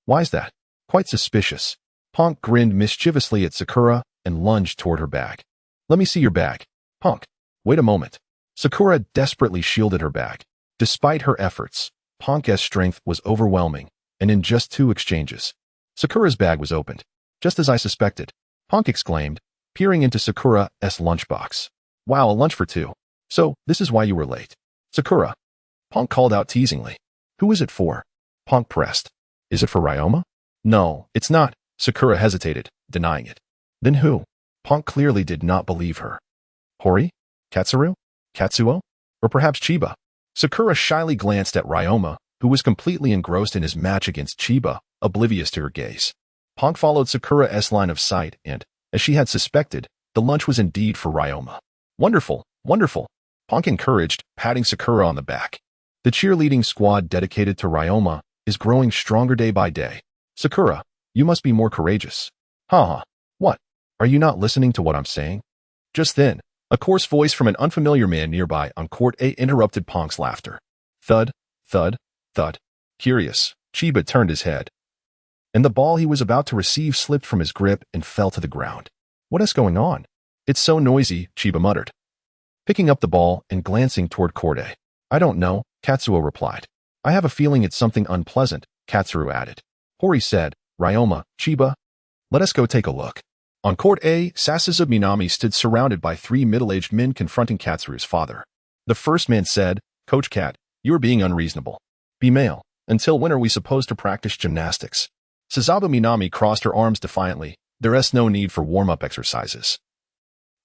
Why's that?" "Quite suspicious." Ponk grinned mischievously at Sakura and lunged toward her bag. "Let me see your bag." "Ponk, wait a moment." Sakura desperately shielded her bag. Despite her efforts, Ponk's strength was overwhelming, and in just 2 exchanges, Sakura's bag was opened. "Just as I suspected," Ponk exclaimed, peering into Sakura's lunchbox. "Wow, a lunch for 2. So, this is why you were late." "Sakura," Ponk called out teasingly. "Who is it for?" Ponk pressed. "Is it for Ryoma?" "No, it's not." Sakura hesitated, denying it. "Then who?" Ponk clearly did not believe her. "Hori? Katsuru? Katsuo? Or perhaps Chiba?" Sakura shyly glanced at Ryoma, who was completely engrossed in his match against Chiba, oblivious to her gaze. Ponk followed Sakura's line of sight and, as she had suspected, the lunch was indeed for Ryoma. "Wonderful, wonderful," Ponk encouraged, patting Sakura on the back. "The cheerleading squad dedicated to Ryoma is growing stronger day by day. Sakura, you must be more courageous." "Haha, what? Are you not listening to what I'm saying?" Just then, a coarse voice from an unfamiliar man nearby on Court A interrupted Ponk's laughter. Thud, thud, thud. Curious, Chiba turned his head, and the ball he was about to receive slipped from his grip and fell to the ground. "What is going on?" "It's so noisy," Chiba muttered, picking up the ball and glancing toward Court A. "I don't know," Katsuo replied. "I have a feeling it's something unpleasant," Katsuru added. Hori said, "Ryoma, Chiba, let us go take a look." On Court A, Sasazu Minami stood surrounded by 3 middle-aged men confronting Katsuru's father. The first man said, "Coach Kat, you are being unreasonable. Be male. Until when are we supposed to practice gymnastics?" Sasabu Minami crossed her arms defiantly. "There is no need for warm-up exercises.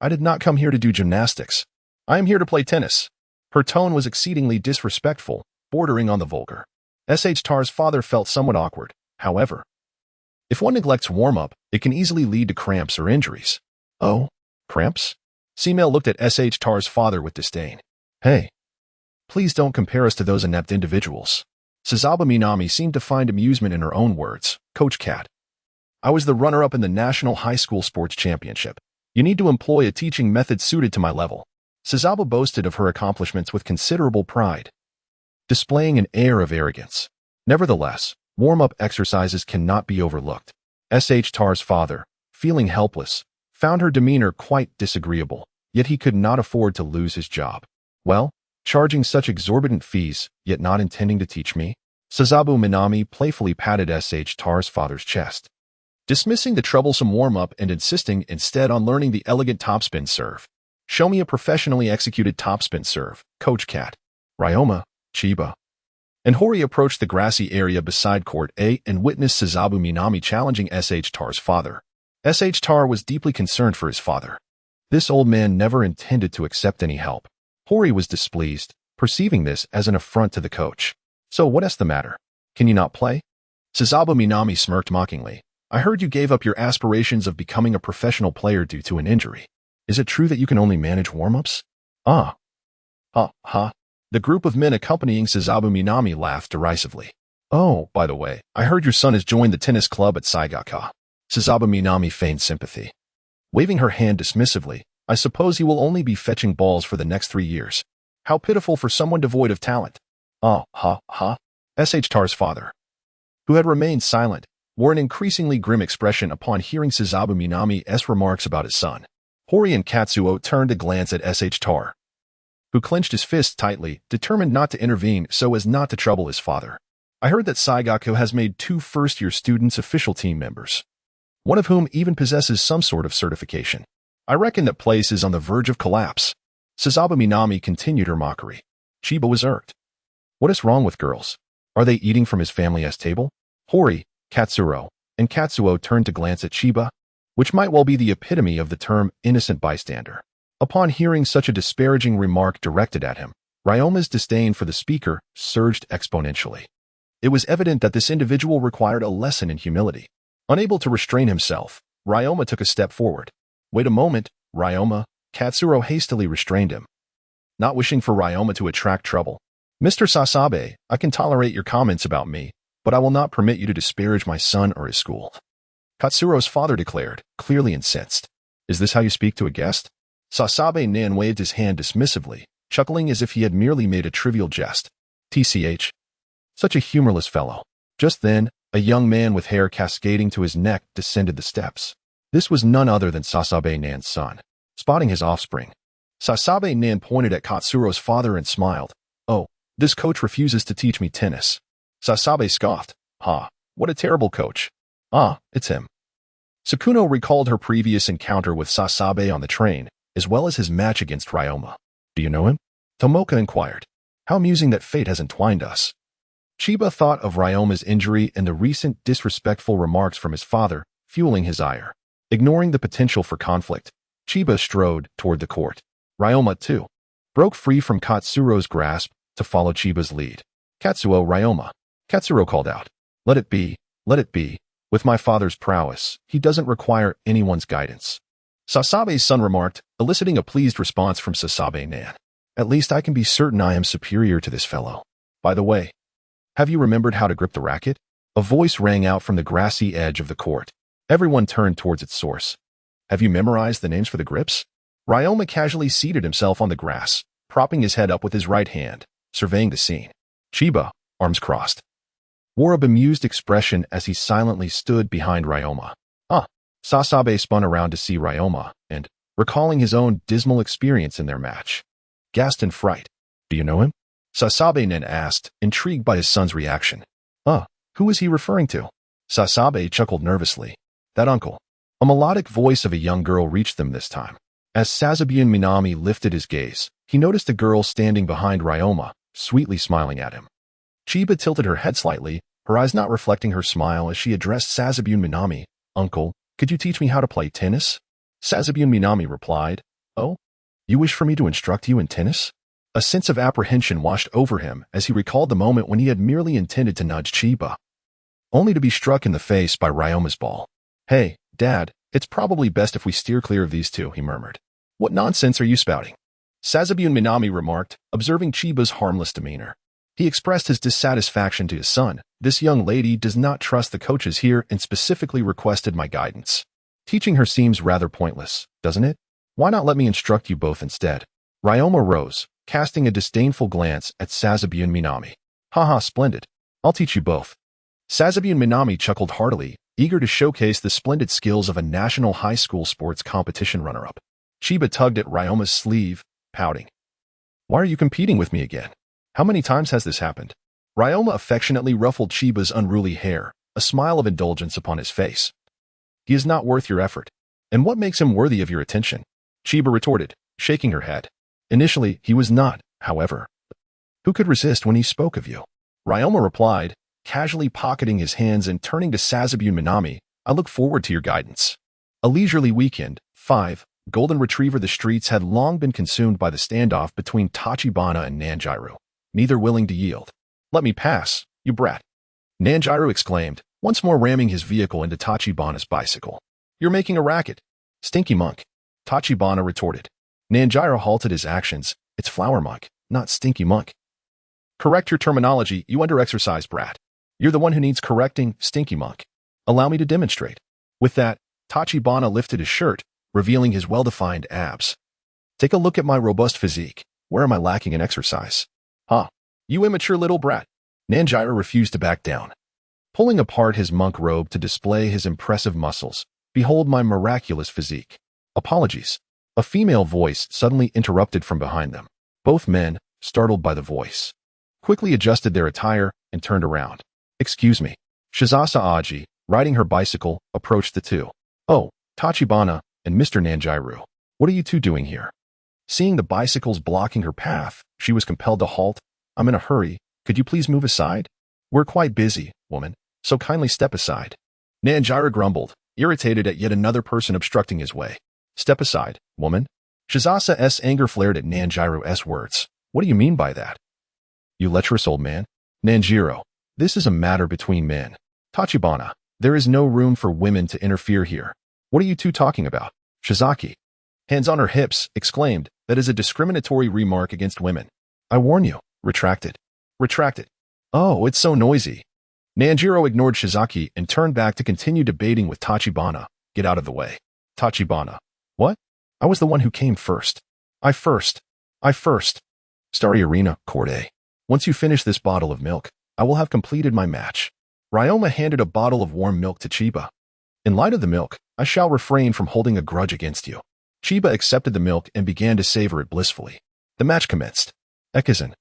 I did not come here to do gymnastics. I am here to play tennis." Her tone was exceedingly disrespectful, bordering on the vulgar. Tar's father felt somewhat awkward, however. If one neglects warm-up, it can easily lead to cramps or injuries. "Oh, cramps?" Simel looked at Tar's father with disdain. "Hey, please don't compare us to those inept individuals." Sasabu Minami seemed to find amusement in her own words. "Coach Kat, I was the runner-up in the National High School Sports Championship. You need to employ a teaching method suited to my level." Sasabu boasted of her accomplishments with considerable pride. displaying an air of arrogance. Nevertheless, warm-up exercises cannot be overlooked. Tar's father, feeling helpless, found her demeanor quite disagreeable, yet he could not afford to lose his job. Well, charging such exorbitant fees, yet not intending to teach me? Sazabu Minami playfully patted Tar's father's chest, dismissing the troublesome warm-up and insisting instead on learning the elegant topspin serve. Show me a professionally executed topspin serve, Coach Cat. Ryoma, Chiba, and Hori approached the grassy area beside Court A and witnessed Sazabu Minami challenging Tar's father. Tar was deeply concerned for his father. This old man never intended to accept any help. Hori was displeased, perceiving this as an affront to the coach. So what's the matter? Can you not play? Sazabu Minami smirked mockingly. I heard you gave up your aspirations of becoming a professional player due to an injury. Is it true that you can only manage warm-ups? Ah. Ha. The group of men accompanying Sazabu Minami laughed derisively. Oh, by the way, I heard your son has joined the tennis club at Saigaka. Sazabu Minami feigned sympathy, waving her hand dismissively. I suppose he will only be fetching balls for the next 3 years. How pitiful for someone devoid of talent. Ah, ha. Tar's father, who had remained silent, wore an increasingly grim expression upon hearing Sazabu Minami's remarks about his son. Hori and Katsuo turned to glance at Tar, who clenched his fists tightly, determined not to intervene so as not to trouble his father. I heard that Saigaku has made 2 first-year students official team members, one of whom even possesses some sort of certification. I reckon that place is on the verge of collapse. Sazabu Minami continued her mockery. Chiba was irked. What is wrong with girls? Are they eating from his family's table? Hori, Katsuro, and Katsuo turned to glance at Chiba, which might well be the epitome of the term innocent bystander. Upon hearing such a disparaging remark directed at him, Ryoma's disdain for the speaker surged exponentially. It was evident that this individual required a lesson in humility. Unable to restrain himself, Ryoma took a step forward. Wait a moment, Ryoma. Katsuro hastily restrained him, not wishing for Ryoma to attract trouble. Mr. Sasabe, I can tolerate your comments about me, but I will not permit you to disparage my son or his school. Katsuro's father declared, clearly incensed. Is this how you speak to a guest? Sasabe Nan waved his hand dismissively, chuckling as if he had merely made a trivial jest. TCH. Such a humorless fellow. Just then, a young man with hair cascading to his neck descended the steps. This was none other than Sasabe Nan's son. Spotting his offspring, Sasabe Nan pointed at Katsuro's father and smiled. Oh, this coach refuses to teach me tennis. Sasabe scoffed. Ha, what a terrible coach. Ah, it's him. Sakuno recalled her previous encounter with Sasabe on the train, as well as his match against Ryoma. Do you know him? Tomoka inquired. How amusing that fate has entwined us. Chiba thought of Ryoma's injury and the recent disrespectful remarks from his father, fueling his ire. Ignoring the potential for conflict, Chiba strode toward the court. Ryoma, too, broke free from Katsuro's grasp to follow Chiba's lead. Katsuo, Ryoma. Katsuro called out. Let it be. With my father's prowess, he doesn't require anyone's guidance. Sasabe's son remarked, eliciting a pleased response from Sasabe Nan. At least I can be certain I am superior to this fellow. By the way, have you remembered how to grip the racket? A voice rang out from the grassy edge of the court. Everyone turned towards its source. Have you memorized the names for the grips? Ryoma casually seated himself on the grass, propping his head up with his right hand, surveying the scene. Chiba, arms crossed, wore a bemused expression as he silently stood behind Ryoma. Sasabe spun around to see Ryoma and, recalling his own dismal experience in their match, gasped in fright. Do you know him? Sasabe Nen asked, intrigued by his son's reaction. Who is he referring to? Sasabe chuckled nervously. That uncle. A melodic voice of a young girl reached them this time. As Sazabuun Minami lifted his gaze, he noticed a girl standing behind Ryoma, sweetly smiling at him. Chiba tilted her head slightly, her eyes not reflecting her smile as she addressed Sazabuun Minami. Uncle, could you teach me how to play tennis? Sazabuun Minami replied. Oh? You wish for me to instruct you in tennis? A sense of apprehension washed over him as he recalled the moment when he had merely intended to nudge Chiba, only to be struck in the face by Ryoma's ball. Hey, Dad, it's probably best if we steer clear of these two, he murmured. What nonsense are you spouting? Sazabuun Minami remarked, observing Chiba's harmless demeanor. He expressed his dissatisfaction to his son. This young lady does not trust the coaches here and specifically requested my guidance. Teaching her seems rather pointless, doesn't it? Why not let me instruct you both instead? Ryoma rose, casting a disdainful glance at Sazabu and Minami. Haha, splendid. I'll teach you both. Sazabu and Minami chuckled heartily, eager to showcase the splendid skills of a national high school sports competition runner-up. Chiba tugged at Ryoma's sleeve, pouting. Why are you competing with me again? How many times has this happened? Ryoma affectionately ruffled Chiba's unruly hair, a smile of indulgence upon his face. He is not worth your effort. And what makes him worthy of your attention? Chiba retorted, shaking her head. Initially, he was not, however. Who could resist when he spoke of you? Ryoma replied, casually pocketing his hands and turning to Sazabu and Minami. I look forward to your guidance. A leisurely weekend. 5. Golden Retriever. The streets had long been consumed by the standoff between Tachibana and Nanjiru, neither willing to yield. Let me pass, you brat. Nanjiru exclaimed, once more ramming his vehicle into Tachibana's bicycle. You're making a racket. Stinky monk. Tachibana retorted. Nanjiru halted his actions. It's flower monk, not stinky monk. Correct your terminology, you under-exercised brat. You're the one who needs correcting, stinky monk. Allow me to demonstrate. With that, Tachibana lifted his shirt, revealing his well-defined abs. Take a look at my robust physique. Where am I lacking in exercise? Huh? You immature little brat. Nanjiru refused to back down. Pulling apart his monk robe to display his impressive muscles, behold my miraculous physique. Apologies. A female voice suddenly interrupted from behind them. Both men, startled by the voice, quickly adjusted their attire and turned around. Excuse me. Shizasa Aji, riding her bicycle, approached the two. Oh, Tachibana and Mr. Nanjiru. What are you two doing here? Seeing the bicycles blocking her path, she was compelled to halt. I'm in a hurry. Could you please move aside? We're quite busy, woman, so kindly step aside. Nanjiru grumbled, irritated at yet another person obstructing his way. Step aside, woman. Shizasa's anger flared at Nanjiru's words. What do you mean by that? You lecherous old man. Nanjiro, this is a matter between men. Tachibana, there is no room for women to interfere here. What are you two talking about? Shizaki, hands on her hips, exclaimed, that is a discriminatory remark against women. I warn you. Retracted. Retracted. Oh, it's so noisy. Nanjiro ignored Shizaki and turned back to continue debating with Tachibana. Get out of the way. Tachibana. What? I was the one who came first. I first. Starry Arena, Court A. Once you finish this bottle of milk, I will have completed my match. Ryoma handed a bottle of warm milk to Chiba. In light of the milk, I shall refrain from holding a grudge against you. Chiba accepted the milk and began to savor it blissfully. The match commenced. Ekizan.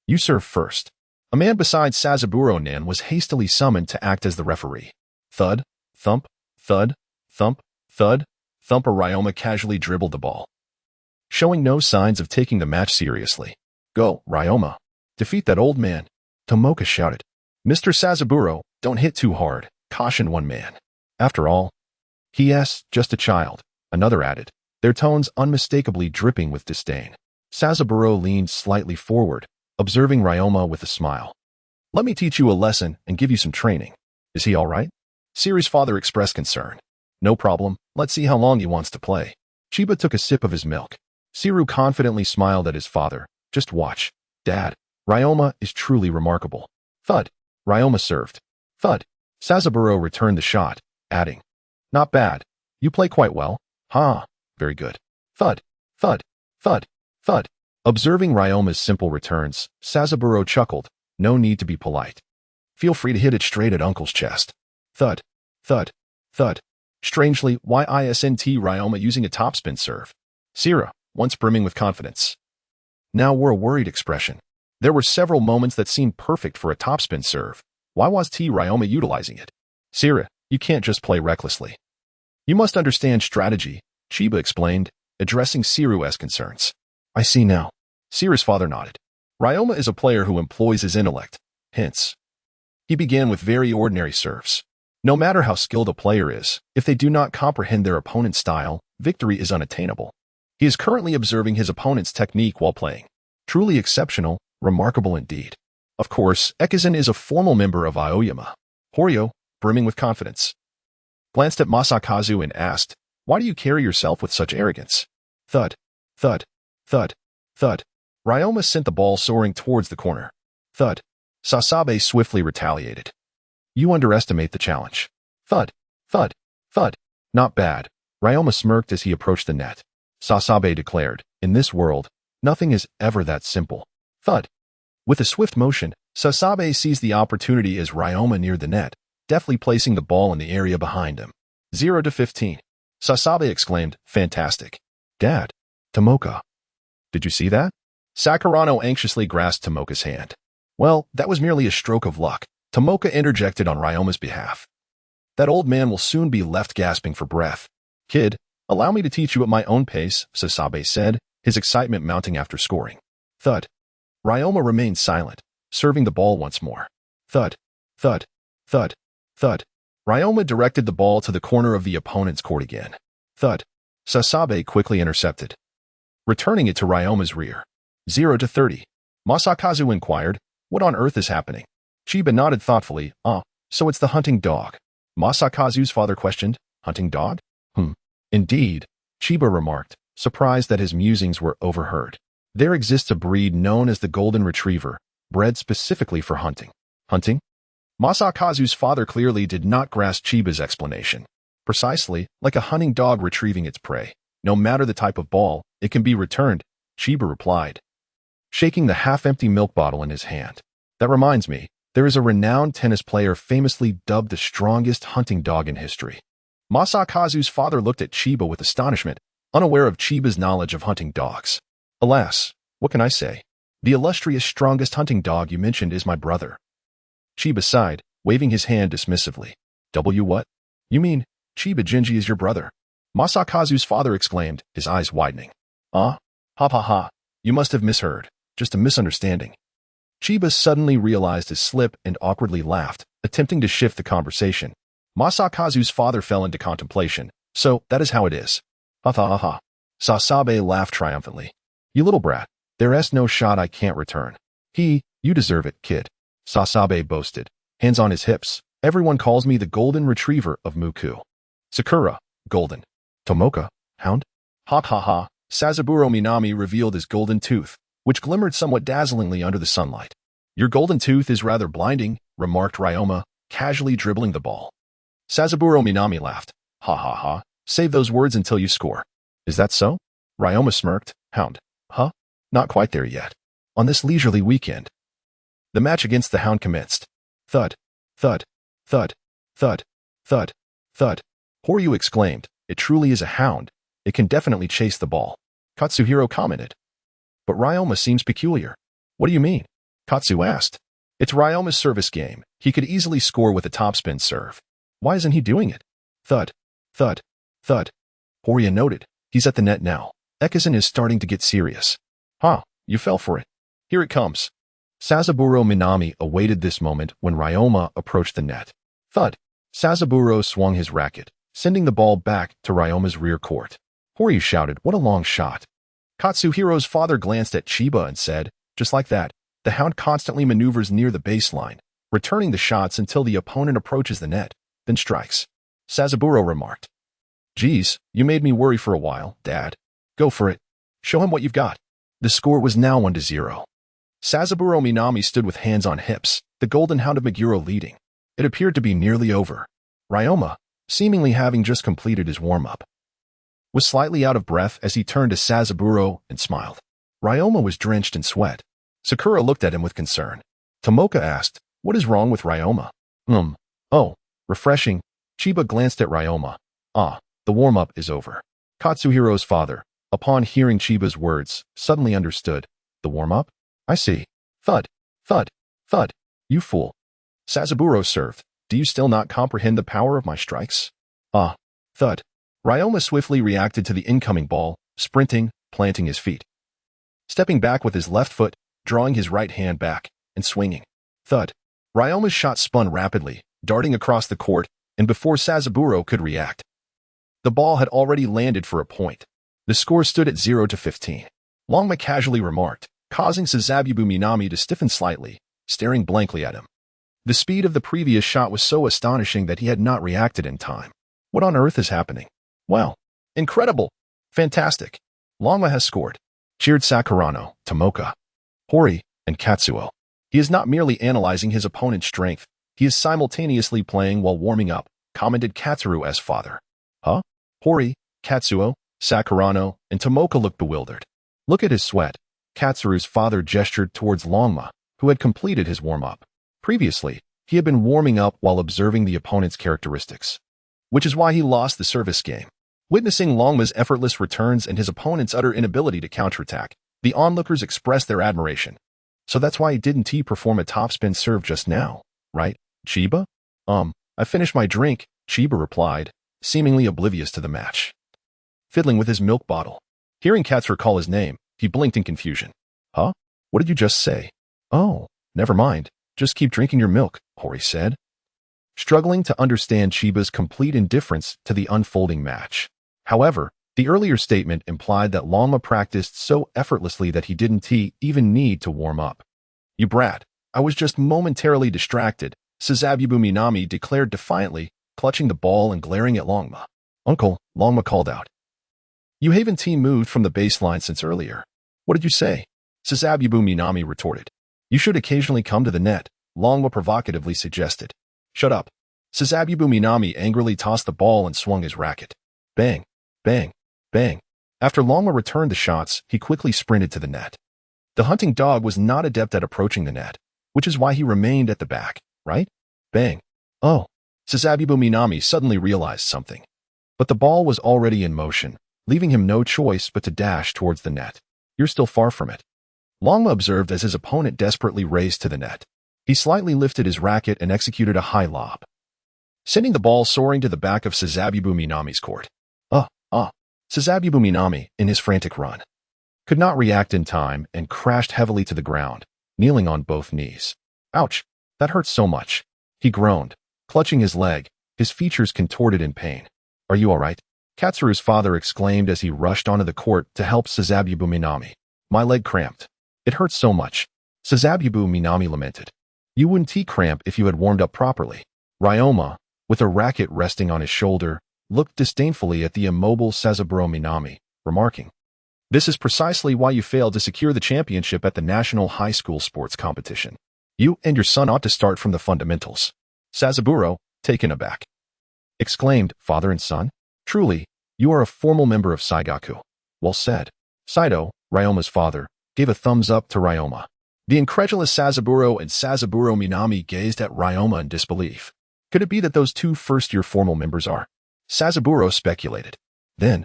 You serve first. A man besides Sazaburo-nan was hastily summoned to act as the referee. Thud, thump, thud, thump, thud, thumper. Ryoma casually dribbled the ball, showing no signs of taking the match seriously. Go, Ryoma. Defeat that old man. Tomoka shouted. Mr. Sazaburo, don't hit too hard, cautioned one man. After all, he's just a child, another added, their tones unmistakably dripping with disdain. Sazaburo leaned slightly forward, observing Ryoma with a smile. Let me teach you a lesson and give you some training. Is he all right? Siri's father expressed concern. No problem, let's see how long he wants to play. Chiba took a sip of his milk. Siru confidently smiled at his father. Just watch. Dad, Ryoma is truly remarkable. Thud. Ryoma served. Thud. Sazaburo returned the shot, adding, not bad. You play quite well. Ha. Very good. Thud. Thud. Thud. Thud. Observing Ryoma's simple returns, Sazaburo chuckled. No need to be polite. Feel free to hit it straight at Uncle's chest. Thud. Thud. Thud. Strangely, why isn't Ryoma using a topspin serve? Sira, once brimming with confidence, now wore a worried expression. There were several moments that seemed perfect for a topspin serve. Why was Ryoma utilizing it? Sira, you can't just play recklessly. You must understand strategy, Chiba explained, addressing Siru's concerns. I see now. Sira's father nodded. Ryoma is a player who employs his intellect. Hence, he began with very ordinary serves. No matter how skilled a player is, if they do not comprehend their opponent's style, victory is unattainable. He is currently observing his opponent's technique while playing. Truly exceptional, remarkable indeed. Of course, Ekizan is a formal member of Aoyama. Horyo, brimming with confidence, glanced at Masakazu and asked, why do you carry yourself with such arrogance? Thud. Thud. Thud. Thud. Ryoma sent the ball soaring towards the corner. Thud. Sasabe swiftly retaliated. You underestimate the challenge. Thud. Thud. Thud. Not bad. Ryoma smirked as he approached the net. Sasabe declared, in this world, Nothing is ever that simple. Thud. With a swift motion, Sasabe seized the opportunity as Ryoma neared the net, deftly placing the ball in the area behind him. 0-15. Sasabe exclaimed, fantastic. Dad. Tomoka. Did you see that? Sakurano anxiously grasped Tomoka's hand. Well, that was merely a stroke of luck, Tomoka interjected on Ryoma's behalf. That old man will soon be left gasping for breath. Kid, allow me to teach you at my own pace, Sasabe said, his excitement mounting after scoring. Thud. Ryoma remained silent, serving the ball once more. Thud. Thud. Thud. Thud. Ryoma directed the ball to the corner of the opponent's court again. Thud. Sasabe quickly intercepted, returning it to Ryoma's rear. 0-30. Masakazu inquired, what on earth is happening? Chiba nodded thoughtfully. So it's the hunting dog. Masakazu's father questioned, hunting dog? Indeed, Chiba remarked, surprised that his musings were overheard. There exists a breed known as the golden retriever, bred specifically for hunting. Hunting? Masakazu's father clearly did not grasp Chiba's explanation. Precisely, like a hunting dog retrieving its prey. No matter the type of ball, it can be returned, Chiba replied, shaking the half-empty milk bottle in his hand. That reminds me, there is a renowned tennis player famously dubbed the strongest hunting dog in history. Masakazu's father looked at Chiba with astonishment, unaware of Chiba's knowledge of hunting dogs. Alas, what can I say? The illustrious strongest hunting dog you mentioned is my brother. Chiba sighed, waving his hand dismissively. What? You mean, Chiba Jinji is your brother? Masakazu's father exclaimed, his eyes widening. Ha ha ha, you must have misheard. Just a misunderstanding. Chiba suddenly realized his slip and awkwardly laughed, attempting to shift the conversation. Masakazu's father fell into contemplation. So, that is how it is. Ha ha ha ha. Sasabe laughed triumphantly. You little brat, there's no shot I can't return. You deserve it, kid. Sasabe boasted, hands on his hips. Everyone calls me the golden retriever of Muku. Sakura, golden. Tomoka, hound. Ha ha ha. Sazaburo Minami revealed his golden tooth, which glimmered somewhat dazzlingly under the sunlight. Your golden tooth is rather blinding, remarked Ryoma, casually dribbling the ball. Sazaburo Minami laughed. Ha ha ha. Save those words until you score. Is that so? Ryoma smirked. Hound. Huh? Not quite there yet. On this leisurely weekend. The match against the hound commenced. Thud. Thud. Thud. Thud. Thud. Thud. Horyu exclaimed. It truly is a hound. It can definitely chase the ball. Katsuhiro commented. But Ryoma seems peculiar. What do you mean? Katsu asked. It's Ryoma's service game. He could easily score with a topspin serve. Why isn't he doing it? Thud. Thud. Thud. Horyu noted. He's at the net now. Ekison is starting to get serious. You fell for it. Here it comes. Sazaburo Minami awaited this moment when Ryoma approached the net. Thud. Sazaburo swung his racket, sending the ball back to Ryoma's rear court. Horyu shouted, what a long shot. Katsuhiro's father glanced at Chiba and said, just like that, the hound constantly maneuvers near the baseline, returning the shots until the opponent approaches the net, then strikes. Sazaburo remarked. Geez, you made me worry for a while, Dad. Go for it. Show him what you've got. The score was now 1-0. Sazaburo Minami stood with hands on hips, the golden hound of Meguro leading. It appeared to be nearly over. Ryoma, seemingly having just completed his warm-up, was slightly out of breath as he turned to Sazaburo and smiled. Ryoma was drenched in sweat. Sakura looked at him with concern. Tomoka asked, what is wrong with Ryoma? Oh, refreshing. Chiba glanced at Ryoma. The warm-up is over. Katsuhiro's father, upon hearing Chiba's words, suddenly understood. The warm-up? I see. Thud. Thud. Thud. You fool. Sazaburo served. Do you still not comprehend the power of my strikes? Thud. Ryoma swiftly reacted to the incoming ball, sprinting, planting his feet, stepping back with his left foot, drawing his right hand back, and swinging. Thud. Ryoma's shot spun rapidly, darting across the court, and before Sazaburo could react, the ball had already landed for a point. The score stood at 0-15. Longma casually remarked, causing Sazabubu Minami to stiffen slightly, staring blankly at him. The speed of the previous shot was so astonishing that he had not reacted in time. What on earth is happening? Wow. Incredible. Fantastic. Longma has scored. Cheered Sakurano, Tomoka, Hori, and Katsuo. He is not merely analyzing his opponent's strength, he is simultaneously playing while warming up, commented Katsuru's father. Hori, Katsuo, Sakurano, and Tomoka looked bewildered. Look at his sweat. Katsuru's father gestured towards Longma, who had completed his warm-up. Previously, he had been warming up while observing the opponent's characteristics, which is why he lost the service game. Witnessing Longma's effortless returns and his opponent's utter inability to counterattack, the onlookers expressed their admiration. So that's why didn't he perform a topspin serve just now, right, Chiba? I finished my drink, Chiba replied, seemingly oblivious to the match. Fiddling with his milk bottle. Hearing Katsuru call his name, he blinked in confusion. Huh? What did you just say? Oh, never mind. Just keep drinking your milk, Hori said, struggling to understand Chiba's complete indifference to the unfolding match. However, the earlier statement implied that Longma practiced so effortlessly that he didn't even need to warm up. You brat, I was just momentarily distracted, Sazabubu Minami declared defiantly, clutching the ball and glaring at Longma. Uncle, Longma called out. You haven't moved from the baseline since earlier. What did you say? Sazabubu Minami retorted. You should occasionally come to the net, Longma provocatively suggested. Shut up. Sazabubu Minami angrily tossed the ball and swung his racket. Bang, bang, bang. After Longma returned the shots, he quickly sprinted to the net. The hunting dog was not adept at approaching the net, which is why he remained at the back, right? Bang. Oh. Sazabubu Minami suddenly realized something. But the ball was already in motion, leaving him no choice but to dash towards the net. You're still far from it. Longma observed as his opponent desperately raced to the net. He slightly lifted his racket and executed a high lob, sending the ball soaring to the back of Sazabubu Minami's court. Sazabubu Minami, in his frantic run, could not react in time and crashed heavily to the ground, kneeling on both knees. Ouch, that hurts so much. He groaned, clutching his leg, his features contorted in pain. Are you all right? Katsuru's father exclaimed as he rushed onto the court to help Sazabubu Minami. My leg cramped. It hurts so much. Sazabubu Minami lamented. You wouldn't cramp if you had warmed up properly. Ryoma, with a racket resting on his shoulder, looked disdainfully at the immobile Sazaburo Minami, remarking, This is precisely why you failed to secure the championship at the National High School Sports Competition. You and your son ought to start from the fundamentals. Sazaburo, taken aback, exclaimed, Father and son? Truly, you are a formal member of Saigaku. Well said. Saito, Ryoma's father, gave a thumbs up to Ryoma. The incredulous Sazaburo and Sazaburo Minami gazed at Ryoma in disbelief. Could it be that those two first-year formal members are? Sazaburo speculated. Then,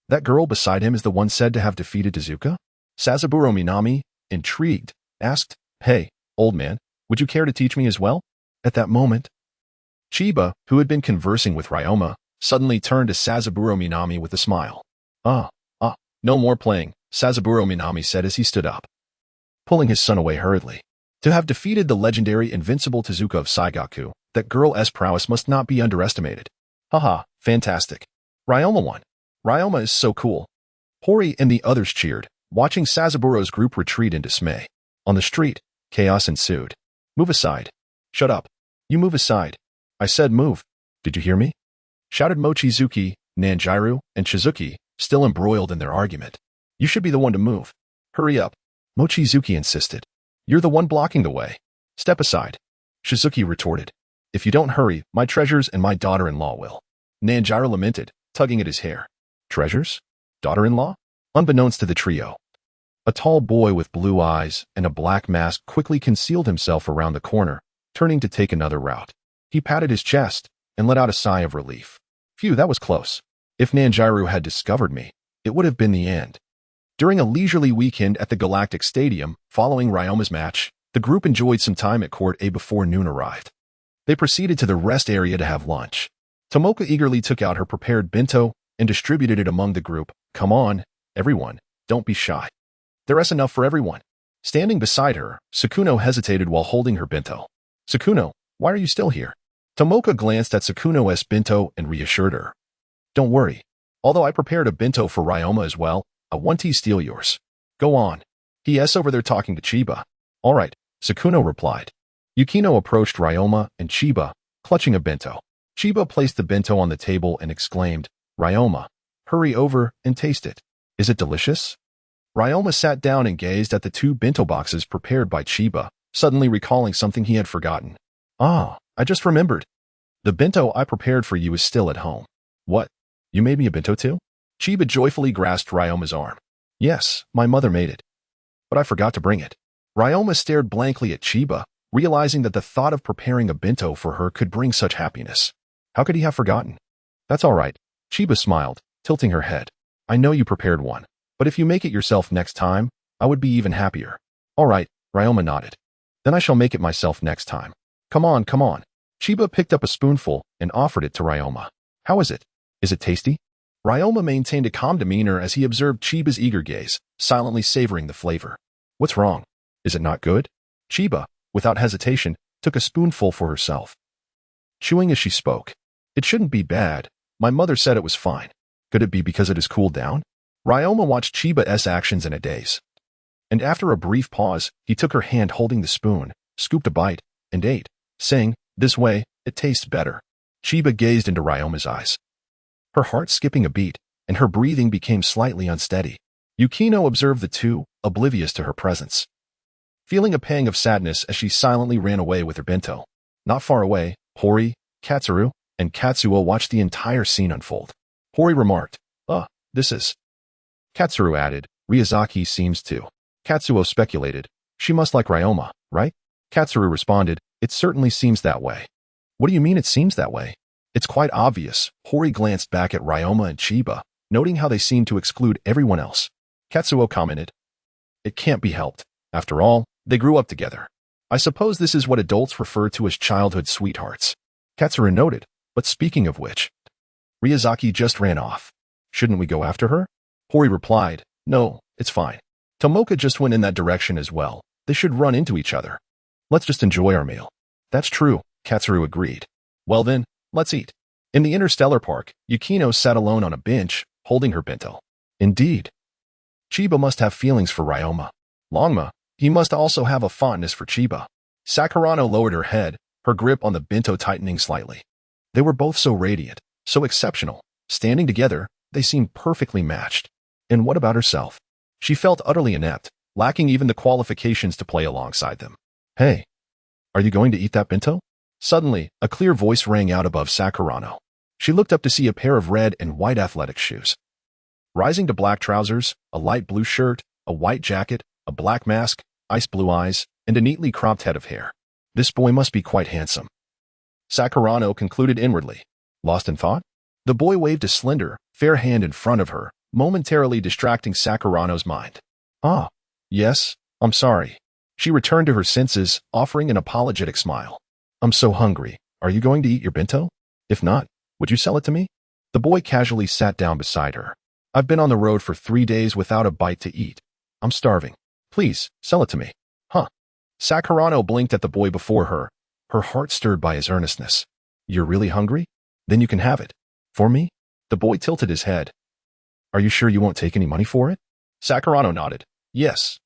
that girl beside him is the one said to have defeated Tezuka? Sazaburo Minami, intrigued, asked, Hey, old man, would you care to teach me as well? At that moment, Chiba, who had been conversing with Ryoma, suddenly turned to Sazaburo Minami with a smile. No more playing, Sazaburo Minami said as he stood up, pulling his son away hurriedly. To have defeated the legendary invincible Tezuka of Saigaku, that girl's prowess must not be underestimated. Haha, fantastic. Ryoma won. Ryoma is so cool. Hori and the others cheered, watching Sazaburo's group retreat in dismay. On the street, chaos ensued. Move aside. Shut up. You move aside. I said move. Did you hear me? Shouted Mochizuki, Nanjiru, and Shizuki, still embroiled in their argument. You should be the one to move. Hurry up. Mochizuki insisted. You're the one blocking the way. Step aside. Shizuki retorted. If you don't hurry, my treasures and my daughter-in-law will. Nanjiru lamented, tugging at his hair. Treasures? Daughter-in-law? Unbeknownst to the trio, a tall boy with blue eyes and a black mask quickly concealed himself around the corner, turning to take another route. He patted his chest and let out a sigh of relief. Phew, that was close. If Nanjiru had discovered me, it would have been the end. During a leisurely weekend at the Galactic Stadium, following Ryoma's match, the group enjoyed some time at Court A before noon arrived. They proceeded to the rest area to have lunch. Tomoka eagerly took out her prepared bento and distributed it among the group. Come on, everyone, don't be shy. There is enough for everyone. Standing beside her, Sakuno hesitated while holding her bento. Sakuno, why are you still here? Tomoka glanced at Sakuno's bento and reassured her. Don't worry. Although I prepared a bento for Ryoma as well, I won't steal yours. Go on. He.S. over there talking to Chiba. All right, Sakuno replied. Yukino approached Ryoma and Chiba, clutching a bento. Chiba placed the bento on the table and exclaimed, Ryoma, hurry over and taste it. Is it delicious? Ryoma sat down and gazed at the two bento boxes prepared by Chiba, suddenly recalling something he had forgotten. I just remembered. The bento I prepared for you is still at home. What? You made me a bento too? Chiba joyfully grasped Ryoma's arm. Yes, my mother made it. but I forgot to bring it. Ryoma stared blankly at Chiba, realizing that the thought of preparing a bento for her could bring such happiness. How could he have forgotten? That's all right. Chiba smiled, tilting her head. I know you prepared one, but if you make it yourself next time, I would be even happier. All right, Ryoma nodded. Then I shall make it myself next time. Come on, come on. Chiba picked up a spoonful and offered it to Ryoma. How is it? Is it tasty? Ryoma maintained a calm demeanor as he observed Chiba's eager gaze, silently savoring the flavor. What's wrong? Is it not good? Chiba, without hesitation, took a spoonful for herself. Chewing as she spoke. It shouldn't be bad. My mother said it was fine. Could it be because it has cooled down? Ryoma watched Chiba's actions in a daze. And after a brief pause, he took her hand holding the spoon, scooped a bite, and ate, saying, this way, it tastes better. Chiba gazed into Ryoma's eyes. Her heart skipping a beat, and her breathing became slightly unsteady. Yukino observed the two, oblivious to her presence. Feeling a pang of sadness as she silently ran away with her bento. Not far away, Hori, Katsuru, and Katsuo watched the entire scene unfold. Hori remarked, this is... Katsuru added, Ryazaki seems to. Katsuo speculated, she must like Ryoma, right? Katsuru responded, it certainly seems that way. What do you mean it seems that way? It's quite obvious. Hori glanced back at Ryoma and Chiba, noting how they seemed to exclude everyone else. Katsuo commented, it can't be helped. After all, they grew up together. I suppose this is what adults refer to as childhood sweethearts. Katsuru noted, but speaking of which, Ryazaki just ran off. Shouldn't we go after her? Hori replied, no, it's fine. Tomoka just went in that direction as well. They should run into each other. Let's just enjoy our meal. That's true, Katsuru agreed. Well then, let's eat. In the interstellar park, Yukino sat alone on a bench, holding her bento. Indeed. Chiba must have feelings for Ryoma. Longma, he must also have a fondness for Chiba. Sakurano lowered her head, her grip on the bento tightening slightly. They were both so radiant, so exceptional. Standing together, they seemed perfectly matched. And what about herself? She felt utterly inept, lacking even the qualifications to play alongside them. Hey, are you going to eat that bento? Suddenly, a clear voice rang out above Sakurano. She looked up to see a pair of red and white athletic shoes. Rising to black trousers, a light blue shirt, a white jacket, a black mask, ice blue eyes, and a neatly cropped head of hair. This boy must be quite handsome. Sakurano concluded inwardly. Lost in thought? The boy waved a slender, fair hand in front of her, momentarily distracting Sakurano's mind. Ah, yes, I'm sorry. She returned to her senses, offering an apologetic smile. I'm so hungry. Are you going to eat your bento? If not, would you sell it to me? The boy casually sat down beside her. I've been on the road for 3 days without a bite to eat. I'm starving. Please, sell it to me. Huh. Sakurano blinked at the boy before her, her heart stirred by his earnestness. You're really hungry? Then you can have it. For me? The boy tilted his head. Are you sure you won't take any money for it? Sakurano nodded. Yes,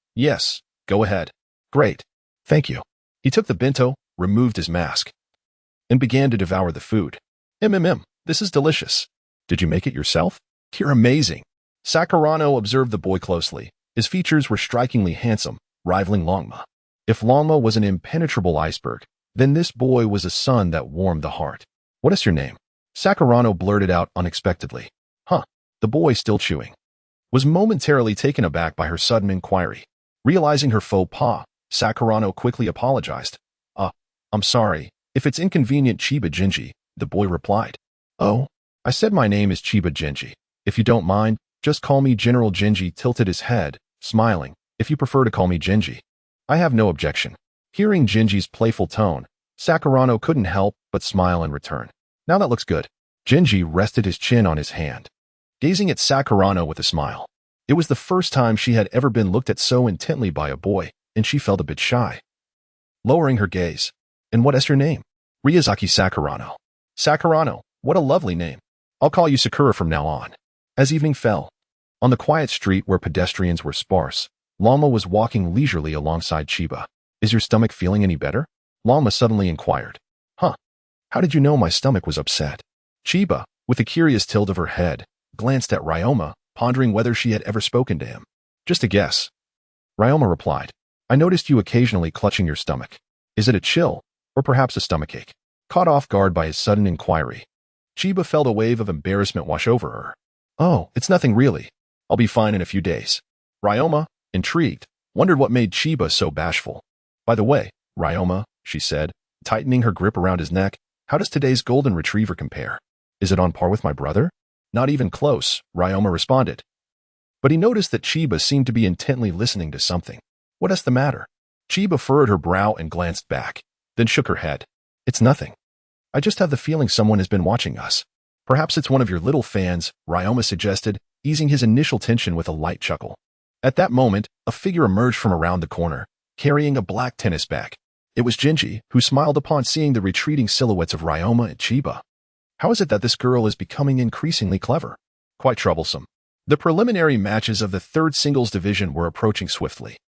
go ahead. Great. Thank you. He took the bento, removed his mask, and began to devour the food. This is delicious. Did you make it yourself? You're amazing. Sakurano observed the boy closely. His features were strikingly handsome, rivaling Longma. If Longma was an impenetrable iceberg, then this boy was a sun that warmed the heart. What is your name? Sakurano blurted out unexpectedly. Huh. The boy, still chewing, was momentarily taken aback by her sudden inquiry. Realizing her faux pas, Sakurano quickly apologized. I'm sorry. If it's inconvenient, Chiba Genji, the boy replied. Oh, I said my name is Chiba Genji. If you don't mind, just call me General Genji. Tilted his head, smiling. If you prefer to call me Genji, I have no objection. Hearing Genji's playful tone, Sakurano couldn't help but smile in return. Now that looks good. Genji rested his chin on his hand, gazing at Sakurano with a smile. It was the first time she had ever been looked at so intently by a boy, and she felt a bit shy. Lowering her gaze. And what is your name? Ryazaki Sakurano. Sakurano, what a lovely name. I'll call you Sakura from now on. As evening fell, on the quiet street where pedestrians were sparse, Longma was walking leisurely alongside Chiba. Is your stomach feeling any better? Longma suddenly inquired. Huh. How did you know my stomach was upset? Chiba, with a curious tilt of her head, glanced at Ryoma, pondering whether she had ever spoken to him. Just a guess. Ryoma replied. I noticed you occasionally clutching your stomach. Is it a chill, or perhaps a stomachache? Caught off guard by his sudden inquiry, Chiba felt a wave of embarrassment wash over her. Oh, it's nothing really. I'll be fine in a few days. Ryoma, intrigued, wondered what made Chiba so bashful. By the way, Ryoma, she said, tightening her grip around his neck, how does today's golden retriever compare? Is it on par with my brother? Not even close, Ryoma responded. But he noticed that Chiba seemed to be intently listening to something. What is the matter? Chiba furrowed her brow and glanced back, then shook her head. It's nothing. I just have the feeling someone has been watching us. Perhaps it's one of your little fans, Ryoma suggested, easing his initial tension with a light chuckle. At that moment, a figure emerged from around the corner, carrying a black tennis bag. It was Qianye, who smiled upon seeing the retreating silhouettes of Ryoma and Chiba. How is it that this girl is becoming increasingly clever? Quite troublesome. The preliminary matches of the third singles division were approaching swiftly.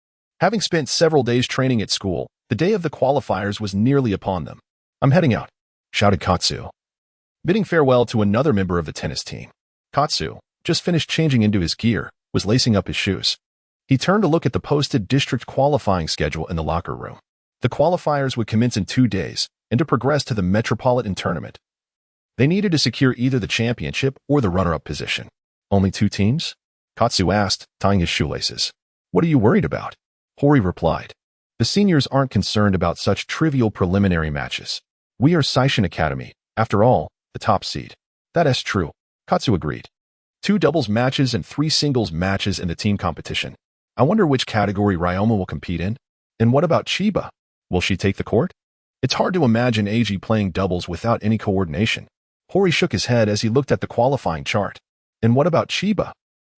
Having spent several days training at school, the day of the qualifiers was nearly upon them. I'm heading out, shouted Katsu, bidding farewell to another member of the tennis team. Katsu, just finished changing into his gear, was lacing up his shoes. He turned to look at the posted district qualifying schedule in the locker room. The qualifiers would commence in 2 days, and to progress to the Metropolitan Tournament, they needed to secure either the championship or the runner-up position. Only 2 teams? Katsu asked, tying his shoelaces. What are you worried about? Hori replied. The seniors aren't concerned about such trivial preliminary matches. We are Seishin Academy, after all, the top seed. That is true, Katsu agreed. 2 doubles matches and 3 singles matches in the team competition. I wonder which category Ryoma will compete in. And what about Chiba? Will she take the court? It's hard to imagine Eiji playing doubles without any coordination. Hori shook his head as he looked at the qualifying chart. And what about Chiba?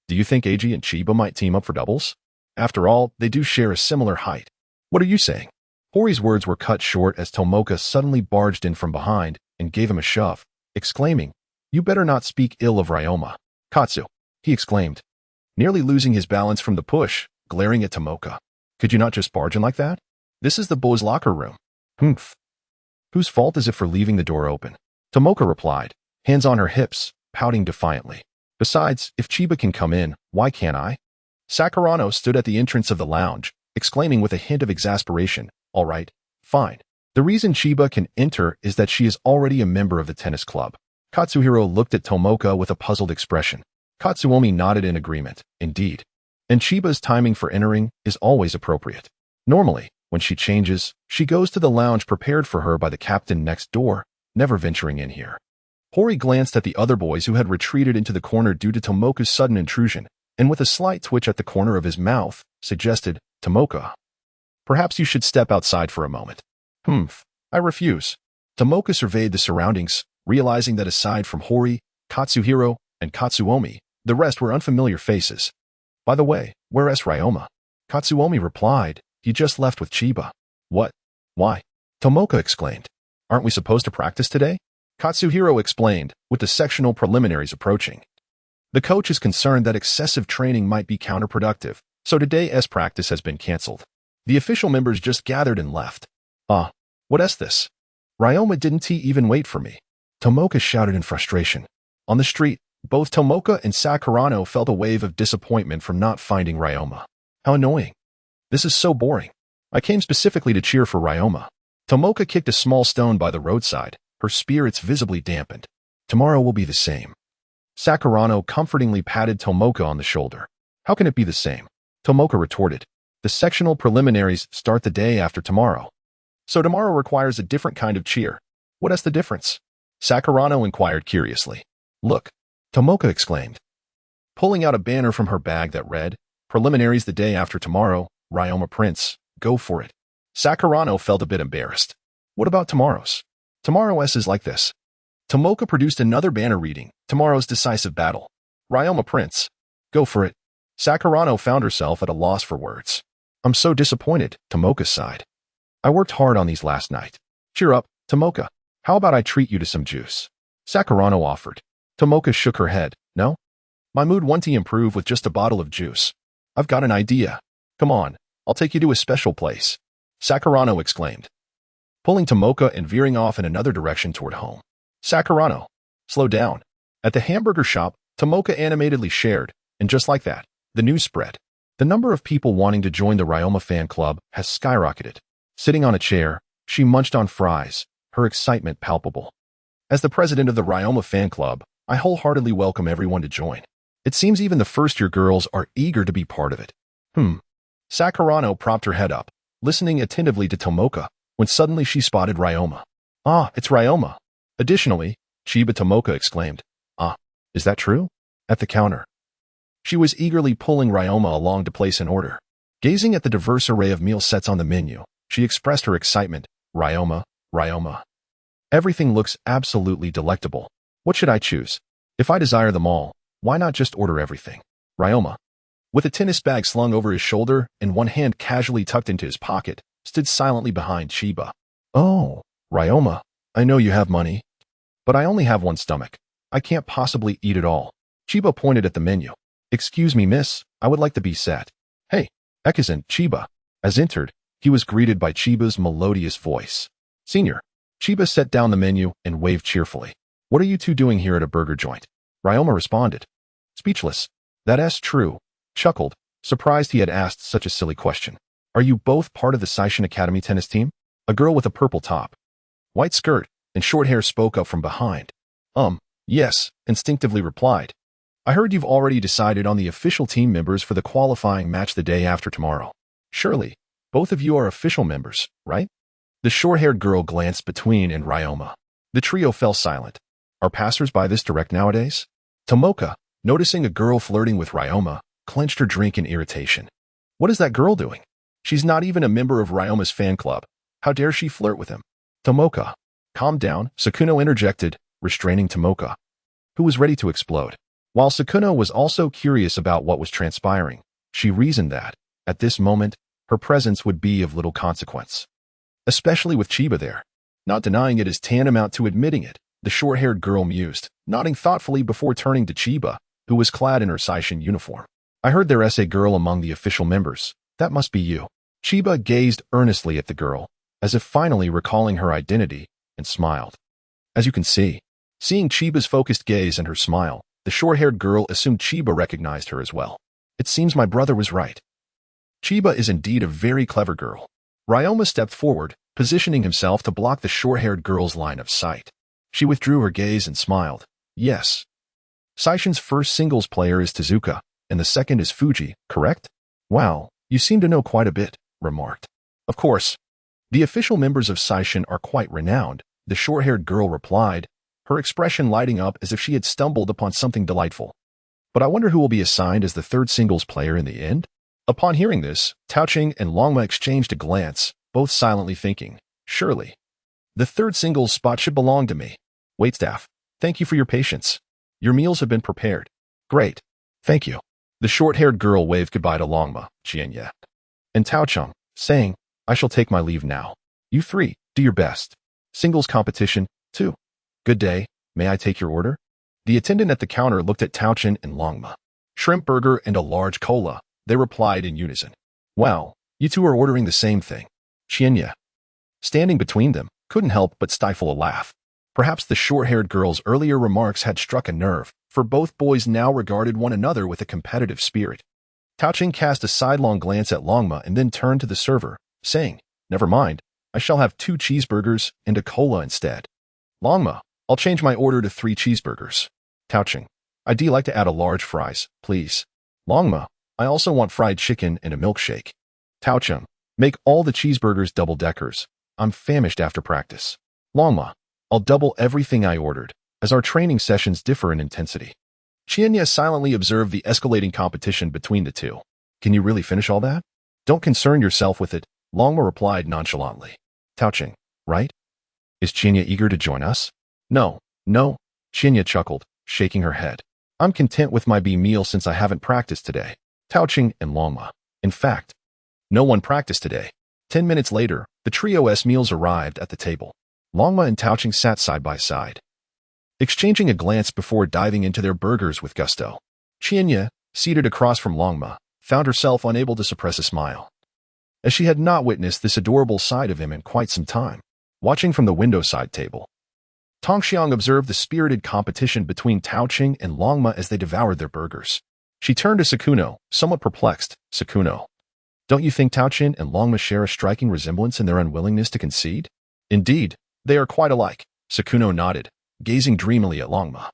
Do you think Eiji and Chiba might team up for doubles? After all, they do share a similar height. What are you saying? Hori's words were cut short as Tomoka suddenly barged in from behind and gave him a shove, exclaiming, You better not speak ill of Ryoma. Katsu, he exclaimed, nearly losing his balance from the push, glaring at Tomoka. Could you not just barge in like that? This is the boys' locker room. Humph. Whose fault is it for leaving the door open? Tomoka replied, hands on her hips, pouting defiantly. Besides, if Chiba can come in, why can't I? Sakurano stood at the entrance of the lounge, exclaiming with a hint of exasperation, All right, fine. The reason Chiba can enter is that she is already a member of the tennis club. Katsuhiro looked at Tomoka with a puzzled expression. Katsuomi nodded in agreement, indeed. And Chiba's timing for entering is always appropriate. Normally, when she changes, she goes to the lounge prepared for her by the captain next door, never venturing in here. Hori glanced at the other boys who had retreated into the corner due to Tomoka's sudden intrusion, and with a slight twitch at the corner of his mouth, suggested, Tomoka, perhaps you should step outside for a moment. I refuse. Tomoka surveyed the surroundings, realizing that aside from Hori, Katsuhiro, and Katsuomi, the rest were unfamiliar faces. By the way, where is Ryoma? Katsuomi replied, he just left with Chiba. What? Why? Tomoka exclaimed. Aren't we supposed to practice today? Katsuhiro explained, with the sectional preliminaries approaching. The coach is concerned that excessive training might be counterproductive, so today's practice has been cancelled. The official members just gathered and left. What is this? Ryoma didn't he even wait for me? Tomoka shouted in frustration. On the street, both Tomoka and Sakurano felt a wave of disappointment from not finding Ryoma. How annoying. This is so boring. I came specifically to cheer for Ryoma. Tomoka kicked a small stone by the roadside, her spirits visibly dampened. Tomorrow will be the same. Sakurano comfortingly patted Tomoka on the shoulder. How can it be the same? Tomoka retorted. The sectional preliminaries start the day after tomorrow. So tomorrow requires a different kind of cheer. What is the difference? Sakurano inquired curiously. Look, Tomoka exclaimed, pulling out a banner from her bag that read, Preliminaries the day after tomorrow, Ryoma Prince, go for it. Sakurano felt a bit embarrassed. What about tomorrow's? Tomorrow's is like this. Tomoka produced another banner reading, Tomorrow's decisive battle. Ryoma Prince, go for it. Sakurano found herself at a loss for words. I'm so disappointed, Tomoka sighed. I worked hard on these last night. Cheer up, Tomoka. How about I treat you to some juice? Sakurano offered. Tomoka shook her head. No? My mood won't improve with just a bottle of juice. I've got an idea. Come on, I'll take you to a special place. Sakurano exclaimed, pulling Tomoka and veering off in another direction toward home. Sakurano, slow down. At the hamburger shop, Tomoka animatedly shared, and just like that, the news spread. The number of people wanting to join the Ryoma fan club has skyrocketed. Sitting on a chair, she munched on fries, her excitement palpable. As the president of the Ryoma fan club, I wholeheartedly welcome everyone to join. It seems even the first-year girls are eager to be part of it. Sakurano propped her head up, listening attentively to Tomoka, when suddenly she spotted Ryoma. Ah, it's Ryoma. Additionally, Chiba Tomoka exclaimed, Ah, is that true? At the counter. She was eagerly pulling Ryoma along to place an order. Gazing at the diverse array of meal sets on the menu, she expressed her excitement. Ryoma, Ryoma. Everything looks absolutely delectable. What should I choose? If I desire them all, why not just order everything? Ryoma, with a tennis bag slung over his shoulder and one hand casually tucked into his pocket, stood silently behind Chiba. Oh, Ryoma, I know you have money, but I only have one stomach. I can't possibly eat it all. Chiba pointed at the menu. Excuse me, miss, I would like to be set. Hey, Ekizan, Chiba. As entered, he was greeted by Chiba's melodious voice. Senior. Chiba set down the menu and waved cheerfully. What are you two doing here at a burger joint? Ryoma responded. Speechless. That's true. Chuckled, surprised he had asked such a silly question. Are you both part of the Seishin Academy tennis team? A girl with a purple top, white skirt, and short hair spoke up from behind. Yes, instinctively replied. I heard you've already decided on the official team members for the qualifying match the day after tomorrow. Surely, both of you are official members, right? The short-haired girl glanced between and Ryoma. The trio fell silent. Are passers-by this direct nowadays? Tomoka, noticing a girl flirting with Ryoma, clenched her drink in irritation. What is that girl doing? She's not even a member of Ryoma's fan club. How dare she flirt with him? Tomoka. Calm down, Sakuno interjected, restraining Tomoka, who was ready to explode. While Sakuno was also curious about what was transpiring, she reasoned that, at this moment, her presence would be of little consequence. Especially with Chiba there. Not denying it is tantamount to admitting it, the short-haired girl mused, nodding thoughtfully before turning to Chiba, who was clad in her Seishin uniform. I heard there's a girl among the official members. That must be you. Chiba gazed earnestly at the girl, as if finally recalling her identity, and smiled. As you can see, seeing Chiba's focused gaze and her smile, the short-haired girl assumed Chiba recognized her as well. It seems my brother was right. Chiba is indeed a very clever girl. Ryoma stepped forward, positioning himself to block the short-haired girl's line of sight. She withdrew her gaze and smiled. Yes. Seishin's first singles player is Tezuka, and the second is Fuji, correct? Wow, you seem to know quite a bit, remarked. Of course. The official members of Seishin are quite renowned, the short-haired girl replied, her expression lighting up as if she had stumbled upon something delightful. But I wonder who will be assigned as the third singles player in the end? Upon hearing this, Taoqing and Longma exchanged a glance, both silently thinking, surely. The third singles spot should belong to me. Waitstaff, thank you for your patience. Your meals have been prepared. Great. Thank you. The short-haired girl waved goodbye to Longma, Qianye, and Taoqing, saying, I shall take my leave now. You three, do your best. Singles competition, too. Good day, may I take your order? The attendant at the counter looked at Taoqing and Longma. Shrimp burger and a large cola, they replied in unison. Wow, you two are ordering the same thing. Qianye, standing between them, couldn't help but stifle a laugh. Perhaps the short-haired girl's earlier remarks had struck a nerve, for both boys now regarded one another with a competitive spirit. Taoqing cast a sidelong glance at Longma and then turned to the server, saying, Never mind, I shall have 2 cheeseburgers and a cola instead. Longma, I'll change my order to 3 cheeseburgers. Taoqing, I'd like to add a large fries, please. Longma, I also want fried chicken and a milkshake. Taoqing, make all the cheeseburgers double-deckers. I'm famished after practice. Longma, I'll double everything I ordered, as our training sessions differ in intensity. Qianye silently observed the escalating competition between the two. Can you really finish all that? Don't concern yourself with it, Longma replied nonchalantly. Taoqing, right? Is Qianye eager to join us? No, Qianye chuckled, shaking her head. I'm content with my B meal since I haven't practiced today. Taoqing and Longma. In fact, no one practiced today. 10 minutes later, the trio's meals arrived at the table. Longma and Taoqing sat side by side, exchanging a glance before diving into their burgers with gusto. Qianye, seated across from Longma, found herself unable to suppress a smile, as she had not witnessed this adorable side of him in quite some time. Watching from the window side table, Tongxiang observed the spirited competition between Taoqing and Longma as they devoured their burgers. She turned to Sakuno, somewhat perplexed. Sakuno, don't you think Taoqing and Longma share a striking resemblance in their unwillingness to concede? Indeed, they are quite alike. Sakuno nodded, gazing dreamily at Longma.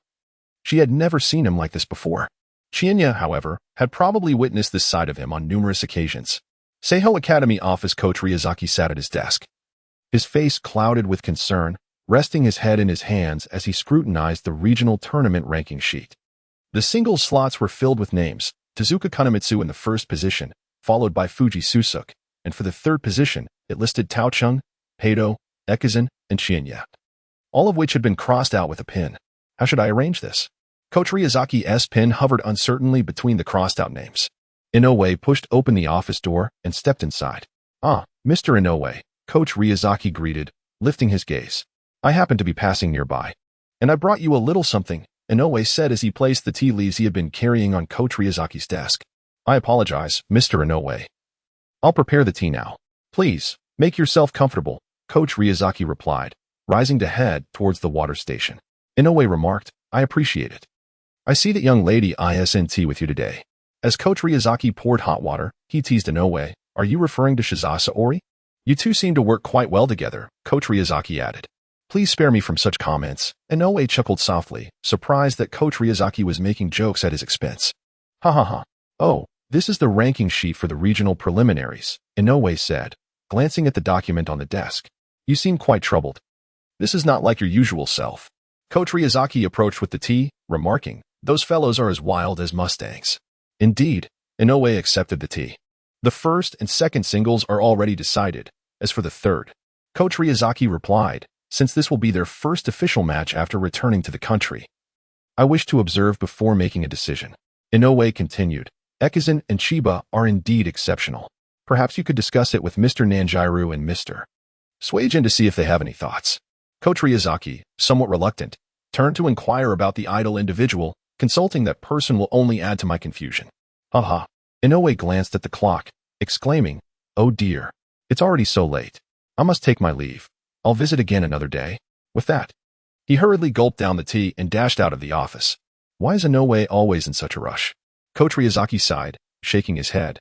She had never seen him like this before. Qianye, however, had probably witnessed this side of him on numerous occasions. Seiho Academy office coach Ryazaki sat at his desk. His face clouded with concern, resting his head in his hands as he scrutinized the regional tournament ranking sheet. The singles slots were filled with names, Tezuka Kunimitsu in the first position, followed by Fuji Susuke, and for the third position, it listed Tao Chung, Heido, Ekizun, and Qianye, all of which had been crossed out with a pin. How should I arrange this? Coach Ryazaki's pin hovered uncertainly between the crossed-out names. Inoue pushed open the office door and stepped inside. "Ah, Mr. Inoue," Coach Ryazaki greeted, lifting his gaze. "I happened to be passing nearby, and I brought you a little something," Inoue said as he placed the tea leaves he had been carrying on Coach Ryazaki's desk. "I apologize, Mr. Inoue. I'll prepare the tea now. Please, make yourself comfortable," Coach Ryazaki replied, rising to head towards the water station. Inoue remarked, "I appreciate it. I see that young lady isn't tea with you today." As Coach Ryazaki poured hot water, he teased Inoue, "Are you referring to Shizasa Ori? You two seem to work quite well together," Coach Ryazaki added. "Please spare me from such comments." Inoue chuckled softly, surprised that Coach Ryazaki was making jokes at his expense. "Ha ha ha. Oh, this is the ranking sheet for the regional preliminaries," Inoue said, glancing at the document on the desk. "You seem quite troubled. This is not like your usual self." Coach Ryazaki approached with the tea, remarking, "Those fellows are as wild as mustangs." Indeed, Inoue accepted the tea. "The first and second singles are already decided. As for the third," Coach Ryazaki replied, "since this will be their first official match after returning to the country, I wish to observe before making a decision." Inoue continued, "Ekizun and Chiba are indeed exceptional. Perhaps you could discuss it with Mr. Nanjiru and Mr. Suijin to see if they have any thoughts." Coach Ryazaki, somewhat reluctant, turned to inquire about the idle individual. "Consulting that person will only add to my confusion." "Haha." Inoue glanced at the clock, exclaiming, "Oh dear. It's already so late. I must take my leave. I'll visit again another day." With that, he hurriedly gulped down the tea and dashed out of the office. Why is Inoue always in such a rush? Coach Ryazaki sighed, shaking his head.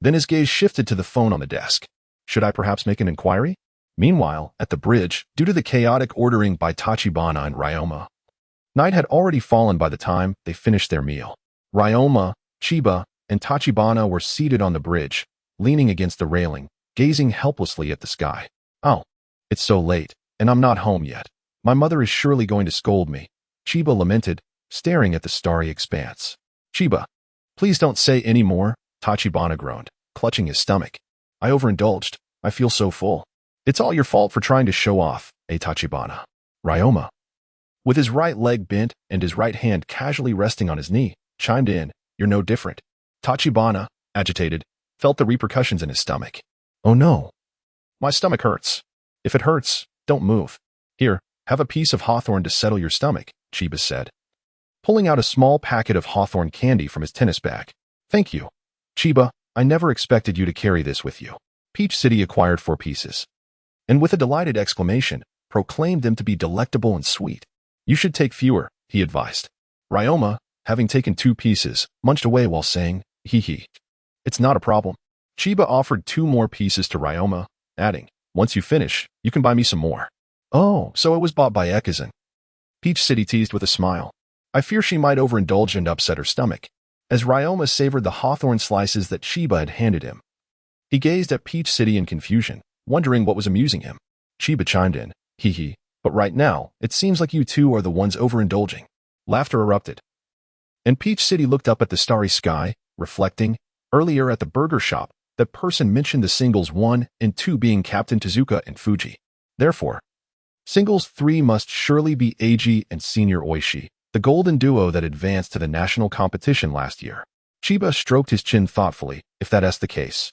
Then his gaze shifted to the phone on the desk. Should I perhaps make an inquiry? Meanwhile, at the bridge, due to the chaotic ordering by Tachibana and Ryoma, night had already fallen by the time they finished their meal. Ryoma, Chiba, and Tachibana were seated on the bridge, leaning against the railing, gazing helplessly at the sky. "Oh, it's so late, and I'm not home yet. My mother is surely going to scold me," Chiba lamented, staring at the starry expanse. "Chiba, please don't say any more," Tachibana groaned, clutching his stomach. "I overindulged. I feel so full." "It's all your fault for trying to show off, Tachibana." Ryoma, with his right leg bent and his right hand casually resting on his knee, chimed in, "You're no different." Tachibana, agitated, felt the repercussions in his stomach. "Oh no. My stomach hurts." "If it hurts, don't move. Here, have a piece of hawthorn to settle your stomach," Chiba said, pulling out a small packet of hawthorn candy from his tennis bag. "Thank you. Chiba, I never expected you to carry this with you." Peach City acquired 4 pieces, and with a delighted exclamation, proclaimed them to be delectable and sweet. "You should take fewer," he advised. Ryoma, having taken 2 pieces, munched away while saying, "Hee hee. It's not a problem." Chiba offered 2 more pieces to Ryoma, adding, "Once you finish, you can buy me some more." "Oh, so it was bought by Ekizun." Peach City teased with a smile. "I fear she might overindulge and upset her stomach." As Ryoma savored the hawthorn slices that Chiba had handed him, he gazed at Peach City in confusion, wondering what was amusing him. Chiba chimed in, "Hee hee, but right now, it seems like you two are the ones overindulging." Laughter erupted, and Peach City looked up at the starry sky, reflecting, earlier at the burger shop, that person mentioned the singles 1 and 2 being Captain Tezuka and Fuji. Therefore, singles 3 must surely be Eiji and Senior Oishi, the golden duo that advanced to the national competition last year. Chiba stroked his chin thoughtfully, "If that's the case,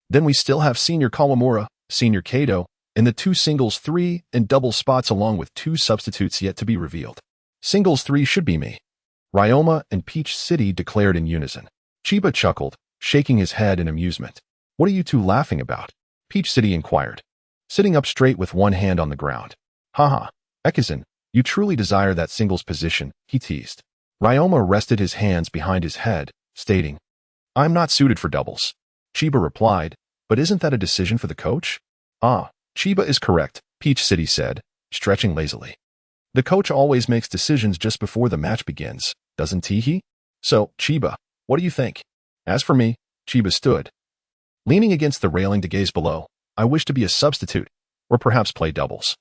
then we still have Senior Kawamura, Senior Kato, and the 2 singles 3 and double spots along with 2 substitutes yet to be revealed. Singles 3 should be me," Ryoma and Peach City declared in unison. Chiba chuckled, shaking his head in amusement. "What are you two laughing about?" Peach City inquired, sitting up straight with one hand on the ground. "Haha, Ekizun, you truly desire that singles position," he teased. Ryoma rested his hands behind his head, stating, "I'm not suited for doubles." Chiba replied, "But isn't that a decision for the coach?" "Ah, Chiba is correct," Peach City said, stretching lazily. "The coach always makes decisions just before the match begins, doesn't he? So, Chiba, what do you think?" As for me, Chiba stood leaning against the railing to gaze below. I wish to be a substitute, or perhaps play doubles.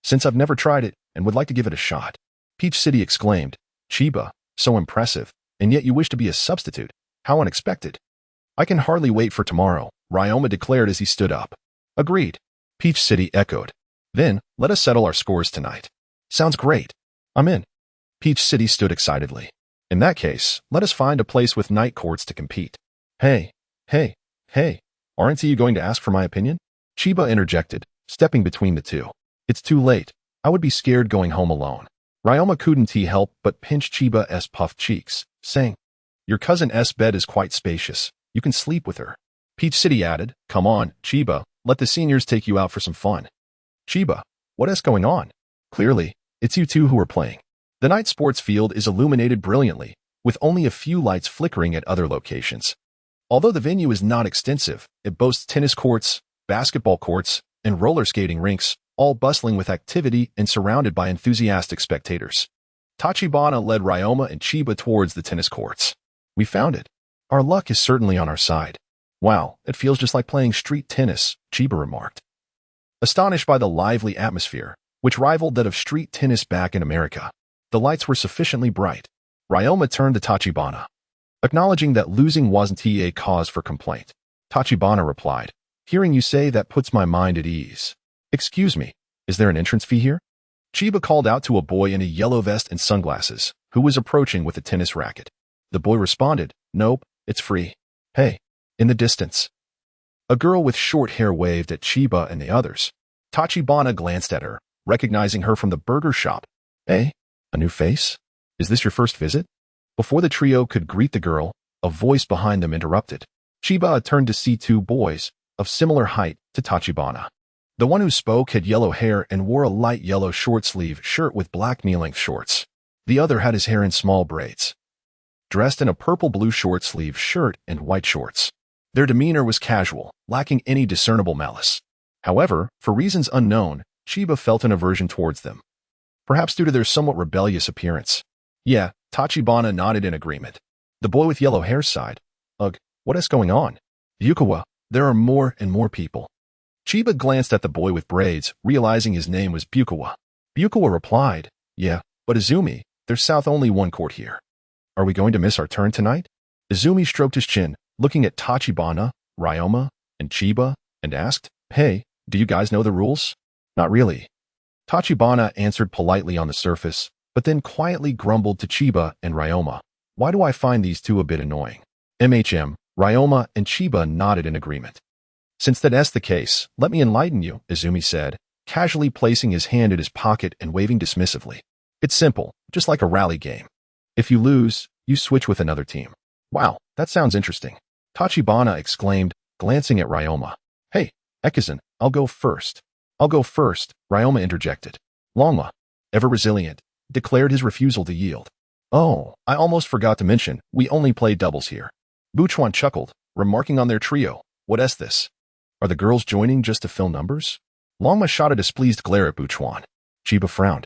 Since I've never tried it and would like to give it a shot. Peach City exclaimed. Chiba, so impressive, and yet you wish to be a substitute. How unexpected. I can hardly wait for tomorrow, Ryoma declared as he stood up. Agreed. Peach City echoed. Then, let us settle our scores tonight. Sounds great. I'm in. Peach City stood excitedly. In that case, let us find a place with night courts to compete. Hey, aren't you going to ask for my opinion? Chiba interjected, stepping between the two. It's too late. I would be scared going home alone. Ryoma couldn't help but pinch Chiba's puffed cheeks, saying, Your cousin's bed is quite spacious. You can sleep with her. Peach City added, Come on, Chiba, let the seniors take you out for some fun. Chiba, what is going on? Clearly, it's you two who are playing. The night sports field is illuminated brilliantly, with only a few lights flickering at other locations. Although the venue is not extensive, it boasts tennis courts, basketball courts, and roller skating rinks, all bustling with activity and surrounded by enthusiastic spectators. Tachibana led Ryoma and Chiba towards the tennis courts. We found it. Our luck is certainly on our side. Wow, it feels just like playing street tennis, Chiba remarked. Astonished by the lively atmosphere, which rivaled that of street tennis back in America, the lights were sufficiently bright. Ryoma turned to Tachibana. Acknowledging that losing wasn't a cause for complaint, Tachibana replied, Hearing you say that puts my mind at ease. Excuse me, is there an entrance fee here? Chiba called out to a boy in a yellow vest and sunglasses, who was approaching with a tennis racket. The boy responded, Nope, it's free. Hey, in the distance. A girl with short hair waved at Chiba and the others. Tachibana glanced at her, recognizing her from the burger shop. Hey, a new face? Is this your first visit? Before the trio could greet the girl, a voice behind them interrupted. Chiba turned to see two boys, of similar height to Tachibana. The one who spoke had yellow hair and wore a light yellow short-sleeve shirt with black knee-length shorts. The other had his hair in small braids. Dressed in a purple-blue short-sleeve shirt and white shorts. Their demeanor was casual, lacking any discernible malice. However, for reasons unknown, Chiba felt an aversion towards them. Perhaps due to their somewhat rebellious appearance. Yeah, Tachibana nodded in agreement. The boy with yellow hair sighed. Ugh, what is going on? Yukawa, there are more and more people. Chiba glanced at the boy with braids, realizing his name was Bukawa. Bukawa replied, Yeah, but Izumi, there's south only one court here. Are we going to miss our turn tonight? Izumi stroked his chin, looking at Tachibana, Ryoma, and Chiba, and asked, Hey, do you guys know the rules? Not really. Tachibana answered politely on the surface, but then quietly grumbled to Chiba and Ryoma. Why do I find these two a bit annoying? Ryoma and Chiba nodded in agreement. Since that's the case, let me enlighten you, Izumi said, casually placing his hand in his pocket and waving dismissively. It's simple, just like a rally game. If you lose, you switch with another team. Wow, that sounds interesting. Tachibana exclaimed, glancing at Ryoma. Hey, Ekizan, I'll go first. Ryoma interjected. Longma, ever resilient, declared his refusal to yield. Oh, I almost forgot to mention, we only play doubles here. Buchuan chuckled, remarking on their trio, What's this? Are the girls joining just to fill numbers? Longma shot a displeased glare at Buchuan. Chiba frowned,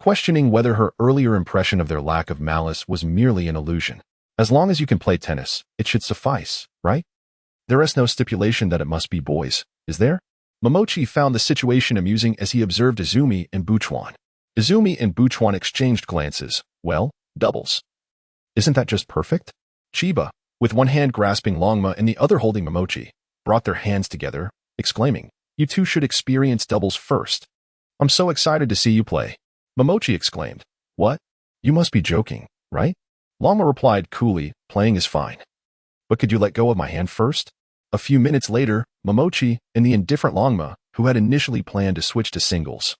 questioning whether her earlier impression of their lack of malice was merely an illusion. As long as you can play tennis, it should suffice, right? There is no stipulation that it must be boys, is there? Momochi found the situation amusing as he observed Izumi and Buchuan. Izumi and Buchuan exchanged glances. Well, doubles. Isn't that just perfect? Chiba, with one hand grasping Longma and the other holding Momochi, brought their hands together, exclaiming, You two should experience doubles first. I'm so excited to see you play. Momochi exclaimed, What? You must be joking, right? Longma replied coolly, Playing is fine. But could you let go of my hand first? A few minutes later, Momochi and the indifferent Longma, who had initially planned to switch to singles,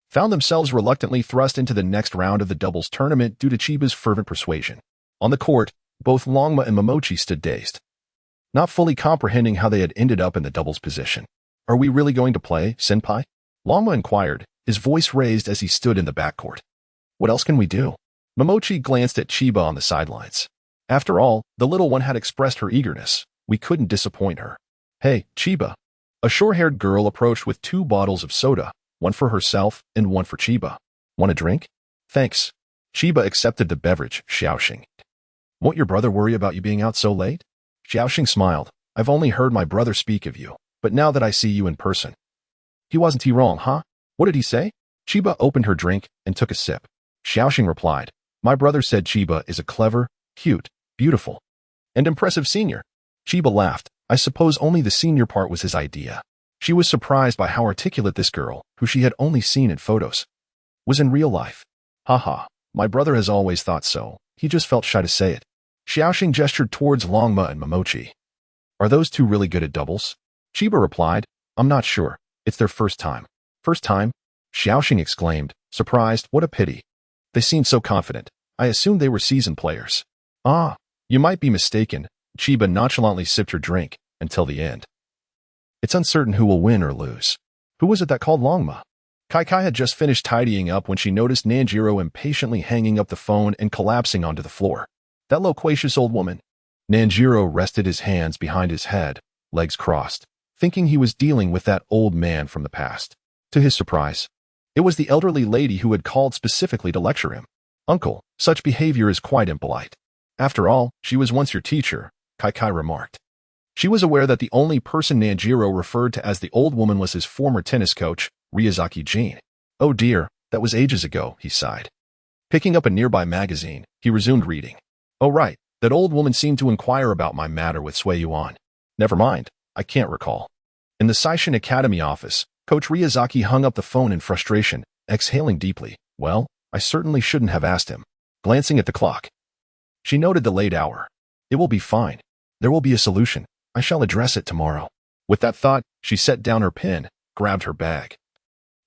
found themselves reluctantly thrust into the next round of the doubles tournament due to Chiba's fervent persuasion. On the court, both Longma and Momochi stood dazed, not fully comprehending how they had ended up in the doubles position. Are we really going to play, senpai? Longma inquired, his voice raised as he stood in the backcourt. What else can we do? Momochi glanced at Chiba on the sidelines. After all, the little one had expressed her eagerness. We couldn't disappoint her. Hey, Chiba. A short-haired girl approached with 2 bottles of soda, one for herself and one for Chiba. Want a drink? Thanks. Chiba accepted the beverage, Xiaoxing. Won't your brother worry about you being out so late? Xiaoxing smiled. I've only heard my brother speak of you, but now that I see you in person. Wasn't he wrong, huh? What did he say? Chiba opened her drink and took a sip. Xiaoxing replied, my brother said Chiba is a clever, cute, beautiful, and impressive senior. Chiba laughed. I suppose only the senior part was his idea. She was surprised by how articulate this girl, who she had only seen in photos, was in real life. Haha, my brother has always thought so. He just felt shy to say it. Xiaoxing gestured towards Longma and Momochi. Are those two really good at doubles? Chiba replied, I'm not sure. It's their first time. First time? Xiaoxing exclaimed, surprised. What a pity. They seemed so confident. I assumed they were seasoned players. Ah, you might be mistaken. Chiba nonchalantly sipped her drink until the end. It's uncertain who will win or lose. Who was it that called Longma? Kai had just finished tidying up when she noticed Nanjiro impatiently hanging up the phone and collapsing onto the floor. That loquacious old woman. Nanjiro rested his hands behind his head, legs crossed, thinking he was dealing with that old man from the past. To his surprise, it was the elderly lady who had called specifically to lecture him. Uncle, such behavior is quite impolite. After all, she was once your teacher, Kai remarked. She was aware that the only person Nanjiro referred to as the old woman was his former tennis coach, Ryazaki Jin. Oh dear, that was ages ago, he sighed. Picking up a nearby magazine, he resumed reading. Oh right, that old woman seemed to inquire about my matter with Sui Yuan. Never mind, I can't recall. In the Seishin Academy office, Coach Ryazaki hung up the phone in frustration, exhaling deeply. Well, I certainly shouldn't have asked him. Glancing at the clock, she noted the late hour. It will be fine. There will be a solution. I shall address it tomorrow. With that thought, she set down her pen, grabbed her bag,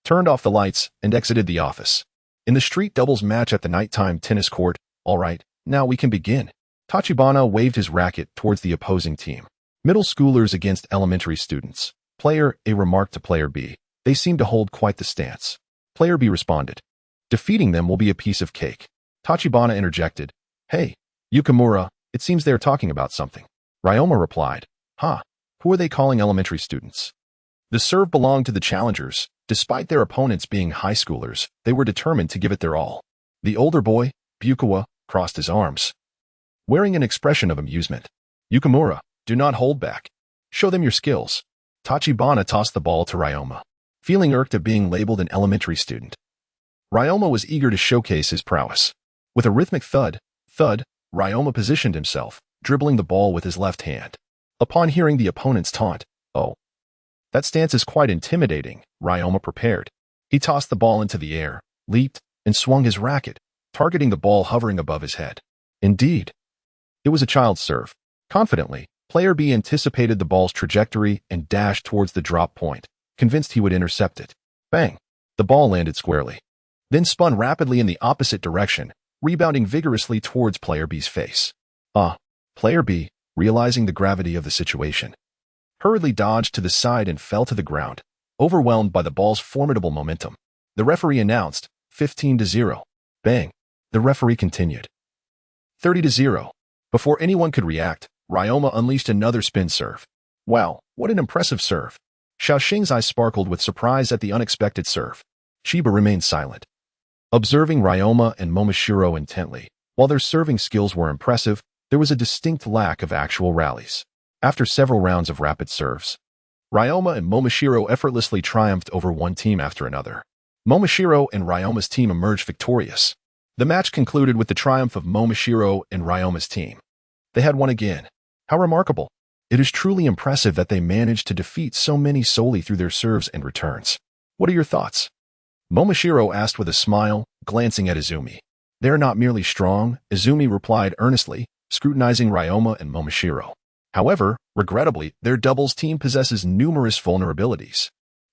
turned off the lights, and exited the office. In the street doubles match at the nighttime tennis court, all right, now we can begin. Tachibana waved his racket towards the opposing team. Middle schoolers against elementary students. Player A remarked to Player B. They seem to hold quite the stance. Player B responded. Defeating them will be a piece of cake. Tachibana interjected. Hey, Yukimura, it seems they're talking about something. Ryoma replied. Who are they calling elementary students? The serve belonged to the challengers. Despite their opponents being high schoolers, they were determined to give it their all. The older boy, Bukawa, crossed his arms, wearing an expression of amusement. Yukimura, do not hold back. Show them your skills. Tachibana tossed the ball to Ryoma, feeling irked at being labeled an elementary student. Ryoma was eager to showcase his prowess. With a rhythmic thud, Ryoma positioned himself, dribbling the ball with his left hand. Upon hearing the opponent's taunt, oh, that stance is quite intimidating, Ryoma prepared. He tossed the ball into the air, leaped, and swung his racket, targeting the ball hovering above his head. Indeed, it was a child's serve. Confidently, Player B anticipated the ball's trajectory and dashed towards the drop point, convinced he would intercept it. Bang! The ball landed squarely, then spun rapidly in the opposite direction, rebounding vigorously towards Player B's face. Player B, realizing the gravity of the situation, hurriedly dodged to the side and fell to the ground, overwhelmed by the ball's formidable momentum. The referee announced, 15-0. Bang! The referee continued. 30-0. Before anyone could react, Ryoma unleashed another spin serve. Wow, what an impressive serve. Xiaoxing's eyes sparkled with surprise at the unexpected serve. Chiba remained silent, observing Ryoma and Momoshiro intently. While their serving skills were impressive, there was a distinct lack of actual rallies. After several rounds of rapid serves, Ryoma and Momoshiro effortlessly triumphed over one team after another. Momoshiro and Ryoma's team emerged victorious. The match concluded with the triumph of Momoshiro and Ryoma's team. They had won again. How remarkable. It is truly impressive that they managed to defeat so many solely through their serves and returns. What are your thoughts? Momoshiro asked with a smile, glancing at Izumi. They are not merely strong, Izumi replied earnestly, scrutinizing Ryoma and Momoshiro. However, regrettably, their doubles team possesses numerous vulnerabilities.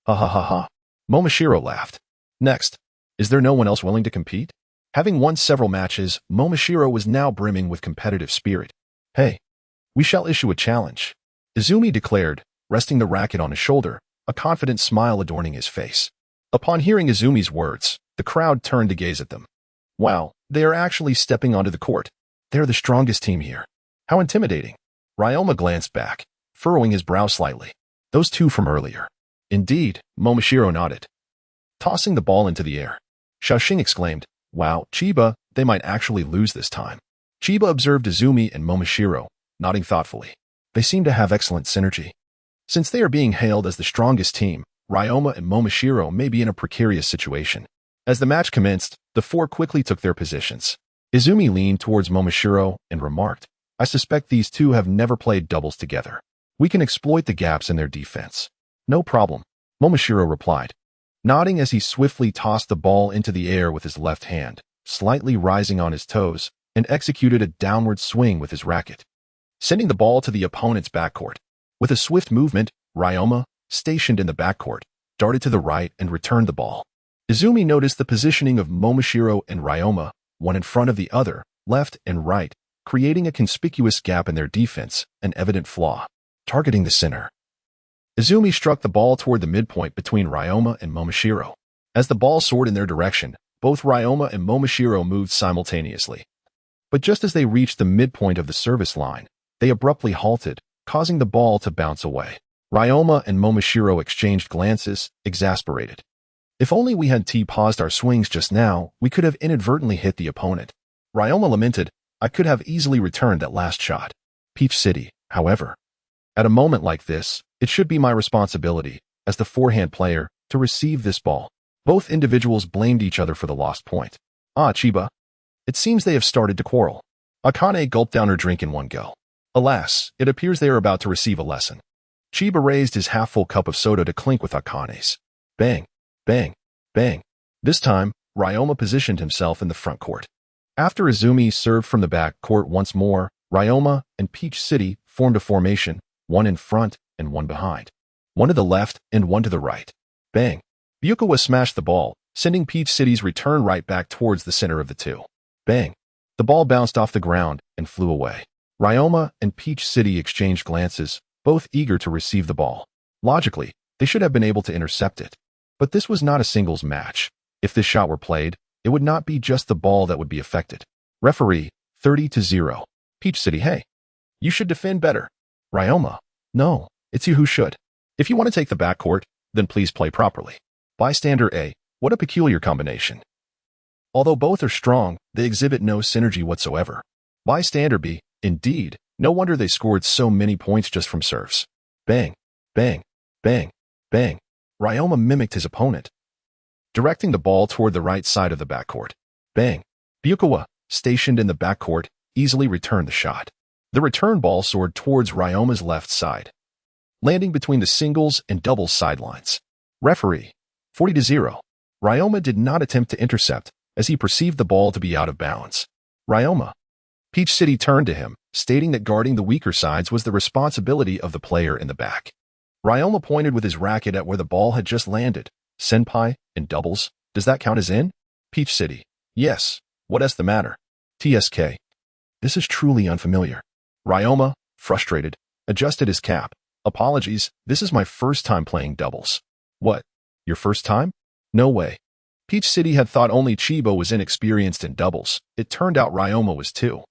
Ha ha ha ha. Momoshiro laughed. Next, is there no one else willing to compete? Having won several matches, Momoshiro was now brimming with competitive spirit. Hey, we shall issue a challenge, Izumi declared, resting the racket on his shoulder, a confident smile adorning his face. Upon hearing Izumi's words, the crowd turned to gaze at them. Wow, they are actually stepping onto the court. They're the strongest team here. How intimidating. Ryoma glanced back, furrowing his brow slightly. Those two from earlier. Indeed, Momoshiro nodded, tossing the ball into the air. Xiaoxing exclaimed, wow, Chiba, they might actually lose this time. Chiba observed Izumi and Momoshiro, nodding thoughtfully. They seem to have excellent synergy. Since they are being hailed as the strongest team, Ryoma and Momoshiro may be in a precarious situation. As the match commenced, the four quickly took their positions. Izumi leaned towards Momoshiro and remarked, "I suspect these two have never played doubles together. We can exploit the gaps in their defense." "No problem," Momoshiro replied, nodding as he swiftly tossed the ball into the air with his left hand, slightly rising on his toes, and executed a downward swing with his racket, sending the ball to the opponent's backcourt. With a swift movement, Ryoma, stationed in the backcourt, darted to the right and returned the ball. Izumi noticed the positioning of Momoshiro and Ryoma, one in front of the other, left and right, creating a conspicuous gap in their defense, an evident flaw. Targeting the center. Izumi struck the ball toward the midpoint between Ryoma and Momoshiro. As the ball soared in their direction, both Ryoma and Momoshiro moved simultaneously. But just as they reached the midpoint of the service line, they abruptly halted, causing the ball to bounce away. Ryoma and Momoshiro exchanged glances, exasperated. "If only we had paused our swings just now, we could have inadvertently hit the opponent." Ryoma lamented, "I could have easily returned that last shot." Peach City, however. "At a moment like this, it should be my responsibility, as the forehand player, to receive this ball." Both individuals blamed each other for the lost point. "Ah, Chiba. It seems they have started to quarrel." Akane gulped down her drink in one go. "Alas, it appears they are about to receive a lesson." Chiba raised his half-full cup of soda to clink with Akane's. Bang, bang, bang. This time, Ryoma positioned himself in the front court. After Izumi served from the back court once more, Ryoma and Peach City formed a formation, one in front and one behind. One to the left and one to the right. Bang. Ryukawa smashed the ball, sending Peach City's return right back towards the center of the two. Bang. The ball bounced off the ground and flew away. Ryoma and Peach City exchanged glances, both eager to receive the ball. Logically, they should have been able to intercept it. But this was not a singles match. If this shot were played, it would not be just the ball that would be affected. Referee, 30-0. Peach City, hey. You should defend better. Ryoma, no, it's you who should. If you want to take the backcourt, then please play properly. Bystander A, what a peculiar combination. Although both are strong, they exhibit no synergy whatsoever. Bystander B, indeed, no wonder they scored so many points just from serves. Bang, bang, bang, bang. Ryoma mimicked his opponent, directing the ball toward the right side of the backcourt. Bang. Ryukawa, stationed in the backcourt, easily returned the shot. The return ball soared towards Ryoma's left side, landing between the singles and doubles sidelines. Referee, 40-0. Ryoma did not attempt to intercept, as he perceived the ball to be out of bounds. Ryoma. Peach City turned to him, stating that guarding the weaker sides was the responsibility of the player in the back. Ryoma pointed with his racket at where the ball had just landed. Senpai, in doubles, does that count as in? Peach City. Yes. What's the matter? TSK. This is truly unfamiliar. Ryoma, frustrated, adjusted his cap. Apologies, this is my first time playing doubles. What? Your first time? No way. Peach City had thought only Chiba was inexperienced in doubles. It turned out Ryoma was too.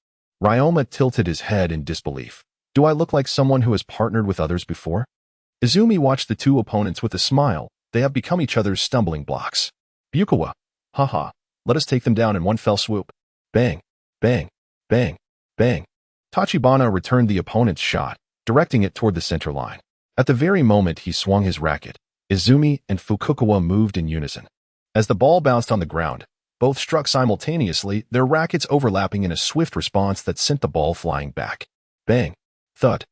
Ryoma tilted his head in disbelief. Do I look like someone who has partnered with others before? Izumi watched the two opponents with a smile. They have become each other's stumbling blocks. Ryukawa. Haha. Let us take them down in one fell swoop. Bang. Bang. Bang. Bang. Tachibana returned the opponent's shot, directing it toward the center line. At the very moment he swung his racket, Izumi and Fukukawa moved in unison. As the ball bounced on the ground, both struck simultaneously, their rackets overlapping in a swift response that sent the ball flying back. Bang. Thud.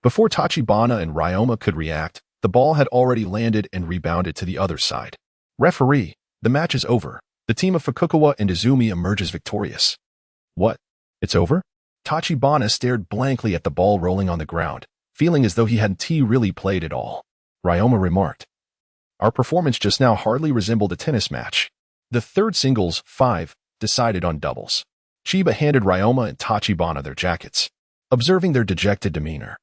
Before Tachibana and Ryoma could react, the ball had already landed and rebounded to the other side. Referee, the match is over. The team of Fukukawa and Izumi emerges victorious. What? It's over? Tachibana stared blankly at the ball rolling on the ground, feeling as though he hadn't really played at all. Ryoma remarked. Our performance just now hardly resembled a tennis match. The third singles, 5, decided on doubles. Chiba handed Ryoma and Tachibana their jackets, observing their dejected demeanor.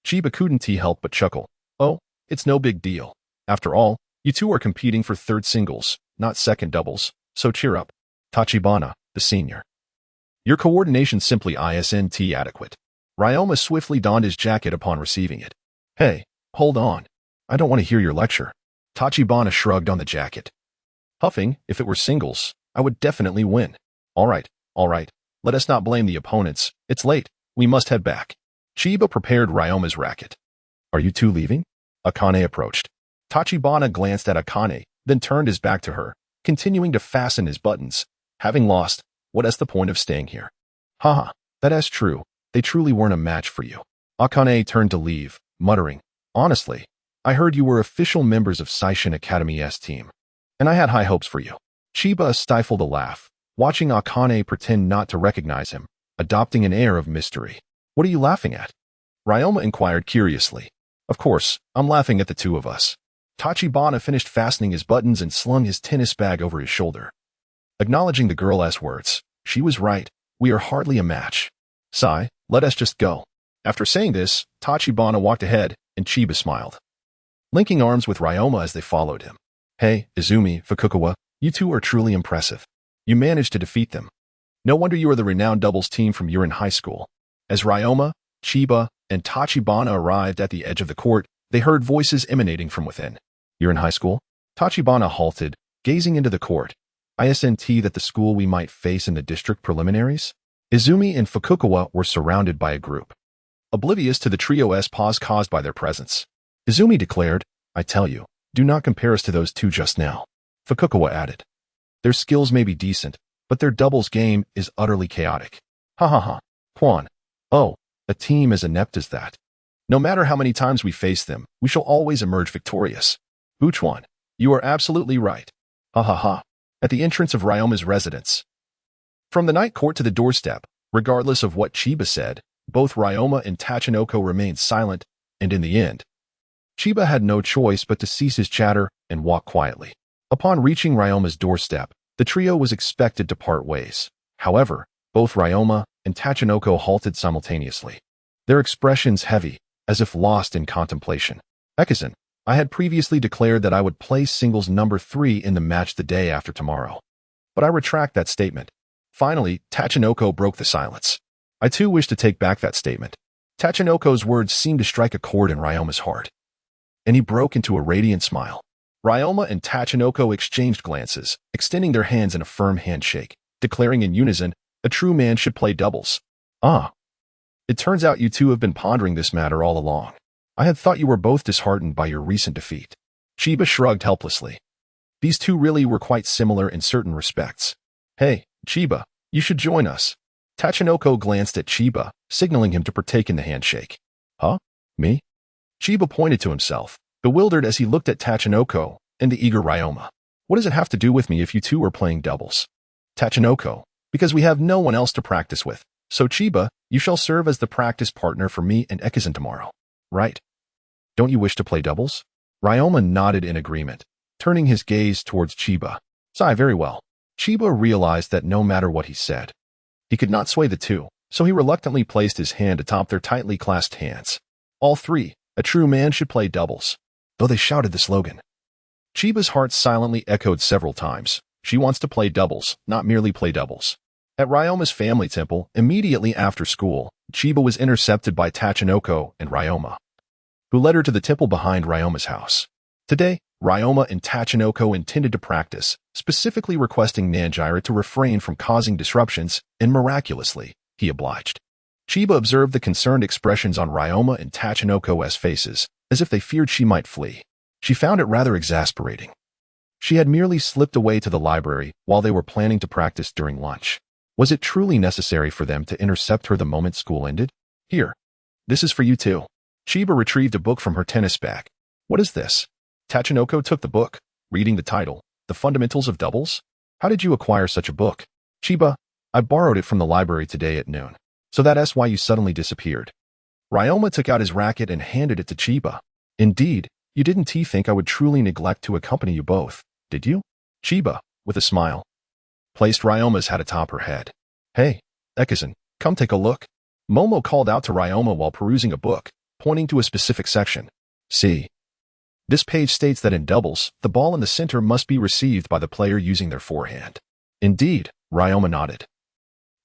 Chiba couldn't help but chuckle. Oh, it's no big deal. After all, you two are competing for third singles, not second doubles, so cheer up. Tachibana, the senior. Your coordination simply isn't adequate. Ryoma swiftly donned his jacket upon receiving it. Hey, hold on. I don't want to hear your lecture. Tachibana shrugged on the jacket. Huffing, if it were singles, I would definitely win. All right. Let us not blame the opponents. It's late. We must head back. Chiba prepared Ryoma's racket. Are you two leaving? Akane approached. Tachibana glanced at Akane, then turned his back to her, continuing to fasten his buttons. Having lost, what is the point of staying here? Haha, that is true. They truly weren't a match for you. Akane turned to leave, muttering, honestly, I heard you were official members of Seishin Academy's team, and I had high hopes for you. Chiba stifled a laugh, watching Akane pretend not to recognize him, adopting an air of mystery. What are you laughing at? Ryoma inquired curiously. Of course, I'm laughing at the two of us. Tachibana finished fastening his buttons and slung his tennis bag over his shoulder. Acknowledging the girl's words, she was right. We are hardly a match. Sai, let us just go. After saying this, Tachibana walked ahead, and Chiba smiled, linking arms with Ryoma as they followed him. Hey, Izumi, Fukukawa, you two are truly impressive. You managed to defeat them. No wonder you are the renowned doubles team from Urin High School. As Ryoma, Chiba, and Tachibana arrived at the edge of the court, they heard voices emanating from within. Urin High School? Tachibana halted, gazing into the court. Isn't that the school we might face in the district preliminaries? Izumi and Fukukawa were surrounded by a group, oblivious to the trio's pause caused by their presence. Izumi declared, I tell you, do not compare us to those two just now. Fukukawa added, their skills may be decent, but their doubles game is utterly chaotic. Ha ha ha. Quan. Oh, a team as inept as that. No matter how many times we face them, we shall always emerge victorious. Buchuan, you are absolutely right. Ha ha ha. At the entrance of Ryoma's residence. From the night court to the doorstep, regardless of what Chiba said, both Ryoma and Tachinoko remained silent, and in the end, Chiba had no choice but to cease his chatter and walk quietly. Upon reaching Ryoma's doorstep, the trio was expected to part ways. However, both Ryoma and Tachinoko halted simultaneously, their expressions heavy, as if lost in contemplation. Ekizan, I had previously declared that I would place singles number 3 in the match the day after tomorrow. But I retract that statement. Finally, Tachinoko broke the silence. I too wish to take back that statement. Tachinoko's words seemed to strike a chord in Ryoma's heart, and he broke into a radiant smile. Ryoma and Tachinoko exchanged glances, extending their hands in a firm handshake, declaring in unison, a true man should play doubles. Ah. It turns out you two have been pondering this matter all along. I had thought you were both disheartened by your recent defeat. Chiba shrugged helplessly. These two really were quite similar in certain respects. Hey, Chiba, you should join us. Tachinoko glanced at Chiba, signaling him to partake in the handshake. Huh? Me? Chiba pointed to himself, bewildered as he looked at Tachinoko and the eager Ryoma. What does it have to do with me if you two are playing doubles? Tachinoko, because we have no one else to practice with. So Chiba, you shall serve as the practice partner for me and Ekizan tomorrow. Right? Don't you wish to play doubles? Ryoma nodded in agreement, turning his gaze towards Chiba. Sigh, very well. Chiba realized that no matter what he said, he could not sway the two, so he reluctantly placed his hand atop their tightly clasped hands. All three, a true man should play doubles. Though they shouted the slogan. Chiba's heart silently echoed several times. She wants to play doubles, not merely play doubles. At Ryoma's family temple, immediately after school, Chiba was intercepted by Tachinoko and Ryoma, who led her to the temple behind Ryoma's house. Today, Ryoma and Tachinoko intended to practice, specifically requesting Nanjira to refrain from causing disruptions, and miraculously, he obliged. Chiba observed the concerned expressions on Ryoma and Tachinoko's faces, as if they feared she might flee. She found it rather exasperating. She had merely slipped away to the library while they were planning to practice during lunch. Was it truly necessary for them to intercept her the moment school ended? Here. This is for you too. Chiba retrieved a book from her tennis bag. What is this? Tachinoko took the book, reading the title, The Fundamentals of Doubles? How did you acquire such a book? Chiba, I borrowed it from the library today at noon. So that's why you suddenly disappeared. Ryoma took out his racket and handed it to Chiba. Indeed, you didn't think I would truly neglect to accompany you both, did you? Chiba, with a smile, placed Ryoma's hat atop her head. Hey, Ekizan, come take a look. Momo called out to Ryoma while perusing a book, pointing to a specific section. See. This page states that in doubles, the ball in the center must be received by the player using their forehand. Indeed, Ryoma nodded.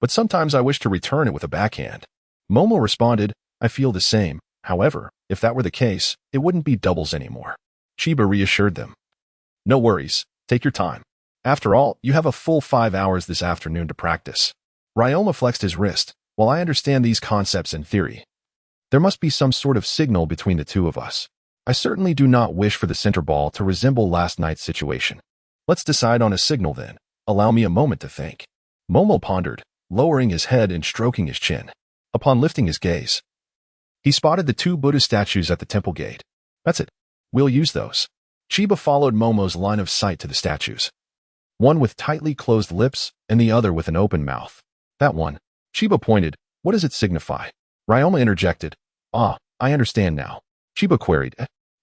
But sometimes I wish to return it with a backhand. Momo responded, I feel the same. However, if that were the case, it wouldn't be doubles anymore. Chiba reassured them. No worries, take your time. After all, you have a full 5 hours this afternoon to practice. Ryoma flexed his wrist. While I understand these concepts in theory, There must be some sort of signal between the two of us. I certainly do not wish for the center ball to resemble last night's situation. Let's decide on a signal then. Allow me a moment to think. Momo pondered, lowering his head and stroking his chin. Upon lifting his gaze, he spotted the two Buddha statues at the temple gate. That's it. We'll use those. Chiba followed Momo's line of sight to the statues. One with tightly closed lips and the other with an open mouth. That one. Chiba pointed. What does it signify? Ryoma interjected. Ah, I understand now. Chiba queried.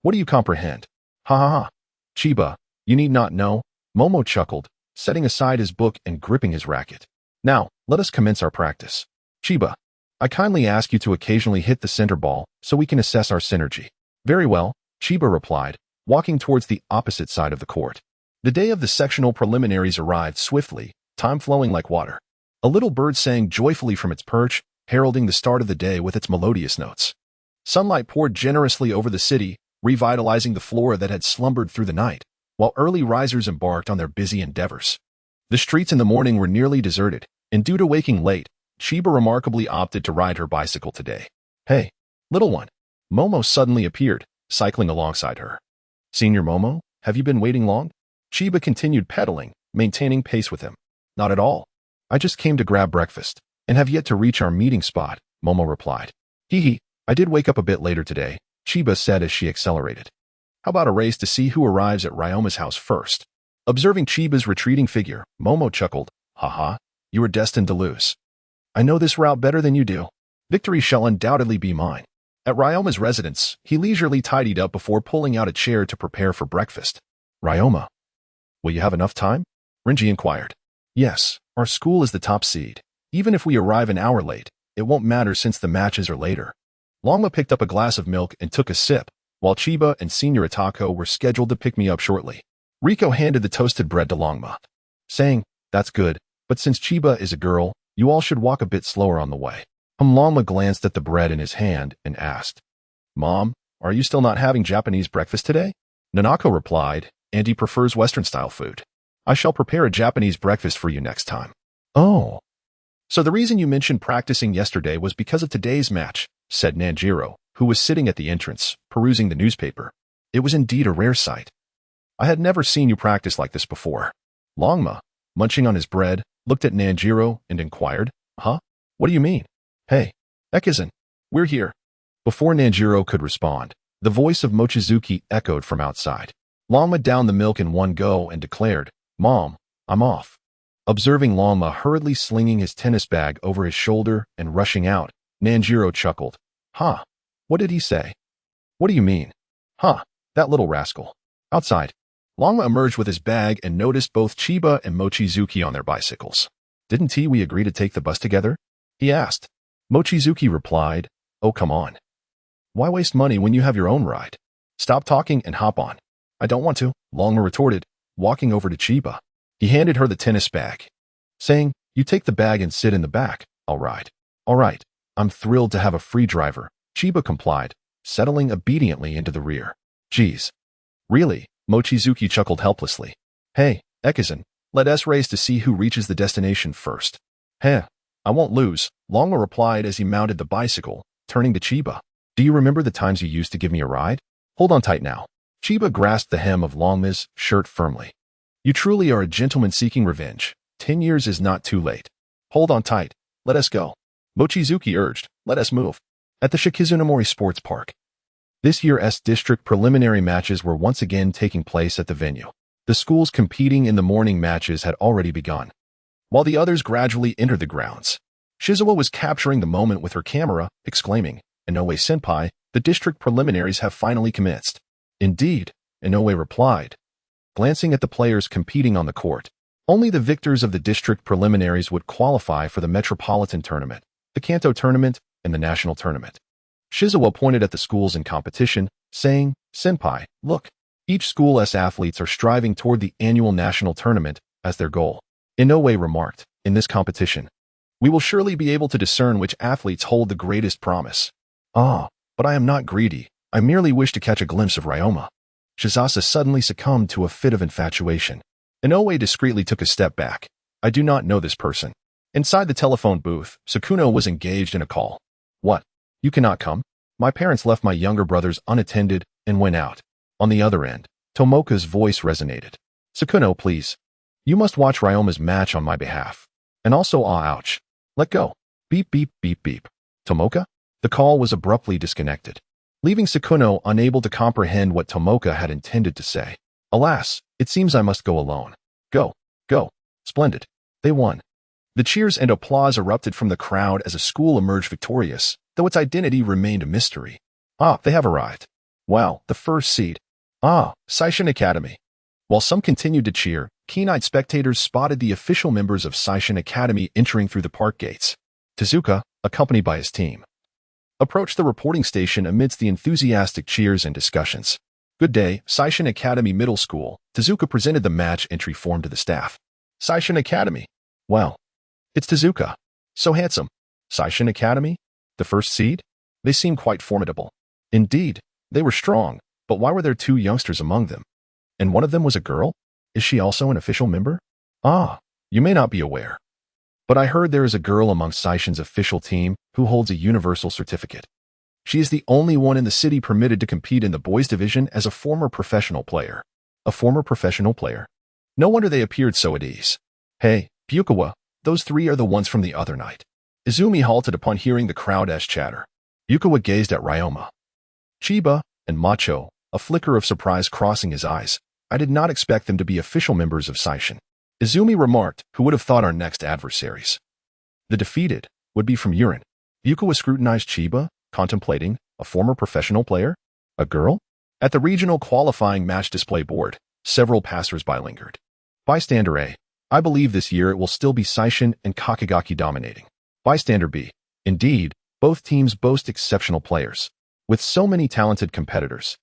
What do you comprehend? Ha ha ha. Chiba, you need not know. Momo chuckled, setting aside his book and gripping his racket. Now, let us commence our practice. Chiba, I kindly ask you to occasionally hit the center ball so we can assess our synergy. Very well, Chiba replied, walking towards the opposite side of the court. The day of the sectional preliminaries arrived swiftly, time flowing like water. A little bird sang joyfully from its perch, heralding the start of the day with its melodious notes. Sunlight poured generously over the city, revitalizing the flora that had slumbered through the night, while early risers embarked on their busy endeavors. The streets in the morning were nearly deserted, and due to waking late, Chiba remarkably opted to ride her bicycle today. Hey, little one. Momo suddenly appeared, cycling alongside her. Senior Momo, have you been waiting long? Chiba continued pedaling, maintaining pace with him. Not at all. I just came to grab breakfast, and have yet to reach our meeting spot, Momo replied. Hee, I did wake up a bit later today, Chiba said as she accelerated. How about a race to see who arrives at Ryoma's house first? Observing Chiba's retreating figure, Momo chuckled. Haha, you are destined to lose. I know this route better than you do. Victory shall undoubtedly be mine. At Ryoma's residence, he leisurely tidied up before pulling out a chair to prepare for breakfast. Ryoma, will you have enough time? Renji inquired. Yes, our school is the top seed. Even if we arrive an hour late, it won't matter since the matches are later. Longma picked up a glass of milk and took a sip, while Chiba and Senior Atako were scheduled to pick me up shortly. Riko handed the toasted bread to Longma, saying, That's good, but since Chiba is a girl, you all should walk a bit slower on the way. Longma glanced at the bread in his hand and asked, Mom, are you still not having Japanese breakfast today? Nanako replied, Andy prefers Western-style food. I shall prepare a Japanese breakfast for you next time. Oh. So the reason you mentioned practicing yesterday was because of today's match, said Nanjiro, who was sitting at the entrance, perusing the newspaper. It was indeed a rare sight. I had never seen you practice like this before. Longma, munching on his bread, looked at Nanjiro and inquired, Huh? What do you mean? Hey, Ekizan, we're here. Before Nanjiro could respond, the voice of Mochizuki echoed from outside. Longma downed the milk in one go and declared, Mom, I'm off. Observing Longma hurriedly slinging his tennis bag over his shoulder and rushing out, Nanjiro chuckled. Huh? What did he say? What do you mean? Huh, that little rascal. Outside, Longma emerged with his bag and noticed both Chiba and Mochizuki on their bicycles. Didn't we agree to take the bus together? He asked. Mochizuki replied, Oh, come on. Why waste money when you have your own ride? Stop talking and hop on. I don't want to, Longma retorted, walking over to Chiba. He handed her the tennis bag, saying, You take the bag and sit in the back, I'll ride. All right, I'm thrilled to have a free driver, Chiba complied, settling obediently into the rear. Geez. Really? Mochizuki chuckled helplessly. Hey, Ekizan, let us race to see who reaches the destination first. Heh, I won't lose, Longma replied as he mounted the bicycle, turning to Chiba. Do you remember the times you used to give me a ride? Hold on tight now. Chiba grasped the hem of Longma's shirt firmly. You truly are a gentleman seeking revenge. 10 years is not too late. Hold on tight. Let us go. Mochizuki urged, Let us move. At the Shikizunomori Sports Park. This year's district preliminary matches were once again taking place at the venue. The schools competing in the morning matches had already begun, while the others gradually entered the grounds. Shizuo was capturing the moment with her camera, exclaiming, Inoue-senpai, the district preliminaries have finally commenced. Indeed, Inoue replied, glancing at the players competing on the court. Only the victors of the district preliminaries would qualify for the Metropolitan Tournament, the Kanto Tournament, and the National Tournament. Shizuo pointed at the schools in competition, saying, Senpai, look, each school's athletes are striving toward the annual national tournament as their goal. Inoue remarked, in this competition, we will surely be able to discern which athletes hold the greatest promise. Ah, but I am not greedy. I merely wish to catch a glimpse of Ryoma. Shizasa suddenly succumbed to a fit of infatuation. Inoue discreetly took a step back. I do not know this person. Inside the telephone booth, Sakuno was engaged in a call. What? You cannot come? My parents left my younger brothers unattended and went out. On the other end, Tomoka's voice resonated. Sakuno, please. You must watch Ryoma's match on my behalf. And also, ouch. Let go. Beep, beep, beep, beep. Tomoka? The call was abruptly disconnected, leaving Sakuno unable to comprehend what Tomoka had intended to say. Alas, it seems I must go alone. Go, go. Splendid. They won. The cheers and applause erupted from the crowd as a school emerged victorious, though its identity remained a mystery. Ah, they have arrived. Wow, the first seed. Ah, Seishin Academy. While some continued to cheer, keen-eyed spectators spotted the official members of Seishin Academy entering through the park gates. Tezuka, accompanied by his team, approached the reporting station amidst the enthusiastic cheers and discussions. Good day, Seishin Academy Middle School. Tezuka presented the match entry form to the staff. Seishin Academy. Wow. It's Tezuka. So handsome. Seishin Academy? The first seed? They seemed quite formidable. Indeed, they were strong, but why were there two youngsters among them? And one of them was a girl? Is she also an official member? Ah, you may not be aware, but I heard there is a girl among Seishin's official team who holds a universal certificate. She is the only one in the city permitted to compete in the boys' division as a former professional player. A former professional player? No wonder they appeared so at ease. Hey, Byukawa, those three are the ones from the other night. Izumi halted upon hearing the crowd's chatter. Byukawa gazed at Ryoma, Chiba, and Macho, a flicker of surprise crossing his eyes. I did not expect them to be official members of Seishin. Izumi remarked, who would have thought our next adversaries, the defeated, would be from Urin. Byukawa scrutinized Chiba, contemplating, a former professional player? A girl? At the regional qualifying match display board, several passers-by lingered. Bystander A. I believe this year it will still be Seishin and Kakigaki dominating. Bystander B. Indeed, both teams boast exceptional players. With so many talented competitors,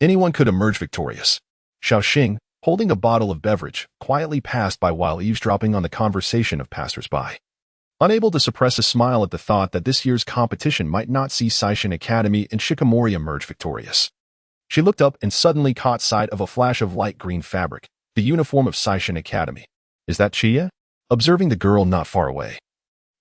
anyone could emerge victorious. Xiaoxing, holding a bottle of beverage, quietly passed by while eavesdropping on the conversation of passers-by. Unable to suppress a smile at the thought that this year's competition might not see Seishin Academy and Shikamori emerge victorious. She looked up and suddenly caught sight of a flash of light green fabric, the uniform of Seishin Academy. Is that Qianye? Observing the girl not far away,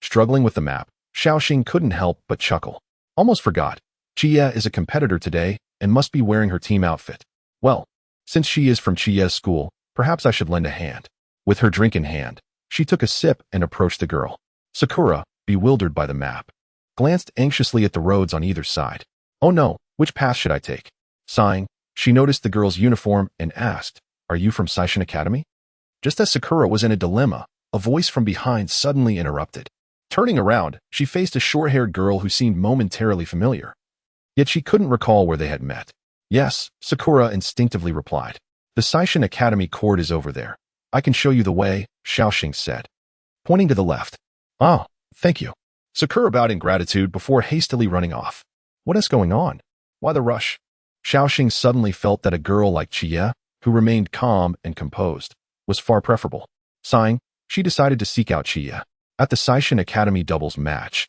struggling with the map, Xiaoxing couldn't help but chuckle. Almost forgot. Qianye is a competitor today and must be wearing her team outfit. Well, since she is from Qianye's school, perhaps I should lend a hand. With her drink in hand, she took a sip and approached the girl. Sakura, bewildered by the map, glanced anxiously at the roads on either side. Oh no, which path should I take? Sighing, she noticed the girl's uniform and asked, Are you from Seishin Academy? Just as Sakura was in a dilemma, a voice from behind suddenly interrupted. Turning around, she faced a short-haired girl who seemed momentarily familiar. Yet she couldn't recall where they had met. Yes, Sakura instinctively replied. The Seishin Academy court is over there. I can show you the way, Xiaoxing said, pointing to the left. Oh, thank you. Sakura bowed in gratitude before hastily running off. What is going on? Why the rush? Xiaoxing suddenly felt that a girl like Qianye, who remained calm and composed, was far preferable. Sighing, she decided to seek out Qianye at the Seishin Academy doubles match.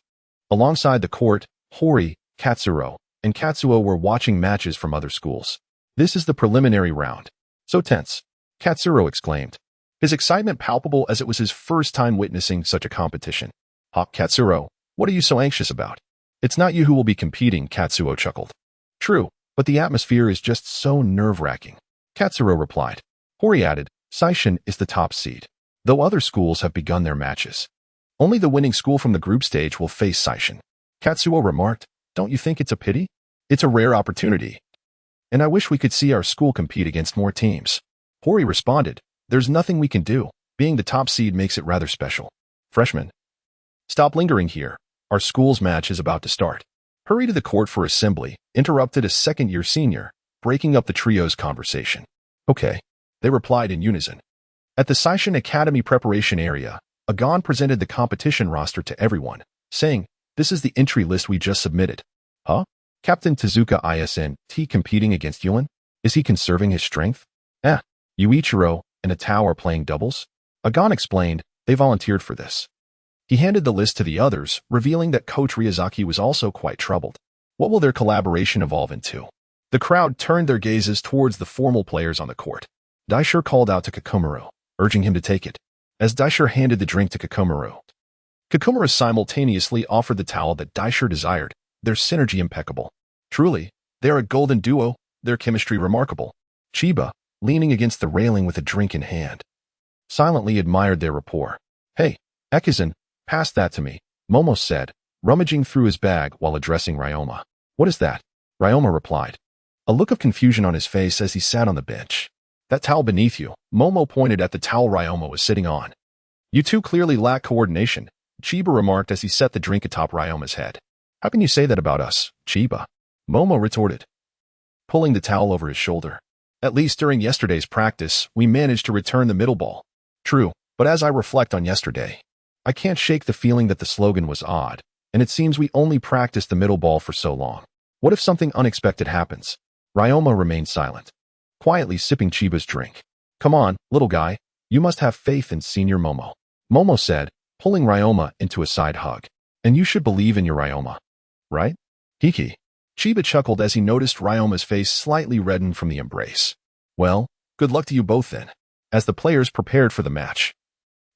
Alongside the court, Hori, Katsuro, and Katsuo were watching matches from other schools. This is the preliminary round. So tense, Katsuro exclaimed, his excitement palpable as it was his first time witnessing such a competition. Katsuro, what are you so anxious about? It's not you who will be competing, Katsuo chuckled. True, but the atmosphere is just so nerve-wracking, Katsuro replied. Hori added, Seishin is the top seed, though other schools have begun their matches. Only the winning school from the group stage will face Seishin. Katsuo remarked, Don't you think it's a pity? It's a rare opportunity, and I wish we could see our school compete against more teams. Hori responded, There's nothing we can do. Being the top seed makes it rather special. Freshman, stop lingering here. Our school's match is about to start. Hurry to the court for assembly, interrupted a second-year senior, breaking up the trio's conversation. Okay, they replied in unison. At the Seishin Academy preparation area, Agon presented the competition roster to everyone, saying, This is the entry list we just submitted. Huh? Captain Tezuka ISNT competing against Yuan? Is he conserving his strength? Yuichiro and Atao are playing doubles? Agon explained, they volunteered for this. He handed the list to the others, revealing that Coach Ryazaki was also quite troubled. What will their collaboration evolve into? The crowd turned their gazes towards the formal players on the court. Daisher called out to Kakumaro, urging him to take it. As Daisher handed the drink to Kakumaro, Kakumaro simultaneously offered the towel that Daisher desired, their synergy impeccable. Truly, they are a golden duo, their chemistry remarkable. Chiba, leaning against the railing with a drink in hand, silently admired their rapport. Hey, Ekizan, pass that to me, Momo said, rummaging through his bag while addressing Ryoma. What is that? Ryoma replied, a look of confusion on his face as he sat on the bench. That towel beneath you, Momo pointed at the towel Ryoma was sitting on. You two clearly lack coordination, Chiba remarked as he set the drink atop Ryoma's head. How can you say that about us, Chiba? Momo retorted, pulling the towel over his shoulder. At least during yesterday's practice, we managed to return the middle ball. True, but as I reflect on yesterday, I can't shake the feeling that the slogan was odd, and it seems we only practiced the middle ball for so long. What if something unexpected happens? Ryoma remained silent, quietly sipping Chiba's drink. Come on, little guy, you must have faith in Senior Momo. Momo said, pulling Ryoma into a side hug. And you should believe in your Ryoma, right? Hiki. Chiba chuckled as he noticed Ryoma's face slightly redden from the embrace. Well, good luck to you both then. As the players prepared for the match,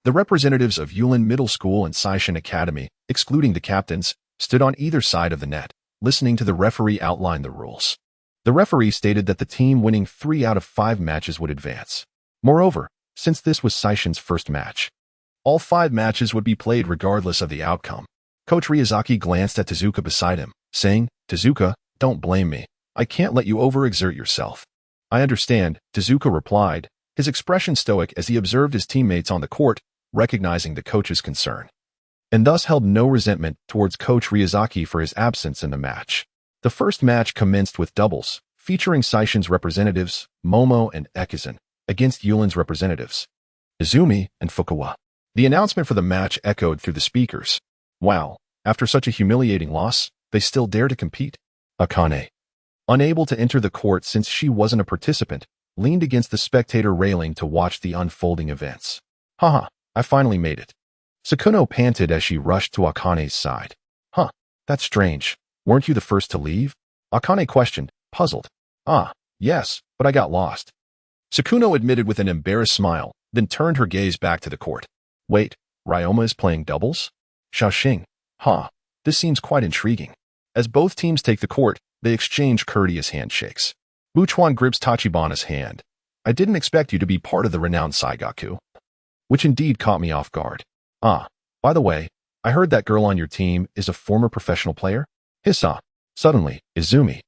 the representatives of Yulin Middle School and Saishin Academy, excluding the captains, stood on either side of the net, listening to the referee outline the rules. The referee stated that the team winning 3 out of 5 matches would advance. Moreover, since this was Saishin's first match, all 5 matches would be played regardless of the outcome. Coach Ryazaki glanced at Tezuka beside him, saying, Tezuka, don't blame me. I can't let you overexert yourself. I understand, Tezuka replied, his expression stoic as he observed his teammates on the court, recognizing the coach's concern, and thus held no resentment towards Coach Ryazaki for his absence in the match. The first match commenced with doubles, featuring Saishin's representatives, Momo and Ekizan, against Yulin's representatives, Izumi and Fukawa. The announcement for the match echoed through the speakers. Wow, after such a humiliating loss, they still dare to compete? Akane, unable to enter the court since she wasn't a participant, leaned against the spectator railing to watch the unfolding events. Haha, I finally made it. Sakuno panted as she rushed to Akane's side. Huh, that's strange. Weren't you the first to leave? Akane questioned, puzzled. Ah, yes, but I got lost. Sakuno admitted with an embarrassed smile, then turned her gaze back to the court. Wait, Ryoma is playing doubles? Xiaoxing. Huh, this seems quite intriguing. As both teams take the court, they exchange courteous handshakes. Buchuan grips Tachibana's hand. I didn't expect you to be part of the renowned Saigaku. Which indeed caught me off guard. Ah, by the way, I heard that girl on your team is a former professional player? Hissa. Suddenly, Izumi,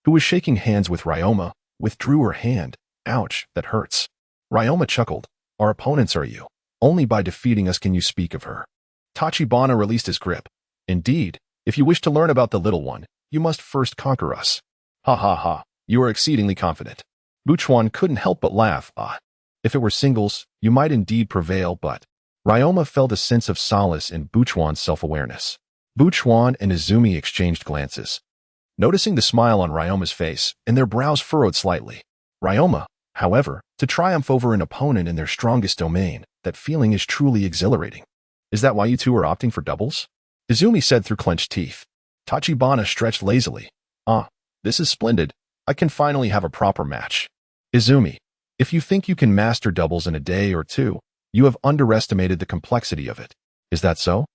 who was shaking hands with Ryoma, withdrew her hand. Ouch, that hurts. Ryoma chuckled. Our opponents are you. Only by defeating us can you speak of her. Tachibana released his grip. Indeed, if you wish to learn about the little one, you must first conquer us. Ha ha ha, you are exceedingly confident. Buchuan couldn't help but laugh. Ah, if it were singles, you might indeed prevail, but Ryoma felt a sense of solace in Buchuan's self-awareness. Buchuan and Izumi exchanged glances, noticing the smile on Ryoma's face, and their brows furrowed slightly. Ryoma, however, to triumph over an opponent in their strongest domain, that feeling is truly exhilarating. Is that why you two are opting for doubles? Izumi said through clenched teeth. Tachibana stretched lazily. Ah, this is splendid. I can finally have a proper match. Izumi, if you think you can master doubles in a day or two, you have underestimated the complexity of it. Is that so?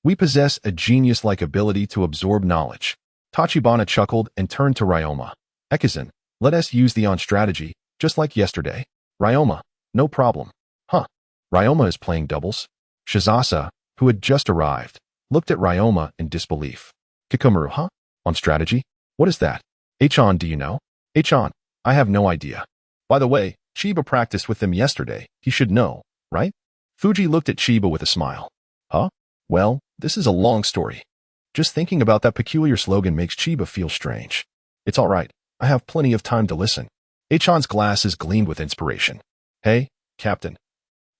We possess a genius-like ability to absorb knowledge. Tachibana chuckled and turned to Ryoma. Ekizan, let us use the on strategy, just like yesterday. Ryoma, no problem. Huh. Ryoma is playing doubles? Shizasa, who had just arrived, looked at Ryoma in disbelief. Kikomaru, huh? On strategy? What is that? Achan, do you know? Achan, I have no idea. By the way, Chiba practiced with them yesterday. He should know, right? Fuji looked at Chiba with a smile. Huh? Well, this is a long story. Just thinking about that peculiar slogan makes Chiba feel strange. It's all right. I have plenty of time to listen. Achan's glasses gleamed with inspiration. Hey, Captain.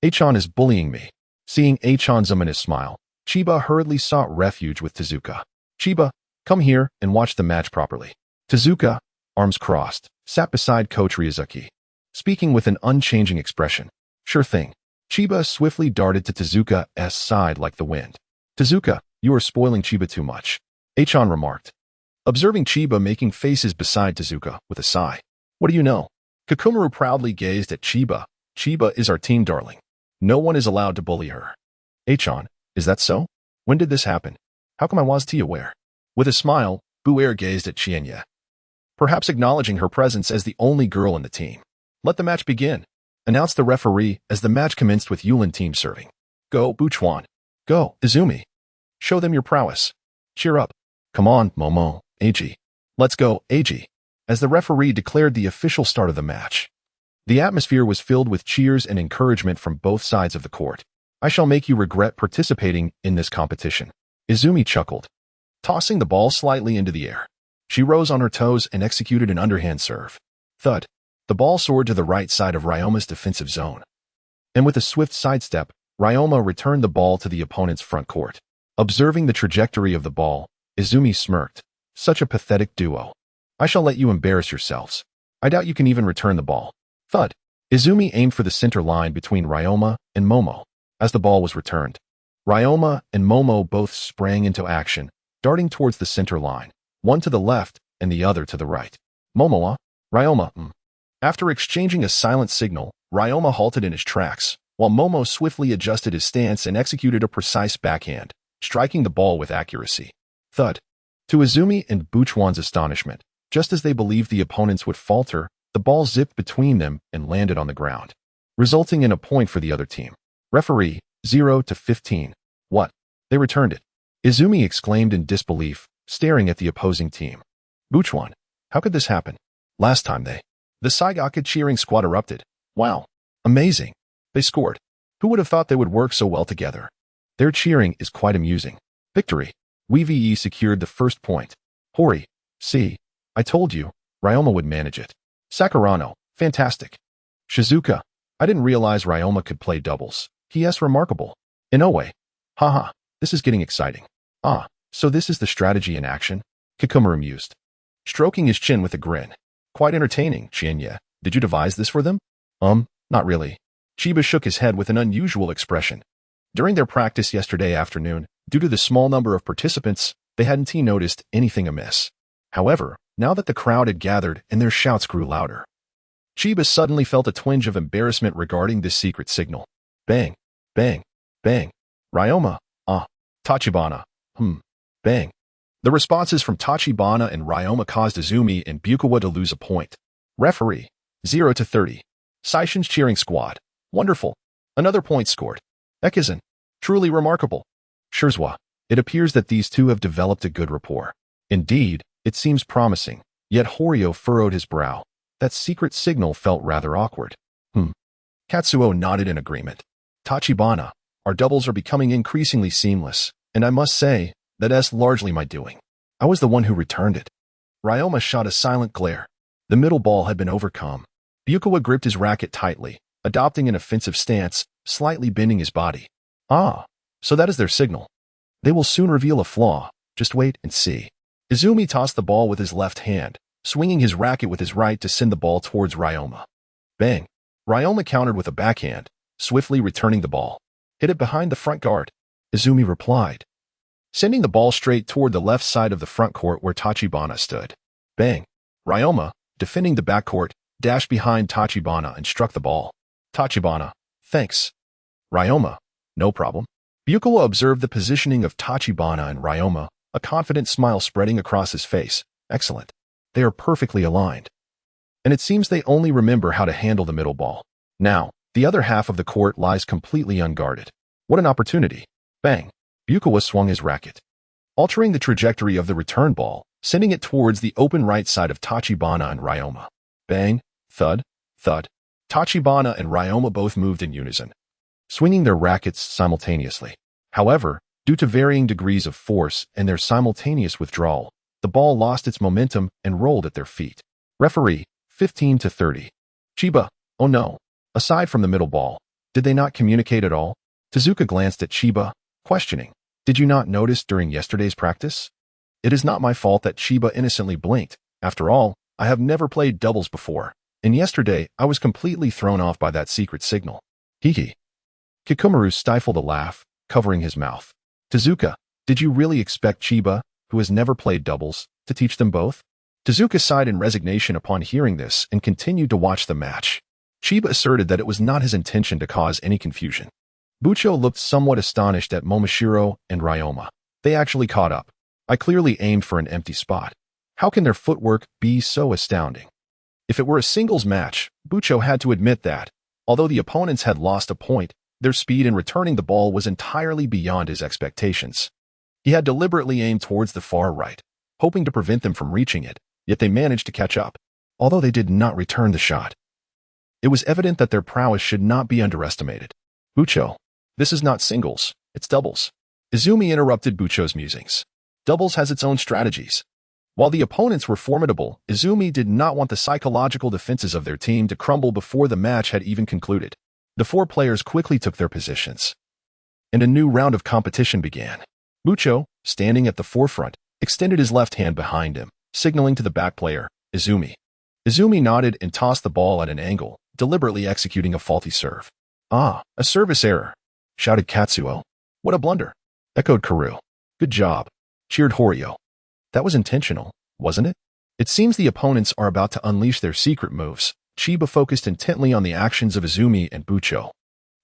Achan is bullying me. Seeing Achan's ominous smile, Chiba hurriedly sought refuge with Tezuka. Chiba, come here and watch the match properly. Tezuka, arms crossed, sat beside Coach Ryazaki, speaking with an unchanging expression. Sure thing. Chiba swiftly darted to Tezuka's side like the wind. Tezuka, you are spoiling Chiba too much, Achan remarked, observing Chiba making faces beside Tezuka with a sigh. What do you know? Kikomaru proudly gazed at Chiba. Chiba is our team darling. No one is allowed to bully her. Achan, is that so? When did this happen? How come I wasn't aware? With a smile, Buer gazed at Qianye. perhaps acknowledging her presence as the only girl in the team. "Let the match begin," announced the referee as the match commenced with Yulin team serving. "Go, Buchuan. Go, Izumi. Show them your prowess. Cheer up. Come on, Momo, Eiji. Let's go, Eiji," as the referee declared the official start of the match. The atmosphere was filled with cheers and encouragement from both sides of the court. "I shall make you regret participating in this competition," Izumi chuckled, tossing the ball slightly into the air. She rose on her toes and executed an underhand serve. Thud. The ball soared to the right side of Ryoma's defensive zone. And with a swift sidestep, Ryoma returned the ball to the opponent's front court. Observing the trajectory of the ball, Izumi smirked. "Such a pathetic duo. I shall let you embarrass yourselves. I doubt you can even return the ball." Thud. Izumi aimed for the center line between Ryoma and Momo. As the ball was returned, Ryoma and Momo both sprang into action, darting towards the center line, one to the left and the other to the right. "Momoa, Ryoma, After exchanging a silent signal, Ryoma halted in his tracks, while Momo swiftly adjusted his stance and executed a precise backhand, striking the ball with accuracy. Thud. To Izumi and Buchuan's astonishment, just as they believed the opponents would falter, the ball zipped between them and landed on the ground, resulting in a point for the other team. Referee, 0-15. "What? They returned it," Izumi exclaimed in disbelief, staring at the opposing team. "Buchuan, how could this happen? Last time The Saigaka cheering squad erupted. "Wow. Amazing. They scored. Who would have thought they would work so well together? Their cheering is quite amusing. Victory. WVE secured the first point. Hori. See. I told you. Ryoma would manage it. Sakurano. Fantastic. Shizuka. I didn't realize Ryoma could play doubles. P.S. Remarkable. Inoue. Haha. This is getting exciting. Ah, so this is the strategy in action?" Kikumaru mused, stroking his chin with a grin. "Quite entertaining, Qianye. Did you devise this for them?" Not really." Chiba shook his head with an unusual expression. During their practice yesterday afternoon, due to the small number of participants, they hadn't noticed anything amiss. However, now that the crowd had gathered and their shouts grew louder, Chiba suddenly felt a twinge of embarrassment regarding this secret signal. Bang, bang, bang. Ryoma, Tachibana, bang. The responses from Tachibana and Ryoma caused Izumi and Bukawa to lose a point. Referee, 0-30. Saishin's cheering squad. Wonderful. Another point scored. Ekizan. Truly remarkable. Shirzwa. It appears that these two have developed a good rapport. Indeed, it seems promising. Yet Horio furrowed his brow. That secret signal felt rather awkward. Katsuo nodded in agreement. Tachibana. Our doubles are becoming increasingly seamless, and I must say, that's largely my doing. I was the one who returned it. Ryoma shot a silent glare. The middle ball had been overcome. Bukawa gripped his racket tightly, adopting an offensive stance, slightly bending his body. So that is their signal. They will soon reveal a flaw. Just wait and see. Izumi tossed the ball with his left hand, swinging his racket with his right to send the ball towards Ryoma. Bang. Ryoma countered with a backhand, swiftly returning the ball. Hit it behind the front guard. Izumi replied, sending the ball straight toward the left side of the front court where Tachibana stood. Bang. Ryoma, defending the backcourt, dashed behind Tachibana and struck the ball. Tachibana, thanks. Ryoma, no problem. Bukawa observed the positioning of Tachibana and Ryoma, a confident smile spreading across his face. Excellent. They are perfectly aligned. And it seems they only remember how to handle the middle ball. Now, the other half of the court lies completely unguarded. What an opportunity. Bang. Bukawa swung his racket, altering the trajectory of the return ball, sending it towards the open right side of Tachibana and Ryoma. Bang, thud, thud. Tachibana and Ryoma both moved in unison, swinging their rackets simultaneously. However, due to varying degrees of force and their simultaneous withdrawal, the ball lost its momentum and rolled at their feet. Referee, 15-30. Chiba, oh no. Aside from the middle ball, did they not communicate at all? Tezuka glanced at Chiba, questioning. Did you not notice during yesterday's practice? It is not my fault that Chiba innocently blinked. After all, I have never played doubles before, and yesterday I was completely thrown off by that secret signal. Hee. Kikumaru stifled a laugh, covering his mouth. Tezuka, did you really expect Chiba, who has never played doubles, to teach them both? Tezuka sighed in resignation upon hearing this and continued to watch the match. Chiba asserted that it was not his intention to cause any confusion. Bucho looked somewhat astonished at Momoshiro and Ryoma. They actually caught up. I clearly aimed for an empty spot. How can their footwork be so astounding? If it were a singles match, Bucho had to admit that, although the opponents had lost a point, their speed in returning the ball was entirely beyond his expectations. He had deliberately aimed towards the far right, hoping to prevent them from reaching it, yet they managed to catch up, although they did not return the shot. It was evident that their prowess should not be underestimated. Bucho, this is not singles, it's doubles. Izumi interrupted Bucho's musings. Doubles has its own strategies. While the opponents were formidable, Izumi did not want the psychological defenses of their team to crumble before the match had even concluded. The four players quickly took their positions, and a new round of competition began. Bucho, standing at the forefront, extended his left hand behind him, signaling to the back player, Izumi. Izumi nodded and tossed the ball at an angle, deliberately executing a faulty serve. "Ah, a service error," shouted Katsuo. "What a blunder," echoed Karu. "Good job," cheered Horio. "That was intentional, wasn't it?" It seems the opponents are about to unleash their secret moves. Chiba focused intently on the actions of Izumi and Bucho.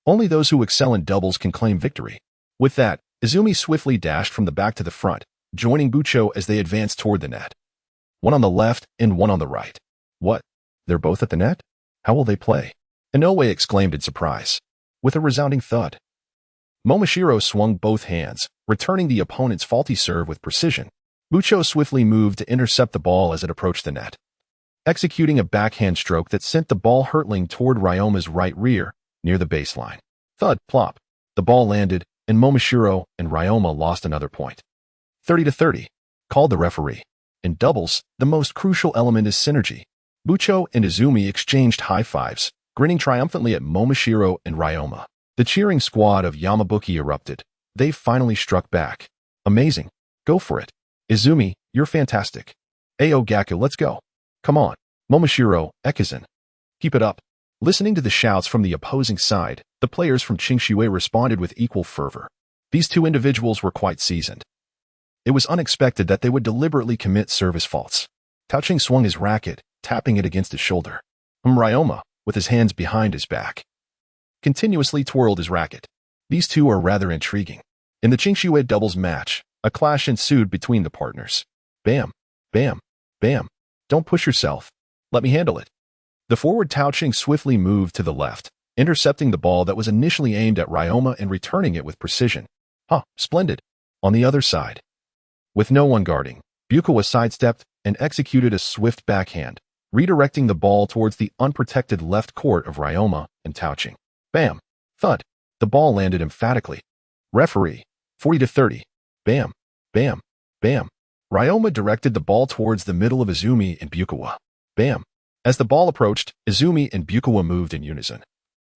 Only those who excel in doubles can claim victory. With that, Izumi swiftly dashed from the back to the front, joining Bucho as they advanced toward the net. One on the left and one on the right. What? They're both at the net? How will they play? Inoue exclaimed in surprise. With a resounding thud, Momashiro swung both hands, returning the opponent's faulty serve with precision. Bucho swiftly moved to intercept the ball as it approached the net, executing a backhand stroke that sent the ball hurtling toward Ryoma's right rear, near the baseline. Thud, plop. The ball landed, and Momashiro and Ryoma lost another point. 30-30, called the referee. In doubles, the most crucial element is synergy. Bucho and Izumi exchanged high fives, grinning triumphantly at Momashiro and Ryoma. The cheering squad of Yamabuki erupted. They finally struck back. Amazing. Go for it. Izumi, you're fantastic. Ayo Gaku, let's go. Come on. Momashiro, Ekizan. Keep it up. Listening to the shouts from the opposing side, the players from Qianye responded with equal fervor. These two individuals were quite seasoned. It was unexpected that they would deliberately commit service faults. Taoqing swung his racket, tapping it against his shoulder. Ryoma, with his hands behind his back, continuously twirled his racket. These two are rather intriguing. In the Qianye doubles match, a clash ensued between the partners. Bam, bam, bam. Don't push yourself. Let me handle it. The forward Taoqing swiftly moved to the left, intercepting the ball that was initially aimed at Ryoma and returning it with precision. Splendid. On the other side, with no one guarding, Bukawa sidestepped and executed a swift backhand, redirecting the ball towards the unprotected left court of Ryoma and Taoqing. Bam. Thud. The ball landed emphatically. Referee. 40-30. Bam. Bam. Bam. Ryoma directed the ball towards the middle of Izumi and Bukawa. Bam. As the ball approached, Izumi and Bukawa moved in unison.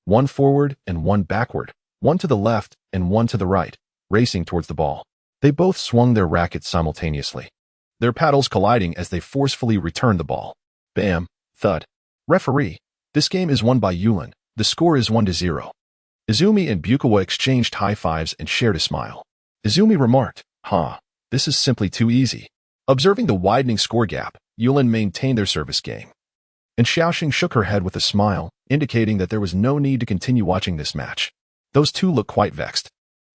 One forward and one backward, one to the left and one to the right, racing towards the ball. They both swung their rackets simultaneously, their paddles colliding as they forcefully returned the ball. Bam. Thud. Referee. This game is won by Yulin. The score is 1-0. Izumi and Bukawa exchanged high fives and shared a smile. Izumi remarked, this is simply too easy. Observing the widening score gap, Yulin maintained their service game. And Xiaoxing shook her head with a smile, indicating that there was no need to continue watching this match. Those two look quite vexed.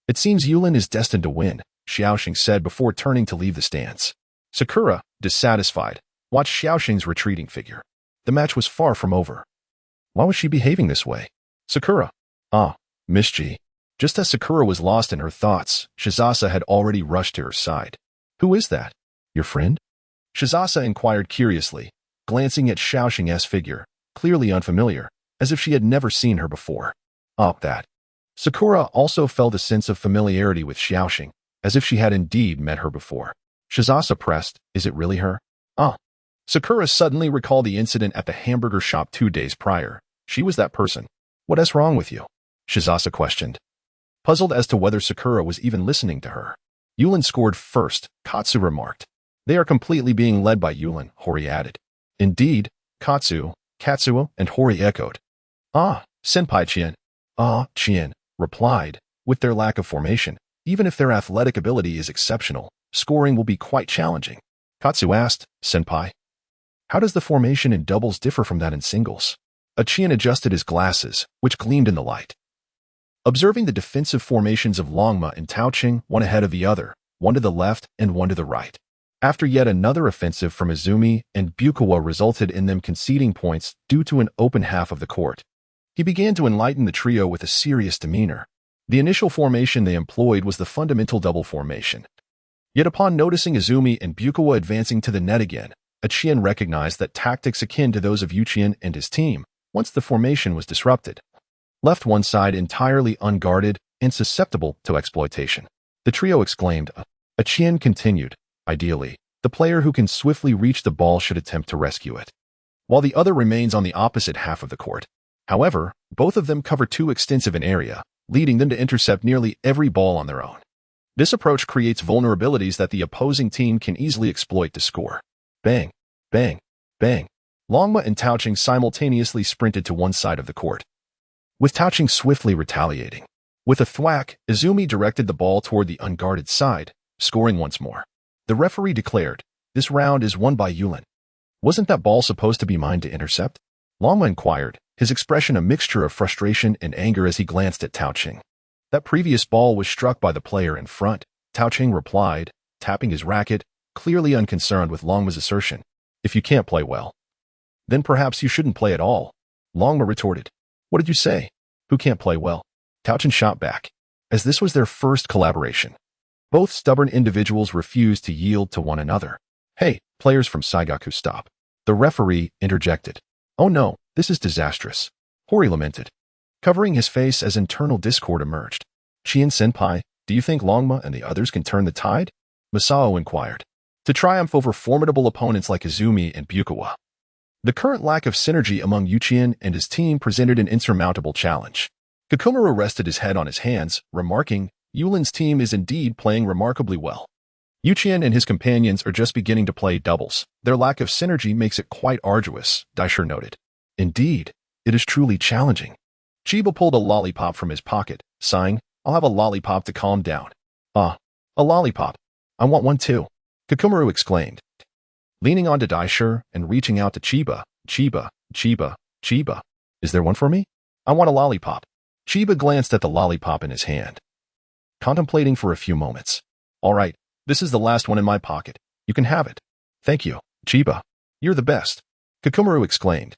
It seems Yulin is destined to win, Xiaoxing said before turning to leave the stands. Sakura, dissatisfied, watched Xiaoxing's retreating figure. The match was far from over. Why was she behaving this way? Sakura. Miss G. Just as Sakura was lost in her thoughts, Shizasa had already rushed to her side. Who is that? Your friend? Shizasa inquired curiously, glancing at Xiaoxing's figure, clearly unfamiliar, as if she had never seen her before. That. Sakura also felt a sense of familiarity with Xiaoxing, as if she had indeed met her before. Shizasa pressed, is it really her? Sakura suddenly recalled the incident at the hamburger shop 2 days prior. She was that person. What is wrong with you? Shizasa questioned, puzzled as to whether Sakura was even listening to her. Yulin scored first, Katsu remarked. They are completely being led by Yulin, Hori added. Indeed, Katsuo, and Hori echoed. Senpai Qian. Qian replied. With their lack of formation, even if their athletic ability is exceptional, scoring will be quite challenging. Katsu asked, Senpai, how does the formation in doubles differ from that in singles? Qian adjusted his glasses, which gleamed in the light. Observing the defensive formations of Longma and Taoqing, one ahead of the other, one to the left and one to the right, After yet another offensive from Izumi and Bukawa resulted in them conceding points due to an open half of the court, he began to enlighten the trio with a serious demeanor. The initial formation they employed was the fundamental double formation. Yet upon noticing Izumi and Bukawa advancing to the net again, Qianye recognized that tactics akin to those of Qianye and his team, once the formation was disrupted, left one side entirely unguarded and susceptible to exploitation. The trio exclaimed. Qianye continued, ideally, the player who can swiftly reach the ball should attempt to rescue it, while the other remains on the opposite half of the court. However, both of them cover too extensive an area, leading them to intercept nearly every ball on their own. This approach creates vulnerabilities that the opposing team can easily exploit to score. Bang, bang, bang. Longma and Taoqing simultaneously sprinted to one side of the court, with Taoqing swiftly retaliating. With a thwack, Izumi directed the ball toward the unguarded side, scoring once more. The referee declared, "This round is won by Yulin." "Wasn't that ball supposed to be mine to intercept?" Longma inquired, his expression a mixture of frustration and anger as he glanced at Taoqing. "That previous ball was struck by the player in front," Taoqing replied, tapping his racket, clearly unconcerned with Longma's assertion. "If you can't play well, then perhaps you shouldn't play at all," Longma retorted. "What did you say? Who can't play well?" Taoqing shot back. As this was their first collaboration, both stubborn individuals refused to yield to one another. "Hey, players from Saigaku, stop." The referee interjected. "Oh no, this is disastrous," Hori lamented, covering his face as internal discord emerged. "Qianye-senpai, do you think Longma and the others can turn the tide?" Masao inquired. "To triumph over formidable opponents like Izumi and Bukawa." The current lack of synergy among Qianye and his team presented an insurmountable challenge. Kikumaru rested his head on his hands, remarking, "Yulin's team is indeed playing remarkably well. Qianye and his companions are just beginning to play doubles. Their lack of synergy makes it quite arduous," Daisher noted. "Indeed, it is truly challenging." Chiba pulled a lollipop from his pocket, sighing, "I'll have a lollipop to calm down." "Ah, a lollipop. I want one too," Kikumaru exclaimed, leaning onto Daisher and reaching out to Chiba. Chiba. "Is there one for me? I want a lollipop." Chiba glanced at the lollipop in his hand, contemplating for a few moments. "All right, this is the last one in my pocket. You can have it." "Thank you, Chiba. You're the best," Kikumaru exclaimed,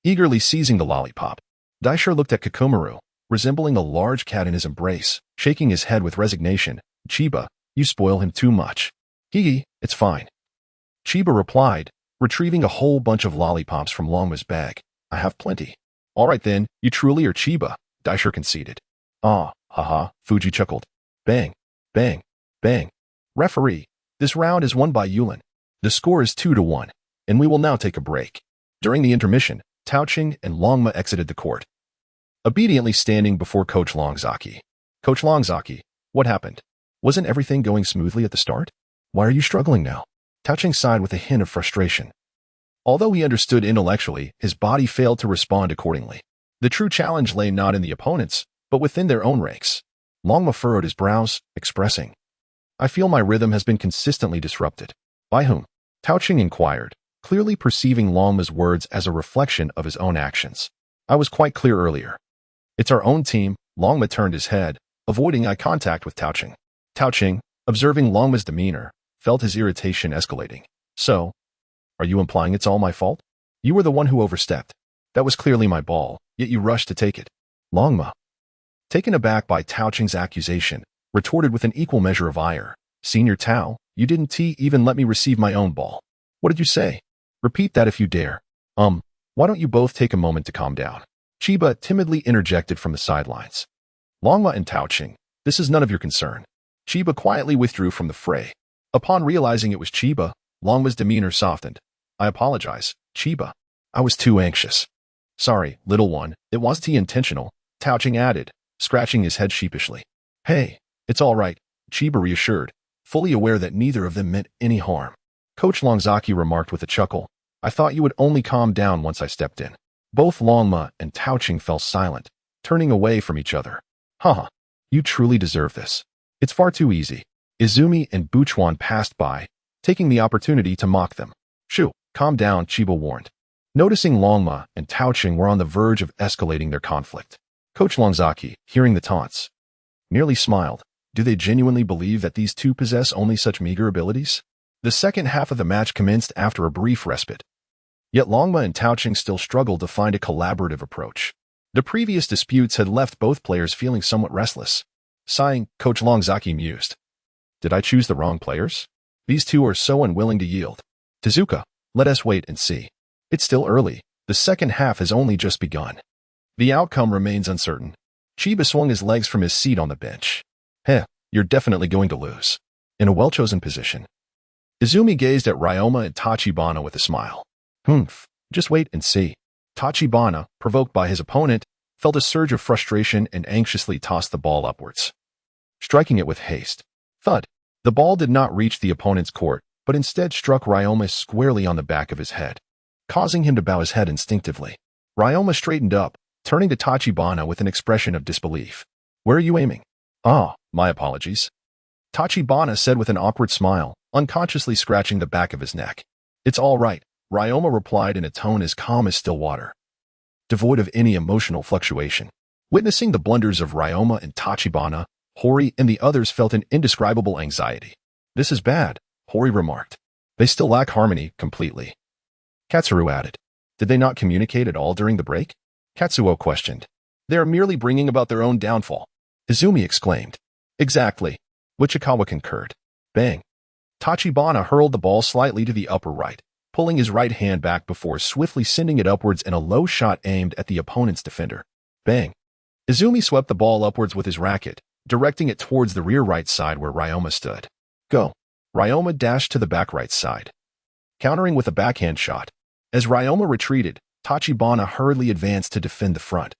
eagerly seizing the lollipop. Daisher looked at Kikumaru, resembling a large cat in his embrace, shaking his head with resignation. "Chiba, you spoil him too much." "Hee, it's fine," Chiba replied, retrieving a whole bunch of lollipops from Longma's bag. "I have plenty." "All right then, you truly are Chiba," Daisher conceded. "Ah, haha," Fuji chuckled. "Bang, bang, bang. Referee, this round is won by Yulin. The score is 2-1, and we will now take a break." During the intermission, Taoqing and Longma exited the court, obediently standing before Coach Longzaki. "Coach Longzaki, what happened? Wasn't everything going smoothly at the start? Why are you struggling now?" Taoqing sighed with a hint of frustration. Although he understood intellectually, his body failed to respond accordingly. The true challenge lay not in the opponents, but within their own ranks. Longma furrowed his brows, expressing, "I feel my rhythm has been consistently disrupted." "By whom?" Taoqing inquired, clearly perceiving Longma's words as a reflection of his own actions. "I was quite clear earlier. It's our own team." Longma turned his head, avoiding eye contact with Taoqing. Taoqing, observing Longma's demeanor, felt his irritation escalating. "So, are you implying it's all my fault? You were the one who overstepped. That was clearly my ball, yet you rushed to take it." Longma, taken aback by Taoqing's accusation, retorted with an equal measure of ire. "Senior Tao, you didn't even let me receive my own ball." "What did you say? Repeat that if you dare." Why don't you both take a moment to calm down?" Chiba timidly interjected from the sidelines. "Longma and Taoqing, this is none of your concern." Chiba quietly withdrew from the fray. Upon realizing it was Chiba, Longma's demeanor softened. "I apologize, Chiba. I was too anxious." "Sorry, little one, it wasn't intentional," Taoqing added, scratching his head sheepishly. "Hey, it's all right," Chiba reassured, fully aware that neither of them meant any harm. Coach Longzaki remarked with a chuckle, "I thought you would only calm down once I stepped in." Both Longma and Taoqing fell silent, turning away from each other. "Haha, you truly deserve this. It's far too easy." Izumi and Buchuan passed by, taking the opportunity to mock them. "Shoo, calm down," Chiba warned, noticing Longma and Taoqing were on the verge of escalating their conflict. Coach Longzaki, hearing the taunts, merely smiled. Do they genuinely believe that these two possess only such meager abilities? The second half of the match commenced after a brief respite. Yet Longma and Qianye still struggled to find a collaborative approach. The previous disputes had left both players feeling somewhat restless. Sighing, Coach Longzaki mused. Did I choose the wrong players? These two are so unwilling to yield. Tezuka, let us wait and see. It's still early. The second half has only just begun. The outcome remains uncertain. Chiba swung his legs from his seat on the bench. You're definitely going to lose. In a well-chosen position. Izumi gazed at Ryoma and Tachibana with a smile. Just wait and see. Tachibana, provoked by his opponent, felt a surge of frustration and anxiously tossed the ball upwards. Striking it with haste. Thud. The ball did not reach the opponent's court, but instead struck Ryoma squarely on the back of his head, causing him to bow his head instinctively. Ryoma straightened up, turning to Tachibana with an expression of disbelief. Where are you aiming? My apologies. Tachibana said with an awkward smile, unconsciously scratching the back of his neck. It's all right, Ryoma replied in a tone as calm as still water, devoid of any emotional fluctuation. Witnessing the blunders of Ryoma and Tachibana, Hori and the others felt an indescribable anxiety. This is bad, Hori remarked. They still lack harmony completely. Katsuru added. Did they not communicate at all during the break? Katsuo questioned. They are merely bringing about their own downfall. Izumi exclaimed. Exactly. Wichikawa concurred. Bang. Tachibana hurled the ball slightly to the upper right, pulling his right hand back before swiftly sending it upwards in a low shot aimed at the opponent's defender. Bang. Izumi swept the ball upwards with his racket, directing it towards the rear right side where Ryoma stood. Go. Ryoma dashed to the back right side, countering with a backhand shot. As Ryoma retreated, Tachibana hurriedly advanced to defend the front.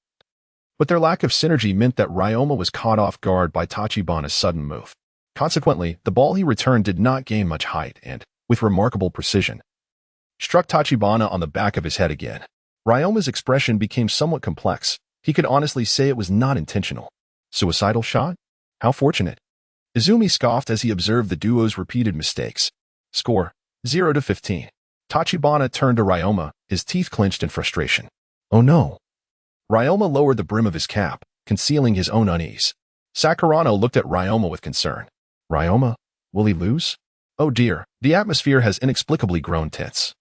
But their lack of synergy meant that Ryoma was caught off guard by Tachibana's sudden move. Consequently, the ball he returned did not gain much height and, with remarkable precision, struck Tachibana on the back of his head again. Ryoma's expression became somewhat complex. He could honestly say it was not intentional. Suicidal shot? How fortunate. Izumi scoffed as he observed the duo's repeated mistakes. Score, 0-15. Tachibana turned to Ryoma, his teeth clenched in frustration. Oh no. Ryoma lowered the brim of his cap, concealing his own unease. Sakurano looked at Ryoma with concern. Ryoma, will he lose? Oh dear, the atmosphere has inexplicably grown tense.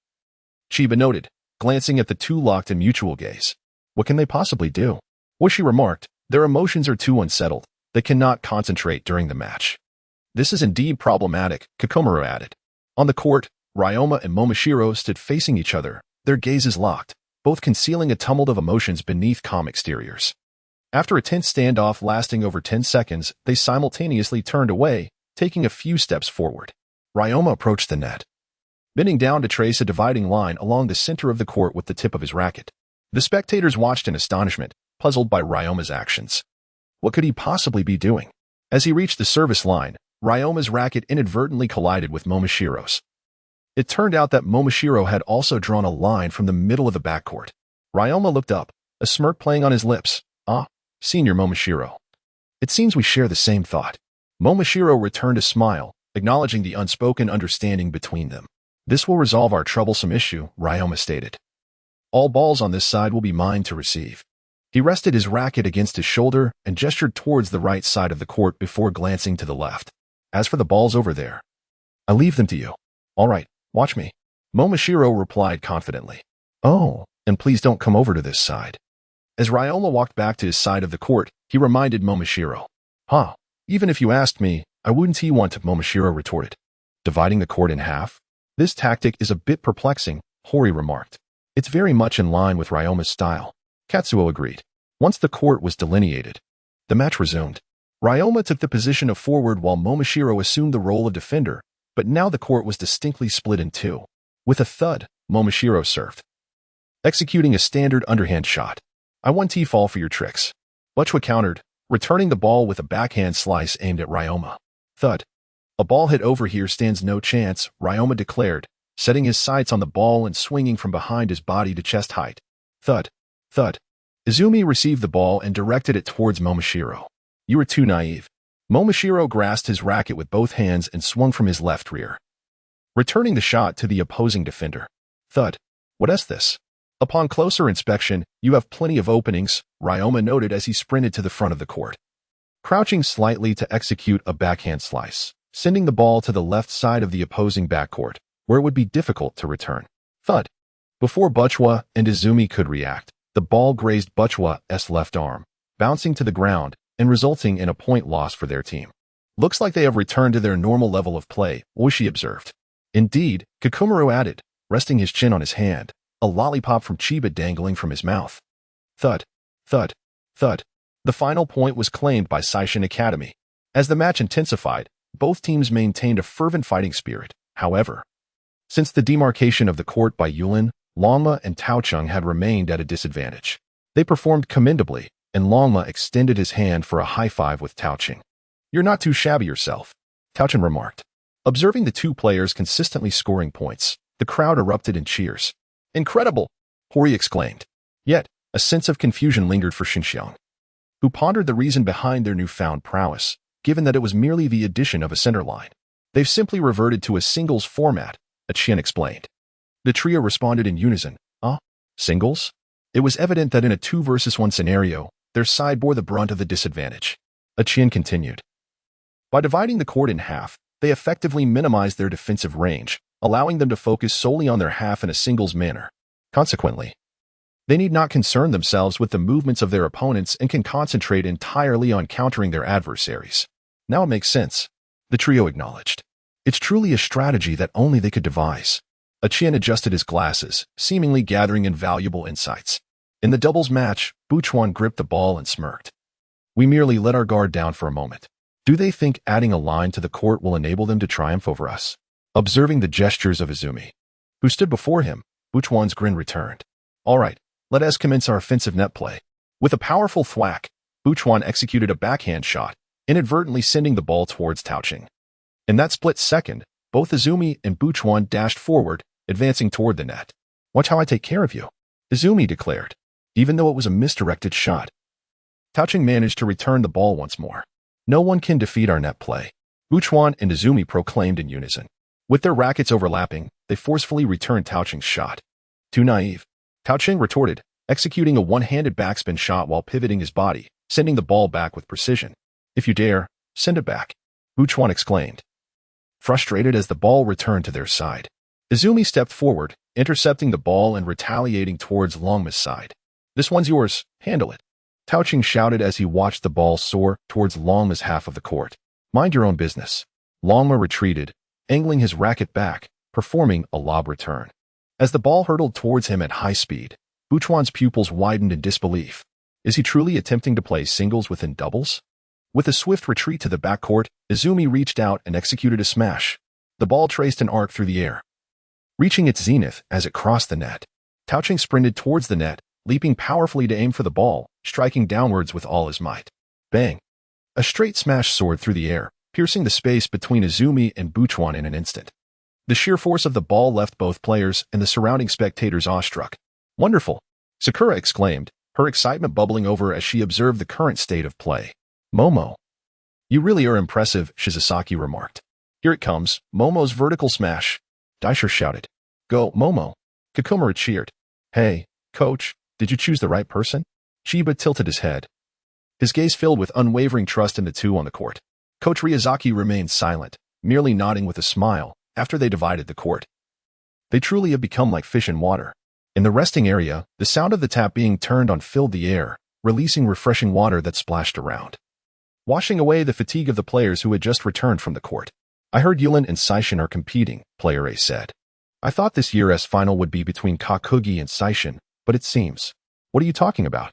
Chiba noted, glancing at the two locked in mutual gaze. What can they possibly do? Washi remarked, their emotions are too unsettled. They cannot concentrate during the match. This is indeed problematic, Kakomuro added. On the court, Ryoma and Momoshiro stood facing each other, their gazes locked, both concealing a tumult of emotions beneath calm exteriors. After a tense standoff lasting over 10 seconds, they simultaneously turned away, taking a few steps forward. Ryoma approached the net, bending down to trace a dividing line along the center of the court with the tip of his racket. The spectators watched in astonishment, puzzled by Ryoma's actions. What could he possibly be doing? As he reached the service line, Ryoma's racket inadvertently collided with Momoshiro's. It turned out that Momoshiro had also drawn a line from the middle of the backcourt. Ryoma looked up, a smirk playing on his lips. Senior Momoshiro. It seems we share the same thought. Momoshiro returned a smile, acknowledging the unspoken understanding between them. This will resolve our troublesome issue, Ryoma stated. All balls on this side will be mine to receive. He rested his racket against his shoulder and gestured towards the right side of the court before glancing to the left. As for the balls over there, I leave them to you. All right, watch me. Momoshiro replied confidently. Oh, and please don't come over to this side. As Ryoma walked back to his side of the court, he reminded Momoshiro. Even if you asked me, I wouldn't want to, Momoshiro retorted. Dividing the court in half? This tactic is a bit perplexing, Hori remarked. It's very much in line with Ryoma's style. Katsuo agreed. Once the court was delineated, the match resumed. Ryoma took the position of forward while Momoshiro assumed the role of defender, but now the court was distinctly split in two. With a thud, Momoshiro served, executing a standard underhand shot. I won T-fall for your tricks. Butchwa countered, returning the ball with a backhand slice aimed at Ryoma. Thud. A ball hit over here stands no chance, Ryoma declared, setting his sights on the ball and swinging from behind his body to chest height. Thud. Thud. Izumi received the ball and directed it towards Momoshiro. You were too naive. Momoshiro grasped his racket with both hands and swung from his left rear, returning the shot to the opposing defender. Thud. What is this? Upon closer inspection, you have plenty of openings, Ryoma noted as he sprinted to the front of the court, crouching slightly to execute a backhand slice. sending the ball to the left side of the opposing backcourt, where it would be difficult to return. Thud. Before Butchwa and Izumi could react, the ball grazed Butchwa's left arm, bouncing to the ground and resulting in a point loss for their team. Looks like they have returned to their normal level of play, Oishi observed. Indeed, Kikumaru added, resting his chin on his hand, a lollipop from Chiba dangling from his mouth. Thud, thud, thud. The final point was claimed by Seishin Academy. As the match intensified, both teams maintained a fervent fighting spirit. However, since the demarcation of the court by Yulin, Longma and Taochung had remained at a disadvantage. They performed commendably, and Longma extended his hand for a high five with Taochung. "You're not too shabby yourself," Taochung remarked. Observing the two players consistently scoring points, the crowd erupted in cheers. "Incredible!" Hori exclaimed. Yet, a sense of confusion lingered for Xinxiang, who pondered the reason behind their newfound prowess, given that it was merely the addition of a center line. "They've simply reverted to a singles format," Qianye explained. The trio responded in unison. Singles? It was evident that in a 2-versus-1 scenario, their side bore the brunt of the disadvantage. Qianye continued. By dividing the court in half, they effectively minimized their defensive range, allowing them to focus solely on their half in a singles manner. Consequently, they need not concern themselves with the movements of their opponents and can concentrate entirely on countering their adversaries. "Now it makes sense," the trio acknowledged. "It's truly a strategy that only they could devise." Qianye adjusted his glasses, seemingly gathering invaluable insights. In the doubles match, Buchuan gripped the ball and smirked. "We merely let our guard down for a moment. Do they think adding a line to the court will enable them to triumph over us?" Observing the gestures of Izumi, who stood before him, Buchuan's grin returned. "All right, let us commence our offensive net play." With a powerful thwack, Buchuan executed a backhand shot, inadvertently sending the ball towards Taochung. In that split second, both Izumi and Buchuan dashed forward, advancing toward the net. "Watch how I take care of you," Izumi declared, even though it was a misdirected shot. Taochung managed to return the ball once more. "No one can defeat our net play," Buchuan and Izumi proclaimed in unison. With their rackets overlapping, they forcefully returned Taochung's shot. "Too naive," Taochung retorted, executing a one-handed backspin shot while pivoting his body, sending the ball back with precision. "If you dare, send it back," Buchuan exclaimed, frustrated as the ball returned to their side. Izumi stepped forward, intercepting the ball and retaliating towards Longma's side. "This one's yours, handle it," Taochung shouted as he watched the ball soar towards Longma's half of the court. "Mind your own business." Longma retreated, angling his racket back, performing a lob return. As the ball hurtled towards him at high speed, Buchuan's pupils widened in disbelief. Is he truly attempting to play singles within doubles? With a swift retreat to the backcourt, Izumi reached out and executed a smash. The ball traced an arc through the air, reaching its zenith as it crossed the net. Taochung sprinted towards the net, leaping powerfully to aim for the ball, striking downwards with all his might. Bang! A straight smash soared through the air, piercing the space between Izumi and Buchuan in an instant. The sheer force of the ball left both players and the surrounding spectators awestruck. "Wonderful!" Sakura exclaimed, her excitement bubbling over as she observed the current state of play. "Momo, you really are impressive," Shizasaki remarked. "Here it comes, Momo's vertical smash," Daisher shouted. "Go, Momo!" Kikumaru cheered. "Hey, coach, did you choose the right person?" Chiba tilted his head, his gaze filled with unwavering trust in the two on the court. Coach Ryazaki remained silent, merely nodding with a smile after they divided the court. They truly have become like fish in water. In the resting area, the sound of the tap being turned on filled the air, releasing refreshing water that splashed around, washing away the fatigue of the players who had just returned from the court. "I heard Yulin and Seishin are competing," Player A said. "I thought this year's final would be between Kakugi and Seishin, but it seems." "What are you talking about?"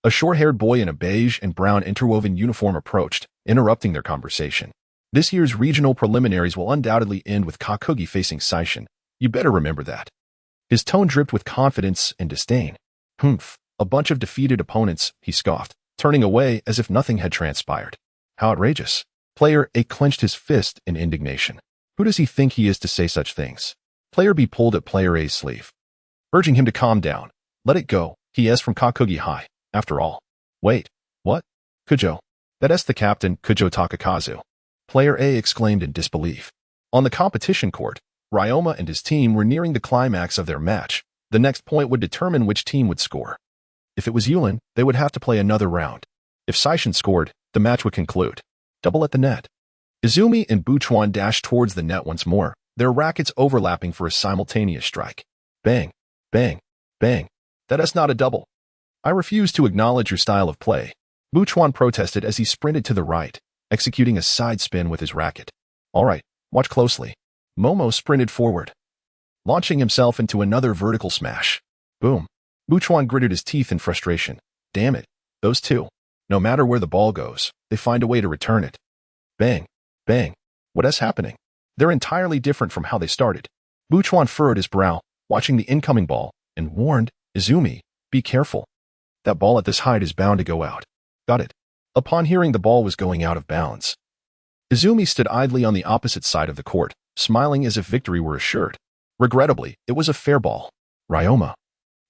A short-haired boy in a beige and brown interwoven uniform approached, interrupting their conversation. "This year's regional preliminaries will undoubtedly end with Kakugi facing Seishin. You better remember that." His tone dripped with confidence and disdain. "Humph, a bunch of defeated opponents," he scoffed, turning away as if nothing had transpired. "How outrageous." Player A clenched his fist in indignation. Who does he think he is to say such things? Player B pulled at Player A's sleeve, urging him to calm down. "Let it go, he is from Kakugi High, after all." "Wait, what? Kujo. That's the captain, Kujo Takakazu," Player A exclaimed in disbelief. On the competition court, Ryoma and his team were nearing the climax of their match. The next point would determine which team would score. If it was Yulin, they would have to play another round. If Seishin scored, the match would conclude. Double at the net. Izumi and Buchuan dashed towards the net once more, their rackets overlapping for a simultaneous strike. Bang, bang, bang. That is not a double. I refuse to acknowledge your style of play, Buchuan protested as he sprinted to the right, executing a side spin with his racket. All right, watch closely. Momo sprinted forward, launching himself into another vertical smash. Boom. Buchuan gritted his teeth in frustration. Damn it, those two. No matter where the ball goes, they find a way to return it. Bang, bang. What is happening? They're entirely different from how they started. Buchuan furrowed his brow, watching the incoming ball, and warned, Izumi, be careful. That ball at this height is bound to go out. Got it. Upon hearing the ball was going out of bounds, Izumi stood idly on the opposite side of the court, smiling as if victory were assured. Regrettably, it was a fair ball. Ryoma,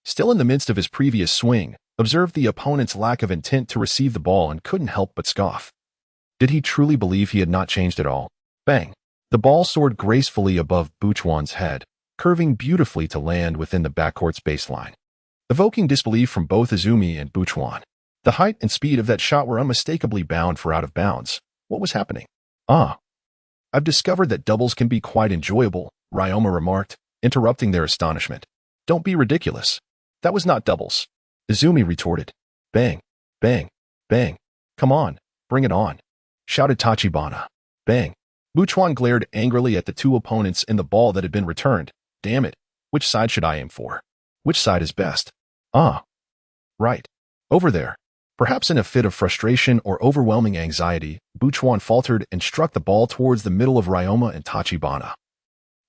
still in the midst of his previous swing, observed the opponent's lack of intent to receive the ball and couldn't help but scoff. Did he truly believe he had not changed at all? Bang! The ball soared gracefully above Buchuan's head, curving beautifully to land within the backcourt's baseline, evoking disbelief from both Izumi and Buchuan. The height and speed of that shot were unmistakably bound for out of bounds. What was happening? I've discovered that doubles can be quite enjoyable, Ryoma remarked, interrupting their astonishment. Don't be ridiculous. That was not doubles. Izumi retorted. Bang, bang, bang. Come on, bring it on, shouted Tachibana. Bang. Buchuan glared angrily at the two opponents in the ball that had been returned. Damn it, which side should I aim for? Which side is best? Right. Over there. Perhaps in a fit of frustration or overwhelming anxiety, Buchuan faltered and struck the ball towards the middle of Ryoma and Tachibana,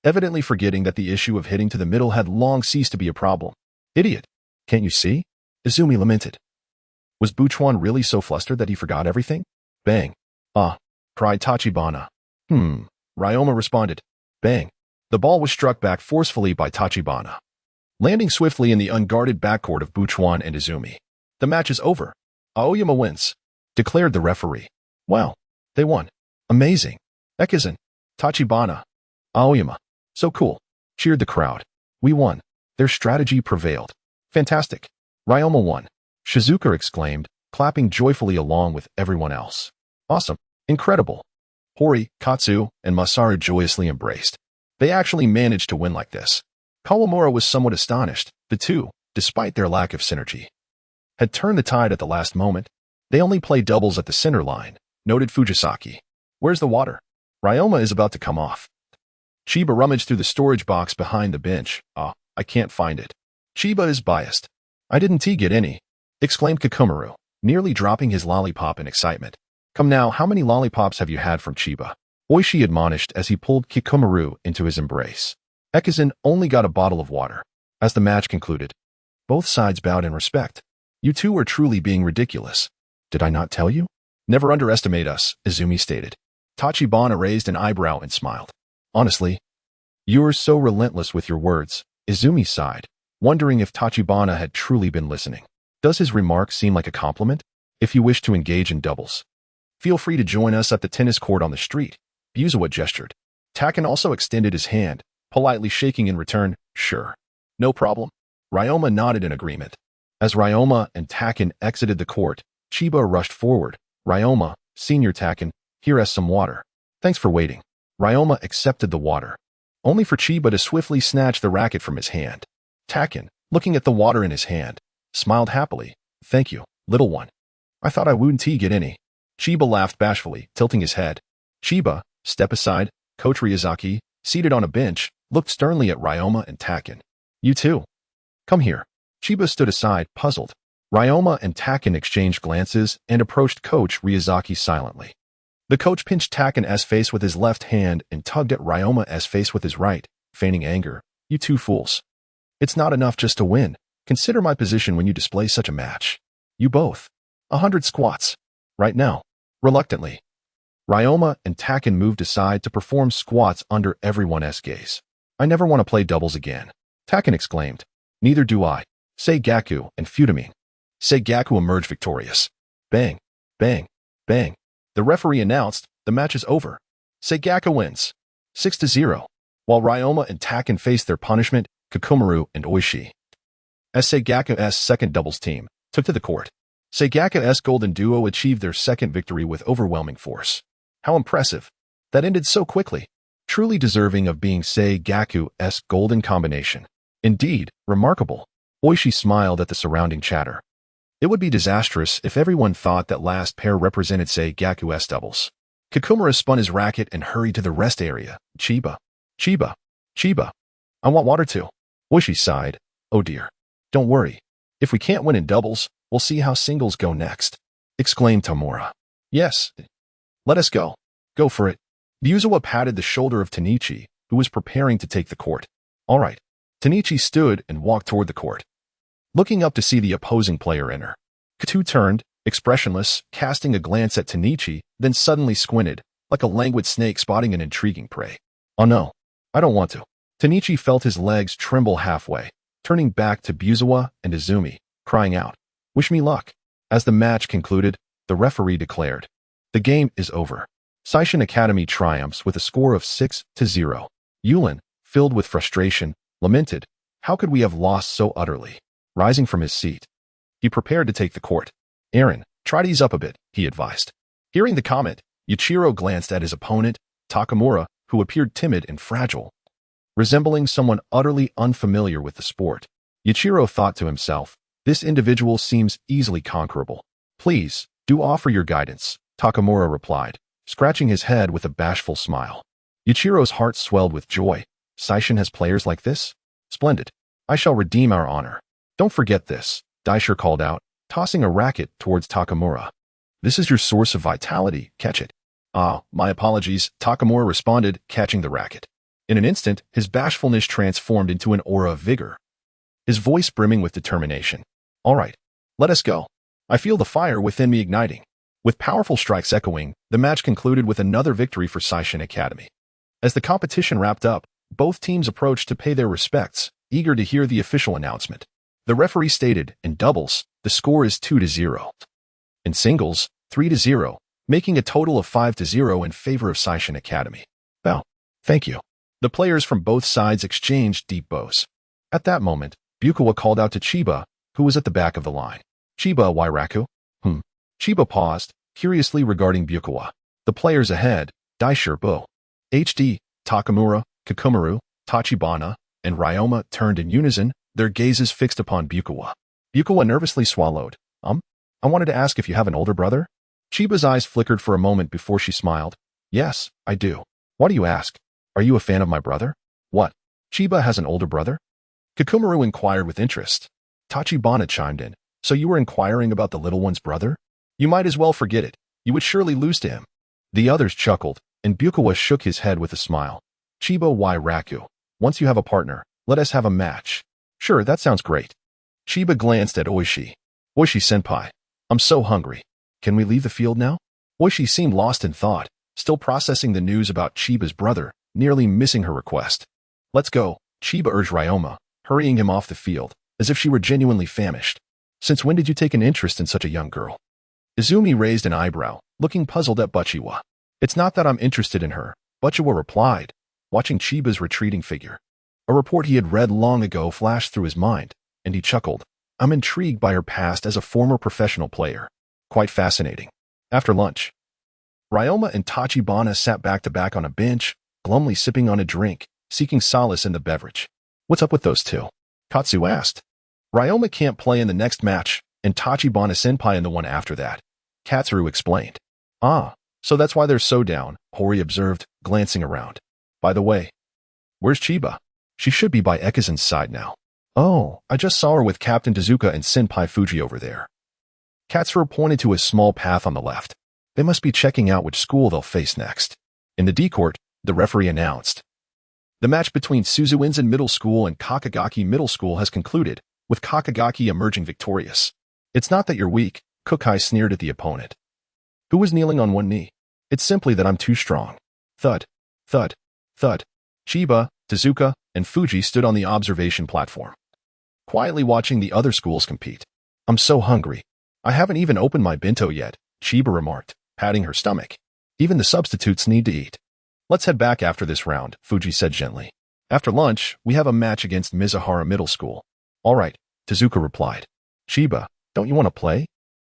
evidently forgetting that the issue of hitting to the middle had long ceased to be a problem. Idiot. Can't you see? Izumi lamented. Was Buchuan really so flustered that he forgot everything? Bang. Cried Tachibana. Ryoma responded. Bang. The ball was struck back forcefully by Tachibana, landing swiftly in the unguarded backcourt of Buchuan and Izumi. The match is over. Aoyama wins, declared the referee. Wow, they won. Amazing. Ekizan, Tachibana, Aoyama. So cool, cheered the crowd. We won. Their strategy prevailed. Fantastic. Ryoma won, Shizuka exclaimed, clapping joyfully along with everyone else. Awesome. Incredible. Hori, Katsu, and Masaru joyously embraced. They actually managed to win like this. Kawamura was somewhat astonished. The two, despite their lack of synergy, had turned the tide at the last moment. They only play doubles at the center line, noted Fujisaki. Where's the water? Ryoma is about to come off. Chiba rummaged through the storage box behind the bench. I can't find it. Chiba is biased. I didn't get any, exclaimed Kikumaru, nearly dropping his lollipop in excitement. Come now, how many lollipops have you had from Chiba? Oishi admonished as he pulled Kikumaru into his embrace. Ekizan only got a bottle of water. As the match concluded, both sides bowed in respect. You two are truly being ridiculous. Did I not tell you? Never underestimate us, Izumi stated. Tachibana raised an eyebrow and smiled. Honestly, you are so relentless with your words, Izumi sighed, wondering if Tachibana had truly been listening. Does his remark seem like a compliment? If you wish to engage in doubles, feel free to join us at the tennis court on the street, Buzawa gestured. Taken also extended his hand, politely shaking in return. Sure. No problem. Ryoma nodded in agreement. As Ryoma and Taken exited the court, Chiba rushed forward. Ryoma, Senior Taken, here is some water. Thanks for waiting. Ryoma accepted the water, only for Chiba to swiftly snatch the racket from his hand. Taken, looking at the water in his hand, smiled happily. Thank you, little one. I thought I wouldn't get any. Chiba laughed bashfully, tilting his head. Chiba, step aside. Coach Ryazaki, seated on a bench, looked sternly at Ryoma and Taken. You too. Come here. Chiba stood aside, puzzled. Ryoma and Taken exchanged glances and approached Coach Ryazaki silently. The coach pinched Taken's face with his left hand and tugged at Ryoma's face with his right, feigning anger. You two fools. It's not enough just to win. Consider my position when you display such a match. You both. 100 squats. Right now. Reluctantly. Ryoma and Taken moved aside to perform squats under everyone's gaze. I never want to play doubles again, Taken exclaimed. Neither do I. Seigaku and Futamine. Seigaku emerged victorious. Bang, bang, bang. The referee announced, the match is over. Seigaku wins. 6-0. While Ryoma and Taken faced their punishment, Kikumaru and Oishi, as Seigaku's second doubles team, took to the court. Seigaku's golden duo achieved their second victory with overwhelming force. How impressive. That ended so quickly. Truly deserving of being Sei Gaku-esque golden combination. Indeed, remarkable. Oishi smiled at the surrounding chatter. It would be disastrous if everyone thought that last pair represented Sei Gaku-esque doubles. Kakumura spun his racket and hurried to the rest area. Chiba. Chiba. Chiba. I want water too. Oishi sighed. Oh dear. Don't worry. If we can't win in doubles, we'll see how singles go next. Exclaimed Tamura. Yes. Let us go. Go for it. Ryuzawa patted the shoulder of Tanichi, who was preparing to take the court. All right. Tanichi stood and walked toward the court, looking up to see the opposing player enter. Katu turned, expressionless, casting a glance at Tanichi, then suddenly squinted, like a languid snake spotting an intriguing prey. Oh no. I don't want to. Tanichi felt his legs tremble halfway, turning back to Ryuzawa and Izumi, crying out, Wish me luck. As the match concluded, the referee declared, The game is over. Seishin Academy triumphs with a score of 6-0. Yulin, filled with frustration, lamented, How could we have lost so utterly? Rising from his seat, he prepared to take the court. Aaron, try to ease up a bit, he advised. Hearing the comment, Yuichiro glanced at his opponent, Takamura, who appeared timid and fragile, resembling someone utterly unfamiliar with the sport. Yuichiro thought to himself, This individual seems easily conquerable. Please, do offer your guidance, Takamura replied, scratching his head with a bashful smile. Yuichiro's heart swelled with joy. Seishin has players like this? Splendid. I shall redeem our honor. Don't forget this, Daisher called out, tossing a racket towards Takamura. This is your source of vitality, catch it. Ah, my apologies, Takamura responded, catching the racket. In an instant, his bashfulness transformed into an aura of vigor, his voice brimming with determination. All right, let us go. I feel the fire within me igniting. With powerful strikes echoing, the match concluded with another victory for Seishin Academy. As the competition wrapped up, both teams approached to pay their respects, eager to hear the official announcement. The referee stated, in doubles, the score is 2-0. In singles, 3-0, making a total of 5-0 in favor of Seishin Academy. Well, thank you. The players from both sides exchanged deep bows. At that moment, Bukawa called out to Chiba, who was at the back of the line. Chiba Wairaku? Chiba paused, curiously regarding Bukawa. The players ahead, Daisher Bo, HD, Takamura, Kakumaru, Tachibana, and Ryoma turned in unison, their gazes fixed upon Bukawa. Bukawa nervously swallowed. I wanted to ask if you have an older brother? Chiba's eyes flickered for a moment before she smiled. Yes, I do. Why do you ask? Are you a fan of my brother? What? Chiba has an older brother? Kakumaru inquired with interest. Tachibana chimed in. So you were inquiring about the little one's brother? You might as well forget it. You would surely lose to him. The others chuckled, and Bukawa shook his head with a smile. Chiba Wairaku. Once you have a partner, let us have a match. Sure, that sounds great. Chiba glanced at Oishi. Oishi-senpai. I'm so hungry. Can we leave the field now? Oishi seemed lost in thought, still processing the news about Chiba's brother, nearly missing her request. Let's go, Chiba urged Ryoma, hurrying him off the field, as if she were genuinely famished. Since when did you take an interest in such a young girl? Izumi raised an eyebrow, looking puzzled at Buchiwa. It's not that I'm interested in her, Buchiwa replied, watching Chiba's retreating figure. A report he had read long ago flashed through his mind, and he chuckled. I'm intrigued by her past as a former professional player. Quite fascinating. After lunch, Ryoma and Tachibana sat back to back on a bench, glumly sipping on a drink, seeking solace in the beverage. What's up with those two? Katsu asked. Ryoma can't play in the next match, and Tachibana-senpai in the one after that. Katsuru explained. Ah, so that's why they're so down, Hori observed, glancing around. By the way, where's Chiba? She should be by Ekizan's side now. Oh, I just saw her with Captain Tezuka and Senpai Fuji over there. Katsuru pointed to a small path on the left. They must be checking out which school they'll face next. In the D court, the referee announced. The match between Suzuenzen Middle School and Kakagaki Middle School has concluded, with Kakagaki emerging victorious. It's not that you're weak, Kukai sneered at the opponent, who was kneeling on one knee. It's simply that I'm too strong. Thud, thud, thud. Chiba, Tezuka, and Fuji stood on the observation platform, quietly watching the other schools compete. I'm so hungry. I haven't even opened my bento yet, Chiba remarked, patting her stomach. Even the substitutes need to eat. Let's head back after this round, Fuji said gently. After lunch, we have a match against Mizuhara Middle School. All right, Tezuka replied. Chiba, don't you want to play?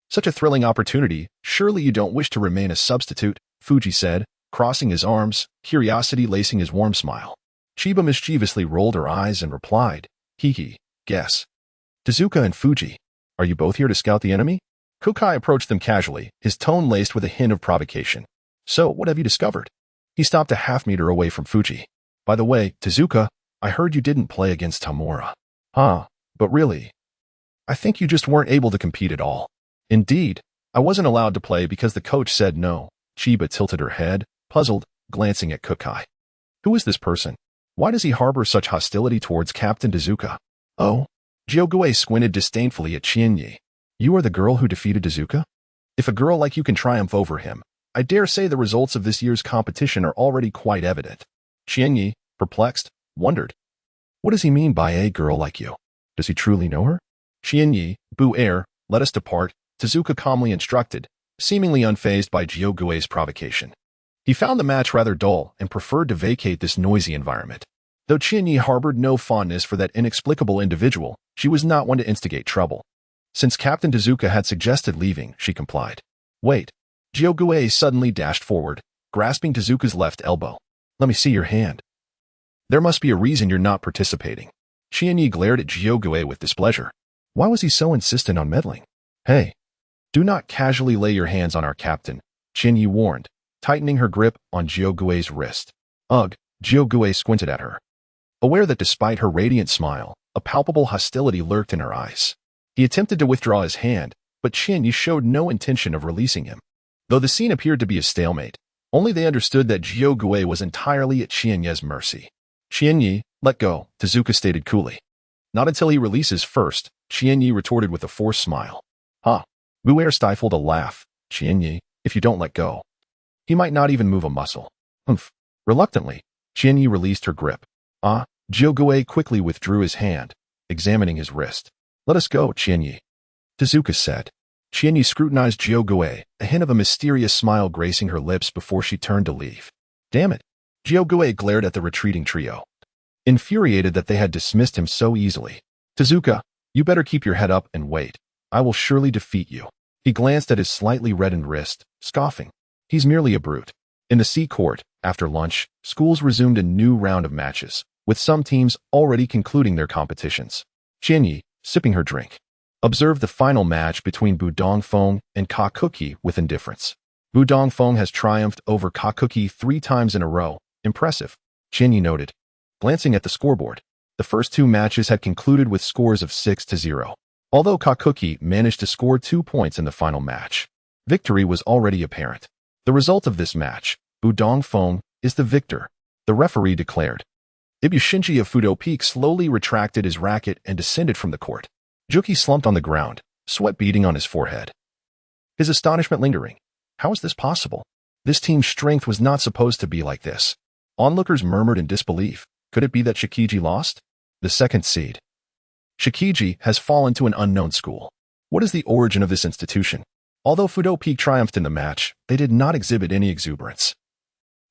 Such a thrilling opportunity, surely you don't wish to remain a substitute, Fuji said, crossing his arms, curiosity lacing his warm smile. Chiba mischievously rolled her eyes and replied, "Hee, guess. Tezuka and Fuji, are you both here to scout the enemy?" Kukai approached them casually, his tone laced with a hint of provocation. "So, what have you discovered?" He stopped a half-meter away from Fuji. "By the way, Tezuka, I heard you didn't play against Tamura." "Huh, but really, I think you just weren't able to compete at all." "Indeed, I wasn't allowed to play because the coach said no." Chiba tilted her head, puzzled, glancing at Kukai. "Who is this person? Why does he harbor such hostility towards Captain Tezuka?" "Oh." Gyogue squinted disdainfully at Qianye. "You are the girl who defeated Tezuka? If a girl like you can triumph over him, I dare say the results of this year's competition are already quite evident." Qianye, perplexed, wondered. What does he mean by a girl like you? Does he truly know her? "Qianye, Bu Air, let us depart," Tezuka calmly instructed, seemingly unfazed by Gyogue's provocation. He found the match rather dull and preferred to vacate this noisy environment. Though Qianye harbored no fondness for that inexplicable individual, she was not one to instigate trouble. Since Captain Tezuka had suggested leaving, she complied. "Wait." Gyogue suddenly dashed forward, grasping Tezuka's left elbow. "Let me see your hand." "There must be a reason you're not participating." Qianye glared at Gyogue with displeasure. Why was he so insistent on meddling? "Hey, do not casually lay your hands on our captain," Qianye warned, tightening her grip on Gyogue's wrist. "Ugh," Gyogue squinted at her, aware that despite her radiant smile, a palpable hostility lurked in her eyes. He attempted to withdraw his hand, but Qianye showed no intention of releasing him. Though the scene appeared to be a stalemate, only they understood that Gyogue was entirely at Qianye's mercy. "Qianye, let go," Tezuka stated coolly. "Not until he releases first," Qianye retorted with a forced smile. "Huh." Bu Air stifled a laugh. "Qianye, if you don't let go, he might not even move a muscle." "Humph." Reluctantly, Qianye released her grip. Gyogue quickly withdrew his hand, examining his wrist. "Let us go, Qianye," Tezuka said. Qianye scrutinized Gyogue, a hint of a mysterious smile gracing her lips before she turned to leave. "Damn it." Gyogue glared at the retreating trio, infuriated that they had dismissed him so easily. "Tezuka, you better keep your head up and wait. I will surely defeat you." He glanced at his slightly reddened wrist, scoffing. "He's merely a brute." In the sea court, after lunch, schools resumed a new round of matches, with some teams already concluding their competitions. Qianye, sipping her drink, observed the final match between Bu Dongfeng and Kakuki with indifference. Bu Dongfeng has triumphed over Kakuki 3 times in a row. Impressive, Qianye noted, glancing at the scoreboard. The first 2 matches had concluded with scores of 6-0. Although Kakuki managed to score 2 points in the final match, victory was already apparent. The result of this match, Bu Dongfeng is the victor, the referee declared. Ibushinji of Fudo Peak slowly retracted his racket and descended from the court. Juki slumped on the ground, sweat beading on his forehead, his astonishment lingering. How is this possible? This team's strength was not supposed to be like this. Onlookers murmured in disbelief. Could it be that Shikiji lost? The second seed. Shikiji has fallen to an unknown school. What is the origin of this institution? Although Fudo Peak triumphed in the match, they did not exhibit any exuberance.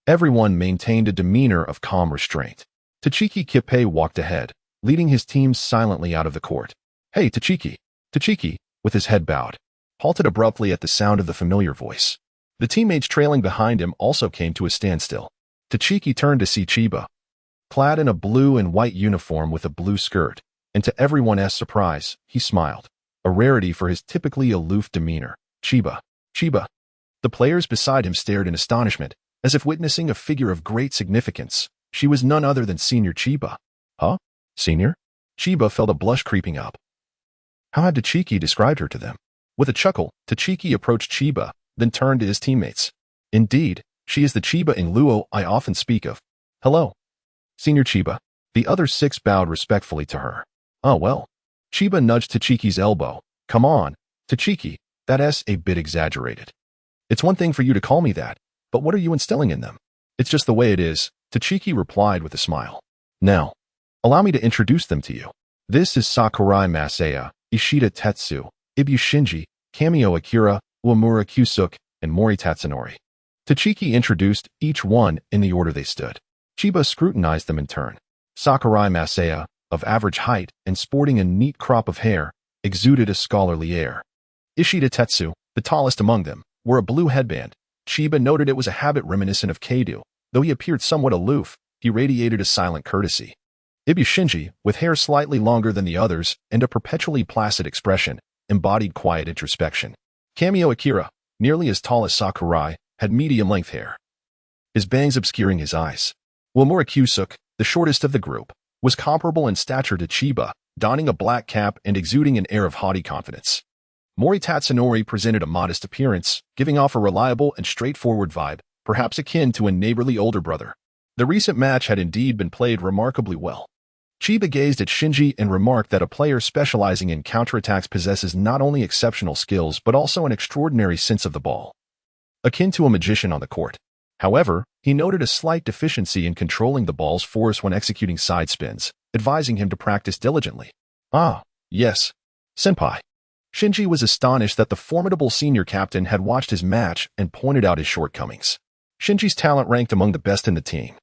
Everyone maintained a demeanor of calm restraint. Tachiki Kippei walked ahead, leading his team silently out of the court. "Hey, Tachiki." Tachiki, with his head bowed, halted abruptly at the sound of the familiar voice. The teammates trailing behind him also came to a standstill. Tachiki turned to see Chiba, clad in a blue and white uniform with a blue skirt, and to everyone's surprise, he smiled, a rarity for his typically aloof demeanor. "Chiba. Chiba." The players beside him stared in astonishment, as if witnessing a figure of great significance. She was none other than Senior Chiba. "Huh? Senior?" Chiba felt a blush creeping up. How had Tachiki described her to them? With a chuckle, Tachiki approached Chiba, then turned to his teammates. "Indeed, she is the Chiba in Luo I often speak of. Hello, Senior Chiba." The other 6 bowed respectfully to her. "Oh well." Chiba nudged Tachiki's elbow. "Come on, Tachiki, that's a bit exaggerated. It's one thing for you to call me that, but what are you instilling in them?" "It's just the way it is," Tachiki replied with a smile. "Now, allow me to introduce them to you. This is Sakurai Masaya, Ishida Tetsu, Ibushinji, Kamio Akira, Uemura Kyusuk, and Mori Tatsunori." Tachiki introduced each one in the order they stood. Chiba scrutinized them in turn. Sakurai Masaya, of average height and sporting a neat crop of hair, exuded a scholarly air. Ishida Tetsu, the tallest among them, wore a blue headband, Chiba noted it was a habit reminiscent of Keido. Though he appeared somewhat aloof, he radiated a silent courtesy. Shinji, with hair slightly longer than the others and a perpetually placid expression, embodied quiet introspection. Kamio Akira, nearly as tall as Sakurai, had medium-length hair, his bangs obscuring his eyes. While Murakusuke, the shortest of the group, was comparable in stature to Chiba, donning a black cap and exuding an air of haughty confidence. Mori Tatsunori presented a modest appearance, giving off a reliable and straightforward vibe, perhaps akin to a neighborly older brother. The recent match had indeed been played remarkably well. Chiba gazed at Shinji and remarked that a player specializing in counterattacks possesses not only exceptional skills but also an extraordinary sense of the ball, akin to a magician on the court. However, he noted a slight deficiency in controlling the ball's force when executing side spins, advising him to practice diligently. Ah, yes, senpai. Shinji was astonished that the formidable senior captain had watched his match and pointed out his shortcomings. Shinji's talent ranked among the best in the team.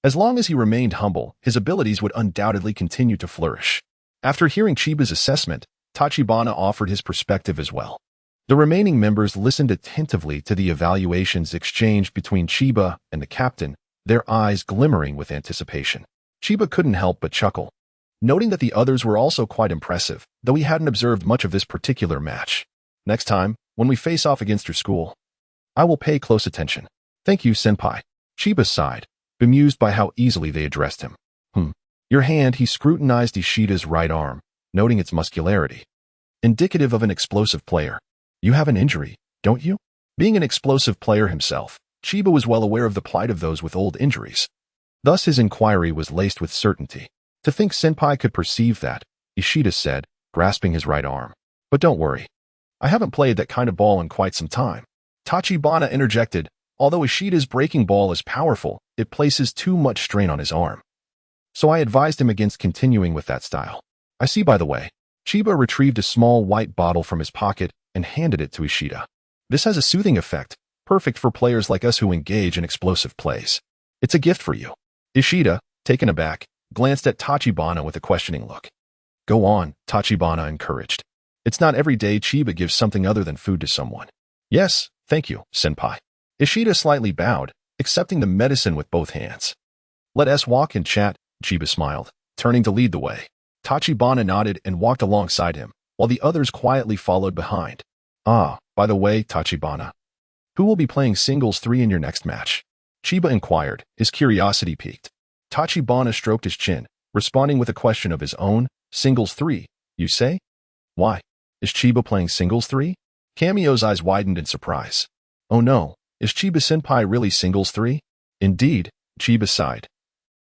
As long as he remained humble, his abilities would undoubtedly continue to flourish. After hearing Chiba's assessment, Tachibana offered his perspective as well. The remaining members listened attentively to the evaluations exchanged between Chiba and the captain, their eyes glimmering with anticipation. Chiba couldn't help but chuckle, noting that the others were also quite impressive, though he hadn't observed much of this particular match. Next time, when we face off against your school, I will pay close attention. Thank you, senpai. Chiba sighed, bemused by how easily they addressed him. Your hand. He scrutinized Ishida's right arm, noting its muscularity, indicative of an explosive player. You have an injury, don't you? Being an explosive player himself, Chiba was well aware of the plight of those with old injuries. Thus his inquiry was laced with certainty. To think senpai could perceive that, Ishida said, grasping his right arm. But don't worry. I haven't played that kind of ball in quite some time. Tachibana interjected, although Ishida's breaking ball is powerful, it places too much strain on his arm. So I advised him against continuing with that style. I see, by the way. Chiba retrieved a small white bottle from his pocket and handed it to Ishida. This has a soothing effect, perfect for players like us who engage in explosive plays. It's a gift for you. Ishida, taken aback, glanced at Tachibana with a questioning look. Go on, Tachibana encouraged. It's not every day Chiba gives something other than food to someone. Yes, thank you, senpai. Ishida slightly bowed, accepting the medicine with both hands. Let us walk and chat, Chiba smiled, turning to lead the way. Tachibana nodded and walked alongside him, while the others quietly followed behind. Ah, by the way, Tachibana, who will be playing singles 3 in your next match? Chiba inquired, his curiosity piqued. Tachibana stroked his chin, responding with a question of his own. Singles 3, you say? Why? Is Chiba playing singles 3? Kamio's eyes widened in surprise. Oh no, is Chiba-senpai really singles 3? Indeed, Chiba sighed,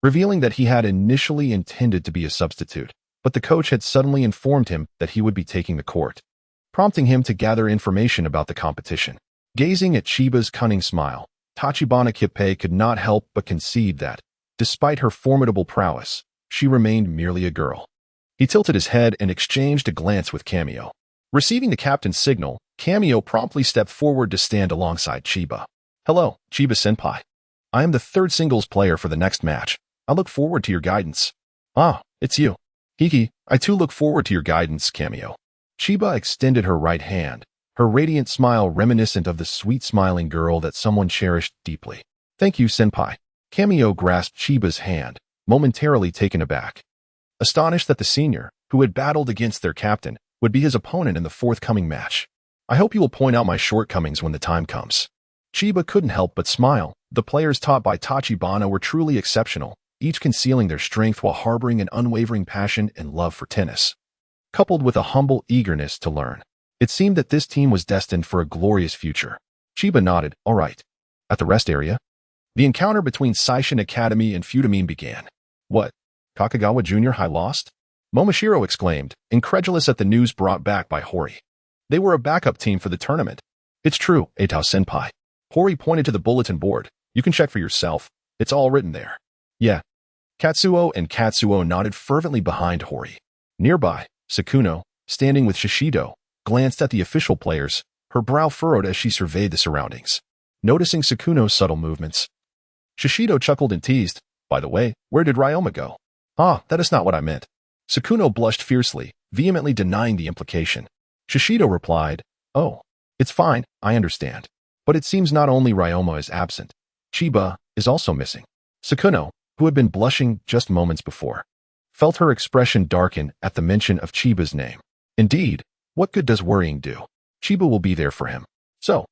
revealing that he had initially intended to be a substitute, but the coach had suddenly informed him that he would be taking the court, prompting him to gather information about the competition. Gazing at Chiba's cunning smile, Tachibana Kippei could not help but concede that, despite her formidable prowess, she remained merely a girl. He tilted his head and exchanged a glance with Kamio. Receiving the captain's signal, Kamio promptly stepped forward to stand alongside Chiba. Hello, Chiba-senpai. I am the 3rd singles player for the next match. I look forward to your guidance. Ah, it's you. Hiki, I too look forward to your guidance, Kamio. Chiba extended her right hand, her radiant smile reminiscent of the sweet-smiling girl that someone cherished deeply. Thank you, senpai. Kamio grasped Chiba's hand, momentarily taken aback, astonished that the senior, who had battled against their captain, would be his opponent in the forthcoming match. I hope you will point out my shortcomings when the time comes. Chiba couldn't help but smile. The players taught by Tachibana were truly exceptional, each concealing their strength while harboring an unwavering passion and love for tennis, coupled with a humble eagerness to learn. It seemed that this team was destined for a glorious future. Chiba nodded, all right. At the rest area, the encounter between Seishin Academy and Futamine began. What? Kakagawa Junior High lost? Momashiro exclaimed, incredulous at the news brought back by Hori. They were a backup team for the tournament. It's true, Eito-senpai. Hori pointed to the bulletin board. You can check for yourself. It's all written there. Yeah. Katsuo and Katsuo nodded fervently behind Hori. Nearby, Sakuno, standing with Shishido, glanced at the official players, her brow furrowed as she surveyed the surroundings. Noticing Sakuno's subtle movements, Shishido chuckled and teased, by the way, where did Ryoma go? Ah, that is not what I meant. Sakuno blushed fiercely, vehemently denying the implication. Shishido replied, oh, it's fine, I understand. But it seems not only Ryoma is absent, Chiba is also missing. Sakuno, who had been blushing just moments before, felt her expression darken at the mention of Chiba's name. Indeed, what good does worrying do? Chiba will be there for him. So,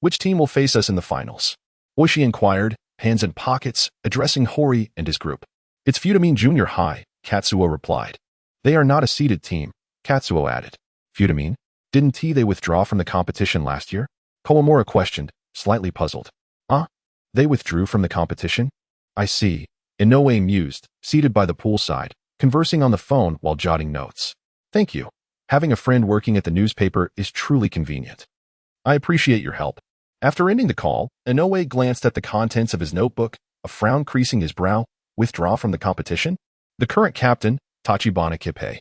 which team will face us in the finals? Oishi inquired, hands in pockets, addressing Hori and his group. It's Futamine Junior High, Katsuo replied. They are not a seeded team, Katsuo added. Futamine? Didn't they withdraw from the competition last year? Kawamura questioned, slightly puzzled. They withdrew from the competition? I see. Inoue mused, seated by the poolside, conversing on the phone while jotting notes. Thank you. Having a friend working at the newspaper is truly convenient. I appreciate your help. After ending the call, Inoue glanced at the contents of his notebook, a frown creasing his brow. Withdraw from the competition? The current captain, Tachibana Kippei,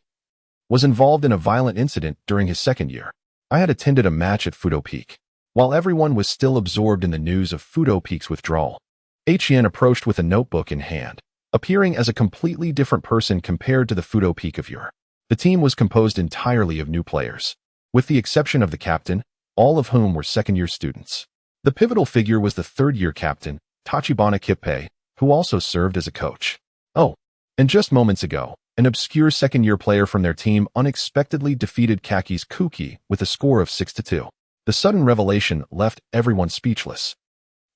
was involved in a violent incident during his second year. I had attended a match at Fudo Peak. While everyone was still absorbed in the news of Fudo Peak's withdrawal, Qianye approached with a notebook in hand, appearing as a completely different person compared to the Fudo Peak of yore. The team was composed entirely of new players, with the exception of the captain, all of whom were second-year students. The pivotal figure was the third-year captain, Tachibana Kippei, who also served as a coach. Oh, and just moments ago, an obscure second-year player from their team unexpectedly defeated Kaki's Kuki with a score of 6-2. The sudden revelation left everyone speechless.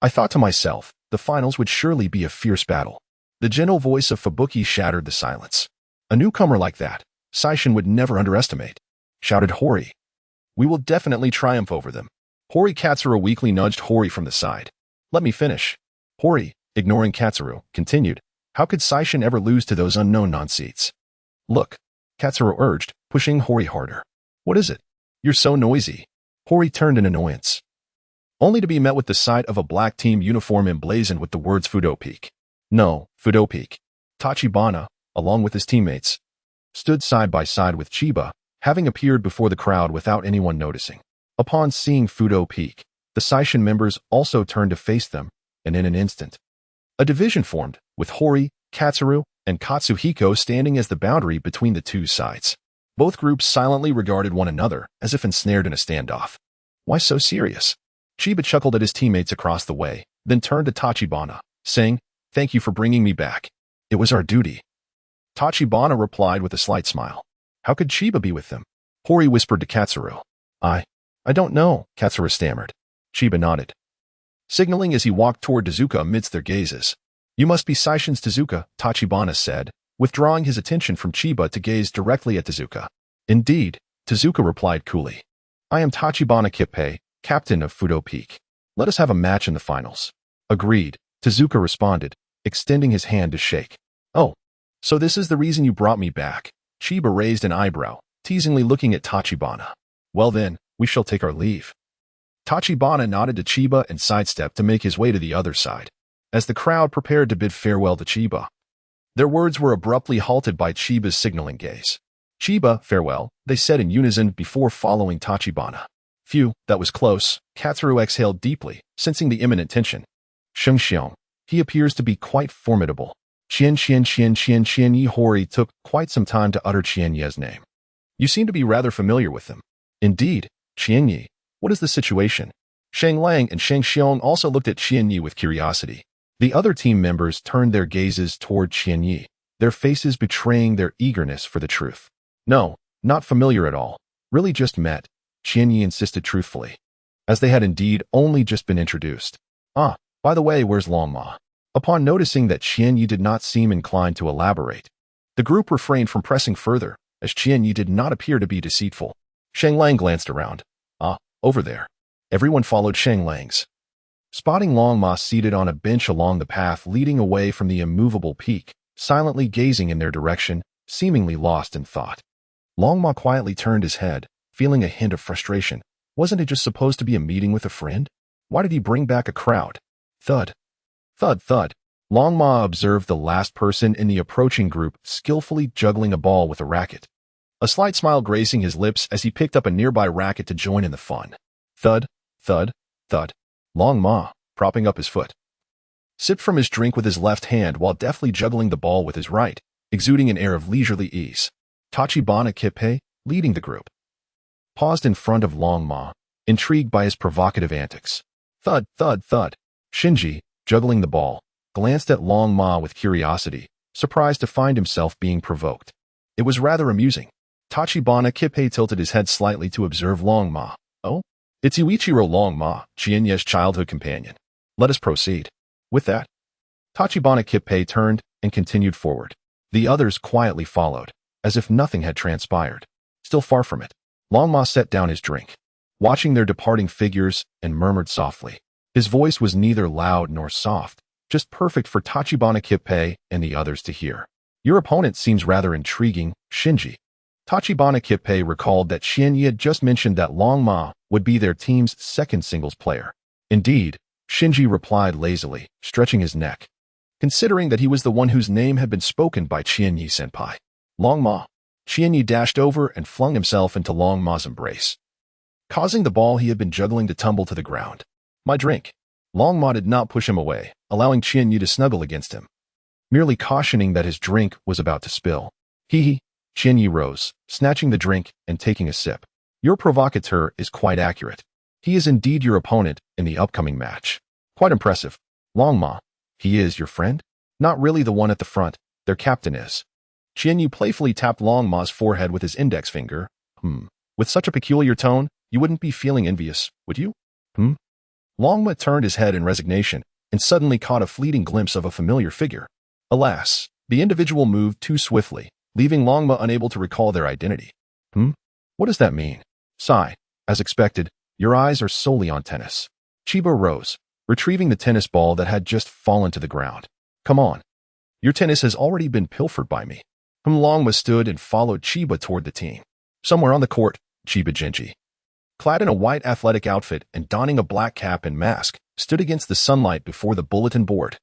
I thought to myself, the finals would surely be a fierce battle. The gentle voice of Fubuki shattered the silence. A newcomer like that, Saishin would never underestimate, shouted Hori. We will definitely triumph over them. Hori Katsura weakly nudged Hori from the side. Let me finish. Hori, ignoring Katsura, continued. How could Saishin ever lose to those unknown non-seeds? Look, Katsura urged, pushing Hori harder. What is it? You're so noisy. Hori turned in annoyance, only to be met with the sight of a black team uniform emblazoned with the words Fudo Peak. No, Fudo Peak. Tachibana, along with his teammates, stood side by side with Chiba, having appeared before the crowd without anyone noticing. Upon seeing Fudo Peak, the Saishin members also turned to face them, and in an instant, a division formed, with Hori, Katsuru, and Katsuhiko standing as the boundary between the two sides. Both groups silently regarded one another as if ensnared in a standoff. Why so serious? Chiba chuckled at his teammates across the way, then turned to Tachibana, saying, Thank you for bringing me back. It was our duty. Tachibana replied with a slight smile. How could Chiba be with them? Hori whispered to Katsuru. I don't know, Katsura stammered. Chiba nodded, signaling as he walked toward Tezuka amidst their gazes. You must be Saishin's Tezuka, Tachibana said, withdrawing his attention from Chiba to gaze directly at Tezuka. Indeed, Tezuka replied coolly. I am Tachibana Kippei, captain of Fudo Peak. Let us have a match in the finals. Agreed, Tezuka responded, extending his hand to shake. Oh, so this is the reason you brought me back. Chiba raised an eyebrow, teasingly looking at Tachibana. Well then, we shall take our leave. Tachibana nodded to Chiba and sidestepped to make his way to the other side. As the crowd prepared to bid farewell to Chiba, their words were abruptly halted by Chiba's signaling gaze. Chiba, farewell, they said in unison before following Tachibana. Phew, that was close. Katsuru exhaled deeply, sensing the imminent tension. Xiong. He appears to be quite formidable. Qianye. Hori took quite some time to utter Qianye's name. You seem to be rather familiar with them. Indeed, Qianye. What is the situation? Shang Lang and Shang Xiong also looked at Qianye with curiosity. The other team members turned their gazes toward Qianye, their faces betraying their eagerness for the truth. No, not familiar at all. Really just met, Qianye insisted truthfully, as they had indeed only just been introduced. By the way, where's Longma? Upon noticing that Qianye did not seem inclined to elaborate, the group refrained from pressing further, as Qianye did not appear to be deceitful. Shang Lang glanced around. Over there. Everyone followed Shang Lang's. Spotting Longma seated on a bench along the path leading away from the immovable peak, silently gazing in their direction, seemingly lost in thought. Longma quietly turned his head, feeling a hint of frustration. Wasn't it just supposed to be a meeting with a friend? Why did he bring back a crowd? Thud. Thud, thud. Longma observed the last person in the approaching group skillfully juggling a ball with a racket. A slight smile gracing his lips as he picked up a nearby racket to join in the fun. Thud, thud, thud. Longma, propping up his foot, sipped from his drink with his left hand while deftly juggling the ball with his right, exuding an air of leisurely ease. Tachibana Kippei, leading the group, paused in front of Longma, intrigued by his provocative antics. Thud, thud, thud. Shinji, juggling the ball, glanced at Longma with curiosity, surprised to find himself being provoked. It was rather amusing. Tachibana Kippei tilted his head slightly to observe Longma. Oh? It's Yuichiro Longma, Qianye's childhood companion. Let us proceed. With that, Tachibana Kippei turned and continued forward. The others quietly followed, as if nothing had transpired. Still far from it, Longma set down his drink, watching their departing figures, and murmured softly. His voice was neither loud nor soft, just perfect for Tachibana Kippei and the others to hear. Your opponent seems rather intriguing, Shinji. Tachibana Kippei recalled that Qianye had just mentioned that Longma would be their team's second singles player. Indeed, Shinji replied lazily, stretching his neck, considering that he was the one whose name had been spoken by Qianye-senpai. Longma. Qianye dashed over and flung himself into Longma's embrace, causing the ball he had been juggling to tumble to the ground. My drink. Longma did not push him away, allowing Qianye to snuggle against him, merely cautioning that his drink was about to spill. Hee. Qianye rose, snatching the drink and taking a sip. Your provocateur is quite accurate. He is indeed your opponent in the upcoming match. Quite impressive. Longma. He is your friend? Not really the one at the front. Their captain is. Qianye playfully tapped Longma's forehead with his index finger. With such a peculiar tone, you wouldn't be feeling envious, would you? Longma turned his head in resignation and suddenly caught a fleeting glimpse of a familiar figure. Alas, the individual moved too swiftly, leaving Longma unable to recall their identity. What does that mean? Sigh. As expected, your eyes are solely on tennis. Chiba rose, retrieving the tennis ball that had just fallen to the ground. Come on. Your tennis has already been pilfered by me. Longma stood and followed Chiba toward the team. Somewhere on the court, Chiba Genji, clad in a white athletic outfit and donning a black cap and mask, stood against the sunlight before the bulletin board,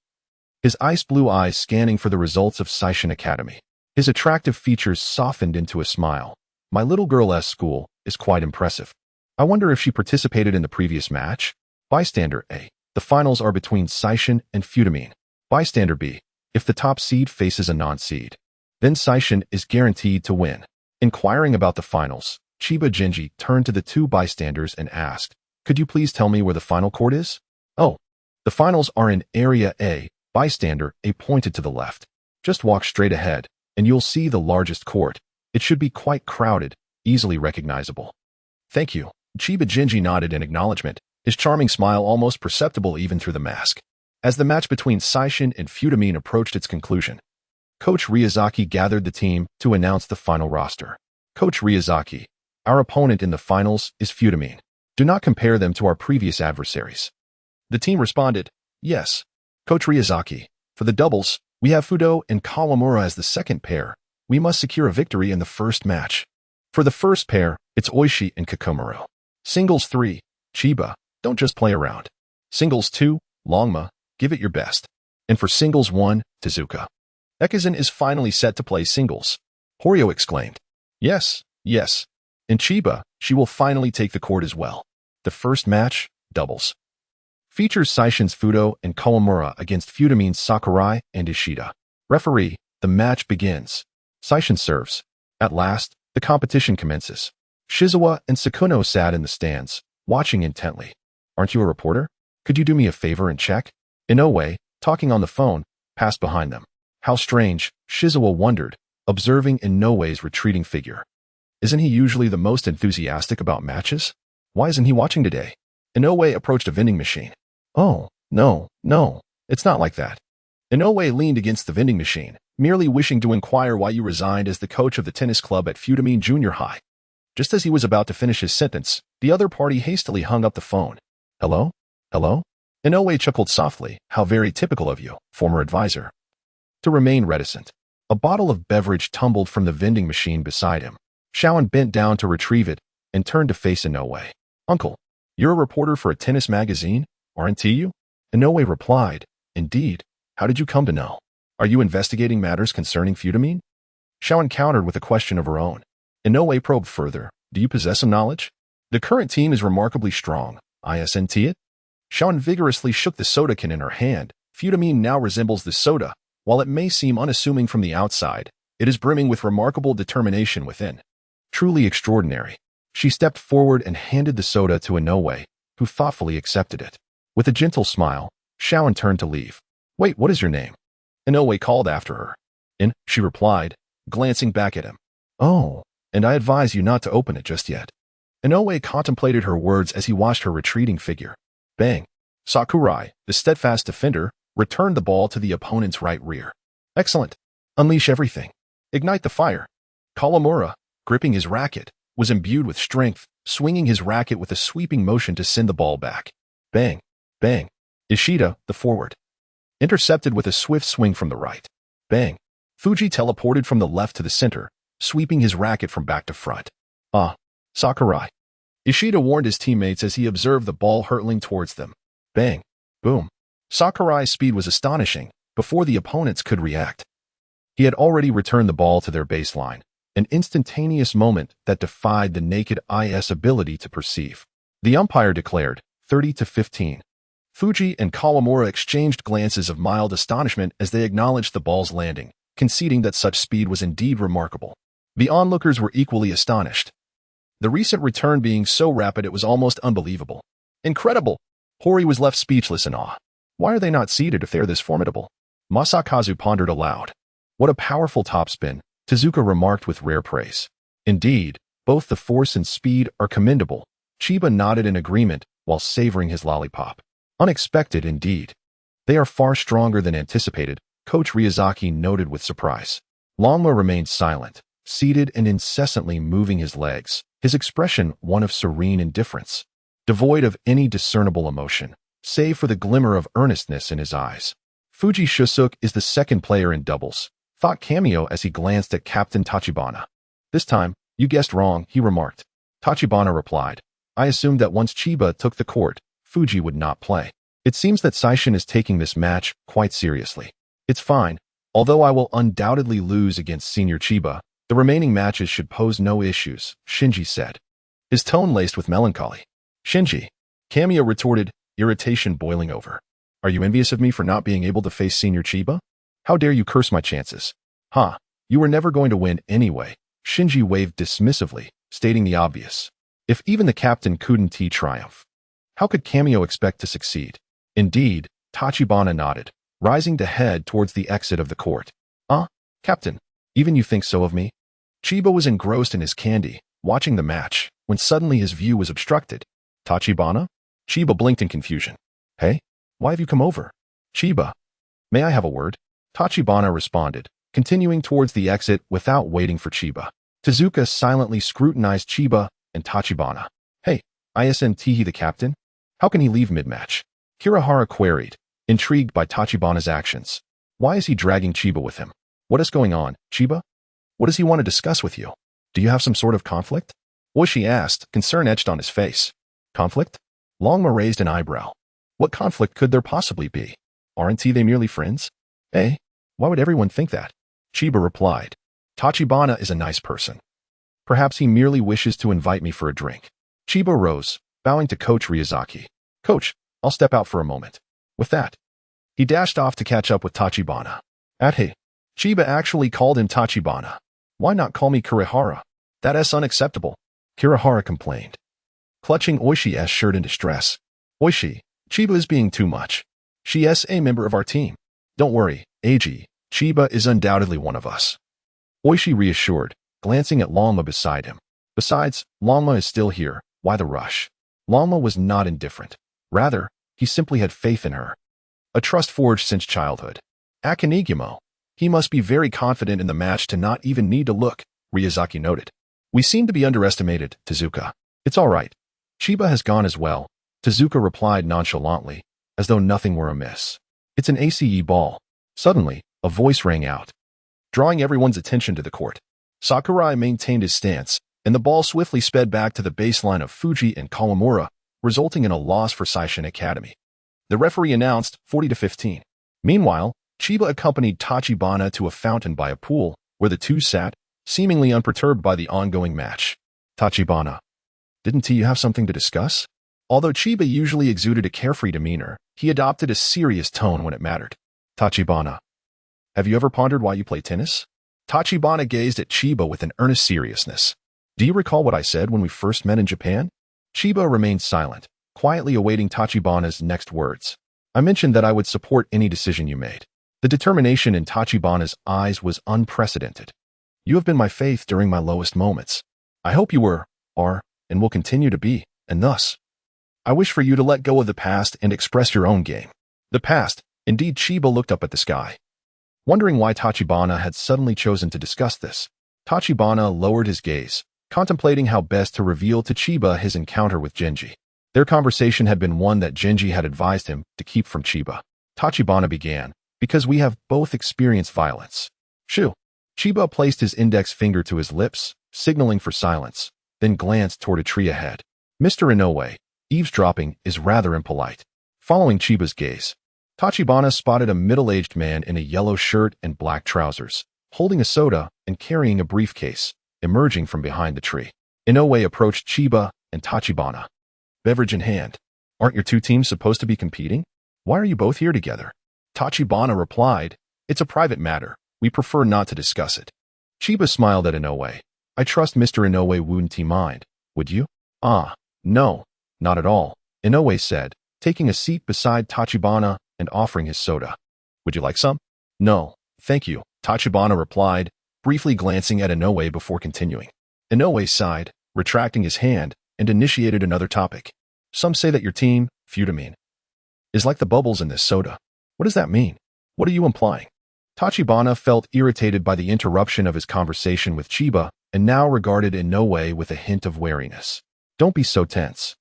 his ice blue eyes scanning for the results of Seishin Academy. His attractive features softened into a smile. My little girl-esque school is quite impressive. I wonder if she participated in the previous match? Bystander A. The finals are between Seishin and Futamine. Bystander B. If the top seed faces a non-seed, then Seishin is guaranteed to win. Inquiring about the finals, Chiba Genji turned to the two bystanders and asked, could you please tell me where the final court is? Oh, the finals are in Area A. Bystander A pointed to the left. Just walk straight ahead, and you'll see the largest court. It should be quite crowded, easily recognizable. Thank you. Chiba Genji nodded in acknowledgement, his charming smile almost perceptible even through the mask. As the match between Seishin and Futamine approached its conclusion, Coach Ryazaki gathered the team to announce the final roster. Coach Ryazaki, our opponent in the finals is Futamine. Do not compare them to our previous adversaries. The team responded, yes. Coach Ryazaki, for the doubles, we have Fudo and Kawamura as the second pair. We must secure a victory in the first match. For the first pair, it's Oishi and Kakomuro. Singles 3, Chiba, don't just play around. Singles 2, Longma, give it your best. And for singles 1, Tezuka. Ekizan is finally set to play singles. Horio exclaimed. Yes, yes. In Chiba, she will finally take the court as well. The first match, doubles, features Seishin's Fudo and Kawamura against Futamine's Sakurai and Ishida. Referee, the match begins. Seishin serves. At last, the competition commences. Shizuo and Sakuno sat in the stands, watching intently. Aren't you a reporter? Could you do me a favor and check? Inoue, talking on the phone, passed behind them. How strange, Shizuo wondered, observing Inoue's retreating figure. Isn't he usually the most enthusiastic about matches? Why isn't he watching today? Inoue approached a vending machine. Oh, no, it's not like that. Inoue leaned against the vending machine, merely wishing to inquire why you resigned as the coach of the tennis club at Futamine Junior High. Just as he was about to finish his sentence, the other party hastily hung up the phone. Hello? Inoue chuckled softly. How very typical of you, former advisor. To remain reticent, a bottle of beverage tumbled from the vending machine beside him. Shawan bent down to retrieve it and turned to face Inoue. Uncle, you're a reporter for a tennis magazine, aren't you? Inoue replied, indeed. How did you come to know? Are you investigating matters concerning Futamine? Shawan countered with a question of her own. Inoue probed further. Do you possess some knowledge? The current team is remarkably strong. Isn't it? Shawan vigorously shook the soda can in her hand. Futamine now resembles the soda. While it may seem unassuming from the outside, it is brimming with remarkable determination within. Truly extraordinary. She stepped forward and handed the soda to Inoue, who thoughtfully accepted it. With a gentle smile, Shaoan turned to leave. Wait, what is your name? Inoue called after her. She replied, glancing back at him. Oh, and I advise you not to open it just yet. Inoue contemplated her words as he watched her retreating figure. Bang! Sakurai, the steadfast defender, returned the ball to the opponent's right rear. Excellent. Unleash everything. Ignite the fire. Kawamura, gripping his racket, was imbued with strength, swinging his racket with a sweeping motion to send the ball back. Bang! Bang! Ishida, the forward, intercepted with a swift swing from the right. Bang! Fuji teleported from the left to the center, sweeping his racket from back to front. Sakurai. Ishida warned his teammates as he observed the ball hurtling towards them. Bang! Boom! Sakurai's speed was astonishing. Before the opponents could react, he had already returned the ball to their baseline, an instantaneous moment that defied the naked eye's ability to perceive. The umpire declared, 30-15. Fuji and Kawamura exchanged glances of mild astonishment as they acknowledged the ball's landing, conceding that such speed was indeed remarkable. The onlookers were equally astonished, the recent return being so rapid it was almost unbelievable. Incredible! Hori was left speechless in awe. Why are they not seated if they are this formidable? Masakazu pondered aloud. What a powerful topspin, Tezuka remarked with rare praise. Indeed, both the force and speed are commendable. Chiba nodded in agreement while savoring his lollipop. Unexpected indeed. They are far stronger than anticipated, Coach Ryazaki noted with surprise. Longma remained silent, seated and incessantly moving his legs, his expression one of serene indifference, devoid of any discernible emotion, save for the glimmer of earnestness in his eyes. Fuji Shusuk is the second player in doubles, thought Qianye as he glanced at Captain Tachibana. This time, you guessed wrong, he remarked. Tachibana replied, I assumed that once Chiba took the court, Fuji would not play. It seems that Saishin is taking this match quite seriously. It's fine. Although I will undoubtedly lose against Senior Chiba, the remaining matches should pose no issues, Shinji said, his tone laced with melancholy. Shinji, Qianye retorted, irritation boiling over. Are you envious of me for not being able to face Senior Chiba? How dare you curse my chances? You were never going to win anyway, Shinji waved dismissively, stating the obvious. If even the captain couldn't triumph, how could Qianye expect to succeed? Indeed, Tachibana nodded, rising to head towards the exit of the court. Captain, even you think so of me? Chiba was engrossed in his candy, watching the match, when suddenly his view was obstructed. Tachibana? Chiba blinked in confusion. Hey, why have you come over? Chiba. May I have a word? Tachibana responded, continuing towards the exit without waiting for Chiba. Tezuka silently scrutinized Chiba and Tachibana. Hey, isn't he the captain? How can he leave mid-match? Kirihara queried, intrigued by Tachibana's actions. Why is he dragging Chiba with him? What is going on, Chiba? What does he want to discuss with you? Do you have some sort of conflict? Oishi asked, concern etched on his face. Conflict? Longma raised an eyebrow. What conflict could there possibly be? Aren't they merely friends? Eh? Why would everyone think that? Chiba replied. Tachibana is a nice person. Perhaps he merely wishes to invite me for a drink. Chiba rose, bowing to Coach Ryazaki. Coach, I'll step out for a moment. With that, he dashed off to catch up with Tachibana. Chiba actually called him Tachibana. Why not call me Kirihara? That's unacceptable, Kirihara complained, clutching Oishi's shirt in distress. Oishi, Chiba is being too much. She is a member of our team. Don't worry, Eiji, Chiba is undoubtedly one of us. Oishi reassured, glancing at Longma beside him. Besides, Longma is still here, why the rush? Longma was not indifferent. Rather, he simply had faith in her. A trust forged since childhood. Akanigimo. He must be very confident in the match to not even need to look, Ryazaki noted. We seem to be underestimated, Tezuka. It's all right. Chiba has gone as well, Tezuka replied nonchalantly, as though nothing were amiss. It's an ACE ball. Suddenly, a voice rang out, drawing everyone's attention to the court. Sakurai maintained his stance, and the ball swiftly sped back to the baseline of Fuji and Kawamura, resulting in a loss for Saishin Academy. The referee announced 40-15. Meanwhile, Chiba accompanied Tachibana to a fountain by a pool, where the two sat, seemingly unperturbed by the ongoing match. Tachibana. Didn't you have something to discuss? Although Chiba usually exuded a carefree demeanor, he adopted a serious tone when it mattered. Tachibana. Have you ever pondered why you play tennis? Tachibana gazed at Chiba with an earnest seriousness. Do you recall what I said when we first met in Japan? Chiba remained silent, quietly awaiting Tachibana's next words. I mentioned that I would support any decision you made. The determination in Tachibana's eyes was unprecedented. You have been my faith during my lowest moments. I hope you were, are, and will continue to be, and thus, I wish for you to let go of the past and express your own game. The past. Indeed, Chiba looked up at the sky, wondering why Tachibana had suddenly chosen to discuss this. Tachibana lowered his gaze, contemplating how best to reveal to Chiba his encounter with Genji. Their conversation had been one that Genji had advised him to keep from Chiba. Tachibana began, because we have both experienced violence. Shoo. Chiba placed his index finger to his lips, signaling for silence, then glanced toward a tree ahead. Mr. Inoue, eavesdropping is rather impolite. Following Chiba's gaze, Tachibana spotted a middle-aged man in a yellow shirt and black trousers, holding a soda and carrying a briefcase, emerging from behind the tree. Inoue approached Chiba and Tachibana, beverage in hand. Aren't your two teams supposed to be competing? Why are you both here together? Tachibana replied, it's a private matter. We prefer not to discuss it. Chiba smiled at Inoue. I trust Mr. Inoue wouldn't mind, would you? Ah, no, not at all, Inoue said, taking a seat beside Tachibana and offering his soda. Would you like some? No, thank you, Tachibana replied, briefly glancing at Inoue before continuing. Inoue sighed, retracting his hand, and initiated another topic. Some say that your team, Futamine, is like the bubbles in this soda. What does that mean? What are you implying? Tachibana felt irritated by the interruption of his conversation with Chiba and now regarded Inoue with a hint of wariness. Don't be so tense.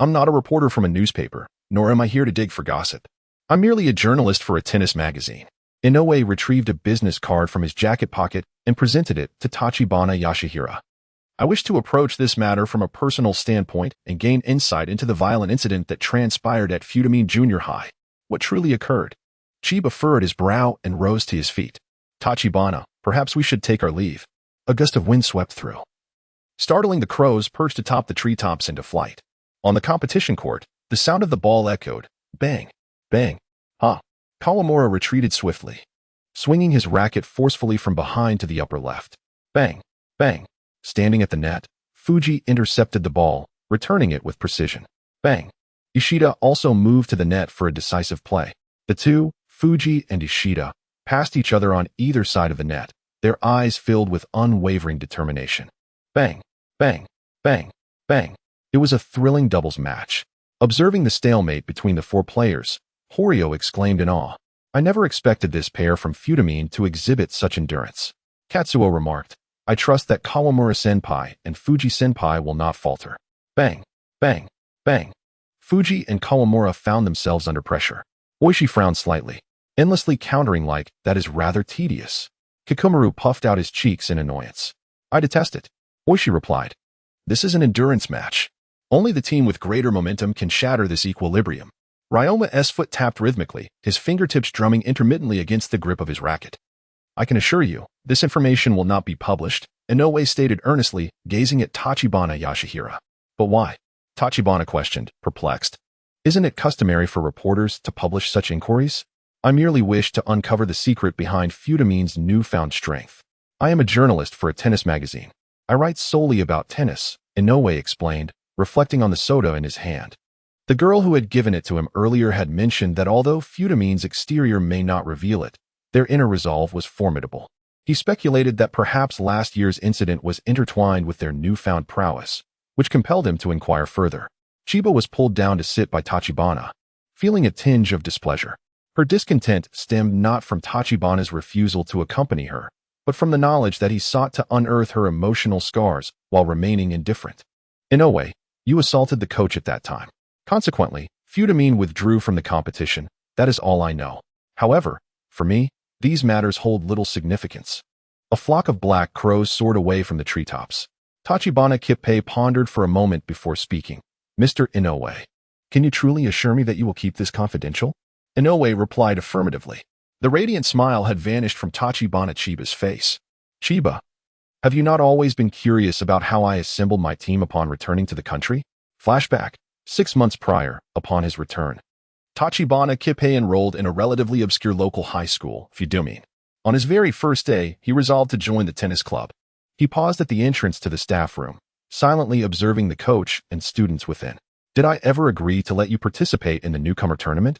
I'm not a reporter from a newspaper, nor am I here to dig for gossip. I'm merely a journalist for a tennis magazine. Inoue retrieved a business card from his jacket pocket and presented it to Tachibana Yashihira. I wish to approach this matter from a personal standpoint and gain insight into the violent incident that transpired at Futamine Junior High. What truly occurred? Chiba furrowed his brow and rose to his feet. Tachibana, perhaps we should take our leave. A gust of wind swept through, startling the crows perched atop the treetops into flight. On the competition court, the sound of the ball echoed. Bang! Bang! Ha! Kawamura retreated swiftly, swinging his racket forcefully from behind to the upper left. Bang! Bang! Standing at the net, Fuji intercepted the ball, returning it with precision. Bang! Ishida also moved to the net for a decisive play. The two, Fuji and Ishida, passed each other on either side of the net, their eyes filled with unwavering determination. Bang! Bang! Bang! Bang! It was a thrilling doubles match. Observing the stalemate between the four players, Horio exclaimed in awe. I never expected this pair from Futamine to exhibit such endurance. Katsuo remarked, I trust that Kawamura-senpai and Fuji-senpai will not falter. Bang! Bang! Bang! Fuji and Kawamura found themselves under pressure. Oishi frowned slightly, endlessly countering like, that is rather tedious. Kikumaru puffed out his cheeks in annoyance. I detest it. Oishi replied. This is an endurance match. Only the team with greater momentum can shatter this equilibrium. Ryoma's foot tapped rhythmically, his fingertips drumming intermittently against the grip of his racket. I can assure you, this information will not be published, Inoue stated earnestly, gazing at Tachibana Yashihira. But why? Tachibana questioned, perplexed. Isn't it customary for reporters to publish such inquiries? I merely wish to uncover the secret behind Futamine's newfound strength. I am a journalist for a tennis magazine. I write solely about tennis, Inoue explained, reflecting on the soda in his hand. The girl who had given it to him earlier had mentioned that although Futamine's exterior may not reveal it, their inner resolve was formidable. He speculated that perhaps last year's incident was intertwined with their newfound prowess, which compelled him to inquire further. Chiba was pulled down to sit by Tachibana, feeling a tinge of displeasure. Her discontent stemmed not from Tachibana's refusal to accompany her, but from the knowledge that he sought to unearth her emotional scars while remaining indifferent. Inoue, you assaulted the coach at that time. Consequently, Futamine withdrew from the competition. That is all I know. However, for me, these matters hold little significance. A flock of black crows soared away from the treetops. Tachibana Kippei pondered for a moment before speaking. Mr. Inoue, can you truly assure me that you will keep this confidential? Inoue replied affirmatively. The radiant smile had vanished from Tachibana Chiba's face. Chiba, have you not always been curious about how I assembled my team upon returning to the country? Flashback. 6 months prior, upon his return, Tachibana Kippei enrolled in a relatively obscure local high school, Futamine. On his very first day, he resolved to join the tennis club. He paused at the entrance to the staff room, silently observing the coach and students within. Did I ever agree to let you participate in the newcomer tournament?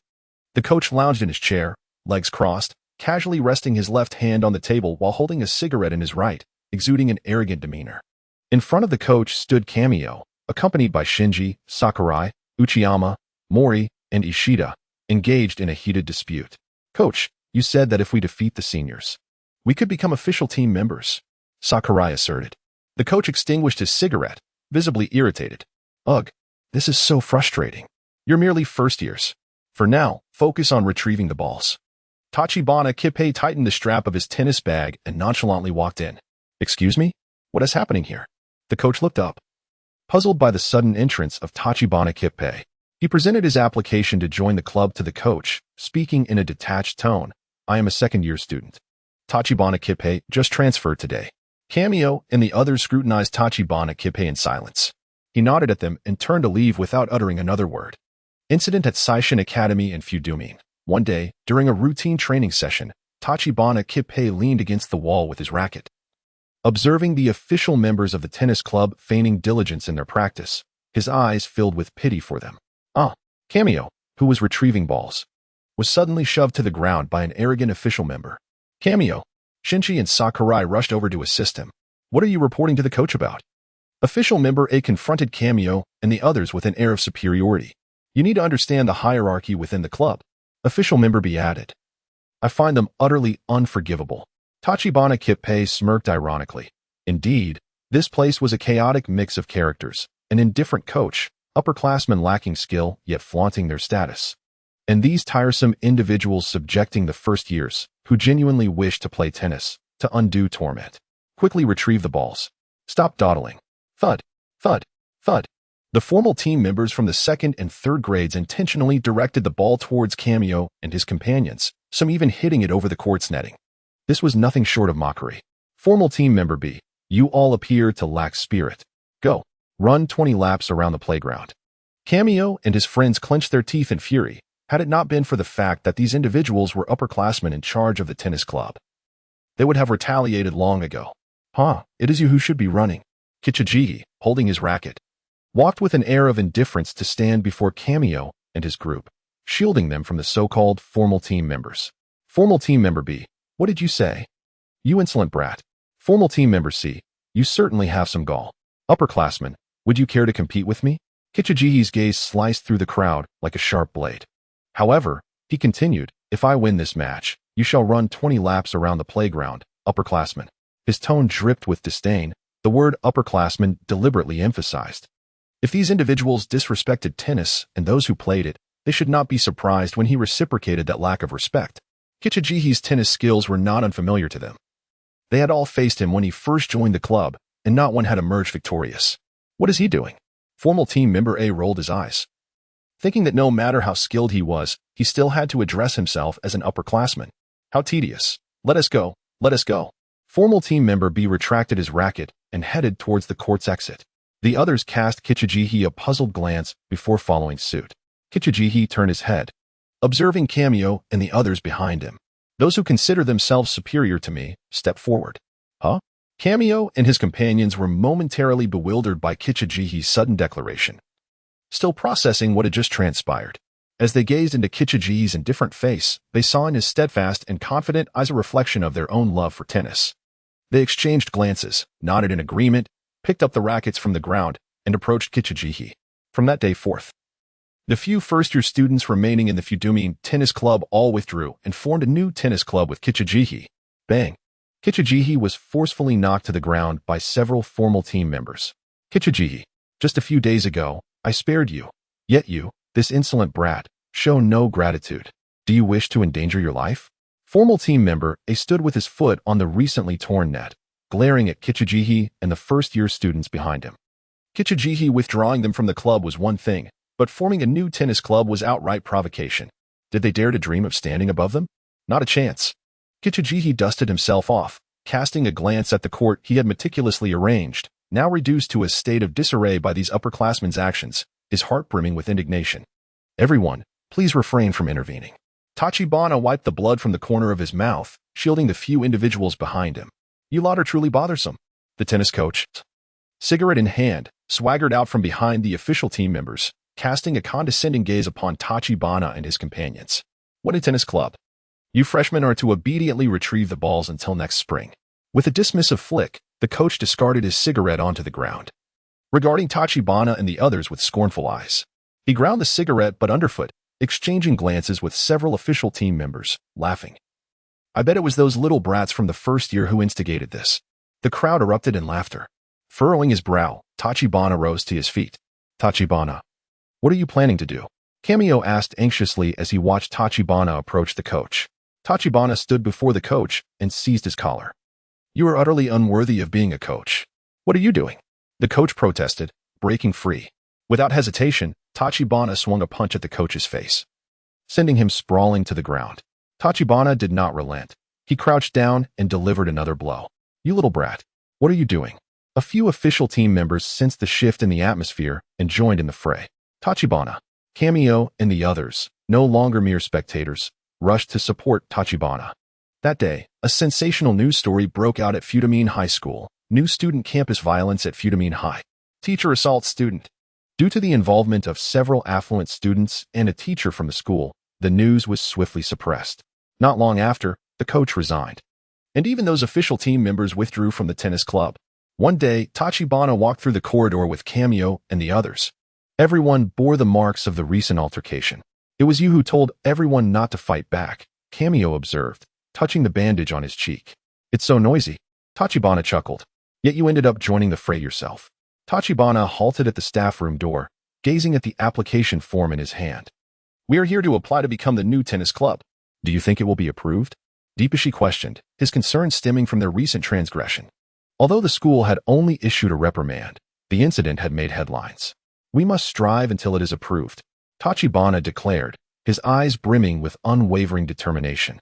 The coach lounged in his chair, legs crossed, casually resting his left hand on the table while holding a cigarette in his right, exuding an arrogant demeanor. In front of the coach stood Qianye, accompanied by Shinji, Sakurai, Uchiyama, Mori, and Ishida, engaged in a heated dispute. Coach, you said that if we defeat the seniors, we could become official team members, Sakurai asserted. The coach extinguished his cigarette, visibly irritated. Ugh, this is so frustrating. You're merely first years. For now, focus on retrieving the balls. Tachibana Kippei tightened the strap of his tennis bag and nonchalantly walked in. Excuse me? What is happening here? The coach looked up. Puzzled by the sudden entrance of Tachibana Kippei, he presented his application to join the club to the coach, speaking in a detached tone. I am a second-year student. Tachibana Kippei just transferred today. Qianye and the others scrutinized Tachibana Kippei in silence. He nodded at them and turned to leave without uttering another word. Incident at Seishin Academy in Fudumine. One day, during a routine training session, Tachibana Kippei leaned against the wall with his racket. Observing the official members of the tennis club feigning diligence in their practice, his eyes filled with pity for them. Qianye, who was retrieving balls, was suddenly shoved to the ground by an arrogant official member. Qianye, Shinji and Sakurai rushed over to assist him. What are you reporting to the coach about? Official member A confronted Qianye and the others with an air of superiority. You need to understand the hierarchy within the club, official member B added. I find them utterly unforgivable. Tachibana Kippei smirked ironically. Indeed, this place was a chaotic mix of characters, an indifferent coach, upperclassmen lacking skill yet flaunting their status, and these tiresome individuals subjecting the first years, who genuinely wish to play tennis, to undue torment. Quickly retrieve the balls. Stop dawdling. Thud, thud, thud. The formal team members from the second and third grades intentionally directed the ball towards Qianye and his companions, some even hitting it over the court's netting. This was nothing short of mockery. Formal team member B, you all appear to lack spirit. Go. Run 20 laps around the playground. Qianye and his friends clenched their teeth in fury, had it not been for the fact that these individuals were upperclassmen in charge of the tennis club. They would have retaliated long ago. It is you who should be running. Qianye, holding his racket, walked with an air of indifference to stand before Qianye and his group, shielding them from the so-called formal team members. Formal team member B, what did you say? You insolent brat. Formal team member C, you certainly have some gall. Upperclassmen, would you care to compete with me? Qianye's gaze sliced through the crowd like a sharp blade. However, he continued, if I win this match, you shall run 20 laps around the playground, upperclassmen. His tone dripped with disdain, the word upperclassmen deliberately emphasized. If these individuals disrespected tennis and those who played it, they should not be surprised when he reciprocated that lack of respect. Qianye's tennis skills were not unfamiliar to them. They had all faced him when he first joined the club, and not one had emerged victorious. What is he doing? Formal team member A rolled his eyes, thinking that no matter how skilled he was, he still had to address himself as an upperclassman. How tedious. Let us go, let us go. Formal team member B retracted his racket and headed towards the court's exit. The others cast Qianye a puzzled glance before following suit. Qianye turned his head, observing Qianye and the others behind him. Those who consider themselves superior to me, step forward. Qianye and his companions were momentarily bewildered by Qianye's sudden declaration, still processing what had just transpired. As they gazed into Qianye's indifferent face, they saw in his steadfast and confident eyes a reflection of their own love for tennis. They exchanged glances, nodded in agreement, picked up the rackets from the ground, and approached Qianye. From that day forth, the few first-year students remaining in the Fudumine Tennis Club all withdrew and formed a new tennis club with Qianye. Bang! Qianye was forcefully knocked to the ground by several formal team members. Qianye, just a few days ago, I spared you. Yet you, this insolent brat, show no gratitude. Do you wish to endanger your life? Formal team member A stood with his foot on the recently torn net, glaring at Qianye and the first-year students behind him. Qianye withdrawing them from the club was one thing, but forming a new tennis club was outright provocation. Did they dare to dream of standing above them? Not a chance. Qianye dusted himself off, casting a glance at the court he had meticulously arranged, now reduced to a state of disarray by these upperclassmen's actions, his heart brimming with indignation. Everyone, please refrain from intervening. Tachibana wiped the blood from the corner of his mouth, shielding the few individuals behind him. You lot are truly bothersome. The tennis coach, cigarette in hand, swaggered out from behind the official team members, casting a condescending gaze upon Tachibana and his companions. What a tennis club. You freshmen are to obediently retrieve the balls until next spring. With a dismissive flick, the coach discarded his cigarette onto the ground, regarding Tachibana and the others with scornful eyes. He ground the cigarette but underfoot, exchanging glances with several official team members, laughing. I bet it was those little brats from the first year who instigated this. The crowd erupted in laughter. Furrowing his brow, Tachibana rose to his feet. Tachibana, what are you planning to do? Qianye asked anxiously as he watched Tachibana approach the coach. Tachibana stood before the coach and seized his collar. You are utterly unworthy of being a coach. What are you doing? The coach protested, breaking free. Without hesitation, Tachibana swung a punch at the coach's face, sending him sprawling to the ground. Tachibana did not relent. He crouched down and delivered another blow. You little brat, what are you doing? A few official team members sensed the shift in the atmosphere and joined in the fray. Tachibana, Qianye, and the others, no longer mere spectators, rushed to support Tachibana. That day, a sensational news story broke out at Futamine High School. New student campus violence at Futamine High. Teacher assaults student. Due to the involvement of several affluent students and a teacher from the school, the news was swiftly suppressed. Not long after, the coach resigned. And even those official team members withdrew from the tennis club. One day, Tachibana walked through the corridor with Qianye and the others. Everyone bore the marks of the recent altercation. It was you who told everyone not to fight back, Qianye observed, touching the bandage on his cheek. It's so noisy. Tachibana chuckled. Yet you ended up joining the fray yourself. Tachibana halted at the staff room door, gazing at the application form in his hand. We are here to apply to become the new tennis club. Do you think it will be approved? Deepishi questioned, his concern stemming from their recent transgression. Although the school had only issued a reprimand, the incident had made headlines. We must strive until it is approved, Tachibana declared, his eyes brimming with unwavering determination.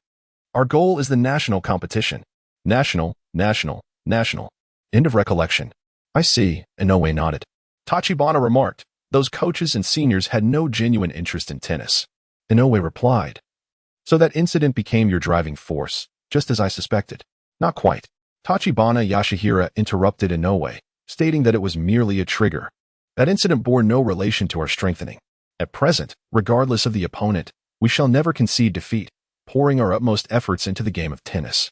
Our goal is the national competition. National. End of recollection. I see, Inoue nodded. Tachibana remarked, those coaches and seniors had no genuine interest in tennis. Inoue replied. So that incident became your driving force, just as I suspected. Not quite. Tachibana Yashihira interrupted Inoue, stating that it was merely a trigger. That incident bore no relation to our strengthening. At present, regardless of the opponent, we shall never concede defeat, pouring our utmost efforts into the game of tennis.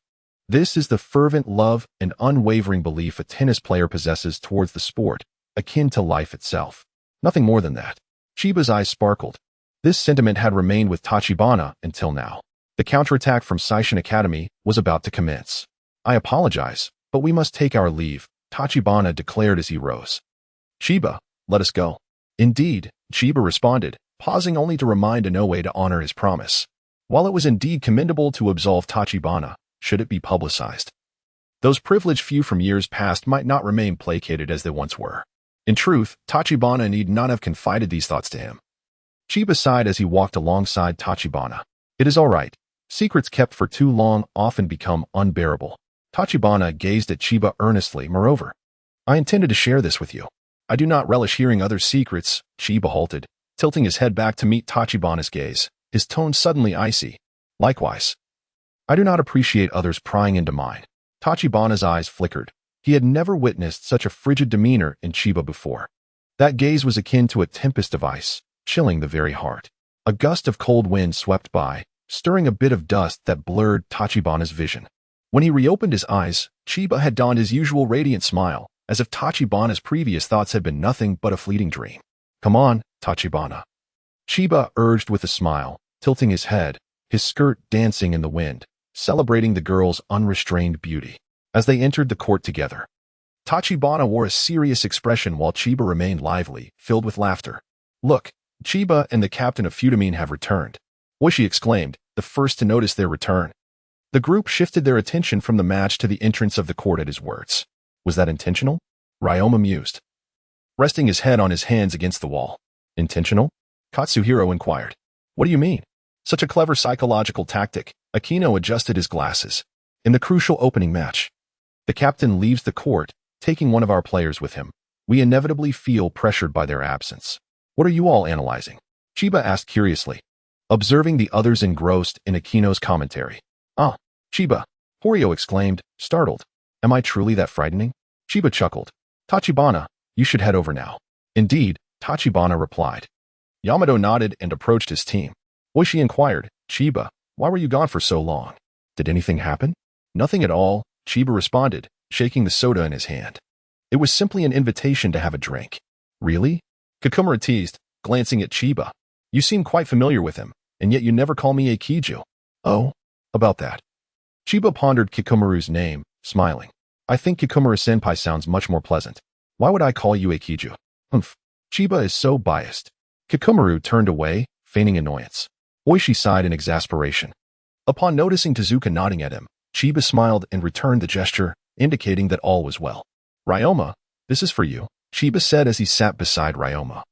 This is the fervent love and unwavering belief a tennis player possesses towards the sport, akin to life itself. Nothing more than that. Chiba's eyes sparkled. This sentiment had remained with Tachibana until now. The counterattack from Seishin Academy was about to commence. I apologize, but we must take our leave, Tachibana declared as he rose. Chiba, let us go. Indeed, Chiba responded, pausing only to remind Inoue to honor his promise. While it was indeed commendable to absolve Tachibana, should it be publicized, those privileged few from years past might not remain placated as they once were. In truth, Tachibana need not have confided these thoughts to him. Chiba sighed as he walked alongside Tachibana. It is all right. Secrets kept for too long often become unbearable. Tachibana gazed at Chiba earnestly. Moreover, I intended to share this with you. I do not relish hearing others' secrets. Chiba halted, tilting his head back to meet Tachibana's gaze, his tone suddenly icy. Likewise, I do not appreciate others prying into mine. Tachibana's eyes flickered. He had never witnessed such a frigid demeanor in Chiba before. That gaze was akin to a tempest of ice, chilling the very heart. A gust of cold wind swept by, stirring a bit of dust that blurred Tachibana's vision. When he reopened his eyes, Chiba had donned his usual radiant smile, as if Tachibana's previous thoughts had been nothing but a fleeting dream. Come on, Tachibana. Chiba urged with a smile, tilting his head, his skirt dancing in the wind, celebrating the girl's unrestrained beauty. As they entered the court together, Tachibana wore a serious expression while Chiba remained lively, filled with laughter. Look, Chiba and the captain of Futamine have returned, Oishi exclaimed, the first to notice their return. The group shifted their attention from the match to the entrance of the court at his words. Was that intentional? Ryoma mused, resting his head on his hands against the wall. Intentional? Katsuhiro inquired. What do you mean? Such a clever psychological tactic. Aquino adjusted his glasses. In the crucial opening match, the captain leaves the court, taking one of our players with him. We inevitably feel pressured by their absence. What are you all analyzing? Chiba asked curiously, observing the others engrossed in Aquino's commentary. Ah, Chiba, Horio exclaimed, startled. Am I truly that frightening? Chiba chuckled. Tachibana, you should head over now. Indeed, Tachibana replied. Yamato nodded and approached his team. Oishi inquired, Chiba, why were you gone for so long? Did anything happen? Nothing at all, Chiba responded, shaking the soda in his hand. It was simply an invitation to have a drink. Really? Kikumura teased, glancing at Chiba. You seem quite familiar with him, and yet you never call me Eikiju. Oh, about that. Chiba pondered Kikumaru's name, smiling. I think Kikumura-senpai sounds much more pleasant. Why would I call you Eikiju? Humph. Chiba is so biased. Kikumaru turned away, feigning annoyance. Oishi sighed in exasperation. Upon noticing Tezuka nodding at him, Chiba smiled and returned the gesture, indicating that all was well. Ryoma, this is for you, Chiba said as he sat beside Ryoma.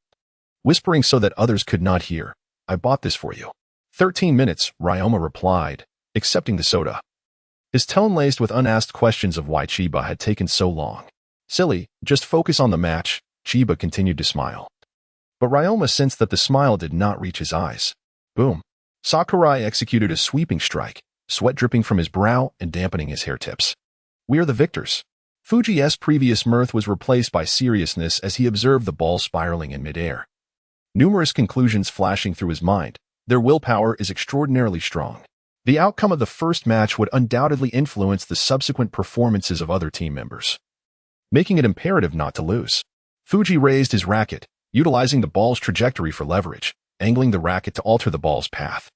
Whispering so that others could not hear, I bought this for you. 13 minutes, Ryoma replied, accepting the soda. His tone laced with unasked questions of why Chiba had taken so long. Silly, just focus on the match, Chiba continued to smile. But Ryoma sensed that the smile did not reach his eyes. Boom. Sakurai executed a sweeping strike, sweat dripping from his brow and dampening his hair tips. We are the victors. Fuji's previous mirth was replaced by seriousness as he observed the ball spiraling in midair. Numerous conclusions flashing through his mind. Their willpower is extraordinarily strong. The outcome of the first match would undoubtedly influence the subsequent performances of other team members, making it imperative not to lose. Fuji raised his racket, utilizing the ball's trajectory for leverage, angling the racket to alter the ball's path,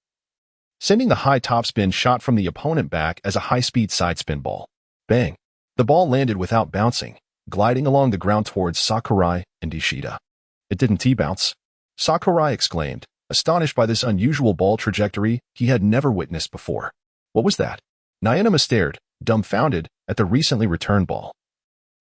sending the high topspin shot from the opponent back as a high-speed side spin ball. Bang! The ball landed without bouncing, gliding along the ground towards Sakurai and Ishida. It didn't T-bounce. Sakurai exclaimed, astonished by this unusual ball trajectory he had never witnessed before. What was that? Nainuma stared, dumbfounded, at the recently returned ball,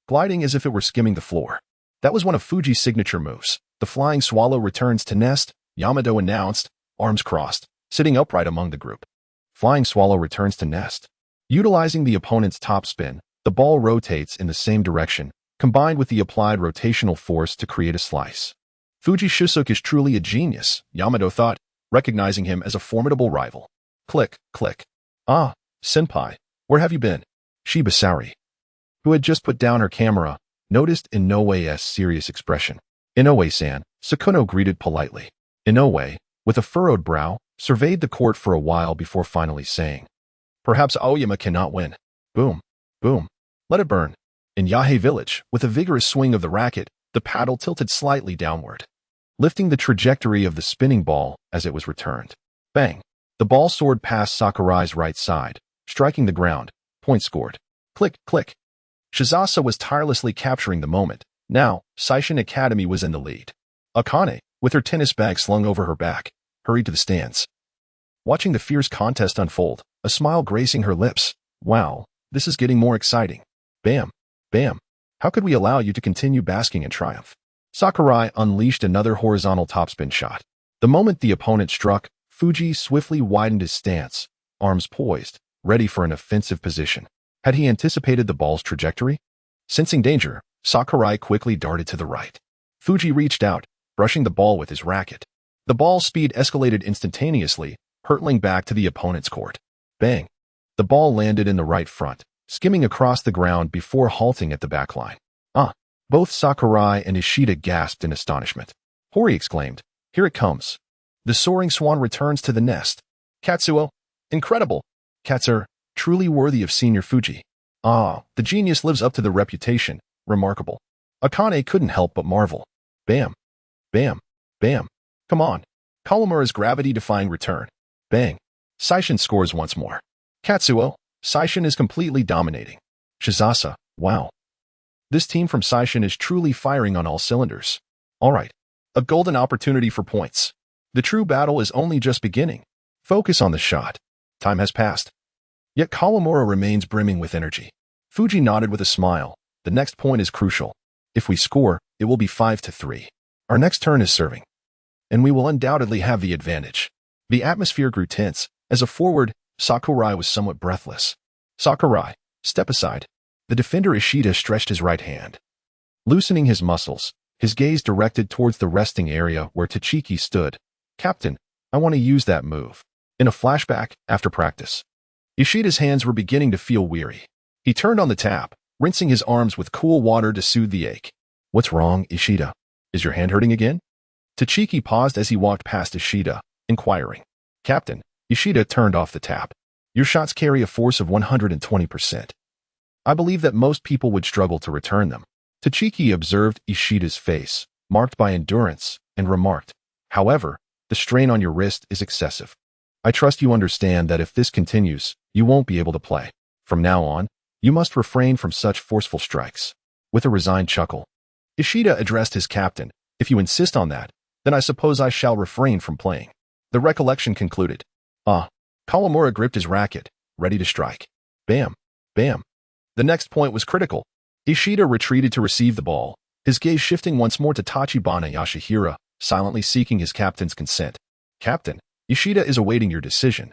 gliding as if it were skimming the floor. That was one of Fuji's signature moves. The flying swallow returns to nest, Yamato announced, arms crossed, sitting upright among the group. Flying swallow returns to nest. Utilizing the opponent's topspin, the ball rotates in the same direction, combined with the applied rotational force to create a slice. Fuji Shisuke is truly a genius, Yamato thought, recognizing him as a formidable rival. Click, click. Ah, senpai, where have you been? Shiba Saori, who had just put down her camera, noticed Inoue's serious expression. Inoue-san, Sakuno greeted politely. Inoue, with a furrowed brow, surveyed the court for a while before finally saying, perhaps Aoyama cannot win. Boom, boom. Let it burn. In Yahei Village, with a vigorous swing of the racket, the paddle tilted slightly downward, lifting the trajectory of the spinning ball as it was returned. Bang! The ball soared past Sakurai's right side, striking the ground. Point scored. Click, click. Shizasa was tirelessly capturing the moment. Now, Seishin Academy was in the lead. Akane, with her tennis bag slung over her back, hurried to the stands. Watching the fierce contest unfold, a smile gracing her lips. Wow, this is getting more exciting. Bam, bam. How could we allow you to continue basking in triumph? Sakurai unleashed another horizontal topspin shot. The moment the opponent struck, Fuji swiftly widened his stance, arms poised, ready for an offensive position. Had he anticipated the ball's trajectory? Sensing danger, Sakurai quickly darted to the right. Fuji reached out, brushing the ball with his racket. The ball's speed escalated instantaneously, hurtling back to the opponent's court. Bang! The ball landed in the right front, skimming across the ground before halting at the backline. Ah! Both Sakurai and Ishida gasped in astonishment. Hori exclaimed, here it comes. The soaring swan returns to the nest. Katsuo, incredible. Katsur, truly worthy of Senior Fuji. Ah, the genius lives up to the reputation. Remarkable. Akane couldn't help but marvel. Bam. Bam. Bam. Come on. Kawamura's gravity-defying return. Bang. Seishin scores once more. Katsuo, Seishin is completely dominating. Shizasa, wow. This team from Seishin is truly firing on all cylinders. Alright. A golden opportunity for points. The true battle is only just beginning. Focus on the shot. Time has passed. Yet Kawamura remains brimming with energy. Fuji nodded with a smile. The next point is crucial. If we score, it will be 5-3. Our next turn is serving, and we will undoubtedly have the advantage. The atmosphere grew tense. As a forward, Sakurai was somewhat breathless. Sakurai, step aside. The defender Ishida stretched his right hand, loosening his muscles, his gaze directed towards the resting area where Tachiki stood. Captain, I want to use that move. In a flashback, after practice, Ishida's hands were beginning to feel weary. He turned on the tap, rinsing his arms with cool water to soothe the ache. What's wrong, Ishida? Is your hand hurting again? Tachiki paused as he walked past Ishida, inquiring. Captain, Ishida turned off the tap. Your shots carry a force of 120%. I believe that most people would struggle to return them. Tachiki observed Ishida's face, marked by endurance, and remarked, however, the strain on your wrist is excessive. I trust you understand that if this continues, you won't be able to play. From now on, you must refrain from such forceful strikes. With a resigned chuckle, Ishida addressed his captain. If you insist on that, then I suppose I shall refrain from playing. The recollection concluded. Kawamura gripped his racket, ready to strike. Bam! Bam! The next point was critical. Ishida retreated to receive the ball, his gaze shifting once more to Tachibana Yashihira, silently seeking his captain's consent. Captain, Ishida is awaiting your decision,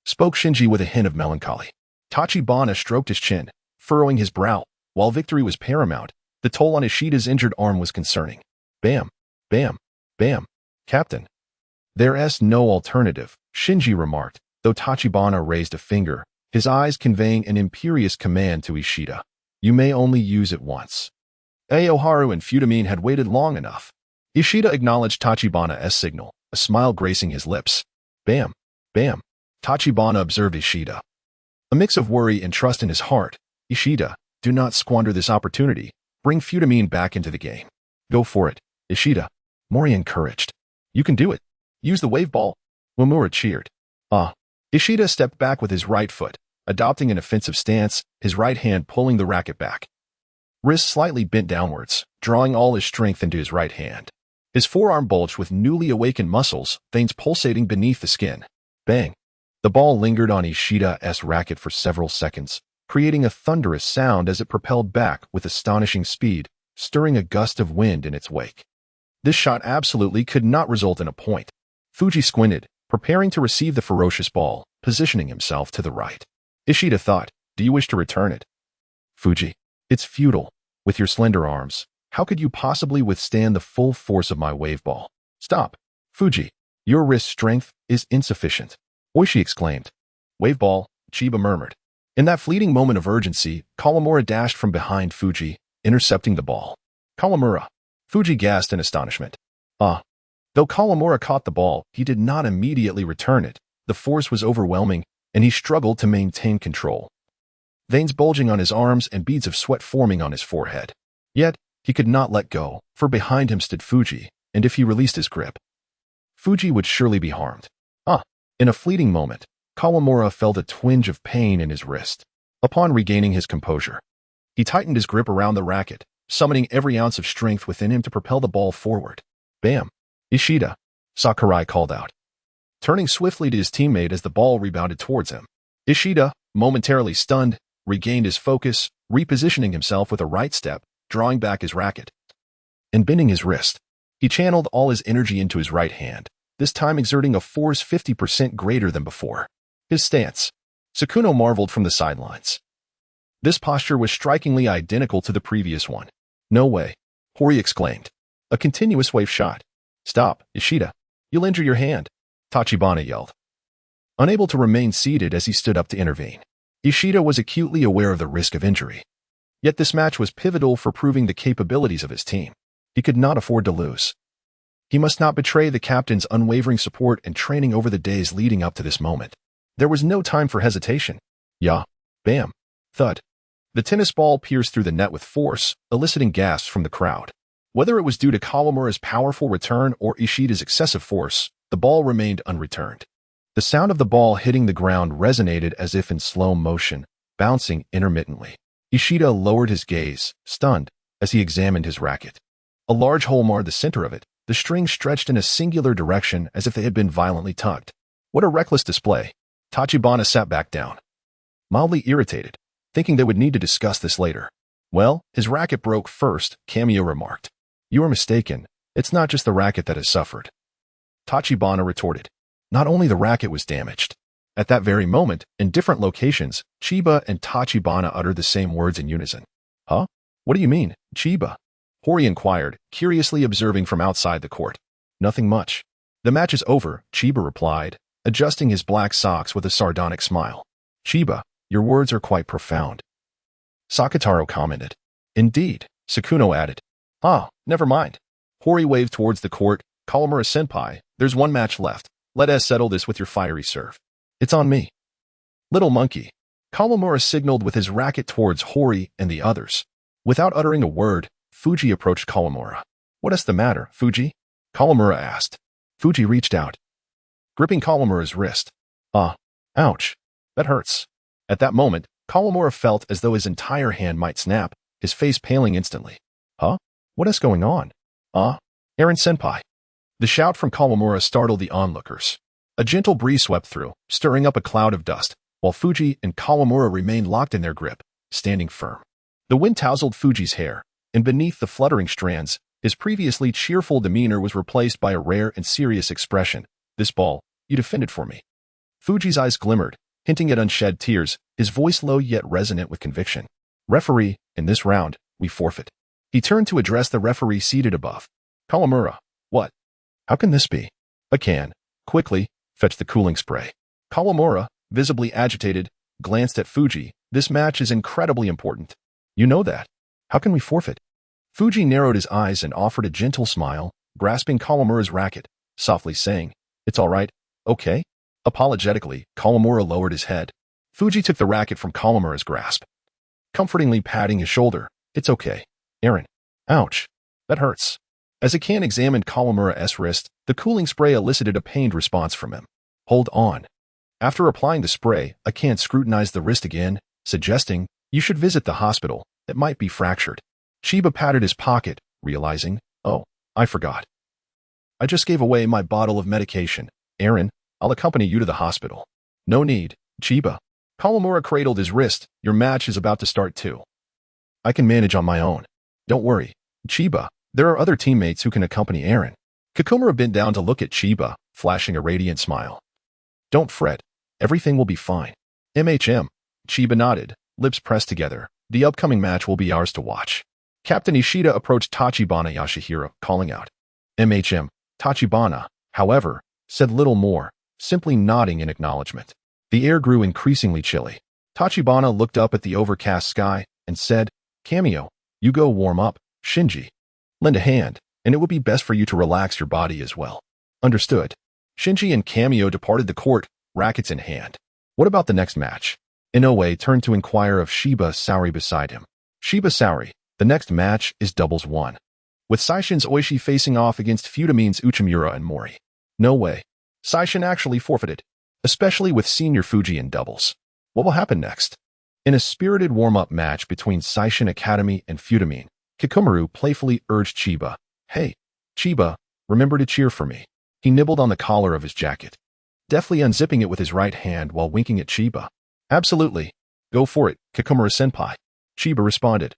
spoke Shinji with a hint of melancholy. Tachibana stroked his chin, furrowing his brow. While victory was paramount, the toll on Ishida's injured arm was concerning. Bam! Bam! Bam! Captain. There's no alternative, Shinji remarked, though Tachibana raised a finger, his eyes conveying an imperious command to Ishida. You may only use it once. Aoharu and Futamine had waited long enough. Ishida acknowledged Tachibana's signal, a smile gracing his lips. Bam! Bam! Tachibana observed Ishida. A mix of worry and trust in his heart. Ishida, do not squander this opportunity. Bring Futamine back into the game. Go for it, Ishida. Mori encouraged. You can do it. Use the wave ball. Wamura cheered. Ishida stepped back with his right foot, adopting an offensive stance, his right hand pulling the racket back. Wrist slightly bent downwards, drawing all his strength into his right hand. His forearm bulged with newly awakened muscles, veins pulsating beneath the skin. Bang! The ball lingered on Ishida's racket for several seconds, creating a thunderous sound as it propelled back with astonishing speed, stirring a gust of wind in its wake. This shot absolutely could not result in a point. Fuji squinted, preparing to receive the ferocious ball, positioning himself to the right. Ishida thought, do you wish to return it? Fuji, it's futile. With your slender arms, how could you possibly withstand the full force of my wave ball? Stop. Fuji, your wrist strength is insufficient. Oishi exclaimed. Wave ball, Chiba murmured. In that fleeting moment of urgency, Kawamura dashed from behind Fuji, intercepting the ball. Kawamura. Fuji gasped in astonishment. Though Kawamura caught the ball, he did not immediately return it. The force was overwhelming, and he struggled to maintain control. Veins bulging on his arms and beads of sweat forming on his forehead. Yet, he could not let go, for behind him stood Fuji, and if he released his grip, Fuji would surely be harmed. In a fleeting moment, Kawamura felt a twinge of pain in his wrist. Upon regaining his composure, he tightened his grip around the racket, summoning every ounce of strength within him to propel the ball forward. Bam! Ishida, Sakurai called out, turning swiftly to his teammate as the ball rebounded towards him. Ishida, momentarily stunned, regained his focus, repositioning himself with a right step, drawing back his racket, and bending his wrist. He channeled all his energy into his right hand, this time exerting a force 50% greater than before. His stance. Sakuno marveled from the sidelines. This posture was strikingly identical to the previous one. No way, Hori exclaimed. A continuous wave shot. Stop, Ishida. You'll injure your hand, Tachibana yelled, unable to remain seated as he stood up to intervene. Ishida was acutely aware of the risk of injury. Yet this match was pivotal for proving the capabilities of his team. He could not afford to lose. He must not betray the captain's unwavering support and training over the days leading up to this moment. There was no time for hesitation. Yeah. Bam. Thud. The tennis ball pierced through the net with force, eliciting gasps from the crowd. Whether it was due to Kawamura's powerful return or Ishida's excessive force, the ball remained unreturned. The sound of the ball hitting the ground resonated as if in slow motion, bouncing intermittently. Ishida lowered his gaze, stunned, as he examined his racket. A large hole marred the center of it, the strings stretched in a singular direction as if they had been violently tugged. What a reckless display. Tachibana sat back down, mildly irritated, thinking they would need to discuss this later. Well, his racket broke first, Qianye remarked. You are mistaken. It's not just the racket that has suffered. Tachibana retorted. Not only the racket was damaged. At that very moment, in different locations, Chiba and Tachibana uttered the same words in unison. Huh? What do you mean, Chiba? Hori inquired, curiously observing from outside the court. Nothing much. The match is over, Chiba replied, adjusting his black socks with a sardonic smile. Chiba, your words are quite profound. Sakataro commented. Indeed, Sakuno added. Never mind. Hori waved towards the court, Kawamura-senpai, there's one match left. Let us settle this with your fiery serve. It's on me. Little monkey. Kawamura signaled with his racket towards Hori and the others. Without uttering a word, Fuji approached Kawamura. What is the matter, Fuji? Kawamura asked. Fuji reached out, gripping Kawamura's wrist. Ouch. That hurts. At that moment, Kawamura felt as though his entire hand might snap, his face paling instantly. Huh? What is going on? Eren-senpai. The shout from Kawamura startled the onlookers. A gentle breeze swept through, stirring up a cloud of dust, while Fuji and Kawamura remained locked in their grip, standing firm. The wind tousled Fuji's hair, and beneath the fluttering strands, his previously cheerful demeanor was replaced by a rare and serious expression. This ball, you defended for me. Fuji's eyes glimmered, hinting at unshed tears, his voice low yet resonant with conviction. Referee, in this round, we forfeit. He turned to address the referee seated above. Kawamura, what? How can this be? A can. Quickly, fetch the cooling spray. Kawamura, visibly agitated, glanced at Fuji. This match is incredibly important. You know that. How can we forfeit? Fuji narrowed his eyes and offered a gentle smile, grasping Kawamura's racket, softly saying, It's all right, okay? Apologetically, Kawamura lowered his head. Fuji took the racket from Kawamura's grasp, comfortingly patting his shoulder. It's okay. Eren. Ouch. That hurts. As Qianye examined Kawamura's wrist, the cooling spray elicited a pained response from him. Hold on. After applying the spray, Qianye scrutinized the wrist again, suggesting, You should visit the hospital. It might be fractured. Chiba patted his pocket, realizing, Oh, I forgot. I just gave away my bottle of medication. Eren, I'll accompany you to the hospital. No need, Chiba. Kawamura cradled his wrist. Your match is about to start too. I can manage on my own. Don't worry, Chiba. There are other teammates who can accompany Eren. Kakumura bent down to look at Chiba, flashing a radiant smile. Don't fret. Everything will be fine. MHM. Chiba nodded, lips pressed together. The upcoming match will be ours to watch. Captain Ishida approached Tachibana Yashihiro, calling out. MHM. Tachibana, however, said little more, simply nodding in acknowledgement. The air grew increasingly chilly. Tachibana looked up at the overcast sky and said, Cameo, you go warm up, Shinji. Lend a hand, and it would be best for you to relax your body as well. Understood. Shinji and Cameo departed the court, rackets in hand. What about the next match? Inoue turned to inquire of Shiba Saori beside him. Shiba Saori, the next match is doubles 1. With Saishin's Oishi facing off against Futamine's Uchimura and Mori. No way. Saishin actually forfeited, especially with Senior Fuji in doubles. What will happen next? In a spirited warm-up match between Saishin Academy and Futamine, Kikumaru playfully urged Chiba, Hey, Chiba, remember to cheer for me. He nibbled on the collar of his jacket, deftly unzipping it with his right hand while winking at Chiba. Absolutely. Go for it, Kikumaru-senpai. Chiba responded,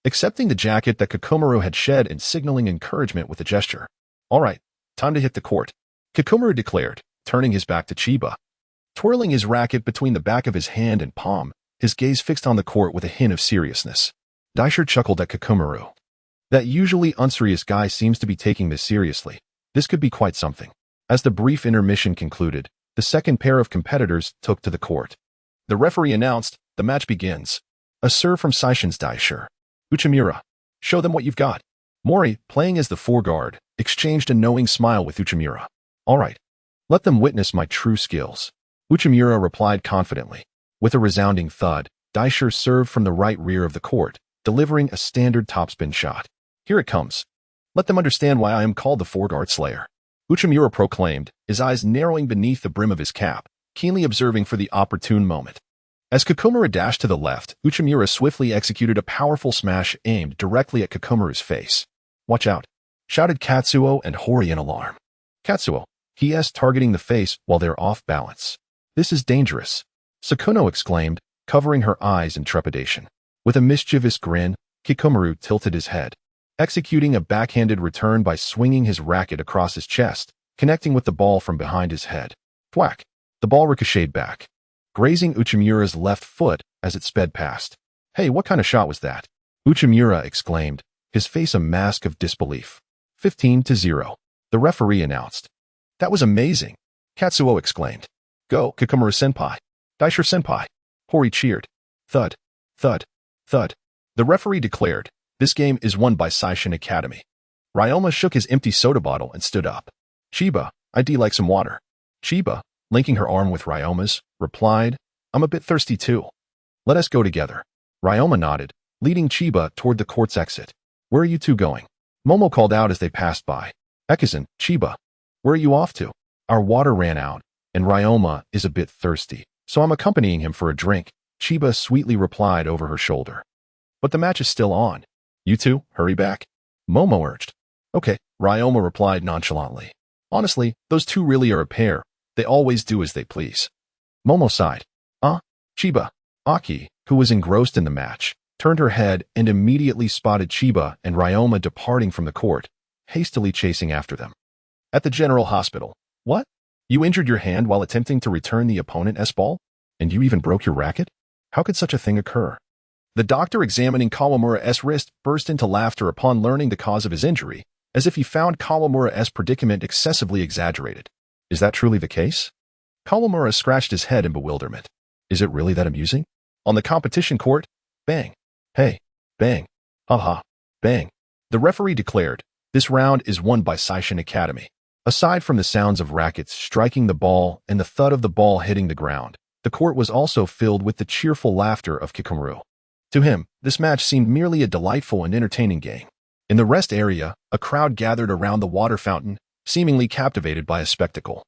accepting the jacket that Kikumaru had shed and signaling encouragement with a gesture. All right, time to hit the court, Kikumaru declared, turning his back to Chiba. Twirling his racket between the back of his hand and palm, his gaze fixed on the court with a hint of seriousness. Daisher chuckled at Kikumaru. That usually unserious guy seems to be taking this seriously. This could be quite something. As the brief intermission concluded, the second pair of competitors took to the court. The referee announced, the match begins. A serve from Saishin's Daisher. Uchimura, show them what you've got. Mori, playing as the foreguard, exchanged a knowing smile with Uchimura. All right. Let them witness my true skills. Uchimura replied confidently. With a resounding thud, Daisher served from the right rear of the court, delivering a standard topspin shot. Here it comes. Let them understand why I am called the foreguard slayer. Uchimura proclaimed, his eyes narrowing beneath the brim of his cap, keenly observing for the opportune moment. As Kikumaru dashed to the left, Uchimura swiftly executed a powerful smash aimed directly at Kikumaru's face. Watch out, shouted Katsuo and Hori in alarm. Katsuo, he asked, targeting the face while they're off balance. This is dangerous, Sakuno exclaimed, covering her eyes in trepidation. With a mischievous grin, Kikumaru tilted his head, executing a backhanded return by swinging his racket across his chest, connecting with the ball from behind his head. Thwack! The ball ricocheted back, grazing Uchimura's left foot as it sped past. Hey, what kind of shot was that? Uchimura exclaimed, his face a mask of disbelief. 15-0. The referee announced. That was amazing, Katsuo exclaimed. Go, Kikumaru-senpai. Daisher-senpai. Hori cheered. Thud. Thud. Thud. The referee declared, this game is won by Saishin Academy. Ryoma shook his empty soda bottle and stood up. Chiba, I'd like some water. Chiba, linking her arm with Ryoma's, replied, I'm a bit thirsty too. Let us go together. Ryoma nodded, leading Chiba toward the court's exit. Where are you two going? Momo called out as they passed by. Ekizan, Chiba, where are you off to? Our water ran out, and Ryoma is a bit thirsty, so I'm accompanying him for a drink, Chiba sweetly replied over her shoulder. But the match is still on. You two, hurry back. Momo urged. Okay, Ryoma replied nonchalantly. Honestly, those two really are a pair. They always do as they please. Momo sighed. Chiba. Aki, who was engrossed in the match, turned her head and immediately spotted Chiba and Ryoma departing from the court, hastily chasing after them. At the general hospital. What? You injured your hand while attempting to return the opponent's ball? And you even broke your racket? How could such a thing occur? The doctor examining Kawamura's wrist burst into laughter upon learning the cause of his injury, as if he found Kawamura's predicament excessively exaggerated. Is that truly the case? Kawamura scratched his head in bewilderment. Is it really that amusing? On the competition court, bang, hey, bang, ha, bang. The referee declared, this round is won by Seishin Academy. Aside from the sounds of rackets striking the ball and the thud of the ball hitting the ground, the court was also filled with the cheerful laughter of Kikomaru. To him, this match seemed merely a delightful and entertaining game. In the rest area, a crowd gathered around the water fountain, seemingly captivated by a spectacle.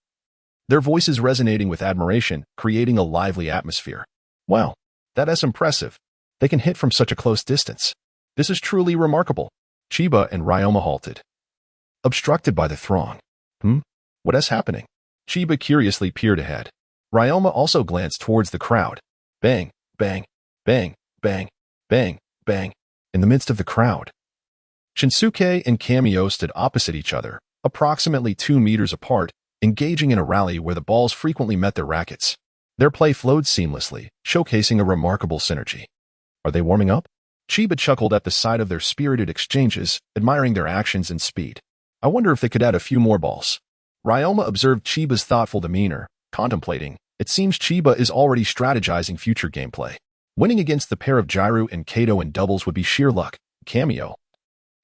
Their voices resonating with admiration, creating a lively atmosphere. Wow, that is impressive. They can hit from such a close distance. This is truly remarkable. Chiba and Ryoma halted, obstructed by the throng. What is happening? Chiba curiously peered ahead. Ryoma also glanced towards the crowd. Bang, bang, bang, bang, bang, bang. In the midst of the crowd, Shinsuke and Qianye stood opposite each other, approximately 2 meters apart, engaging in a rally where the balls frequently met their rackets. Their play flowed seamlessly, showcasing a remarkable synergy. Are they warming up? Chiba chuckled at the sight of their spirited exchanges, admiring their actions and speed. I wonder if they could add a few more balls. Ryoma observed Chiba's thoughtful demeanor, contemplating. It seems Chiba is already strategizing future gameplay. Winning against the pair of Jiru and Kato in doubles would be sheer luck. Qianye,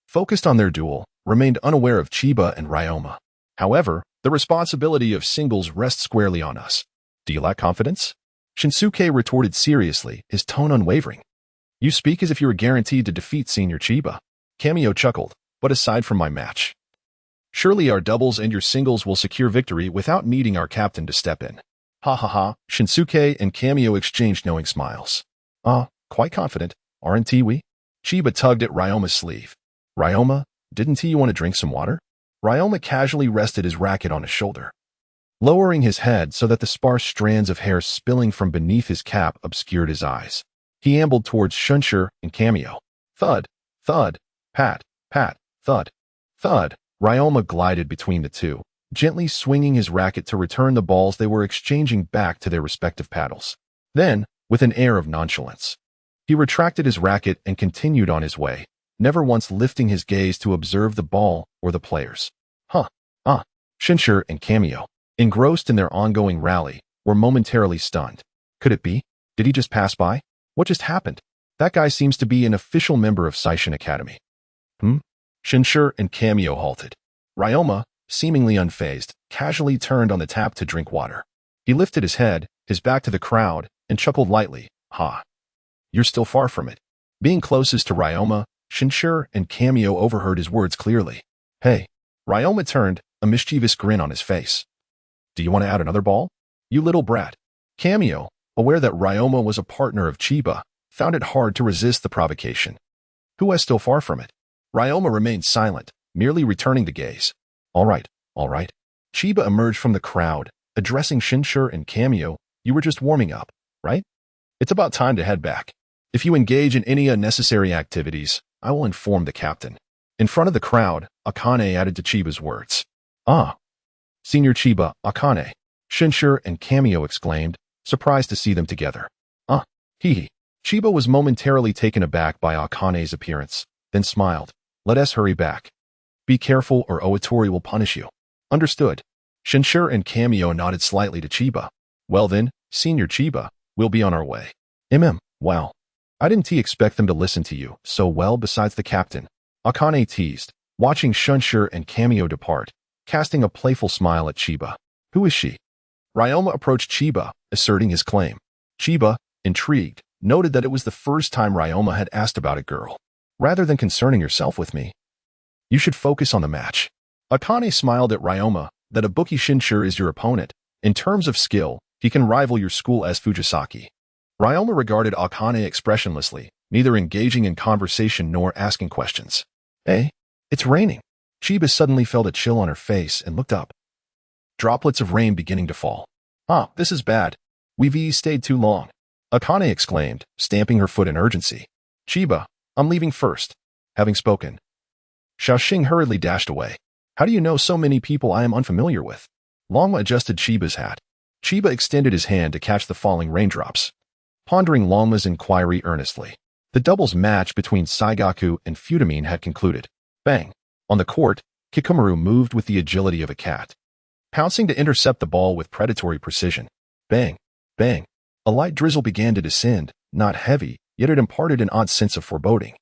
focused on their duel, remained unaware of Chiba and Ryoma. However, the responsibility of singles rests squarely on us. Do you lack confidence? Shinsuke retorted seriously, his tone unwavering. You speak as if you were guaranteed to defeat Senior Chiba. Qianye chuckled, but aside from my match, surely our doubles and your singles will secure victory without needing our captain to step in. Ha ha ha, Shinsuke and Qianye exchanged knowing smiles. Quite confident, aren't we? Chiba tugged at Ryoma's sleeve. Ryoma, didn't you want to drink some water? Ryoma casually rested his racket on his shoulder, lowering his head so that the sparse strands of hair spilling from beneath his cap obscured his eyes. He ambled towards Shunsher and Qianye. Thud, thud, pat, pat, thud, thud. Ryoma glided between the two, gently swinging his racket to return the balls they were exchanging back to their respective paddles. Then, with an air of nonchalance, he retracted his racket and continued on his way, never once lifting his gaze to observe the ball or the players. Shunsher and Qianye, engrossed in their ongoing rally, were momentarily stunned. Could it be? Did he just pass by? What just happened? That guy seems to be an official member of Seishin Academy. Shunsher and Qianye halted. Ryoma, seemingly unfazed, casually turned on the tap to drink water. He lifted his head, his back to the crowd, and chuckled lightly. You're still far from it. Being closest to Ryoma, Shunsher and Qianye overheard his words clearly. Hey. Ryoma turned, a mischievous grin on his face. Do you want to add another ball? You little brat. Qianye, aware that Ryoma was a partner of Chiba, found it hard to resist the provocation. Who is still far from it? Ryoma remained silent, merely returning the gaze. All right. Chiba emerged from the crowd, addressing Shunsher and Qianye. You were just warming up, right? It's about time to head back. If you engage in any unnecessary activities, I will inform the captain. In front of the crowd, Akane added to Chiba's words. Senior Chiba, Akane. Shunsher and Qianye exclaimed, surprised to see them together. Chiba was momentarily taken aback by Akane's appearance, then smiled. Let us hurry back. Be careful or Oitori will punish you. Understood. Shunsher and Qianye nodded slightly to Chiba. Well then, Senior Chiba, we'll be on our way. Wow. I didn't expect them to listen to you so well besides the captain. Akane teased, watching Shunshur and Cameo depart, casting a playful smile at Chiba. Who is she? Ryoma approached Chiba, asserting his claim. Chiba, intrigued, noted that it was the first time Ryoma had asked about a girl. Rather than concerning yourself with me, you should focus on the match. Akane smiled at Ryoma, that Ibuki Shunshur is your opponent. In terms of skill, he can rival your school as Fujisaki. Ryoma regarded Akane expressionlessly, neither engaging in conversation nor asking questions. Hey, it's raining. Chiba suddenly felt a chill on her face and looked up. Droplets of rain beginning to fall. Ah, this is bad. We've stayed too long. Akane exclaimed, stamping her foot in urgency. Chiba, I'm leaving first. Having spoken, Xiaoxing hurriedly dashed away. How do you know so many people I am unfamiliar with? Longma adjusted Chiba's hat. Chiba extended his hand to catch the falling raindrops, pondering Longma's inquiry earnestly. The doubles match between Saigaku and Futamine had concluded. Bang! On the court, Kikumaru moved with the agility of a cat, pouncing to intercept the ball with predatory precision. Bang! Bang! A light drizzle began to descend, not heavy, yet it imparted an odd sense of foreboding,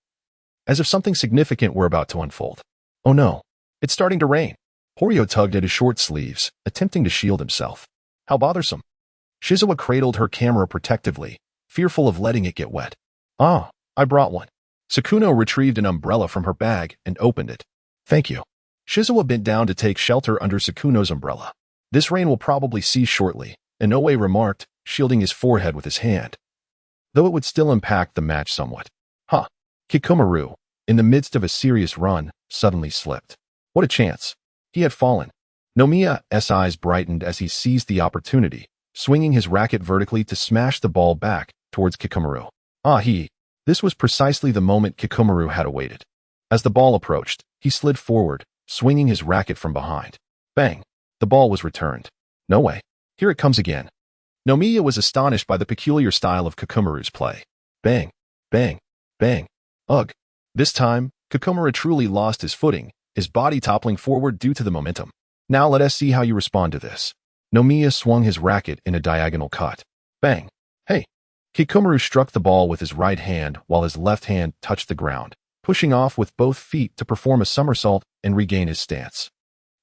as if something significant were about to unfold. Oh no, it's starting to rain. Horio tugged at his short sleeves, attempting to shield himself. How bothersome. Shizuo cradled her camera protectively, fearful of letting it get wet. Ah, I brought one. Sakuno retrieved an umbrella from her bag and opened it. Thank you. Shizuo bent down to take shelter under Sakuno's umbrella. This rain will probably cease shortly, Inoue remarked, shielding his forehead with his hand, though it would still impact the match somewhat. Huh. Kikumaru, in the midst of a serious run, suddenly slipped. What a chance. He had fallen. Nomiya's eyes brightened as he seized the opportunity, swinging his racket vertically to smash the ball back towards Kikumaru. This was precisely the moment Kikumaru had awaited. As the ball approached, he slid forward, swinging his racket from behind. Bang! The ball was returned. No way. Here it comes again. Nomiya was astonished by the peculiar style of Kikumaru's play. Bang! Bang! Bang! Ugh! This time, Kikumaru truly lost his footing, his body toppling forward due to the momentum. Now let us see how you respond to this. Nomiya swung his racket in a diagonal cut. Bang! Hey! Kikumaru struck the ball with his right hand while his left hand touched the ground, pushing off with both feet to perform a somersault and regain his stance.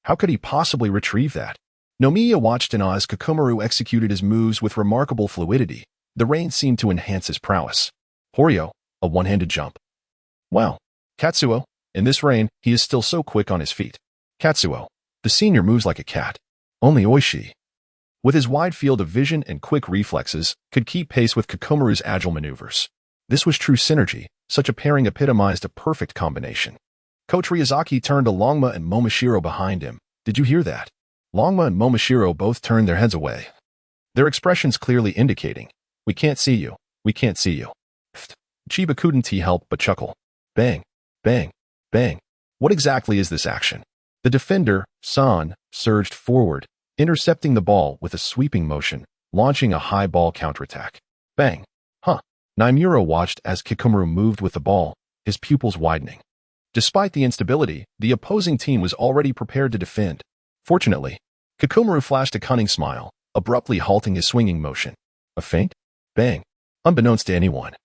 How could he possibly retrieve that? Nomiya watched in awe as Kikumaru executed his moves with remarkable fluidity. The rain seemed to enhance his prowess. Horio, a one-handed jump. Wow. Katsuo, in this rain, he is still so quick on his feet. Katsuo, the senior moves like a cat. Only Oishi, with his wide field of vision and quick reflexes, could keep pace with Kikumaru's agile maneuvers. This was true synergy. Such a pairing epitomized a perfect combination. Coach Ryazaki turned to Longma and Momoshiro behind him. Did you hear that? Longma and Momoshiro both turned their heads away, their expressions clearly indicating, we can't see you, we can't see you. Chiba couldn't help but chuckle. Bang, bang, bang. What exactly is this action? The defender, San, surged forward, intercepting the ball with a sweeping motion, launching a high ball counterattack. Bang. Huh. Naimura watched as Kikumaru moved with the ball, his pupils widening. Despite the instability, the opposing team was already prepared to defend. Fortunately, Kikumaru flashed a cunning smile, abruptly halting his swinging motion. A feint? Bang. Unbeknownst to anyone,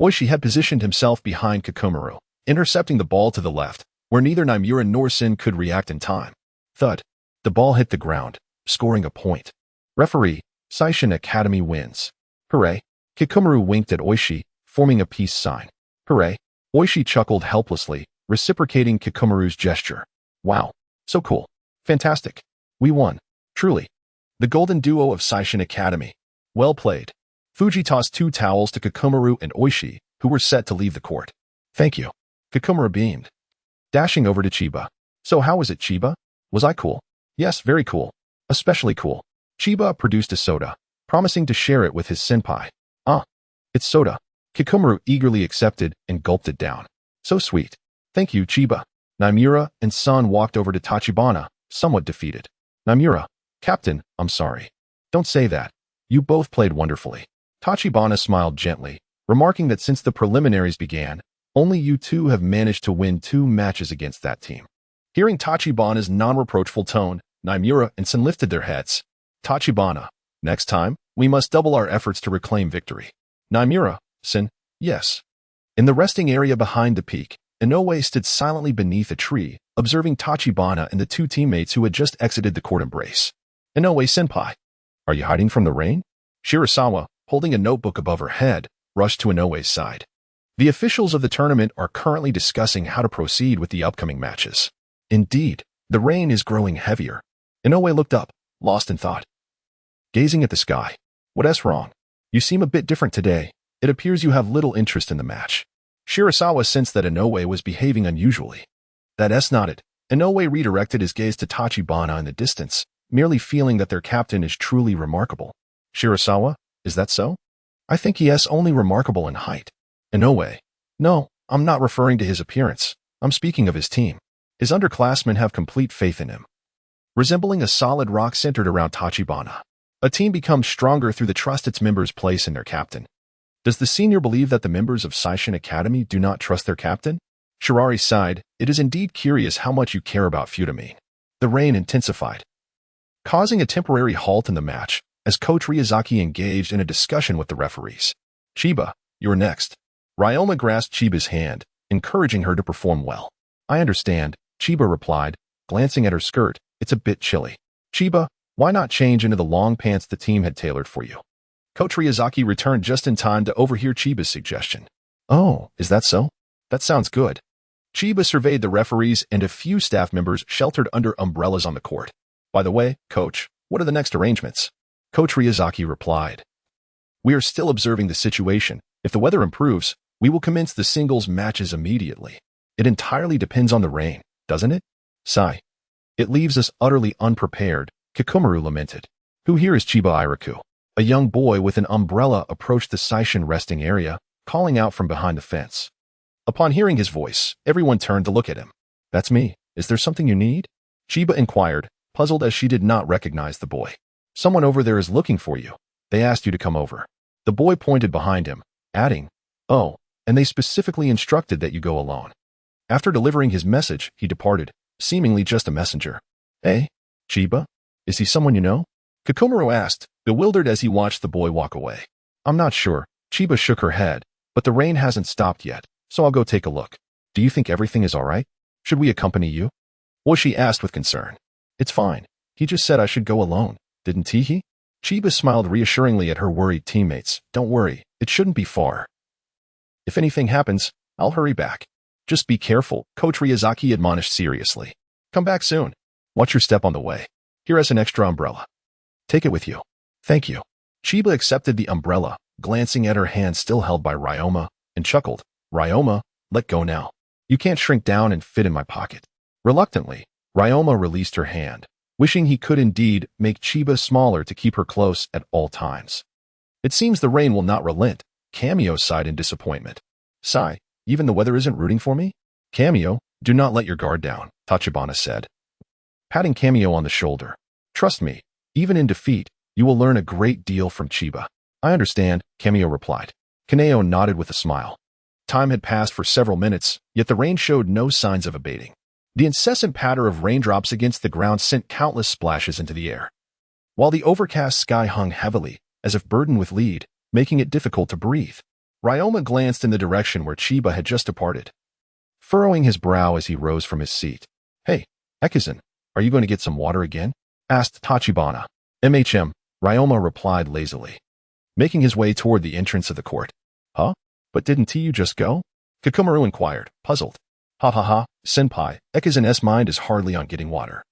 Oishi had positioned himself behind Kikumaru, intercepting the ball to the left, where neither Naimura nor Sin could react in time. Thud. The ball hit the ground, scoring a point. Referee, Seishin Academy wins. Hooray. Kikumaru winked at Oishi, forming a peace sign. Hooray. Oishi chuckled helplessly, reciprocating Kikumaru's gesture. Wow. So cool. Fantastic. We won. Truly. The golden duo of Seishin Academy. Well played. Fuji tossed 2 towels to Kikumaru and Oishi, who were set to leave the court. Thank you. Kikumaru beamed, dashing over to Chiba. So how was it, Chiba? Was I cool? Yes, very cool. Especially cool. Chiba produced a soda, promising to share it with his senpai. Ah, it's soda. Kikumaru eagerly accepted and gulped it down. So sweet. Thank you, Chiba. Naimura and San walked over to Tachibana, somewhat defeated. Naimura, Captain, I'm sorry. Don't say that. You both played wonderfully. Tachibana smiled gently, remarking that since the preliminaries began, only you two have managed to win 2 matches against that team. Hearing Tachibana's non-reproachful tone, Naimura and Sin lifted their heads. Tachibana, next time, we must double our efforts to reclaim victory. Naimura, Sin, yes. In the resting area behind the peak, Inoue stood silently beneath a tree, observing Tachibana and the two teammates who had just exited the court embrace. Inoue-senpai, are you hiding from the rain? Shirasawa, holding a notebook above her head, rushed to Inoue's side. The officials of the tournament are currently discussing how to proceed with the upcoming matches. Indeed, the rain is growing heavier. Inoue looked up, lost in thought. Gazing at the sky. What's wrong? You seem a bit different today. It appears you have little interest in the match. Shirasawa sensed that Inoue was behaving unusually. That nodded. Inoue redirected his gaze to Tachibana in the distance, merely feeling that their captain is truly remarkable. Shirasawa, is that so? I think he is only remarkable in height. Inoue, no, I'm not referring to his appearance. I'm speaking of his team. His underclassmen have complete faith in him. Resembling a solid rock centered around Tachibana. A team becomes stronger through the trust its members place in their captain. Does the senior believe that the members of Seishin Academy do not trust their captain? Shirari sighed. It is indeed curious how much you care about Futamine. The rain intensified, causing a temporary halt in the match as Coach Ryazaki engaged in a discussion with the referees. Chiba, you're next. Ryoma grasped Chiba's hand, encouraging her to perform well. I understand, Chiba replied, glancing at her skirt. It's a bit chilly. Chiba, why not change into the long pants the team had tailored for you? Coach Ryazaki returned just in time to overhear Chiba's suggestion. Oh, is that so? That sounds good. Chiba surveyed the referees and a few staff members sheltered under umbrellas on the court. By the way, Coach, what are the next arrangements? Coach Ryazaki replied. We are still observing the situation. If the weather improves, we will commence the singles matches immediately. It entirely depends on the rain, doesn't it? Sigh. It leaves us utterly unprepared, Kikumaru lamented. Who here is Chiba Iraku? A young boy with an umbrella approached the Seishin resting area, calling out from behind the fence. Upon hearing his voice, everyone turned to look at him. That's me. Is there something you need? Chiba inquired, puzzled as she did not recognize the boy. Someone over there is looking for you. They asked you to come over. The boy pointed behind him, adding, Oh, and they specifically instructed that you go alone. After delivering his message, he departed, seemingly just a messenger. Hey, Chiba? Is he someone you know? Kikumaru asked, bewildered as he watched the boy walk away. I'm not sure. Chiba shook her head, but the rain hasn't stopped yet, so I'll go take a look. Do you think everything is all right? Should we accompany you? She asked with concern. It's fine. He just said I should go alone, didn't he? Chiba smiled reassuringly at her worried teammates. Don't worry, it shouldn't be far. If anything happens, I'll hurry back. Just be careful, Coach Ryazaki admonished seriously. Come back soon. Watch your step on the way. Here is an extra umbrella. Take it with you. Thank you. Chiba accepted the umbrella, glancing at her hand still held by Ryoma, and chuckled. Ryoma, let go now. You can't shrink down and fit in my pocket. Reluctantly, Ryoma released her hand, wishing he could indeed make Chiba smaller to keep her close at all times. It seems the rain will not relent, Cameo sighed in disappointment. Sigh, even the weather isn't rooting for me? Cameo, do not let your guard down, Tachibana said, patting Cameo on the shoulder. Trust me, even in defeat, you will learn a great deal from Chiba. I understand, Cameo replied. Kaneo nodded with a smile. Time had passed for several minutes, yet the rain showed no signs of abating. The incessant patter of raindrops against the ground sent countless splashes into the air, while the overcast sky hung heavily, as if burdened with lead, making it difficult to breathe. Ryoma glanced in the direction where Chiba had just departed, furrowing his brow as he rose from his seat. Hey, Ekizan, are you going to get some water again? Asked Tachibana. Ryoma replied lazily, making his way toward the entrance of the court. Huh? But didn't you just go? Kikumaru inquired, puzzled. Ha ha ha, senpai, Ekizan's mind is hardly on getting water.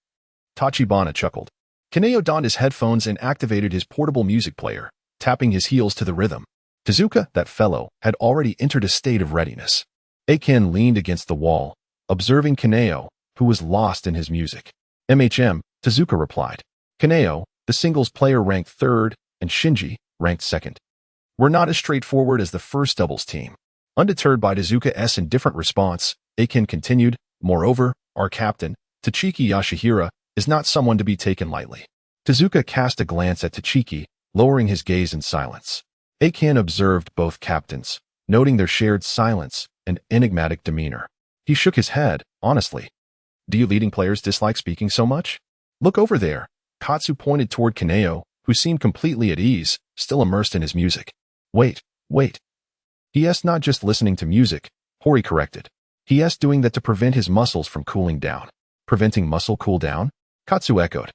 Tachibana chuckled. Kaneo donned his headphones and activated his portable music player, tapping his heels to the rhythm. Tezuka, that fellow, had already entered a state of readiness. Aiken leaned against the wall, observing Kaneo, who was lost in his music. Tezuka replied. Kaneo, the singles player, ranked third, and Shinji, ranked second. We're not as straightforward as the first doubles team. Undeterred by Tezuka's indifferent response, Aiken continued, moreover, our captain, Tachiki Yashihira, is not someone to be taken lightly. Tezuka cast a glance at Tachiki, lowering his gaze in silence. Aiken observed both captains, noting their shared silence and enigmatic demeanor. He shook his head, honestly. Do you leading players dislike speaking so much? Look over there. Katsu pointed toward Kaneo, who seemed completely at ease, still immersed in his music. Wait. He is not just listening to music, Hori corrected. He asked, doing that to prevent his muscles from cooling down. Preventing muscle cool down? Katsu echoed.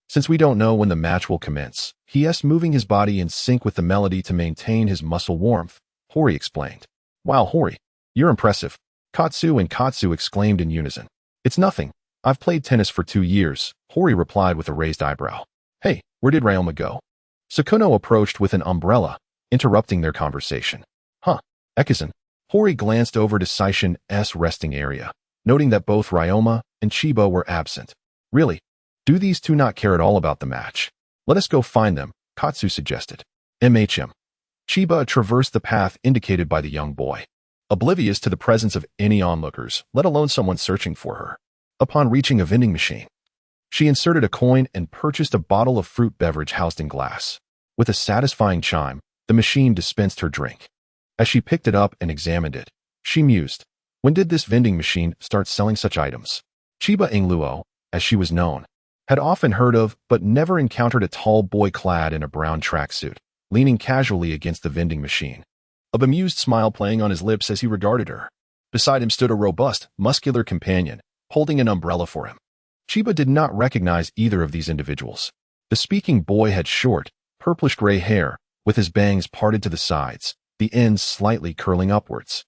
Since we don't know when the match will commence, he asked, moving his body in sync with the melody to maintain his muscle warmth. Hori explained. Wow, Hori, you're impressive. Katsu and Katsu exclaimed in unison. It's nothing. I've played tennis for 2 years, Hori replied with a raised eyebrow. Hey, where did Ryoma go? Sakuno approached with an umbrella, interrupting their conversation. Huh, Ekizan. Hori glanced over to Saishin's resting area, noting that both Ryoma and Chiba were absent. Really? Do these two not care at all about the match? Let us go find them, Katsu suggested. Chiba traversed the path indicated by the young boy, oblivious to the presence of any onlookers, let alone someone searching for her. Upon reaching a vending machine, she inserted a coin and purchased a bottle of fruit beverage housed in glass. With a satisfying chime, the machine dispensed her drink. As she picked it up and examined it, she mused, when did this vending machine start selling such items? Chiba Ingluo, as she was known, had often heard of but never encountered a tall boy clad in a brown tracksuit, leaning casually against the vending machine, a bemused smile playing on his lips as he regarded her. Beside him stood a robust, muscular companion, holding an umbrella for him. Chiba did not recognize either of these individuals. The speaking boy had short, purplish-gray hair, with his bangs parted to the sides, the ends slightly curling upwards.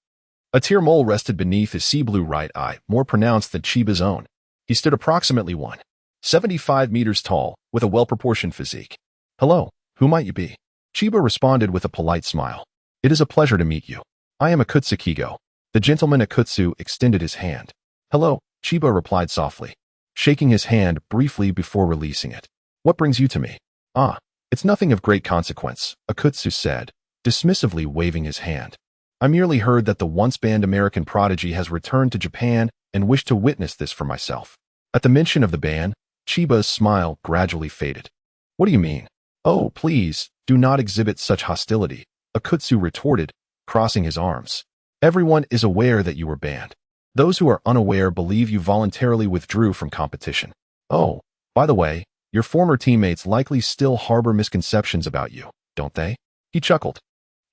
A tear mole rested beneath his sea-blue right eye, more pronounced than Chiba's own. He stood approximately 1.75 meters tall, with a well-proportioned physique. Hello, who might you be? Chiba responded with a polite smile. It is a pleasure to meet you. I am Akutsu Kigo. The gentleman Akutsu extended his hand. Hello, Chiba replied softly, shaking his hand briefly before releasing it. What brings you to me? Ah, it's nothing of great consequence, Akutsu said, dismissively waving his hand. I merely heard that the once-banned American prodigy has returned to Japan and wish to witness this for myself. At the mention of the ban, Chiba's smile gradually faded. What do you mean? Oh, please, do not exhibit such hostility, Akutsu retorted, crossing his arms. Everyone is aware that you were banned. Those who are unaware believe you voluntarily withdrew from competition. Oh, by the way, your former teammates likely still harbor misconceptions about you, don't they? He chuckled.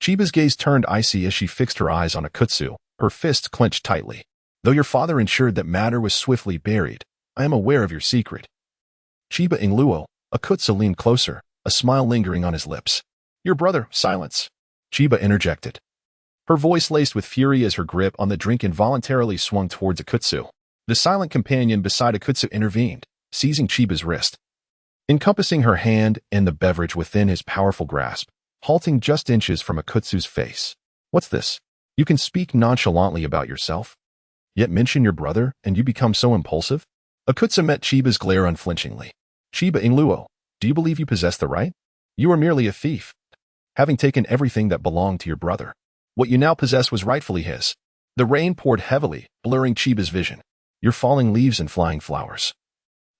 Chiba's gaze turned icy as she fixed her eyes on Akutsu, her fists clenched tightly. Though your father ensured that matter was swiftly buried, I am aware of your secret. Chiba Ingluo, Akutsu leaned closer, a smile lingering on his lips. Your brother, silence. Chiba interjected. Her voice laced with fury as her grip on the drink involuntarily swung towards Akutsu. The silent companion beside Akutsu intervened, seizing Chiba's wrist, encompassing her hand and the beverage within his powerful grasp, halting just inches from Akutsu's face. What's this? You can speak nonchalantly about yourself, yet mention your brother and you become so impulsive? Akutsu met Chiba's glare unflinchingly. Chiba Ingluo, do you believe you possess the right? You are merely a thief, having taken everything that belonged to your brother. What you now possess was rightfully his. The rain poured heavily, blurring Chiba's vision. Your falling leaves and flying flowers.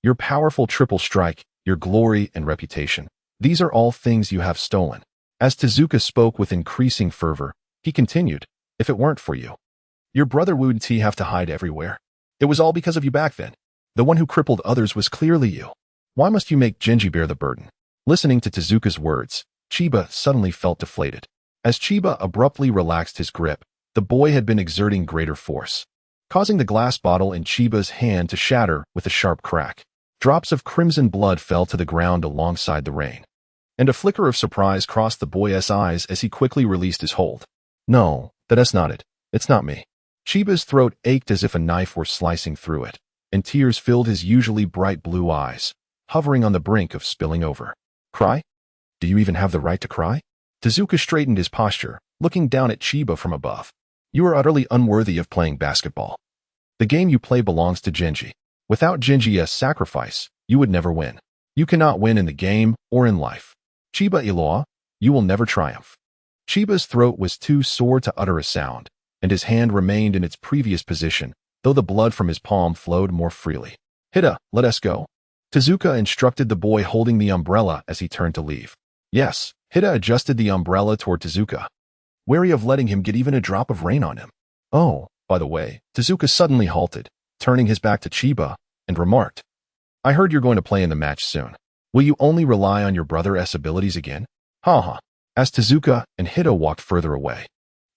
Your powerful triple strike, your glory and reputation. These are all things you have stolen. As Tezuka spoke with increasing fervor, he continued, if it weren't for you, your brother would have to hide everywhere. It was all because of you back then. The one who crippled others was clearly you. Why must you make Genji bear the burden? Listening to Tezuka's words, Chiba suddenly felt deflated. As Chiba abruptly relaxed his grip, the boy had been exerting greater force, causing the glass bottle in Chiba's hand to shatter with a sharp crack. Drops of crimson blood fell to the ground alongside the rain, and a flicker of surprise crossed the boy's eyes as he quickly released his hold. No, that's not it. It's not me. Chiba's throat ached as if a knife were slicing through it, and tears filled his usually bright blue eyes, hovering on the brink of spilling over. Cry? Do you even have the right to cry? Tezuka straightened his posture, looking down at Chiba from above. You are utterly unworthy of playing basketball. The game you play belongs to Genji. Without Genji's sacrifice, you would never win. You cannot win in the game or in life. Chiba Iloa, you will never triumph. Chiba's throat was too sore to utter a sound, and his hand remained in its previous position, though the blood from his palm flowed more freely. Hida, let us go. Tezuka instructed the boy holding the umbrella as he turned to leave. Yes, Hida adjusted the umbrella toward Tezuka, wary of letting him get even a drop of rain on him. Oh, by the way, Tezuka suddenly halted, turning his back to Chiba, and remarked, I heard you're going to play in the match soon. Will you only rely on your brother's abilities again? Ha ha. As Tezuka and Hida walked further away,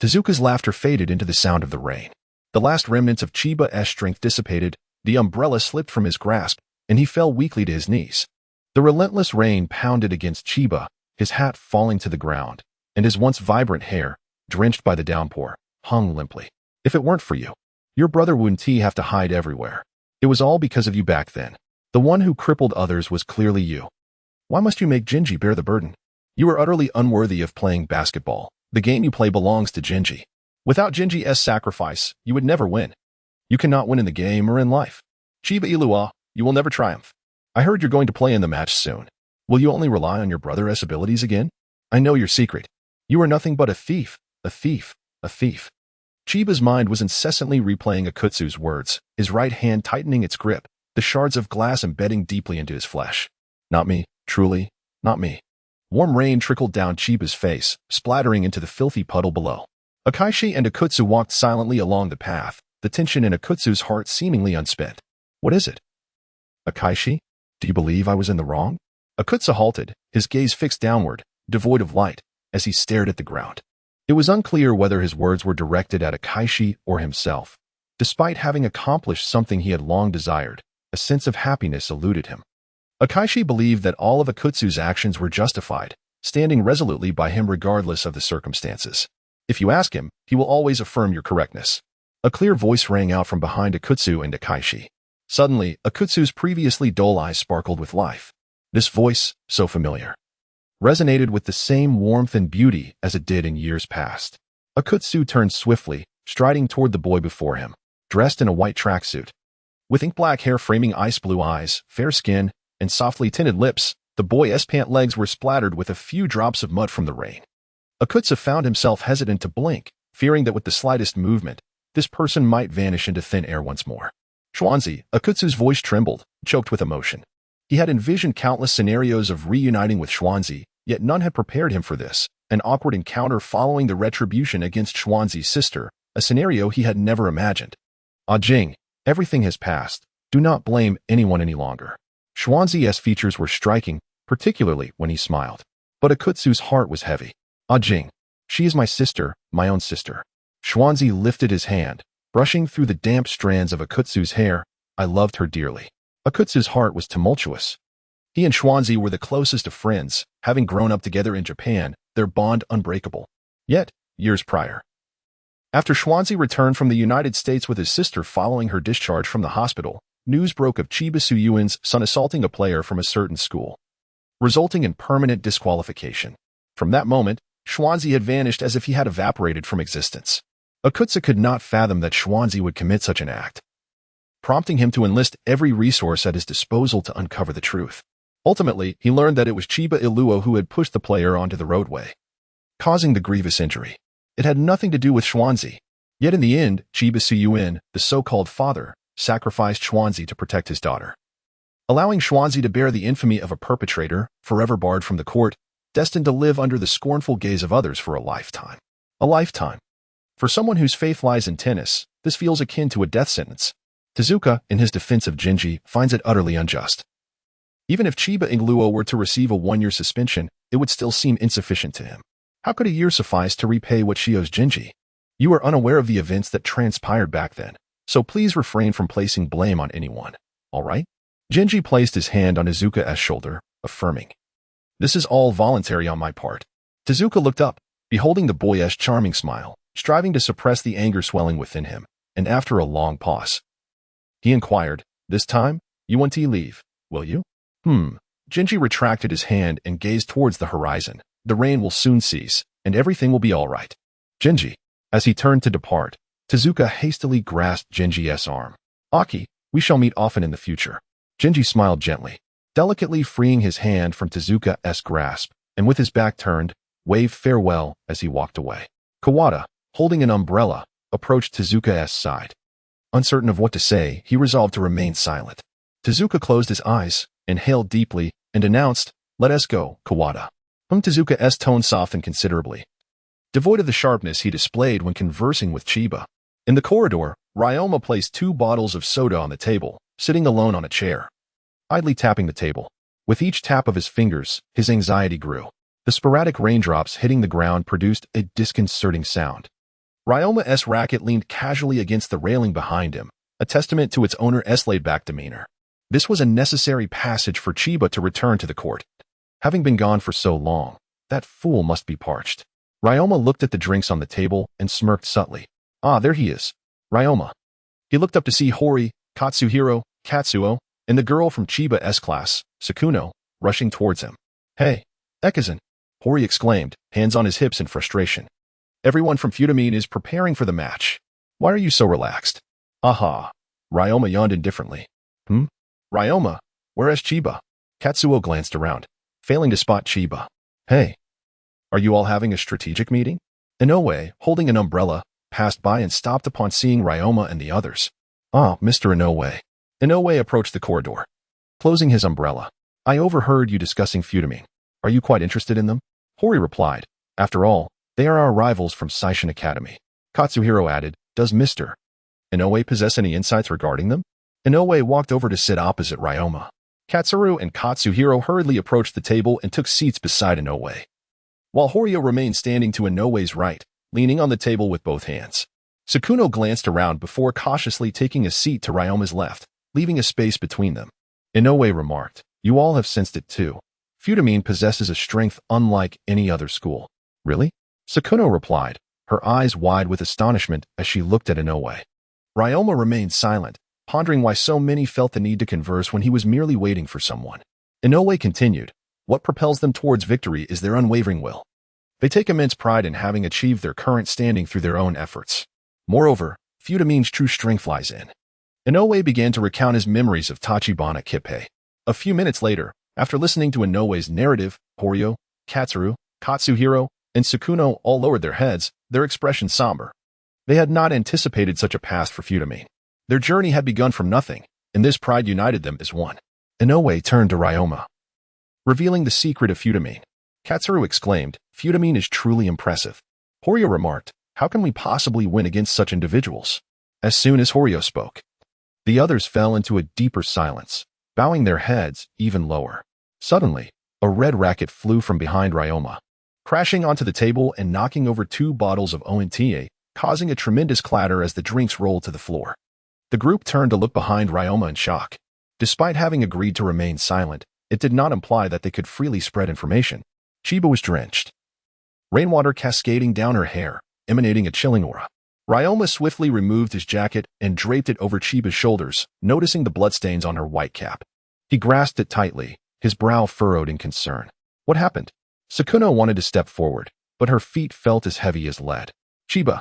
Tezuka's laughter faded into the sound of the rain. The last remnants of Chiba's strength dissipated, the umbrella slipped from his grasp, and he fell weakly to his knees. The relentless rain pounded against Chiba, his hat falling to the ground, and his once vibrant hair, drenched by the downpour, hung limply. If it weren't for you, your brother wouldn't have to hide everywhere. It was all because of you back then. The one who crippled others was clearly you. Why must you make Qianye bear the burden? You are utterly unworthy of playing basketball. The game you play belongs to Qianye. Without Qianye's sacrifice, you would never win. You cannot win in the game or in life. Chiba Ilua, you will never triumph. I heard you're going to play in the match soon. Will you only rely on your brother's abilities again? I know your secret. You are nothing but a thief, a thief, a thief. Chiba's mind was incessantly replaying Akutsu's words, his right hand tightening its grip, the shards of glass embedding deeply into his flesh. Not me, truly, not me. Warm rain trickled down Chiba's face, splattering into the filthy puddle below. Akaishi and Akutsu walked silently along the path, the tension in Akutsu's heart seemingly unspent. What is it? Akaishi, do you believe I was in the wrong? Akutsu halted, his gaze fixed downward, devoid of light, as he stared at the ground. It was unclear whether his words were directed at Akaishi or himself. Despite having accomplished something he had long desired, a sense of happiness eluded him. Akaishi believed that all of Akutsu's actions were justified, standing resolutely by him regardless of the circumstances. If you ask him, he will always affirm your correctness. A clear voice rang out from behind Akutsu and Akaishi. Suddenly, Akutsu's previously dull eyes sparkled with life. This voice, so familiar, resonated with the same warmth and beauty as it did in years past. Akutsu turned swiftly, striding toward the boy before him, dressed in a white tracksuit. With ink-black hair framing ice-blue eyes, fair skin, and softly tinted lips, the boy's pant legs were splattered with a few drops of mud from the rain. Akutsu found himself hesitant to blink, fearing that with the slightest movement, this person might vanish into thin air once more. Schwanzi, Akutsu's voice trembled, choked with emotion. He had envisioned countless scenarios of reuniting with Schwanzi, yet none had prepared him for this, an awkward encounter following the retribution against Schwanzi's sister, a scenario he had never imagined. Ah Jing, everything has passed. Do not blame anyone any longer. Schwanzi's features were striking, particularly when he smiled. But Akutsu's heart was heavy. Ah Jing, she is my sister, my own sister. Schwanzi lifted his hand, brushing through the damp strands of Akutsu's hair. I loved her dearly. Akutsu's heart was tumultuous. He and Schwanzi were the closest of friends, having grown up together in Japan, their bond unbreakable. Yet, years prior, after Schwanzi returned from the United States with his sister following her discharge from the hospital, news broke of Chiba Suyuan's son assaulting a player from a certain school, resulting in permanent disqualification. From that moment, Schwanzi had vanished as if he had evaporated from existence. Akutsu could not fathom that Schwanzi would commit such an act, prompting him to enlist every resource at his disposal to uncover the truth. Ultimately, he learned that it was Chiba Ilua who had pushed the player onto the roadway, causing the grievous injury. It had nothing to do with Schwanzi. Yet in the end, Chiba Suyuan, the so-called father, sacrificed Schwanzi to protect his daughter, allowing Schwanzi to bear the infamy of a perpetrator, forever barred from the court, destined to live under the scornful gaze of others for a lifetime. A lifetime. For someone whose faith lies in tennis, this feels akin to a death sentence. Tezuka, in his defense of Qianye, finds it utterly unjust. Even if Chiba Ilua were to receive a 1-year suspension, it would still seem insufficient to him. How could a year suffice to repay what she owes Qianye? You are unaware of the events that transpired back then, so please refrain from placing blame on anyone, all right? Qianye placed his hand on Tezuka's shoulder, affirming, this is all voluntary on my part. Tezuka looked up, beholding the boy's charming smile, striving to suppress the anger swelling within him, and after a long pause, he inquired, this time, you want to leave, will you? Qianye retracted his hand and gazed towards the horizon. The rain will soon cease, and everything will be all right. Qianye. As he turned to depart, Tezuka hastily grasped Qianye's arm. Aki, we shall meet often in the future. Qianye smiled gently, delicately freeing his hand from Tezuka's grasp, and with his back turned, waved farewell as he walked away. Kawada, holding an umbrella, approached Tezuka's side. Uncertain of what to say, he resolved to remain silent. Tezuka closed his eyes, inhaled deeply, and announced, let us go, Kawada. Tezuka's tone softened considerably, devoid of the sharpness he displayed when conversing with Chiba. In the corridor, Ryoma placed 2 bottles of soda on the table, sitting alone on a chair, idly tapping the table. With each tap of his fingers, his anxiety grew. The sporadic raindrops hitting the ground produced a disconcerting sound, Ryoma's racket leaned casually against the railing behind him, a testament to its owner's laid-back demeanor. This was a necessary passage for Chiba to return to the court. Having been gone for so long, that fool must be parched. Ryoma looked at the drinks on the table and smirked subtly. Ah, there he is. Ryoma. He looked up to see Hori, Katsuhiro, Katsuo, and the girl from Chiba's class, Sakuno, rushing towards him. Hey, Ekizan, Hori exclaimed, hands on his hips in frustration. Everyone from Futamine is preparing for the match. Why are you so relaxed? Aha. Ryoma yawned indifferently. Ryoma, where's Chiba? Katsuo glanced around, failing to spot Chiba. Hey. Are you all having a strategic meeting? Inoue, holding an umbrella, passed by and stopped upon seeing Ryoma and the others. Ah, Mr. Inoue. Inoue approached the corridor, closing his umbrella. I overheard you discussing Futamine. Are you quite interested in them? Hori replied. After all, they are our rivals from Seishin Academy. Katsuhiro added, does Mr. Inoue possess any insights regarding them? Inoue walked over to sit opposite Ryoma. Katsuru and Katsuhiro hurriedly approached the table and took seats beside Inoue, while Horio remained standing to Inoue's right, leaning on the table with both hands. Sakuno glanced around before cautiously taking a seat to Ryoma's left, leaving a space between them. Inoue remarked, you all have sensed it too. Futamine possesses a strength unlike any other school. Really? Sakuno replied, her eyes wide with astonishment as she looked at Inoue. Ryoma remained silent, pondering why so many felt the need to converse when he was merely waiting for someone. Inoue continued, what propels them towards victory is their unwavering will. They take immense pride in having achieved their current standing through their own efforts. Moreover, Futamine's true strength lies in. Inoue began to recount his memories of Tachibana Kippei. A few minutes later, after listening to Inoue's narrative, Horio, Katsuru, Katsuhiro, and Sakuno all lowered their heads, their expression somber. They had not anticipated such a past for Futamine. Their journey had begun from nothing, and this pride united them as one. Inoue turned to Ryoma, revealing the secret of Futamine. Katsuru exclaimed, Futamine is truly impressive. Horio remarked, how can we possibly win against such individuals? As soon as Horio spoke, the others fell into a deeper silence, bowing their heads even lower. Suddenly, a red racket flew from behind Ryoma, crashing onto the table and knocking over 2 bottles of ONTA, causing a tremendous clatter as the drinks rolled to the floor. The group turned to look behind Ryoma in shock. Despite having agreed to remain silent, it did not imply that they could freely spread information. Chiba was drenched, rainwater cascading down her hair, emanating a chilling aura. Ryoma swiftly removed his jacket and draped it over Chiba's shoulders, noticing the bloodstains on her white cap. He grasped it tightly, his brow furrowed in concern. What happened? Sakuno wanted to step forward, but her feet felt as heavy as lead. Chiba,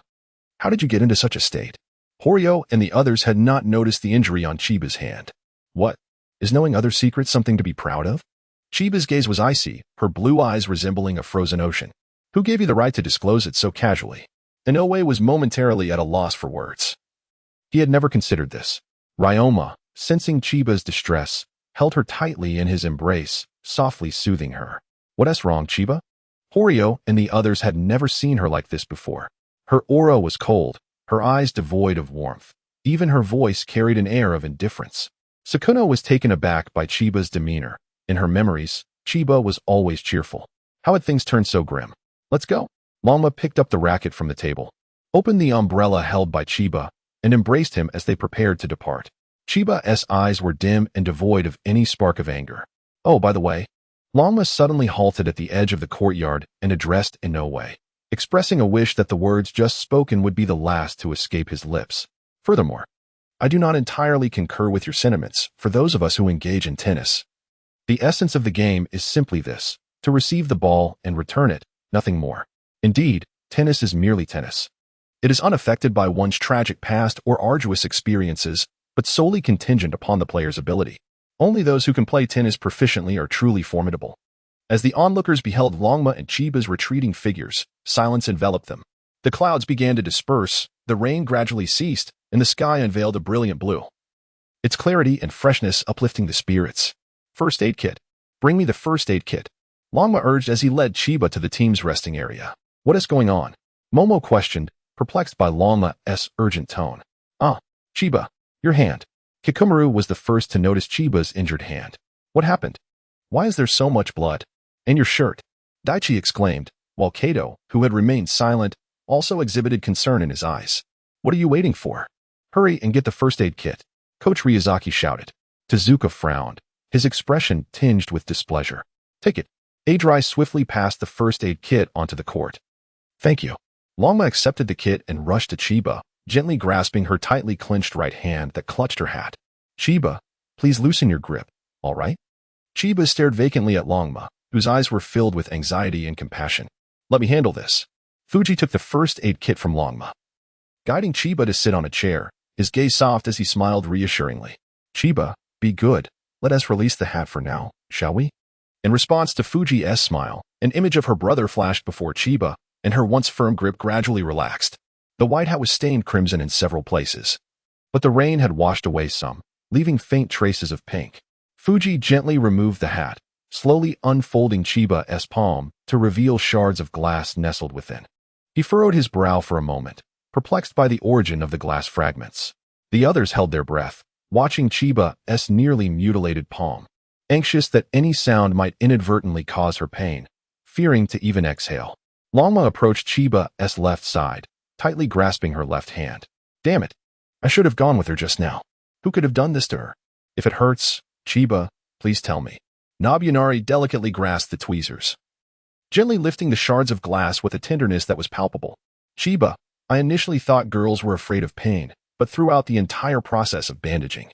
how did you get into such a state? Horio and the others had not noticed the injury on Chiba's hand. What? Is knowing other secrets something to be proud of? Chiba's gaze was icy, her blue eyes resembling a frozen ocean. Who gave you the right to disclose it so casually? Inoue was momentarily at a loss for words. He had never considered this. Ryoma, sensing Chiba's distress, held her tightly in his embrace, softly soothing her. What's wrong, Chiba? Horio and the others had never seen her like this before. Her aura was cold, her eyes devoid of warmth. Even her voice carried an air of indifference. Sakuno was taken aback by Chiba's demeanor. In her memories, Chiba was always cheerful. How had things turned so grim? Let's go. Longma picked up the racket from the table, opened the umbrella held by Chiba, and embraced him as they prepared to depart. Chiba's eyes were dim and devoid of any spark of anger. Oh, by the way, Longma suddenly halted at the edge of the courtyard and addressed Inoue, expressing a wish that the words just spoken would be the last to escape his lips. Furthermore, I do not entirely concur with your sentiments for those of us who engage in tennis. The essence of the game is simply this, to receive the ball and return it, nothing more. Indeed, tennis is merely tennis. It is unaffected by one's tragic past or arduous experiences, but solely contingent upon the player's ability. Only those who can play tennis proficiently are truly formidable. As the onlookers beheld Longma and Chiba's retreating figures, silence enveloped them. The clouds began to disperse, the rain gradually ceased, and the sky unveiled a brilliant blue, its clarity and freshness uplifting the spirits. First aid kit. Bring me the first aid kit, Longma urged as he led Chiba to the team's resting area. What is going on? Momo questioned, perplexed by Longma's urgent tone. Ah, Chiba, your hand. Kikumaru was the first to notice Chiba's injured hand. What happened? Why is there so much blood? And your shirt? Daichi exclaimed, while Kato, who had remained silent, also exhibited concern in his eyes. What are you waiting for? Hurry and get the first aid kit, Coach Ryuzaki shouted. Tezuka frowned, his expression tinged with displeasure. Take it. Adrai swiftly passed the first aid kit onto the court. Thank you. Longma accepted the kit and rushed to Chiba, gently grasping her tightly clenched right hand that clutched her hat. Chiba, please loosen your grip, all right? Chiba stared vacantly at Longma, whose eyes were filled with anxiety and compassion. Let me handle this. Fuji took the first aid kit from Longma. Guiding Chiba to sit on a chair, his gaze soft as he smiled reassuringly. Chiba, be good. Let us release the hat for now, shall we? In response to Fuji's smile, an image of her brother flashed before Chiba, and her once firm grip gradually relaxed. The white hat was stained crimson in several places, but the rain had washed away some, leaving faint traces of pink. Fuji gently removed the hat, slowly unfolding Chiba's palm to reveal shards of glass nestled within. He furrowed his brow for a moment, perplexed by the origin of the glass fragments. The others held their breath, watching Chiba's nearly mutilated palm, anxious that any sound might inadvertently cause her pain, fearing to even exhale. Longma approached Chiba's left side, tightly grasping her left hand. Damn it! I should have gone with her just now. Who could have done this to her? If it hurts, Chiba, please tell me. Nobunari delicately grasped the tweezers, gently lifting the shards of glass with a tenderness that was palpable. Chiba, I initially thought girls were afraid of pain, but throughout the entire process of bandaging.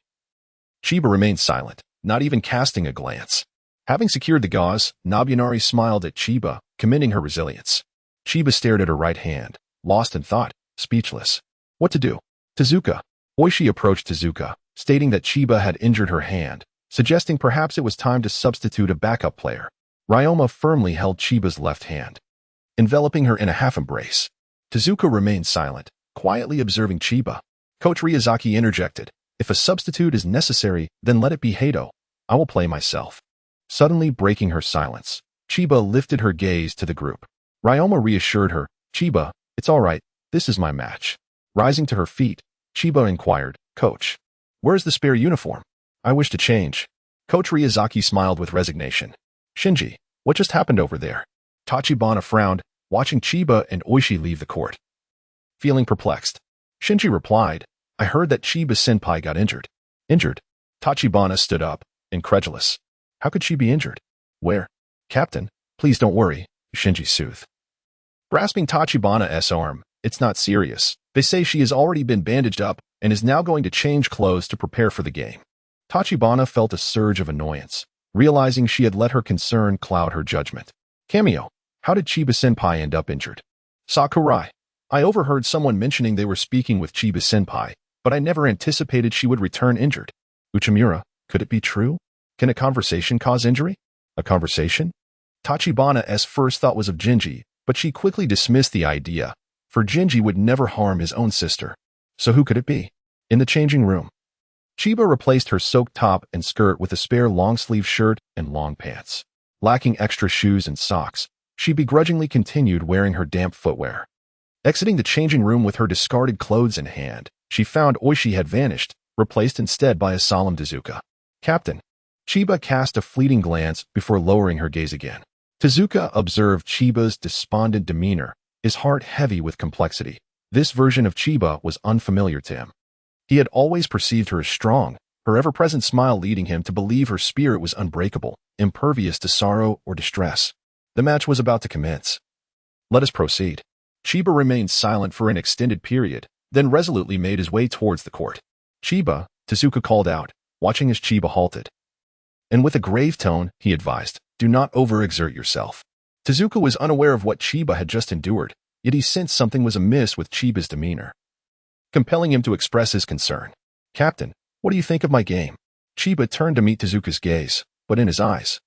Chiba remained silent, not even casting a glance. Having secured the gauze, Nobunari smiled at Chiba, commending her resilience. Chiba stared at her right hand, lost in thought, speechless. What to do? Tezuka. Oishi approached Tezuka, stating that Chiba had injured her hand, suggesting perhaps it was time to substitute a backup player. Ryoma firmly held Chiba's left hand, enveloping her in a half-embrace. Tezuka remained silent, quietly observing Chiba. Coach Ryuzaki interjected, if a substitute is necessary, then let it be Hato. I will play myself. Suddenly breaking her silence, Chiba lifted her gaze to the group. Ryoma reassured her, Chiba, it's all right, this is my match. Rising to her feet, Chiba inquired, Coach, where's the spare uniform? I wish to change. Coach Ryuzaki smiled with resignation. Shinji, what just happened over there? Tachibana frowned, watching Chiba and Oishi leave the court. Feeling perplexed, Shinji replied, I heard that Chiba-senpai got injured. Injured? Tachibana stood up, incredulous. How could she be injured? Where? Captain, please don't worry, Shinji soothed. Grasping Tachibana's arm, it's not serious. They say she has already been bandaged up and is now going to change clothes to prepare for the game. Tachibana felt a surge of annoyance, realizing she had let her concern cloud her judgment. Cameo, how did Chiba-senpai end up injured? Sakurai, I overheard someone mentioning they were speaking with Chiba-senpai, but I never anticipated she would return injured. Uchimura, could it be true? Can a conversation cause injury? A conversation? Tachibana's first thought was of Jinji, but she quickly dismissed the idea, for Jinji would never harm his own sister. So who could it be? In the changing room, Chiba replaced her soaked top and skirt with a spare long-sleeve shirt and long pants. Lacking extra shoes and socks, she begrudgingly continued wearing her damp footwear. Exiting the changing room with her discarded clothes in hand, she found Oishi had vanished, replaced instead by a solemn Tezuka. Captain. Chiba cast a fleeting glance before lowering her gaze again. Tezuka observed Chiba's despondent demeanor, his heart heavy with complexity. This version of Chiba was unfamiliar to him. He had always perceived her as strong, her ever-present smile leading him to believe her spirit was unbreakable, impervious to sorrow or distress. The match was about to commence. Let us proceed. Chiba remained silent for an extended period, then resolutely made his way towards the court. Chiba, Tezuka called out, watching as Chiba halted. And with a grave tone, he advised, do not overexert yourself. Tezuka was unaware of what Chiba had just endured, yet he sensed something was amiss with Chiba's demeanor, compelling him to express his concern. Captain, what do you think of my game? Chiba turned to meet Tezuka's gaze, but in his eyes,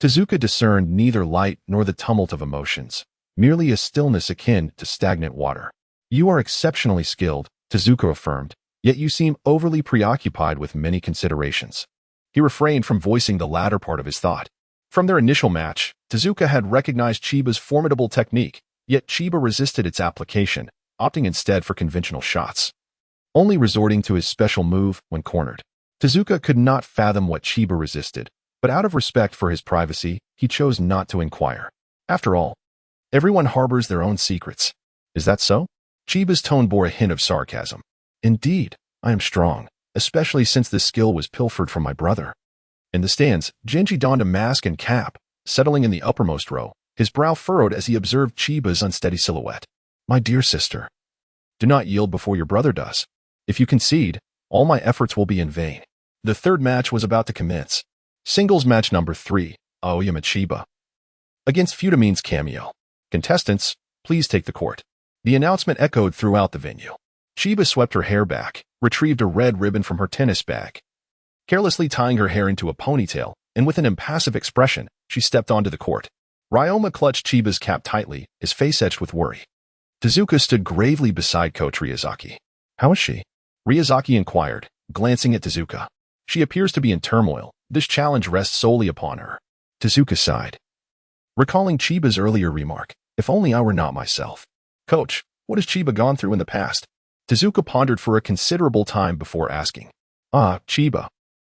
Tezuka discerned neither light nor the tumult of emotions, merely a stillness akin to stagnant water. You are exceptionally skilled, Tezuka affirmed, yet you seem overly preoccupied with many considerations. He refrained from voicing the latter part of his thought. From their initial match, Tezuka had recognized Chiba's formidable technique, yet Chiba resisted its application, opting instead for conventional shots, only resorting to his special move when cornered. Tezuka could not fathom what Chiba resisted, but out of respect for his privacy, he chose not to inquire. After all, everyone harbors their own secrets. Is that so? Chiba's tone bore a hint of sarcasm. Indeed, I am strong, especially since this skill was pilfered from my brother. In the stands, Genji donned a mask and cap, settling in the uppermost row, his brow furrowed as he observed Chiba's unsteady silhouette. My dear sister, do not yield before your brother does. If you concede, all my efforts will be in vain. The third match was about to commence. Singles match number 3, Aoyama Chiba against Futamine's Qianye. Contestants, please take the court. The announcement echoed throughout the venue. Chiba swept her hair back, retrieved a red ribbon from her tennis bag. Carelessly tying her hair into a ponytail, and with an impassive expression, she stepped onto the court. Ryoma clutched Chiba's cap tightly, his face etched with worry. Tezuka stood gravely beside Coach Ryazaki. How is she? Ryazaki inquired, glancing at Tezuka. She appears to be in turmoil. This challenge rests solely upon her. Tezuka sighed, recalling Chiba's earlier remark, if only I were not myself. Coach, what has Chiba gone through in the past? Tezuka pondered for a considerable time before asking. Ah, Chiba.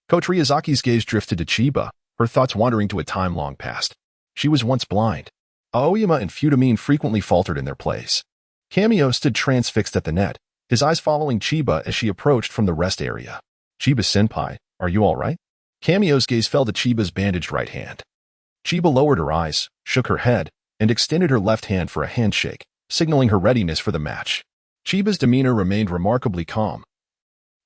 Coach Ryazaki's gaze drifted to Chiba, her thoughts wandering to a time long past. She was once blind. Aoyama and Futamine frequently faltered in their plays. Qianye stood transfixed at the net, his eyes following Chiba as she approached from the rest area. Chiba-senpai, are you all right? Qianye's gaze fell to Chiba's bandaged right hand. Chiba lowered her eyes, shook her head, and extended her left hand for a handshake, signaling her readiness for the match. Chiba's demeanor remained remarkably calm,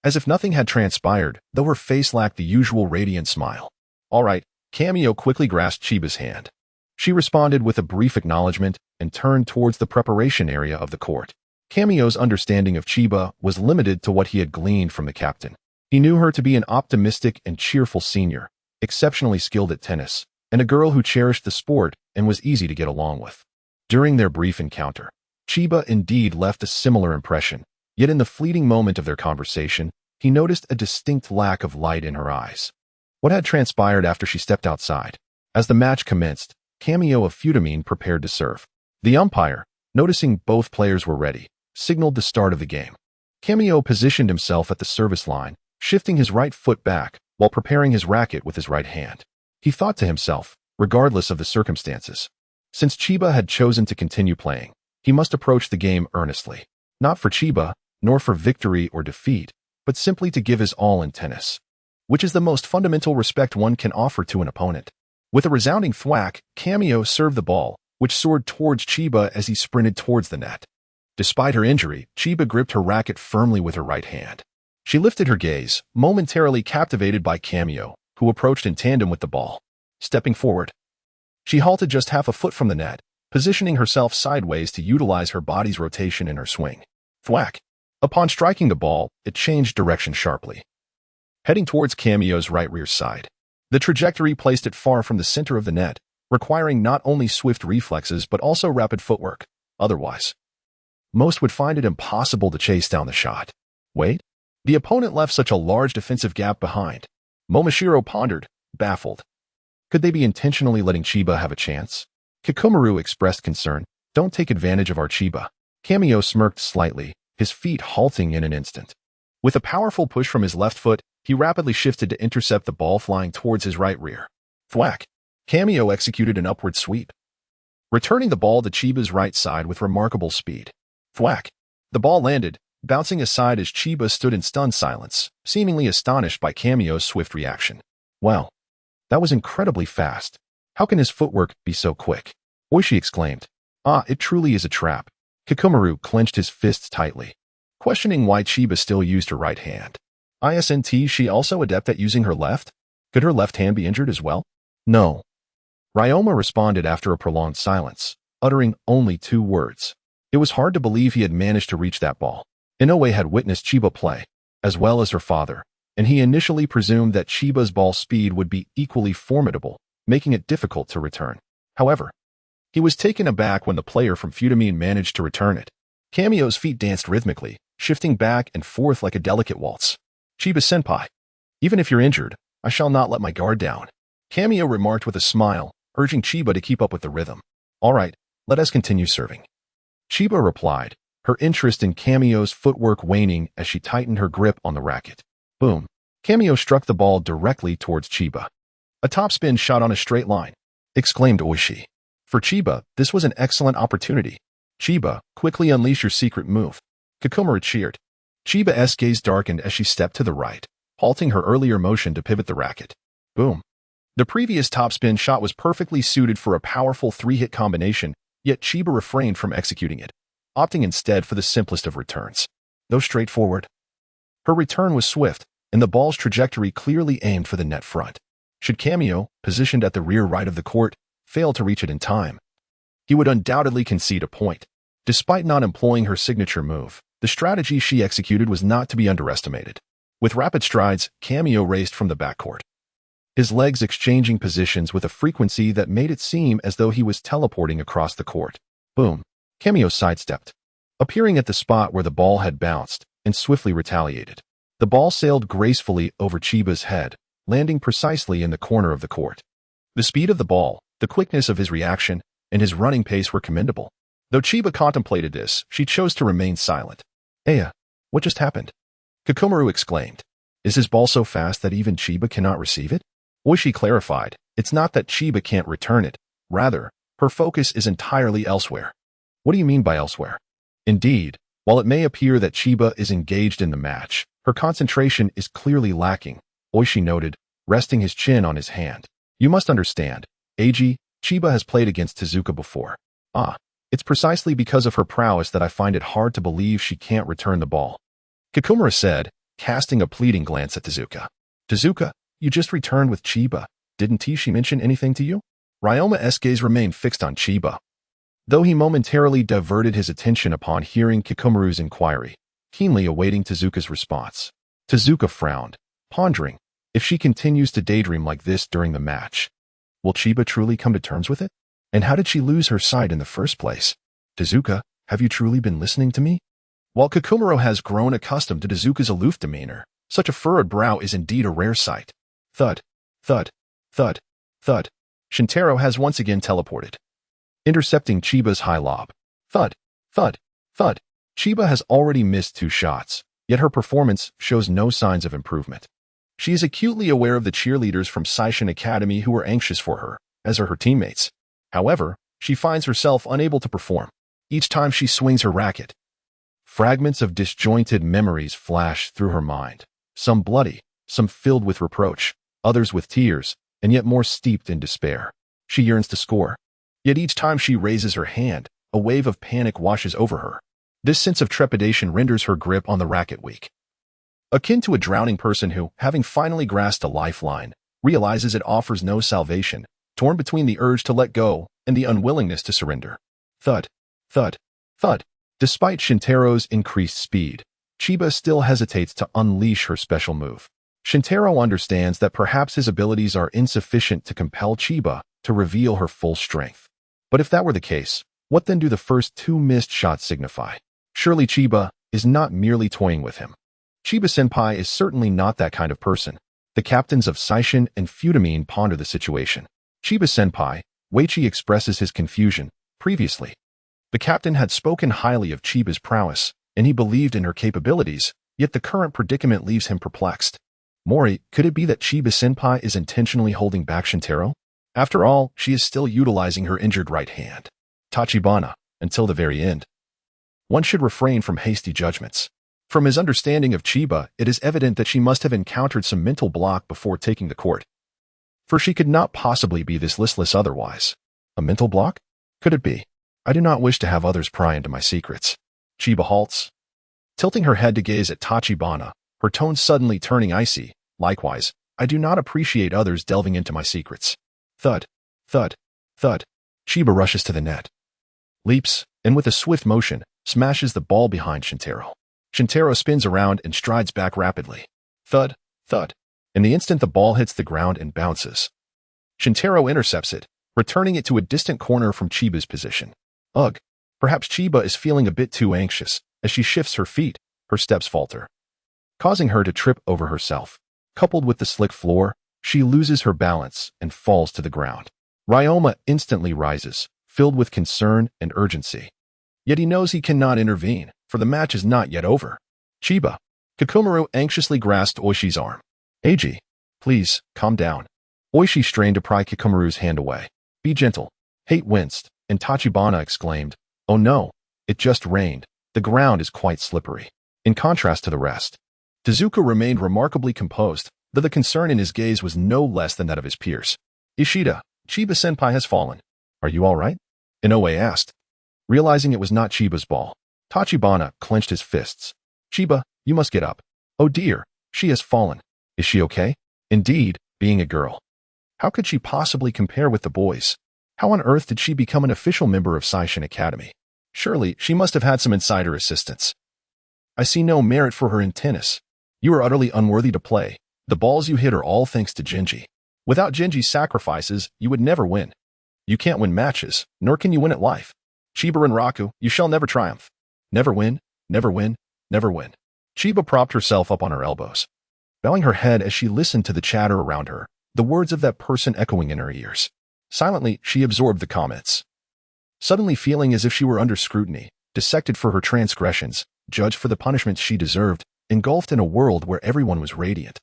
as if nothing had transpired, though her face lacked the usual radiant smile. All right, Qianye quickly grasped Chiba's hand. She responded with a brief acknowledgement and turned towards the preparation area of the court. Qianye's understanding of Chiba was limited to what he had gleaned from the captain. He knew her to be an optimistic and cheerful senior, exceptionally skilled at tennis, and a girl who cherished the sport and was easy to get along with. During their brief encounter, Chiba indeed left a similar impression, yet in the fleeting moment of their conversation, he noticed a distinct lack of light in her eyes. What had transpired after she stepped outside? As the match commenced, Qianye of Futamine prepared to serve. The umpire, noticing both players were ready, signaled the start of the game. Qianye positioned himself at the service line, shifting his right foot back while preparing his racket with his right hand. He thought to himself, regardless of the circumstances, since Chiba had chosen to continue playing, he must approach the game earnestly, not for Chiba, nor for victory or defeat, but simply to give his all in tennis, which is the most fundamental respect one can offer to an opponent. With a resounding thwack, Qianye served the ball, which soared towards Chiba as he sprinted towards the net. Despite her injury, Chiba gripped her racket firmly with her right hand. She lifted her gaze, momentarily captivated by Qianye, who approached in tandem with the ball. Stepping forward, she halted just half a foot from the net, positioning herself sideways to utilize her body's rotation in her swing. Thwack! Upon striking the ball, it changed direction sharply, heading towards Qianye's right rear side. The trajectory placed it far from the center of the net, requiring not only swift reflexes but also rapid footwork. Otherwise, most would find it impossible to chase down the shot. Wait? The opponent left such a large defensive gap behind. Momashiro pondered, baffled. Could they be intentionally letting Chiba have a chance? Kikumaru expressed concern. Don't take advantage of our Chiba. Qianye smirked slightly, his feet halting in an instant. With a powerful push from his left foot, he rapidly shifted to intercept the ball flying towards his right rear. Thwack! Qianye executed an upward sweep, returning the ball to Chiba's right side with remarkable speed. Thwack! The ball landed, bouncing aside as Chiba stood in stunned silence, seemingly astonished by Qianye's swift reaction. Wow, that was incredibly fast. How can his footwork be so quick? Oishi exclaimed. Ah, it truly is a trap. Kikumaru clenched his fists tightly, questioning why Chiba still used her right hand. Isn't she also adept at using her left? Could her left hand be injured as well? No. Ryoma responded after a prolonged silence, uttering only 2 words. It was hard to believe he had managed to reach that ball. Inoue had witnessed Chiba play, as well as her father, and he initially presumed that Chiba's ball speed would be equally formidable, making it difficult to return. However, he was taken aback when the player from Futamine managed to return it. Qianye's feet danced rhythmically, shifting back and forth like a delicate waltz. Chiba-senpai, even if you're injured, I shall not let my guard down. Qianye remarked with a smile, urging Chiba to keep up with the rhythm. All right, let us continue serving. Chiba replied, her interest in Qianye's footwork waning as she tightened her grip on the racket. Boom. Qianye struck the ball directly towards Chiba. A topspin shot on a straight line, exclaimed Oishi. For Chiba, this was an excellent opportunity. Chiba, quickly unleash your secret move. Kikomaru cheered. Chiba's gaze darkened as she stepped to the right, halting her earlier motion to pivot the racket. Boom. The previous topspin shot was perfectly suited for a powerful three-hit combination, yet Chiba refrained from executing it, opting instead for the simplest of returns. Though straightforward. Her return was swift, and the ball's trajectory clearly aimed for the net front. Should Qianye, positioned at the rear right of the court, fail to reach it in time, he would undoubtedly concede a point. Despite not employing her signature move, the strategy she executed was not to be underestimated. With rapid strides, Qianye raced from the backcourt, his legs exchanging positions with a frequency that made it seem as though he was teleporting across the court. Boom. Qianye sidestepped, appearing at the spot where the ball had bounced, and swiftly retaliated. The ball sailed gracefully over Chiba's head, landing precisely in the corner of the court. The speed of the ball, the quickness of his reaction, and his running pace were commendable. Though Chiba contemplated this, she chose to remain silent. "Aya, what just happened?" Kikomaru exclaimed. "Is his ball so fast that even Chiba cannot receive it?" Oishi clarified, "It's not that Chiba can't return it. Rather, her focus is entirely elsewhere." "What do you mean by elsewhere?" Indeed, while it may appear that Chiba is engaged in the match, her concentration is clearly lacking, Oishi noted, resting his chin on his hand. "You must understand, Eiji, Chiba has played against Tezuka before. It's precisely because of her prowess that I find it hard to believe she can't return the ball," Kikomaru said, casting a pleading glance at Tezuka. "Tezuka, you just returned with Chiba. Didn't she mention anything to you?" Ryoma's gaze remained fixed on Chiba, though he momentarily diverted his attention upon hearing Kikomaru's inquiry, keenly awaiting Tezuka's response. Tezuka frowned, pondering, if she continues to daydream like this during the match, will Chiba truly come to terms with it? And how did she lose her sight in the first place? "Tezuka, have you truly been listening to me?" While Kikomaru has grown accustomed to Tezuka's aloof demeanor, such a furrowed brow is indeed a rare sight. Thud, thud, thud, thud. Shintaro has once again teleported, intercepting Chiba's high lob. Thud, thud, thud. Chiba has already missed 2 shots, yet her performance shows no signs of improvement. She is acutely aware of the cheerleaders from Seishin Academy who are anxious for her, as are her teammates. However, she finds herself unable to perform. Each time she swings her racket, fragments of disjointed memories flash through her mind, some bloody, some filled with reproach, others with tears, and yet more steeped in despair. She yearns to score. Yet each time she raises her hand, a wave of panic washes over her. This sense of trepidation renders her grip on the racket weak, akin to a drowning person who, having finally grasped a lifeline, realizes it offers no salvation, torn between the urge to let go and the unwillingness to surrender. Thud, thud, thud. Despite Shintaro's increased speed, Chiba still hesitates to unleash her special move. Shintaro understands that perhaps his abilities are insufficient to compel Chiba to reveal her full strength. But if that were the case, what then do the first 2 missed shots signify? Surely Chiba is not merely toying with him. Chiba-senpai is certainly not that kind of person. The captains of Seishin and Futamine ponder the situation. Chiba-senpai, Weichi expresses his confusion. Previously, the captain had spoken highly of Chiba's prowess, and he believed in her capabilities, yet the current predicament leaves him perplexed. Mori, could it be that Chiba-senpai is intentionally holding back Shintaro? After all, she is still utilizing her injured right hand, Tachibana, until the very end. One should refrain from hasty judgments. From his understanding of Chiba, it is evident that she must have encountered some mental block before taking the court, for she could not possibly be this listless otherwise. A mental block? Could it be? I do not wish to have others pry into my secrets. Chiba halts, tilting her head to gaze at Tachibana, her tone suddenly turning icy. Likewise, I do not appreciate others delving into my secrets. Thud, thud, thud. Chiba rushes to the net, leaps, and with a swift motion, smashes the ball behind Shintaro. Shintaro spins around and strides back rapidly. Thud, thud. In the instant the ball hits the ground and bounces, Shintaro intercepts it, returning it to a distant corner from Chiba's position. Ugh. Perhaps Chiba is feeling a bit too anxious. As she shifts her feet, her steps falter, causing her to trip over herself. Coupled with the slick floor, she loses her balance and falls to the ground. Ryoma instantly rises, filled with concern and urgency. Yet he knows he cannot intervene, for the match is not yet over. Chiba. Kikomaru anxiously grasped Oishi's arm. Eiji, please, calm down. Oishi strained to pry Kikomaru's hand away. Be gentle. Hate winced, and Tachibana exclaimed, Oh no, It just rained. The ground is quite slippery. In contrast to the rest, Tezuka remained remarkably composed, though the concern in his gaze was no less than that of his peers. Ishida, Chiba-senpai has fallen. Are you all right? Inoue asked. Realizing it was not Chiba's ball, Tachibana clenched his fists. Chiba, you must get up. Oh dear, she has fallen. Is she okay? Indeed, being a girl. How could she possibly compare with the boys? How on earth did she become an official member of Seishin Academy? Surely, she must have had some insider assistance. I see no merit for her in tennis. You are utterly unworthy to play. The balls you hit are all thanks to Genji. Without Genji's sacrifices, you would never win. You can't win matches, nor can you win at life. Chiba and Raku, you shall never triumph. Never win, never win, never win. Chiba propped herself up on her elbows, bowing her head as she listened to the chatter around her, the words of that person echoing in her ears. Silently, she absorbed the comments. Suddenly feeling as if she were under scrutiny, dissected for her transgressions, judged for the punishments she deserved, engulfed in a world where everyone was radiant,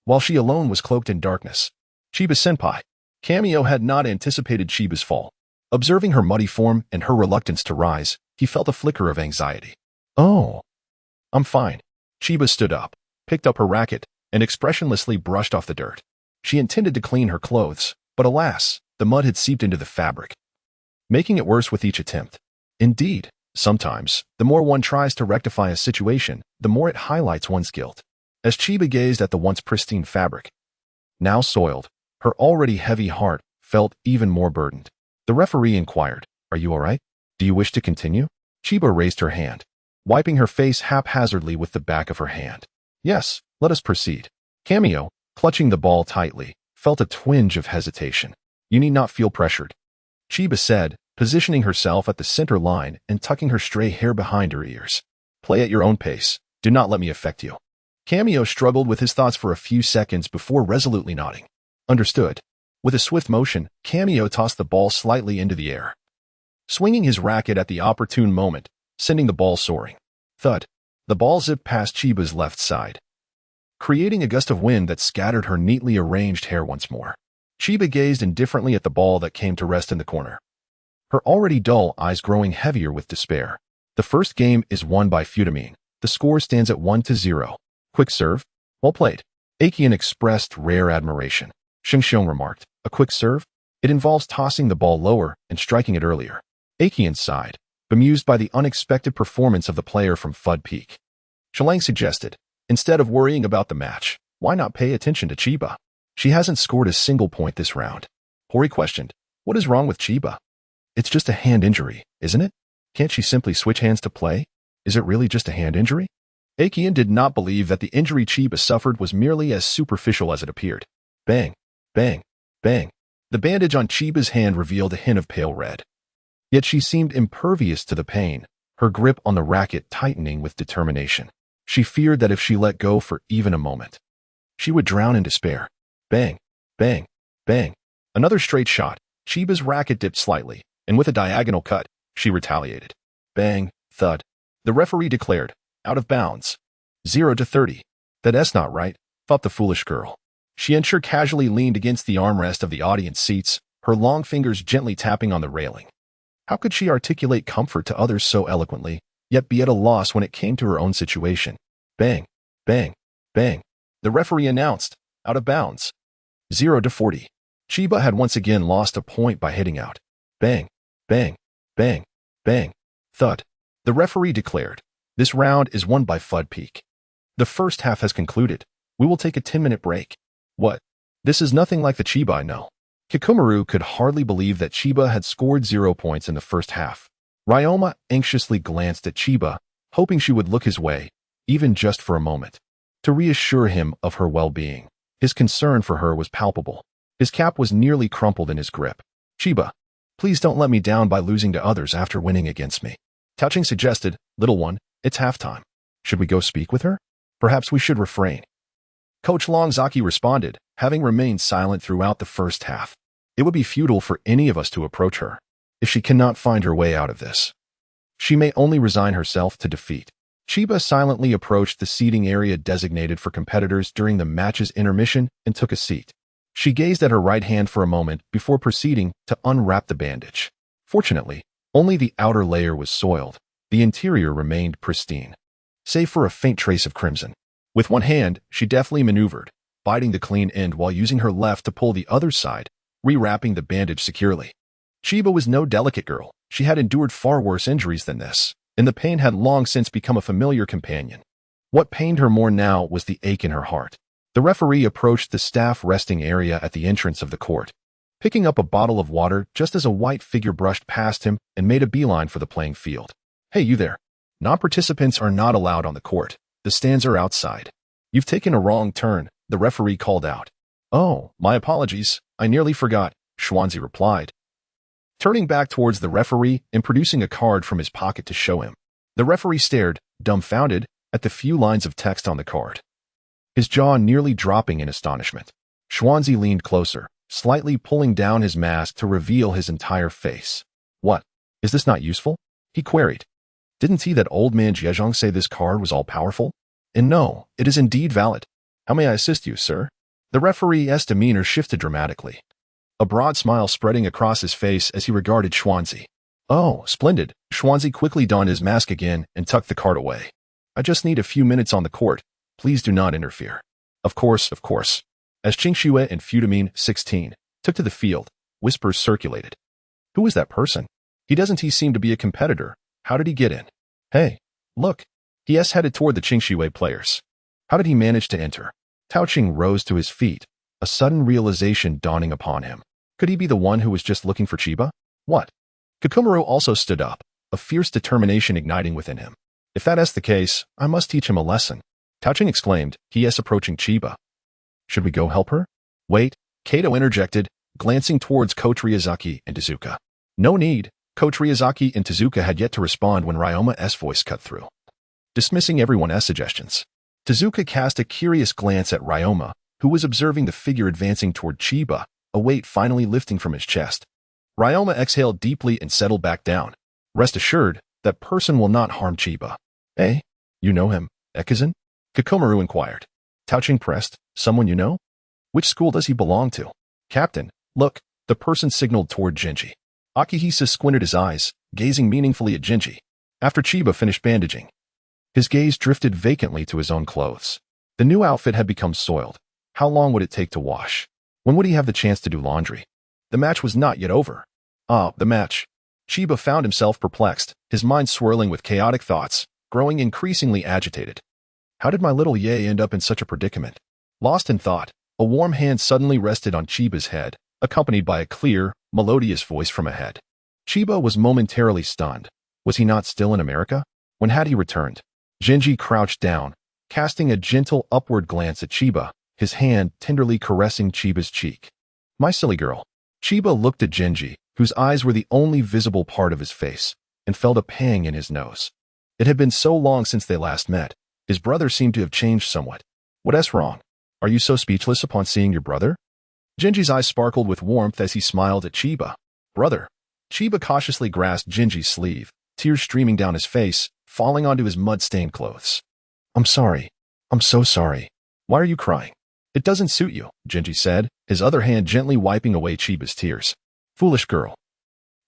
while she alone was cloaked in darkness. Chiba-senpai. Qianye had not anticipated Chiba's fall. Observing her muddy form and her reluctance to rise, he felt a flicker of anxiety. Oh. I'm fine. Chiba stood up, picked up her racket, and expressionlessly brushed off the dirt. She intended to clean her clothes, but alas, the mud had seeped into the fabric, making it worse with each attempt. Indeed, sometimes, the more one tries to rectify a situation, the more it highlights one's guilt. As Chiba gazed at the once pristine fabric, now soiled, her already heavy heart felt even more burdened. The referee inquired, "Are you all right? Do you wish to continue?" Chiba raised her hand, wiping her face haphazardly with the back of her hand. "Yes, let us proceed." Qianye, clutching the ball tightly, felt a twinge of hesitation. "You need not feel pressured," Chiba said, positioning herself at the center line and tucking her stray hair behind her ears. "Play at your own pace. Do not let me affect you." Qianye struggled with his thoughts for a few seconds before resolutely nodding. Understood. With a swift motion, Qianye tossed the ball slightly into the air, swinging his racket at the opportune moment, sending the ball soaring. Thud. The ball zipped past Chiba's left side, creating a gust of wind that scattered her neatly arranged hair once more. Chiba gazed indifferently at the ball that came to rest in the corner, her already dull eyes growing heavier with despair. The first game is won by Futamine. The score stands at 1-0. Quick serve. Well played. Qianye expressed rare admiration. Shengxiong remarked, "A quick serve? It involves tossing the ball lower and striking it earlier." Qianye sighed, bemused by the unexpected performance of the player from Fud Peak. Shalang suggested, "Instead of worrying about the match, why not pay attention to Chiba? She hasn't scored a single point this round." Hori questioned, "What is wrong with Chiba?" "It's just a hand injury, isn't it? Can't she simply switch hands to play? Is it really just a hand injury?" Qianye did not believe that the injury Chiba suffered was merely as superficial as it appeared. Bang, bang, bang. The bandage on Chiba's hand revealed a hint of pale red. Yet she seemed impervious to the pain, her grip on the racket tightening with determination. She feared that if she let go for even a moment, she would drown in despair. Bang, bang, bang. Another straight shot. Chiba's racket dipped slightly, and with a diagonal cut, she retaliated. Bang, thud. The referee declared, out of bounds. 0-30. That's not right, thought the foolish girl. Qianye casually leaned against the armrest of the audience seats, her long fingers gently tapping on the railing. How could she articulate comfort to others so eloquently, yet be at a loss when it came to her own situation? Bang, bang, bang. The referee announced, out of bounds. 0-40. Chiba had once again lost a point by hitting out. Bang, bang, bang, bang, thud. The referee declared, this round is won by Fud Peak. The first half has concluded. We will take a 10-minute break. What? This is nothing like the Chiba I know. Kikomaru could hardly believe that Chiba had scored 0 points in the first half. Ryoma anxiously glanced at Chiba, hoping she would look his way, even just for a moment, to reassure him of her well-being. His concern for her was palpable. His cap was nearly crumpled in his grip. Chiba, please don't let me down by losing to others after winning against me. Touching suggested, little one, it's halftime. Should we go speak with her? Perhaps we should refrain. Coach Longzaki responded, having remained silent throughout the first half. It would be futile for any of us to approach her. If she cannot find her way out of this, she may only resign herself to defeat. Chiba silently approached the seating area designated for competitors during the match's intermission and took a seat. She gazed at her right hand for a moment before proceeding to unwrap the bandage. Fortunately, only the outer layer was soiled, The interior remained pristine, save for a faint trace of crimson. With one hand, she deftly maneuvered, biting the clean end while using her left to pull the other side, rewrapping the bandage securely. Chiba was no delicate girl. She had endured far worse injuries than this, and the pain had long since become a familiar companion. What pained her more now was the ache in her heart. The referee approached the staff resting area at the entrance of the court, picking up a bottle of water just as a white figure brushed past him and made a beeline for the playing field. "Hey, you there. Non-participants are not allowed on the court. The stands are outside. You've taken a wrong turn," the referee called out. "Oh, my apologies. I nearly forgot," Qianye replied, turning back towards the referee and producing a card from his pocket to show him. The referee stared, dumbfounded, at the few lines of text on the card, his jaw nearly dropping in astonishment. Qianye leaned closer, slightly pulling down his mask to reveal his entire face. "What? Is this not useful?" he queried. "Didn't he, that old man Jiezhong, say this card was all-powerful? And no, it is indeed valid. How may I assist you, sir?" The referee's demeanor shifted dramatically, a broad smile spreading across his face as he regarded Qianye. "Oh, splendid." Qianye quickly donned his mask again and tucked the card away. "I just need a few minutes on the court. Please do not interfere." Of course. As Qingxue and Fudamine, 16, took to the field, whispers circulated. "Who is that person? Doesn't he seem to be a competitor? How did he get in? Hey, look." He headed toward the Qingxue players. How did he manage to enter? Tao Qing rose to his feet, a sudden realization dawning upon him. Could he be the one who was just looking for Chiba? What? Kikumaru also stood up, a fierce determination igniting within him. "If that is the case, I must teach him a lesson," Tao Qing exclaimed, approaching Chiba. "Should we go help her?" "Wait," Kato interjected, glancing towards Coach Ryazaki and Tezuka. "No need." Coach Ryazaki and Tezuka had yet to respond when Ryoma's voice cut through, dismissing everyone's suggestions. Tezuka cast a curious glance at Ryoma, who was observing the figure advancing toward Chiba, a weight finally lifting from his chest. Ryoma exhaled deeply and settled back down. "Rest assured, that person will not harm Chiba." "Eh? You know him, Ekizan?" Kikumaru inquired. Tao Qing pressed. "Someone you know? Which school does he belong to?" "Captain, look." The person signaled toward Jinji. Akihisa squinted his eyes, gazing meaningfully at Jinji. After Chiba finished bandaging, his gaze drifted vacantly to his own clothes. The new outfit had become soiled. How long would it take to wash? When would he have the chance to do laundry? The match was not yet over. The match. Chiba found himself perplexed, his mind swirling with chaotic thoughts, growing increasingly agitated. How did my little Ye end up in such a predicament? Lost in thought, a warm hand suddenly rested on Chiba's head, accompanied by a clear, melodious voice from ahead. Chiba was momentarily stunned. Was he not still in America? When had he returned? Jinji crouched down, casting a gentle upward glance at Chiba, his hand tenderly caressing Chiba's cheek. "My silly girl." Chiba looked at Jinji, whose eyes were the only visible part of his face, and felt a pang in his nose. It had been so long since they last met. His brother seemed to have changed somewhat. "What's wrong? Are you so speechless upon seeing your brother?" Jinji's eyes sparkled with warmth as he smiled at Chiba. "Brother." Chiba cautiously grasped Jinji's sleeve, tears streaming down his face, falling onto his mud-stained clothes. "I'm sorry. I'm so sorry. Why are you crying?" "It doesn't suit you," Jinji said, his other hand gently wiping away Chiba's tears. "Foolish girl.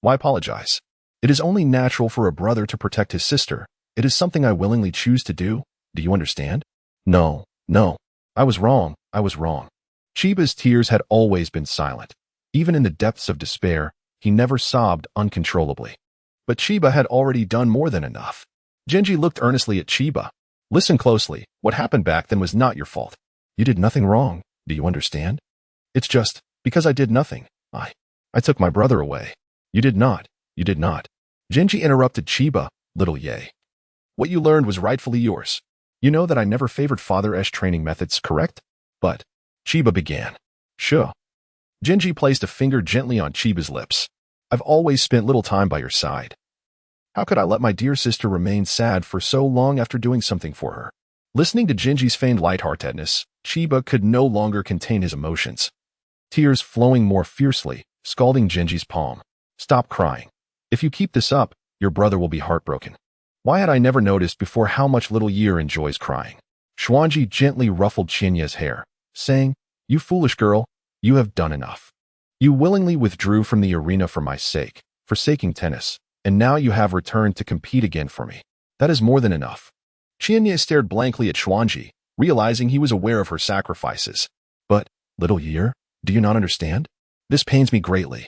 Why apologize? It is only natural for a brother to protect his sister. It is something I willingly choose to do. Do you understand?" No. I was wrong. Chiba's tears had always been silent. Even in the depths of despair, he never sobbed uncontrollably. But Chiba had already done more than enough. Jinji looked earnestly at Chiba. "Listen closely. What happened back then was not your fault. You did nothing wrong. Do you understand? It's just, because I did nothing, I took my brother away." You did not. Jinji interrupted Chiba. "Little Ye. What you learned was rightfully yours. You know that I never favored father-esh training methods, correct?" "But," Chiba began. "Sure." Jinji placed a finger gently on Chiba's lips. "I've always spent little time by your side. How could I let my dear sister remain sad for so long after doing something for her?" Listening to Jinji's feigned lightheartedness, Chiba could no longer contain his emotions, tears flowing more fiercely, scalding Jinji's palm. "Stop crying. If you keep this up, your brother will be heartbroken." Why had I never noticed before how much little Ye enjoys crying? Qianye gently ruffled Qianye's hair, saying, "You foolish girl, you have done enough. You willingly withdrew from the arena for my sake, forsaking tennis. and now you have returned to compete again for me. That is more than enough. Qianye stared blankly at Xuanji, realizing he was aware of her sacrifices. But, little year, do you not understand? This pains me greatly.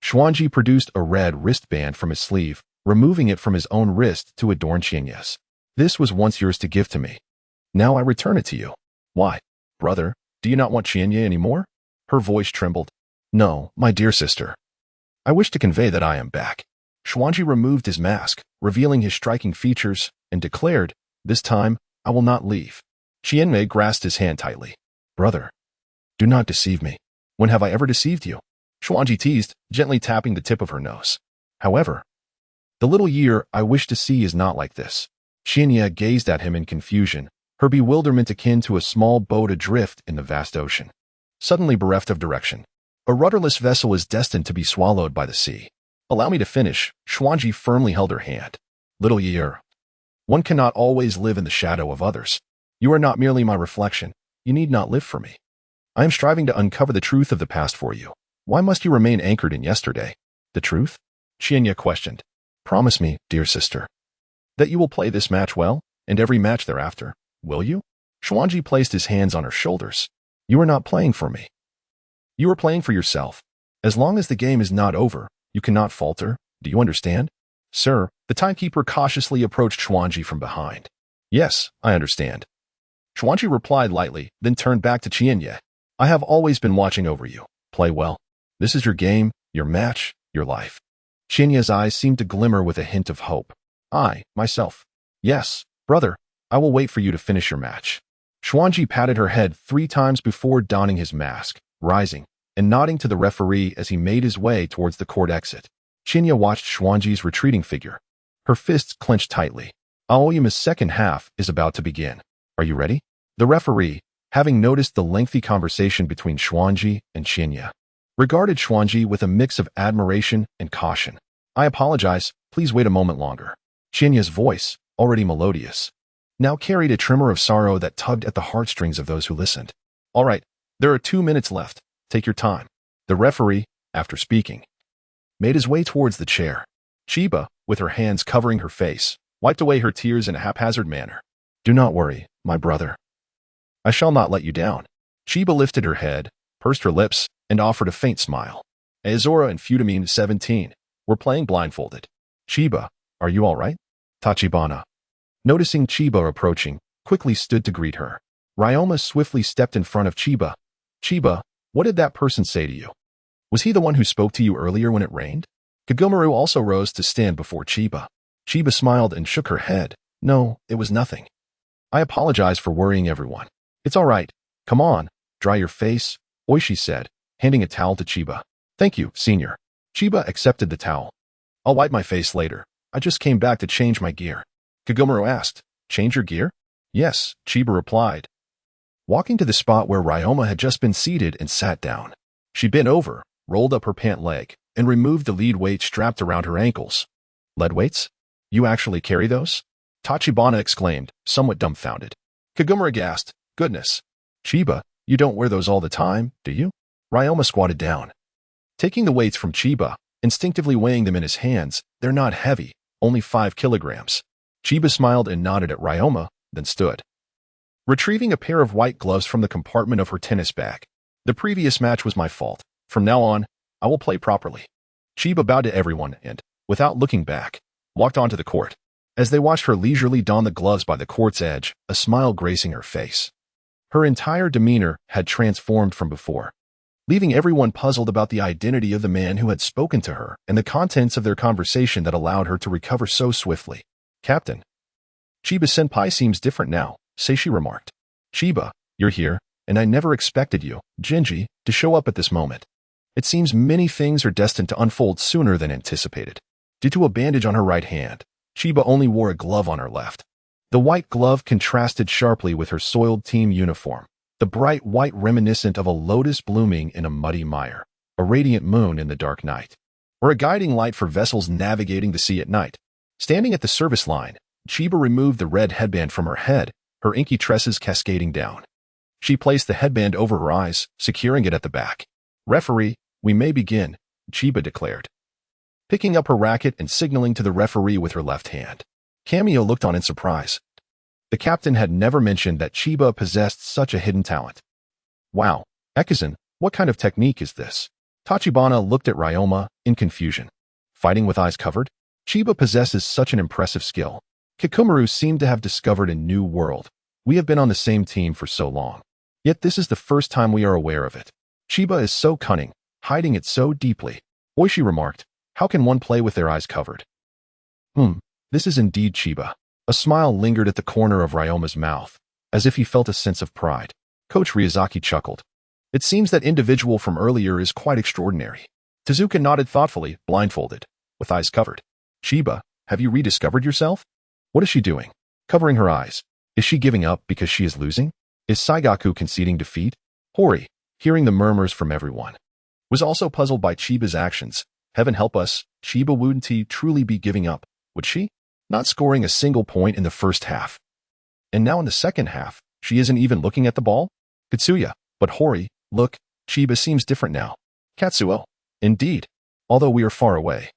Xuanji produced a red wristband from his sleeve, removing it from his own wrist to adorn Qianye's. This was once yours to give to me. Now I return it to you. Why, brother, do you not want Qianye anymore? Her voice trembled. No, my dear sister. I wish to convey that I am back. Xuanji removed his mask, revealing his striking features, and declared, this time, I will not leave. Qianye grasped his hand tightly. Brother, do not deceive me. When have I ever deceived you? Xuanji teased, gently tapping the tip of her nose. However, the little year I wish to see is not like this. Qianye gazed at him in confusion, her bewilderment akin to a small boat adrift in the vast ocean. Suddenly bereft of direction. A rudderless vessel is destined to be swallowed by the sea. Allow me to finish. Xuanji firmly held her hand. Little year, one cannot always live in the shadow of others. You are not merely my reflection. You need not live for me. I am striving to uncover the truth of the past for you. Why must you remain anchored in yesterday? The truth? Qianye questioned. Promise me, dear sister, that you will play this match well, and every match thereafter. Will you? Xuanji placed his hands on her shoulders. You are not playing for me. You are playing for yourself. As long as the game is not over, you cannot falter. Do you understand? Sir, the timekeeper cautiously approached Xuanji from behind. Yes, I understand. Xuanji replied lightly, then turned back to Qianye. I have always been watching over you. Play well. This is your game, your match, your life. Qianye's eyes seemed to glimmer with a hint of hope. I, myself. Yes, brother, I will wait for you to finish your match. Xuanji patted her head 3 times before donning his mask, rising, and nodding to the referee as he made his way towards the court exit. Qianye watched Xuanji's retreating figure. Her fists clenched tightly. Aoyama's second half is about to begin. Are you ready? The referee, having noticed the lengthy conversation between Xuanji and Qianye, regarded Xuanji with a mix of admiration and caution. I apologize, please wait a moment longer. Qianye's voice, already melodious, now carried a tremor of sorrow that tugged at the heartstrings of those who listened. All right, there are 2 minutes left. Take your time. The referee, after speaking, made his way towards the chair. Chiba, with her hands covering her face, wiped away her tears in a haphazard manner. Do not worry, my brother. I shall not let you down. Chiba lifted her head, pursed her lips, and offered a faint smile. Azora and Futamine 17 were playing blindfolded. Chiba, are you all right? Tachibana, noticing Chiba approaching, quickly stood to greet her. Ryoma swiftly stepped in front of Chiba. Chiba, what did that person say to you? Was he the one who spoke to you earlier when it rained? Kagomaro also rose to stand before Chiba. Chiba smiled and shook her head. No, it was nothing. I apologize for worrying everyone. It's all right. Come on, dry your face, Oishi said, handing a towel to Chiba. Thank you, senior. Chiba accepted the towel. I'll wipe my face later. I just came back to change my gear. Kagomaro asked, change your gear? Yes, Chiba replied, walking to the spot where Ryoma had just been seated and sat down. She bent over, rolled up her pant leg, and removed the lead weight strapped around her ankles. Lead weights? You actually carry those? Tachibana exclaimed, somewhat dumbfounded. Kagomaro gasped, goodness. Chiba, you don't wear those all the time, do you? Ryoma squatted down. Taking the weights from Chiba, instinctively weighing them in his hands, they're not heavy, only 5 kilograms. Chiba smiled and nodded at Ryoma, then stood, retrieving a pair of white gloves from the compartment of her tennis bag. The previous match was my fault. From now on, I will play properly. Chiba bowed to everyone and, without looking back, walked onto the court. As they watched her leisurely don the gloves by the court's edge, a smile gracing her face. Her entire demeanor had transformed from before, leaving everyone puzzled about the identity of the man who had spoken to her and the contents of their conversation that allowed her to recover so swiftly. Captain, Chiba-senpai seems different now, Seishi remarked. Chiba, you're here, and I never expected you, Jinji, to show up at this moment. It seems many things are destined to unfold sooner than anticipated. Due to a bandage on her right hand, Chiba only wore a glove on her left. The white glove contrasted sharply with her soiled team uniform, the bright white reminiscent of a lotus blooming in a muddy mire, a radiant moon in the dark night, or a guiding light for vessels navigating the sea at night. Standing at the service line, Chiba removed the red headband from her head, her inky tresses cascading down. She placed the headband over her eyes, securing it at the back. Referee, we may begin, Chiba declared. picking up her racket and signaling to the referee with her left hand. Qianye looked on in surprise. The captain had never mentioned that Chiba possessed such a hidden talent. Wow, Ekizan, what kind of technique is this? Tachibana looked at Ryoma in confusion. Fighting with eyes covered? Chiba possesses such an impressive skill. Kikumaru seemed to have discovered a new world. We have been on the same team for so long. Yet this is the first time we are aware of it. Chiba is so cunning, hiding it so deeply. Oishi remarked, how can one play with their eyes covered? This is indeed Chiba. A smile lingered at the corner of Ryoma's mouth, as if he felt a sense of pride. Coach Ryazaki chuckled. It seems that individual from earlier is quite extraordinary. Tezuka nodded thoughtfully, blindfolded, with eyes covered. Chiba, have you rediscovered yourself? What is she doing? Covering her eyes. Is she giving up because she is losing? Is Saigaku conceding defeat? Hori, hearing the murmurs from everyone, was also puzzled by Chiba's actions. Heaven help us, Chiba wouldn't truly be giving up, would she? Not scoring a single point in the first half. And now in the second half, she isn't even looking at the ball? Katsuya, but Hori, look, Chiba seems different now. Katsuo, indeed. Although we are far away,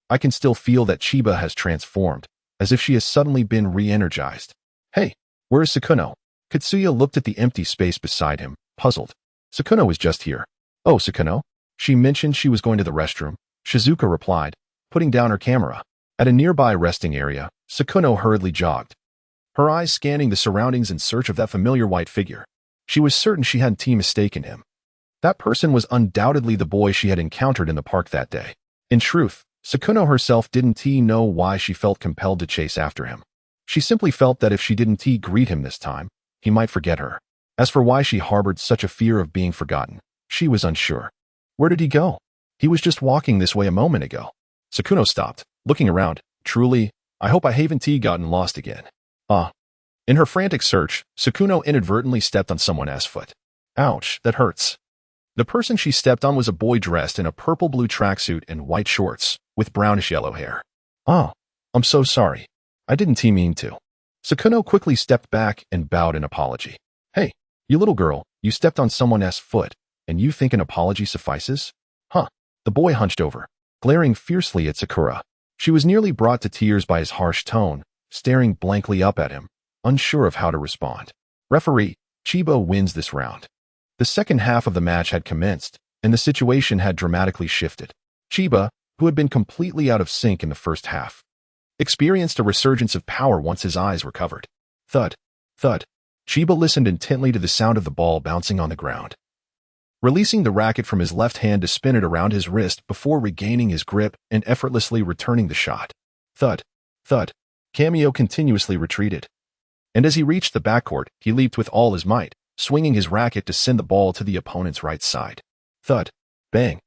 I can still feel that Chiba has transformed, as if she has suddenly been re-energized. Hey, where is Sakuno? Katsuya looked at the empty space beside him, puzzled. Sakuno is just here. Oh, Sakuno? She mentioned she was going to the restroom. Shizuka replied, putting down her camera. At a nearby resting area, Sakuno hurriedly jogged, her eyes scanning the surroundings in search of that familiar white figure. She was certain she hadn't mistaken him. That person was undoubtedly the boy she had encountered in the park that day. In truth, Sakuno herself didn't know why she felt compelled to chase after him. She simply felt that if she didn't greet him this time, he might forget her. As for why she harbored such a fear of being forgotten, she was unsure. Where did he go? He was just walking this way a moment ago. Sakuno stopped, looking around. Truly, I hope I haven't gotten lost again. In her frantic search, Sakuno inadvertently stepped on someone's foot. Ouch, that hurts. The person she stepped on was a boy dressed in a purple-blue tracksuit and white shorts, with brownish-yellow hair. Oh, I'm so sorry. I didn't mean to. Sakuno quickly stepped back and bowed in apology. Hey, you little girl, you stepped on someone's foot, and you think an apology suffices? Huh. The boy hunched over, glaring fiercely at Sakura. She was nearly brought to tears by his harsh tone, staring blankly up at him, unsure of how to respond. Referee, Chiba wins this round. The second half of the match had commenced, and the situation had dramatically shifted. Chiba, who had been completely out of sync in the first half, experienced a resurgence of power once his eyes were covered. Thud, thud. Chiba listened intently to the sound of the ball bouncing on the ground, releasing the racket from his left hand to spin it around his wrist before regaining his grip and effortlessly returning the shot. Thud, thud. Qianye continuously retreated, and as he reached the backcourt, he leaped with all his might, swinging his racket to send the ball to the opponent's right side. Thud, bang.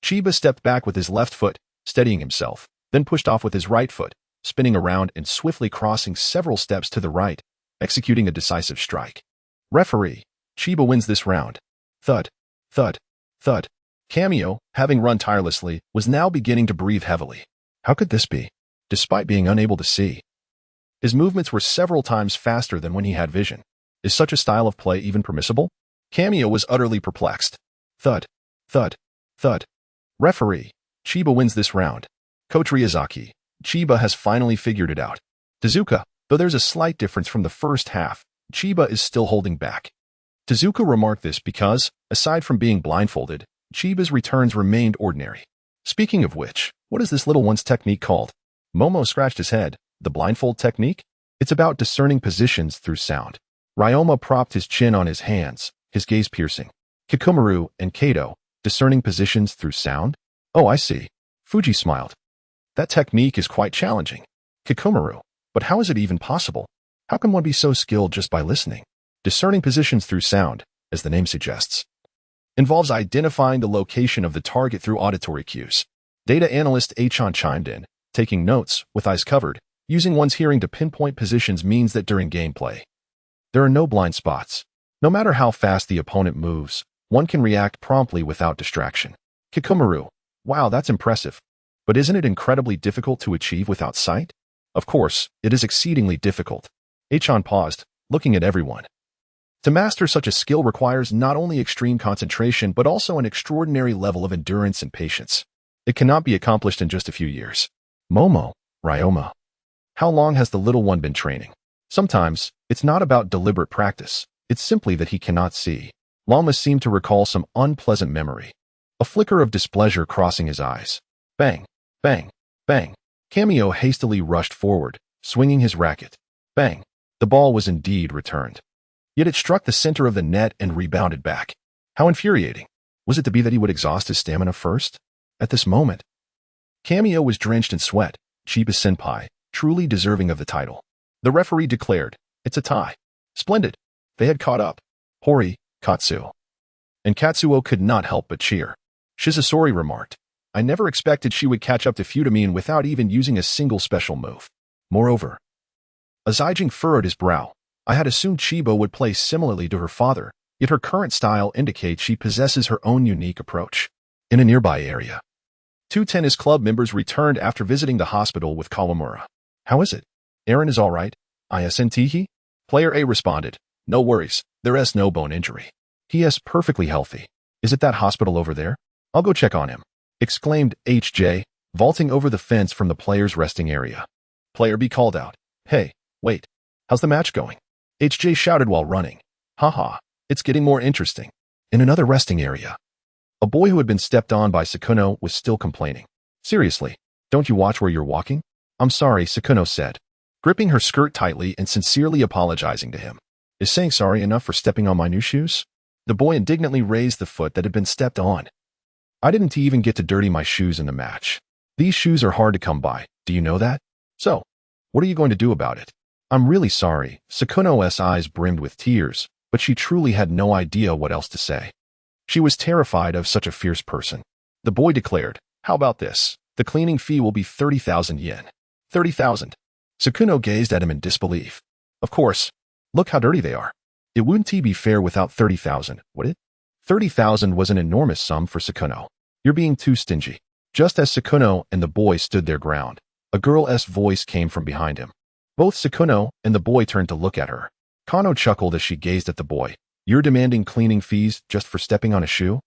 Chiba stepped back with his left foot, steadying himself, then pushed off with his right foot, spinning around and swiftly crossing several steps to the right, executing a decisive strike. Referee, Chiba wins this round. Thud, thud, thud. Qianye, having run tirelessly, was now beginning to breathe heavily. How could this be? Despite being unable to see, his movements were several times faster than when he had vision. Is such a style of play even permissible? Qianye was utterly perplexed. Thud, thud, thud. Referee, Chiba wins this round. Coach Ryazaki, Chiba has finally figured it out. Tezuka, though there's a slight difference from the first half, Chiba is still holding back. Tezuka remarked this because, aside from being blindfolded, Chiba's returns remained ordinary. Speaking of which, what is this little one's technique called? Momo scratched his head. The blindfold technique? It's about discerning positions through sound. Ryoma propped his chin on his hands, his gaze piercing. Kikumaru and Kato, discerning positions through sound? Oh, I see. Fuji smiled. That technique is quite challenging. Kikumaru, but how is it even possible? How can one be so skilled just by listening? Discerning positions through sound, as the name suggests, involves identifying the location of the target through auditory cues. Data analyst Achan chimed in, taking notes, with eyes covered. Using one's hearing to pinpoint positions means that during gameplay, there are no blind spots. No matter how fast the opponent moves, one can react promptly without distraction. Kikumaru, wow, that's impressive. But isn't it incredibly difficult to achieve without sight? Of course, it is exceedingly difficult. Achan paused, looking at everyone. To master such a skill requires not only extreme concentration but also an extraordinary level of endurance and patience. It cannot be accomplished in just a few years. Momo, Ryoma. How long has the little one been training? Sometimes, it's not about deliberate practice. It's simply that he cannot see. Longma seemed to recall some unpleasant memory. A flicker of displeasure crossing his eyes. Bang, bang, bang. Qianye hastily rushed forward, swinging his racket. Bang. The ball was indeed returned. Yet it struck the center of the net and rebounded back. How infuriating. Was it to be that he would exhaust his stamina first? At this moment, Qianye was drenched in sweat. Chiba Senpai, truly deserving of the title. The referee declared, it's a tie. Splendid. They had caught up. Hori, Katsuo. And Katsuo could not help but cheer. Shizasori remarked, I never expected she would catch up to Futamine without even using a single special move. Moreover, Azijing furrowed his brow. I had assumed Chiba would play similarly to her father, yet her current style indicates she possesses her own unique approach. In a nearby area, 2 tennis club members returned after visiting the hospital with Kawamura. How is it? Aaron is all right. Isn't? Player A responded, no worries, there is no bone injury. He is perfectly healthy. Is it that hospital over there? I'll go check on him, exclaimed HJ, vaulting over the fence from the player's resting area. Player B called out, hey, wait, how's the match going? HJ shouted while running. Haha, it's getting more interesting. In another resting area, a boy who had been stepped on by Sakuno was still complaining. Seriously, don't you watch where you're walking? I'm sorry, Sakuno said, gripping her skirt tightly and sincerely apologizing to him. Is saying sorry enough for stepping on my new shoes? The boy indignantly raised the foot that had been stepped on. I didn't even get to dirty my shoes in the match. These shoes are hard to come by, do you know that? So, what are you going to do about it? I'm really sorry. Sakuno's eyes brimmed with tears, but she truly had no idea what else to say. She was terrified of such a fierce person. The boy declared, how about this? The cleaning fee will be 30,000 yen. 30,000. Sakuno gazed at him in disbelief. Of course. Look how dirty they are. It wouldn't be fair without 30,000, would it? 30,000 was an enormous sum for Sakuno. You're being too stingy. Just as Sakuno and the boy stood their ground, a girl's voice came from behind him. Both Sakuno and the boy turned to look at her. Kano chuckled as she gazed at the boy. You're demanding cleaning fees just for stepping on a shoe?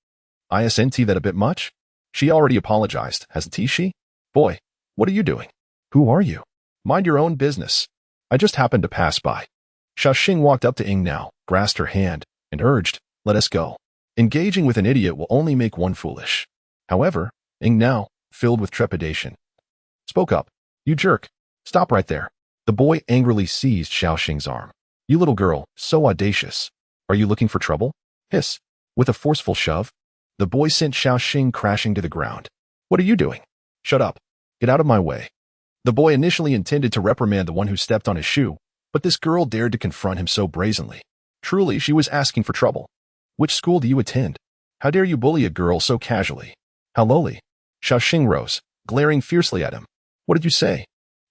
Isn't that a bit much? She already apologized, hasn't she? Boy, what are you doing? Who are you? Mind your own business. I just happened to pass by. Xiaoxing walked up to Ying Nao, grasped her hand, and urged, let us go. Engaging with an idiot will only make one foolish. However, Ying Nao, filled with trepidation, spoke up. You jerk. Stop right there. The boy angrily seized Xiaoxing's arm. You little girl, so audacious. Are you looking for trouble? Hiss. With a forceful shove, the boy sent Xiaoxing crashing to the ground. What are you doing? Shut up. Get out of my way. The boy initially intended to reprimand the one who stepped on his shoe, but this girl dared to confront him so brazenly. Truly, she was asking for trouble. Which school do you attend? How dare you bully a girl so casually? How lowly. Xiaoxing rose, glaring fiercely at him. What did you say?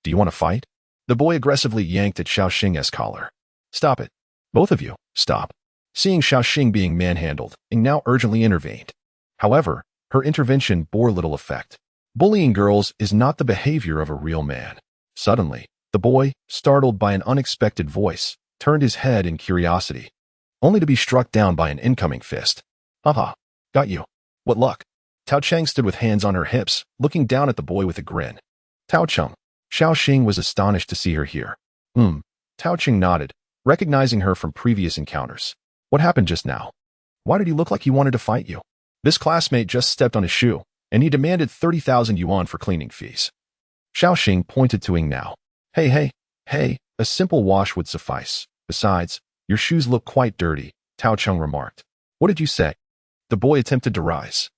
Do you want to fight? The boy aggressively yanked at Xiaoxing's collar. Stop it. Both of you, stop. Seeing Xiaoxing being manhandled, Ying now urgently intervened. However, her intervention bore little effect. Bullying girls is not the behavior of a real man. Suddenly, the boy, startled by an unexpected voice, turned his head in curiosity, only to be struck down by an incoming fist. Haha, got you. What luck. Tao Cheng stood with hands on her hips, looking down at the boy with a grin. Tao Cheng. Xiaoxing was astonished to see her here. Tao Cheng nodded, recognizing her from previous encounters. What happened just now? Why did he look like he wanted to fight you? This classmate just stepped on his shoe, and he demanded 30,000 yuan for cleaning fees. Xiaoxing pointed to Ying Nao. Hey, a simple wash would suffice. Besides, your shoes look quite dirty, Tao Cheng remarked. What did you say? The boy attempted to rise.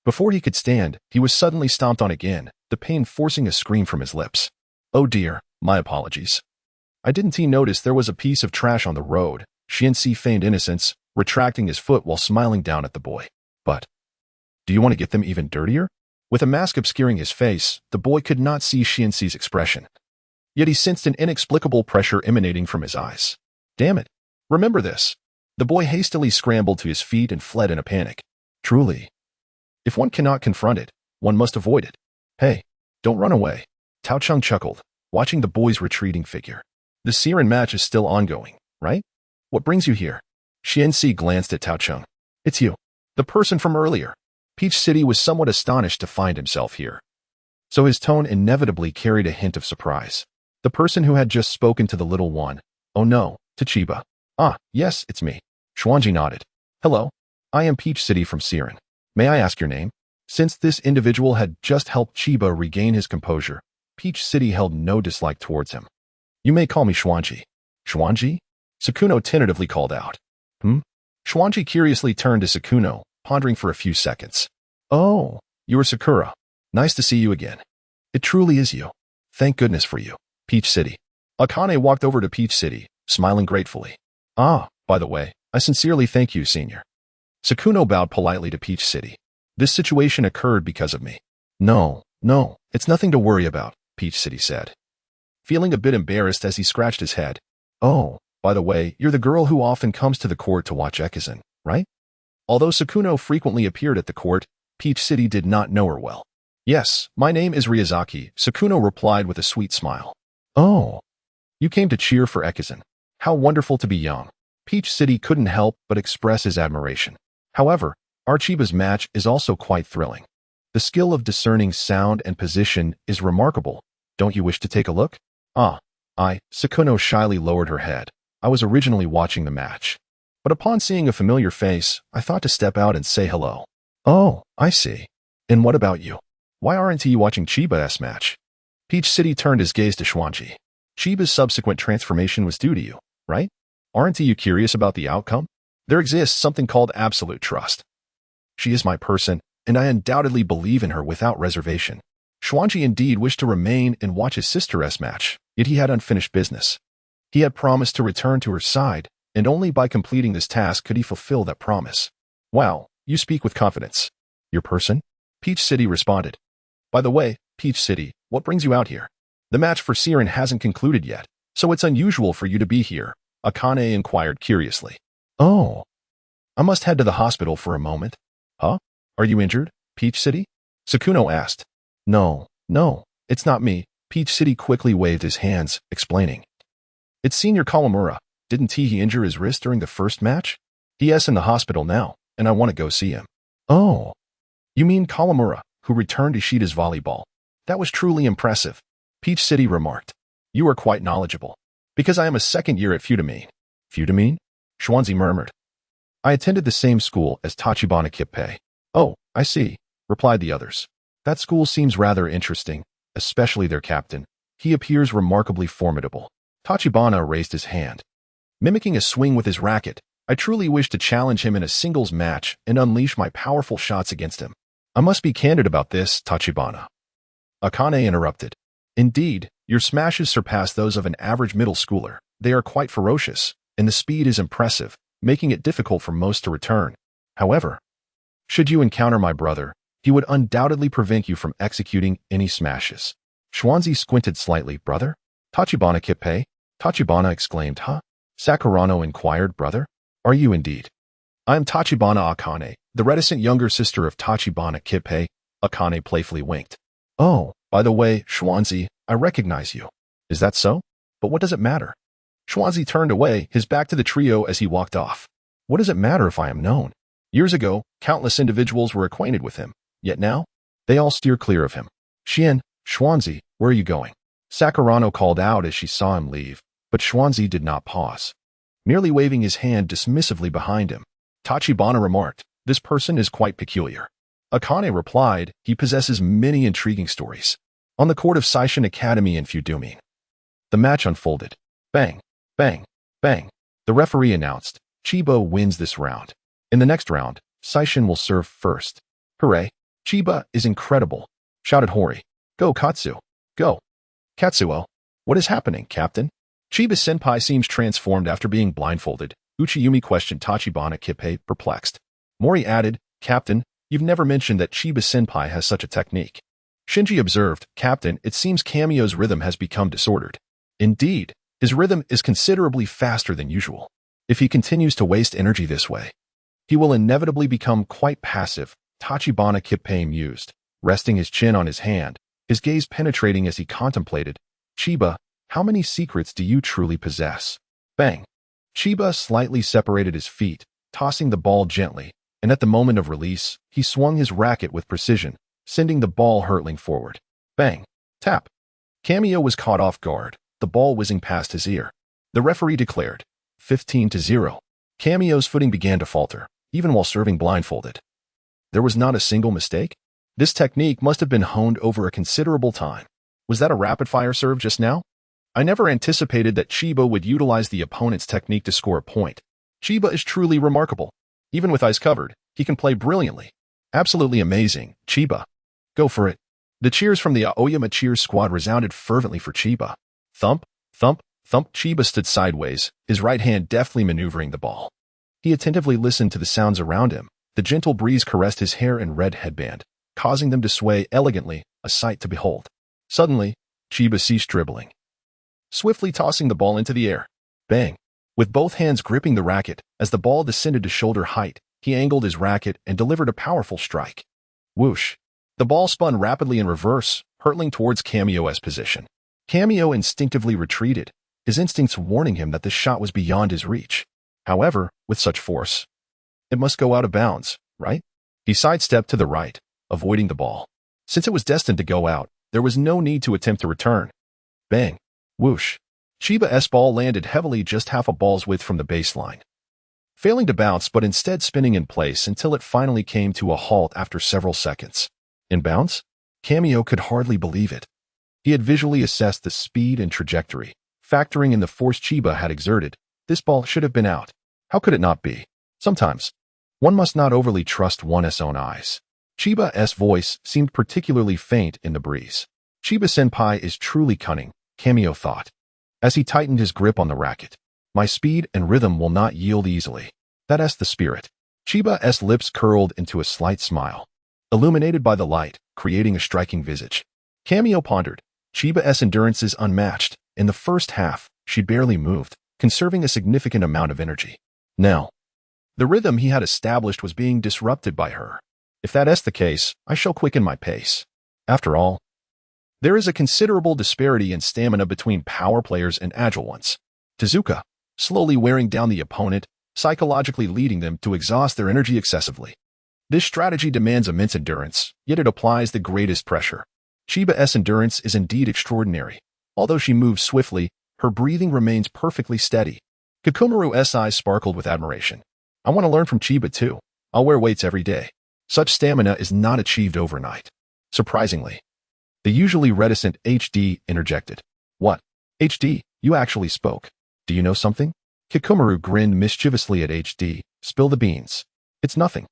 Before he could stand, he was suddenly stomped on again, the pain forcing a scream from his lips. Oh dear, my apologies. I didn't notice there was a piece of trash on the road. Qianye feigned innocence, retracting his foot while smiling down at the boy. But, do you want to get them even dirtier? With a mask obscuring his face, the boy could not see Qianye's expression. Yet he sensed an inexplicable pressure emanating from his eyes. Damn it. Remember this. The boy hastily scrambled to his feet and fled in a panic. Truly. If one cannot confront it, one must avoid it. Hey, don't run away. Tao Cheng chuckled, watching the boy's retreating figure. The Siren match is still ongoing, right? What brings you here? Qianye glanced at Tao Cheng. It's you. The person from earlier. Peach City was somewhat astonished to find himself here, so his tone inevitably carried a hint of surprise. The person who had just spoken to the little one. Oh no, to Chiba. Ah, yes, it's me. Qianye nodded. Hello. I am Peach City from Siren. May I ask your name? Since this individual had just helped Chiba regain his composure, Peach City held no dislike towards him. You may call me Qianye. Qianye? Sakuno tentatively called out. Qianye curiously turned to Sakuno, pondering for a few seconds. Oh, you are Sakura. Nice to see you again. It truly is you. Thank goodness for you. Peach City. Akane walked over to Peach City, smiling gratefully. Ah, by the way, I sincerely thank you, senior. Sakuno bowed politely to Peach City. This situation occurred because of me. No, it's nothing to worry about, Peach City said, feeling a bit embarrassed as he scratched his head. Oh, by the way, you're the girl who often comes to the court to watch Ekizan, right? Although Sakuno frequently appeared at the court, Peach City did not know her well. Yes, my name is Ryazaki, Sakuno replied with a sweet smile. Oh, you came to cheer for Ekizan. How wonderful to be young. Peach City couldn't help but express his admiration. However, Chiba's match is also quite thrilling. The skill of discerning sound and position is remarkable. Don't you wish to take a look? Sakuno shyly lowered her head. I was originally watching the match, but upon seeing a familiar face, I thought to step out and say hello. Oh, I see. And what about you? Why aren't you watching Chiba's match? Peach City turned his gaze to Qianye. Chiba's subsequent transformation was due to you, right? Aren't you curious about the outcome? There exists something called absolute trust. She is my person, and I undoubtedly believe in her without reservation. Qianye indeed wished to remain and watch his sister's match, yet he had unfinished business. He had promised to return to her side, and only by completing this task could he fulfill that promise. Wow, you speak with confidence. Your person? Peach City responded. By the way, Peach City, what brings you out here? The match for Siren hasn't concluded yet, so it's unusual for you to be here, Akane inquired curiously. Oh, I must head to the hospital for a moment. Huh? Are you injured, Peach City? Sakuno asked. No, it's not me. Peach City quickly waved his hands, explaining. It's Senior Kawamura. Didn't he injure his wrist during the first match? He is in the hospital now, and I want to go see him. Oh, you mean Kawamura, who returned Ishida's volleyball. That was truly impressive, Peach City remarked. You are quite knowledgeable. Because I am a second year at Futamine. Futamine? Qianye murmured. I attended the same school as Tachibana Kippei. Oh, I see, replied the others. That school seems rather interesting, especially their captain. He appears remarkably formidable. Tachibana raised his hand. Mimicking a swing with his racket, I truly wish to challenge him in a singles match and unleash my powerful shots against him. I must be candid about this, Tachibana. Akane interrupted. Indeed, your smashes surpass those of an average middle schooler. They are quite ferocious, and the speed is impressive, making it difficult for most to return. However, should you encounter my brother, he would undoubtedly prevent you from executing any smashes. Qianye squinted slightly. Brother? Tachibana Kippei? Tachibana exclaimed. Huh? Sakurano inquired. Brother? Are you indeed? I am Tachibana Akane, the reticent younger sister of Tachibana Kippei. Akane playfully winked. Oh, by the way, Qianye, I recognize you. Is that so? But what does it matter? Qianye turned away, his back to the trio as he walked off. What does it matter if I am known? Years ago, countless individuals were acquainted with him, yet now, they all steer clear of him. Qianye, where are you going? Sakurano called out as she saw him leave, but Qianye did not pause. Merely waving his hand dismissively behind him, Tachibana remarked, this person is quite peculiar. Akane replied, he possesses many intriguing stories. On the court of Seishin Academy in Futamine. The match unfolded. Bang, bang, bang. The referee announced, Chiba wins this round. In the next round, Seishin will serve first. Hooray! Chiba is incredible, shouted Hori. Go Katsu, go. Katsuo, what is happening, Captain? Chiba-senpai seems transformed after being blindfolded. Uchiyumi questioned Tachibana Kippei, perplexed. Mori added, Captain, you've never mentioned that Chiba-senpai has such a technique. Shinji observed, Captain, it seems Cameo's rhythm has become disordered. Indeed, his rhythm is considerably faster than usual. If he continues to waste energy this way, he will inevitably become quite passive, Tachibana Kippei mused, resting his chin on his hand, his gaze penetrating as he contemplated. Chiba, how many secrets do you truly possess? Bang. Chiba slightly separated his feet, tossing the ball gently, and and at the moment of release, he swung his racket with precision, sending the ball hurtling forward. Bang! Tap! Qianye was caught off guard, the ball whizzing past his ear. The referee declared, 15-0. Qianye's footing began to falter, even while serving blindfolded. There was not a single mistake? This technique must have been honed over a considerable time. Was that a rapid-fire serve just now? I never anticipated that Chiba would utilize the opponent's technique to score a point. Chiba is truly remarkable. Even with eyes covered, he can play brilliantly. Absolutely amazing, Chiba. Go for it. The cheers from the Aoyama Cheers squad resounded fervently for Chiba. Thump, thump, thump. Chiba stood sideways, his right hand deftly maneuvering the ball. He attentively listened to the sounds around him. The gentle breeze caressed his hair and red headband, causing them to sway elegantly, a sight to behold. Suddenly, Chiba ceased dribbling, swiftly tossing the ball into the air. Bang! With both hands gripping the racket, as the ball descended to shoulder height, he angled his racket and delivered a powerful strike. Whoosh! The ball spun rapidly in reverse, hurtling towards Qianye's position. Qianye instinctively retreated, his instincts warning him that this shot was beyond his reach. However, with such force, it must go out of bounds, right? He sidestepped to the right, avoiding the ball. Since it was destined to go out, there was no need to attempt to return. Bang! Whoosh! Chiba's ball landed heavily just half a ball's width from the baseline, failing to bounce but instead spinning in place until it finally came to a halt after several seconds. In bounce? Qianye could hardly believe it. He had visually assessed the speed and trajectory. Factoring in the force Chiba had exerted, this ball should have been out. How could it not be? Sometimes, one must not overly trust one's own eyes. Chiba's voice seemed particularly faint in the breeze. Chiba-senpai is truly cunning, Qianye thought, as he tightened his grip on the racket. My speed and rhythm will not yield easily. That's the spirit. Chiba's lips curled into a slight smile, illuminated by the light, creating a striking visage. Qianye pondered. Chiba's endurance is unmatched. In the first half, she barely moved, conserving a significant amount of energy. Now, the rhythm he had established was being disrupted by her. If that's the case, I shall quicken my pace. After all, there is a considerable disparity in stamina between power players and agile ones. Tezuka, slowly wearing down the opponent, psychologically leading them to exhaust their energy excessively. This strategy demands immense endurance, yet it applies the greatest pressure. Chiba's endurance is indeed extraordinary. Although she moves swiftly, her breathing remains perfectly steady. Kikumaru's eyes sparkled with admiration. I want to learn from Chiba too. I'll wear weights every day. Such stamina is not achieved overnight. Surprisingly, the usually reticent HD interjected. What? HD, you actually spoke. Do you know something? Kikumaru grinned mischievously at HD. Spill the beans. It's nothing.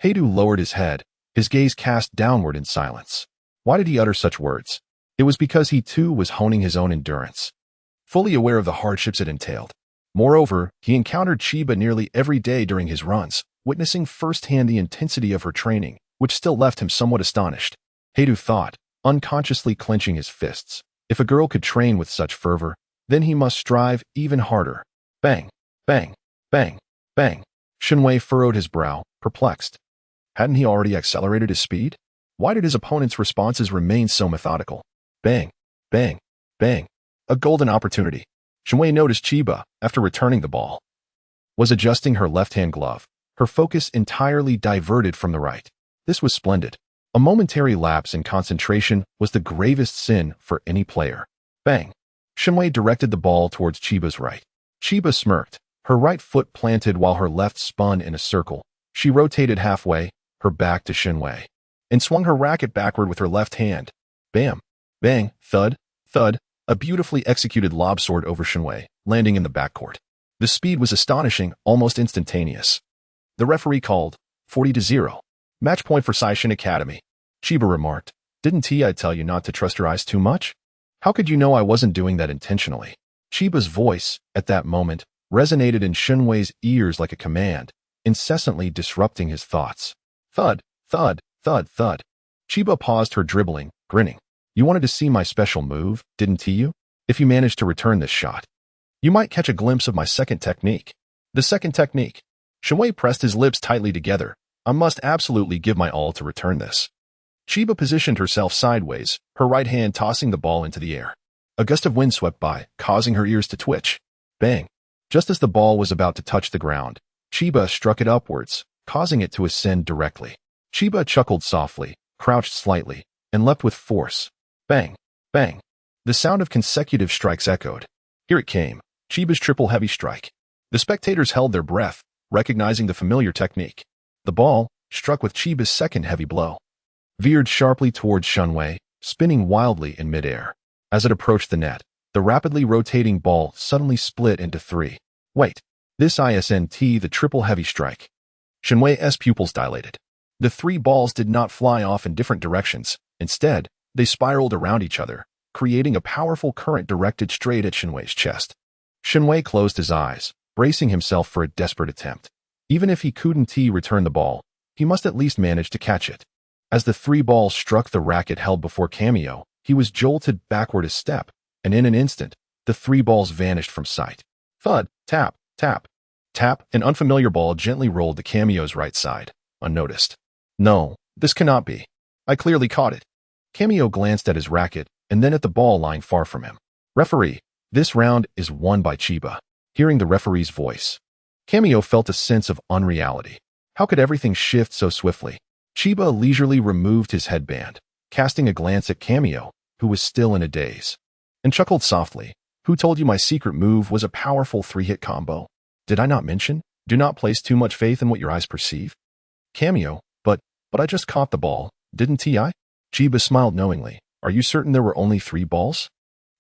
Heidu lowered his head, his gaze cast downward in silence. Why did he utter such words? It was because he too was honing his own endurance, fully aware of the hardships it entailed. Moreover, he encountered Chiba nearly every day during his runs, witnessing firsthand the intensity of her training, which still left him somewhat astonished. Heidu thought, unconsciously clenching his fists. If a girl could train with such fervor, then he must strive even harder. Bang, bang, bang, bang. Qianye furrowed his brow, perplexed. Hadn't he already accelerated his speed? Why did his opponent's responses remain so methodical? Bang, bang, bang. A golden opportunity. Qianye noticed Chiba, after returning the ball, was adjusting her left-hand glove, her focus entirely diverted from the right. This was splendid. A momentary lapse in concentration was the gravest sin for any player. Bang. Qianye directed the ball towards Chiba's right. Chiba smirked, her right foot planted while her left spun in a circle. She rotated halfway, her back to Qianye, and swung her racket backward with her left hand. Bam. Bang. Thud. Thud. A beautifully executed lob sword over Qianye, landing in the backcourt. The speed was astonishing, almost instantaneous. The referee called 40-0. Match point for Saishin Academy. Chiba remarked, Didn't I tell you not to trust your eyes too much? How could you know I wasn't doing that intentionally? Chiba's voice, at that moment, resonated in Qianye's ears like a command, incessantly disrupting his thoughts. Thud, thud, thud, thud. Chiba paused her dribbling, grinning. You wanted to see my special move, didn't you? If you managed to return this shot, you might catch a glimpse of my second technique. The second technique. Qianye pressed his lips tightly together. I must absolutely give my all to return this. Chiba positioned herself sideways, her right hand tossing the ball into the air. A gust of wind swept by, causing her ears to twitch. Bang. Just as the ball was about to touch the ground, Chiba struck it upwards, causing it to ascend directly. Chiba chuckled softly, crouched slightly, and leapt with force. Bang! Bang! The sound of consecutive strikes echoed. Here it came, Chiba's triple heavy strike. The spectators held their breath, recognizing the familiar technique. The ball, struck with Chiba's second heavy blow, veered sharply towards Qianye, spinning wildly in midair. As it approached the net, the rapidly rotating ball suddenly split into three. Wait, this isn't the triple heavy strike. Qianye's pupils dilated. The three balls did not fly off in different directions. Instead, they spiraled around each other, creating a powerful current directed straight at Qianye's chest. Qianye closed his eyes, bracing himself for a desperate attempt. Even if he couldn't return the ball, he must at least manage to catch it. As the three balls struck the racket held before Qianye, he was jolted backward a step, and in an instant, the three balls vanished from sight. Thud, tap, tap, tap, an unfamiliar ball gently rolled to Qianye's right side, unnoticed. No, this cannot be. I clearly caught it. Qianye glanced at his racket, and then at the ball lying far from him. Referee, this round is won by Chiba. Hearing the referee's voice, Qianye felt a sense of unreality. How could everything shift so swiftly? Chiba leisurely removed his headband, casting a glance at Qianye, who was still in a daze, and chuckled softly. Who told you my secret move was a powerful three-hit combo? Did I not mention? Do not place too much faith in what your eyes perceive. Qianye, but I just caught the ball, didn't I? Chiba smiled knowingly. Are you certain there were only three balls?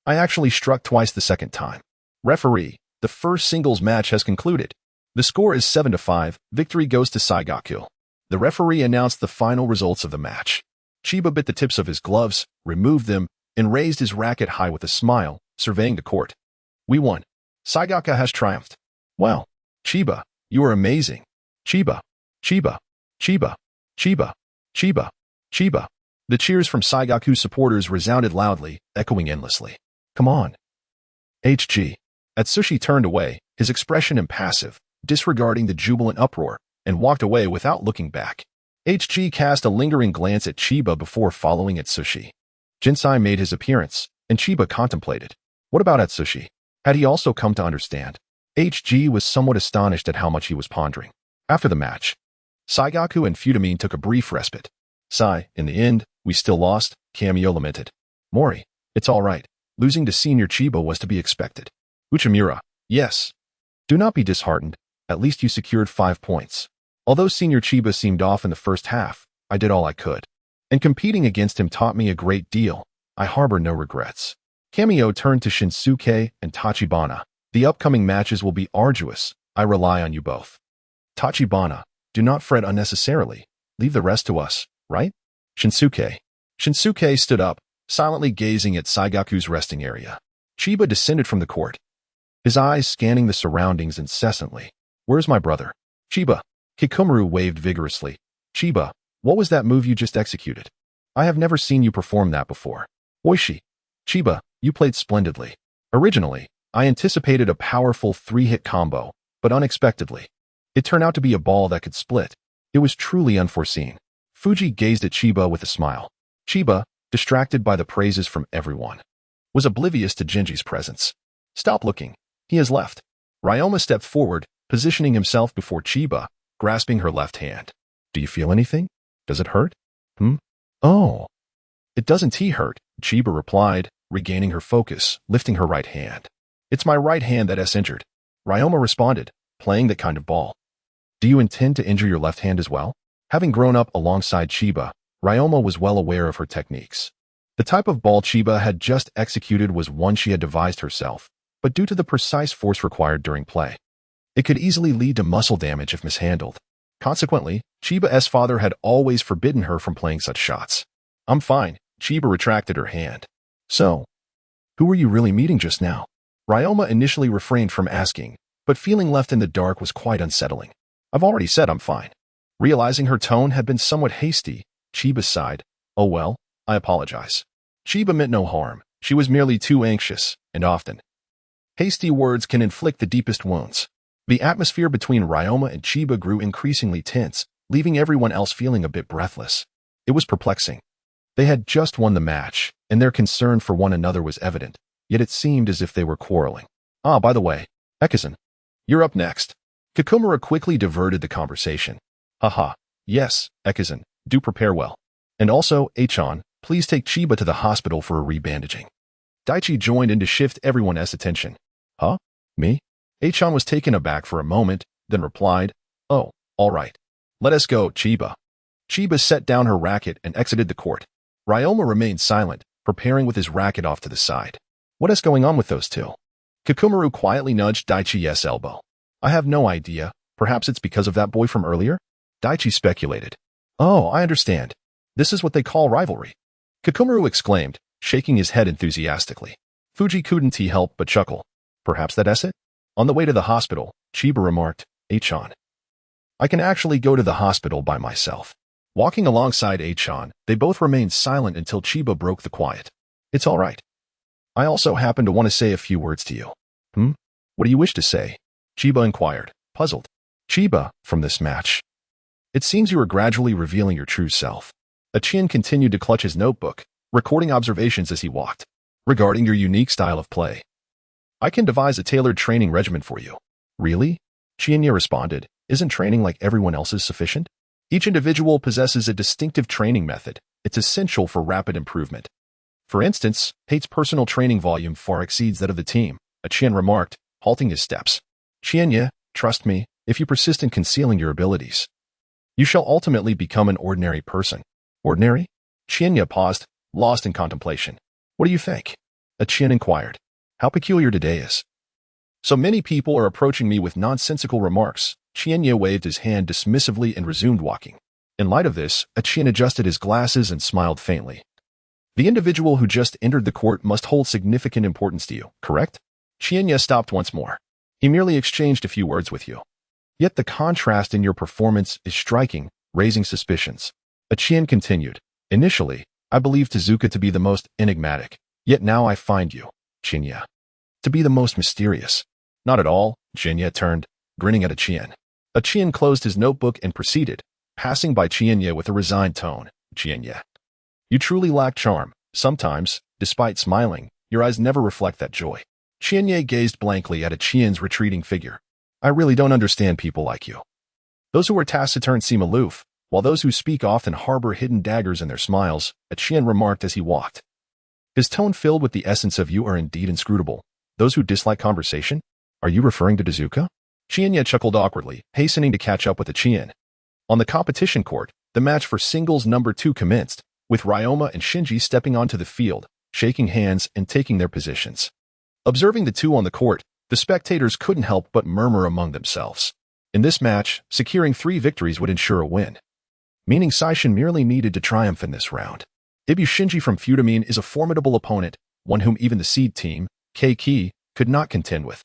I actually struck twice the second time. Referee, the first singles match has concluded. The score is 7-5, victory goes to Saigaku. The referee announced the final results of the match. Chiba bit the tips of his gloves, removed them, and raised his racket high with a smile, surveying the court. We won. Saigaku has triumphed. Wow. Chiba, you are amazing. Chiba, Chiba, Chiba, Chiba, Chiba, Chiba. The cheers from Saigaku supporters resounded loudly, echoing endlessly. Come on. HG. Atsushi turned away, his expression impassive, disregarding the jubilant uproar, and walked away without looking back. HG cast a lingering glance at Chiba before following Atsushi. Jinsai made his appearance, and Chiba contemplated. What about Atsushi? Had he also come to understand? HG was somewhat astonished at how much he was pondering. After the match, Saigaku and Futamine took a brief respite. Sai, in the end, we still lost, Qianye lamented. Mori, it's all right. Losing to Senior Chiba was to be expected. Uchimura, yes. Do not be disheartened. At least you secured 5 points. Although Senior Chiba seemed off in the first half, I did all I could. And competing against him taught me a great deal. I harbor no regrets. Qianye turned to Shinsuke and Tachibana. The upcoming matches will be arduous. I rely on you both. Tachibana, do not fret unnecessarily. Leave the rest to us, right? Shinsuke. Shinsuke stood up, silently gazing at Saigaku's resting area. Chiba descended from the court, his eyes scanning the surroundings incessantly. Where's my brother? Chiba. Kikomaru waved vigorously. Chiba, what was that move you just executed? I have never seen you perform that before. Oishi. Chiba, you played splendidly. Originally, I anticipated a powerful three-hit combo, but unexpectedly, it turned out to be a ball that could split. It was truly unforeseen. Fuji gazed at Chiba with a smile. Chiba, distracted by the praises from everyone, was oblivious to Genji's presence. Stop looking. He has left. Ryoma stepped forward, positioning himself before Chiba, grasping her left hand. Do you feel anything? Does it hurt? Oh. It doesn't hurt, Chiba replied, regaining her focus, lifting her right hand. It's my right hand that is injured. Ryoma responded, playing that kind of ball. Do you intend to injure your left hand as well? Having grown up alongside Chiba, Ryoma was well aware of her techniques. The type of ball Chiba had just executed was one she had devised herself, but due to the precise force required during play, it could easily lead to muscle damage if mishandled. Consequently, Chiba's father had always forbidden her from playing such shots. I'm fine, Chiba retracted her hand. So, who were you really meeting just now? Ryoma initially refrained from asking, but feeling left in the dark was quite unsettling. I've already said I'm fine. Realizing her tone had been somewhat hasty, Chiba sighed. Oh well, I apologize. Chiba meant no harm. She was merely too anxious, and often, hasty words can inflict the deepest wounds. The atmosphere between Ryoma and Chiba grew increasingly tense, leaving everyone else feeling a bit breathless. It was perplexing. They had just won the match, and their concern for one another was evident, yet it seemed as if they were quarreling. Ah, by the way, Ekizan, you're up next. Kikomura quickly diverted the conversation. Haha. Yes, Ekizan, do prepare well. And also, Achan, please take Chiba to the hospital for a rebandaging. Daichi joined in to shift everyone's attention. Huh? Me? Achan was taken aback for a moment, then replied, Oh, all right. Let us go, Chiba. Chiba set down her racket and exited the court. Ryoma remained silent, preparing with his racket off to the side. What is going on with those two? Kikumaru quietly nudged Daichi's elbow. I have no idea. Perhaps it's because of that boy from earlier? Daichi speculated. Oh, I understand. This is what they call rivalry. Kikumaru exclaimed, shaking his head enthusiastically. Fuji couldn't help but chuckle. Perhaps that's it? On the way to the hospital, Chiba remarked, Achan. I can actually go to the hospital by myself. Walking alongside Achan, they both remained silent until Chiba broke the quiet. It's all right. I also happen to want to say a few words to you. What do you wish to say? Chiba inquired, puzzled. Chiba, from this match. It seems you are gradually revealing your true self. Qianye continued to clutch his notebook, recording observations as he walked. Regarding your unique style of play, I can devise a tailored training regimen for you. Really? Qianye responded, isn't training like everyone else's sufficient? Each individual possesses a distinctive training method. It's essential for rapid improvement. For instance, Hate's personal training volume far exceeds that of the team, Qianye remarked, halting his steps. Qianye, trust me, if you persist in concealing your abilities, you shall ultimately become an ordinary person. Ordinary? Qianye paused, lost in contemplation. What do you think? Qianye inquired. How peculiar today is. So many people are approaching me with nonsensical remarks. Qianye waved his hand dismissively and resumed walking. In light of this, Qianye adjusted his glasses and smiled faintly. The individual who just entered the court must hold significant importance to you, correct? Qianye stopped once more. He merely exchanged a few words with you. Yet the contrast in your performance is striking, raising suspicions. Qianye continued. Initially, I believed Tezuka to be the most enigmatic, yet now I find you, Qianye, to be the most mysterious. Not at all, Qianye turned, grinning at Qianye. Qianye closed his notebook and proceeded, passing by Qianye with a resigned tone. Qianye, you truly lack charm. Sometimes, despite smiling, your eyes never reflect that joy. Qianye gazed blankly at Qianye's retreating figure. I really don't understand people like you. Those who are taciturn seem aloof, while those who speak often harbor hidden daggers in their smiles, Qianye remarked as he walked. His tone filled with the essence of you are indeed inscrutable. Those who dislike conversation? Are you referring to Tezuka? Qianye chuckled awkwardly, hastening to catch up with Qianye. On the competition court, the match for singles number 2 commenced, with Ryoma and Shinji stepping onto the field, shaking hands and taking their positions. Observing the two on the court, the spectators couldn't help but murmur among themselves. In this match, securing 3 victories would ensure a win. Meaning Saishin merely needed to triumph in this round. Ibu Shinji from Futamine is a formidable opponent, one whom even the seed team, Keiki, could not contend with.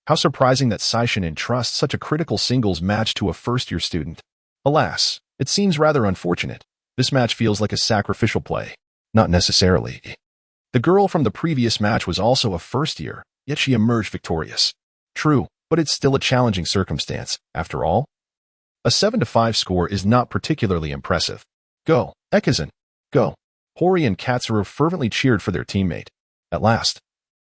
How surprising that Saishin entrusts such a critical singles match to a first-year student. Alas, it seems rather unfortunate. This match feels like a sacrificial play. Not necessarily. The girl from the previous match was also a first-year, yet she emerged victorious. True, but it's still a challenging circumstance, after all. A 7-5 score is not particularly impressive. Go, Ekizan, go. Hori and Katsuru fervently cheered for their teammate. At last,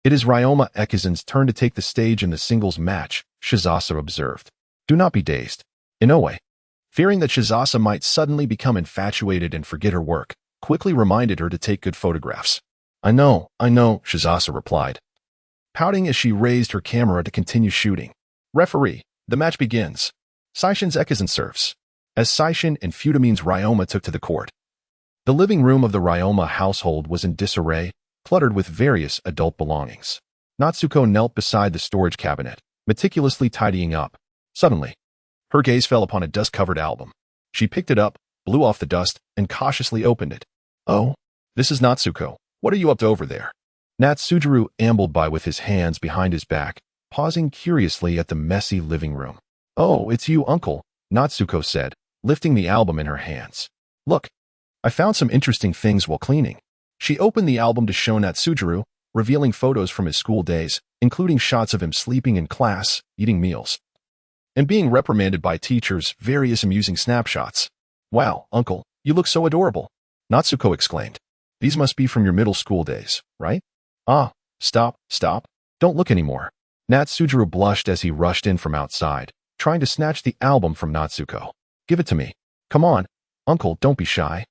it is Ryoma Ekizan's turn to take the stage in the singles match, Shizasa observed. Do not be dazed. Inoue, fearing that Shizasa might suddenly become infatuated and forget her work, quickly reminded her to take good photographs. I know, Shizasa replied, pouting as she raised her camera to continue shooting. Referee, the match begins. Saishin's Ekizan serves. As Saishin and Futamine's Ryoma took to the court, the living room of the Ryoma household was in disarray, cluttered with various adult belongings. Natsuko knelt beside the storage cabinet, meticulously tidying up. Suddenly, her gaze fell upon a dust-covered album. She picked it up, blew off the dust, and cautiously opened it. Oh, this is Natsuko. What are you up to over there? Natsujuru ambled by with his hands behind his back, pausing curiously at the messy living room. Oh, it's you, uncle, Natsuko said, lifting the album in her hands. Look, I found some interesting things while cleaning. She opened the album to show Natsujuru, revealing photos from his school days, including shots of him sleeping in class, eating meals, and being reprimanded by teachers, various amusing snapshots. Wow, uncle, you look so adorable, Natsuko exclaimed. These must be from your middle school days, right? Ah, stop, don't look anymore. Natsujuru blushed as he rushed in from outside, trying to snatch the album from Natsuko. Give it to me. Come on. Uncle, don't be shy.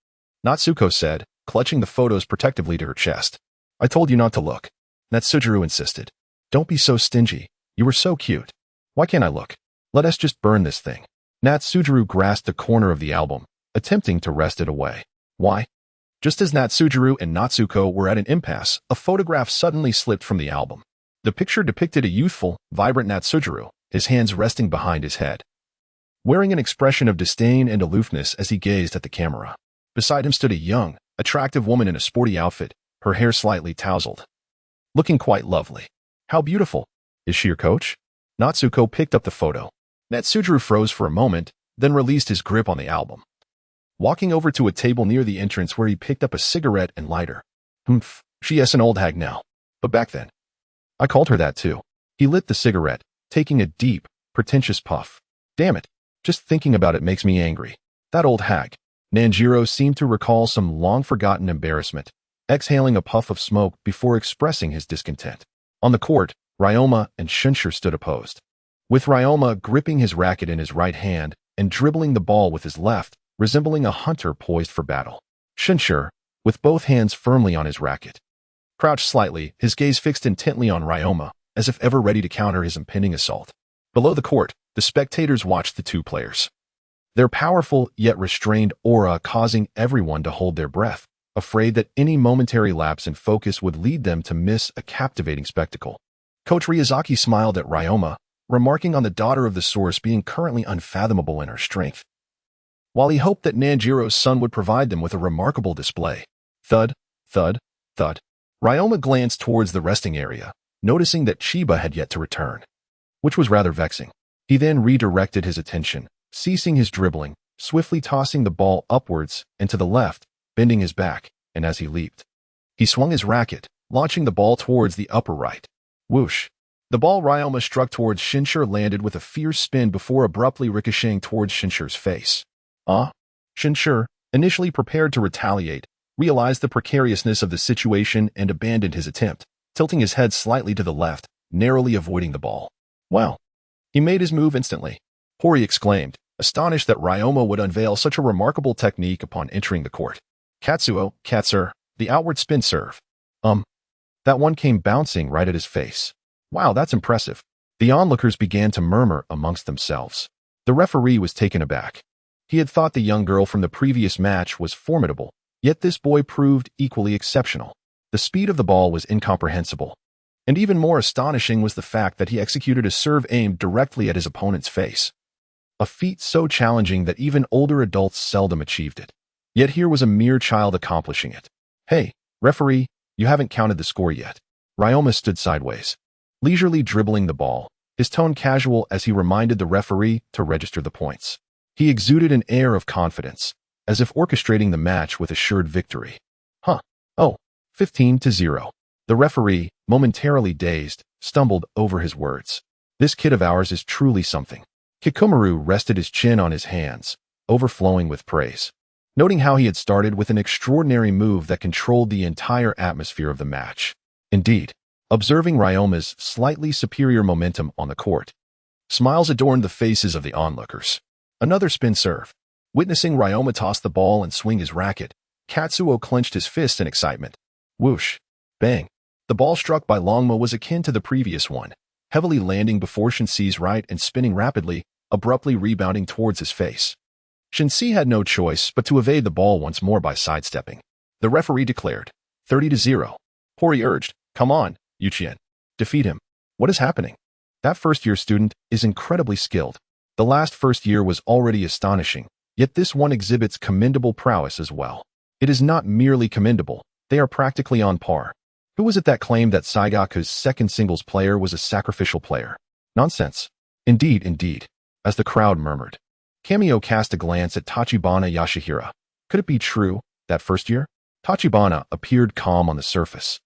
Natsuko said, clutching the photos protectively to her chest. I told you not to look. Natsujuru insisted. Don't be so stingy. You were so cute. Why can't I look? Let us just burn this thing. Natsujuru grasped the corner of the album, attempting to wrest it away. Why? Just as Natsujuru and Natsuko were at an impasse, a photograph suddenly slipped from the album. The picture depicted a youthful, vibrant Natsujuru, his hands resting behind his head, wearing an expression of disdain and aloofness as he gazed at the camera. Beside him stood a young, attractive woman in a sporty outfit, her hair slightly tousled, looking quite lovely. How beautiful. Is she your coach? Natsuko picked up the photo. Natsujuru froze for a moment, then released his grip on the album, walking over to a table near the entrance where he picked up a cigarette and lighter. Humph, she is an old hag now. But back then, I called her that too. He lit the cigarette, taking a deep, pretentious puff. Damn it, just thinking about it makes me angry. That old hag. Nanjiro seemed to recall some long-forgotten embarrassment, exhaling a puff of smoke before expressing his discontent. On the court, Ryoma and Shinsher stood opposed, with Ryoma gripping his racket in his right hand and dribbling the ball with his left, resembling a hunter poised for battle. Shinsher, with both hands firmly on his racket, crouched slightly, his gaze fixed intently on Ryoma, as if ever ready to counter his impending assault. Below the court, the spectators watched the two players, their powerful yet restrained aura causing everyone to hold their breath, afraid that any momentary lapse in focus would lead them to miss a captivating spectacle. Coach Ryazaki smiled at Ryoma, remarking on the daughter of the source being currently unfathomable in her strength, while he hoped that Nanjiro's son would provide them with a remarkable display. Thud, thud, thud. Ryoma glanced towards the resting area, noticing that Chiba had yet to return, which was rather vexing. He then redirected his attention, ceasing his dribbling, swiftly tossing the ball upwards and to the left, bending his back, and as he leaped, he swung his racket, launching the ball towards the upper right. Whoosh. The ball Ryoma struck towards Shinsher landed with a fierce spin before abruptly ricocheting towards Shinsher's face. Shinsher, initially prepared to retaliate, realized the precariousness of the situation and abandoned his attempt, tilting his head slightly to the left, narrowly avoiding the ball. Wow. He made his move instantly. Hori exclaimed, astonished that Ryoma would unveil such a remarkable technique upon entering the court. Katsuo, Katsur, the outward spin serve. That one came bouncing right at his face. Wow, that's impressive. The onlookers began to murmur amongst themselves. The referee was taken aback. He had thought the young girl from the previous match was formidable, yet this boy proved equally exceptional. The speed of the ball was incomprehensible, and even more astonishing was the fact that he executed a serve aimed directly at his opponent's face, a feat so challenging that even older adults seldom achieved it. Yet here was a mere child accomplishing it. Hey, referee, you haven't counted the score yet. Ryoma stood sideways, leisurely dribbling the ball, his tone casual as he reminded the referee to register the points. He exuded an air of confidence, as if orchestrating the match with assured victory. 15-0. The referee, momentarily dazed, stumbled over his words. This kid of ours is truly something. Kikumaru rested his chin on his hands, overflowing with praise, noting how he had started with an extraordinary move that controlled the entire atmosphere of the match. Indeed, observing Ryoma's slightly superior momentum on the court, smiles adorned the faces of the onlookers. Another spin serve. Witnessing Ryoma toss the ball and swing his racket, Katsuo clenched his fist in excitement. Whoosh. Bang. The ball struck by Longma was akin to the previous one, heavily landing before Shinsi's right and spinning rapidly, abruptly rebounding towards his face. Shinsi had no choice but to evade the ball once more by sidestepping. The referee declared, 30-0. Hori urged, come on, Qianye. Defeat him. What is happening? That first-year student is incredibly skilled. The last first year was already astonishing, yet this one exhibits commendable prowess as well. It is not merely commendable, they are practically on par. Who was it that claimed that Saigaku's second singles player was a sacrificial player? Nonsense. Indeed, as the crowd murmured. Kamio cast a glance at Tachibana Yashihira. Could it be true, that first year? Tachibana appeared calm on the surface.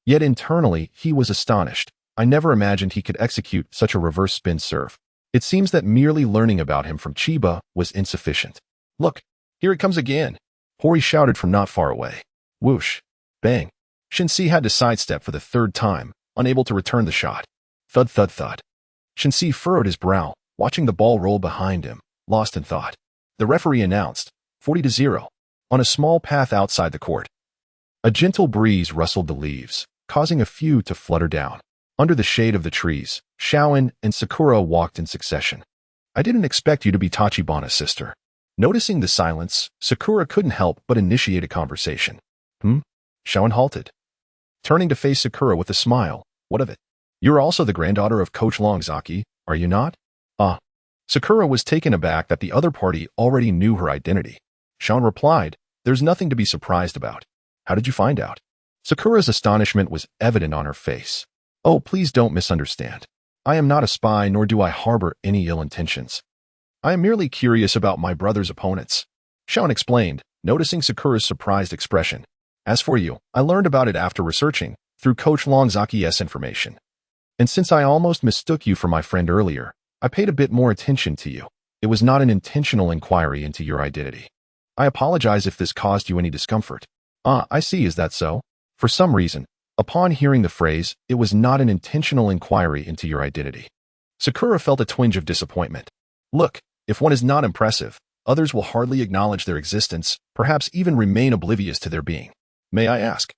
Yet internally, he was astonished. I never imagined he could execute such a reverse spin serve. It seems that merely learning about him from Chiba was insufficient. Look, here it comes again. Hori shouted from not far away. Whoosh. Bang. Shinsi had to sidestep for the third time, unable to return the shot. Thud, thud, thud. Shinsi furrowed his brow, watching the ball roll behind him, lost in thought. The referee announced, 40-0, on a small path outside the court. A gentle breeze rustled the leaves, causing a few to flutter down. Under the shade of the trees, Qianye and Sakura walked in succession. I didn't expect you to be Tachibana's sister. Noticing the silence, Sakura couldn't help but initiate a conversation. Qianye halted. Turning to face Sakura with a smile, what of it? You're also the granddaughter of Coach Longzaki, are you not? Sakura was taken aback that the other party already knew her identity. Qianye replied, there's nothing to be surprised about. How did you find out? Sakura's astonishment was evident on her face. Oh, please don't misunderstand. I am not a spy, nor do I harbor any ill intentions. I am merely curious about my brother's opponents. Qianye explained, noticing Sakura's surprised expression. As for you, I learned about it after researching, through Coach Longzaki's information. And since I almost mistook you for my friend earlier, I paid a bit more attention to you. It was not an intentional inquiry into your identity. I apologize if this caused you any discomfort. I see, is that so? For some reason, upon hearing the phrase, it was not an intentional inquiry into your identity. Sakura felt a twinge of disappointment. Look, if one is not impressive, others will hardly acknowledge their existence, perhaps even remain oblivious to their being. May I ask?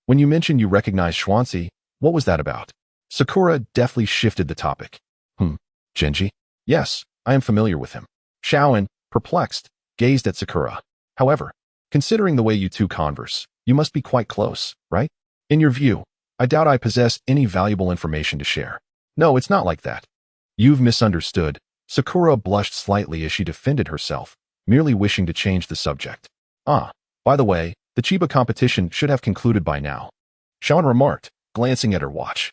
When you mentioned you recognized Qianye, what was that about? Sakura deftly shifted the topic. Genji? Yes, I am familiar with him. Qianye, perplexed, gazed at Sakura. However, considering the way you two converse, you must be quite close, right? In your view, I doubt I possess any valuable information to share. No, it's not like that. You've misunderstood. Sakura blushed slightly as she defended herself, merely wishing to change the subject. By the way, the Chiba competition should have concluded by now. Qianye remarked, glancing at her watch.